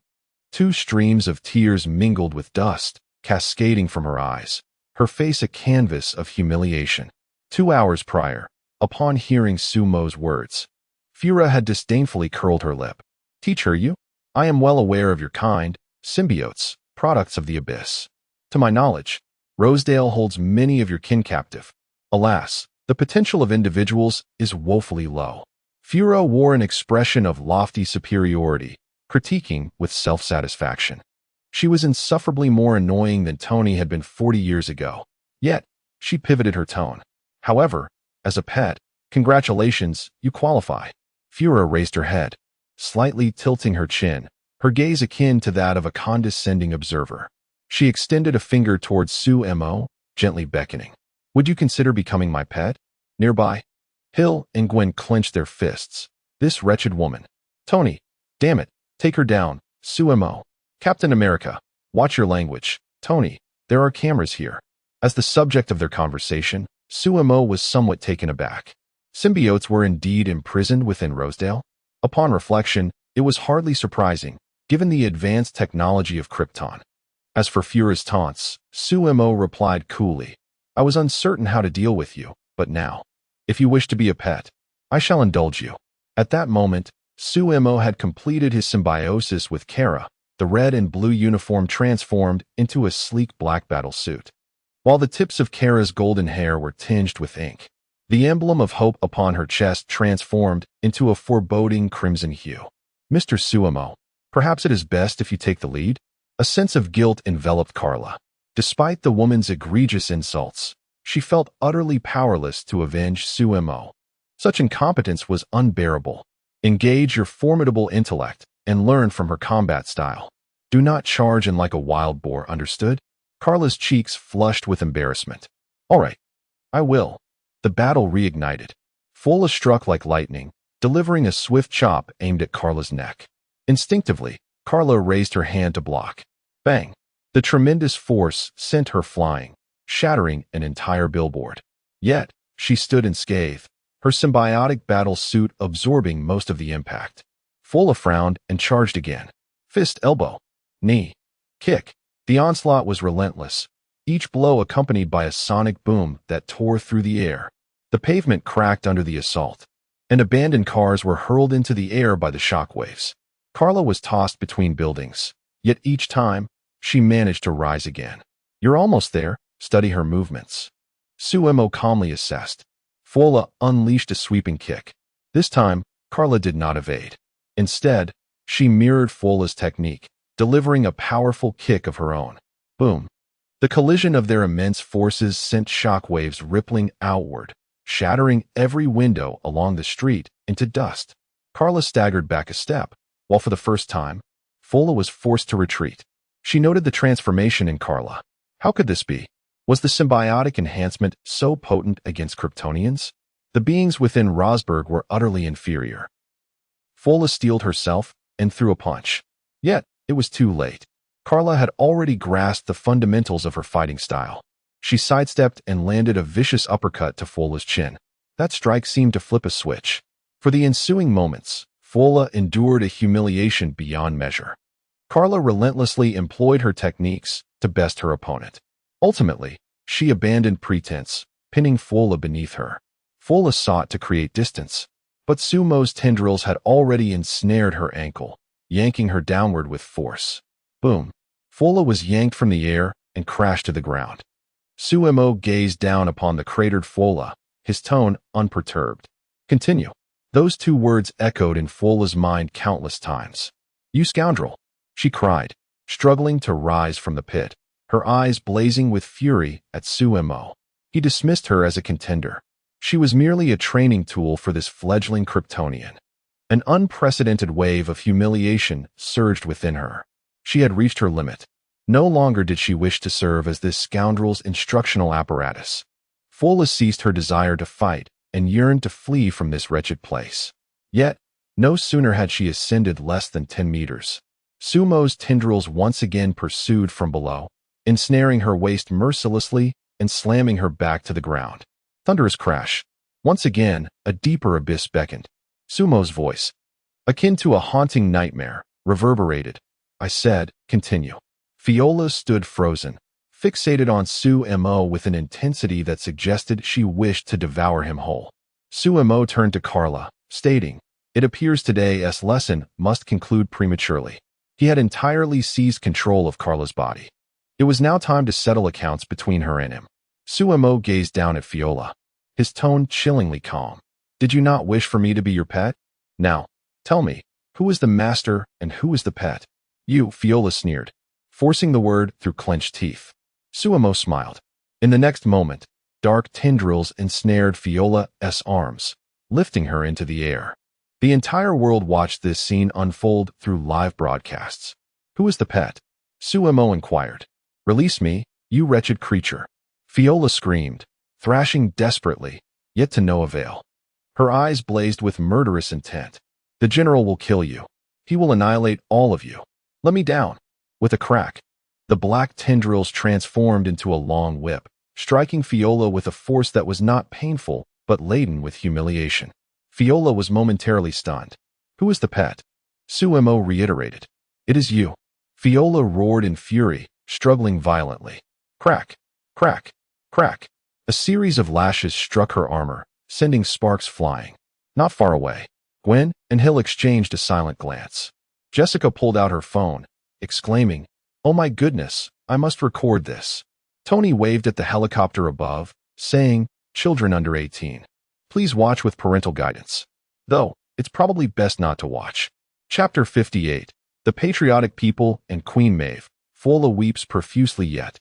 Speaker 1: Two streams of tears mingled with dust, cascading from her eyes, her face a canvas of humiliation. 2 hours prior, upon hearing Sumo's words, Fura had disdainfully curled her lip. Teach her, you? I am well aware of your kind, symbiotes, products of the abyss. To my knowledge, Rosedale holds many of your kin captive. Alas, the potential of individuals is woefully low. Fura wore an expression of lofty superiority, critiquing with self-satisfaction. She was insufferably more annoying than Tony had been 40 years ago. Yet, she pivoted her tone. However, as a pet, congratulations, you qualify. Fura raised her head, slightly tilting her chin, her gaze akin to that of a condescending observer. She extended a finger towards Sumo, gently beckoning. Would you consider becoming my pet? Nearby, Hill and Gwen clenched their fists. This wretched woman. Tony, damn it, take her down. Sumo. Captain America, watch your language. Tony, there are cameras here. As the subject of their conversation, Sumo was somewhat taken aback. Symbiotes were indeed imprisoned within Rosedale? Upon reflection, it was hardly surprising, given the advanced technology of Krypton. As for Fura's taunts, Sumo replied coolly, I was uncertain how to deal with you, but now, if you wish to be a pet, I shall indulge you. At that moment, Sumo had completed his symbiosis with Kara. The red and blue uniform transformed into a sleek black battle suit, while the tips of Kara's golden hair were tinged with ink. The emblem of hope upon her chest transformed into a foreboding crimson hue. Mr. Sumo, perhaps it is best if you take the lead? A sense of guilt enveloped Carla. Despite the woman's egregious insults, she felt utterly powerless to avenge Sumo. Such incompetence was unbearable. Engage your formidable intellect and learn from her combat style. Do not charge in like a wild boar, understood? Carla's cheeks flushed with embarrassment. All right, I will. The battle reignited. Fola struck like lightning, delivering a swift chop aimed at Carla's neck. Instinctively, Carla raised her hand to block. Bang! The tremendous force sent her flying, shattering an entire billboard. Yet, she stood unscathed, her symbiotic battle suit absorbing most of the impact. Fola frowned and charged again. Fist, elbow, knee, kick. The onslaught was relentless, each blow accompanied by a sonic boom that tore through the air. The pavement cracked under the assault, and abandoned cars were hurled into the air by the shockwaves. Carla was tossed between buildings, yet each time, she managed to rise again. You're almost there, study her movements. Sumo calmly assessed. Fola unleashed a sweeping kick. This time, Carla did not evade. Instead, she mirrored Fola's technique, delivering a powerful kick of her own. Boom. The collision of their immense forces sent shockwaves rippling outward, shattering every window along the street into dust. Carla staggered back a step, while for the first time, Fola was forced to retreat. She noted the transformation in Carla. How could this be? Was the symbiotic enhancement so potent against Kryptonians? The beings within Rosberg were utterly inferior. Fola steeled herself and threw a punch. Yet, it was too late. Carla had already grasped the fundamentals of her fighting style. She sidestepped and landed a vicious uppercut to Fola's chin. That strike seemed to flip a switch. For the ensuing moments, Fola endured a humiliation beyond measure. Carla relentlessly employed her techniques to best her opponent. Ultimately, she abandoned pretense, pinning Fola beneath her. Fola sought to create distance, but Sumo's tendrils had already ensnared her ankle, yanking her downward with force. Boom. Fola was yanked from the air and crashed to the ground. Sumo gazed down upon the cratered Fola, his tone unperturbed. Continue. Those two words echoed in Fola's mind countless times. You scoundrel, she cried, struggling to rise from the pit, her eyes blazing with fury at Sumo. He dismissed her as a contender. She was merely a training tool for this fledgling Kryptonian. An unprecedented wave of humiliation surged within her. She had reached her limit. No longer did she wish to serve as this scoundrel's instructional apparatus. Fola ceased her desire to fight and yearned to flee from this wretched place. Yet, no sooner had she ascended less than 10 meters. Sumo's tendrils once again pursued from below, ensnaring her waist mercilessly and slamming her back to the ground. Thunderous crash. Once again, a deeper abyss beckoned. Sumo's voice, akin to a haunting nightmare, reverberated. I said, continue. Fiola stood frozen, fixated on Sumo with an intensity that suggested she wished to devour him whole. Sumo turned to Carla, stating, it appears today's lesson must conclude prematurely. He had entirely seized control of Carla's body. It was now time to settle accounts between her and him. Sumo gazed down at Fiola, his tone chillingly calm. Did you not wish for me to be your pet? Now, tell me, who is the master and who is the pet? You, Fiola sneered, forcing the word through clenched teeth. Sumo smiled. In the next moment, dark tendrils ensnared Fiola's arms, lifting her into the air. The entire world watched this scene unfold through live broadcasts. Who is the pet? Sumo inquired. Release me, you wretched creature. Fiola screamed, thrashing desperately, yet to no avail. Her eyes blazed with murderous intent. The general will kill you. He will annihilate all of you. Let me down. With a crack, the black tendrils transformed into a long whip, striking Fiola with a force that was not painful, but laden with humiliation. Fiola was momentarily stunned. Who is the pet? Sumo reiterated. It is you. Fiola roared in fury, struggling violently. Crack, crack, crack. A series of lashes struck her armor, sending sparks flying. Not far away, Gwen and Hill exchanged a silent glance. Jessica pulled out her phone, exclaiming, oh my goodness, I must record this. Tony waved at the helicopter above, saying, children under 18. Please watch with parental guidance. Though, it's probably best not to watch. Chapter 58. The Patriotic People and Queen Maeve. Fiola weeps profusely yet.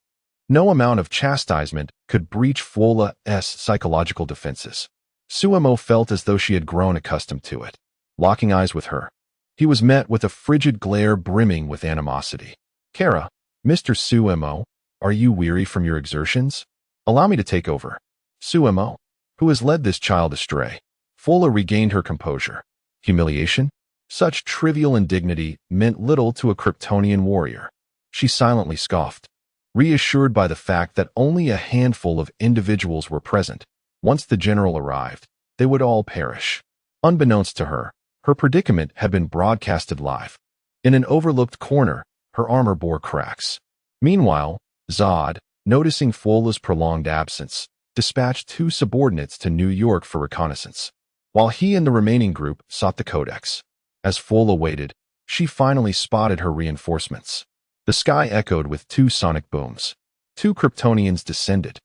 Speaker 1: No amount of chastisement could breach Fiola's psychological defenses. Sumo felt as though she had grown accustomed to it. Locking eyes with her, he was met with a frigid glare brimming with animosity. Kara, Mr. Sumo, are you weary from your exertions? Allow me to take over. Sumo, who has led this child astray? Fiola regained her composure. Humiliation? Such trivial indignity meant little to a Kryptonian warrior. She silently scoffed, reassured by the fact that only a handful of individuals were present. Once the general arrived, they would all perish. Unbeknownst to her, her predicament had been broadcasted live. In an overlooked corner, her armor bore cracks. Meanwhile, Zod, noticing Fiola's prolonged absence, dispatched 2 subordinates to New York for reconnaissance, while he and the remaining group sought the Codex. As Fiola waited, she finally spotted her reinforcements. The sky echoed with 2 sonic booms. 2 Kryptonians descended,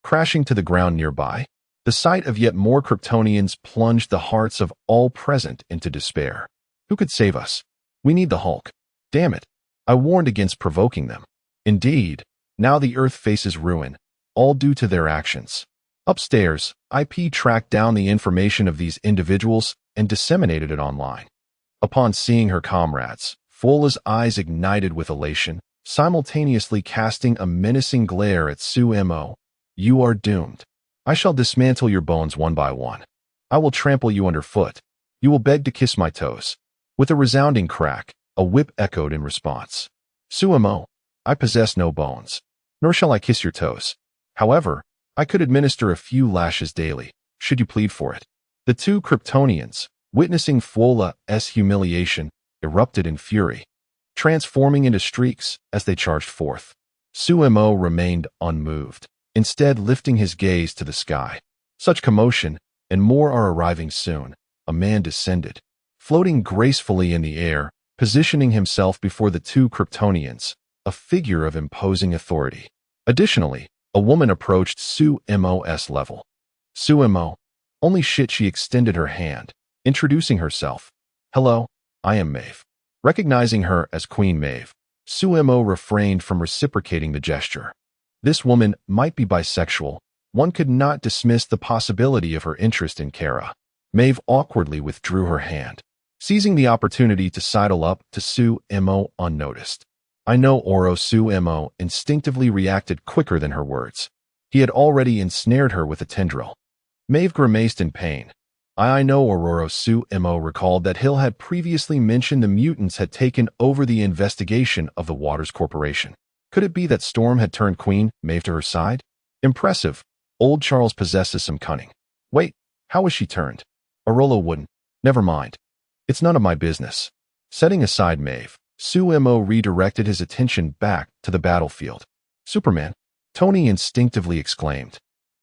Speaker 1: crashing to the ground nearby. The sight of yet more Kryptonians plunged the hearts of all present into despair. Who could save us? We need the Hulk. Damn it. I warned against provoking them. Indeed, now the Earth faces ruin, all due to their actions. Upstairs, IP tracked down the information of these individuals and disseminated it online. Upon seeing her comrades, Fiola's eyes ignited with elation, simultaneously casting a menacing glare at Sumo. You are doomed. I shall dismantle your bones one by one. I will trample you underfoot. You will beg to kiss my toes. With a resounding crack, a whip echoed in response. Sumo, I possess no bones, nor shall I kiss your toes. However, I could administer a few lashes daily, should you plead for it. The 2 Kryptonians, witnessing Fiola's humiliation, erupted in fury, transforming into streaks as they charged forth. Sumo remained unmoved, instead lifting his gaze to the sky. Such commotion, and more are arriving soon. A man descended, floating gracefully in the air, positioning himself before the 2 Kryptonians, a figure of imposing authority. Additionally, a woman approached Sumo's level. Sumo, only shit. She extended her hand, introducing herself. Hello, I am Maeve. Recognizing her as Queen Maeve, Sumo refrained from reciprocating the gesture. This woman might be bisexual. One could not dismiss the possibility of her interest in Kara. Maeve awkwardly withdrew her hand, seizing the opportunity to sidle up to Sumo unnoticed. I know Oro. Sumo instinctively reacted quicker than her words. He had already ensnared her with a tendril. Maeve grimaced in pain. I know, Aurora. Sumo recalled that Hill had previously mentioned the mutants had taken over the investigation of the Waters Corporation. Could it be that Storm had turned Queen Maeve to her side? Impressive. Old Charles possesses some cunning. Wait, how was she turned? Aurora wouldn't. Never mind. It's none of my business. Setting aside Maeve, Sumo redirected his attention back to the battlefield. Superman, Tony instinctively exclaimed,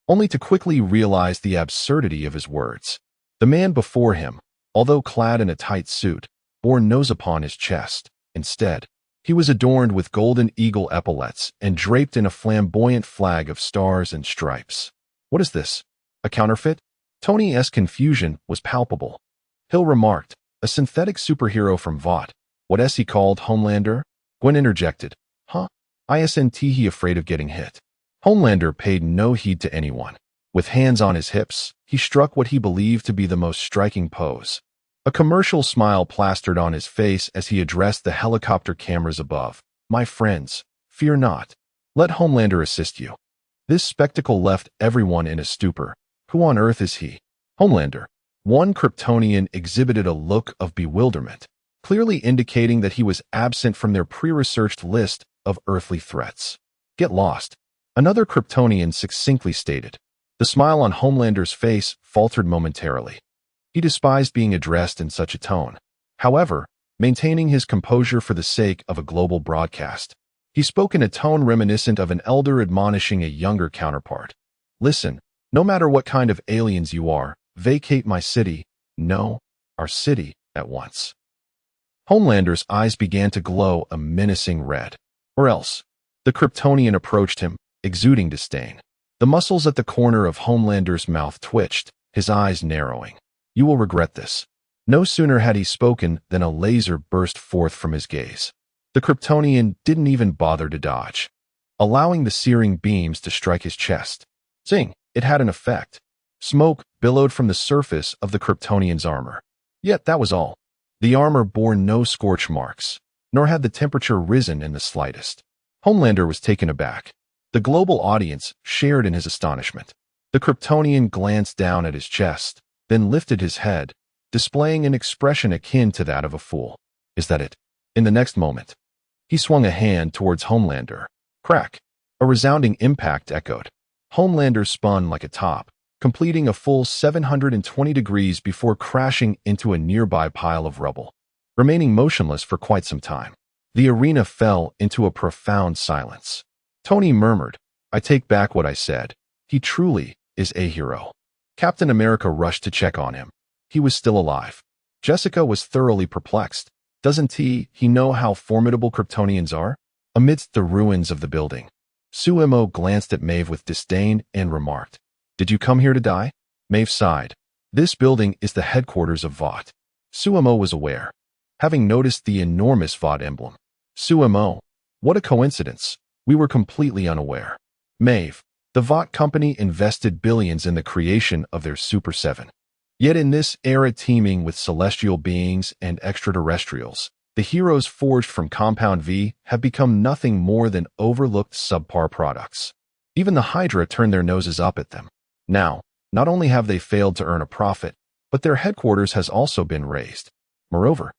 Speaker 1: only to quickly realize the absurdity of his words. The man before him, although clad in a tight suit, bore nose upon his chest. Instead, he was adorned with golden eagle epaulets and draped in a flamboyant flag of stars and stripes. What is this? A counterfeit? Tony's confusion was palpable. Hill remarked, a synthetic superhero from Vought. What is he called, Homelander? Gwen interjected. Huh? Isn't he afraid of getting hit? Homelander paid no heed to anyone. With hands on his hips, he struck what he believed to be the most striking pose. A commercial smile plastered on his face as he addressed the helicopter cameras above. My friends, fear not. Let Homelander assist you. This spectacle left everyone in a stupor. Who on earth is he? Homelander. One Kryptonian exhibited a look of bewilderment, clearly indicating that he was absent from their pre-researched list of earthly threats. Get lost. Another Kryptonian succinctly stated. The smile on Homelander's face faltered momentarily. He despised being addressed in such a tone. However, maintaining his composure for the sake of a global broadcast, he spoke in a tone reminiscent of an elder admonishing a younger counterpart. Listen, no matter what kind of aliens you are, vacate my city, no, our city, at once. Homelander's eyes began to glow a menacing red. Or else. The Kryptonian approached him, exuding disdain. The muscles at the corner of Homelander's mouth twitched, his eyes narrowing. You will regret this. No sooner had he spoken than a laser burst forth from his gaze. The Kryptonian didn't even bother to dodge, allowing the searing beams to strike his chest. Zing! It had an effect. Smoke billowed from the surface of the Kryptonian's armor. Yet that was all. The armor bore no scorch marks, nor had the temperature risen in the slightest. Homelander was taken aback. The global audience shared in his astonishment. The Kryptonian glanced down at his chest, then lifted his head, displaying an expression akin to that of a fool. Is that it? In the next moment, he swung a hand towards Homelander. Crack! A resounding impact echoed. Homelander spun like a top, completing a full 720 degrees before crashing into a nearby pile of rubble, remaining motionless for quite some time. The arena fell into a profound silence. Tony murmured, I take back what I said. He truly is a hero. Captain America rushed to check on him. He was still alive. Jessica was thoroughly perplexed. Doesn't he know how formidable Kryptonians are? Amidst the ruins of the building, Sumo glanced at Maeve with disdain and remarked, Did you come here to die? Maeve sighed. This building is the headquarters of Vought. Sumo was aware, having noticed the enormous Vought emblem. Sumo, what a coincidence. We were completely unaware. Maeve, the Vought company invested billions in the creation of their Super 7. Yet in this era teeming with celestial beings and extraterrestrials, the heroes forged from Compound V have become nothing more than overlooked subpar products. Even the Hydra turned their noses up at them. Now, not only have they failed to earn a profit, but their headquarters has also been razed. Moreover,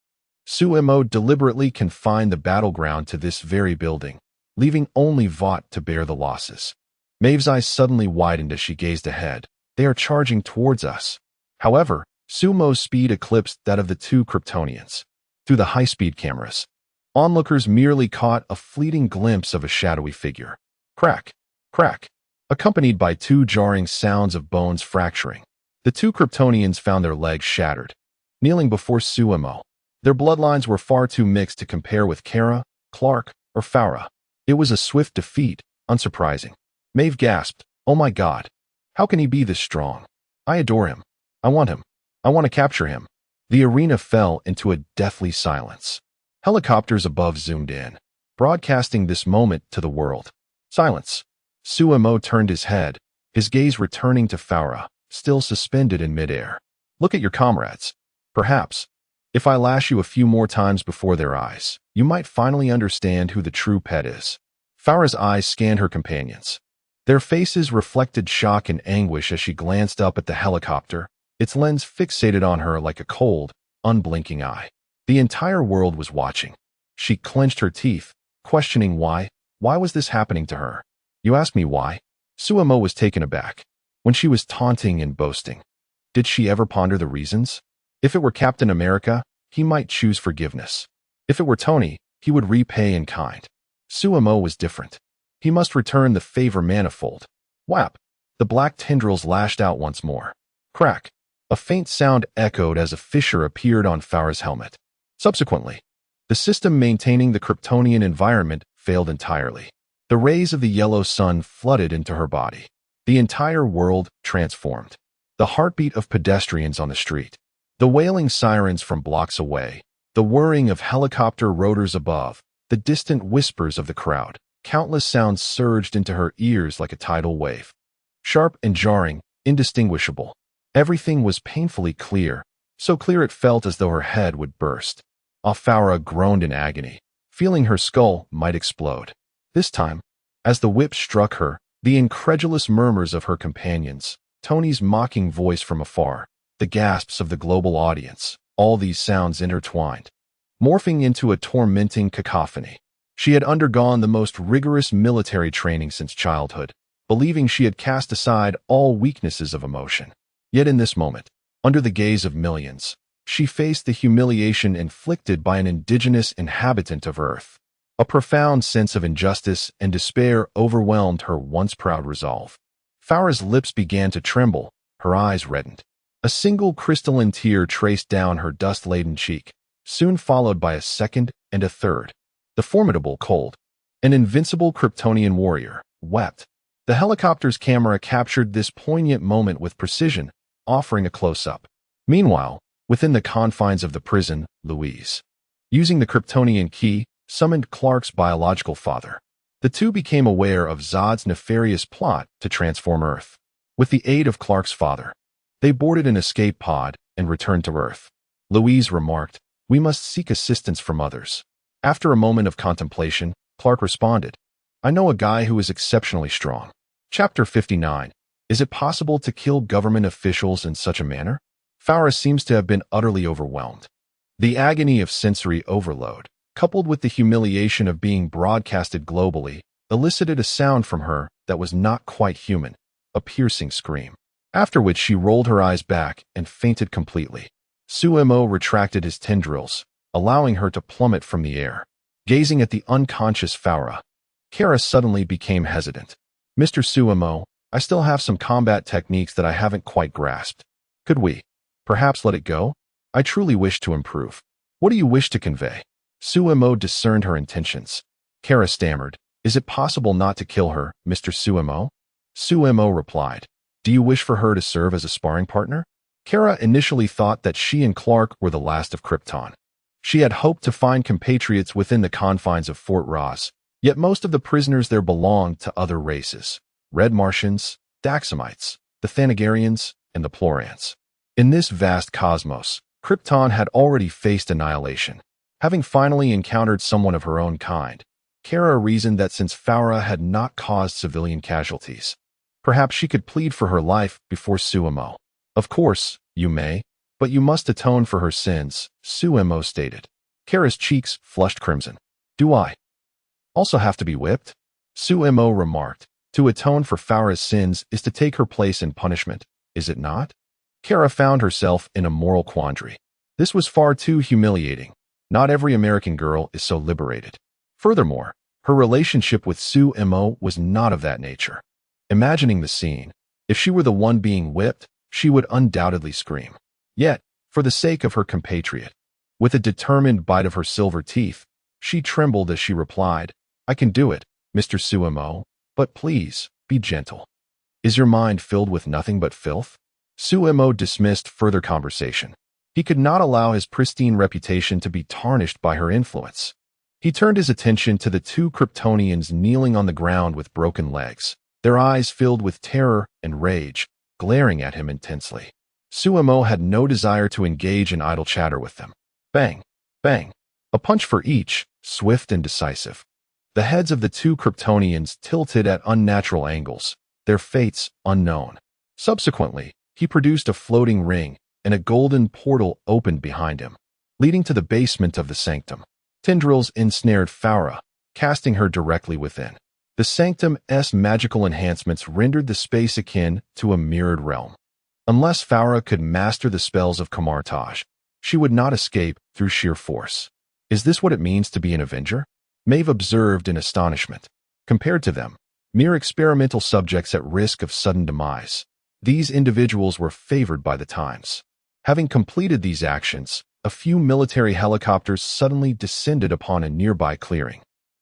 Speaker 1: Sumo deliberately confined the battleground to this very building, leaving only Vought to bear the losses. Maeve's eyes suddenly widened as she gazed ahead. They are charging towards us. However, Sumo's speed eclipsed that of the two Kryptonians. Through the high-speed cameras, onlookers merely caught a fleeting glimpse of a shadowy figure. Crack, crack, accompanied by two jarring sounds of bones fracturing. The two Kryptonians found their legs shattered, kneeling before Sumo. Their bloodlines were far too mixed to compare with Kara, Clark, or Farah. It was a swift defeat, unsurprising. Maeve gasped, Oh my God, how can he be this strong? I adore him. I want him. I want to capture him. The arena fell into a deathly silence. Helicopters above zoomed in, broadcasting this moment to the world. Silence. Sumo turned his head, his gaze returning to Farah, still suspended in midair. Look at your comrades. Perhaps, if I lash you a few more times before their eyes, you might finally understand who the true pet is. Farah's eyes scanned her companions. Their faces reflected shock and anguish as she glanced up at the helicopter, its lens fixated on her like a cold, unblinking eye. The entire world was watching. She clenched her teeth, questioning why. Why was this happening to her? You ask me why? Suemo was taken aback. When she was taunting and boasting, did she ever ponder the reasons? If it were Captain America, he might choose forgiveness. If it were Tony, he would repay in kind. Suemo was different. He must return the favor manifold. Whap! The black tendrils lashed out once more. Crack! A faint sound echoed as a fissure appeared on Farah's helmet. Subsequently, the system maintaining the Kryptonian environment failed entirely. The rays of the yellow sun flooded into her body. The entire world transformed. The heartbeat of pedestrians on the street, the wailing sirens from blocks away, the whirring of helicopter rotors above, the distant whispers of the crowd. Countless sounds surged into her ears like a tidal wave. Sharp and jarring, indistinguishable. Everything was painfully clear, so clear it felt as though her head would burst. Farah groaned in agony, feeling her skull might explode. This time, as the whip struck her, the incredulous murmurs of her companions, Tony's mocking voice from afar, the gasps of the global audience, all these sounds intertwined, morphing into a tormenting cacophony. She had undergone the most rigorous military training since childhood, believing she had cast aside all weaknesses of emotion. Yet in this moment, under the gaze of millions, she faced the humiliation inflicted by an indigenous inhabitant of Earth. A profound sense of injustice and despair overwhelmed her once proud resolve. Farah's lips began to tremble, her eyes reddened. A single crystalline tear traced down her dust-laden cheek, soon followed by a second and a third. The formidable Cold, an invincible Kryptonian warrior, wept. The helicopter's camera captured this poignant moment with precision, offering a close-up. Meanwhile, within the confines of the prison, Louise, using the Kryptonian key, summoned Clark's biological father. The two became aware of Zod's nefarious plot to transform Earth. With the aid of Clark's father, they boarded an escape pod and returned to Earth. Louise remarked, "We must seek assistance from others." After a moment of contemplation, Clark responded, "I know a guy who is exceptionally strong." Chapter 59. Is it possible to kill government officials in such a manner? Farah seems to have been utterly overwhelmed. The agony of sensory overload, coupled with the humiliation of being broadcasted globally, elicited a sound from her that was not quite human, a piercing scream. After which she rolled her eyes back and fainted completely. Suemo retracted his tendrils, allowing her to plummet from the air. Gazing at the unconscious Farah, Kara suddenly became hesitant. "Mr. Suemo, I still have some combat techniques that I haven't quite grasped. Could we, perhaps, let it go? I truly wish to improve." "What do you wish to convey?" Suemo discerned her intentions. Kara stammered, "Is it possible not to kill her, Mr. Suemo?" Suemo replied, "Do you wish for her to serve as a sparring partner?" Kara initially thought that she and Clark were the last of Krypton. She had hoped to find compatriots within the confines of Fort Ross, yet most of the prisoners there belonged to other races: Red Martians, Daxamites, the Thanagarians, and the Plorans. In this vast cosmos, Krypton had already faced annihilation. Having finally encountered someone of her own kind, Kara reasoned that since Farah had not caused civilian casualties, perhaps she could plead for her life before Suemo. "Of course, you may, but you must atone for her sins," Suemo stated. Kara's cheeks flushed crimson. "Do I also have to be whipped?" Suemo remarked. "To atone for Farah's sins is to take her place in punishment, is it not?" Kara found herself in a moral quandary. This was far too humiliating. Not every American girl is so liberated. Furthermore, her relationship with Suemo was not of that nature. Imagining the scene, if she were the one being whipped, she would undoubtedly scream. Yet, for the sake of her compatriot, with a determined bite of her silver teeth, she trembled as she replied, "I can do it, Mr. Suemo, but please, be gentle. Is your mind filled with nothing but filth?" Suemo dismissed further conversation. He could not allow his pristine reputation to be tarnished by her influence. He turned his attention to the two Kryptonians kneeling on the ground with broken legs, their eyes filled with terror and rage, glaring at him intensely. Suemo had no desire to engage in idle chatter with them. Bang! Bang! A punch for each, swift and decisive. The heads of the two Kryptonians tilted at unnatural angles, their fates unknown. Subsequently, he produced a floating ring, and a golden portal opened behind him, leading to the basement of the sanctum. Tendrils ensnared Farah, casting her directly within. The sanctum's magical enhancements rendered the space akin to a mirrored realm. Unless Farah could master the spells of Kamartaj, she would not escape through sheer force. Is this what it means to be an Avenger? Maeve observed in astonishment. Compared to them, mere experimental subjects at risk of sudden demise, these individuals were favored by the times. Having completed these actions, a few military helicopters suddenly descended upon a nearby clearing.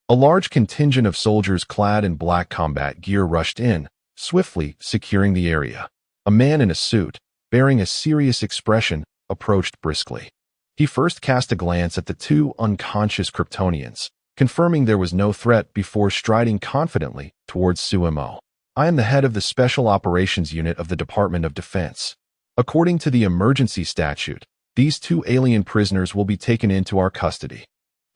Speaker 1: A large contingent of soldiers clad in black combat gear rushed in, swiftly securing the area. A man in a suit, bearing a serious expression, approached briskly. He first cast a glance at the two unconscious Kryptonians, confirming there was no threat before striding confidently towards Symbiote. I am the head of the Special Operations Unit of the Department of Defense. According to the emergency statute, these two alien prisoners will be taken into our custody.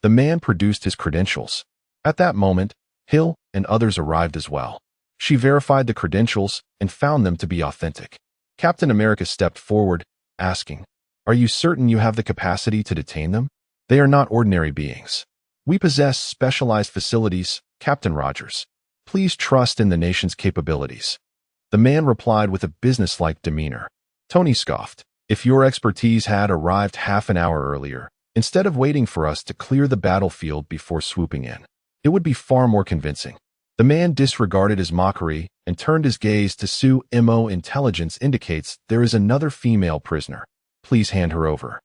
Speaker 1: The man produced his credentials. At that moment, Hill and others arrived as well. She verified the credentials and found them to be authentic. Captain America stepped forward, asking, "Are you certain you have the capacity to detain them? They are not ordinary beings. We possess specialized facilities, Captain Rogers. Please trust in the nation's capabilities." The man replied with a businesslike demeanor. Tony scoffed. "If your expertise had arrived half an hour earlier, instead of waiting for us to clear the battlefield before swooping in, it would be far more convincing." The man disregarded his mockery and turned his gaze to Sue Mo. "Intelligence indicates there is another female prisoner. Please hand her over."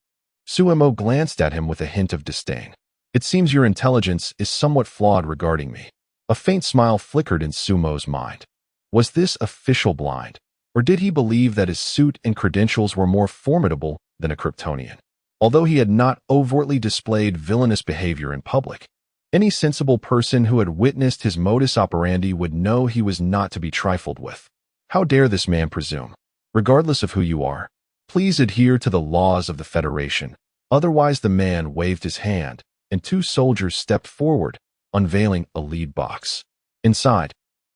Speaker 1: Sue Mo glanced at him with a hint of disdain. "It seems your intelligence is somewhat flawed regarding me." A faint smile flickered in Sumo's mind. Was this official blind, or did he believe that his suit and credentials were more formidable than a Kryptonian? Although he had not overtly displayed villainous behavior in public, any sensible person who had witnessed his modus operandi would know he was not to be trifled with. How dare this man presume? Regardless of who you are, please adhere to the laws of the Federation. Otherwise, the man waved his hand, and two soldiers stepped forward, unveiling a lead box. Inside,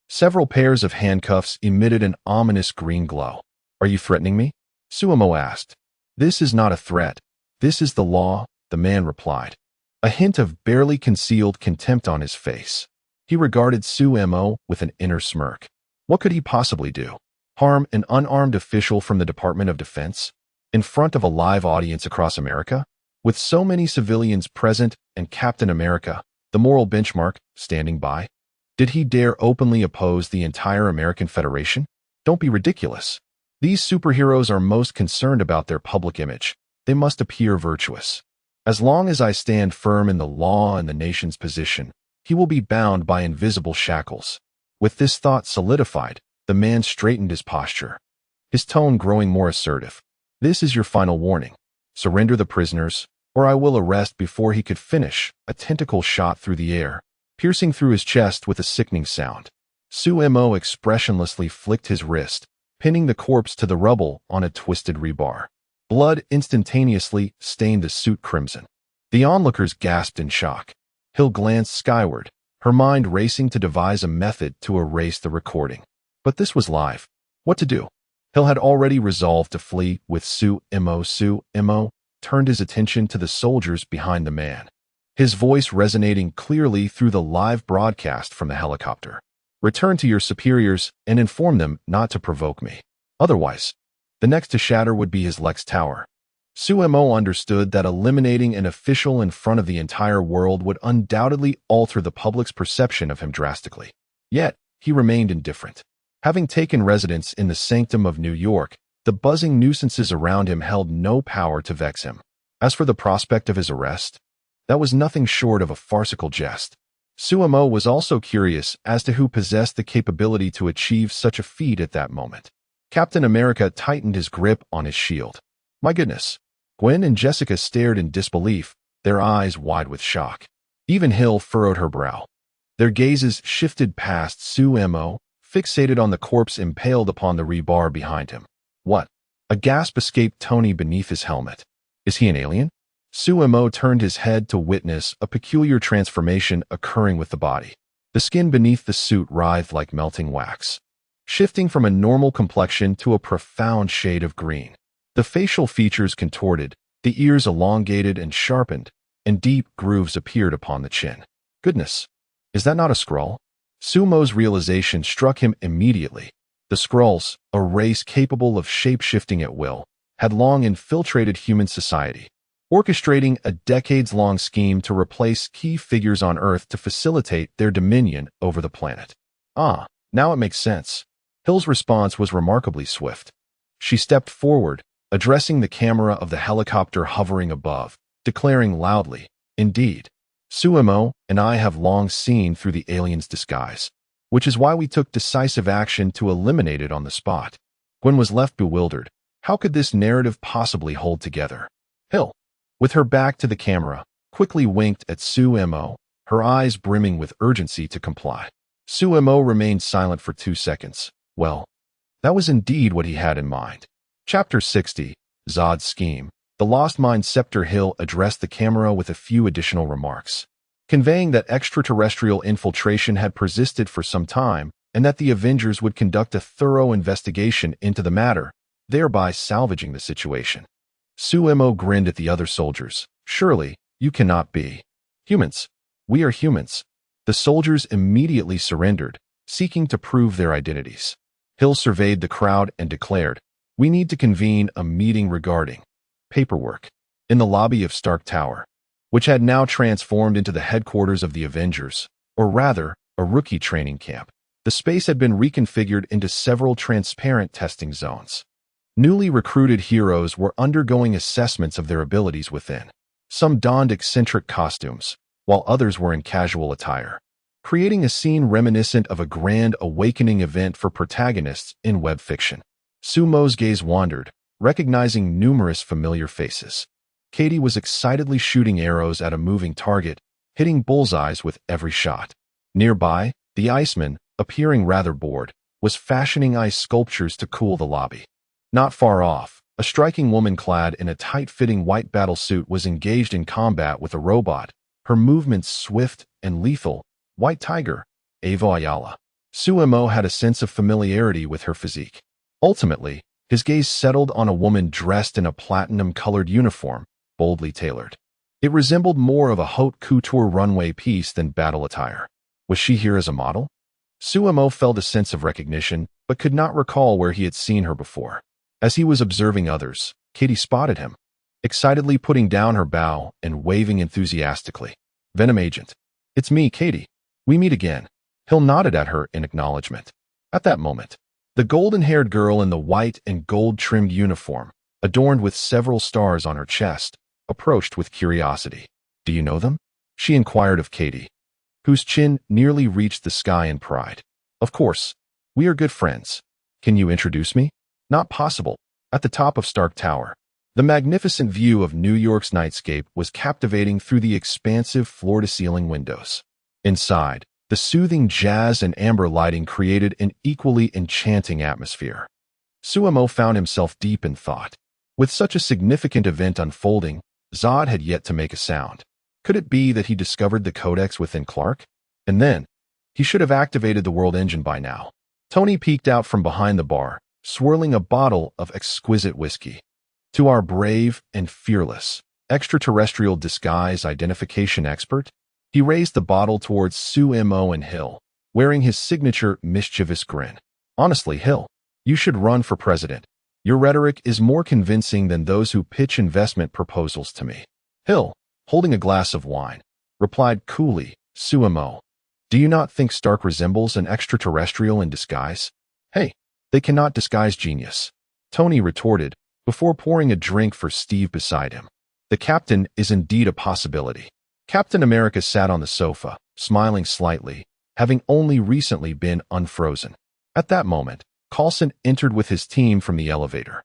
Speaker 1: several pairs of handcuffs emitted an ominous green glow. "Are you threatening me?" Sumo asked. "This is not a threat. This is the law," the man replied, a hint of barely concealed contempt on his face. He regarded Sumo with an inner smirk. What could he possibly do? Harm an unarmed official from the Department of Defense? In front of a live audience across America? With so many civilians present and Captain America, the moral benchmark, standing by? Did he dare openly oppose the entire American Federation? Don't be ridiculous. These superheroes are most concerned about their public image. They must appear virtuous. As long as I stand firm in the law and the nation's position, he will be bound by invisible shackles. With this thought solidified, the man straightened his posture, his tone growing more assertive. "This is your final warning. Surrender the prisoners, or I will arrest." Before he could finish, a tentacle shot through the air, piercing through his chest with a sickening sound. Sumo expressionlessly flicked his wrist, pinning the corpse to the rubble on a twisted rebar. Blood instantaneously stained the suit crimson. The onlookers gasped in shock. Hill glanced skyward, her mind racing to devise a method to erase the recording. But this was live. What to do? Hill had already resolved to flee with Sumo. Sumo turned his attention to the soldiers behind the man, his voice resonating clearly through the live broadcast from the helicopter. "Return to your superiors and inform them not to provoke me. Otherwise, the next to shatter would be his Lex Tower." Sumo understood that eliminating an official in front of the entire world would undoubtedly alter the public's perception of him drastically. Yet, he remained indifferent. Having taken residence in the sanctum of New York, the buzzing nuisances around him held no power to vex him. As for the prospect of his arrest, that was nothing short of a farcical jest. Sumo was also curious as to who possessed the capability to achieve such a feat at that moment. Captain America tightened his grip on his shield. My goodness. Gwen and Jessica stared in disbelief, their eyes wide with shock. Even Hill furrowed her brow. Their gazes shifted past Sumo, fixated on the corpse impaled upon the rebar behind him. What? A gasp escaped Tony beneath his helmet. Is he an alien? Sumo turned his head to witness a peculiar transformation occurring with the body. The skin beneath the suit writhed like melting wax, shifting from a normal complexion to a profound shade of green. The facial features contorted, the ears elongated and sharpened, and deep grooves appeared upon the chin. Goodness, is that not a Skrull? Sumo's realization struck him immediately. The Skrulls, a race capable of shape-shifting at will, had long infiltrated human society, orchestrating a decades-long scheme to replace key figures on Earth to facilitate their dominion over the planet. Ah, now it makes sense. Hill's response was remarkably swift. She stepped forward, addressing the camera of the helicopter hovering above, declaring loudly, "Indeed, Sumo and I have long seen through the alien's disguise, which is why we took decisive action to eliminate it on the spot." Gwen was left bewildered. How could this narrative possibly hold together? Hill, with her back to the camera, quickly winked at Sumo, her eyes brimming with urgency to comply. Sumo remained silent for 2 seconds. Well, that was indeed what he had in mind. Chapter 60, Zod's Scheme. The Lost Mind. Scepter. Hill addressed the camera with a few additional remarks, conveying that extraterrestrial infiltration had persisted for some time and that the Avengers would conduct a thorough investigation into the matter, thereby salvaging the situation. Sumo grinned at the other soldiers. Surely, you cannot be. Humans. We are humans. The soldiers immediately surrendered, seeking to prove their identities. Hill surveyed the crowd and declared, "We need to convene a meeting regarding paperwork." In the lobby of Stark Tower, which had now transformed into the headquarters of the Avengers, or rather, a rookie training camp, the space had been reconfigured into several transparent testing zones. Newly recruited heroes were undergoing assessments of their abilities within. Some donned eccentric costumes, while others were in casual attire, creating a scene reminiscent of a grand awakening event for protagonists in web fiction. Sumo's gaze wandered, recognizing numerous familiar faces. Katie was excitedly shooting arrows at a moving target, hitting bullseyes with every shot. Nearby, the Iceman, appearing rather bored, was fashioning ice sculptures to cool the lobby. Not far off, a striking woman clad in a tight-fitting white battlesuit was engaged in combat with a robot, her movements swift and lethal. White Tiger, Ava Ayala. Sumo had a sense of familiarity with her physique. Ultimately, his gaze settled on a woman dressed in a platinum-colored uniform, boldly tailored. It resembled more of a haute couture runway piece than battle attire. Was she here as a model? Sumo felt a sense of recognition, but could not recall where he had seen her before. As he was observing others, Katie spotted him, excitedly putting down her bow and waving enthusiastically. "Venom Agent. It's me, Katie. We meet again." Hill nodded at her in acknowledgement. At that moment, the golden-haired girl in the white and gold-trimmed uniform, adorned with several stars on her chest, approached with curiosity. "Do you know them?" she inquired of Katie, whose chin nearly reached the sky in pride. "Of course. We are good friends. Can you introduce me?" Not possible. At the top of Stark Tower, the magnificent view of New York's nightscape was captivating through the expansive floor-to-ceiling windows. Inside, the soothing jazz and amber lighting created an equally enchanting atmosphere. Sumo found himself deep in thought. With such a significant event unfolding, Zod had yet to make a sound. Could it be that he discovered the codex within Clark? And then, he should have activated the world engine by now. Tony peeked out from behind the bar, swirling a bottle of exquisite whiskey. "To our brave and fearless extraterrestrial disguise identification expert." He raised the bottle towards Sumo and Hill, wearing his signature mischievous grin. "Honestly, Hill, you should run for president. Your rhetoric is more convincing than those who pitch investment proposals to me." Hill, holding a glass of wine, replied coolly, "Sumo, do you not think Stark resembles an extraterrestrial in disguise?" "Hey, they cannot disguise genius," Tony retorted, before pouring a drink for Steve beside him. "The captain is indeed a possibility." Captain America sat on the sofa, smiling slightly, having only recently been unfrozen. At that moment, Coulson entered with his team from the elevator.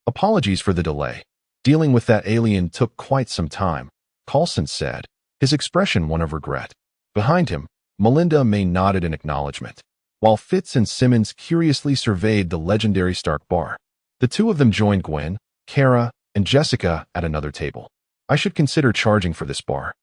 Speaker 1: "Apologies for the delay. Dealing with that alien took quite some time," Coulson said, his expression one of regret. Behind him, Melinda May nodded in acknowledgement, while Fitz and Simmons curiously surveyed the legendary Stark bar. The two of them joined Gwen, Kara, and Jessica at another table. I should consider charging for this bar,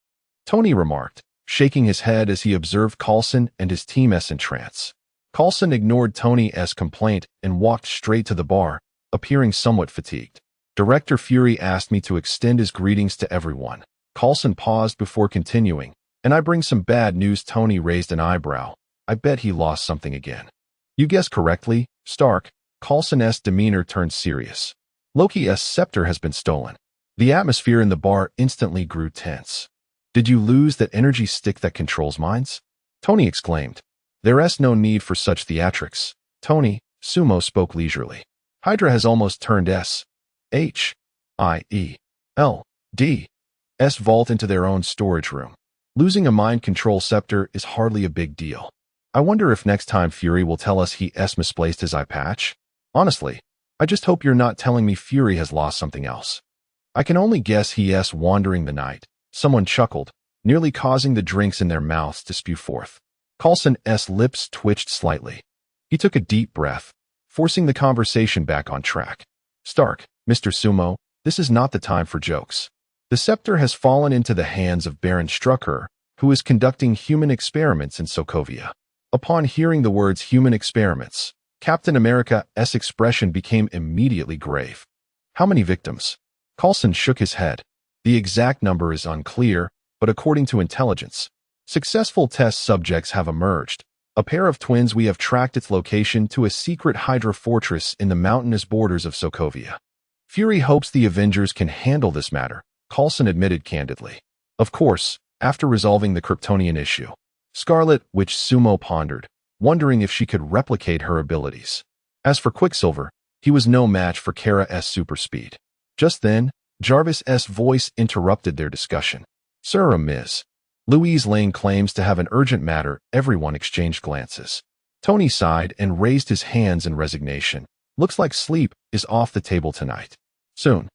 Speaker 1: Tony remarked, shaking his head as he observed Coulson and his team's in trance. Coulson ignored Tony's complaint and walked straight to the bar, appearing somewhat fatigued. Director Fury asked me to extend his greetings to everyone. Coulson paused before continuing. And I bring some bad news. Tony raised an eyebrow. I bet he lost something again. You guessed correctly, Stark. Coulson's demeanor turned serious. Loki's scepter has been stolen. The atmosphere in the bar instantly grew tense. Did you lose that energy stick that controls minds? Tony exclaimed. There's no need for such theatrics. Tony, Sumo spoke leisurely. Hydra has almost turned S.H.I.E.L.D.'s vault into their own storage room. Losing a mind control scepter is hardly a big deal. I wonder if next time Fury will tell us he's misplaced his eye patch. Honestly, I just hope you're not telling me Fury has lost something else. I can only guess he's wandering the night. Someone chuckled, nearly causing the drinks in their mouths to spew forth. Coulson's lips twitched slightly. He took a deep breath, forcing the conversation back on track. Stark, Mr. Sumo, this is not the time for jokes. The scepter has fallen into the hands of Baron Strucker, who is conducting human experiments in Sokovia. Upon hearing the words human experiments, Captain America's expression became immediately grave. How many victims? Coulson shook his head. The exact number is unclear, but according to intelligence, successful test subjects have emerged. A pair of twins. We have tracked its location to a secret Hydra fortress in the mountainous borders of Sokovia. Fury hopes the Avengers can handle this matter, Coulson admitted candidly. Of course, after resolving the Kryptonian issue. Scarlet Witch Sumo pondered, wondering if she could replicate her abilities. As for Quicksilver, he was no match for Kara's super speed. Just then, Jarvis's voice interrupted their discussion. Sir, Ms. Louise Lane claims to have an urgent matter. Everyone exchanged glances. Tony sighed and raised his hands in resignation. Looks like sleep is off the table tonight. Soon,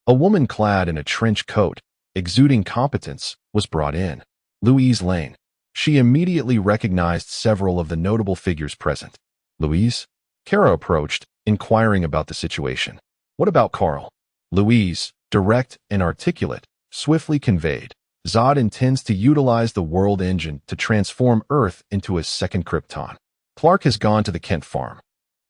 Speaker 1: a woman clad in a trench coat, exuding competence, was brought in. Louise Lane. She immediately recognized several of the notable figures present. Louise? Kara approached, inquiring about the situation. What about Carl? Louise, direct and articulate, swiftly conveyed. Zod intends to utilize the world engine to transform Earth into a second Krypton. Clark has gone to the Kent farm.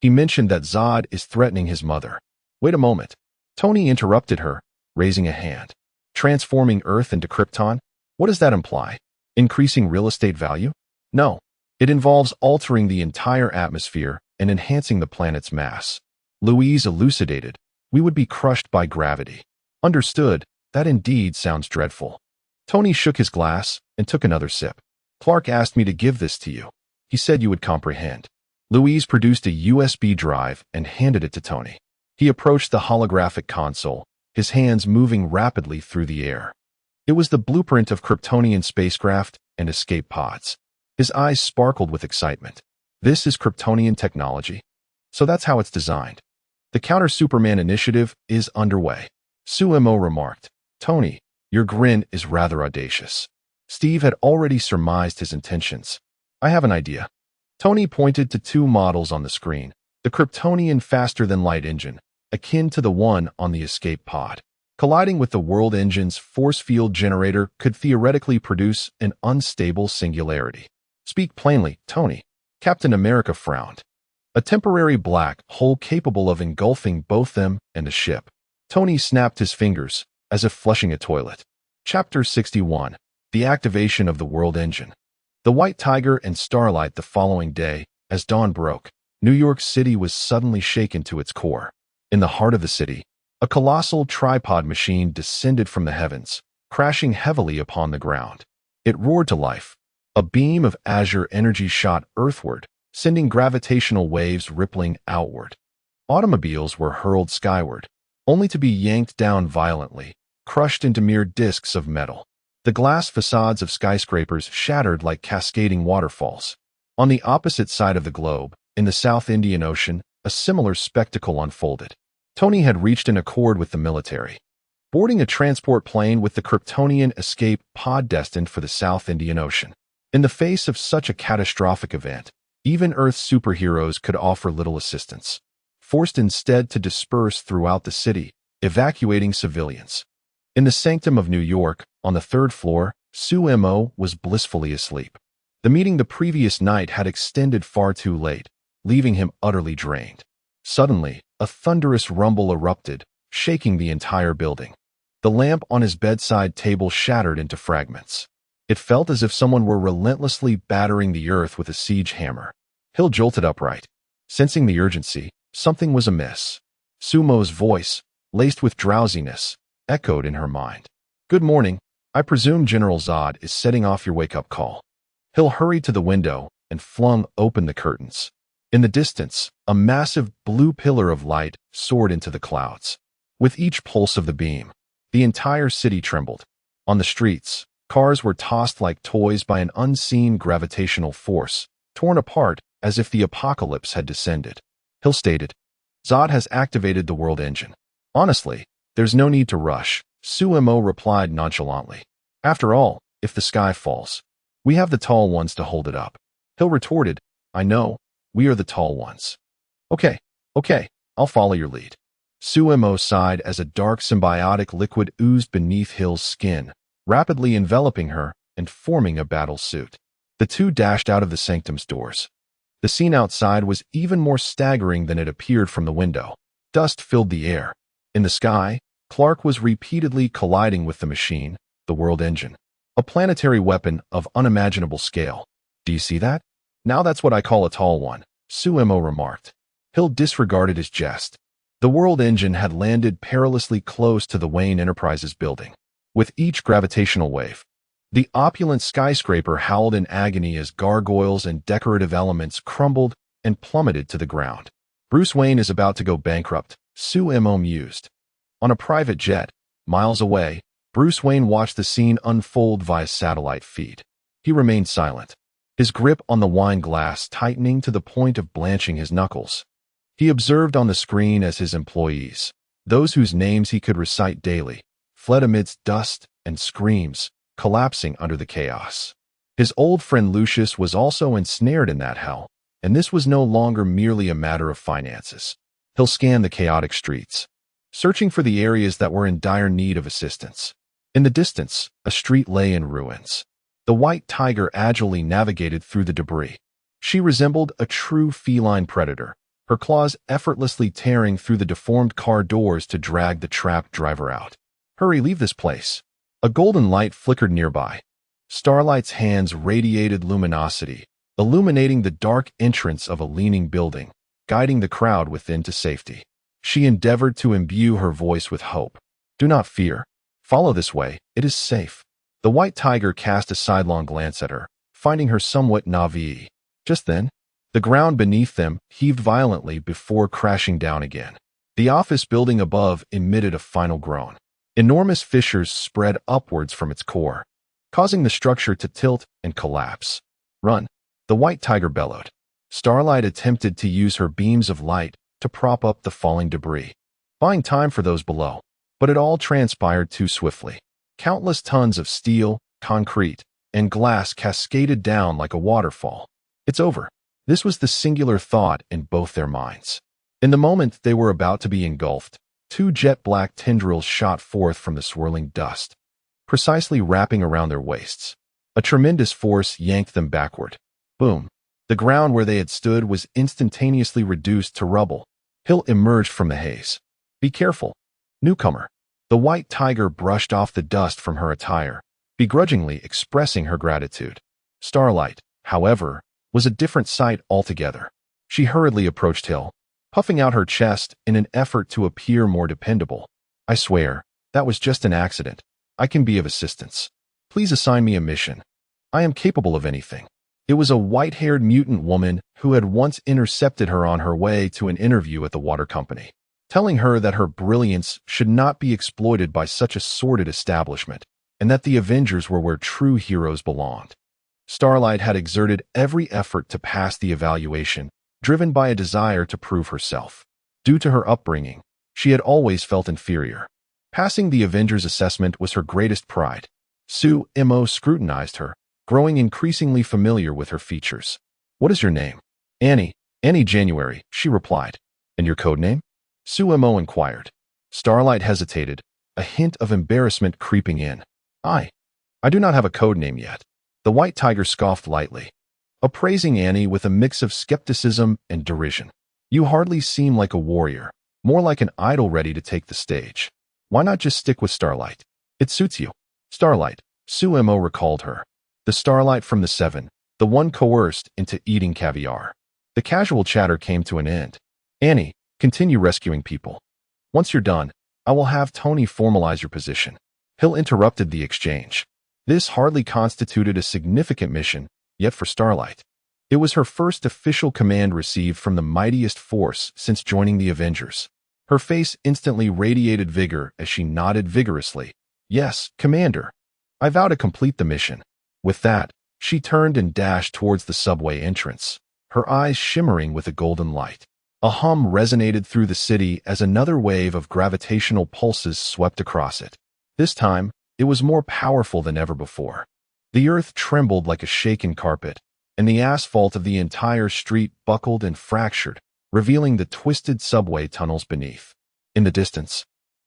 Speaker 1: He mentioned that Zod is threatening his mother. Wait a moment. Tony interrupted her, raising a hand. Transforming Earth into Krypton? What does that imply? Increasing real estate value? No. It involves altering the entire atmosphere and enhancing the planet's mass. Louise elucidated. We would be crushed by gravity. Understood. That indeed sounds dreadful. Tony shook his glass and took another sip. Clark asked me to give this to you. He said you would comprehend. Louise produced a USB drive and handed it to Tony. He approached the holographic console, his hands moving rapidly through the air. It was the blueprint of Kryptonian spacecraft and escape pods. His eyes sparkled with excitement. This is Kryptonian technology? So that's how it's designed. The Counter-Superman initiative is underway. Sumo remarked. Tony, your grin is rather audacious. Steve had already surmised his intentions. I have an idea. Tony pointed to two models on the screen. The Kryptonian faster-than-light engine, akin to the one on the escape pod. Colliding with the world engine's force field generator could theoretically produce an unstable singularity. Speak plainly, Tony. Captain America frowned. A temporary black hole capable of engulfing both them and the ship. Tony snapped his fingers, as if flushing a toilet. Chapter 61. The Activation of the World Engine. The White Tiger and Starlight. The following day, as dawn broke, New York City was suddenly shaken to its core. In the heart of the city, a colossal tripod machine descended from the heavens, crashing heavily upon the ground. It roared to life. A beam of azure energy shot earthward, sending gravitational waves rippling outward. Automobiles were hurled skyward, only to be yanked down violently, crushed into mere disks of metal. The glass facades of skyscrapers shattered like cascading waterfalls. On the opposite side of the globe, in the South Indian Ocean, a similar spectacle unfolded. Tony had reached an accord with the military, boarding a transport plane with the Kryptonian escape pod destined for the South Indian Ocean. In the face of such a catastrophic event, even Earth's superheroes could offer little assistance, forced instead to disperse throughout the city, evacuating civilians. In the sanctum of New York, on the third floor, Sue was blissfully asleep. The meeting the previous night had extended far too late, leaving him utterly drained. Suddenly, a thunderous rumble erupted, shaking the entire building. The lamp on his bedside table shattered into fragments. It felt as if someone were relentlessly battering the earth with a siege hammer. Hill jolted upright. Sensing the urgency, something was amiss. Sumo's voice, laced with drowsiness, echoed in her mind. "Good morning. I presume General Zod is setting off your wake-up call." Hill hurried to the window and flung open the curtains. In the distance, a massive blue pillar of light soared into the clouds. With each pulse of the beam, the entire city trembled. On the streets, cars were tossed like toys by an unseen gravitational force, torn apart as if the apocalypse had descended. Hill stated, "Zod has activated the world engine. Honestly, there's no need to rush," Sumo replied nonchalantly. "After all, if the sky falls, we have the tall ones to hold it up." Hill retorted, "I know, we are the tall ones." Okay, I'll follow your lead." Sumo sighed as a dark symbiotic liquid oozed beneath Hill's skin, rapidly enveloping her and forming a battle suit. The two dashed out of the sanctum's doors. The scene outside was even more staggering than it appeared from the window. Dust filled the air. In the sky, Clark was repeatedly colliding with the machine, the world engine, a planetary weapon of unimaginable scale. "Do you see that? Now that's what I call a tall one," Sumo remarked. Hill disregarded his jest. The world engine had landed perilously close to the Wayne Enterprises building. With each gravitational wave, the opulent skyscraper howled in agony as gargoyles and decorative elements crumbled and plummeted to the ground. "Bruce Wayne is about to go bankrupt," Sumo mused. On a private jet, miles away, Bruce Wayne watched the scene unfold via satellite feed. He remained silent, his grip on the wine glass tightening to the point of blanching his knuckles. He observed on the screen as his employees, those whose names he could recite daily, fled amidst dust and screams, collapsing under the chaos. His old friend Lucius was also ensnared in that hell, and this was no longer merely a matter of finances. He'll scan the chaotic streets, searching for the areas that were in dire need of assistance. In the distance, a street lay in ruins. The white tiger agilely navigated through the debris. She resembled a true feline predator, her claws effortlessly tearing through the deformed car doors to drag the trapped driver out. "Hurry, leave this place." A golden light flickered nearby. Starlight's hands radiated luminosity, illuminating the dark entrance of a leaning building, guiding the crowd within to safety. She endeavored to imbue her voice with hope. "Do not fear. Follow this way. It is safe." The white tiger cast a sidelong glance at her, finding her somewhat naive. Just then, the ground beneath them heaved violently before crashing down again. The office building above emitted a final groan. Enormous fissures spread upwards from its core, causing the structure to tilt and collapse. "Run!" the white tiger bellowed. Starlight attempted to use her beams of light to prop up the falling debris, buying time for those below. But it all transpired too swiftly. Countless tons of steel, concrete, and glass cascaded down like a waterfall. "It's over." This was the singular thought in both their minds. In the moment they were about to be engulfed, two jet-black tendrils shot forth from the swirling dust, precisely wrapping around their waists. A tremendous force yanked them backward. Boom! The ground where they had stood was instantaneously reduced to rubble. Hill emerged from the haze. "Be careful, newcomer." The white tiger brushed off the dust from her attire, begrudgingly expressing her gratitude. Starlight, however, was a different sight altogether. She hurriedly approached Hill, puffing out her chest in an effort to appear more dependable. "I swear, that was just an accident. I can be of assistance. Please assign me a mission. I am capable of anything." It was a white-haired mutant woman who had once intercepted her on her way to an interview at the water company, telling her that her brilliance should not be exploited by such a sordid establishment, and that the Avengers were where true heroes belonged. Starlight had exerted every effort to pass the evaluation, driven by a desire to prove herself. Due to her upbringing, she had always felt inferior. Passing the Avengers assessment was her greatest pride. Sumo scrutinized her, growing increasingly familiar with her features. "What is your name?" Annie January," she replied. "And your code name?" Sumo inquired. Starlight hesitated, a hint of embarrassment creeping in. I do not have a code name yet. The White Tiger scoffed lightly, appraising Annie with a mix of skepticism and derision. You hardly seem like a warrior, more like an idol ready to take the stage. Why not just stick with Starlight? It suits you. Starlight, Suemo recalled her. The Starlight from the Seven, the one coerced into eating caviar. The casual chatter came to an end. Annie, continue rescuing people. Once you're done, I will have Tony formalize your position. Hill interrupted the exchange. This hardly constituted a significant mission, yet for Starlight, it was her first official command received from the mightiest force since joining the Avengers. Her face instantly radiated vigor as she nodded vigorously. Yes, Commander. I vow to complete the mission. With that, she turned and dashed towards the subway entrance, her eyes shimmering with a golden light. A hum resonated through the city as another wave of gravitational pulses swept across it. This time, it was more powerful than ever before. The earth trembled like a shaken carpet, and the asphalt of the entire street buckled and fractured, revealing the twisted subway tunnels beneath. In the distance,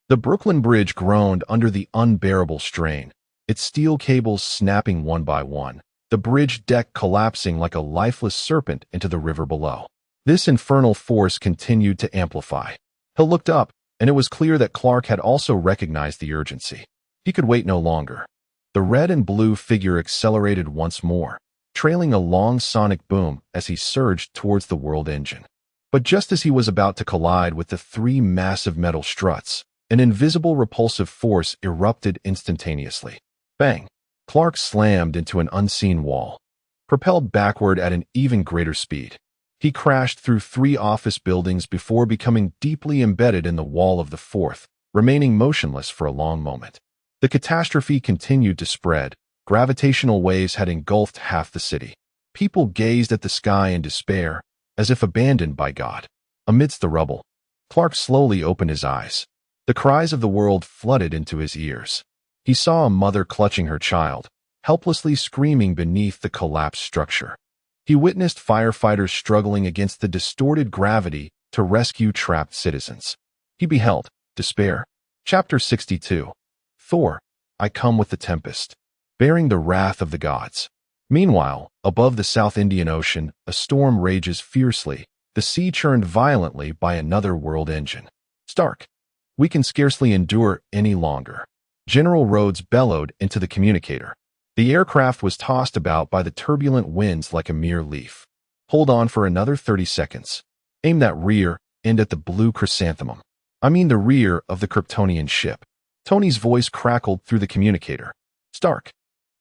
Speaker 1: the Brooklyn Bridge groaned under the unbearable strain, its steel cables snapping one by one, the bridge deck collapsing like a lifeless serpent into the river below. This infernal force continued to amplify. Hill looked up, and it was clear that Clark had also recognized the urgency. He could wait no longer. The red and blue figure accelerated once more, trailing a long sonic boom as he surged towards the world engine. But just as he was about to collide with the three massive metal struts, an invisible repulsive force erupted instantaneously. Bang! Clark slammed into an unseen wall, propelled backward at an even greater speed. He crashed through 3 office buildings before becoming deeply embedded in the wall of the 4th, remaining motionless for a long moment. The catastrophe continued to spread. Gravitational waves had engulfed half the city. People gazed at the sky in despair, as if abandoned by God. Amidst the rubble, Clark slowly opened his eyes. The cries of the world flooded into his ears. He saw a mother clutching her child, helplessly screaming beneath the collapsed structure. He witnessed firefighters struggling against the distorted gravity to rescue trapped citizens. He beheld despair. Chapter 62. Thor, I come with the tempest, bearing the wrath of the gods. Meanwhile, above the South Indian Ocean, a storm rages fiercely, the sea churned violently by another world engine. Stark, we can scarcely endure any longer. General Rhodes bellowed into the communicator. The aircraft was tossed about by the turbulent winds like a mere leaf. Hold on for another 30 seconds. Aim that rear end at the blue chrysanthemum. I mean the rear of the Kryptonian ship. Tony's voice crackled through the communicator. Stark.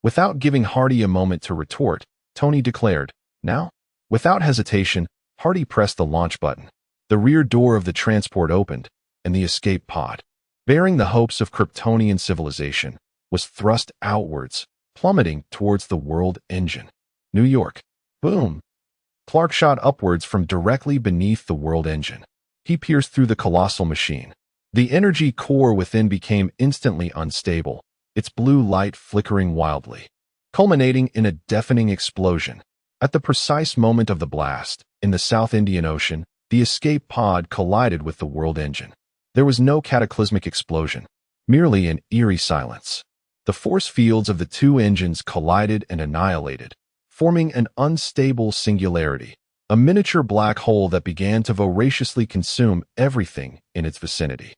Speaker 1: Without giving Hardy a moment to retort, Tony declared, now? Without hesitation, Hardy pressed the launch button. The rear door of the transport opened, and the escape pod, bearing the hopes of Kryptonian civilization, was thrust outwards, plummeting towards the world engine. New York. Boom. Clark shot upwards from directly beneath the world engine. He pierced through the colossal machine. The energy core within became instantly unstable, its blue light flickering wildly, culminating in a deafening explosion. At the precise moment of the blast, in the South Indian Ocean, the escape pod collided with the world engine. There was no cataclysmic explosion, merely an eerie silence. The force fields of the two engines collided and annihilated, forming an unstable singularity, a miniature black hole that began to voraciously consume everything in its vicinity.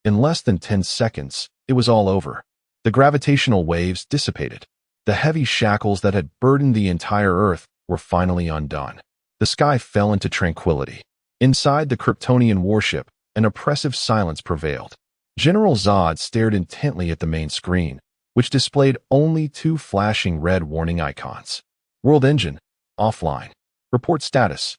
Speaker 1: In less than 10 seconds, it was all over. The gravitational waves dissipated. The heavy shackles that had burdened the entire Earth were finally undone. The sky fell into tranquility. Inside the Kryptonian warship, an oppressive silence prevailed. General Zod stared intently at the main screen, which displayed only 2 flashing red warning icons. World engine, offline. Report status.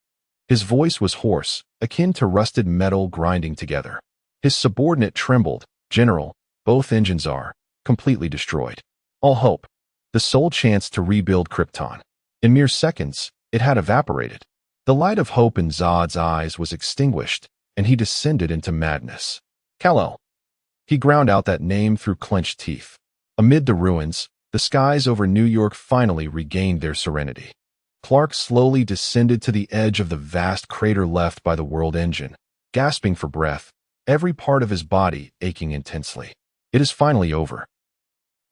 Speaker 1: His voice was hoarse, akin to rusted metal grinding together. His subordinate trembled. General, both engines are completely destroyed. All hope, the sole chance to rebuild Krypton. In mere seconds, it had evaporated. The light of hope in Zod's eyes was extinguished, and he descended into madness. Kal-El. He ground out that name through clenched teeth. Amid the ruins, the skies over New York finally regained their serenity. Clark slowly descended to the edge of the vast crater left by the world engine, gasping for breath, every part of his body aching intensely. It is finally over.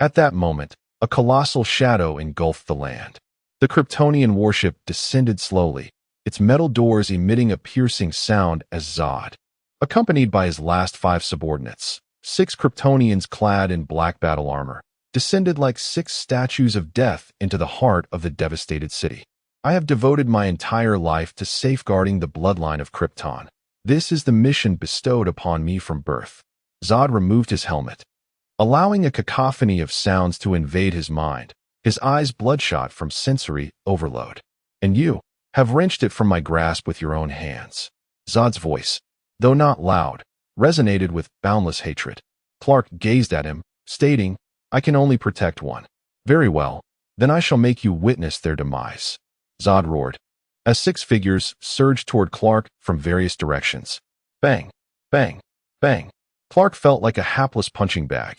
Speaker 1: At that moment, a colossal shadow engulfed the land. The Kryptonian warship descended slowly, its metal doors emitting a piercing sound as Zod, accompanied by his last 5 subordinates, 6 Kryptonians clad in black battle armor, descended like 6 statues of death into the heart of the devastated city. I have devoted my entire life to safeguarding the bloodline of Krypton. This is the mission bestowed upon me from birth. Zod removed his helmet, allowing a cacophony of sounds to invade his mind, his eyes bloodshot from sensory overload. And you have wrenched it from my grasp with your own hands. Zod's voice, though not loud, resonated with boundless hatred. Clark gazed at him, stating, I can only protect one. Very well, then I shall make you witness their demise. Zod roared, as 6 figures surged toward Clark from various directions. Bang, bang, bang. Clark felt like a hapless punching bag,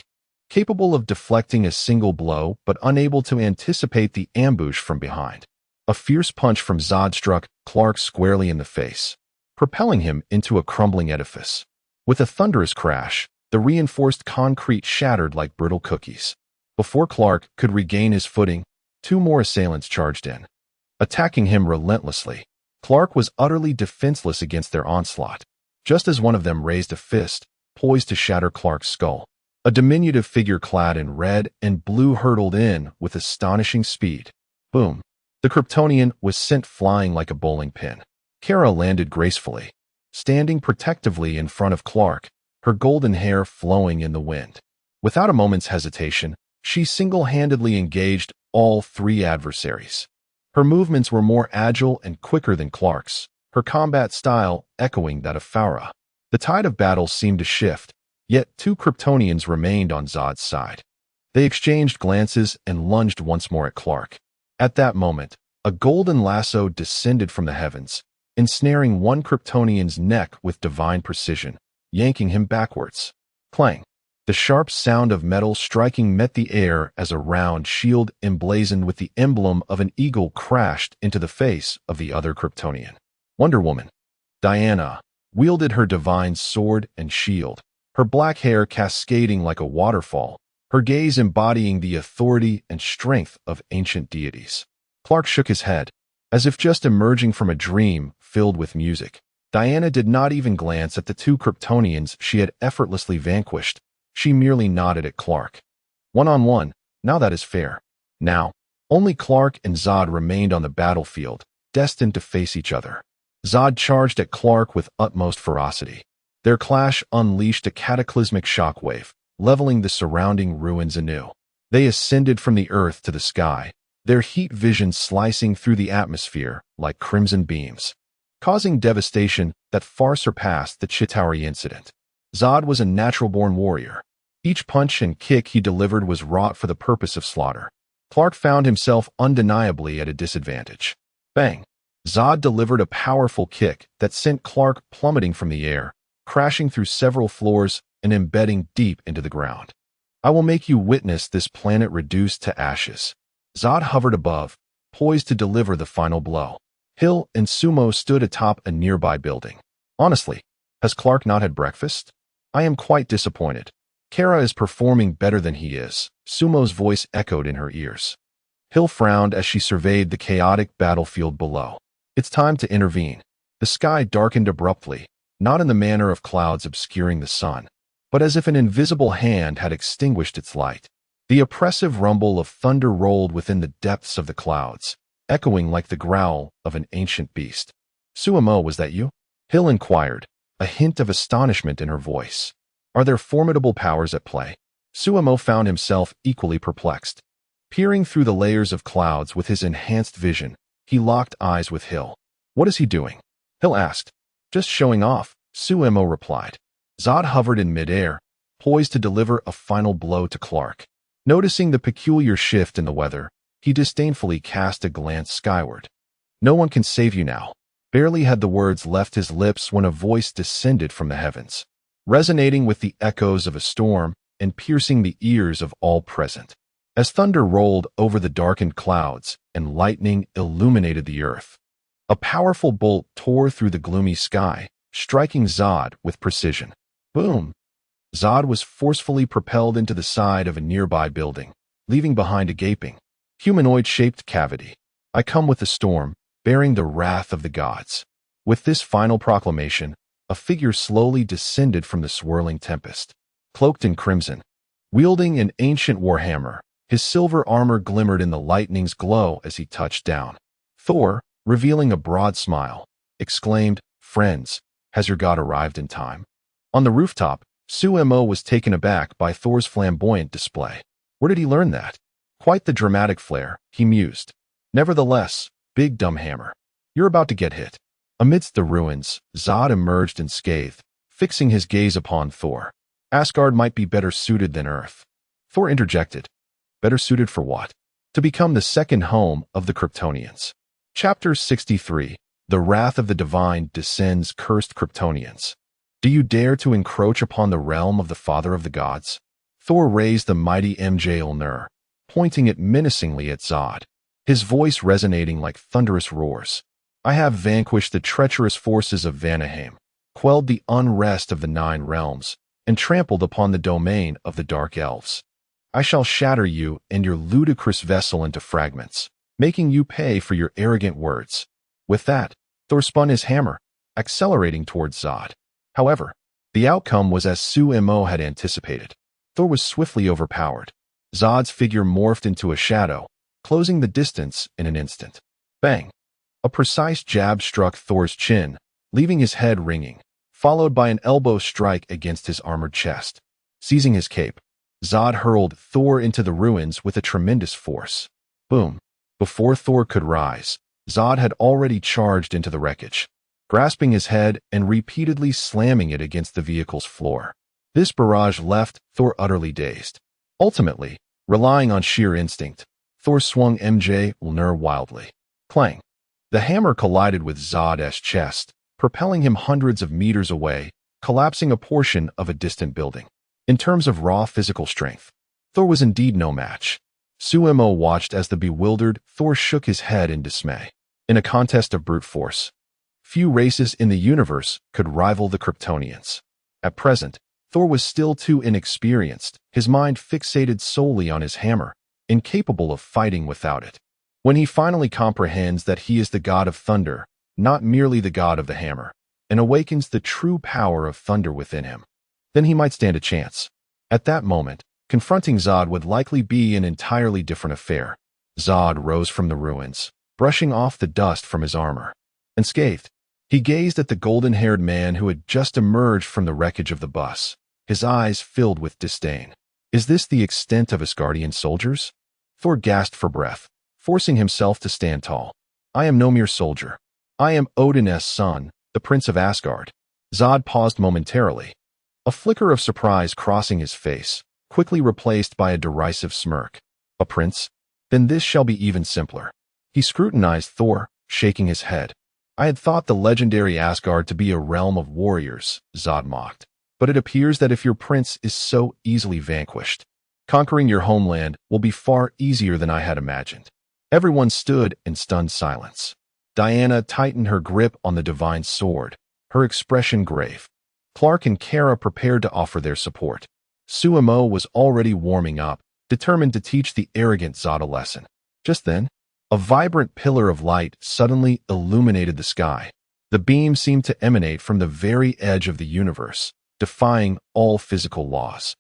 Speaker 1: capable of deflecting a single blow but unable to anticipate the ambush from behind. A fierce punch from Zod struck Clark squarely in the face, propelling him into a crumbling edifice. With a thunderous crash, the reinforced concrete shattered like brittle cookies. Before Clark could regain his footing, 2 more assailants charged in, attacking him relentlessly. Clark was utterly defenseless against their onslaught, just as one of them raised a fist, poised to shatter Clark's skull. A diminutive figure clad in red and blue hurtled in with astonishing speed. Boom. The Kryptonian was sent flying like a bowling pin. Kara landed gracefully, standing protectively in front of Clark, her golden hair flowing in the wind. Without a moment's hesitation, she single-handedly engaged all 3 adversaries. Her movements were more agile and quicker than Clark's, her combat style echoing that of Farah. The tide of battle seemed to shift, yet 2 Kryptonians remained on Zod's side. They exchanged glances and lunged once more at Clark. At that moment, a golden lasso descended from the heavens, ensnaring one Kryptonian's neck with divine precision, yanking him backwards. Clang! The sharp sound of metal striking met the air as a round shield emblazoned with the emblem of an eagle crashed into the face of the other Kryptonian. Wonder Woman, Diana, wielded her divine sword and shield, her black hair cascading like a waterfall, her gaze embodying the authority and strength of ancient deities. Clark shook his head, as if just emerging from a dream filled with music. Diana did not even glance at the 2 Kryptonians she had effortlessly vanquished. She merely nodded at Clark. One-on-one, now that is fair. Now, only Clark and Zod remained on the battlefield, destined to face each other. Zod charged at Clark with utmost ferocity. Their clash unleashed a cataclysmic shockwave, leveling the surrounding ruins anew. They ascended from the earth to the sky, their heat vision slicing through the atmosphere like crimson beams, causing devastation that far surpassed the Chitauri incident. Zod was a natural-born warrior. Each punch and kick he delivered was wrought for the purpose of slaughter. Clark found himself undeniably at a disadvantage. Bang! Zod delivered a powerful kick that sent Clark plummeting from the air, crashing through several floors and embedding deep into the ground. I will make you witness this planet reduced to ashes. Zod hovered above, poised to deliver the final blow. Hill and Sumo stood atop a nearby building. Honestly, has Clark not had breakfast? I am quite disappointed. Kara is performing better than he is, Sumo's voice echoed in her ears. Hill frowned as she surveyed the chaotic battlefield below. It's time to intervene. The sky darkened abruptly, not in the manner of clouds obscuring the sun, but as if an invisible hand had extinguished its light. The oppressive rumble of thunder rolled within the depths of the clouds, echoing like the growl of an ancient beast. Sumo, was that you? Hill inquired, a hint of astonishment in her voice. Are there formidable powers at play? Sumo found himself equally perplexed. Peering through the layers of clouds with his enhanced vision, he locked eyes with Hill. What is he doing? Hill asked. Just showing off, Sumo replied. Zod hovered in midair, poised to deliver a final blow to Clark. Noticing the peculiar shift in the weather, he disdainfully cast a glance skyward. No one can save you now. Barely had the words left his lips when a voice descended from the heavens, resonating with the echoes of a storm and piercing the ears of all present. As thunder rolled over the darkened clouds and lightning illuminated the earth, a powerful bolt tore through the gloomy sky, striking Zod with precision. Boom! Zod was forcefully propelled into the side of a nearby building, leaving behind a gaping, humanoid-shaped cavity. I come with the storm, bearing the wrath of the gods. With this final proclamation, a figure slowly descended from the swirling tempest. Cloaked in crimson, wielding an ancient warhammer, his silver armor glimmered in the lightning's glow as he touched down. Thor, revealing a broad smile, exclaimed, "Friends, has your god arrived in time?" On the rooftop, Sumo was taken aback by Thor's flamboyant display. Where did he learn that? Quite the dramatic flair, he mused. Nevertheless, big dumb hammer, you're about to get hit. Amidst the ruins, Zod emerged unscathed, fixing his gaze upon Thor. Asgard might be better suited than Earth. Thor interjected. Better suited for what? To become the second home of the Kryptonians. Chapter 63. The Wrath of the Divine descends cursed Kryptonians. Do you dare to encroach upon the realm of the Father of the Gods? Thor raised the mighty Mjolnir, pointing it menacingly at Zod, his voice resonating like thunderous roars. I have vanquished the treacherous forces of Vanaheim, quelled the unrest of the Nine Realms, and trampled upon the domain of the Dark Elves. I shall shatter you and your ludicrous vessel into fragments, making you pay for your arrogant words. With that, Thor spun his hammer, accelerating towards Zod. However, the outcome was as Sumo had anticipated. Thor was swiftly overpowered. Zod's figure morphed into a shadow, closing the distance in an instant. Bang! A precise jab struck Thor's chin, leaving his head ringing, followed by an elbow strike against his armored chest. Seizing his cape, Zod hurled Thor into the ruins with a tremendous force. Boom! Before Thor could rise, Zod had already charged into the wreckage, grasping his head and repeatedly slamming it against the vehicle's floor. This barrage left Thor utterly dazed. Ultimately, relying on sheer instinct, Thor swung Mjolnir wildly. Clang! The hammer collided with Zod's chest, propelling him hundreds of meters away, collapsing a portion of a distant building. In terms of raw physical strength, Thor was indeed no match. Sumo watched as the bewildered Thor shook his head in dismay. In a contest of brute force, few races in the universe could rival the Kryptonians. At present, Thor was still too inexperienced, his mind fixated solely on his hammer, incapable of fighting without it. When he finally comprehends that he is the god of thunder, not merely the god of the hammer, and awakens the true power of thunder within him, then he might stand a chance. At that moment, confronting Zod would likely be an entirely different affair. Zod rose from the ruins, brushing off the dust from his armor. Unscathed, he gazed at the golden-haired man who had just emerged from the wreckage of the bus, his eyes filled with disdain. Is this the extent of Asgardian soldiers? Thor gasped for breath, forcing himself to stand tall. I am no mere soldier. I am Odin's son, the Prince of Asgard. Zod paused momentarily, a flicker of surprise crossing his face, quickly replaced by a derisive smirk. A prince? Then this shall be even simpler. He scrutinized Thor, shaking his head. I had thought the legendary Asgard to be a realm of warriors, Zod mocked. But it appears that if your prince is so easily vanquished, conquering your homeland will be far easier than I had imagined. Everyone stood in stunned silence. Diana tightened her grip on the divine sword, her expression grave. Clark and Kara prepared to offer their support. Sumo was already warming up, determined to teach the arrogant Zod a lesson. Just then, a vibrant pillar of light suddenly illuminated the sky. The beam seemed to emanate from the very edge of the universe, defying all physical laws.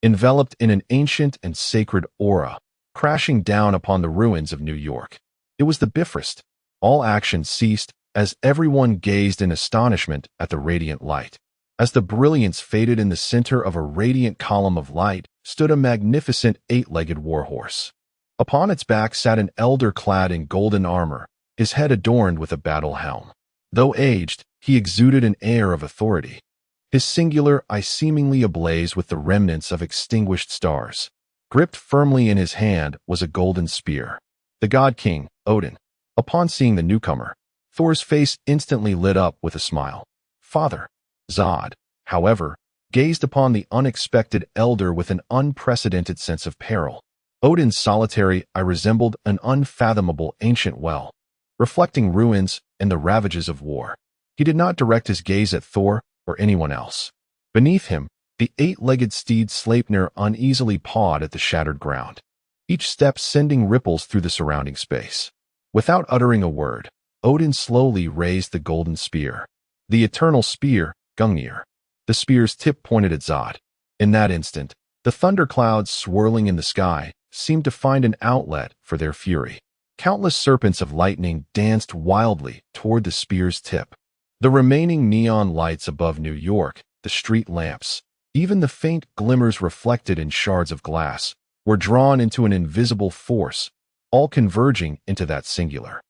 Speaker 1: Enveloped in an ancient and sacred aura, crashing down upon the ruins of New York. It was the Bifrost. All action ceased as everyone gazed in astonishment at the radiant light. As the brilliance faded, in the center of a radiant column of light stood a magnificent eight-legged warhorse. Upon its back sat an elder clad in golden armor, his head adorned with a battle helm. Though aged, he exuded an air of authority. His singular eye seemingly ablaze with the remnants of extinguished stars. Gripped firmly in his hand was a golden spear. The God King, Odin. Upon seeing the newcomer, Thor's face instantly lit up with a smile. Father. Zod, however, gazed upon the unexpected elder with an unprecedented sense of peril. Odin's solitary eye resembled an unfathomable ancient well, reflecting ruins and the ravages of war. He did not direct his gaze at Thor or anyone else. Beneath him, The eight-legged steed Sleipnir uneasily pawed at the shattered ground, each step sending ripples through the surrounding space. Without uttering a word, Odin slowly raised the golden spear. The eternal spear, Gungnir. The spear's tip pointed at Zod. In that instant, the thunderclouds swirling in the sky seemed to find an outlet for their fury. Countless serpents of lightning danced wildly toward the spear's tip. The remaining neon lights above New York, the street lamps, even the faint glimmers reflected in shards of glass, were drawn into an invisible force, all converging into that singular,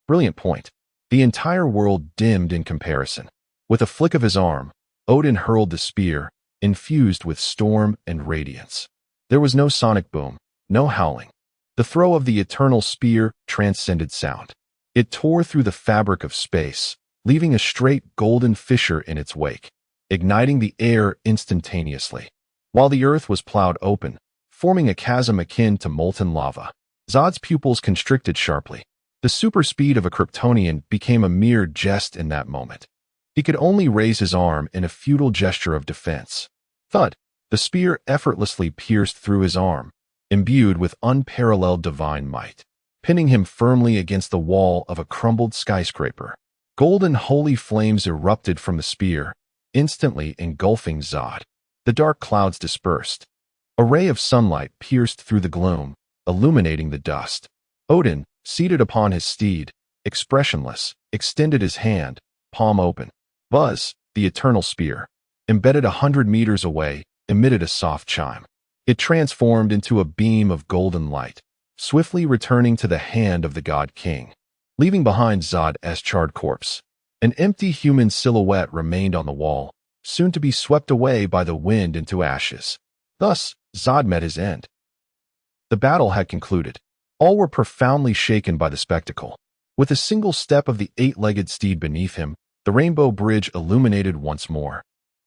Speaker 1: brilliant point. The entire world dimmed in comparison. With a flick of his arm, Odin hurled the spear, infused with storm and radiance. There was no sonic boom, no howling. The throw of the eternal spear transcended sound. It tore through the fabric of space, leaving a straight golden fissure in its wake, igniting the air instantaneously. While the earth was plowed open, forming a chasm akin to molten lava, Zod's pupils constricted sharply. The super speed of a Kryptonian became a mere jest in that moment. He could only raise his arm in a futile gesture of defense. Thud! The spear effortlessly pierced through his arm, imbued with unparalleled divine might, pinning him firmly against the wall of a crumbled skyscraper. Golden holy flames erupted from the spear, instantly engulfing Zod. The dark clouds dispersed. A ray of sunlight pierced through the gloom, illuminating the dust. Odin, seated upon his steed, expressionless, extended his hand, palm open. Buzz, the eternal spear, embedded 100 meters away, emitted a soft chime. It transformed into a beam of golden light, swiftly returning to the hand of the God King, leaving behind Zod's charred corpse. An empty human silhouette remained on the wall, soon to be swept away by the wind into ashes. Thus, Zod met his end. The battle had concluded. All were profoundly shaken by the spectacle. With a single step of the eight-legged steed beneath him, the rainbow bridge illuminated once more,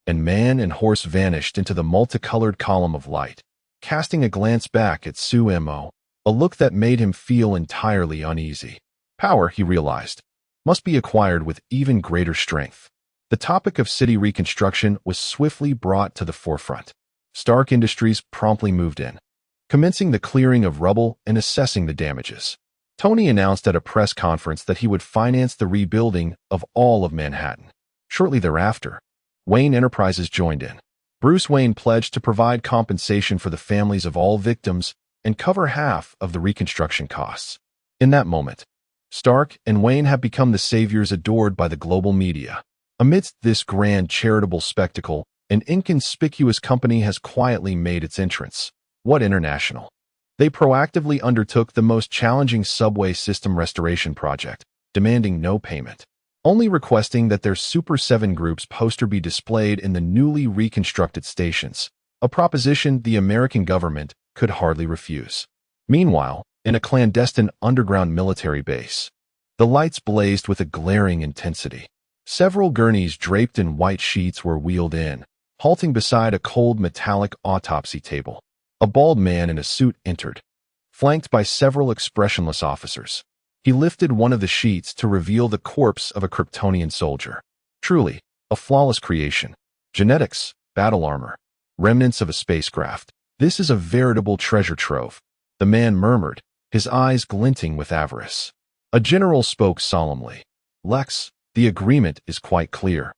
Speaker 1: and man and horse vanished into the multicolored column of light, casting a glance back at Sumo, a look that made him feel entirely uneasy. Power, he realized, must be acquired with even greater strength. The topic of city reconstruction was swiftly brought to the forefront. Stark Industries promptly moved in, commencing the clearing of rubble and assessing the damages. Tony announced at a press conference that he would finance the rebuilding of all of Manhattan. Shortly thereafter, Wayne Enterprises joined in. Bruce Wayne pledged to provide compensation for the families of all victims and cover half of the reconstruction costs. In that moment, Stark and Wayne have become the saviors adored by the global media. Amidst this grand charitable spectacle, an inconspicuous company has quietly made its entrance. What International? They proactively undertook the most challenging subway system restoration project, demanding no payment, only requesting that their Super 7 Group's poster be displayed in the newly reconstructed stations, a proposition the American government could hardly refuse. Meanwhile, in a clandestine underground military base, the lights blazed with a glaring intensity. Several gurneys draped in white sheets were wheeled in, halting beside a cold metallic autopsy table. A bald man in a suit entered, flanked by several expressionless officers. He lifted one of the sheets to reveal the corpse of a Kryptonian soldier. Truly, a flawless creation. Genetics, battle armor, remnants of a spacecraft. This is a veritable treasure trove, the man murmured, his eyes glinting with avarice. A general spoke solemnly. Lex, the agreement is quite clear.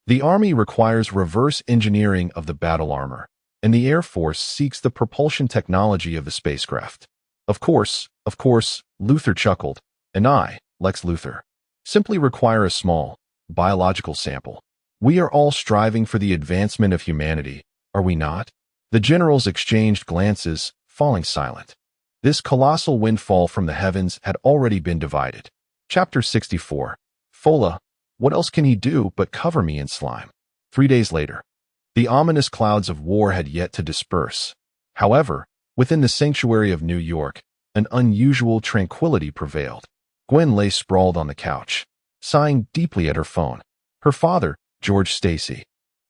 Speaker 1: The Army requires reverse engineering of the battle armor, and the Air Force seeks the propulsion technology of the spacecraft. Of course, Luthor chuckled, and I, Lex Luthor, simply require a small, biological sample. We are all striving for the advancement of humanity, are we not? The generals exchanged glances, falling silent. This colossal windfall from the heavens had already been divided. Chapter 64. Fola, what else can he do but cover me in slime? 3 days later. The ominous clouds of war had yet to disperse. However, within the sanctuary of New York, an unusual tranquility prevailed. Gwen lay sprawled on the couch, sighing deeply at her phone. Her father, George Stacy,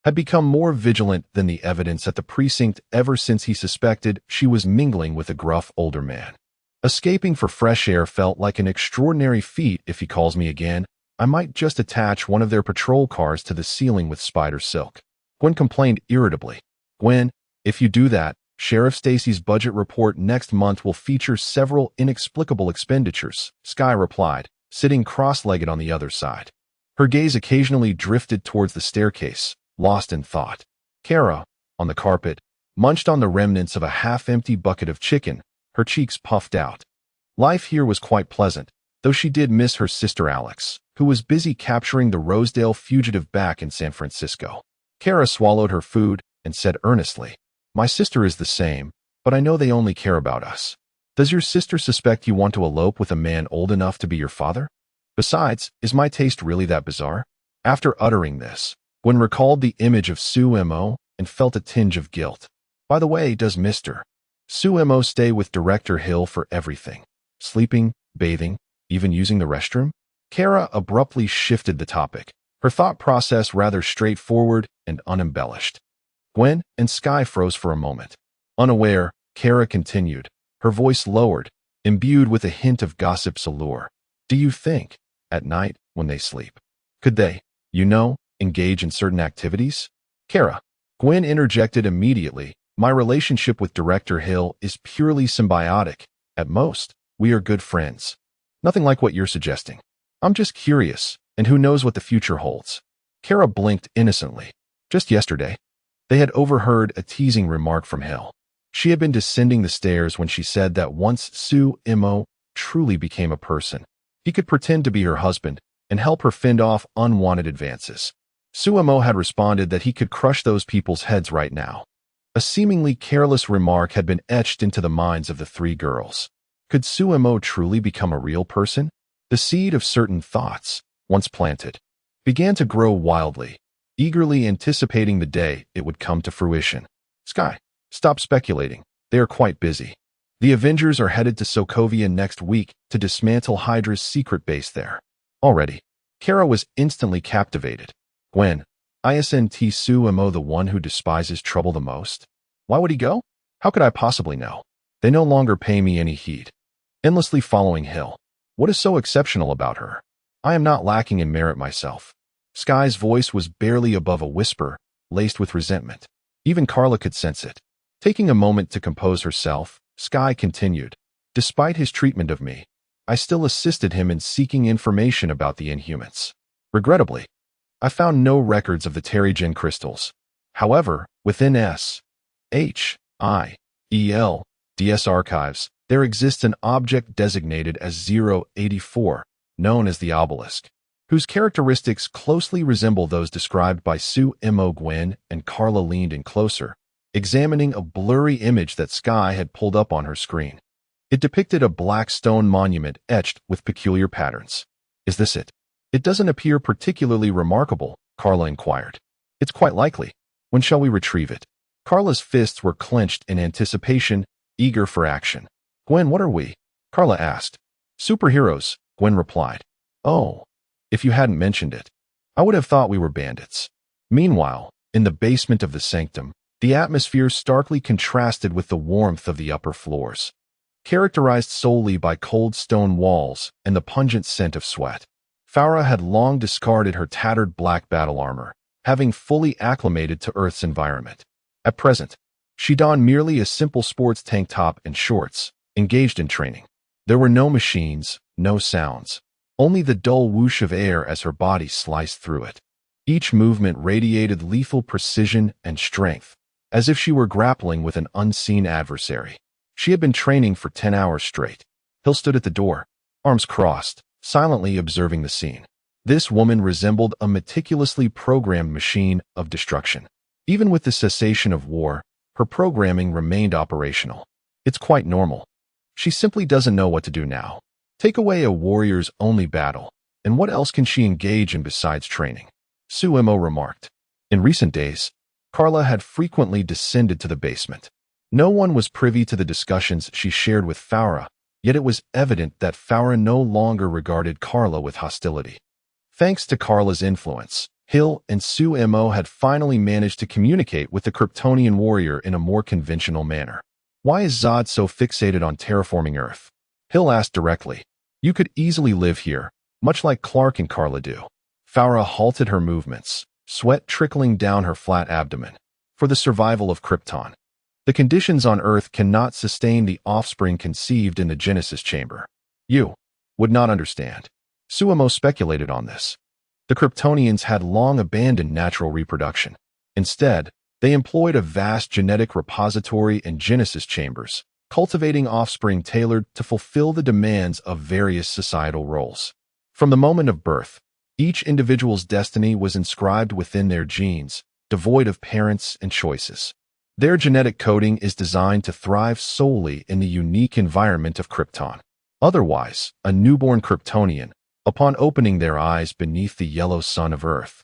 Speaker 1: had become more vigilant than the evidence at the precinct ever since he suspected she was mingling with a gruff older man. Escaping for fresh air felt like an extraordinary feat. If he calls me again, I might just attach one of their patrol cars to the ceiling with spider silk. Gwen complained irritably. Gwen, if you do that, Sheriff Stacy's budget report next month will feature several inexplicable expenditures, Sky replied, sitting cross-legged on the other side. Her gaze occasionally drifted towards the staircase, lost in thought. Kara, on the carpet, munched on the remnants of a half-empty bucket of chicken, her cheeks puffed out. Life here was quite pleasant, though she did miss her sister Alex, who was busy capturing the Rosedale fugitive back in San Francisco. Kara swallowed her food and said earnestly, "My sister is the same, but I know they only care about us. Does your sister suspect you want to elope with a man old enough to be your father? Besides, is my taste really that bizarre?" After uttering this, Gwen recalled the image of Sue Mo and felt a tinge of guilt. By the way, does Mr. Sue Mo stay with Director Hill for everything? Sleeping, bathing, even using the restroom? Kara abruptly shifted the topic, her thought process rather straightforward and unembellished. Gwen and Sky froze for a moment. Unaware, Kara continued, her voice lowered, imbued with a hint of gossip's allure. "Do you think, at night, when they sleep, could they, engage in certain activities?" Kara. Gwen interjected immediately, "My relationship with Director Hill is purely symbiotic. At most, we are good friends. Nothing like what you're suggesting. I'm just curious, and who knows what the future holds." Kara blinked innocently. Just yesterday, they had overheard a teasing remark from Hill. She had been descending the stairs when she said that once Sue Mo truly became a person, he could pretend to be her husband and help her fend off unwanted advances. Sue Mo had responded that he could crush those people's heads right now. A seemingly careless remark had been etched into the minds of the three girls. Could Sue Mo truly become a real person? The seed of certain thoughts, once planted, began to grow wildly, eagerly anticipating the day it would come to fruition. Sky, stop speculating. They are quite busy. The Avengers are headed to Sokovia next week to dismantle Hydra's secret base there. Already, Kara was instantly captivated. Gwen, isn't Sue Mo the one who despises trouble the most? Why would he go? How could I possibly know? They no longer pay me any heed. Endlessly following Hill. What is so exceptional about her? I am not lacking in merit myself. Sky's voice was barely above a whisper, laced with resentment. Even Carla could sense it. Taking a moment to compose herself, Sky continued, "Despite his treatment of me, I still assisted him in seeking information about the Inhumans. Regrettably, I found no records of the Terrigen crystals. However, within S.H.I.E.L.D.S. archives, there exists an object designated as 084, known as the Obelisk, whose characteristics closely resemble those described by Sue Mo. Gwen and Carla leaned in closer, examining a blurry image that Sky had pulled up on her screen. It depicted a black stone monument etched with peculiar patterns. Is this it? It doesn't appear particularly remarkable, Carla inquired. It's quite likely. When shall we retrieve it? Carla's fists were clenched in anticipation, eager for action. Gwen, what are we? Carla asked. Superheroes, Gwen replied. Oh, if you hadn't mentioned it, I would have thought we were bandits. Meanwhile, in the basement of the sanctum, the atmosphere starkly contrasted with the warmth of the upper floors, characterized solely by cold stone walls and the pungent scent of sweat. Farah had long discarded her tattered black battle armor, having fully acclimated to Earth's environment. At present, she donned merely a simple sports tank top and shorts, engaged in training. There were no machines, no sounds, only the dull whoosh of air as her body sliced through it. Each movement radiated lethal precision and strength, as if she were grappling with an unseen adversary. She had been training for 10 hours straight. Hill stood at the door, arms crossed, silently observing the scene. This woman resembled a meticulously programmed machine of destruction. Even with the cessation of war, her programming remained operational. It's quite normal. She simply doesn't know what to do now. Take away a warrior's only battle, and what else can she engage in besides training? Sue Mo remarked. In recent days, Carla had frequently descended to the basement. No one was privy to the discussions she shared with Farah, yet it was evident that Farah no longer regarded Carla with hostility. Thanks to Carla's influence, Hill and Sue Mo had finally managed to communicate with the Kryptonian warrior in a more conventional manner. Why is Zod so fixated on terraforming Earth? Hill asked directly. You could easily live here, much like Clark and Carla do. Farah halted her movements, sweat trickling down her flat abdomen. for the survival of Krypton. The conditions on Earth cannot sustain the offspring conceived in the Genesis chamber. You would not understand. Suemo speculated on this. The Kryptonians had long abandoned natural reproduction. Instead, they employed a vast genetic repository in Genesis chambers, cultivating offspring tailored to fulfill the demands of various societal roles. From the moment of birth, each individual's destiny was inscribed within their genes, devoid of parents and choices. Their genetic coding is designed to thrive solely in the unique environment of Krypton. Otherwise, a newborn Kryptonian, upon opening their eyes beneath the yellow sun of Earth,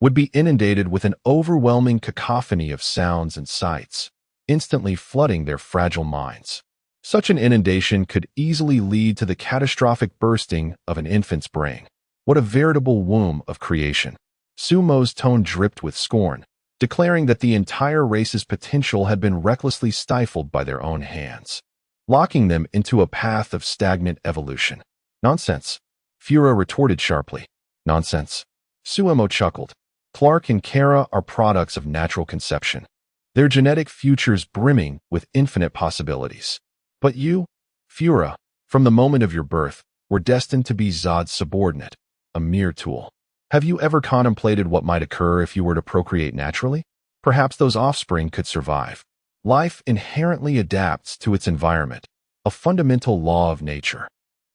Speaker 1: would be inundated with an overwhelming cacophony of sounds and sights, instantly flooding their fragile minds. Such an inundation could easily lead to the catastrophic bursting of an infant's brain. What a veritable womb of creation! Sumo's tone dripped with scorn, declaring that the entire race's potential had been recklessly stifled by their own hands, locking them into a path of stagnant evolution. Nonsense, Fura retorted sharply. Nonsense. Suemo chuckled. Clark and Kara are products of natural conception, their genetic futures brimming with infinite possibilities. But you, Fura, from the moment of your birth, were destined to be Zod's subordinate, a mere tool. Have you ever contemplated what might occur if you were to procreate naturally? Perhaps those offspring could survive. Life inherently adapts to its environment, a fundamental law of nature.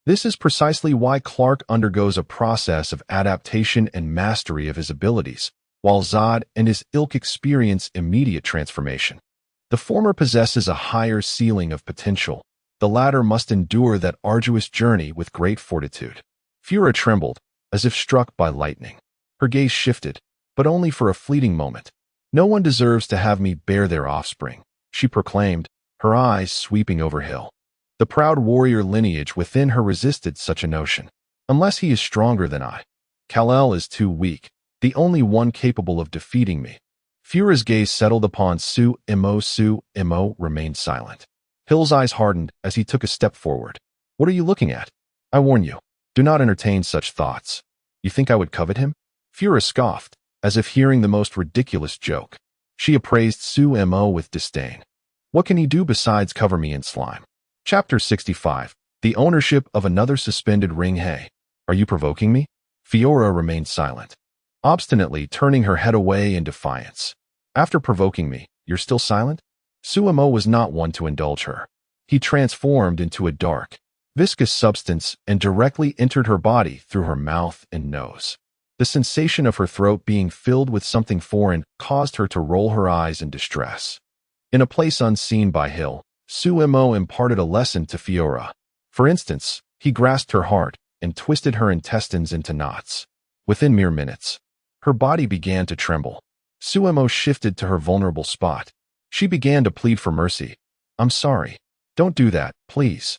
Speaker 1: This is precisely why Clark undergoes a process of adaptation and mastery of his abilities, while Zod and his ilk experience immediate transformation. The former possesses a higher ceiling of potential. The latter must endure that arduous journey with great fortitude. Fura trembled, as if struck by lightning. Her gaze shifted, but only for a fleeting moment. No one deserves to have me bear their offspring, she proclaimed, her eyes sweeping over Hill. The proud warrior lineage within her resisted such a notion. Unless he is stronger than I. Kal-El is too weak, the only one capable of defeating me. Fura's gaze settled upon Su-Imo. Su-Imo remained silent. Hill's eyes hardened as he took a step forward. What are you looking at? I warn you, do not entertain such thoughts. You think I would covet him? Fura scoffed, as if hearing the most ridiculous joke. She appraised Su-Imo with disdain. What can he do besides cover me in slime? Chapter 65. The ownership of another suspended ring. Hey, are you provoking me? Fiora remained silent, obstinately turning her head away in defiance. After provoking me, you're still silent? Suemo was not one to indulge her. He transformed into a dark, viscous substance and directly entered her body through her mouth and nose. The sensation of her throat being filled with something foreign caused her to roll her eyes in distress. In a place unseen by Hill, Suemo imparted a lesson to Fiora. For instance, he grasped her heart and twisted her intestines into knots. Within mere minutes, her body began to tremble. Suemo shifted to her vulnerable spot. She began to plead for mercy. I'm sorry. Don't do that, please.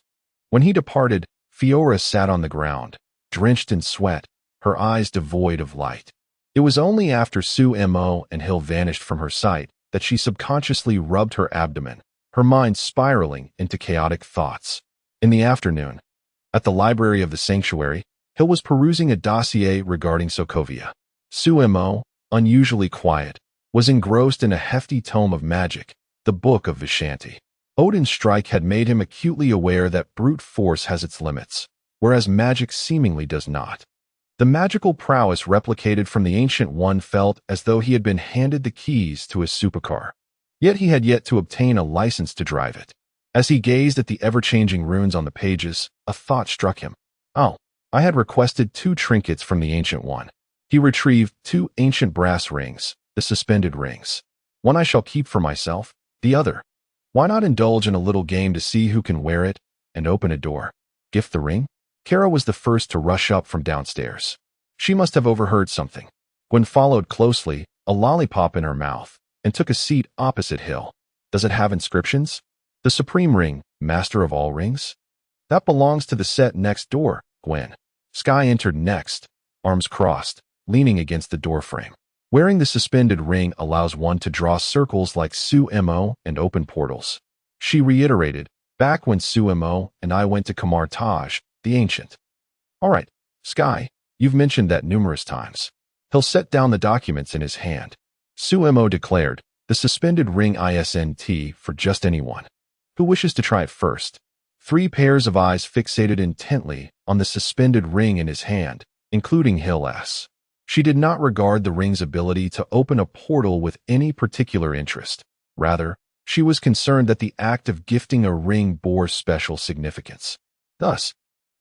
Speaker 1: When he departed, Fiora sat on the ground, drenched in sweat, her eyes devoid of light. It was only after Suemo and Hill vanished from her sight that she subconsciously rubbed her abdomen, her mind spiraling into chaotic thoughts. In the afternoon, at the library of the sanctuary, Hill was perusing a dossier regarding Sokovia. Suemo, unusually quiet, was engrossed in a hefty tome of magic, the Book of Vishanti. Odin's strike had made him acutely aware that brute force has its limits, whereas magic seemingly does not. The magical prowess replicated from the Ancient One felt as though he had been handed the keys to his supercar. Yet he had yet to obtain a license to drive it. As he gazed at the ever-changing runes on the pages, a thought struck him. Oh, I had requested 2 trinkets from the Ancient One. He retrieved 2 ancient brass rings, the suspended rings. One I shall keep for myself, the other. Why not indulge in a little game to see who can wear it and open a door? Gift the ring? Kara was the first to rush up from downstairs. She must have overheard something. Gwen followed closely, a lollipop in her mouth, and took a seat opposite Hill. Does it have inscriptions? The Supreme Ring, Master of all Rings? That belongs to the set next door, Gwen. Sky entered next, arms crossed, leaning against the doorframe. Wearing the suspended ring allows one to draw circles like Suemo and open portals. She reiterated, back when Suemo and I went to Kamar Taj, the Ancient. All right, Sky, you've mentioned that numerous times. He'll set down the documents in his hand. Suemo declared, The suspended ring isn't for just anyone. Who wishes to try it first? 3 pairs of eyes fixated intently on the suspended ring in his hand, including Hill's. She did not regard the ring's ability to open a portal with any particular interest. Rather, she was concerned that the act of gifting a ring bore special significance. Thus,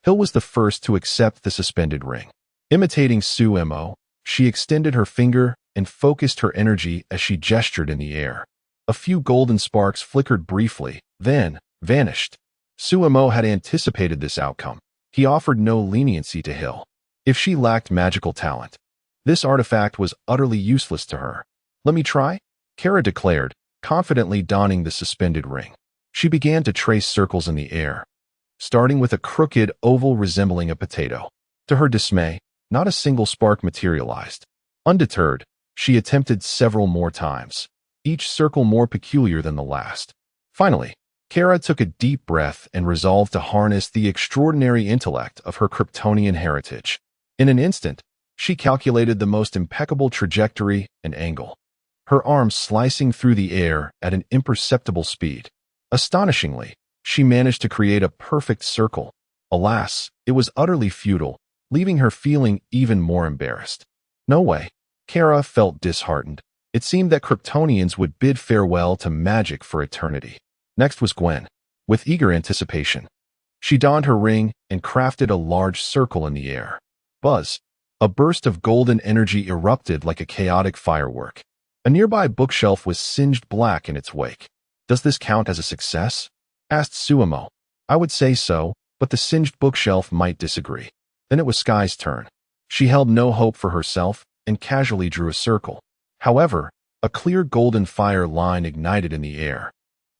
Speaker 1: Hill was the first to accept the suspended ring. Imitating Sumo, she extended her finger and focused her energy as she gestured in the air. A few golden sparks flickered briefly, then vanished. Sumo had anticipated this outcome. He offered no leniency to Hill. If she lacked magical talent, this artifact was utterly useless to her. "Let me try," Kara declared, confidently donning the suspended ring. She began to trace circles in the air, starting with a crooked oval resembling a potato. To her dismay, not a single spark materialized. Undeterred, she attempted several more times, each circle more peculiar than the last. Finally, Kara took a deep breath and resolved to harness the extraordinary intellect of her Kryptonian heritage. In an instant, she calculated the most impeccable trajectory and angle, her arms slicing through the air at an imperceptible speed. Astonishingly, she managed to create a perfect circle. Alas, it was utterly futile, leaving her feeling even more embarrassed. No way. Kara felt disheartened. It seemed that Kryptonians would bid farewell to magic for eternity. Next was Gwen. With eager anticipation, she donned her ring and crafted a large circle in the air. Buzz! A burst of golden energy erupted like a chaotic firework. A nearby bookshelf was singed black in its wake. "Does this count as a success?" asked Sumo. "I would say so, but the singed bookshelf might disagree." Then it was Sky's turn. She held no hope for herself and casually drew a circle. However, a clear golden fire line ignited in the air,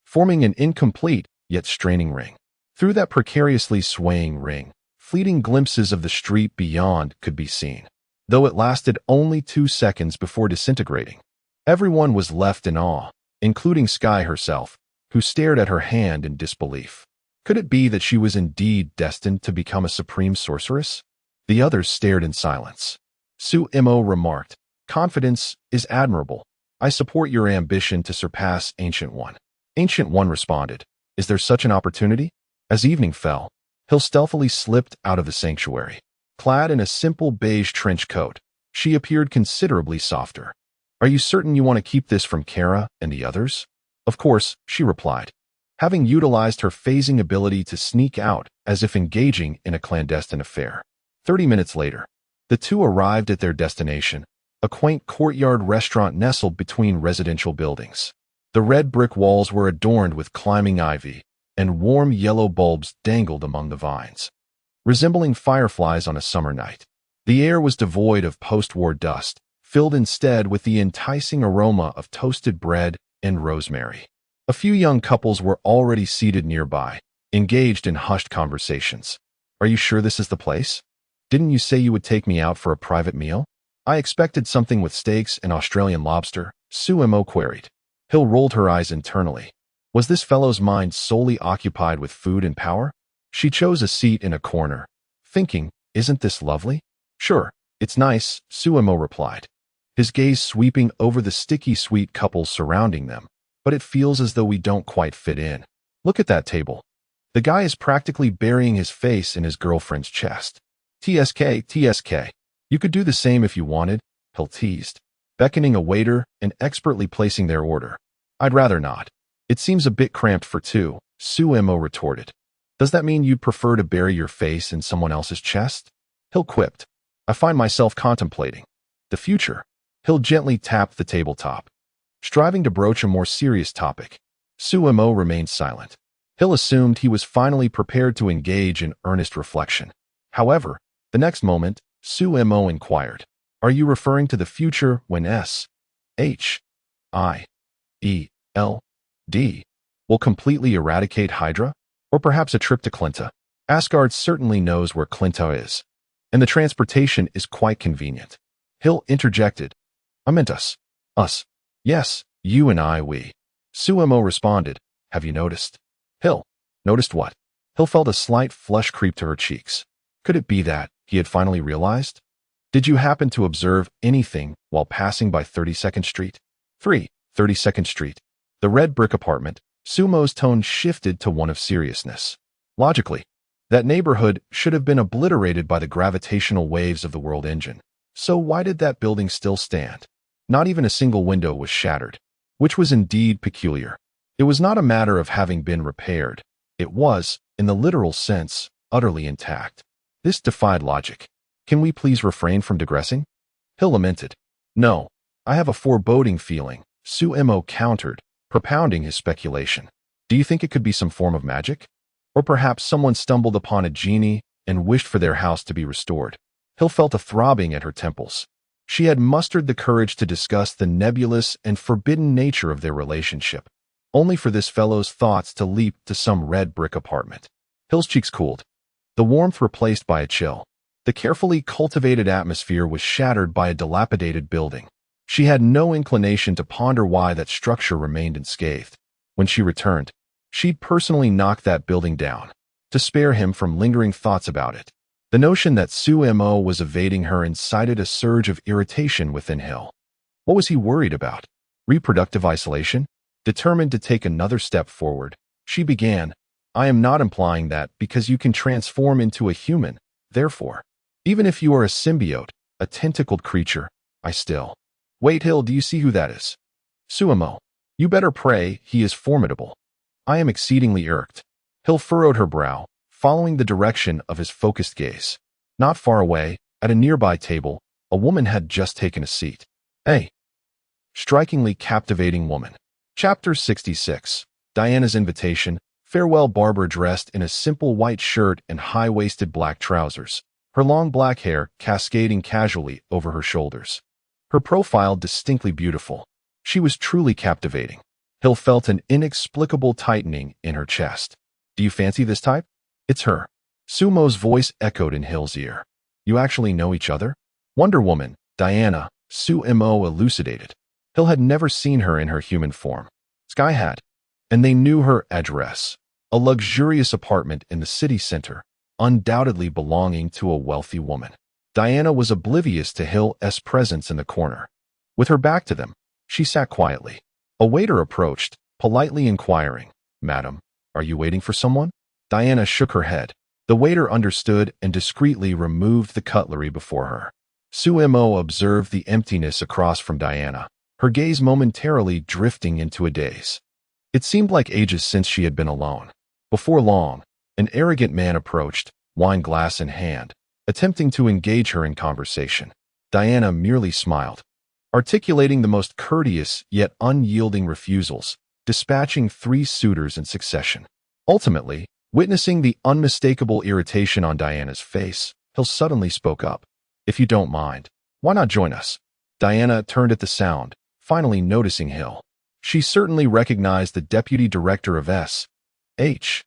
Speaker 1: forming an incomplete yet straining ring. Through that precariously swaying ring, fleeting glimpses of the street beyond could be seen, though it lasted only 2 seconds before disintegrating. Everyone was left in awe, including Sky herself, who stared at her hand in disbelief. Could it be that she was indeed destined to become a supreme sorceress? The others stared in silence. Sumo remarked, "Confidence is admirable. I support your ambition to surpass Ancient One." Ancient One responded, "Is there such an opportunity?" As evening fell, Hill stealthily slipped out of the sanctuary. Clad in a simple beige trench coat, she appeared considerably softer. "Are you certain you want to keep this from Kara and the others?" "Of course," she replied, having utilized her phasing ability to sneak out as if engaging in a clandestine affair. 30 minutes later, the two arrived at their destination, a quaint courtyard restaurant nestled between residential buildings. The red brick walls were adorned with climbing ivy, and warm yellow bulbs dangled among the vines, resembling fireflies on a summer night. The air was devoid of post-war dust, filled instead with the enticing aroma of toasted bread and rosemary. A few young couples were already seated nearby, engaged in hushed conversations. "Are you sure this is the place? Didn't you say you would take me out for a private meal?" "I expected something with steaks and Australian lobster," Sumo queried. Hill rolled her eyes internally. Was this fellow's mind solely occupied with food and power? She chose a seat in a corner, thinking, "Isn't this lovely?" "Sure, it's nice," Sumo replied, his gaze sweeping over the sticky sweet couples surrounding them. "But it feels as though we don't quite fit in. Look at that table. The guy is practically burying his face in his girlfriend's chest." TSK. "You could do the same if you wanted," Hill teased, beckoning a waiter and expertly placing their order. "I'd rather not. It seems a bit cramped for two," Sumo retorted. "Does that mean you'd prefer to bury your face in someone else's chest?" Hill quipped. "I find myself contemplating the future." Hill gently tapped the tabletop, striving to broach a more serious topic. Sumo remained silent. Hill assumed he was finally prepared to engage in earnest reflection. However, the next moment, Sumo inquired, "Are you referring to the future when SHIELD will completely eradicate Hydra? Or perhaps a trip to Clinta? Asgard certainly knows where Clinta is, and the transportation is quite convenient." Hill interjected, "I meant us." "Us. Yes, you and I, we." Sumo responded, "Have you noticed?" Hill. Noticed what? Hill felt a slight flush creep to her cheeks. Could it be that he had finally realized? "Did you happen to observe anything while passing by 32nd Street? 3. 32nd Street. The red brick apartment. Sumo's tone shifted to one of seriousness. Logically, that neighborhood should have been obliterated by the gravitational waves of the world engine. So why did that building still stand? Not even a single window was shattered, which was indeed peculiar. It was not a matter of having been repaired. It was, in the literal sense, utterly intact. This defied logic. Can we please refrain from digressing? Hill lamented. No, I have a foreboding feeling, Sumo countered, propounding his speculation. Do you think it could be some form of magic? Or perhaps someone stumbled upon a genie and wished for their house to be restored. Hill felt a throbbing at her temples. She had mustered the courage to discuss the nebulous and forbidden nature of their relationship, only for this fellow's thoughts to leap to some red brick apartment. Hill's cheeks cooled, the warmth replaced by a chill. The carefully cultivated atmosphere was shattered by a dilapidated building. She had no inclination to ponder why that structure remained unscathed. When she returned, she'd personally knock that building down, to spare him from lingering thoughts about it. The notion that Sumo was evading her incited a surge of irritation within Hill. What was he worried about? Reproductive isolation? Determined to take another step forward, she began, I am not implying that because you can transform into a human, therefore, even if you are a symbiote, a tentacled creature, I still. Wait, Hill, do you see who that is? Sumo. You better pray he is formidable. I am exceedingly irked. Hill furrowed her brow, following the direction of his focused gaze. Not far away, at a nearby table, a woman had just taken a seat. A strikingly captivating woman. Chapter 66. Diana's Invitation. Farewell. Barbara dressed in a simple white shirt and high-waisted black trousers, her long black hair cascading casually over her shoulders. Her profile distinctly beautiful. She was truly captivating. Hill felt an inexplicable tightening in her chest. Do you fancy this type? It's her. Sumo's voice echoed in Hill's ear. You actually know each other? Wonder Woman, Diana, Sumo elucidated. Hill had never seen her in her human form. Sky had. And they knew her address. A luxurious apartment in the city center, undoubtedly belonging to a wealthy woman. Diana was oblivious to Hill's presence in the corner. With her back to them, she sat quietly. A waiter approached, politely inquiring, Madam, are you waiting for someone? Diana shook her head. The waiter understood and discreetly removed the cutlery before her. Sumo observed the emptiness across from Diana, her gaze momentarily drifting into a daze. It seemed like ages since she had been alone. Before long, an arrogant man approached, wine glass in hand, attempting to engage her in conversation. Diana merely smiled, articulating the most courteous yet unyielding refusals, dispatching 3 suitors in succession. Ultimately, witnessing the unmistakable irritation on Diana's face, Hill suddenly spoke up. If you don't mind, why not join us? Diana turned at the sound, finally noticing Hill. She certainly recognized the deputy director of S.H.I.E.L.D.,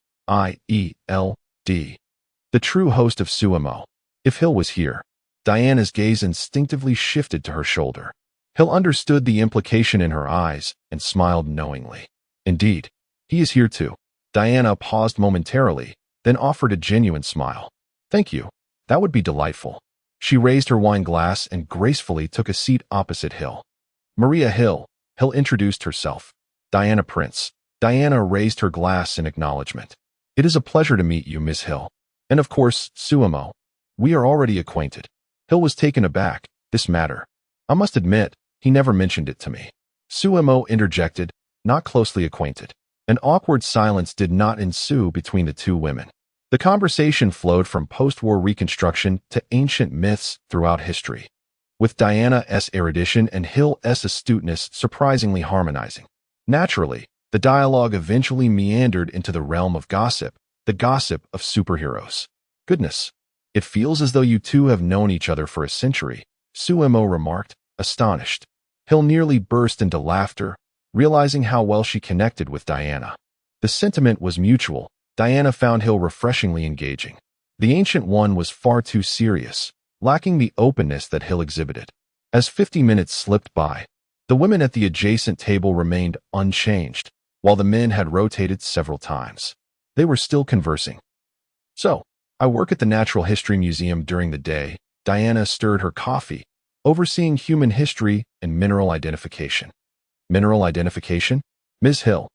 Speaker 1: the true host of Sumo. If Hill was here, Diana's gaze instinctively shifted to her shoulder. Hill understood the implication in her eyes and smiled knowingly. Indeed, he is here too. Diana paused momentarily, then offered a genuine smile. Thank you. That would be delightful. She raised her wine glass and gracefully took a seat opposite Hill. Maria Hill. Hill introduced herself. Diana Prince. Diana raised her glass in acknowledgement. It is a pleasure to meet you, Miss Hill. And of course, Sumo. We are already acquainted. Hill was taken aback. This matter. I must admit, he never mentioned it to me. Sumo interjected, not closely acquainted. An awkward silence did not ensue between the two women. The conversation flowed from post-war reconstruction to ancient myths throughout history, with Diana's erudition and Hill's astuteness surprisingly harmonizing. Naturally, the dialogue eventually meandered into the realm of gossip, the gossip of superheroes. Goodness, it feels as though you two have known each other for a century, Sumo remarked, astonished. Hill nearly burst into laughter, realizing how well she connected with Diana. The sentiment was mutual. Diana found Hill refreshingly engaging. The Ancient One was far too serious, lacking the openness that Hill exhibited. As 50 minutes slipped by, the women at the adjacent table remained unchanged, while the men had rotated several times. They were still conversing. So, I work at the Natural History Museum during the day. Diana stirred her coffee, overseeing human history and mineral identification. Mineral identification? Ms. Hill,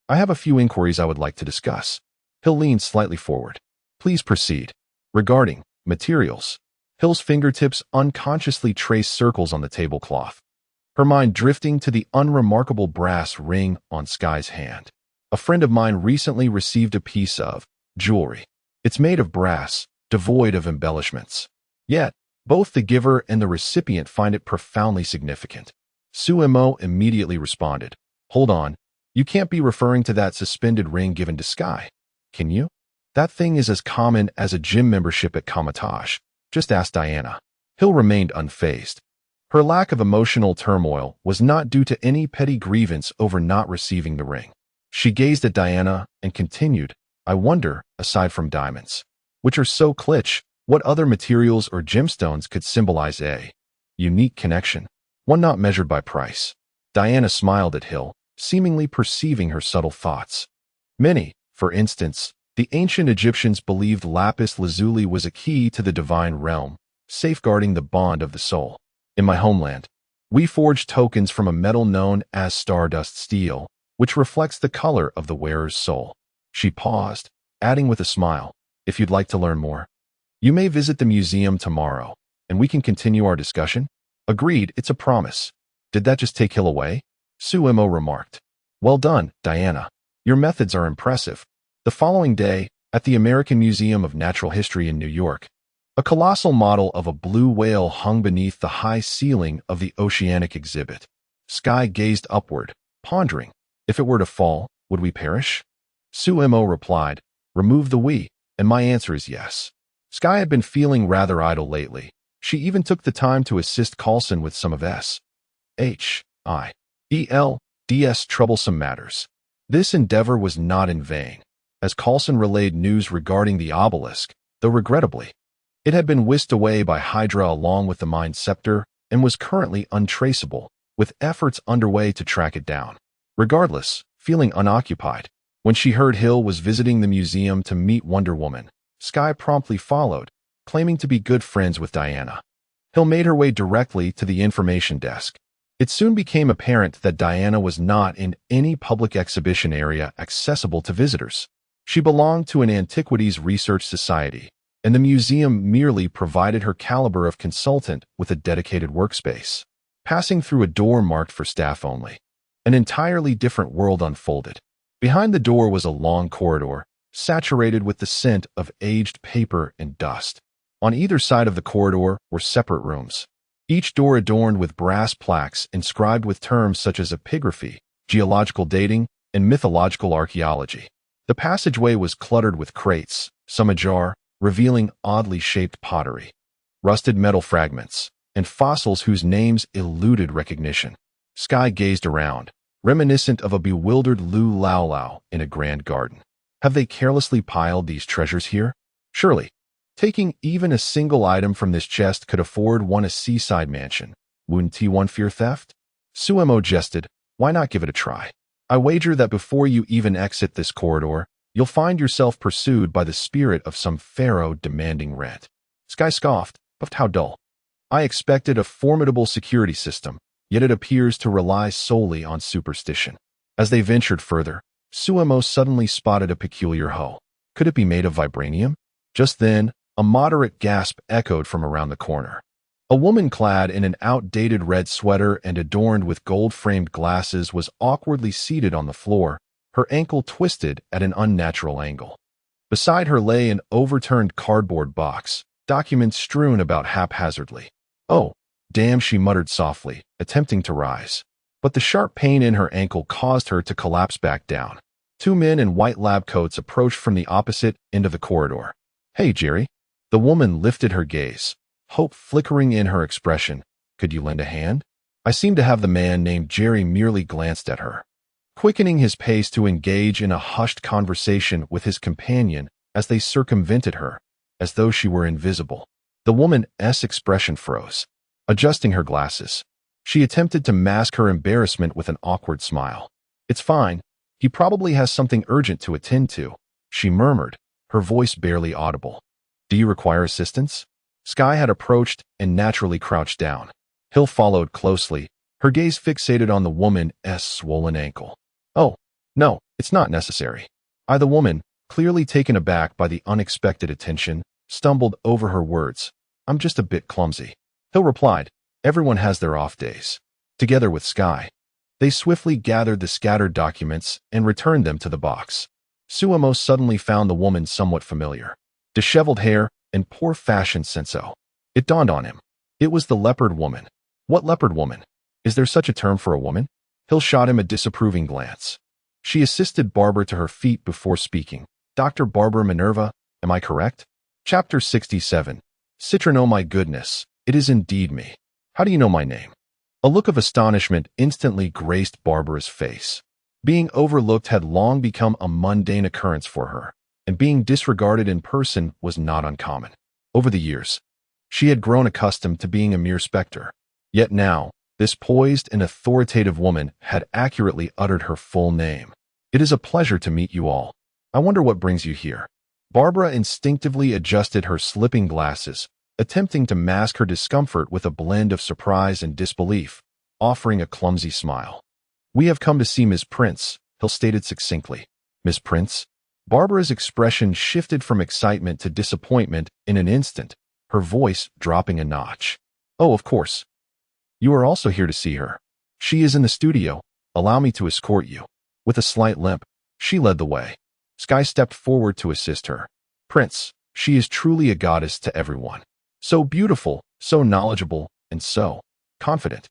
Speaker 1: I have a few inquiries I would like to discuss. Hill leaned slightly forward. Please proceed. Regarding materials. Hill's fingertips unconsciously traced circles on the tablecloth, her mind drifting to the unremarkable brass ring on Sky's hand. A friend of mine recently received a piece of jewelry. It's made of brass, devoid of embellishments. Yet, both the giver and the recipient find it profoundly significant. Suemo immediately responded, Hold on, you can't be referring to that suspended ring given to Sky, can you? That thing is as common as a gym membership at Kamatage. Just ask Diana. Hill remained unfazed. Her lack of emotional turmoil was not due to any petty grievance over not receiving the ring. She gazed at Diana and continued, I wonder, aside from diamonds, which are so klitsch, what other materials or gemstones could symbolize a unique connection, one not measured by price. Diana smiled at Hill, seemingly perceiving her subtle thoughts. Many, for instance, the ancient Egyptians believed lapis lazuli was a key to the divine realm, safeguarding the bond of the soul. In my homeland, we forge tokens from a metal known as stardust steel, which reflects the color of the wearer's soul. She paused, adding with a smile, If you'd like to learn more, you may visit the museum tomorrow, and we can continue our discussion. Agreed, it's a promise. Did that just take Hill away? Suemo remarked. Well done, Diana. Your methods are impressive. The following day, at the American Museum of Natural History in New York, a colossal model of a blue whale hung beneath the high ceiling of the oceanic exhibit. Sky gazed upward, pondering, if it were to fall, would we perish? Suemo replied, Remove the we, and my answer is yes. Sky had been feeling rather idle lately. She even took the time to assist Coulson with some of S.H.I.E.L.D.'s troublesome matters. This endeavor was not in vain, as Coulson relayed news regarding the obelisk, though regrettably, it had been whisked away by Hydra along with the Mind Scepter and was currently untraceable, with efforts underway to track it down. Regardless, feeling unoccupied, when she heard Hill was visiting the museum to meet Wonder Woman, Sky promptly followed, claiming to be good friends with Diana. Hill made her way directly to the information desk. It soon became apparent that Diana was not in any public exhibition area accessible to visitors. She belonged to an antiquities research society, and the museum merely provided her caliber of consultant with a dedicated workspace. Passing through a door marked for staff only, an entirely different world unfolded. Behind the door was a long corridor, saturated with the scent of aged paper and dust. On either side of the corridor were separate rooms, each door adorned with brass plaques inscribed with terms such as epigraphy, geological dating, and mythological archaeology. The passageway was cluttered with crates, some ajar, revealing oddly shaped pottery, rusted metal fragments, and fossils whose names eluded recognition. Sky gazed around, reminiscent of a bewildered Lu Lao Lao in a grand garden. Have they carelessly piled these treasures here? Surely, taking even a single item from this chest could afford one a seaside mansion. Wouldn't one fear theft? Suemo jested, why not give it a try? I wager that before you even exit this corridor, you'll find yourself pursued by the spirit of some pharaoh demanding rent. Sky scoffed, but how dull. I expected a formidable security system, yet it appears to rely solely on superstition. As they ventured further, Suemo suddenly spotted a peculiar hull. Could it be made of vibranium? Just then, a moderate gasp echoed from around the corner. A woman clad in an outdated red sweater and adorned with gold-framed glasses was awkwardly seated on the floor, her ankle twisted at an unnatural angle. Beside her lay an overturned cardboard box, documents strewn about haphazardly. Oh, damn, she muttered softly, attempting to rise. But the sharp pain in her ankle caused her to collapse back down. Two men in white lab coats approached from the opposite end of the corridor. Hey, Jerry. The woman lifted her gaze, hope flickering in her expression. Could you lend a hand? I seem to have the man named Jerry merely glanced at her, quickening his pace to engage in a hushed conversation with his companion as they circumvented her, as though she were invisible. The woman's expression froze. Adjusting her glasses, she attempted to mask her embarrassment with an awkward smile. It's fine. He probably has something urgent to attend to, she murmured, her voice barely audible. Do you require assistance? Sky had approached and naturally crouched down. Hill followed closely, her gaze fixated on the woman's swollen ankle. "Oh, no, it's not necessary." The woman, clearly taken aback by the unexpected attention, stumbled over her words. "I'm just a bit clumsy." Hill replied, "Everyone has their off days." Together with Sky, they swiftly gathered the scattered documents and returned them to the box. Suemo suddenly found the woman somewhat familiar. Disheveled hair and poor fashion sense. It dawned on him. It was the leopard woman. What leopard woman? Is there such a term for a woman? Hill shot him a disapproving glance. She assisted Barbara to her feet before speaking. "Dr. Barbara Minerva, am I correct?" Chapter 67. Citron. "Oh my goodness, it is indeed me. How do you know my name?" A look of astonishment instantly graced Barbara's face. Being overlooked had long become a mundane occurrence for her, and being disregarded in person was not uncommon. Over the years, she had grown accustomed to being a mere specter. Yet now, this poised and authoritative woman had accurately uttered her full name. "It is a pleasure to meet you all. I wonder what brings you here." Barbara instinctively adjusted her slipping glasses, attempting to mask her discomfort with a blend of surprise and disbelief, offering a clumsy smile. "We have come to see Miss Prince," Hill stated succinctly. "Miss Prince?" Barbara's expression shifted from excitement to disappointment in an instant, her voice dropping a notch. "Oh, of course. You are also here to see her. She is in the studio. Allow me to escort you." With a slight limp, she led the way. Sky stepped forward to assist her. "Prince, she is truly a goddess to everyone. So beautiful, so knowledgeable, and so confident.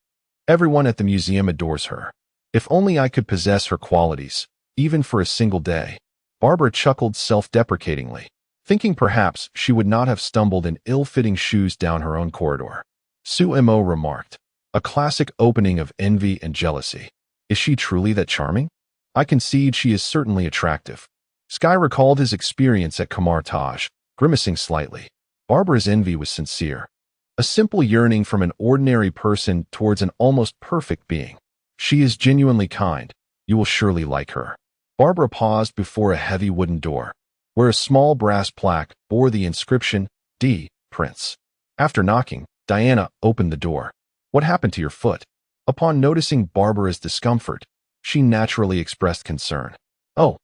Speaker 1: Everyone at the museum adores her. If only I could possess her qualities, even for a single day." Barbara chuckled self-deprecatingly, thinking perhaps she would not have stumbled in ill-fitting shoes down her own corridor. Suemo remarked, "A classic opening of envy and jealousy. Is she truly that charming? I concede she is certainly attractive." Sky recalled his experience at Kamar Taj, grimacing slightly. Barbara's envy was sincere. A simple yearning from an ordinary person towards an almost perfect being. "She is genuinely kind. You will surely like her." Barbara paused before a heavy wooden door, where a small brass plaque bore the inscription, D. Prince. After knocking, Diana opened the door. "What happened to your foot?" Upon noticing Barbara's discomfort, she naturally expressed concern. "Oh,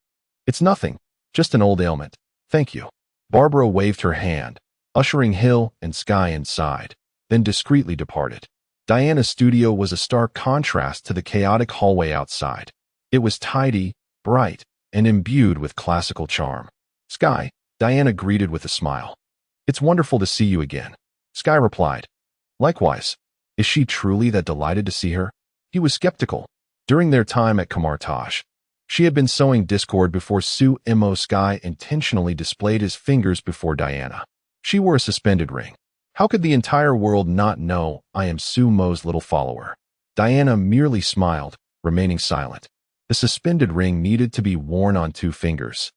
Speaker 1: it's nothing, just an old ailment. Thank you." Barbara waved her hand, ushering Hill and Sky inside, then discreetly departed. Diana's studio was a stark contrast to the chaotic hallway outside. It was tidy, bright, and imbued with classical charm. "Sky," Diana greeted with a smile. "It's wonderful to see you again." Sky replied, "Likewise. Is she truly that delighted to see her?" He was skeptical. During their time at Kamar Taj, she had been sowing discord before Suemo. Sky intentionally displayed his fingers before Diana. She wore a suspended ring. How could the entire world not know I am Sumo's little follower? Diana merely smiled, remaining silent. The suspended ring needed to be worn on 2 fingers,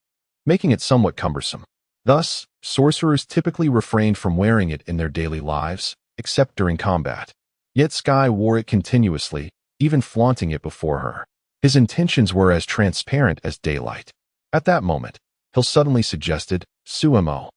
Speaker 1: making it somewhat cumbersome. Thus, sorcerers typically refrained from wearing it in their daily lives, except during combat. Yet Sky wore it continuously, even flaunting it before her. His intentions were as transparent as daylight. At that moment, Hill suddenly suggested, "Suemo,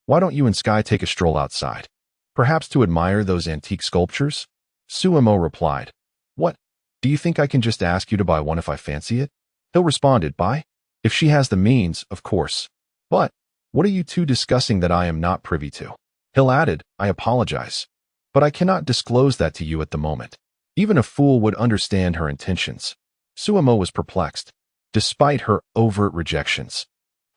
Speaker 1: why don't you and Sky take a stroll outside? Perhaps to admire those antique sculptures?" Suemo replied, "What? Do you think I can just ask you to buy one if I fancy it?" Hill responded, "Buy? If she has the means, of course. But what are you two discussing that I am not privy to?" Hill added, "I apologize, but I cannot disclose that to you at the moment. Even a fool would understand her intentions." Suemo was perplexed. Despite her overt rejections,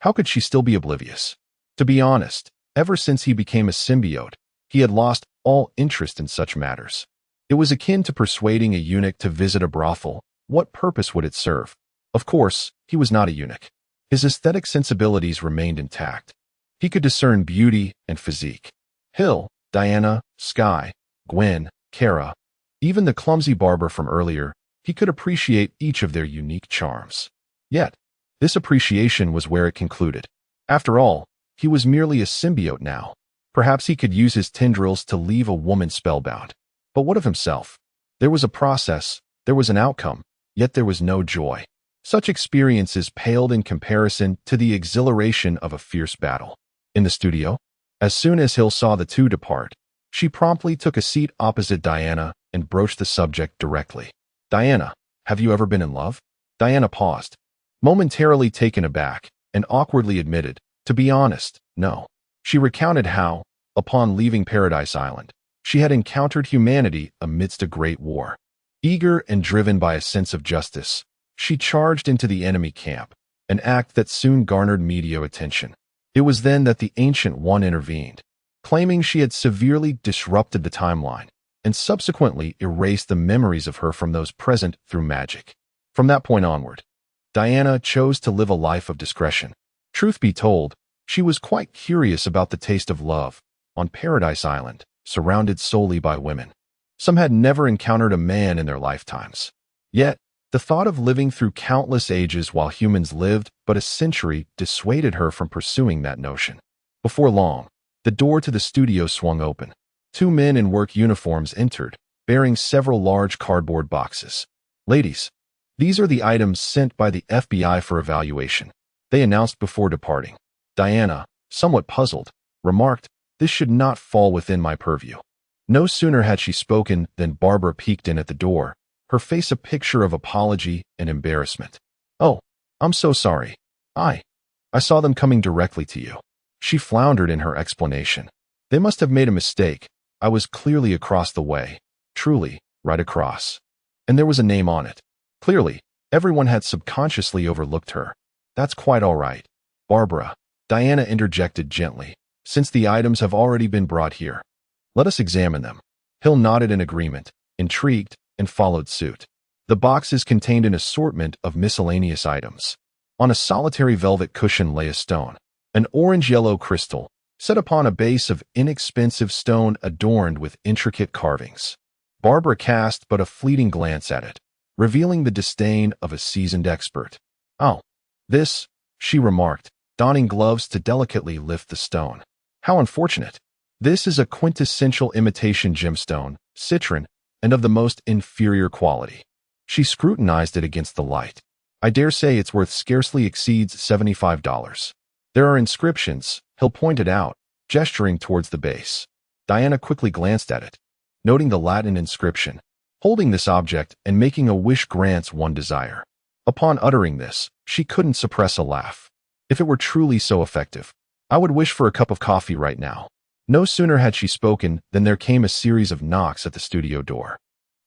Speaker 1: how could she still be oblivious? To be honest, ever since he became a symbiote, he had lost all interest in such matters. It was akin to persuading a eunuch to visit a brothel. What purpose would it serve? Of course, he was not a eunuch. His aesthetic sensibilities remained intact. He could discern beauty and physique. Hill, Diana, Sky, Gwen, Kara, even the clumsy Barbara from earlier, he could appreciate each of their unique charms. Yet, this appreciation was where it concluded. After all, he was merely a symbiote now. Perhaps he could use his tendrils to leave a woman spellbound. But what of himself? There was a process, there was an outcome, yet there was no joy. Such experiences paled in comparison to the exhilaration of a fierce battle. In the studio, as soon as Hill saw the two depart, she promptly took a seat opposite Diana and broached the subject directly. "Diana, have you ever been in love?" Diana paused, momentarily taken aback, and awkwardly admitted, "To be honest, no." She recounted how, upon leaving Paradise Island, she had encountered humanity amidst a great war. Eager and driven by a sense of justice, she charged into the enemy camp, an act that soon garnered media attention. It was then that the Ancient One intervened, claiming she had severely disrupted the timeline and subsequently erased the memories of her from those present through magic. From that point onward, Diana chose to live a life of discretion. Truth be told, she was quite curious about the taste of love on Paradise Island, surrounded solely by women. Some had never encountered a man in their lifetimes. Yet, the thought of living through countless ages while humans lived but a century dissuaded her from pursuing that notion. Before long, the door to the studio swung open. Two men in work uniforms entered, bearing several large cardboard boxes. "Ladies, these are the items sent by the FBI for evaluation," they announced before departing. Diana, somewhat puzzled, remarked, "This should not fall within my purview." No sooner had she spoken than Barbara peeked in at the door, her face a picture of apology and embarrassment. "Oh, I'm so sorry. I saw them coming directly to you." She floundered in her explanation. "They must have made a mistake. I was clearly across the way. Truly, right across. And there was a name on it. Clearly, everyone had subconsciously overlooked her." "That's quite all right, Barbara," Diana interjected gently, "since the items have already been brought here. Let us examine them." Hill nodded in agreement, intrigued, and followed suit. The boxes contained an assortment of miscellaneous items. On a solitary velvet cushion lay a stone, an orange-yellow crystal, set upon a base of inexpensive stone adorned with intricate carvings. Barbara cast but a fleeting glance at it, revealing the disdain of a seasoned expert. "Oh, this," she remarked, donning gloves to delicately lift the stone. "How unfortunate. This is a quintessential imitation gemstone, citron, and of the most inferior quality." She scrutinized it against the light. "I dare say its worth scarcely exceeds $75. There are inscriptions," Hill pointed out, gesturing towards the base. Diana quickly glanced at it, noting the Latin inscription, holding this object and making a wish grants one desire. Upon uttering this, she couldn't suppress a laugh. "If it were truly so effective, I would wish for a cup of coffee right now." No sooner had she spoken than there came a series of knocks at the studio door.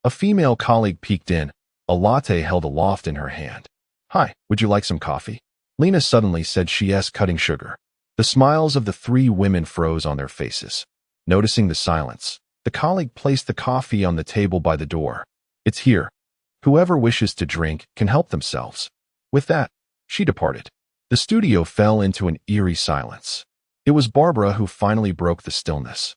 Speaker 1: A female colleague peeked in, a latte held aloft in her hand. "Hi, would you like some coffee?" Lena suddenly said yes, cutting sugar. The smiles of the three women froze on their faces. Noticing the silence, the colleague placed the coffee on the table by the door. "It's here. Whoever wishes to drink can help themselves." With that, she departed. The studio fell into an eerie silence. It was Barbara who finally broke the stillness.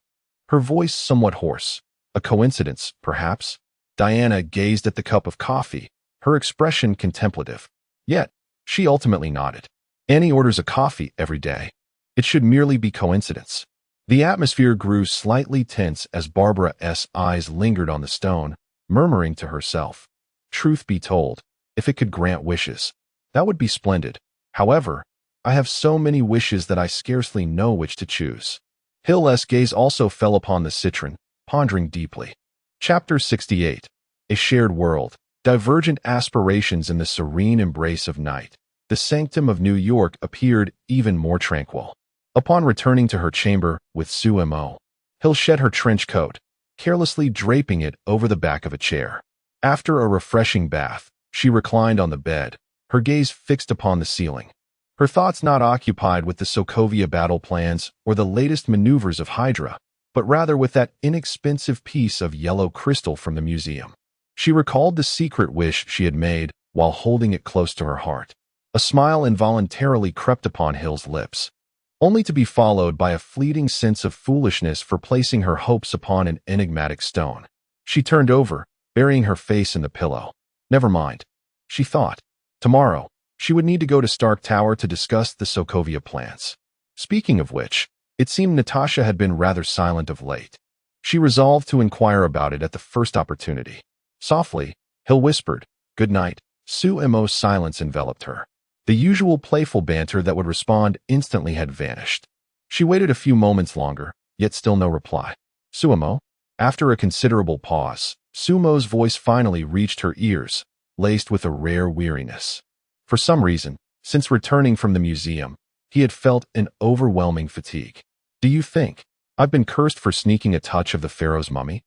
Speaker 1: Her voice somewhat hoarse. A coincidence, perhaps? Diana gazed at the cup of coffee, her expression contemplative. Yet, she ultimately nodded. Annie orders a coffee every day. It should merely be coincidence. The atmosphere grew slightly tense as Barbara's eyes lingered on the stone, murmuring to herself, "Truth be told, if it could grant wishes, that would be splendid. However, I have so many wishes that I scarcely know which to choose." Hill's gaze also fell upon the citron, pondering deeply. Chapter 68. A Shared World. Divergent aspirations in the serene embrace of night. The sanctum of New York appeared even more tranquil. Upon returning to her chamber with Sumo, Hill shed her trench coat, carelessly draping it over the back of a chair. After a refreshing bath, she reclined on the bed, her gaze fixed upon the ceiling. Her thoughts not occupied with the Sokovia battle plans or the latest maneuvers of Hydra, but rather with that inexpensive piece of yellow crystal from the museum. She recalled the secret wish she had made while holding it close to her heart. A smile involuntarily crept upon Hill's lips, only to be followed by a fleeting sense of foolishness for placing her hopes upon an enigmatic stone. She turned over, burying her face in the pillow. Never mind, she thought. Tomorrow, she would need to go to Stark Tower to discuss the Sokovia plans. Speaking of which, it seemed Natasha had been rather silent of late. She resolved to inquire about it at the first opportunity. Softly, Hill whispered, "Good night." Sumo's silence enveloped her. The usual playful banter that would respond instantly had vanished. She waited a few moments longer, yet still no reply. "Sumo?" After a considerable pause, Sumo's voice finally reached her ears, laced with a rare weariness. For some reason, since returning from the museum, he had felt an overwhelming fatigue. Do you think I've been cursed for sneaking a touch of the pharaoh's mummy?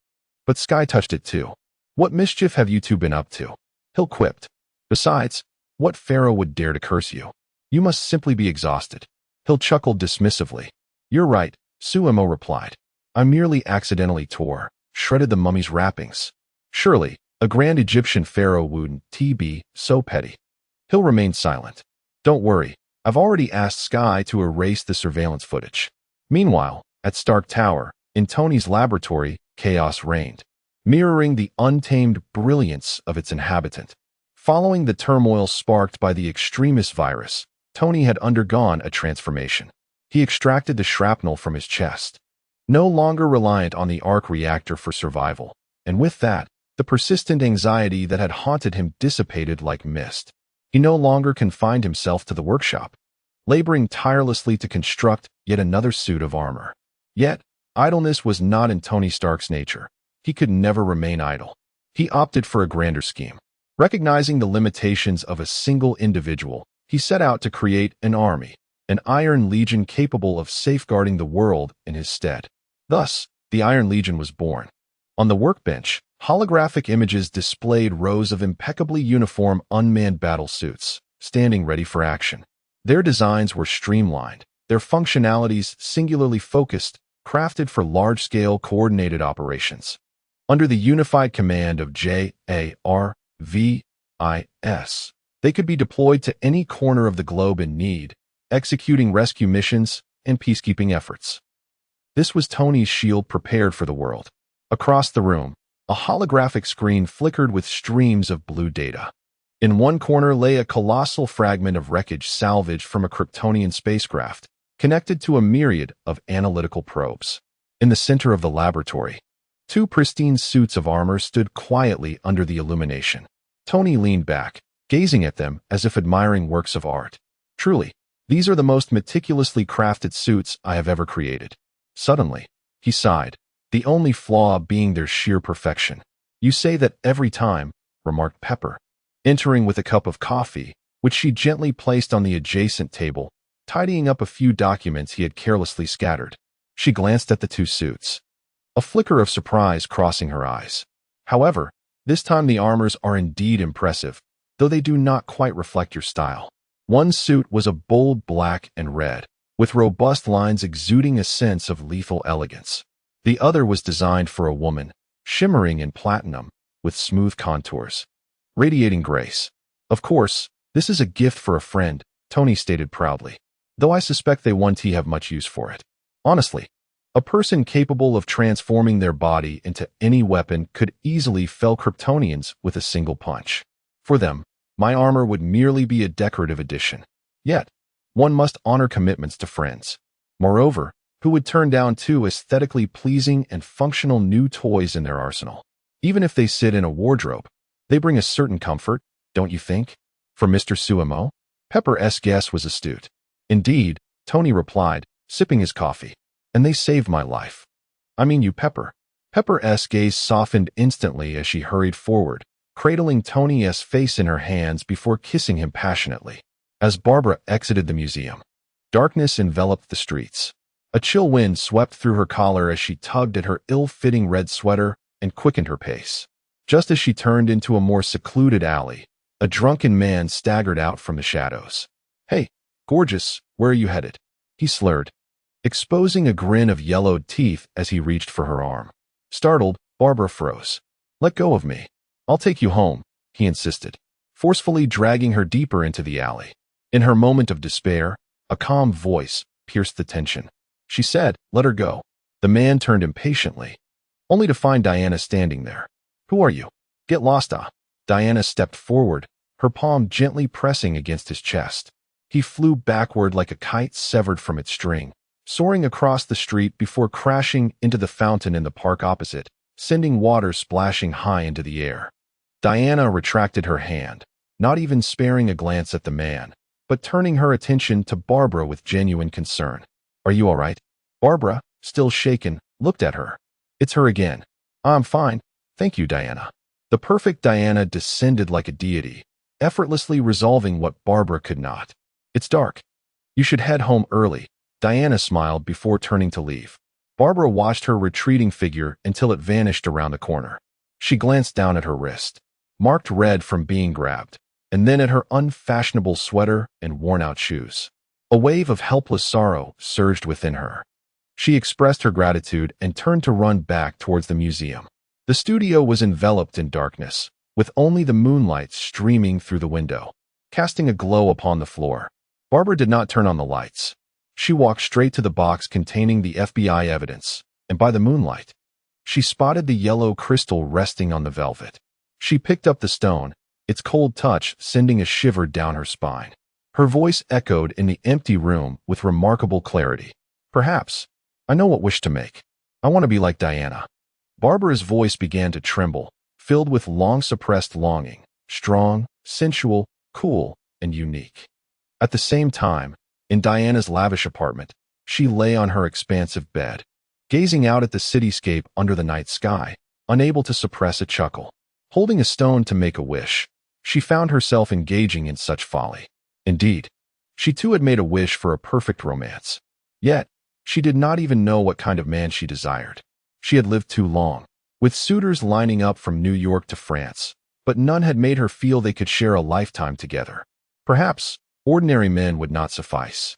Speaker 1: But Sky touched it too. What mischief have you two been up to? Hill quipped. Besides, what pharaoh would dare to curse you? You must simply be exhausted. Hill chuckled dismissively. You're right, Suemo replied. I merely accidentally shredded the mummy's wrappings. Surely, a grand Egyptian pharaoh wouldn't be so petty. Hill remained silent. Don't worry, I've already asked Sky to erase the surveillance footage. Meanwhile, at Stark Tower, in Tony's laboratory, chaos reigned, mirroring the untamed brilliance of its inhabitant. Following the turmoil sparked by the extremist virus, Tony had undergone a transformation. He extracted the shrapnel from his chest, no longer reliant on the arc reactor for survival, and with that, the persistent anxiety that had haunted him dissipated like mist. He no longer confined himself to the workshop, laboring tirelessly to construct yet another suit of armor. Yet, idleness was not in Tony Stark's nature. He could never remain idle. He opted for a grander scheme. Recognizing the limitations of a single individual, he set out to create an army, an Iron Legion capable of safeguarding the world in his stead. Thus, the Iron Legion was born. On the workbench, holographic images displayed rows of impeccably uniform unmanned battle suits, standing ready for action. Their designs were streamlined, their functionalities singularly focused, crafted for large-scale coordinated operations. Under the unified command of JARVIS, they could be deployed to any corner of the globe in need, executing rescue missions and peacekeeping efforts. This was Tony's shield prepared for the world. Across the room, a holographic screen flickered with streams of blue data. In one corner lay a colossal fragment of wreckage salvaged from a Kryptonian spacecraft, connected to a myriad of analytical probes. In the center of the laboratory, two pristine suits of armor stood quietly under the illumination. Tony leaned back, gazing at them as if admiring works of art. Truly, these are the most meticulously crafted suits I have ever created. Suddenly, he sighed, the only flaw being their sheer perfection. You say that every time, remarked Pepper, entering with a cup of coffee, which she gently placed on the adjacent table, tidying up a few documents he had carelessly scattered. She glanced at the two suits, a flicker of surprise crossing her eyes. However, this time the armors are indeed impressive, though they do not quite reflect your style. One suit was a bold black and red, with robust lines exuding a sense of lethal elegance. The other was designed for a woman, shimmering in platinum, with smooth contours, radiating grace. Of course, this is a gift for a friend, Tony stated proudly, though I suspect they won't have much use for it. Honestly, a person capable of transforming their body into any weapon could easily fell Kryptonians with a single punch. For them, my armor would merely be a decorative addition. Yet, one must honor commitments to friends. Moreover, who would turn down two aesthetically pleasing and functional new toys in their arsenal? Even if they sit in a wardrobe, they bring a certain comfort, don't you think? For Mr. Suemo? Pepper's guess was astute. Indeed, Tony replied, sipping his coffee. And they saved my life. I mean you, Pepper. Pepper's gaze softened instantly as she hurried forward, cradling Tony's face in her hands before kissing him passionately. As Barbara exited the museum, darkness enveloped the streets. A chill wind swept through her collar as she tugged at her ill-fitting red sweater and quickened her pace. Just as she turned into a more secluded alley, a drunken man staggered out from the shadows. Hey, gorgeous, where are you headed? He slurred, exposing a grin of yellowed teeth as he reached for her arm. Startled, Barbara froze. Let go of me. I'll take you home, he insisted, forcefully dragging her deeper into the alley. In her moment of despair, a calm voice pierced the tension. She said, let her go. The man turned impatiently, only to find Diana standing there. Who are you? Get lost, ah. Diana stepped forward, her palm gently pressing against his chest. He flew backward like a kite severed from its string, soaring across the street before crashing into the fountain in the park opposite, sending water splashing high into the air. Diana retracted her hand, not even sparing a glance at the man, but turning her attention to Barbara with genuine concern. Are you all right? Barbara, still shaken, looked at her. It's her again. I'm fine. Thank you, Diana. The perfect Diana descended like a deity, effortlessly resolving what Barbara could not. It's dark. You should head home early. Diana smiled before turning to leave. Barbara watched her retreating figure until it vanished around the corner. She glanced down at her wrist, marked red from being grabbed, and then at her unfashionable sweater and worn-out shoes. A wave of helpless sorrow surged within her. She expressed her gratitude and turned to run back towards the museum. The studio was enveloped in darkness, with only the moonlight streaming through the window, casting a glow upon the floor. Barbara did not turn on the lights. She walked straight to the box containing the FBI evidence, and by the moonlight, she spotted the yellow crystal resting on the velvet. She picked up the stone, its cold touch sending a shiver down her spine. Her voice echoed in the empty room with remarkable clarity. Perhaps. I know what wish to make. I want to be like Diana. Barbara's voice began to tremble, filled with long-suppressed longing, strong, sensual, cool, and unique. At the same time, in Diana's lavish apartment, she lay on her expansive bed, gazing out at the cityscape under the night sky, unable to suppress a chuckle. Holding a stone to make a wish, she found herself engaging in such folly. Indeed, she too had made a wish for a perfect romance. Yet, she did not even know what kind of man she desired. She had lived too long, with suitors lining up from New York to France, but none had made her feel they could share a lifetime together. Perhaps, ordinary men would not suffice.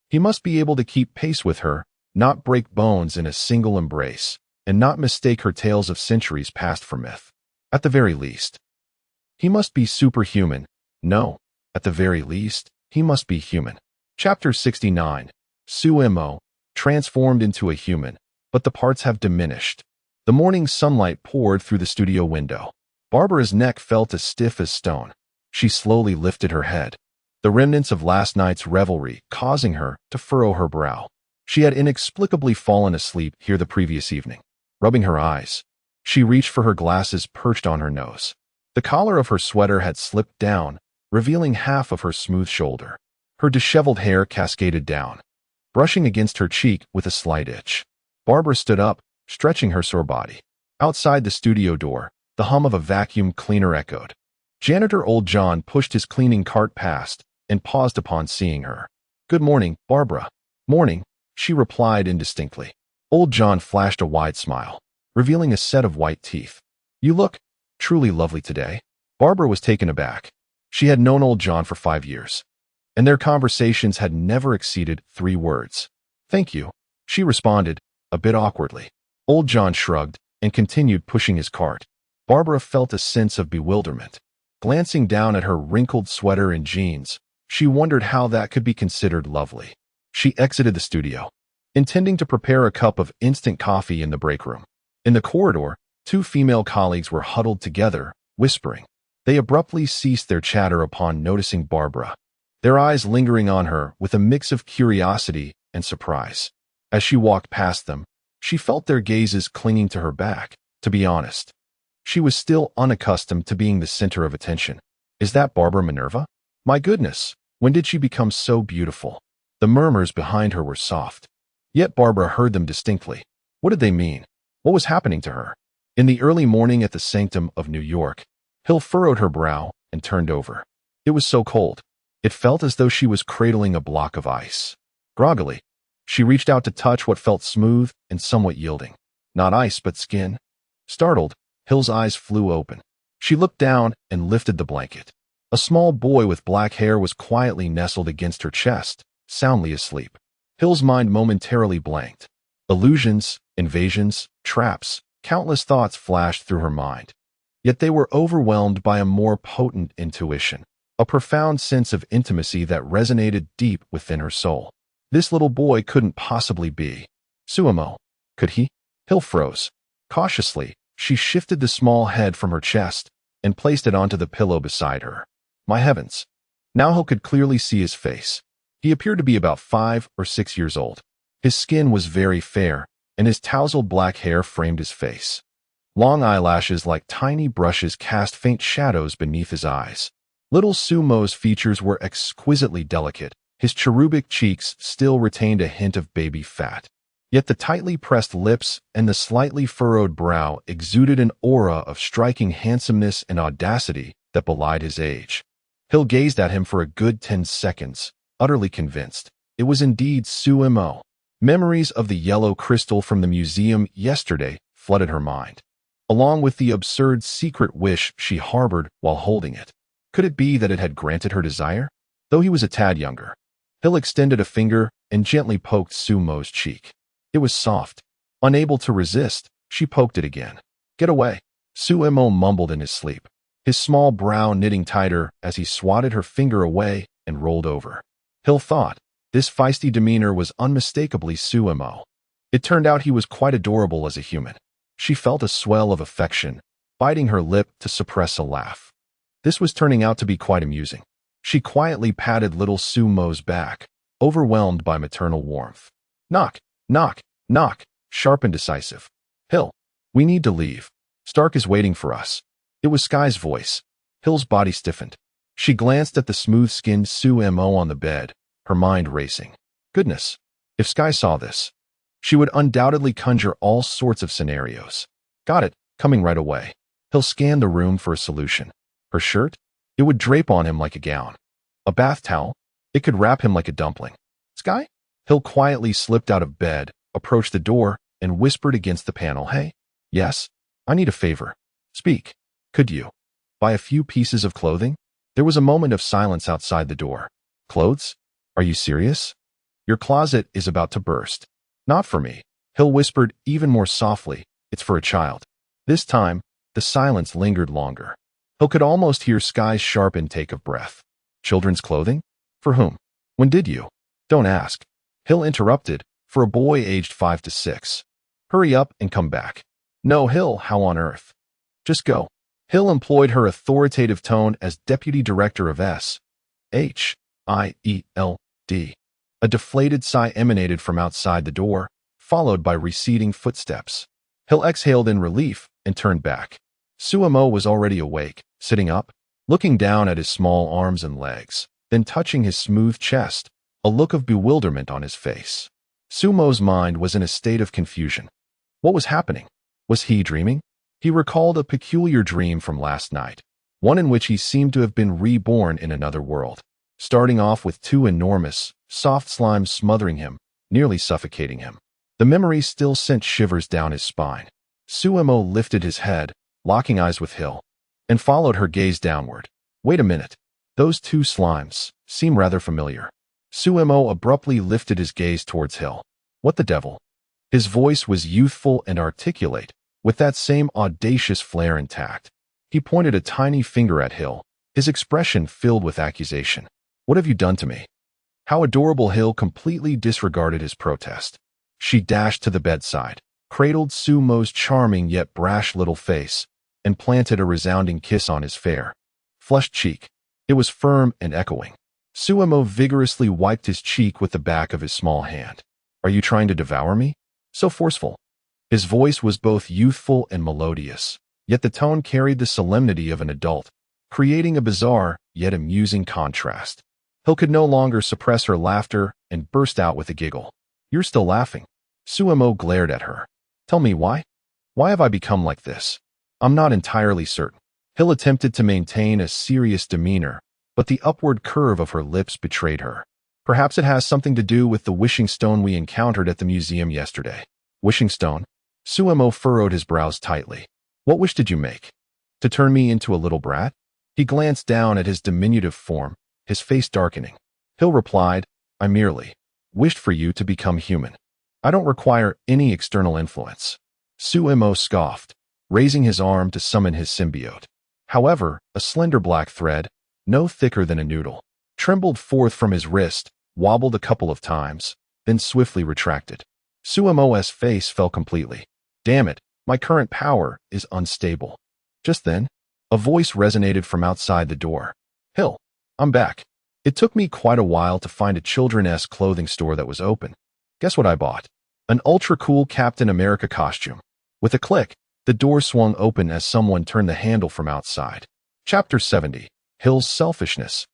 Speaker 1: He must be able to keep pace with her, not break bones in a single embrace, and not mistake her tales of centuries past for myth. At the very least, he must be superhuman. No, at the very least, he must be human. Chapter 69. Sumo, transformed into a human, but the parts have diminished. The morning sunlight poured through the studio window. Barbara's neck felt as stiff as stone. She slowly lifted her head, the remnants of last night's revelry causing her to furrow her brow. She had inexplicably fallen asleep here the previous evening. Rubbing her eyes, she reached for her glasses perched on her nose. The collar of her sweater had slipped down, revealing half of her smooth shoulder. Her disheveled hair cascaded down, brushing against her cheek with a slight itch. Barbara stood up, stretching her sore body. Outside the studio door, the hum of a vacuum cleaner echoed. Janitor Old John pushed his cleaning cart past and paused upon seeing her. "Good morning, Barbara." "Morning," she replied indistinctly. Old John flashed a wide smile, revealing a set of white teeth. "You look truly lovely today." Barbara was taken aback. She had known Old John for 5 years, and their conversations had never exceeded 3 words. "Thank you," she responded, a bit awkwardly. Old John shrugged and continued pushing his cart. Barbara felt a sense of bewilderment. Glancing down at her wrinkled sweater and jeans, she wondered how that could be considered lovely. She exited the studio, intending to prepare a cup of instant coffee in the break room. In the corridor, 2 female colleagues were huddled together, whispering. They abruptly ceased their chatter upon noticing Barbara, their eyes lingering on her with a mix of curiosity and surprise. As she walked past them, she felt their gazes clinging to her back. To be honest, she was still unaccustomed to being the center of attention. "Is that Barbara Minerva? My goodness, when did she become so beautiful?" The murmurs behind her were soft, yet Barbara heard them distinctly. What did they mean? What was happening to her? In the early morning at the sanctum of New York, Hill furrowed her brow and turned over. It was so cold. It felt as though she was cradling a block of ice. Groggily, she reached out to touch what felt smooth and somewhat yielding. Not ice, but skin. Startled, Hill's eyes flew open. She looked down and lifted the blanket. A small boy with black hair was quietly nestled against her chest, soundly asleep. Hill's mind momentarily blanked. Illusions, invasions, traps, countless thoughts flashed through her mind. Yet they were overwhelmed by a more potent intuition, a profound sense of intimacy that resonated deep within her soul. This little boy couldn't possibly be Sumo. Could he? Hill froze. Cautiously, she shifted the small head from her chest and placed it onto the pillow beside her. My heavens. Now Hill could clearly see his face. He appeared to be about 5 or 6 years old. His skin was very fair, and his tousled black hair framed his face. Long eyelashes like tiny brushes cast faint shadows beneath his eyes. Little Sumo's features were exquisitely delicate. His cherubic cheeks still retained a hint of baby fat. Yet the tightly pressed lips and the slightly furrowed brow exuded an aura of striking handsomeness and audacity that belied his age. Hill gazed at him for a good 10 seconds, utterly convinced. It was indeed Sumo. Memories of the yellow crystal from the museum yesterday flooded her mind, along with the absurd secret wish she harbored while holding it. Could it be that it had granted her desire? Though he was a tad younger, Hill extended a finger and gently poked Sumo's cheek. It was soft. Unable to resist, she poked it again. "Get away," Sumo mumbled in his sleep, his small brow knitting tighter as he swatted her finger away and rolled over. Hill thought this feisty demeanor was unmistakably Sumo. It turned out he was quite adorable as a human. She felt a swell of affection, biting her lip to suppress a laugh. This was turning out to be quite amusing. She quietly patted little Sumo's back, overwhelmed by maternal warmth. "Knock, knock, knock," sharp and decisive. "Hill, we need to leave. Stark is waiting for us." It was Sky's voice. Hill's body stiffened. She glanced at the smooth-skinned Sumo on the bed, her mind racing. Goodness, if Sky saw this, she would undoubtedly conjure all sorts of scenarios. "Got it, coming right away." Hill scanned the room for a solution. Her shirt? It would drape on him like a gown. A bath towel? It could wrap him like a dumpling. "Sky?" Hill quietly slipped out of bed, approached the door, and whispered against the panel, "Hey." "Yes? I need a favor." "Speak." "Could you buy a few pieces of clothing?" There was a moment of silence outside the door. "Clothes? Are you serious? Your closet is about to burst." "Not for me," Hill whispered even more softly. "It's for a child." This time, the silence lingered longer. Hill could almost hear Sky's sharp intake of breath. "Children's clothing? For whom? When did you?" "Don't ask." Hill interrupted. "For a boy aged 5 to 6. Hurry up and come back." "No, Hill, how on earth?" "Just go." Hill employed her authoritative tone as deputy director of S.H.I.E.L.D. A deflated sigh emanated from outside the door, followed by receding footsteps. Hill exhaled in relief and turned back. Sumo was already awake, sitting up, looking down at his small arms and legs, then touching his smooth chest, a look of bewilderment on his face. Sumo's mind was in a state of confusion. What was happening? Was he dreaming? He recalled a peculiar dream from last night, one in which he seemed to have been reborn in another world, starting off with 2 enormous, soft slimes smothering him, nearly suffocating him. The memory still sent shivers down his spine. Sumo lifted his head, locking eyes with Hill, and followed her gaze downward. "Wait a minute. Those 2 slimes seem rather familiar." Sumo abruptly lifted his gaze towards Hill. "What the devil?" His voice was youthful and articulate, with that same audacious flair intact. He pointed a tiny finger at Hill, his expression filled with accusation. "What have you done to me?" How adorable! Hill completely disregarded his protest. She dashed to the bedside, cradled Sumo's charming yet brash little face, and planted a resounding kiss on his fair, flushed cheek. It was firm and echoing. Sumo vigorously wiped his cheek with the back of his small hand. "Are you trying to devour me?" So forceful. His voice was both youthful and melodious, yet the tone carried the solemnity of an adult, creating a bizarre yet amusing contrast. Hill could no longer suppress her laughter and burst out with a giggle. "You're still laughing." Sumo glared at her. "Tell me why? Why have I become like this?" "I'm not entirely certain." Hill attempted to maintain a serious demeanor, but the upward curve of her lips betrayed her. "Perhaps it has something to do with the wishing stone we encountered at the museum yesterday." "Wishing stone?" Sumo furrowed his brows tightly. "What wish did you make? To turn me into a little brat?" He glanced down at his diminutive form, his face darkening. Hill replied, "I merely wished for you to become human. I don't require any external influence." Sumo scoffed, raising his arm to summon his symbiote. However, a slender black thread, no thicker than a noodle, trembled forth from his wrist, wobbled a couple of times, then swiftly retracted. Sumo's face fell completely. "Damn it, my current power is unstable." Just then, a voice resonated from outside the door. "Hill, I'm back. It took me quite a while to find a children's clothing store that was open. Guess what I bought? An ultra-cool Captain America costume." With a click, the door swung open as someone turned the handle from outside. Chapter 70. Hill's Selfishness.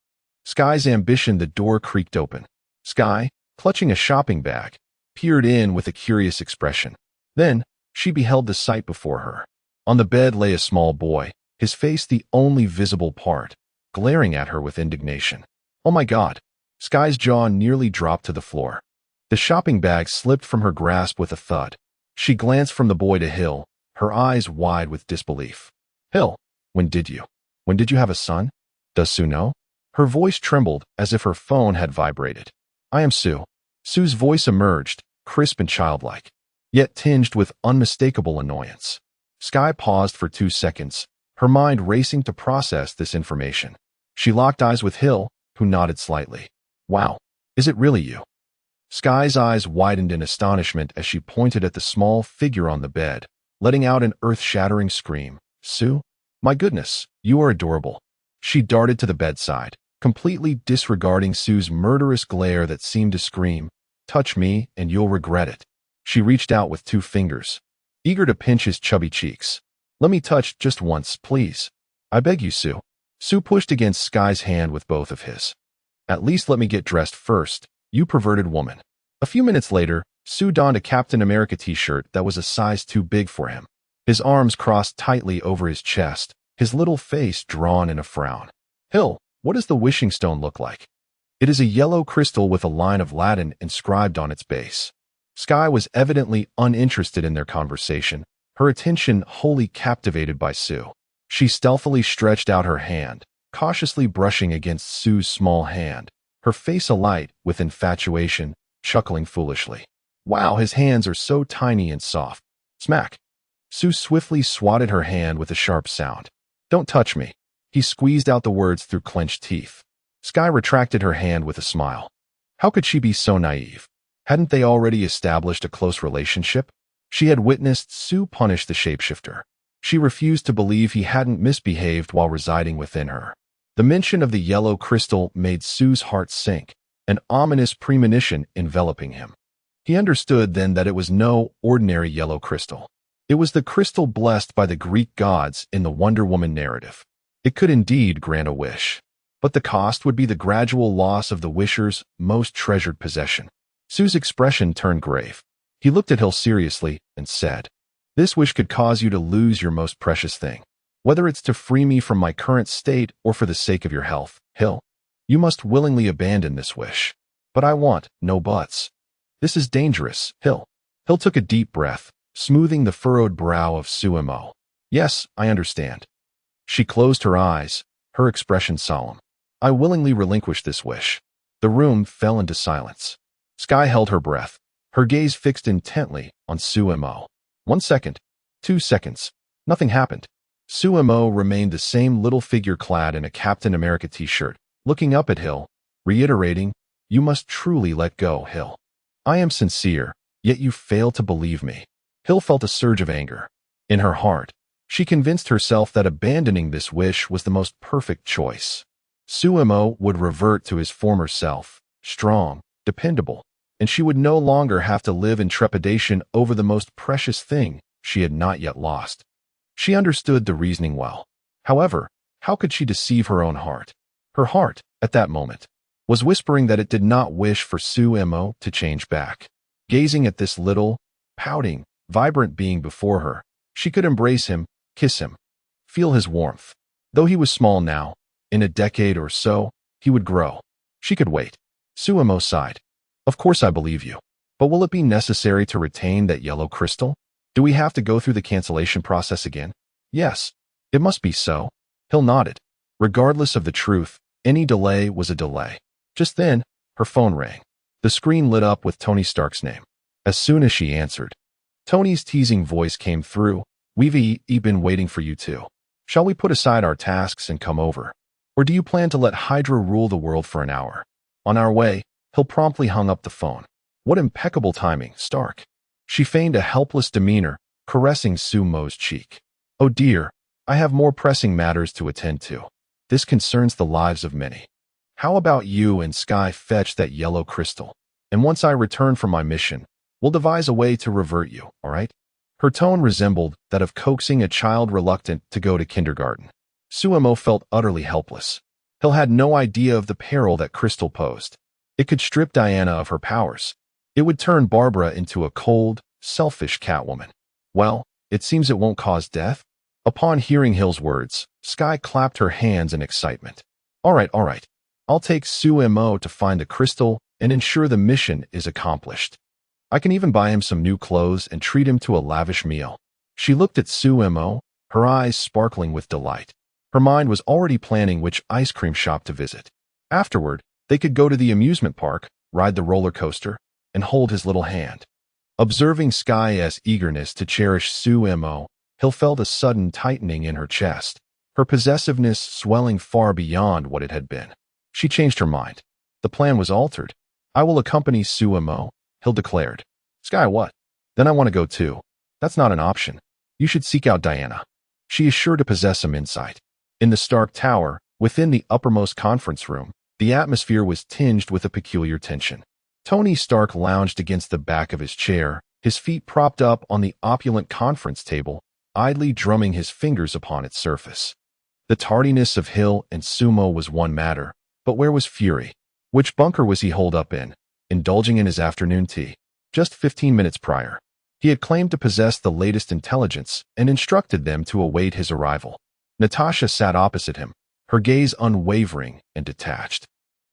Speaker 1: Sky's ambition. The door creaked open. Sky, clutching a shopping bag, peered in with a curious expression. Then, she beheld the sight before her. On the bed lay a small boy, his face the only visible part, glaring at her with indignation. Oh my God! Sky's jaw nearly dropped to the floor. The shopping bag slipped from her grasp with a thud. She glanced from the boy to Hill, her eyes wide with disbelief. Hill, when did you have a son? Does Sue know? Her voice trembled as if her phone had vibrated. I am Sue. Sue's voice emerged, crisp and childlike, yet tinged with unmistakable annoyance. Sky paused for 2 seconds, her mind racing to process this information. She locked eyes with Hill, who nodded slightly. Wow, is it really you? Sky's eyes widened in astonishment as she pointed at the small figure on the bed, letting out an earth-shattering scream. Sue? My goodness, you are adorable. She darted to the bedside, completely disregarding Sue's murderous glare that seemed to scream, touch me and you'll regret it. She reached out with 2 fingers, eager to pinch his chubby cheeks. Let me touch just once, please. I beg you, Sue. Sue pushed against Sky's hand with both of his. At least let me get dressed first, you perverted woman. A few minutes later, Sue donned a Captain America t-shirt that was a size too big for him. His arms crossed tightly over his chest, his little face drawn in a frown. Hill, what does the wishing stone look like? It is a yellow crystal with a line of Latin inscribed on its base. Sky was evidently uninterested in their conversation, her attention wholly captivated by Sue. She stealthily stretched out her hand, cautiously brushing against Sue's small hand, her face alight with infatuation, chuckling foolishly. Wow, his hands are so tiny and soft. Smack. Sue swiftly swatted her hand with a sharp sound. Don't touch me. He squeezed out the words through clenched teeth. Sky retracted her hand with a smile. How could she be so naive? Hadn't they already established a close relationship? She had witnessed Sue punish the shapeshifter. She refused to believe he hadn't misbehaved while residing within her. The mention of the yellow crystal made Sue's heart sink, an ominous premonition enveloping him. He understood then that it was no ordinary yellow crystal. It was the crystal blessed by the Greek gods in the Wonder Woman narrative. It could indeed grant a wish, but the cost would be the gradual loss of the wisher's most treasured possession. Sue's expression turned grave. He looked at Hill seriously and said, This wish could cause you to lose your most precious thing. Whether it's to free me from my current state or for the sake of your health, Hill, you must willingly abandon this wish. But I want no buts. This is dangerous, Hill. Hill took a deep breath, smoothing the furrowed brow of Sue Mo. Yes, I understand. She closed her eyes, her expression solemn. I willingly relinquish this wish. The room fell into silence. Sky held her breath, her gaze fixed intently on Sue Mo. 1 second, 2 seconds. Nothing happened. Sue Mo remained the same little figure clad in a Captain America t-shirt, looking up at Hill, reiterating, You must truly let go, Hill. I am sincere, yet you fail to believe me. Hill felt a surge of anger. In her heart, she convinced herself that abandoning this wish was the most perfect choice. Sue Mo would revert to his former self, strong, dependable, and she would no longer have to live in trepidation over the most precious thing she had not yet lost. She understood the reasoning well. However, how could she deceive her own heart? Her heart, at that moment, was whispering that it did not wish for Sue Mo to change back. Gazing at this little, pouting, vibrant being before her, she could embrace him, kiss him, feel his warmth. Though he was small now, in a decade or so, he would grow. She could wait. Sue Mo sighed. Of course I believe you. But will it be necessary to retain that yellow crystal? Do we have to go through the cancellation process again? Yes. It must be so. Hill nodded. Regardless of the truth, any delay was a delay. Just then, her phone rang. The screen lit up with Tony Stark's name. As soon as she answered, Tony's teasing voice came through. We've been waiting for you too. Shall we put aside our tasks and come over? Or do you plan to let Hydra rule the world for an hour? On our way, Hill promptly hung up the phone. What impeccable timing, Stark. She feigned a helpless demeanor, caressing Sue Mo's cheek. Oh dear, I have more pressing matters to attend to. This concerns the lives of many. How about you and Sky fetch that yellow crystal? And once I return from my mission, we'll devise a way to revert you, all right? Her tone resembled that of coaxing a child reluctant to go to kindergarten. Sue Mo felt utterly helpless. Hill had no idea of the peril that crystal posed. It could strip Diana of her powers. It would turn Barbara into a cold, selfish Catwoman. Well, it seems it won't cause death. Upon hearing Hill's words, Sky clapped her hands in excitement. All right. I'll take Sue to find the crystal and ensure the mission is accomplished. I can even buy him some new clothes and treat him to a lavish meal. She looked at Sue, her eyes sparkling with delight. Her mind was already planning which ice cream shop to visit. Afterward, they could go to the amusement park, ride the roller coaster, and hold his little hand. Observing Sky's eagerness to cherish Sue, Hill felt a sudden tightening in her chest, her possessiveness swelling far beyond what it had been. She changed her mind. The plan was altered. I will accompany Sue, Hill declared. Sky, what? Then I want to go too. That's not an option. You should seek out Diana. She is sure to possess some insight. In the Stark Tower, within the uppermost conference room, the atmosphere was tinged with a peculiar tension. Tony Stark lounged against the back of his chair, his feet propped up on the opulent conference table, idly drumming his fingers upon its surface. The tardiness of Hill and Sumo was one matter, but where was Fury? Which bunker was he holed up in, indulging in his afternoon tea? Just 15 minutes prior, he had claimed to possess the latest intelligence and instructed them to await his arrival. Natasha sat opposite him, her gaze unwavering and detached.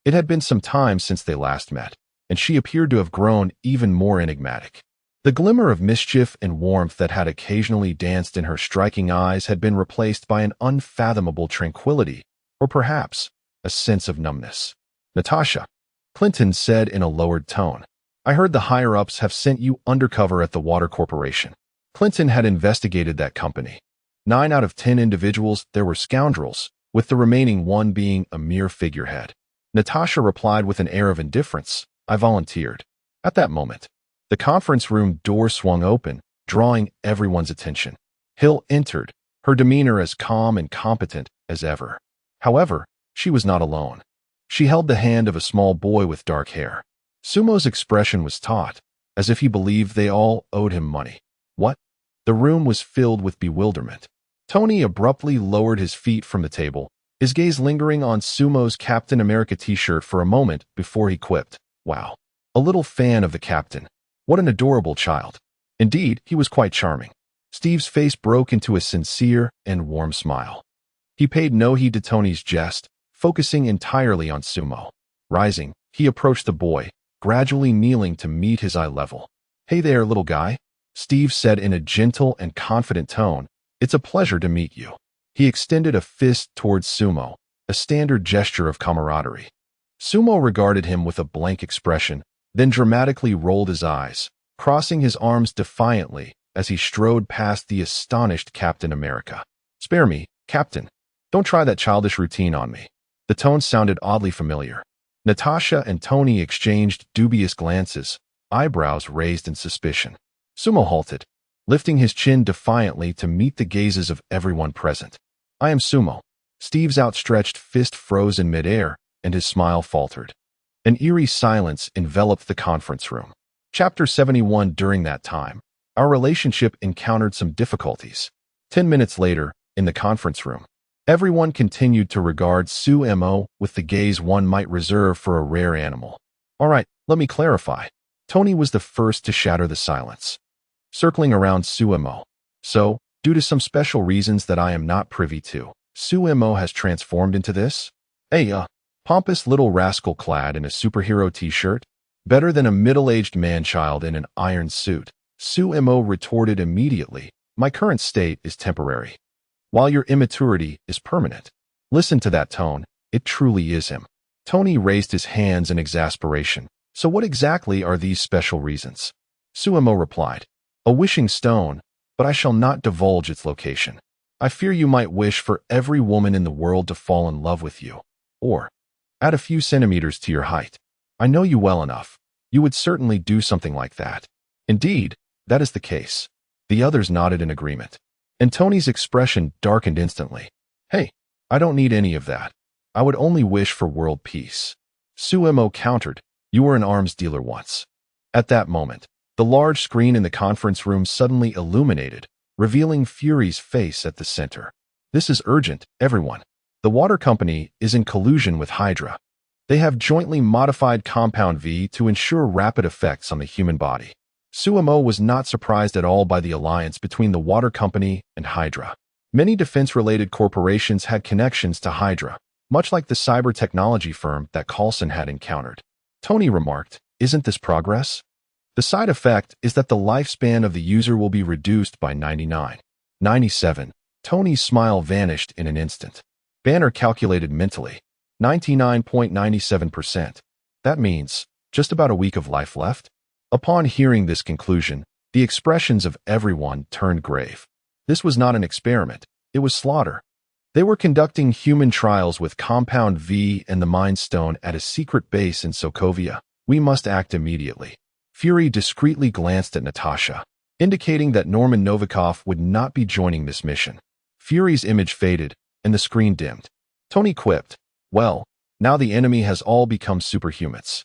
Speaker 1: It had been some time since they last met, and she appeared to have grown even more enigmatic. The glimmer of mischief and warmth that had occasionally danced in her striking eyes had been replaced by an unfathomable tranquility, or perhaps a sense of numbness. Natasha, Clinton said in a lowered tone, I heard the higher-ups have sent you undercover at the Water Corporation. Clinton had investigated that company. 9 out of 10 individuals there were scoundrels, with the remaining one being a mere figurehead. Natasha replied with an air of indifference, I volunteered. At that moment, the conference room door swung open, drawing everyone's attention. Hill entered, her demeanor as calm and competent as ever. However, she was not alone. She held the hand of a small boy with dark hair. Sumo's expression was taut, as if he believed they all owed him money. What? The room was filled with bewilderment. Tony abruptly lowered his feet from the table, his gaze lingering on Sumo's Captain America t-shirt for a moment before he quipped, Wow. A little fan of the captain. What an adorable child. Indeed, he was quite charming. Steve's face broke into a sincere and warm smile. He paid no heed to Tony's jest, focusing entirely on Sumo. Rising, he approached the boy, gradually kneeling to meet his eye level. Hey there, little guy, Steve said in a gentle and confident tone. It's a pleasure to meet you. He extended a fist towards Sumo, a standard gesture of camaraderie. Sumo regarded him with a blank expression, then dramatically rolled his eyes, crossing his arms defiantly as he strode past the astonished Captain America. Spare me, Captain. Don't try that childish routine on me. The tone sounded oddly familiar. Natasha and Tony exchanged dubious glances, eyebrows raised in suspicion. Sumo halted, lifting his chin defiantly to meet the gazes of everyone present. I am Sumo. Steve's outstretched fist froze in midair, and his smile faltered. An eerie silence enveloped the conference room. Chapter 71. During that time, our relationship encountered some difficulties. 10 minutes later, in the conference room, everyone continued to regard Sue with the gaze one might reserve for a rare animal. All right, let me clarify. Tony was the first to shatter the silence. Circling around Sue. So, due to some special reasons that I am not privy to, Sue has transformed into this? Hey, pompous little rascal clad in a superhero t-shirt? Better than a middle-aged man-child in an iron suit, Sue retorted immediately. My current state is temporary, while your immaturity is permanent. Listen to that tone. It truly is him. Tony raised his hands in exasperation. So what exactly are these special reasons? Sue replied. A wishing stone, but I shall not divulge its location. I fear you might wish for every woman in the world to fall in love with you, or add a few centimeters to your height. I know you well enough. You would certainly do something like that. Indeed, that is the case. The others nodded in agreement, and Tony's expression darkened instantly. Hey, I don't need any of that. I would only wish for world peace. Sue countered. You were an arms dealer once. At that moment, the large screen in the conference room suddenly illuminated, revealing Fury's face at the center. This is urgent, everyone. The water company is in collusion with Hydra. They have jointly modified Compound V to ensure rapid effects on the human body. Suemo was not surprised at all by the alliance between the water company and Hydra. Many defense-related corporations had connections to Hydra, much like the cyber technology firm that Coulson had encountered. Tony remarked, "Isn't this progress? The side effect is that the lifespan of the user will be reduced by 99.97. Tony's smile vanished in an instant. Banner calculated mentally. 99.97%. That means just about a week of life left? Upon hearing this conclusion, the expressions of everyone turned grave. This was not an experiment. It was slaughter. They were conducting human trials with Compound V and the Mind Stone at a secret base in Sokovia. We must act immediately. Fury discreetly glanced at Natasha, indicating that Norman Novikov would not be joining this mission. Fury's image faded, and the screen dimmed. Tony quipped, "Well, now the enemy has all become superhumans."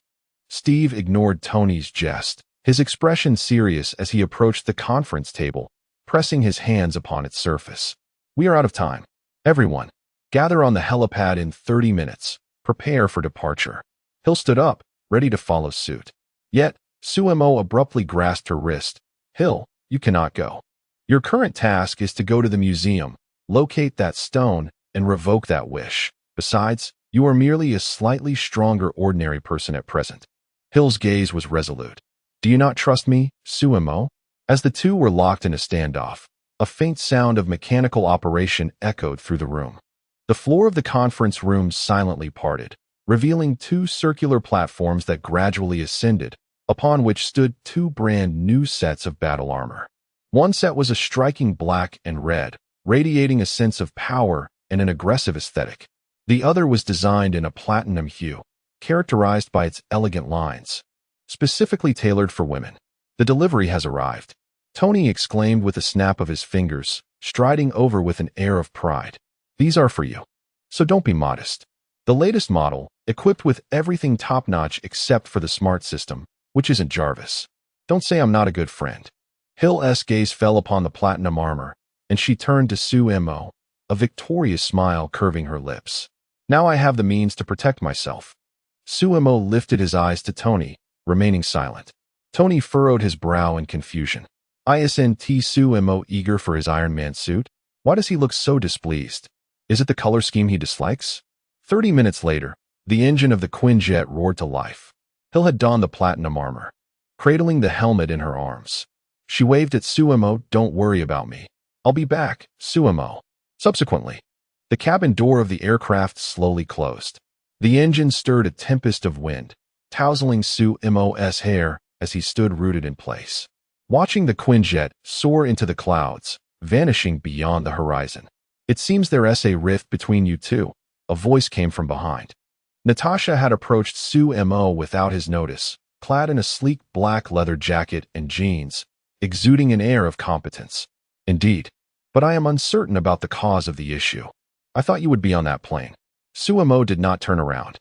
Speaker 1: Steve ignored Tony's jest, his expression serious as he approached the conference table, pressing his hands upon its surface. "We are out of time. Everyone, gather on the helipad in 30 minutes. Prepare for departure." Hill stood up, ready to follow suit. Yet, Suemo abruptly grasped her wrist. "Hill, you cannot go. Your current task is to go to the museum, locate that stone, and revoke that wish. Besides, you are merely a slightly stronger ordinary person at present." Hill's gaze was resolute. "Do you not trust me, Suemo?" As the two were locked in a standoff, a faint sound of mechanical operation echoed through the room. The floor of the conference room silently parted, revealing two circular platforms that gradually ascended, upon which stood two brand new sets of battle armor. One set was a striking black and red, radiating a sense of power and an aggressive aesthetic. The other was designed in a platinum hue, characterized by its elegant lines, specifically tailored for women. "The delivery has arrived," Tony exclaimed with a snap of his fingers, striding over with an air of pride. "These are for you. So don't be modest. The latest model, equipped with everything top-notch except for the smart system, which isn't Jarvis. Don't say I'm not a good friend." Hill's gaze fell upon the platinum armor, and she turned to Suemo, a victorious smile curving her lips. "Now I have the means to protect myself." Suemo lifted his eyes to Tony, remaining silent. Tony furrowed his brow in confusion. Isn't Suemo eager for his Iron Man suit? Why does he look so displeased? Is it the color scheme he dislikes? 30 minutes later, the engine of the Quinjet roared to life. Hill had donned the platinum armor, cradling the helmet in her arms. She waved at Suemo. "Don't worry about me. I'll be back, Suemo." Subsequently, the cabin door of the aircraft slowly closed. The engine stirred a tempest of wind, tousling Suemo's hair as he stood rooted in place, watching the Quinjet soar into the clouds, vanishing beyond the horizon. "It seems there's a rift between you two," a voice came from behind. Natasha had approached Suemo without his notice, clad in a sleek black leather jacket and jeans, exuding an air of competence. "Indeed, but I am uncertain about the cause of the issue. I thought you would be on that plane." Suemo did not turn around,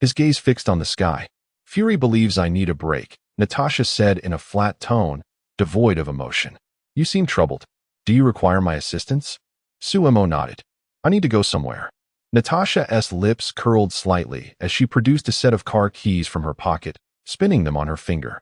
Speaker 1: his gaze fixed on the sky. "Fury believes I need a break," Natasha said in a flat tone, devoid of emotion. "You seem troubled. Do you require my assistance?" Suemo nodded. "I need to go somewhere." Natasha's lips curled slightly as she produced a set of car keys from her pocket, spinning them on her finger.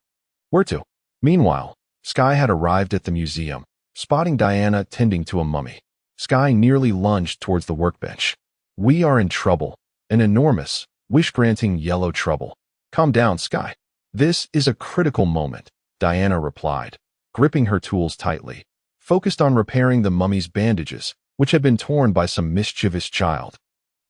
Speaker 1: "Where to?" Meanwhile, Sky had arrived at the museum, spotting Diana tending to a mummy. Sky nearly lunged towards the workbench. "We are in trouble, an enormous, wish-granting yellow trouble." "Calm down, Sky. This is a critical moment," Diana replied, gripping her tools tightly, focused on repairing the mummy's bandages, which had been torn by some mischievous child.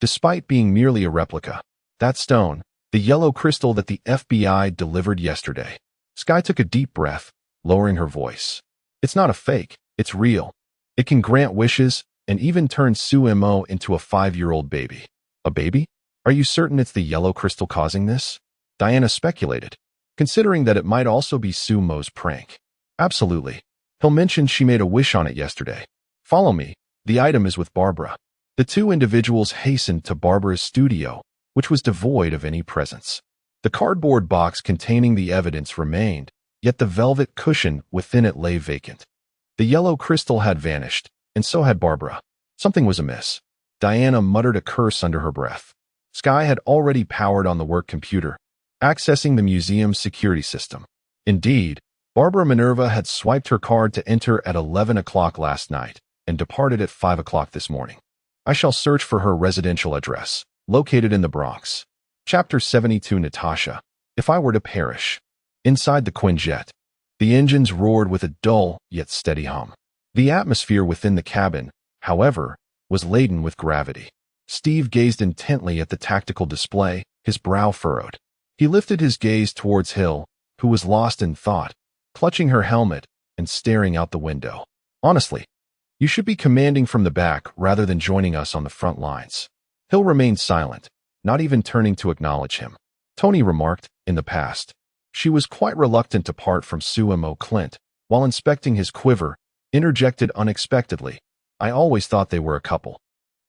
Speaker 1: Despite being merely a replica, that stone, the yellow crystal that the FBI delivered yesterday. Sky took a deep breath, lowering her voice. "It's not a fake, it's real. It can grant wishes and even turn Suemo into a 5-year-old baby." "A baby? Are you certain it's the yellow crystal causing this?" Diana speculated, considering that it might also be Suemo's prank. "Absolutely. He'll mention she made a wish on it yesterday. Follow me. The item is with Barbara." The two individuals hastened to Barbara's studio, which was devoid of any presence. The cardboard box containing the evidence remained, yet the velvet cushion within it lay vacant. The yellow crystal had vanished, and so had Barbara. Something was amiss. Diana muttered a curse under her breath. Sky had already powered on the work computer, accessing the museum's security system. Indeed, Barbara Minerva had swiped her card to enter at 11 o'clock last night and departed at 5 o'clock this morning. I shall search for her residential address, located in the Bronx. Chapter 72. Natasha. If I were to perish. Inside the Quinjet, the engines roared with a dull yet steady hum. The atmosphere within the cabin, however, was laden with gravity. Steve gazed intently at the tactical display, his brow furrowed. He lifted his gaze towards Hill, who was lost in thought, clutching her helmet and staring out the window. Honestly, you should be commanding from the back rather than joining us on the front lines. Hill remained silent, not even turning to acknowledge him. Tony remarked, in the past, she was quite reluctant to part from Sumo Clint. While inspecting his quiver, interjected unexpectedly, I always thought they were a couple.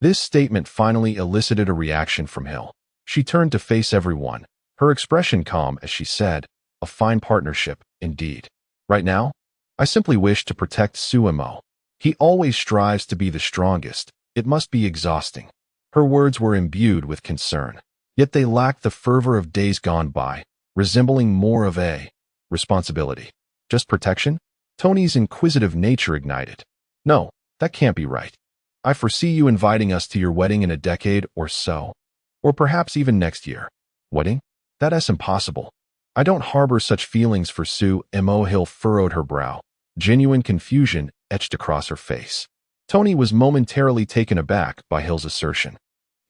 Speaker 1: This statement finally elicited a reaction from Hill. She turned to face everyone, her expression calm as she said, a fine partnership, indeed. Right now, I simply wish to protect Sumo. He always strives to be the strongest. It must be exhausting. Her words were imbued with concern, yet they lacked the fervor of days gone by, resembling more of a responsibility. Just protection? Tony's inquisitive nature ignited. No, that can't be right. I foresee you inviting us to your wedding in a decade or so, or perhaps even next year. Wedding? That's impossible. I don't harbor such feelings for Sue. Mo. Hill furrowed her brow. Genuine confusion etched across her face. Tony was momentarily taken aback by Hill's assertion.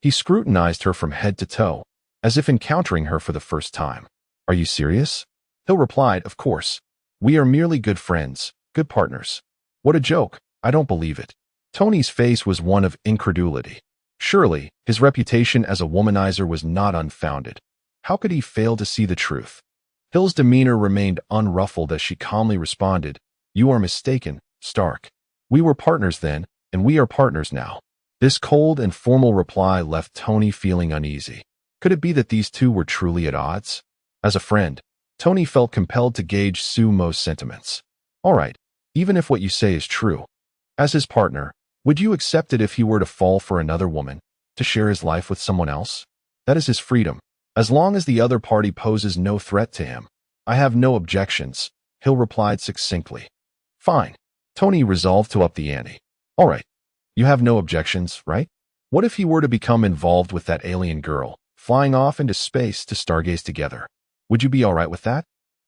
Speaker 1: He scrutinized her from head to toe, as if encountering her for the first time. Are you serious? Hill replied, of course. We are merely good friends, good partners. What a joke. I don't believe it. Tony's face was one of incredulity. Surely, his reputation as a womanizer was not unfounded. How could he fail to see the truth? Hill's demeanor remained unruffled as she calmly responded, You are mistaken, Stark. We were partners then, and we are partners now. This cold and formal reply left Tony feeling uneasy. Could it be that these two were truly at odds? As a friend, Tony felt compelled to gauge Sumo's sentiments. All right, even if what you say is true. As his partner, would you accept it if he were to fall for another woman, to share his life with someone else? That is his freedom. As long as the other party poses no threat to him, I have no objections, Hill replied succinctly. Fine. Tony resolved to up the ante. All right. You have no objections, right? What if he were to become involved with that alien girl, flying off into space to stargaze together? Would you be all right with that?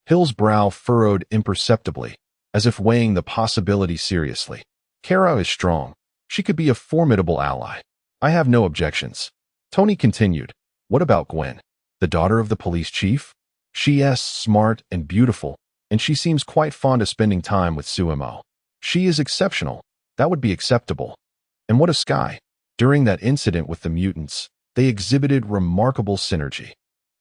Speaker 1: Hill's brow furrowed imperceptibly, as if weighing the possibility seriously. Kara is strong. She could be a formidable ally. I have no objections. Tony continued. What about Gwen, the daughter of the police chief? She is smart and beautiful, and she seems quite fond of spending time with Sumo. She is exceptional. That would be acceptable. And what of Sky? During that incident with the mutants, they exhibited remarkable synergy.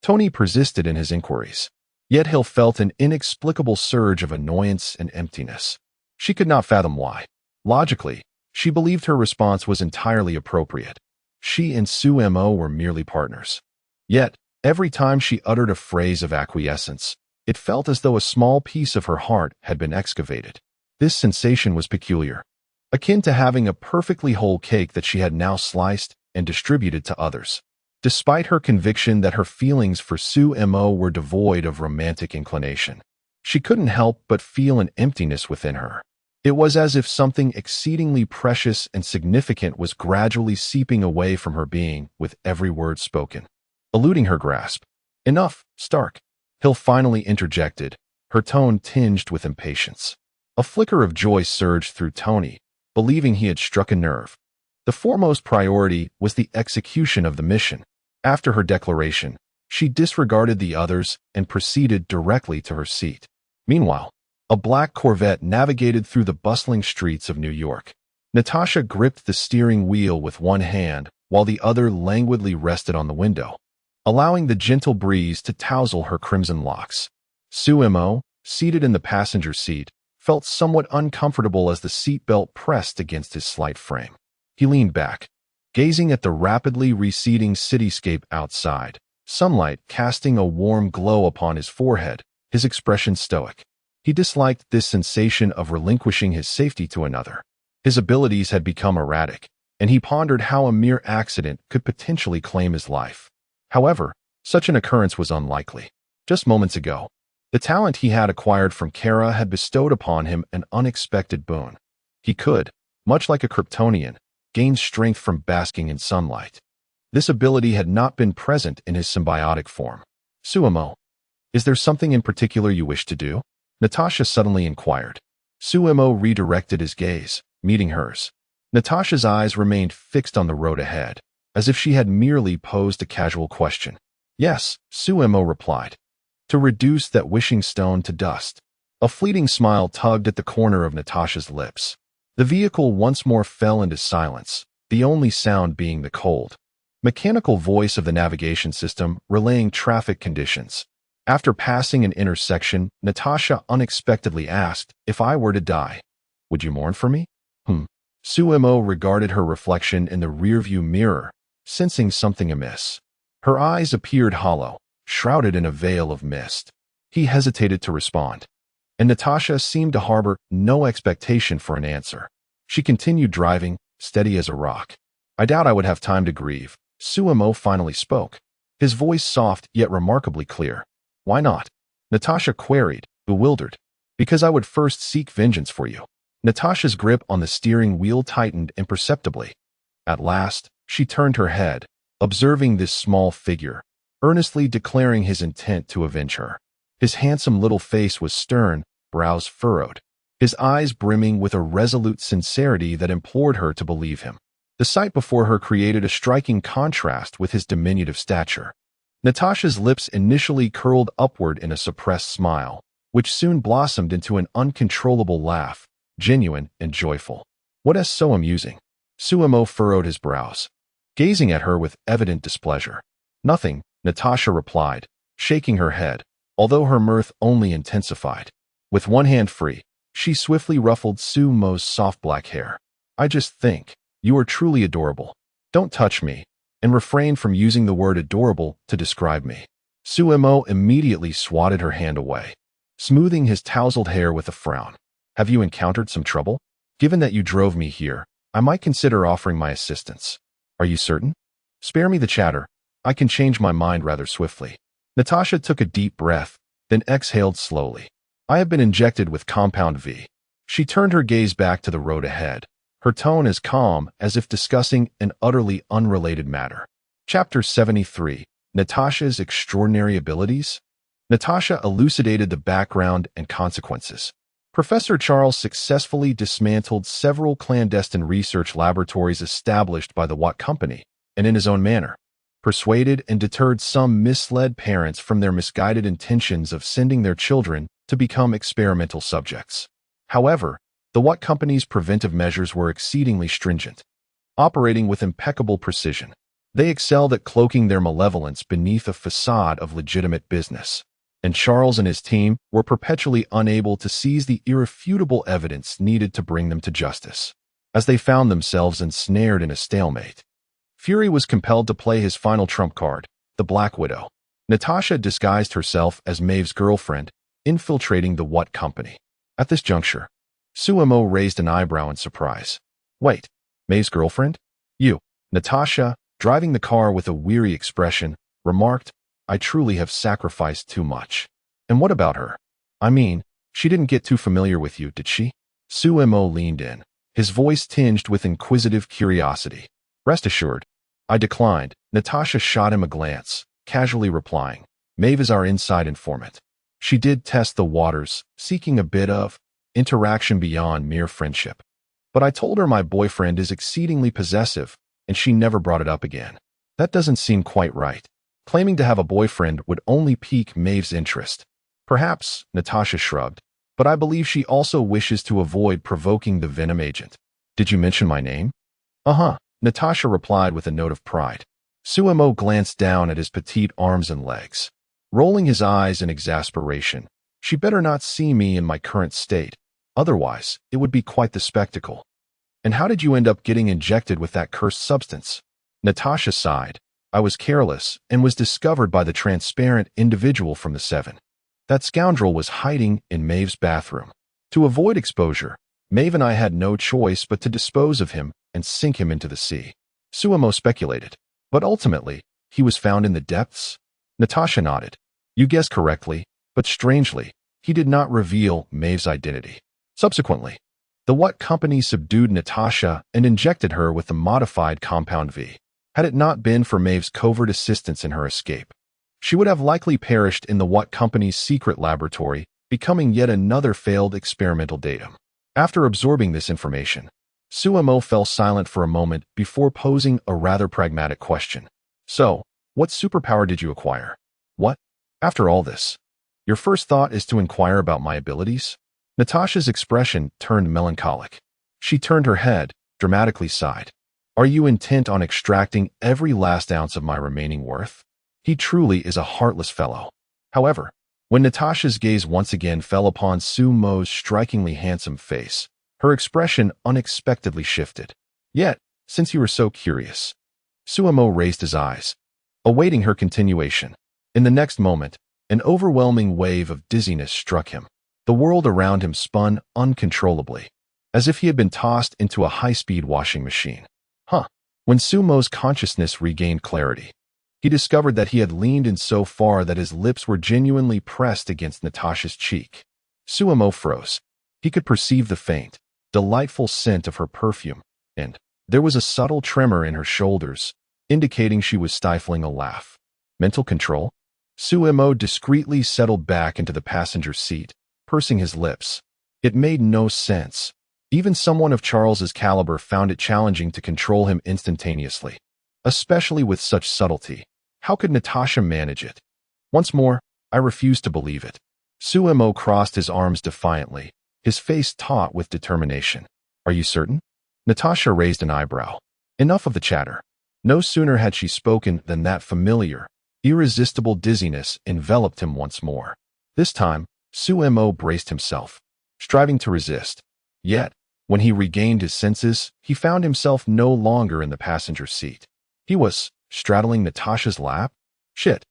Speaker 1: Tony persisted in his inquiries. Yet Hill felt an inexplicable surge of annoyance and emptiness. She could not fathom why. Logically, she believed her response was entirely appropriate. She and Sumo were merely partners. Yet, every time she uttered a phrase of acquiescence, it felt as though a small piece of her heart had been excavated. This sensation was peculiar, akin to having a perfectly whole cake that she had now sliced and distributed to others. Despite her conviction that her feelings for Sumo were devoid of romantic inclination, she couldn't help but feel an emptiness within her. It was as if something exceedingly precious and significant was gradually seeping away from her being with every word spoken. Eluding her grasp. Enough, Stark. Hill finally interjected, her tone tinged with impatience. A flicker of joy surged through Tony, believing he had struck a nerve. The foremost priority was the execution of the mission. After her declaration, she disregarded the others and proceeded directly to her seat. Meanwhile, a black Corvette navigated through the bustling streets of New York. Natasha gripped the steering wheel with one hand while the other languidly rested on the window, allowing the gentle breeze to tousle her crimson locks. Sumo, seated in the passenger seat, felt somewhat uncomfortable as the seatbelt pressed against his slight frame. He leaned back, gazing at the rapidly receding cityscape outside, sunlight casting a warm glow upon his forehead, his expression stoic. He disliked this sensation of relinquishing his safety to another. His abilities had become erratic, and he pondered how a mere accident could potentially claim his life. However, such an occurrence was unlikely. Just moments ago, the talent he had acquired from Kara had bestowed upon him an unexpected boon. He could, much like a Kryptonian, gain strength from basking in sunlight. This ability had not been present in his symbiotic form. Suemo, is there something in particular you wish to do? Natasha suddenly inquired. Suemo redirected his gaze, meeting hers. Natasha's eyes remained fixed on the road ahead, as if she had merely posed a casual question. Yes, Suemo replied. To reduce that wishing stone to dust. A fleeting smile tugged at the corner of Natasha's lips. The vehicle once more fell into silence, the only sound being the cold, mechanical voice of the navigation system relaying traffic conditions. After passing an intersection, Natasha unexpectedly asked, if I were to die, would you mourn for me? Suemo regarded her reflection in the rearview mirror, sensing something amiss. Her eyes appeared hollow, shrouded in a veil of mist. He hesitated to respond, and Natasha seemed to harbor no expectation for an answer. She continued driving, steady as a rock. I doubt I would have time to grieve. Suemo finally spoke, his voice soft yet remarkably clear. Why not? Natasha queried, bewildered. Because I would first seek vengeance for you. Natasha's grip on the steering wheel tightened imperceptibly. At last, she turned her head, observing this small figure, earnestly declaring his intent to avenge her. His handsome little face was stern, brows furrowed, his eyes brimming with a resolute sincerity that implored her to believe him. The sight before her created a striking contrast with his diminutive stature. Natasha's lips initially curled upward in a suppressed smile, which soon blossomed into an uncontrollable laugh, genuine and joyful. What is so amusing? Suemo furrowed his brows, gazing at her with evident displeasure. Nothing, Natasha replied, shaking her head, although her mirth only intensified. With one hand free, she swiftly ruffled Suemo's soft black hair. I just think, you are truly adorable. Don't touch me, and refrain from using the word adorable to describe me. Suemo immediately swatted her hand away, smoothing his tousled hair with a frown. Have you encountered some trouble? Given that you drove me here, I might consider offering my assistance. Are you certain? Spare me the chatter. I can change my mind rather swiftly. Natasha took a deep breath, then exhaled slowly. I have been injected with Compound V. She turned her gaze back to the road ahead, her tone as calm as if discussing an utterly unrelated matter. Chapter 73. Natasha's Extraordinary Abilities. Natasha elucidated the background and consequences. Professor Charles successfully dismantled several clandestine research laboratories established by the Watt Company, and in his own manner, persuaded and deterred some misled parents from their misguided intentions of sending their children to become experimental subjects. However, the Watt Company's preventive measures were exceedingly stringent, operating with impeccable precision. They excelled at cloaking their malevolence beneath a facade of legitimate business, and Charles and his team were perpetually unable to seize the irrefutable evidence needed to bring them to justice. As they found themselves ensnared in a stalemate, Fury was compelled to play his final trump card, the Black Widow. Natasha disguised herself as Maeve's girlfriend, infiltrating the Watt Company. At this juncture, Suemo raised an eyebrow in surprise. Wait, Maeve's girlfriend? You. Natasha, driving the car with a weary expression, remarked, I truly have sacrificed too much. And what about her? I mean, she didn't get too familiar with you, did she? Suemo leaned in, his voice tinged with inquisitive curiosity. Rest assured, I declined. Natasha shot him a glance, casually replying, Maeve is our inside informant. She did test the waters, seeking a bit of interaction beyond mere friendship. But I told her my boyfriend is exceedingly possessive, and she never brought it up again. That doesn't seem quite right. Claiming to have a boyfriend would only pique Maeve's interest. Perhaps, Natasha shrugged, but I believe she also wishes to avoid provoking the Venom agent. Did you mention my name? Uh-huh, Natasha replied with a note of pride. Suemo glanced down at his petite arms and legs, rolling his eyes in exasperation. She better not see me in my current state. Otherwise, it would be quite the spectacle. And how did you end up getting injected with that cursed substance? Natasha sighed. I was careless and was discovered by the transparent individual from the Seven. That scoundrel was hiding in Maeve's bathroom. To avoid exposure, Maeve and I had no choice but to dispose of him and sink him into the sea. Suemo speculated. But ultimately, He was found in the depths? Natasha nodded. You guessed correctly, but strangely, he did not reveal Maeve's identity. Subsequently, the What Company subdued Natasha and injected her with the modified Compound V. Had it not been for Maeve's covert assistance in her escape, she would have likely perished in the What Company's secret laboratory, becoming yet another failed experimental datum. After absorbing this information, Suemo fell silent for a moment before posing a rather pragmatic question. So, what superpower did you acquire? What? After all this, your first thought is to inquire about my abilities? Natasha's expression turned melancholic. She turned her head, dramatically sighed. Are you intent on extracting every last ounce of my remaining worth? He truly is a heartless fellow. However, when Natasha's gaze once again fell upon Suemo's strikingly handsome face, her expression unexpectedly shifted. Yet, since you were so curious, Suemo raised his eyes, awaiting her continuation. In the next moment, an overwhelming wave of dizziness struck him. The world around him spun uncontrollably, as if he had been tossed into a high-speed washing machine. When Suemo's consciousness regained clarity, he discovered that he had leaned in so far that his lips were genuinely pressed against Natasha's cheek. Suemo froze. He could perceive the faint, delightful scent of her perfume, and there was a subtle tremor in her shoulders, indicating she was stifling a laugh. Mental control? Suemo discreetly settled back into the passenger seat, pursing his lips. It made no sense. Even someone of Charles's caliber found it challenging to control him instantaneously, especially with such subtlety. How could Natasha manage it? Once more, I refuse to believe it. Suemo crossed his arms defiantly, his face taut with determination. Are you certain? Natasha raised an eyebrow. Enough of the chatter. No sooner had she spoken than that familiar, irresistible dizziness enveloped him once more. This time, Suemo braced himself, striving to resist. Yet, when he regained his senses, he found himself no longer in the passenger seat. He was straddling Natasha's lap? Shit.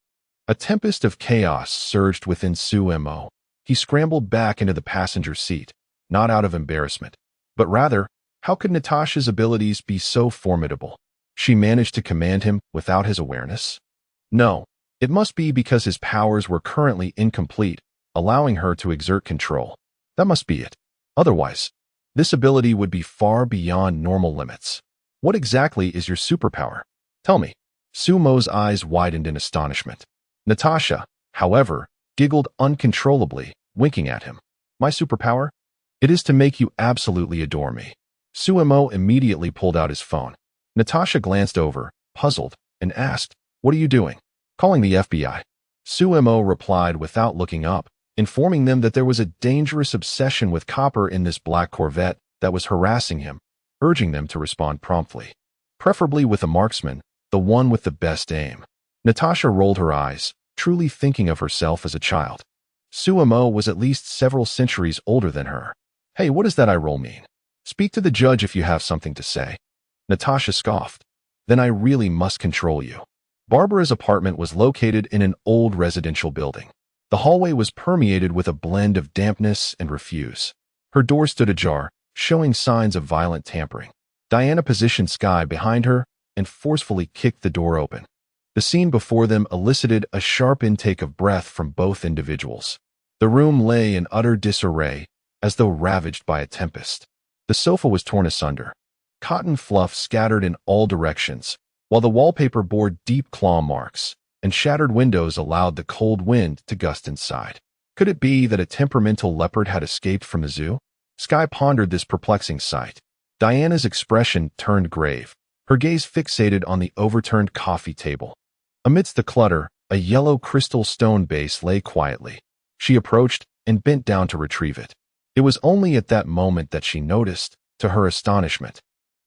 Speaker 1: A tempest of chaos surged within Suemo. He scrambled back into the passenger seat, not out of embarrassment, but rather, how could Natasha's abilities be so formidable? She managed to command him without his awareness? No, it must be because his powers were currently incomplete, allowing her to exert control. That must be it. Otherwise, this ability would be far beyond normal limits. What exactly is your superpower? Tell me. Suemo's eyes widened in astonishment. Natasha, however, giggled uncontrollably, winking at him. My superpower? It is to make you absolutely adore me. Suemo immediately pulled out his phone. Natasha glanced over, puzzled, and asked, What are you doing? Calling the FBI. Suemo replied without looking up, informing them that there was a dangerous obsession with copper in this black Corvette that was harassing him, urging them to respond promptly. Preferably with a marksman, the one with the best aim. Natasha rolled her eyes, truly thinking of herself as a child. Suemo was at least several centuries older than her. Hey, what does that eye roll mean? Speak to the judge if you have something to say. Natasha scoffed. Then I really must control you. Barbara's apartment was located in an old residential building. The hallway was permeated with a blend of dampness and refuse. Her door stood ajar, showing signs of violent tampering. Diana positioned Sky behind her and forcefully kicked the door open. The scene before them elicited a sharp intake of breath from both individuals. The room lay in utter disarray, as though ravaged by a tempest. The sofa was torn asunder. Cotton fluff scattered in all directions, while the wallpaper bore deep claw marks, and shattered windows allowed the cold wind to gust inside. Could it be that a temperamental leopard had escaped from the zoo? Sky pondered this perplexing sight. Diana's expression turned grave, her gaze fixated on the overturned coffee table. Amidst the clutter, a yellow crystal stone base lay quietly. She approached and bent down to retrieve it. It was only at that moment that she noticed, to her astonishment,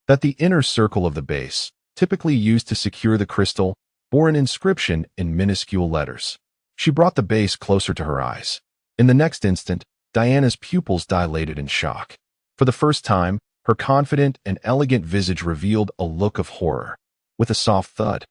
Speaker 1: that the inner circle of the base, typically used to secure the crystal, bore an inscription in minuscule letters. She brought the base closer to her eyes. In the next instant, Diana's pupils dilated in shock. For the first time, her confident and elegant visage revealed a look of horror. With a soft thud,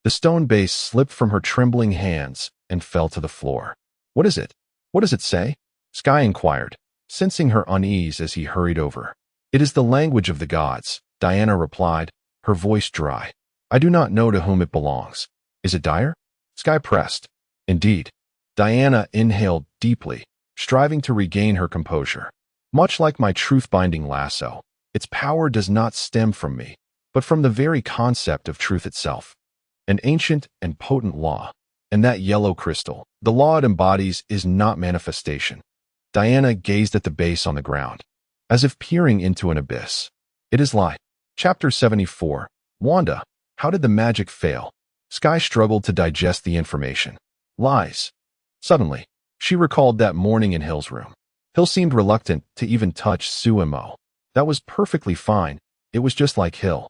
Speaker 1: the stone base slipped from her trembling hands and fell to the floor. What is it? What does it say? Sky inquired, sensing her unease as he hurried over. It is the language of the gods, Diana replied, her voice dry. I do not know to whom it belongs. Is it dire? Sky pressed. Indeed. Diana inhaled deeply, striving to regain her composure. Much like my truth-binding lasso, its power does not stem from me, but from the very concept of truth itself. An ancient and potent law. And that yellow crystal, the law it embodies, is not manifestation. Diana gazed at the base on the ground, as if peering into an abyss. It is light. Chapter 74. Wanda, how did the magic fail? Sky struggled to digest the information. Lies. Suddenly, she recalled that morning in Hill's room. Hill seemed reluctant to even touch Sumo. That was perfectly fine. It was just like Hill.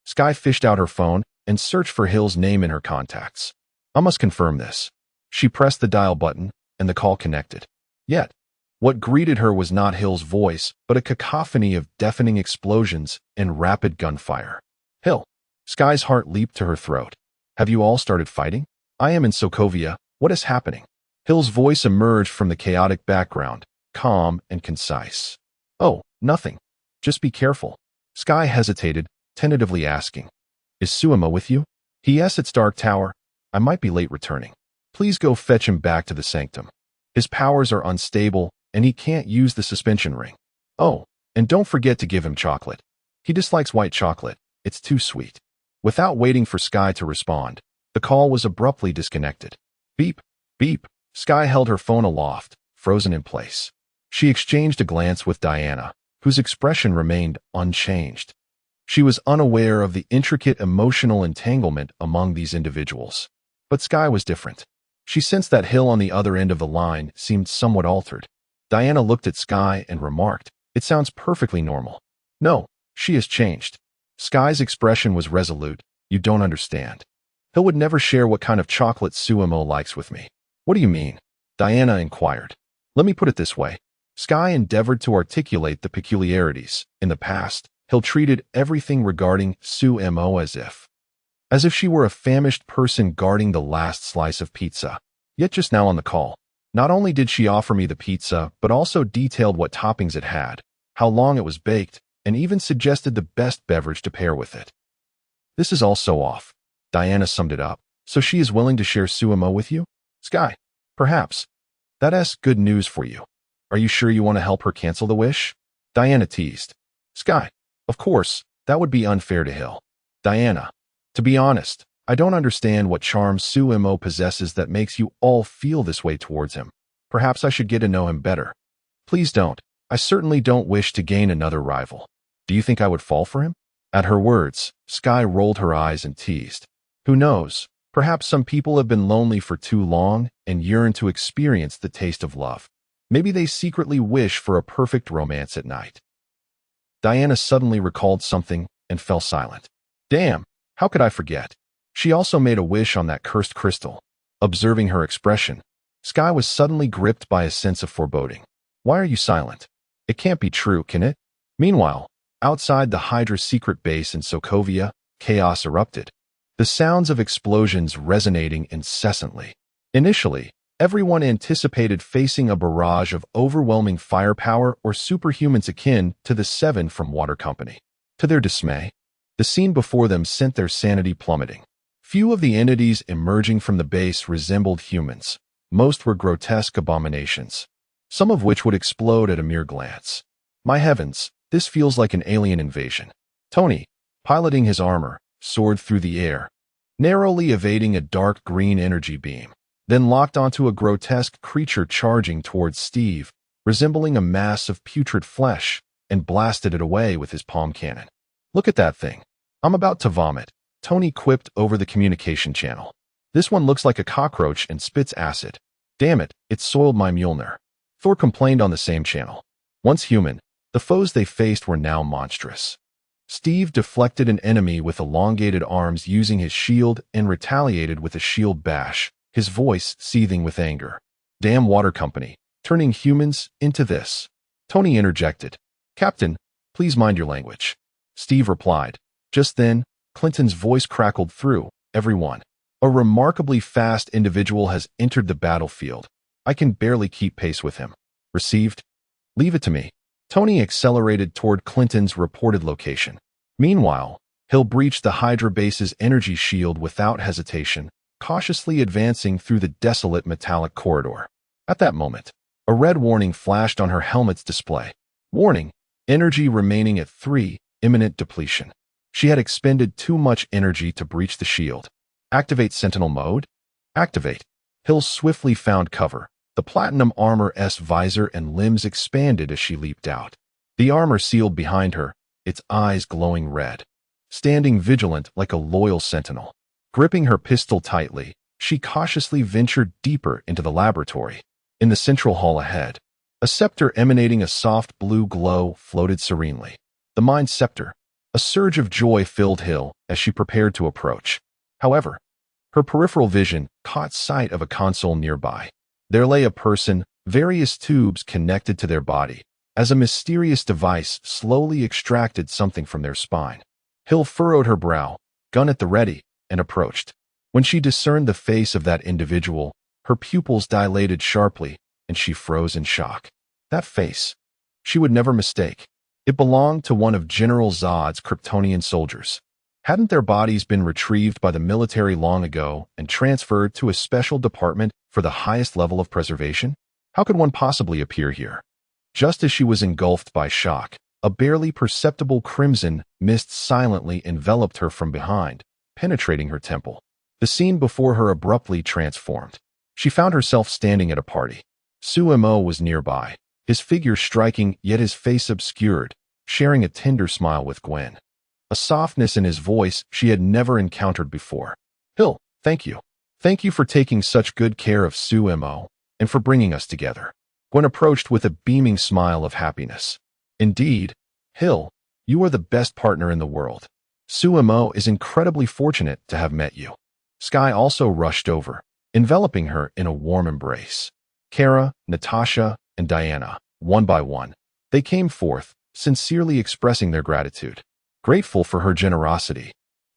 Speaker 1: Sky fished out her phone and searched for Hill's name in her contacts. I must confirm this. She pressed the dial button, and the call connected. Yet, what greeted her was not Hill's voice, but a cacophony of deafening explosions and rapid gunfire. Hill. Sky's heart leaped to her throat. Have you all started fighting? I am in Sokovia. What is happening? Hill's voice emerged from the chaotic background, calm and concise. Oh, nothing. Just be careful. Sky hesitated, tentatively asking. Is Sumo with you? Yes, it's Dark Tower. I might be late returning. Please go fetch him back to the sanctum. His powers are unstable, and he can't use the suspension ring. Oh, and don't forget to give him chocolate. He dislikes white chocolate. It's too sweet. Without waiting for Sky to respond, the call was abruptly disconnected. Beep, beep. Sky held her phone aloft, frozen in place. She exchanged a glance with Diana, whose expression remained unchanged. She was unaware of the intricate emotional entanglement among these individuals. But Sky was different. She sensed that Hill on the other end of the line seemed somewhat altered. Diana looked at Sky and remarked, "It sounds perfectly normal." No, she has changed. Sky's expression was resolute. You don't understand. Hill would never share what kind of chocolate Sumo likes with me. What do you mean? Diana inquired. Let me put it this way. Sky endeavored to articulate the peculiarities. In the past, Hill treated everything regarding Sumo as if she were a famished person guarding the last slice of pizza. Yet just now on the call, not only did she offer me the pizza, but also detailed what toppings it had, how long it was baked, and even suggested the best beverage to pair with it. This is all so off. Diana summed it up. So she is willing to share Sumo with you? Sky, perhaps. That's good news for you. Are you sure you want to help her cancel the wish? Diana teased. Sky, of course, that would be unfair to Hill. Diana, to be honest, I don't understand what charm Sumo possesses that makes you all feel this way towards him. Perhaps I should get to know him better. Please don't. I certainly don't wish to gain another rival. Do you think I would fall for him? At her words, Sky rolled her eyes and teased. Who knows? Perhaps some people have been lonely for too long and yearn to experience the taste of love. Maybe they secretly wish for a perfect romance at night. Diana suddenly recalled something and fell silent. Damn, how could I forget? She also made a wish on that cursed crystal. Observing her expression, Sky was suddenly gripped by a sense of foreboding. Why are you silent? It can't be true, can it? Meanwhile, outside the Hydra's secret base in Sokovia, chaos erupted. The sounds of explosions resonating incessantly. Initially, everyone anticipated facing a barrage of overwhelming firepower or superhumans akin to the Seven from Water Company. To their dismay, the scene before them sent their sanity plummeting. Few of the entities emerging from the base resembled humans. Most were grotesque abominations, some of which would explode at a mere glance. My heavens, this feels like an alien invasion. Tony, piloting his armor, soared through the air, narrowly evading a dark green energy beam, then locked onto a grotesque creature charging towards Steve, resembling a mass of putrid flesh, and blasted it away with his palm cannon. Look at that thing. I'm about to vomit, Tony quipped over the communication channel. This one looks like a cockroach and spits acid. Damn it, it soiled my Mjolnir. Thor complained on the same channel. Once human, the foes they faced were now monstrous. Steve deflected an enemy with elongated arms using his shield and retaliated with a shield bash, his voice seething with anger. Damn Water Company, turning humans into this. Tony interjected. Captain, please mind your language. Steve replied. Just then, Clinton's voice crackled through. Everyone. A remarkably fast individual has entered the battlefield. I can barely keep pace with him. Received? Leave it to me. Tony accelerated toward Clinton's reported location. Meanwhile, Hill breached the Hydra base's energy shield without hesitation, cautiously advancing through the desolate metallic corridor. At that moment, a red warning flashed on her helmet's display. Warning, energy remaining at 3, imminent depletion. She had expended too much energy to breach the shield. Activate Sentinel mode? Activate. Hill swiftly found cover. The platinum armor's visor and limbs expanded as she leaped out. The armor sealed behind her, its eyes glowing red. Standing vigilant like a loyal sentinel. Gripping her pistol tightly, she cautiously ventured deeper into the laboratory. In the central hall ahead, a scepter emanating a soft blue glow floated serenely. The Mind Scepter. A surge of joy filled Hill as she prepared to approach. However, her peripheral vision caught sight of a console nearby. There lay a person, various tubes connected to their body, as a mysterious device slowly extracted something from their spine. Hill furrowed her brow, gun at the ready, and approached. When she discerned the face of that individual, her pupils dilated sharply, and she froze in shock. That face. She would never mistake. It belonged to one of General Zod's Kryptonian soldiers. Hadn't their bodies been retrieved by the military long ago and transferred to a special department for the highest level of preservation? How could one possibly appear here? Just as she was engulfed by shock, a barely perceptible crimson mist silently enveloped her from behind, penetrating her temple. The scene before her abruptly transformed. She found herself standing at a party. Sumo was nearby, his figure striking yet his face obscured, sharing a tender smile with Gwen. A softness in his voice she had never encountered before. Hill, thank you. Thank you for taking such good care of Sumo, and for bringing us together. Gwen approached with a beaming smile of happiness. Indeed, Hill, you are the best partner in the world. Sumo is incredibly fortunate to have met you. Sky also rushed over, enveloping her in a warm embrace. Kara, Natasha, and Diana, one by one, they came forth, sincerely expressing their gratitude. Grateful for her generosity,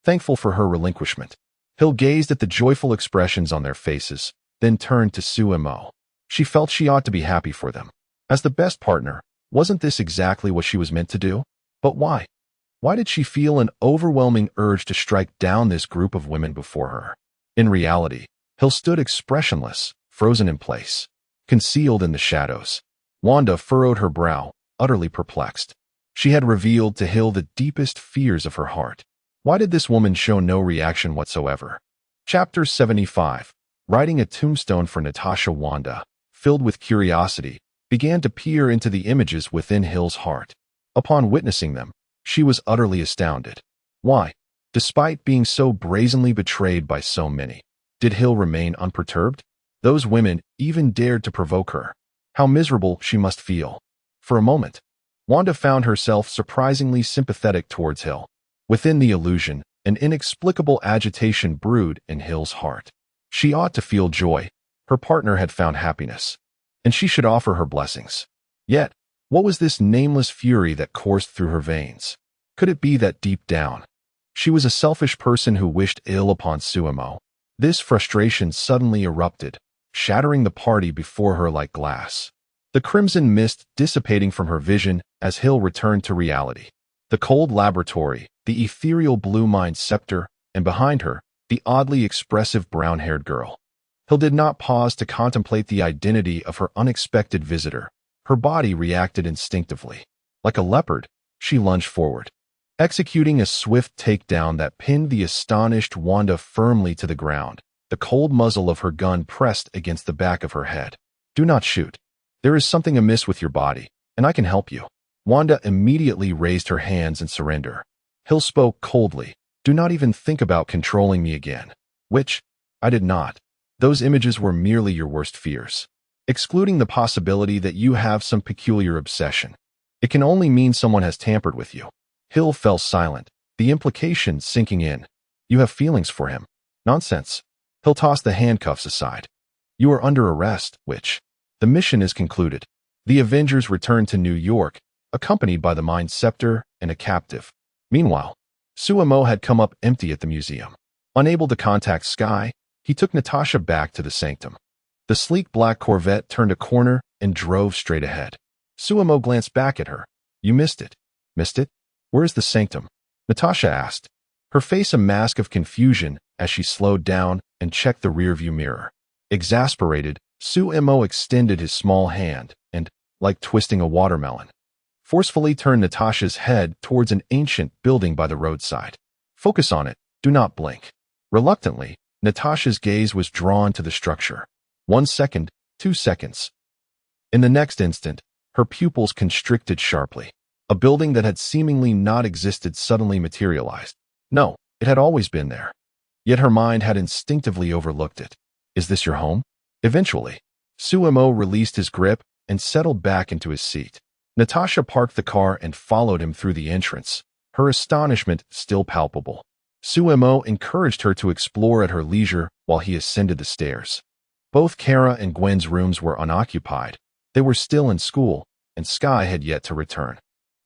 Speaker 1: thankful for her relinquishment. Hill gazed at the joyful expressions on their faces, then turned to Sumo. She felt she ought to be happy for them. As the best partner, wasn't this exactly what she was meant to do? But why? Why did she feel an overwhelming urge to strike down this group of women before her? In reality, Hill stood expressionless, frozen in place, concealed in the shadows. Wanda furrowed her brow, utterly perplexed. She had revealed to Hill the deepest fears of her heart. Why did this woman show no reaction whatsoever? Chapter 75. Writing a tombstone for Natasha. Wanda, filled with curiosity, began to peer into the images within Hill's heart. Upon witnessing them, she was utterly astounded. Why, despite being so brazenly betrayed by so many, did Hill remain unperturbed? Those women even dared to provoke her. How miserable she must feel. For a moment, Wanda found herself surprisingly sympathetic towards Hill. Within the illusion, an inexplicable agitation brewed in Hill's heart. She ought to feel joy. Her partner had found happiness, and she should offer her blessings. Yet, what was this nameless fury that coursed through her veins? Could it be that deep down, she was a selfish person who wished ill upon Sumo? This frustration suddenly erupted, shattering the party before her like glass. The crimson mist dissipating from her vision as Hill returned to reality. The cold laboratory, the ethereal blue Mind Scepter, and behind her, the oddly expressive brown-haired girl. Hill did not pause to contemplate the identity of her unexpected visitor. Her body reacted instinctively. Like a leopard, she lunged forward, executing a swift takedown that pinned the astonished Wanda firmly to the ground. The cold muzzle of her gun pressed against the back of her head. Do not shoot. There is something amiss with your body, and I can help you. Wanda immediately raised her hands in surrender. Hill spoke coldly. Do not even think about controlling me again. Which, I did not. Those images were merely your worst fears. Excluding the possibility that you have some peculiar obsession. It can only mean someone has tampered with you. Hill fell silent, the implication sinking in. You have feelings for him. Nonsense. Hill tossed the handcuffs aside. You are under arrest, Witch. The mission is concluded. The Avengers returned to New York, accompanied by the Mind Scepter and a captive. Meanwhile, Sumo had come up empty at the museum. Unable to contact Sky, he took Natasha back to the sanctum. The sleek black Corvette turned a corner and drove straight ahead. Sumo glanced back at her. You missed it. Missed it? Where's the sanctum? Natasha asked, her face a mask of confusion as she slowed down and checked the rearview mirror. Exasperated, Sumo extended his small hand and, like twisting a watermelon, forcefully turned Natasha's head towards an ancient building by the roadside. Focus on it, do not blink. Reluctantly, Natasha's gaze was drawn to the structure. 1 second, 2 seconds. In the next instant, her pupils constricted sharply. A building that had seemingly not existed suddenly materialized. No, it had always been there. Yet her mind had instinctively overlooked it. Is this your home? Eventually, Sumo released his grip and settled back into his seat. Natasha parked the car and followed him through the entrance, her astonishment still palpable. Sumo encouraged her to explore at her leisure while he ascended the stairs. Both Kara and Gwen's rooms were unoccupied. They were still in school, and Sky had yet to return.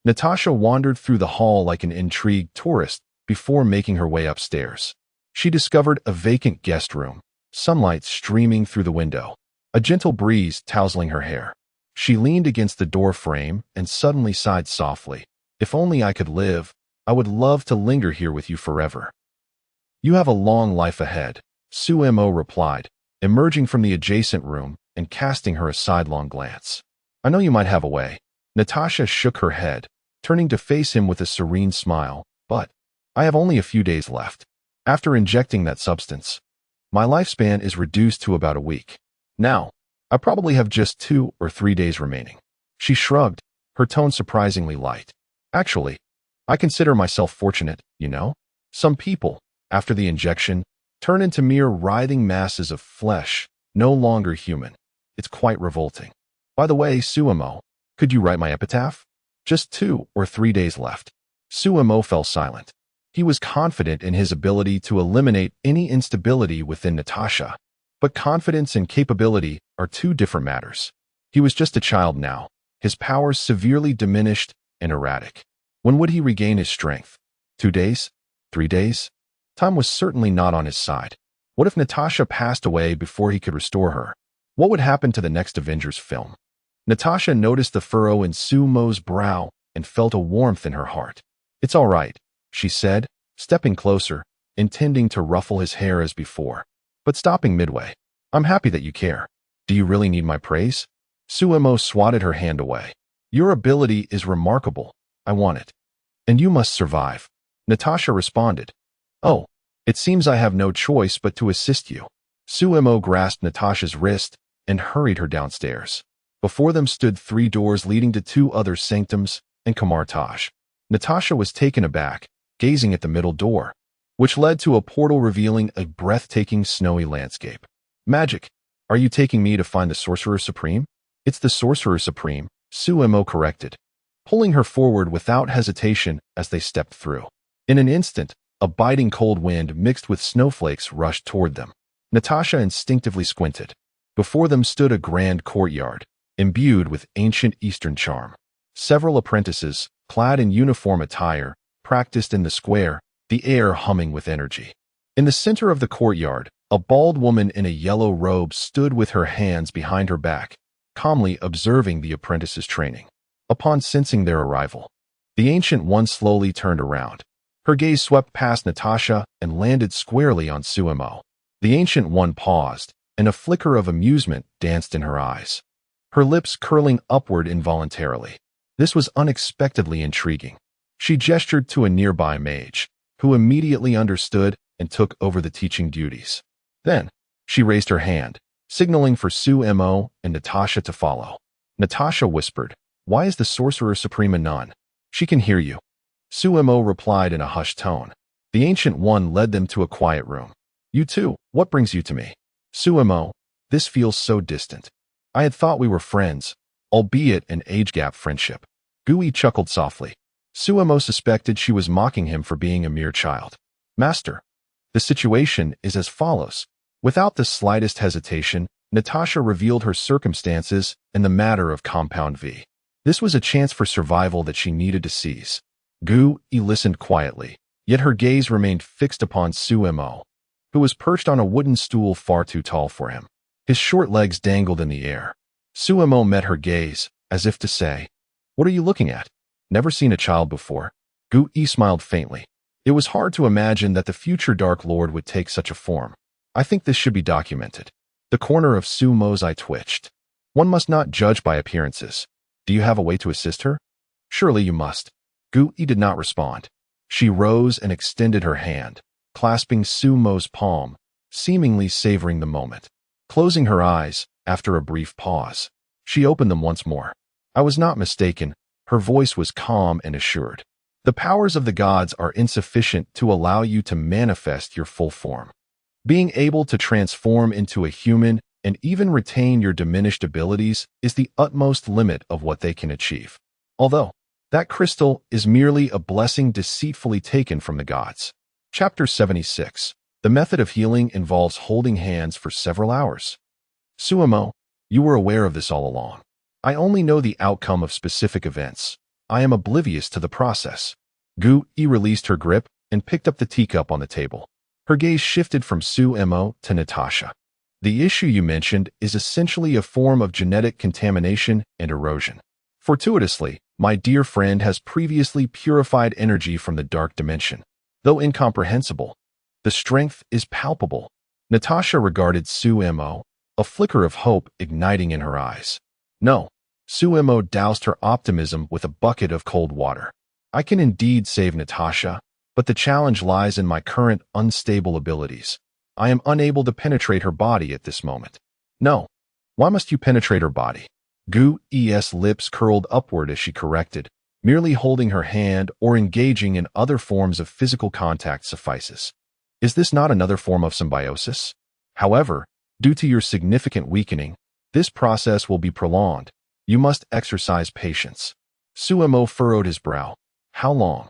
Speaker 1: Natasha wandered through the hall like an intrigued tourist before making her way upstairs. She discovered a vacant guest room, sunlight streaming through the window, a gentle breeze tousling her hair. She leaned against the door frame and suddenly sighed softly. If only I could live, I would love to linger here with you forever. You have a long life ahead, Sumo replied, emerging from the adjacent room and casting her a sidelong glance. I know you might have a way. Natasha shook her head, turning to face him with a serene smile, but I have only a few days left. After injecting that substance, my lifespan is reduced to about a week. Now, I probably have just 2 or 3 days remaining. She shrugged, her tone surprisingly light. Actually, I consider myself fortunate, you know? Some people, after the injection, turn into mere writhing masses of flesh, no longer human. It's quite revolting. By the way, Sumo, could you write my epitaph? Just 2 or 3 days left. Sumo fell silent. He was confident in his ability to eliminate any instability within Natasha. But confidence and capability are 2 different matters. He was just a child now, his powers severely diminished and erratic. When would he regain his strength? 2 days? 3 days? Time was certainly not on his side. What if Natasha passed away before he could restore her? What would happen to the next Avengers film? Natasha noticed the furrow in Sumo's brow and felt a warmth in her heart. It's all right, she said, stepping closer, intending to ruffle his hair as before, but stopping midway. I'm happy that you care. Do you really need my praise? Sumo swatted her hand away. Your ability is remarkable. I want it. And you must survive. Natasha responded. Oh, it seems I have no choice but to assist you. Sumo grasped Natasha's wrist and hurried her downstairs. Before them stood 3 doors leading to 2 other sanctums and Kamartage. Natasha was taken aback, gazing at the middle door, which led to a portal revealing a breathtaking snowy landscape. Magic, are you taking me to find the Sorcerer Supreme? It's the Sorcerer Supreme, Sumo corrected, pulling her forward without hesitation as they stepped through. In an instant, a biting cold wind mixed with snowflakes rushed toward them. Natasha instinctively squinted. Before them stood a grand courtyard, imbued with ancient Eastern charm. Several apprentices, clad in uniform attire, practiced in the square, the air humming with energy. In the center of the courtyard, a bald woman in a yellow robe stood with her hands behind her back, calmly observing the apprentices' training. Upon sensing their arrival, the Ancient One slowly turned around. Her gaze swept past Natasha and landed squarely on Sumo. The Ancient One paused, and a flicker of amusement danced in her eyes, her lips curling upward involuntarily. This was unexpectedly intriguing. She gestured to a nearby mage, who immediately understood and took over the teaching duties. Then, she raised her hand, signaling for Sumo and Natasha to follow. Natasha whispered, "Why is the Sorcerer Supreme a nun? She can hear you." Sumo replied in a hushed tone. The Ancient One led them to a quiet room. "You too, what brings you to me?" "Sumo, this feels so distant. I had thought we were friends, albeit an age gap friendship." Gui chuckled softly. Sumo suspected she was mocking him for being a mere child. "Master, the situation is as follows." Without the slightest hesitation, Natasha revealed her circumstances in the matter of Compound V. This was a chance for survival that she needed to seize. Gui listened quietly, yet her gaze remained fixed upon Sumo, who was perched on a wooden stool far too tall for him. His short legs dangled in the air. Sumo met her gaze, as if to say, "What are you looking at? Never seen a child before?" Gui smiled faintly. It was hard to imagine that the future Dark Lord would take such a form. I think this should be documented. The corner of Sumo's eye twitched. One must not judge by appearances. Do you have a way to assist her? Surely you must. Gu-i did not respond. She rose and extended her hand, clasping Sumo's palm, seemingly savoring the moment. Closing her eyes, after a brief pause, she opened them once more. I was not mistaken. Her voice was calm and assured. The powers of the gods are insufficient to allow you to manifest your full form. Being able to transform into a human and even retain your diminished abilities is the utmost limit of what they can achieve. Although, that crystal is merely a blessing deceitfully taken from the gods. Chapter 76. The method of healing involves holding hands for several hours. Sumo, you were aware of this all along. I only know the outcome of specific events. I am oblivious to the process. Gu-i released her grip and picked up the teacup on the table. Her gaze shifted from Sumo to Natasha. The issue you mentioned is essentially a form of genetic contamination and erosion. Fortuitously, my dear friend has previously purified energy from the dark dimension. Though incomprehensible, the strength is palpable. Natasha regarded Sumo, a flicker of hope igniting in her eyes. No, Sumo doused her optimism with a bucket of cold water. I can indeed save Natasha, but the challenge lies in my current unstable abilities. I am unable to penetrate her body at this moment. No. Why must you penetrate her body? Gu-i's lips curled upward as she corrected. Merely holding her hand or engaging in other forms of physical contact suffices. Is this not another form of symbiosis? However, due to your significant weakening, this process will be prolonged. You must exercise patience. Sumo furrowed his brow. How long?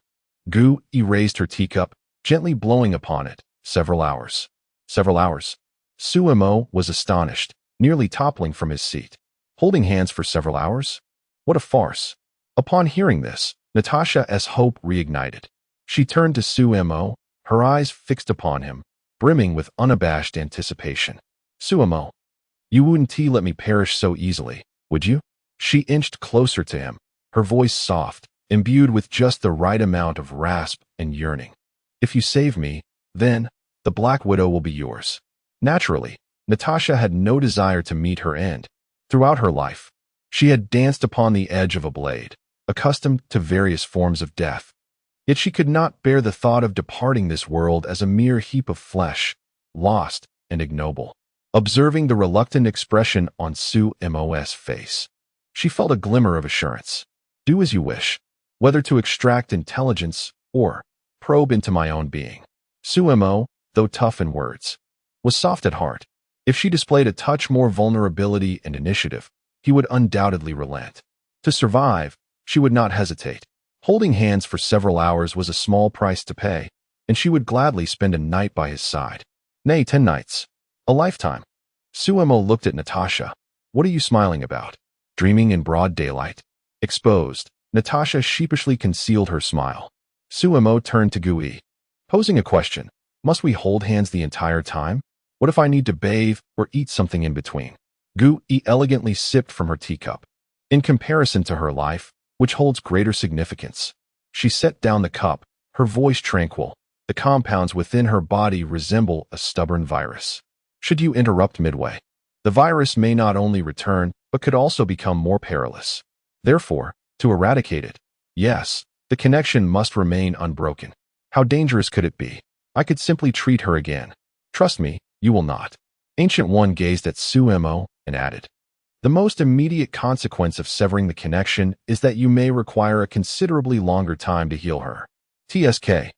Speaker 1: Gu-i raised her teacup, gently blowing upon it. Several hours. Several hours. Sumo was astonished, nearly toppling from his seat. Holding hands for several hours? What a farce. Upon hearing this, Natasha's hope reignited. She turned to Sumo, her eyes fixed upon him, brimming with unabashed anticipation. Sumo, you wouldn't let me perish so easily, would you? She inched closer to him, her voice soft, imbued with just the right amount of rasp and yearning. If you save me, then the Black Widow will be yours. Naturally, Natasha had no desire to meet her end. Throughout her life, she had danced upon the edge of a blade, accustomed to various forms of death. Yet she could not bear the thought of departing this world as a mere heap of flesh, lost and ignoble. Observing the reluctant expression on Sumo's face, she felt a glimmer of assurance. Do as you wish, whether to extract intelligence or probe into my own being. Sumo, though tough in words, was soft at heart. If she displayed a touch more vulnerability and initiative, he would undoubtedly relent. To survive, she would not hesitate. Holding hands for several hours was a small price to pay, and she would gladly spend a night by his side. Nay, 10 nights. A lifetime. Sumo looked at Natasha. What are you smiling about? Dreaming in broad daylight? Exposed, Natasha sheepishly concealed her smile. Sumo turned to Gu-i. Posing a question, must we hold hands the entire time? What if I need to bathe or eat something in between? Gu-i elegantly sipped from her teacup. In comparison to her life, which holds greater significance, she set down the cup, her voice tranquil. The compounds within her body resemble a stubborn virus. Should you interrupt midway, the virus may not only return, but could also become more perilous. Therefore, to eradicate it, yes, the connection must remain unbroken. How dangerous could it be? I could simply treat her again. Trust me, you will not. Ancient One gazed at Sumo and added, the most immediate consequence of severing the connection is that you may require a considerably longer time to heal her. TSK.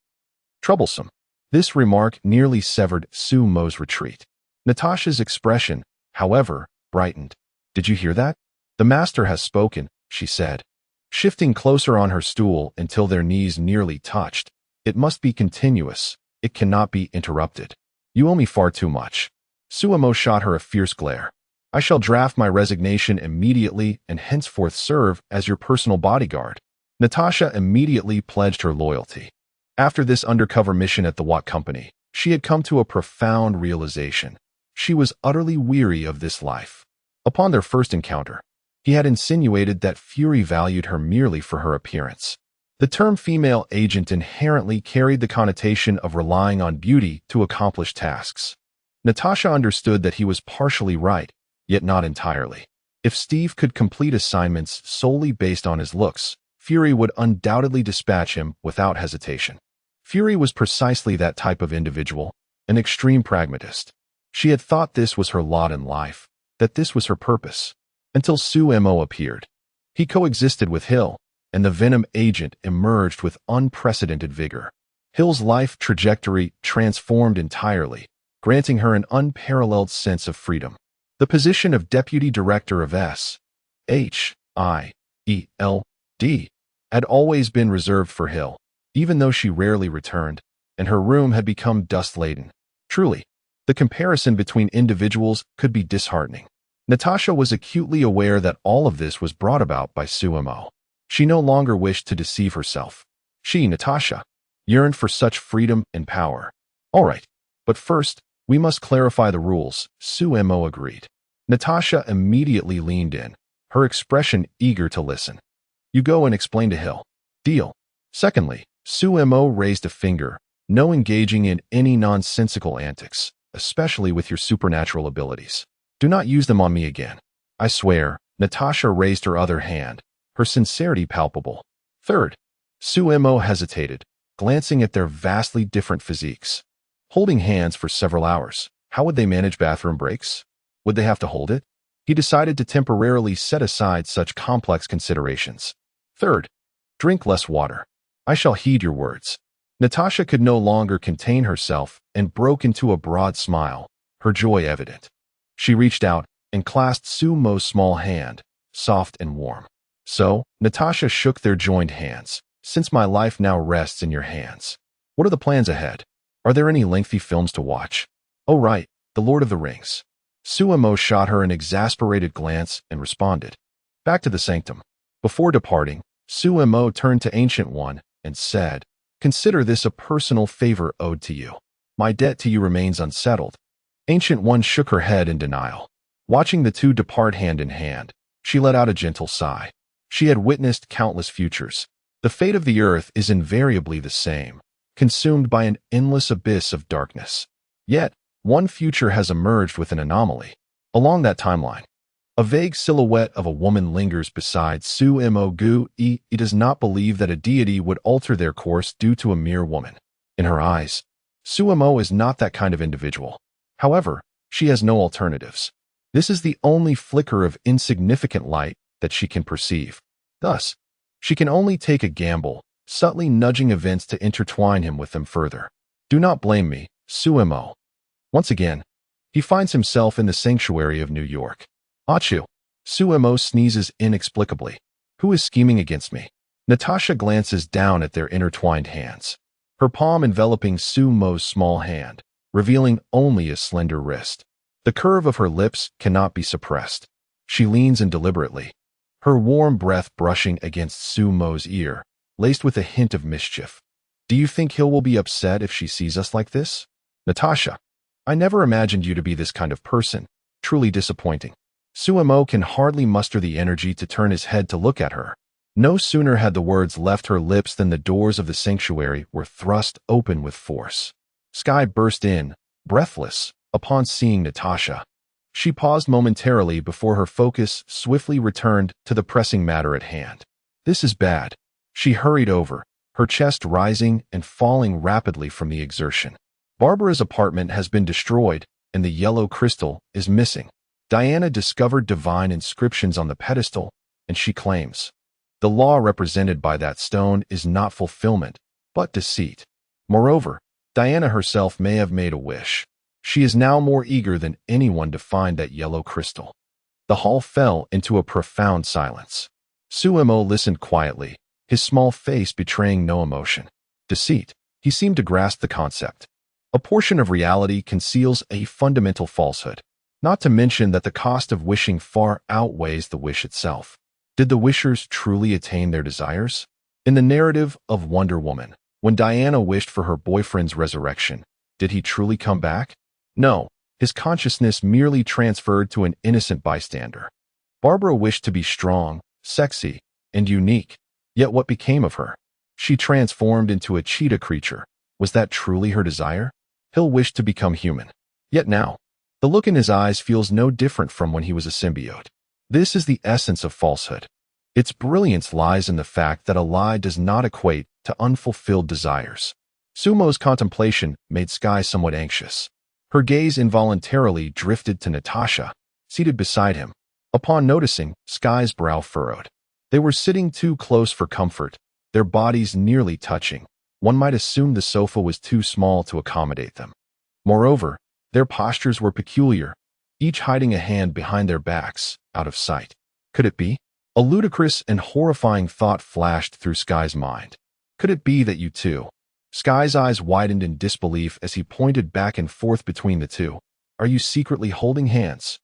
Speaker 1: Troublesome. This remark nearly severed Sumo's retreat. Natasha's expression, however, brightened. Did you hear that? The master has spoken, she said, shifting closer on her stool until their knees nearly touched. It must be continuous. It cannot be interrupted. You owe me far too much. Sumo shot her a fierce glare. I shall draft my resignation immediately and henceforth serve as your personal bodyguard. Natasha immediately pledged her loyalty. After this undercover mission at the Watt Company, she had come to a profound realization. She was utterly weary of this life. Upon their first encounter, he had insinuated that Fury valued her merely for her appearance. The term female agent inherently carried the connotation of relying on beauty to accomplish tasks. Natasha understood that he was partially right, yet not entirely. If Steve could complete assignments solely based on his looks, Fury would undoubtedly dispatch him without hesitation. Fury was precisely that type of individual, an extreme pragmatist. She had thought this was her lot in life, that this was her purpose, until Sumo appeared. He coexisted with Hill, and the Venom agent emerged with unprecedented vigor. Hill's life trajectory transformed entirely, granting her an unparalleled sense of freedom. The position of Deputy Director of S.H.I.E.L.D. had always been reserved for Hill, even though she rarely returned, and her room had become dust-laden. Truly, the comparison between individuals could be disheartening. Natasha was acutely aware that all of this was brought about by Sumo. She no longer wished to deceive herself. She, Natasha, yearned for such freedom and power. All right, but first, we must clarify the rules, Sumo agreed. Natasha immediately leaned in, her expression eager to listen. You go and explain to Hill. Deal. Secondly, Sumo raised a finger, no engaging in any nonsensical antics, especially with your supernatural abilities. Do not use them on me again. I swear. Natasha raised her other hand, her sincerity palpable. Third, Sumo hesitated, glancing at their vastly different physiques. Holding hands for several hours, how would they manage bathroom breaks? Would they have to hold it? He decided to temporarily set aside such complex considerations. Third, drink less water. I shall heed your words. Natasha could no longer contain herself and broke into a broad smile, her joy evident. She reached out and clasped Sumo's small hand, soft and warm. So, Natasha shook their joined hands. Since my life now rests in your hands. What are the plans ahead? Are there any lengthy films to watch? Oh right, The Lord of the Rings. Sumo shot her an exasperated glance and responded. Back to the sanctum. Before departing, Sumo turned to Ancient One and said, Consider this a personal favor owed to you. My debt to you remains unsettled. Ancient One shook her head in denial. Watching the two depart hand in hand, she let out a gentle sigh. She had witnessed countless futures. The fate of the earth is invariably the same, consumed by an endless abyss of darkness. Yet, one future has emerged with an anomaly. Along that timeline, a vague silhouette of a woman lingers beside Sumo Gu. He does not believe that a deity would alter their course due to a mere woman. In her eyes, Sumo is not that kind of individual. However, she has no alternatives. This is the only flicker of insignificant light that she can perceive. Thus, she can only take a gamble, subtly nudging events to intertwine him with them further. Do not blame me, Sumo. Once again, he finds himself in the sanctuary of New York. Achu. Sumo sneezes inexplicably. Who is scheming against me? Natasha glances down at their intertwined hands, her palm enveloping Sumo's small hand, revealing only a slender wrist. The curve of her lips cannot be suppressed. She leans in deliberately, her warm breath brushing against Sumo's ear, laced with a hint of mischief. Do you think Hill will be upset if she sees us like this? Natasha, I never imagined you to be this kind of person. Truly disappointing. Sumo can hardly muster the energy to turn his head to look at her. No sooner had the words left her lips than the doors of the sanctuary were thrust open with force. Sky burst in, breathless, upon seeing Natasha. She paused momentarily before her focus swiftly returned to the pressing matter at hand. This is bad. She hurried over, her chest rising and falling rapidly from the exertion. Barbara's apartment has been destroyed, and the yellow crystal is missing. Diana discovered divine inscriptions on the pedestal, and she claims the law represented by that stone is not fulfillment, but deceit. Moreover, Diana herself may have made a wish. She is now more eager than anyone to find that yellow crystal. The hall fell into a profound silence. Sumo listened quietly, his small face betraying no emotion. Deceit. He seemed to grasp the concept. A portion of reality conceals a fundamental falsehood. Not to mention that the cost of wishing far outweighs the wish itself. Did the wishers truly attain their desires? In the narrative of Wonder Woman, when Diana wished for her boyfriend's resurrection, did he truly come back? No, his consciousness merely transferred to an innocent bystander. Barbara wished to be strong, sexy, and unique, yet what became of her? She transformed into a cheetah creature. Was that truly her desire? Hill wished to become human. Yet now, the look in his eyes feels no different from when he was a symbiote. This is the essence of falsehood. Its brilliance lies in the fact that a lie does not equate to unfulfilled desires. Sumo's contemplation made Sky somewhat anxious. Her gaze involuntarily drifted to Natasha, seated beside him. Upon noticing, Sky's brow furrowed. They were sitting too close for comfort, their bodies nearly touching. One might assume the sofa was too small to accommodate them. Moreover, their postures were peculiar, each hiding a hand behind their backs, out of sight. Could it be? A ludicrous and horrifying thought flashed through Sky's mind. Could it be that you two? Sky's eyes widened in disbelief as he pointed back and forth between the two. Are you secretly holding hands?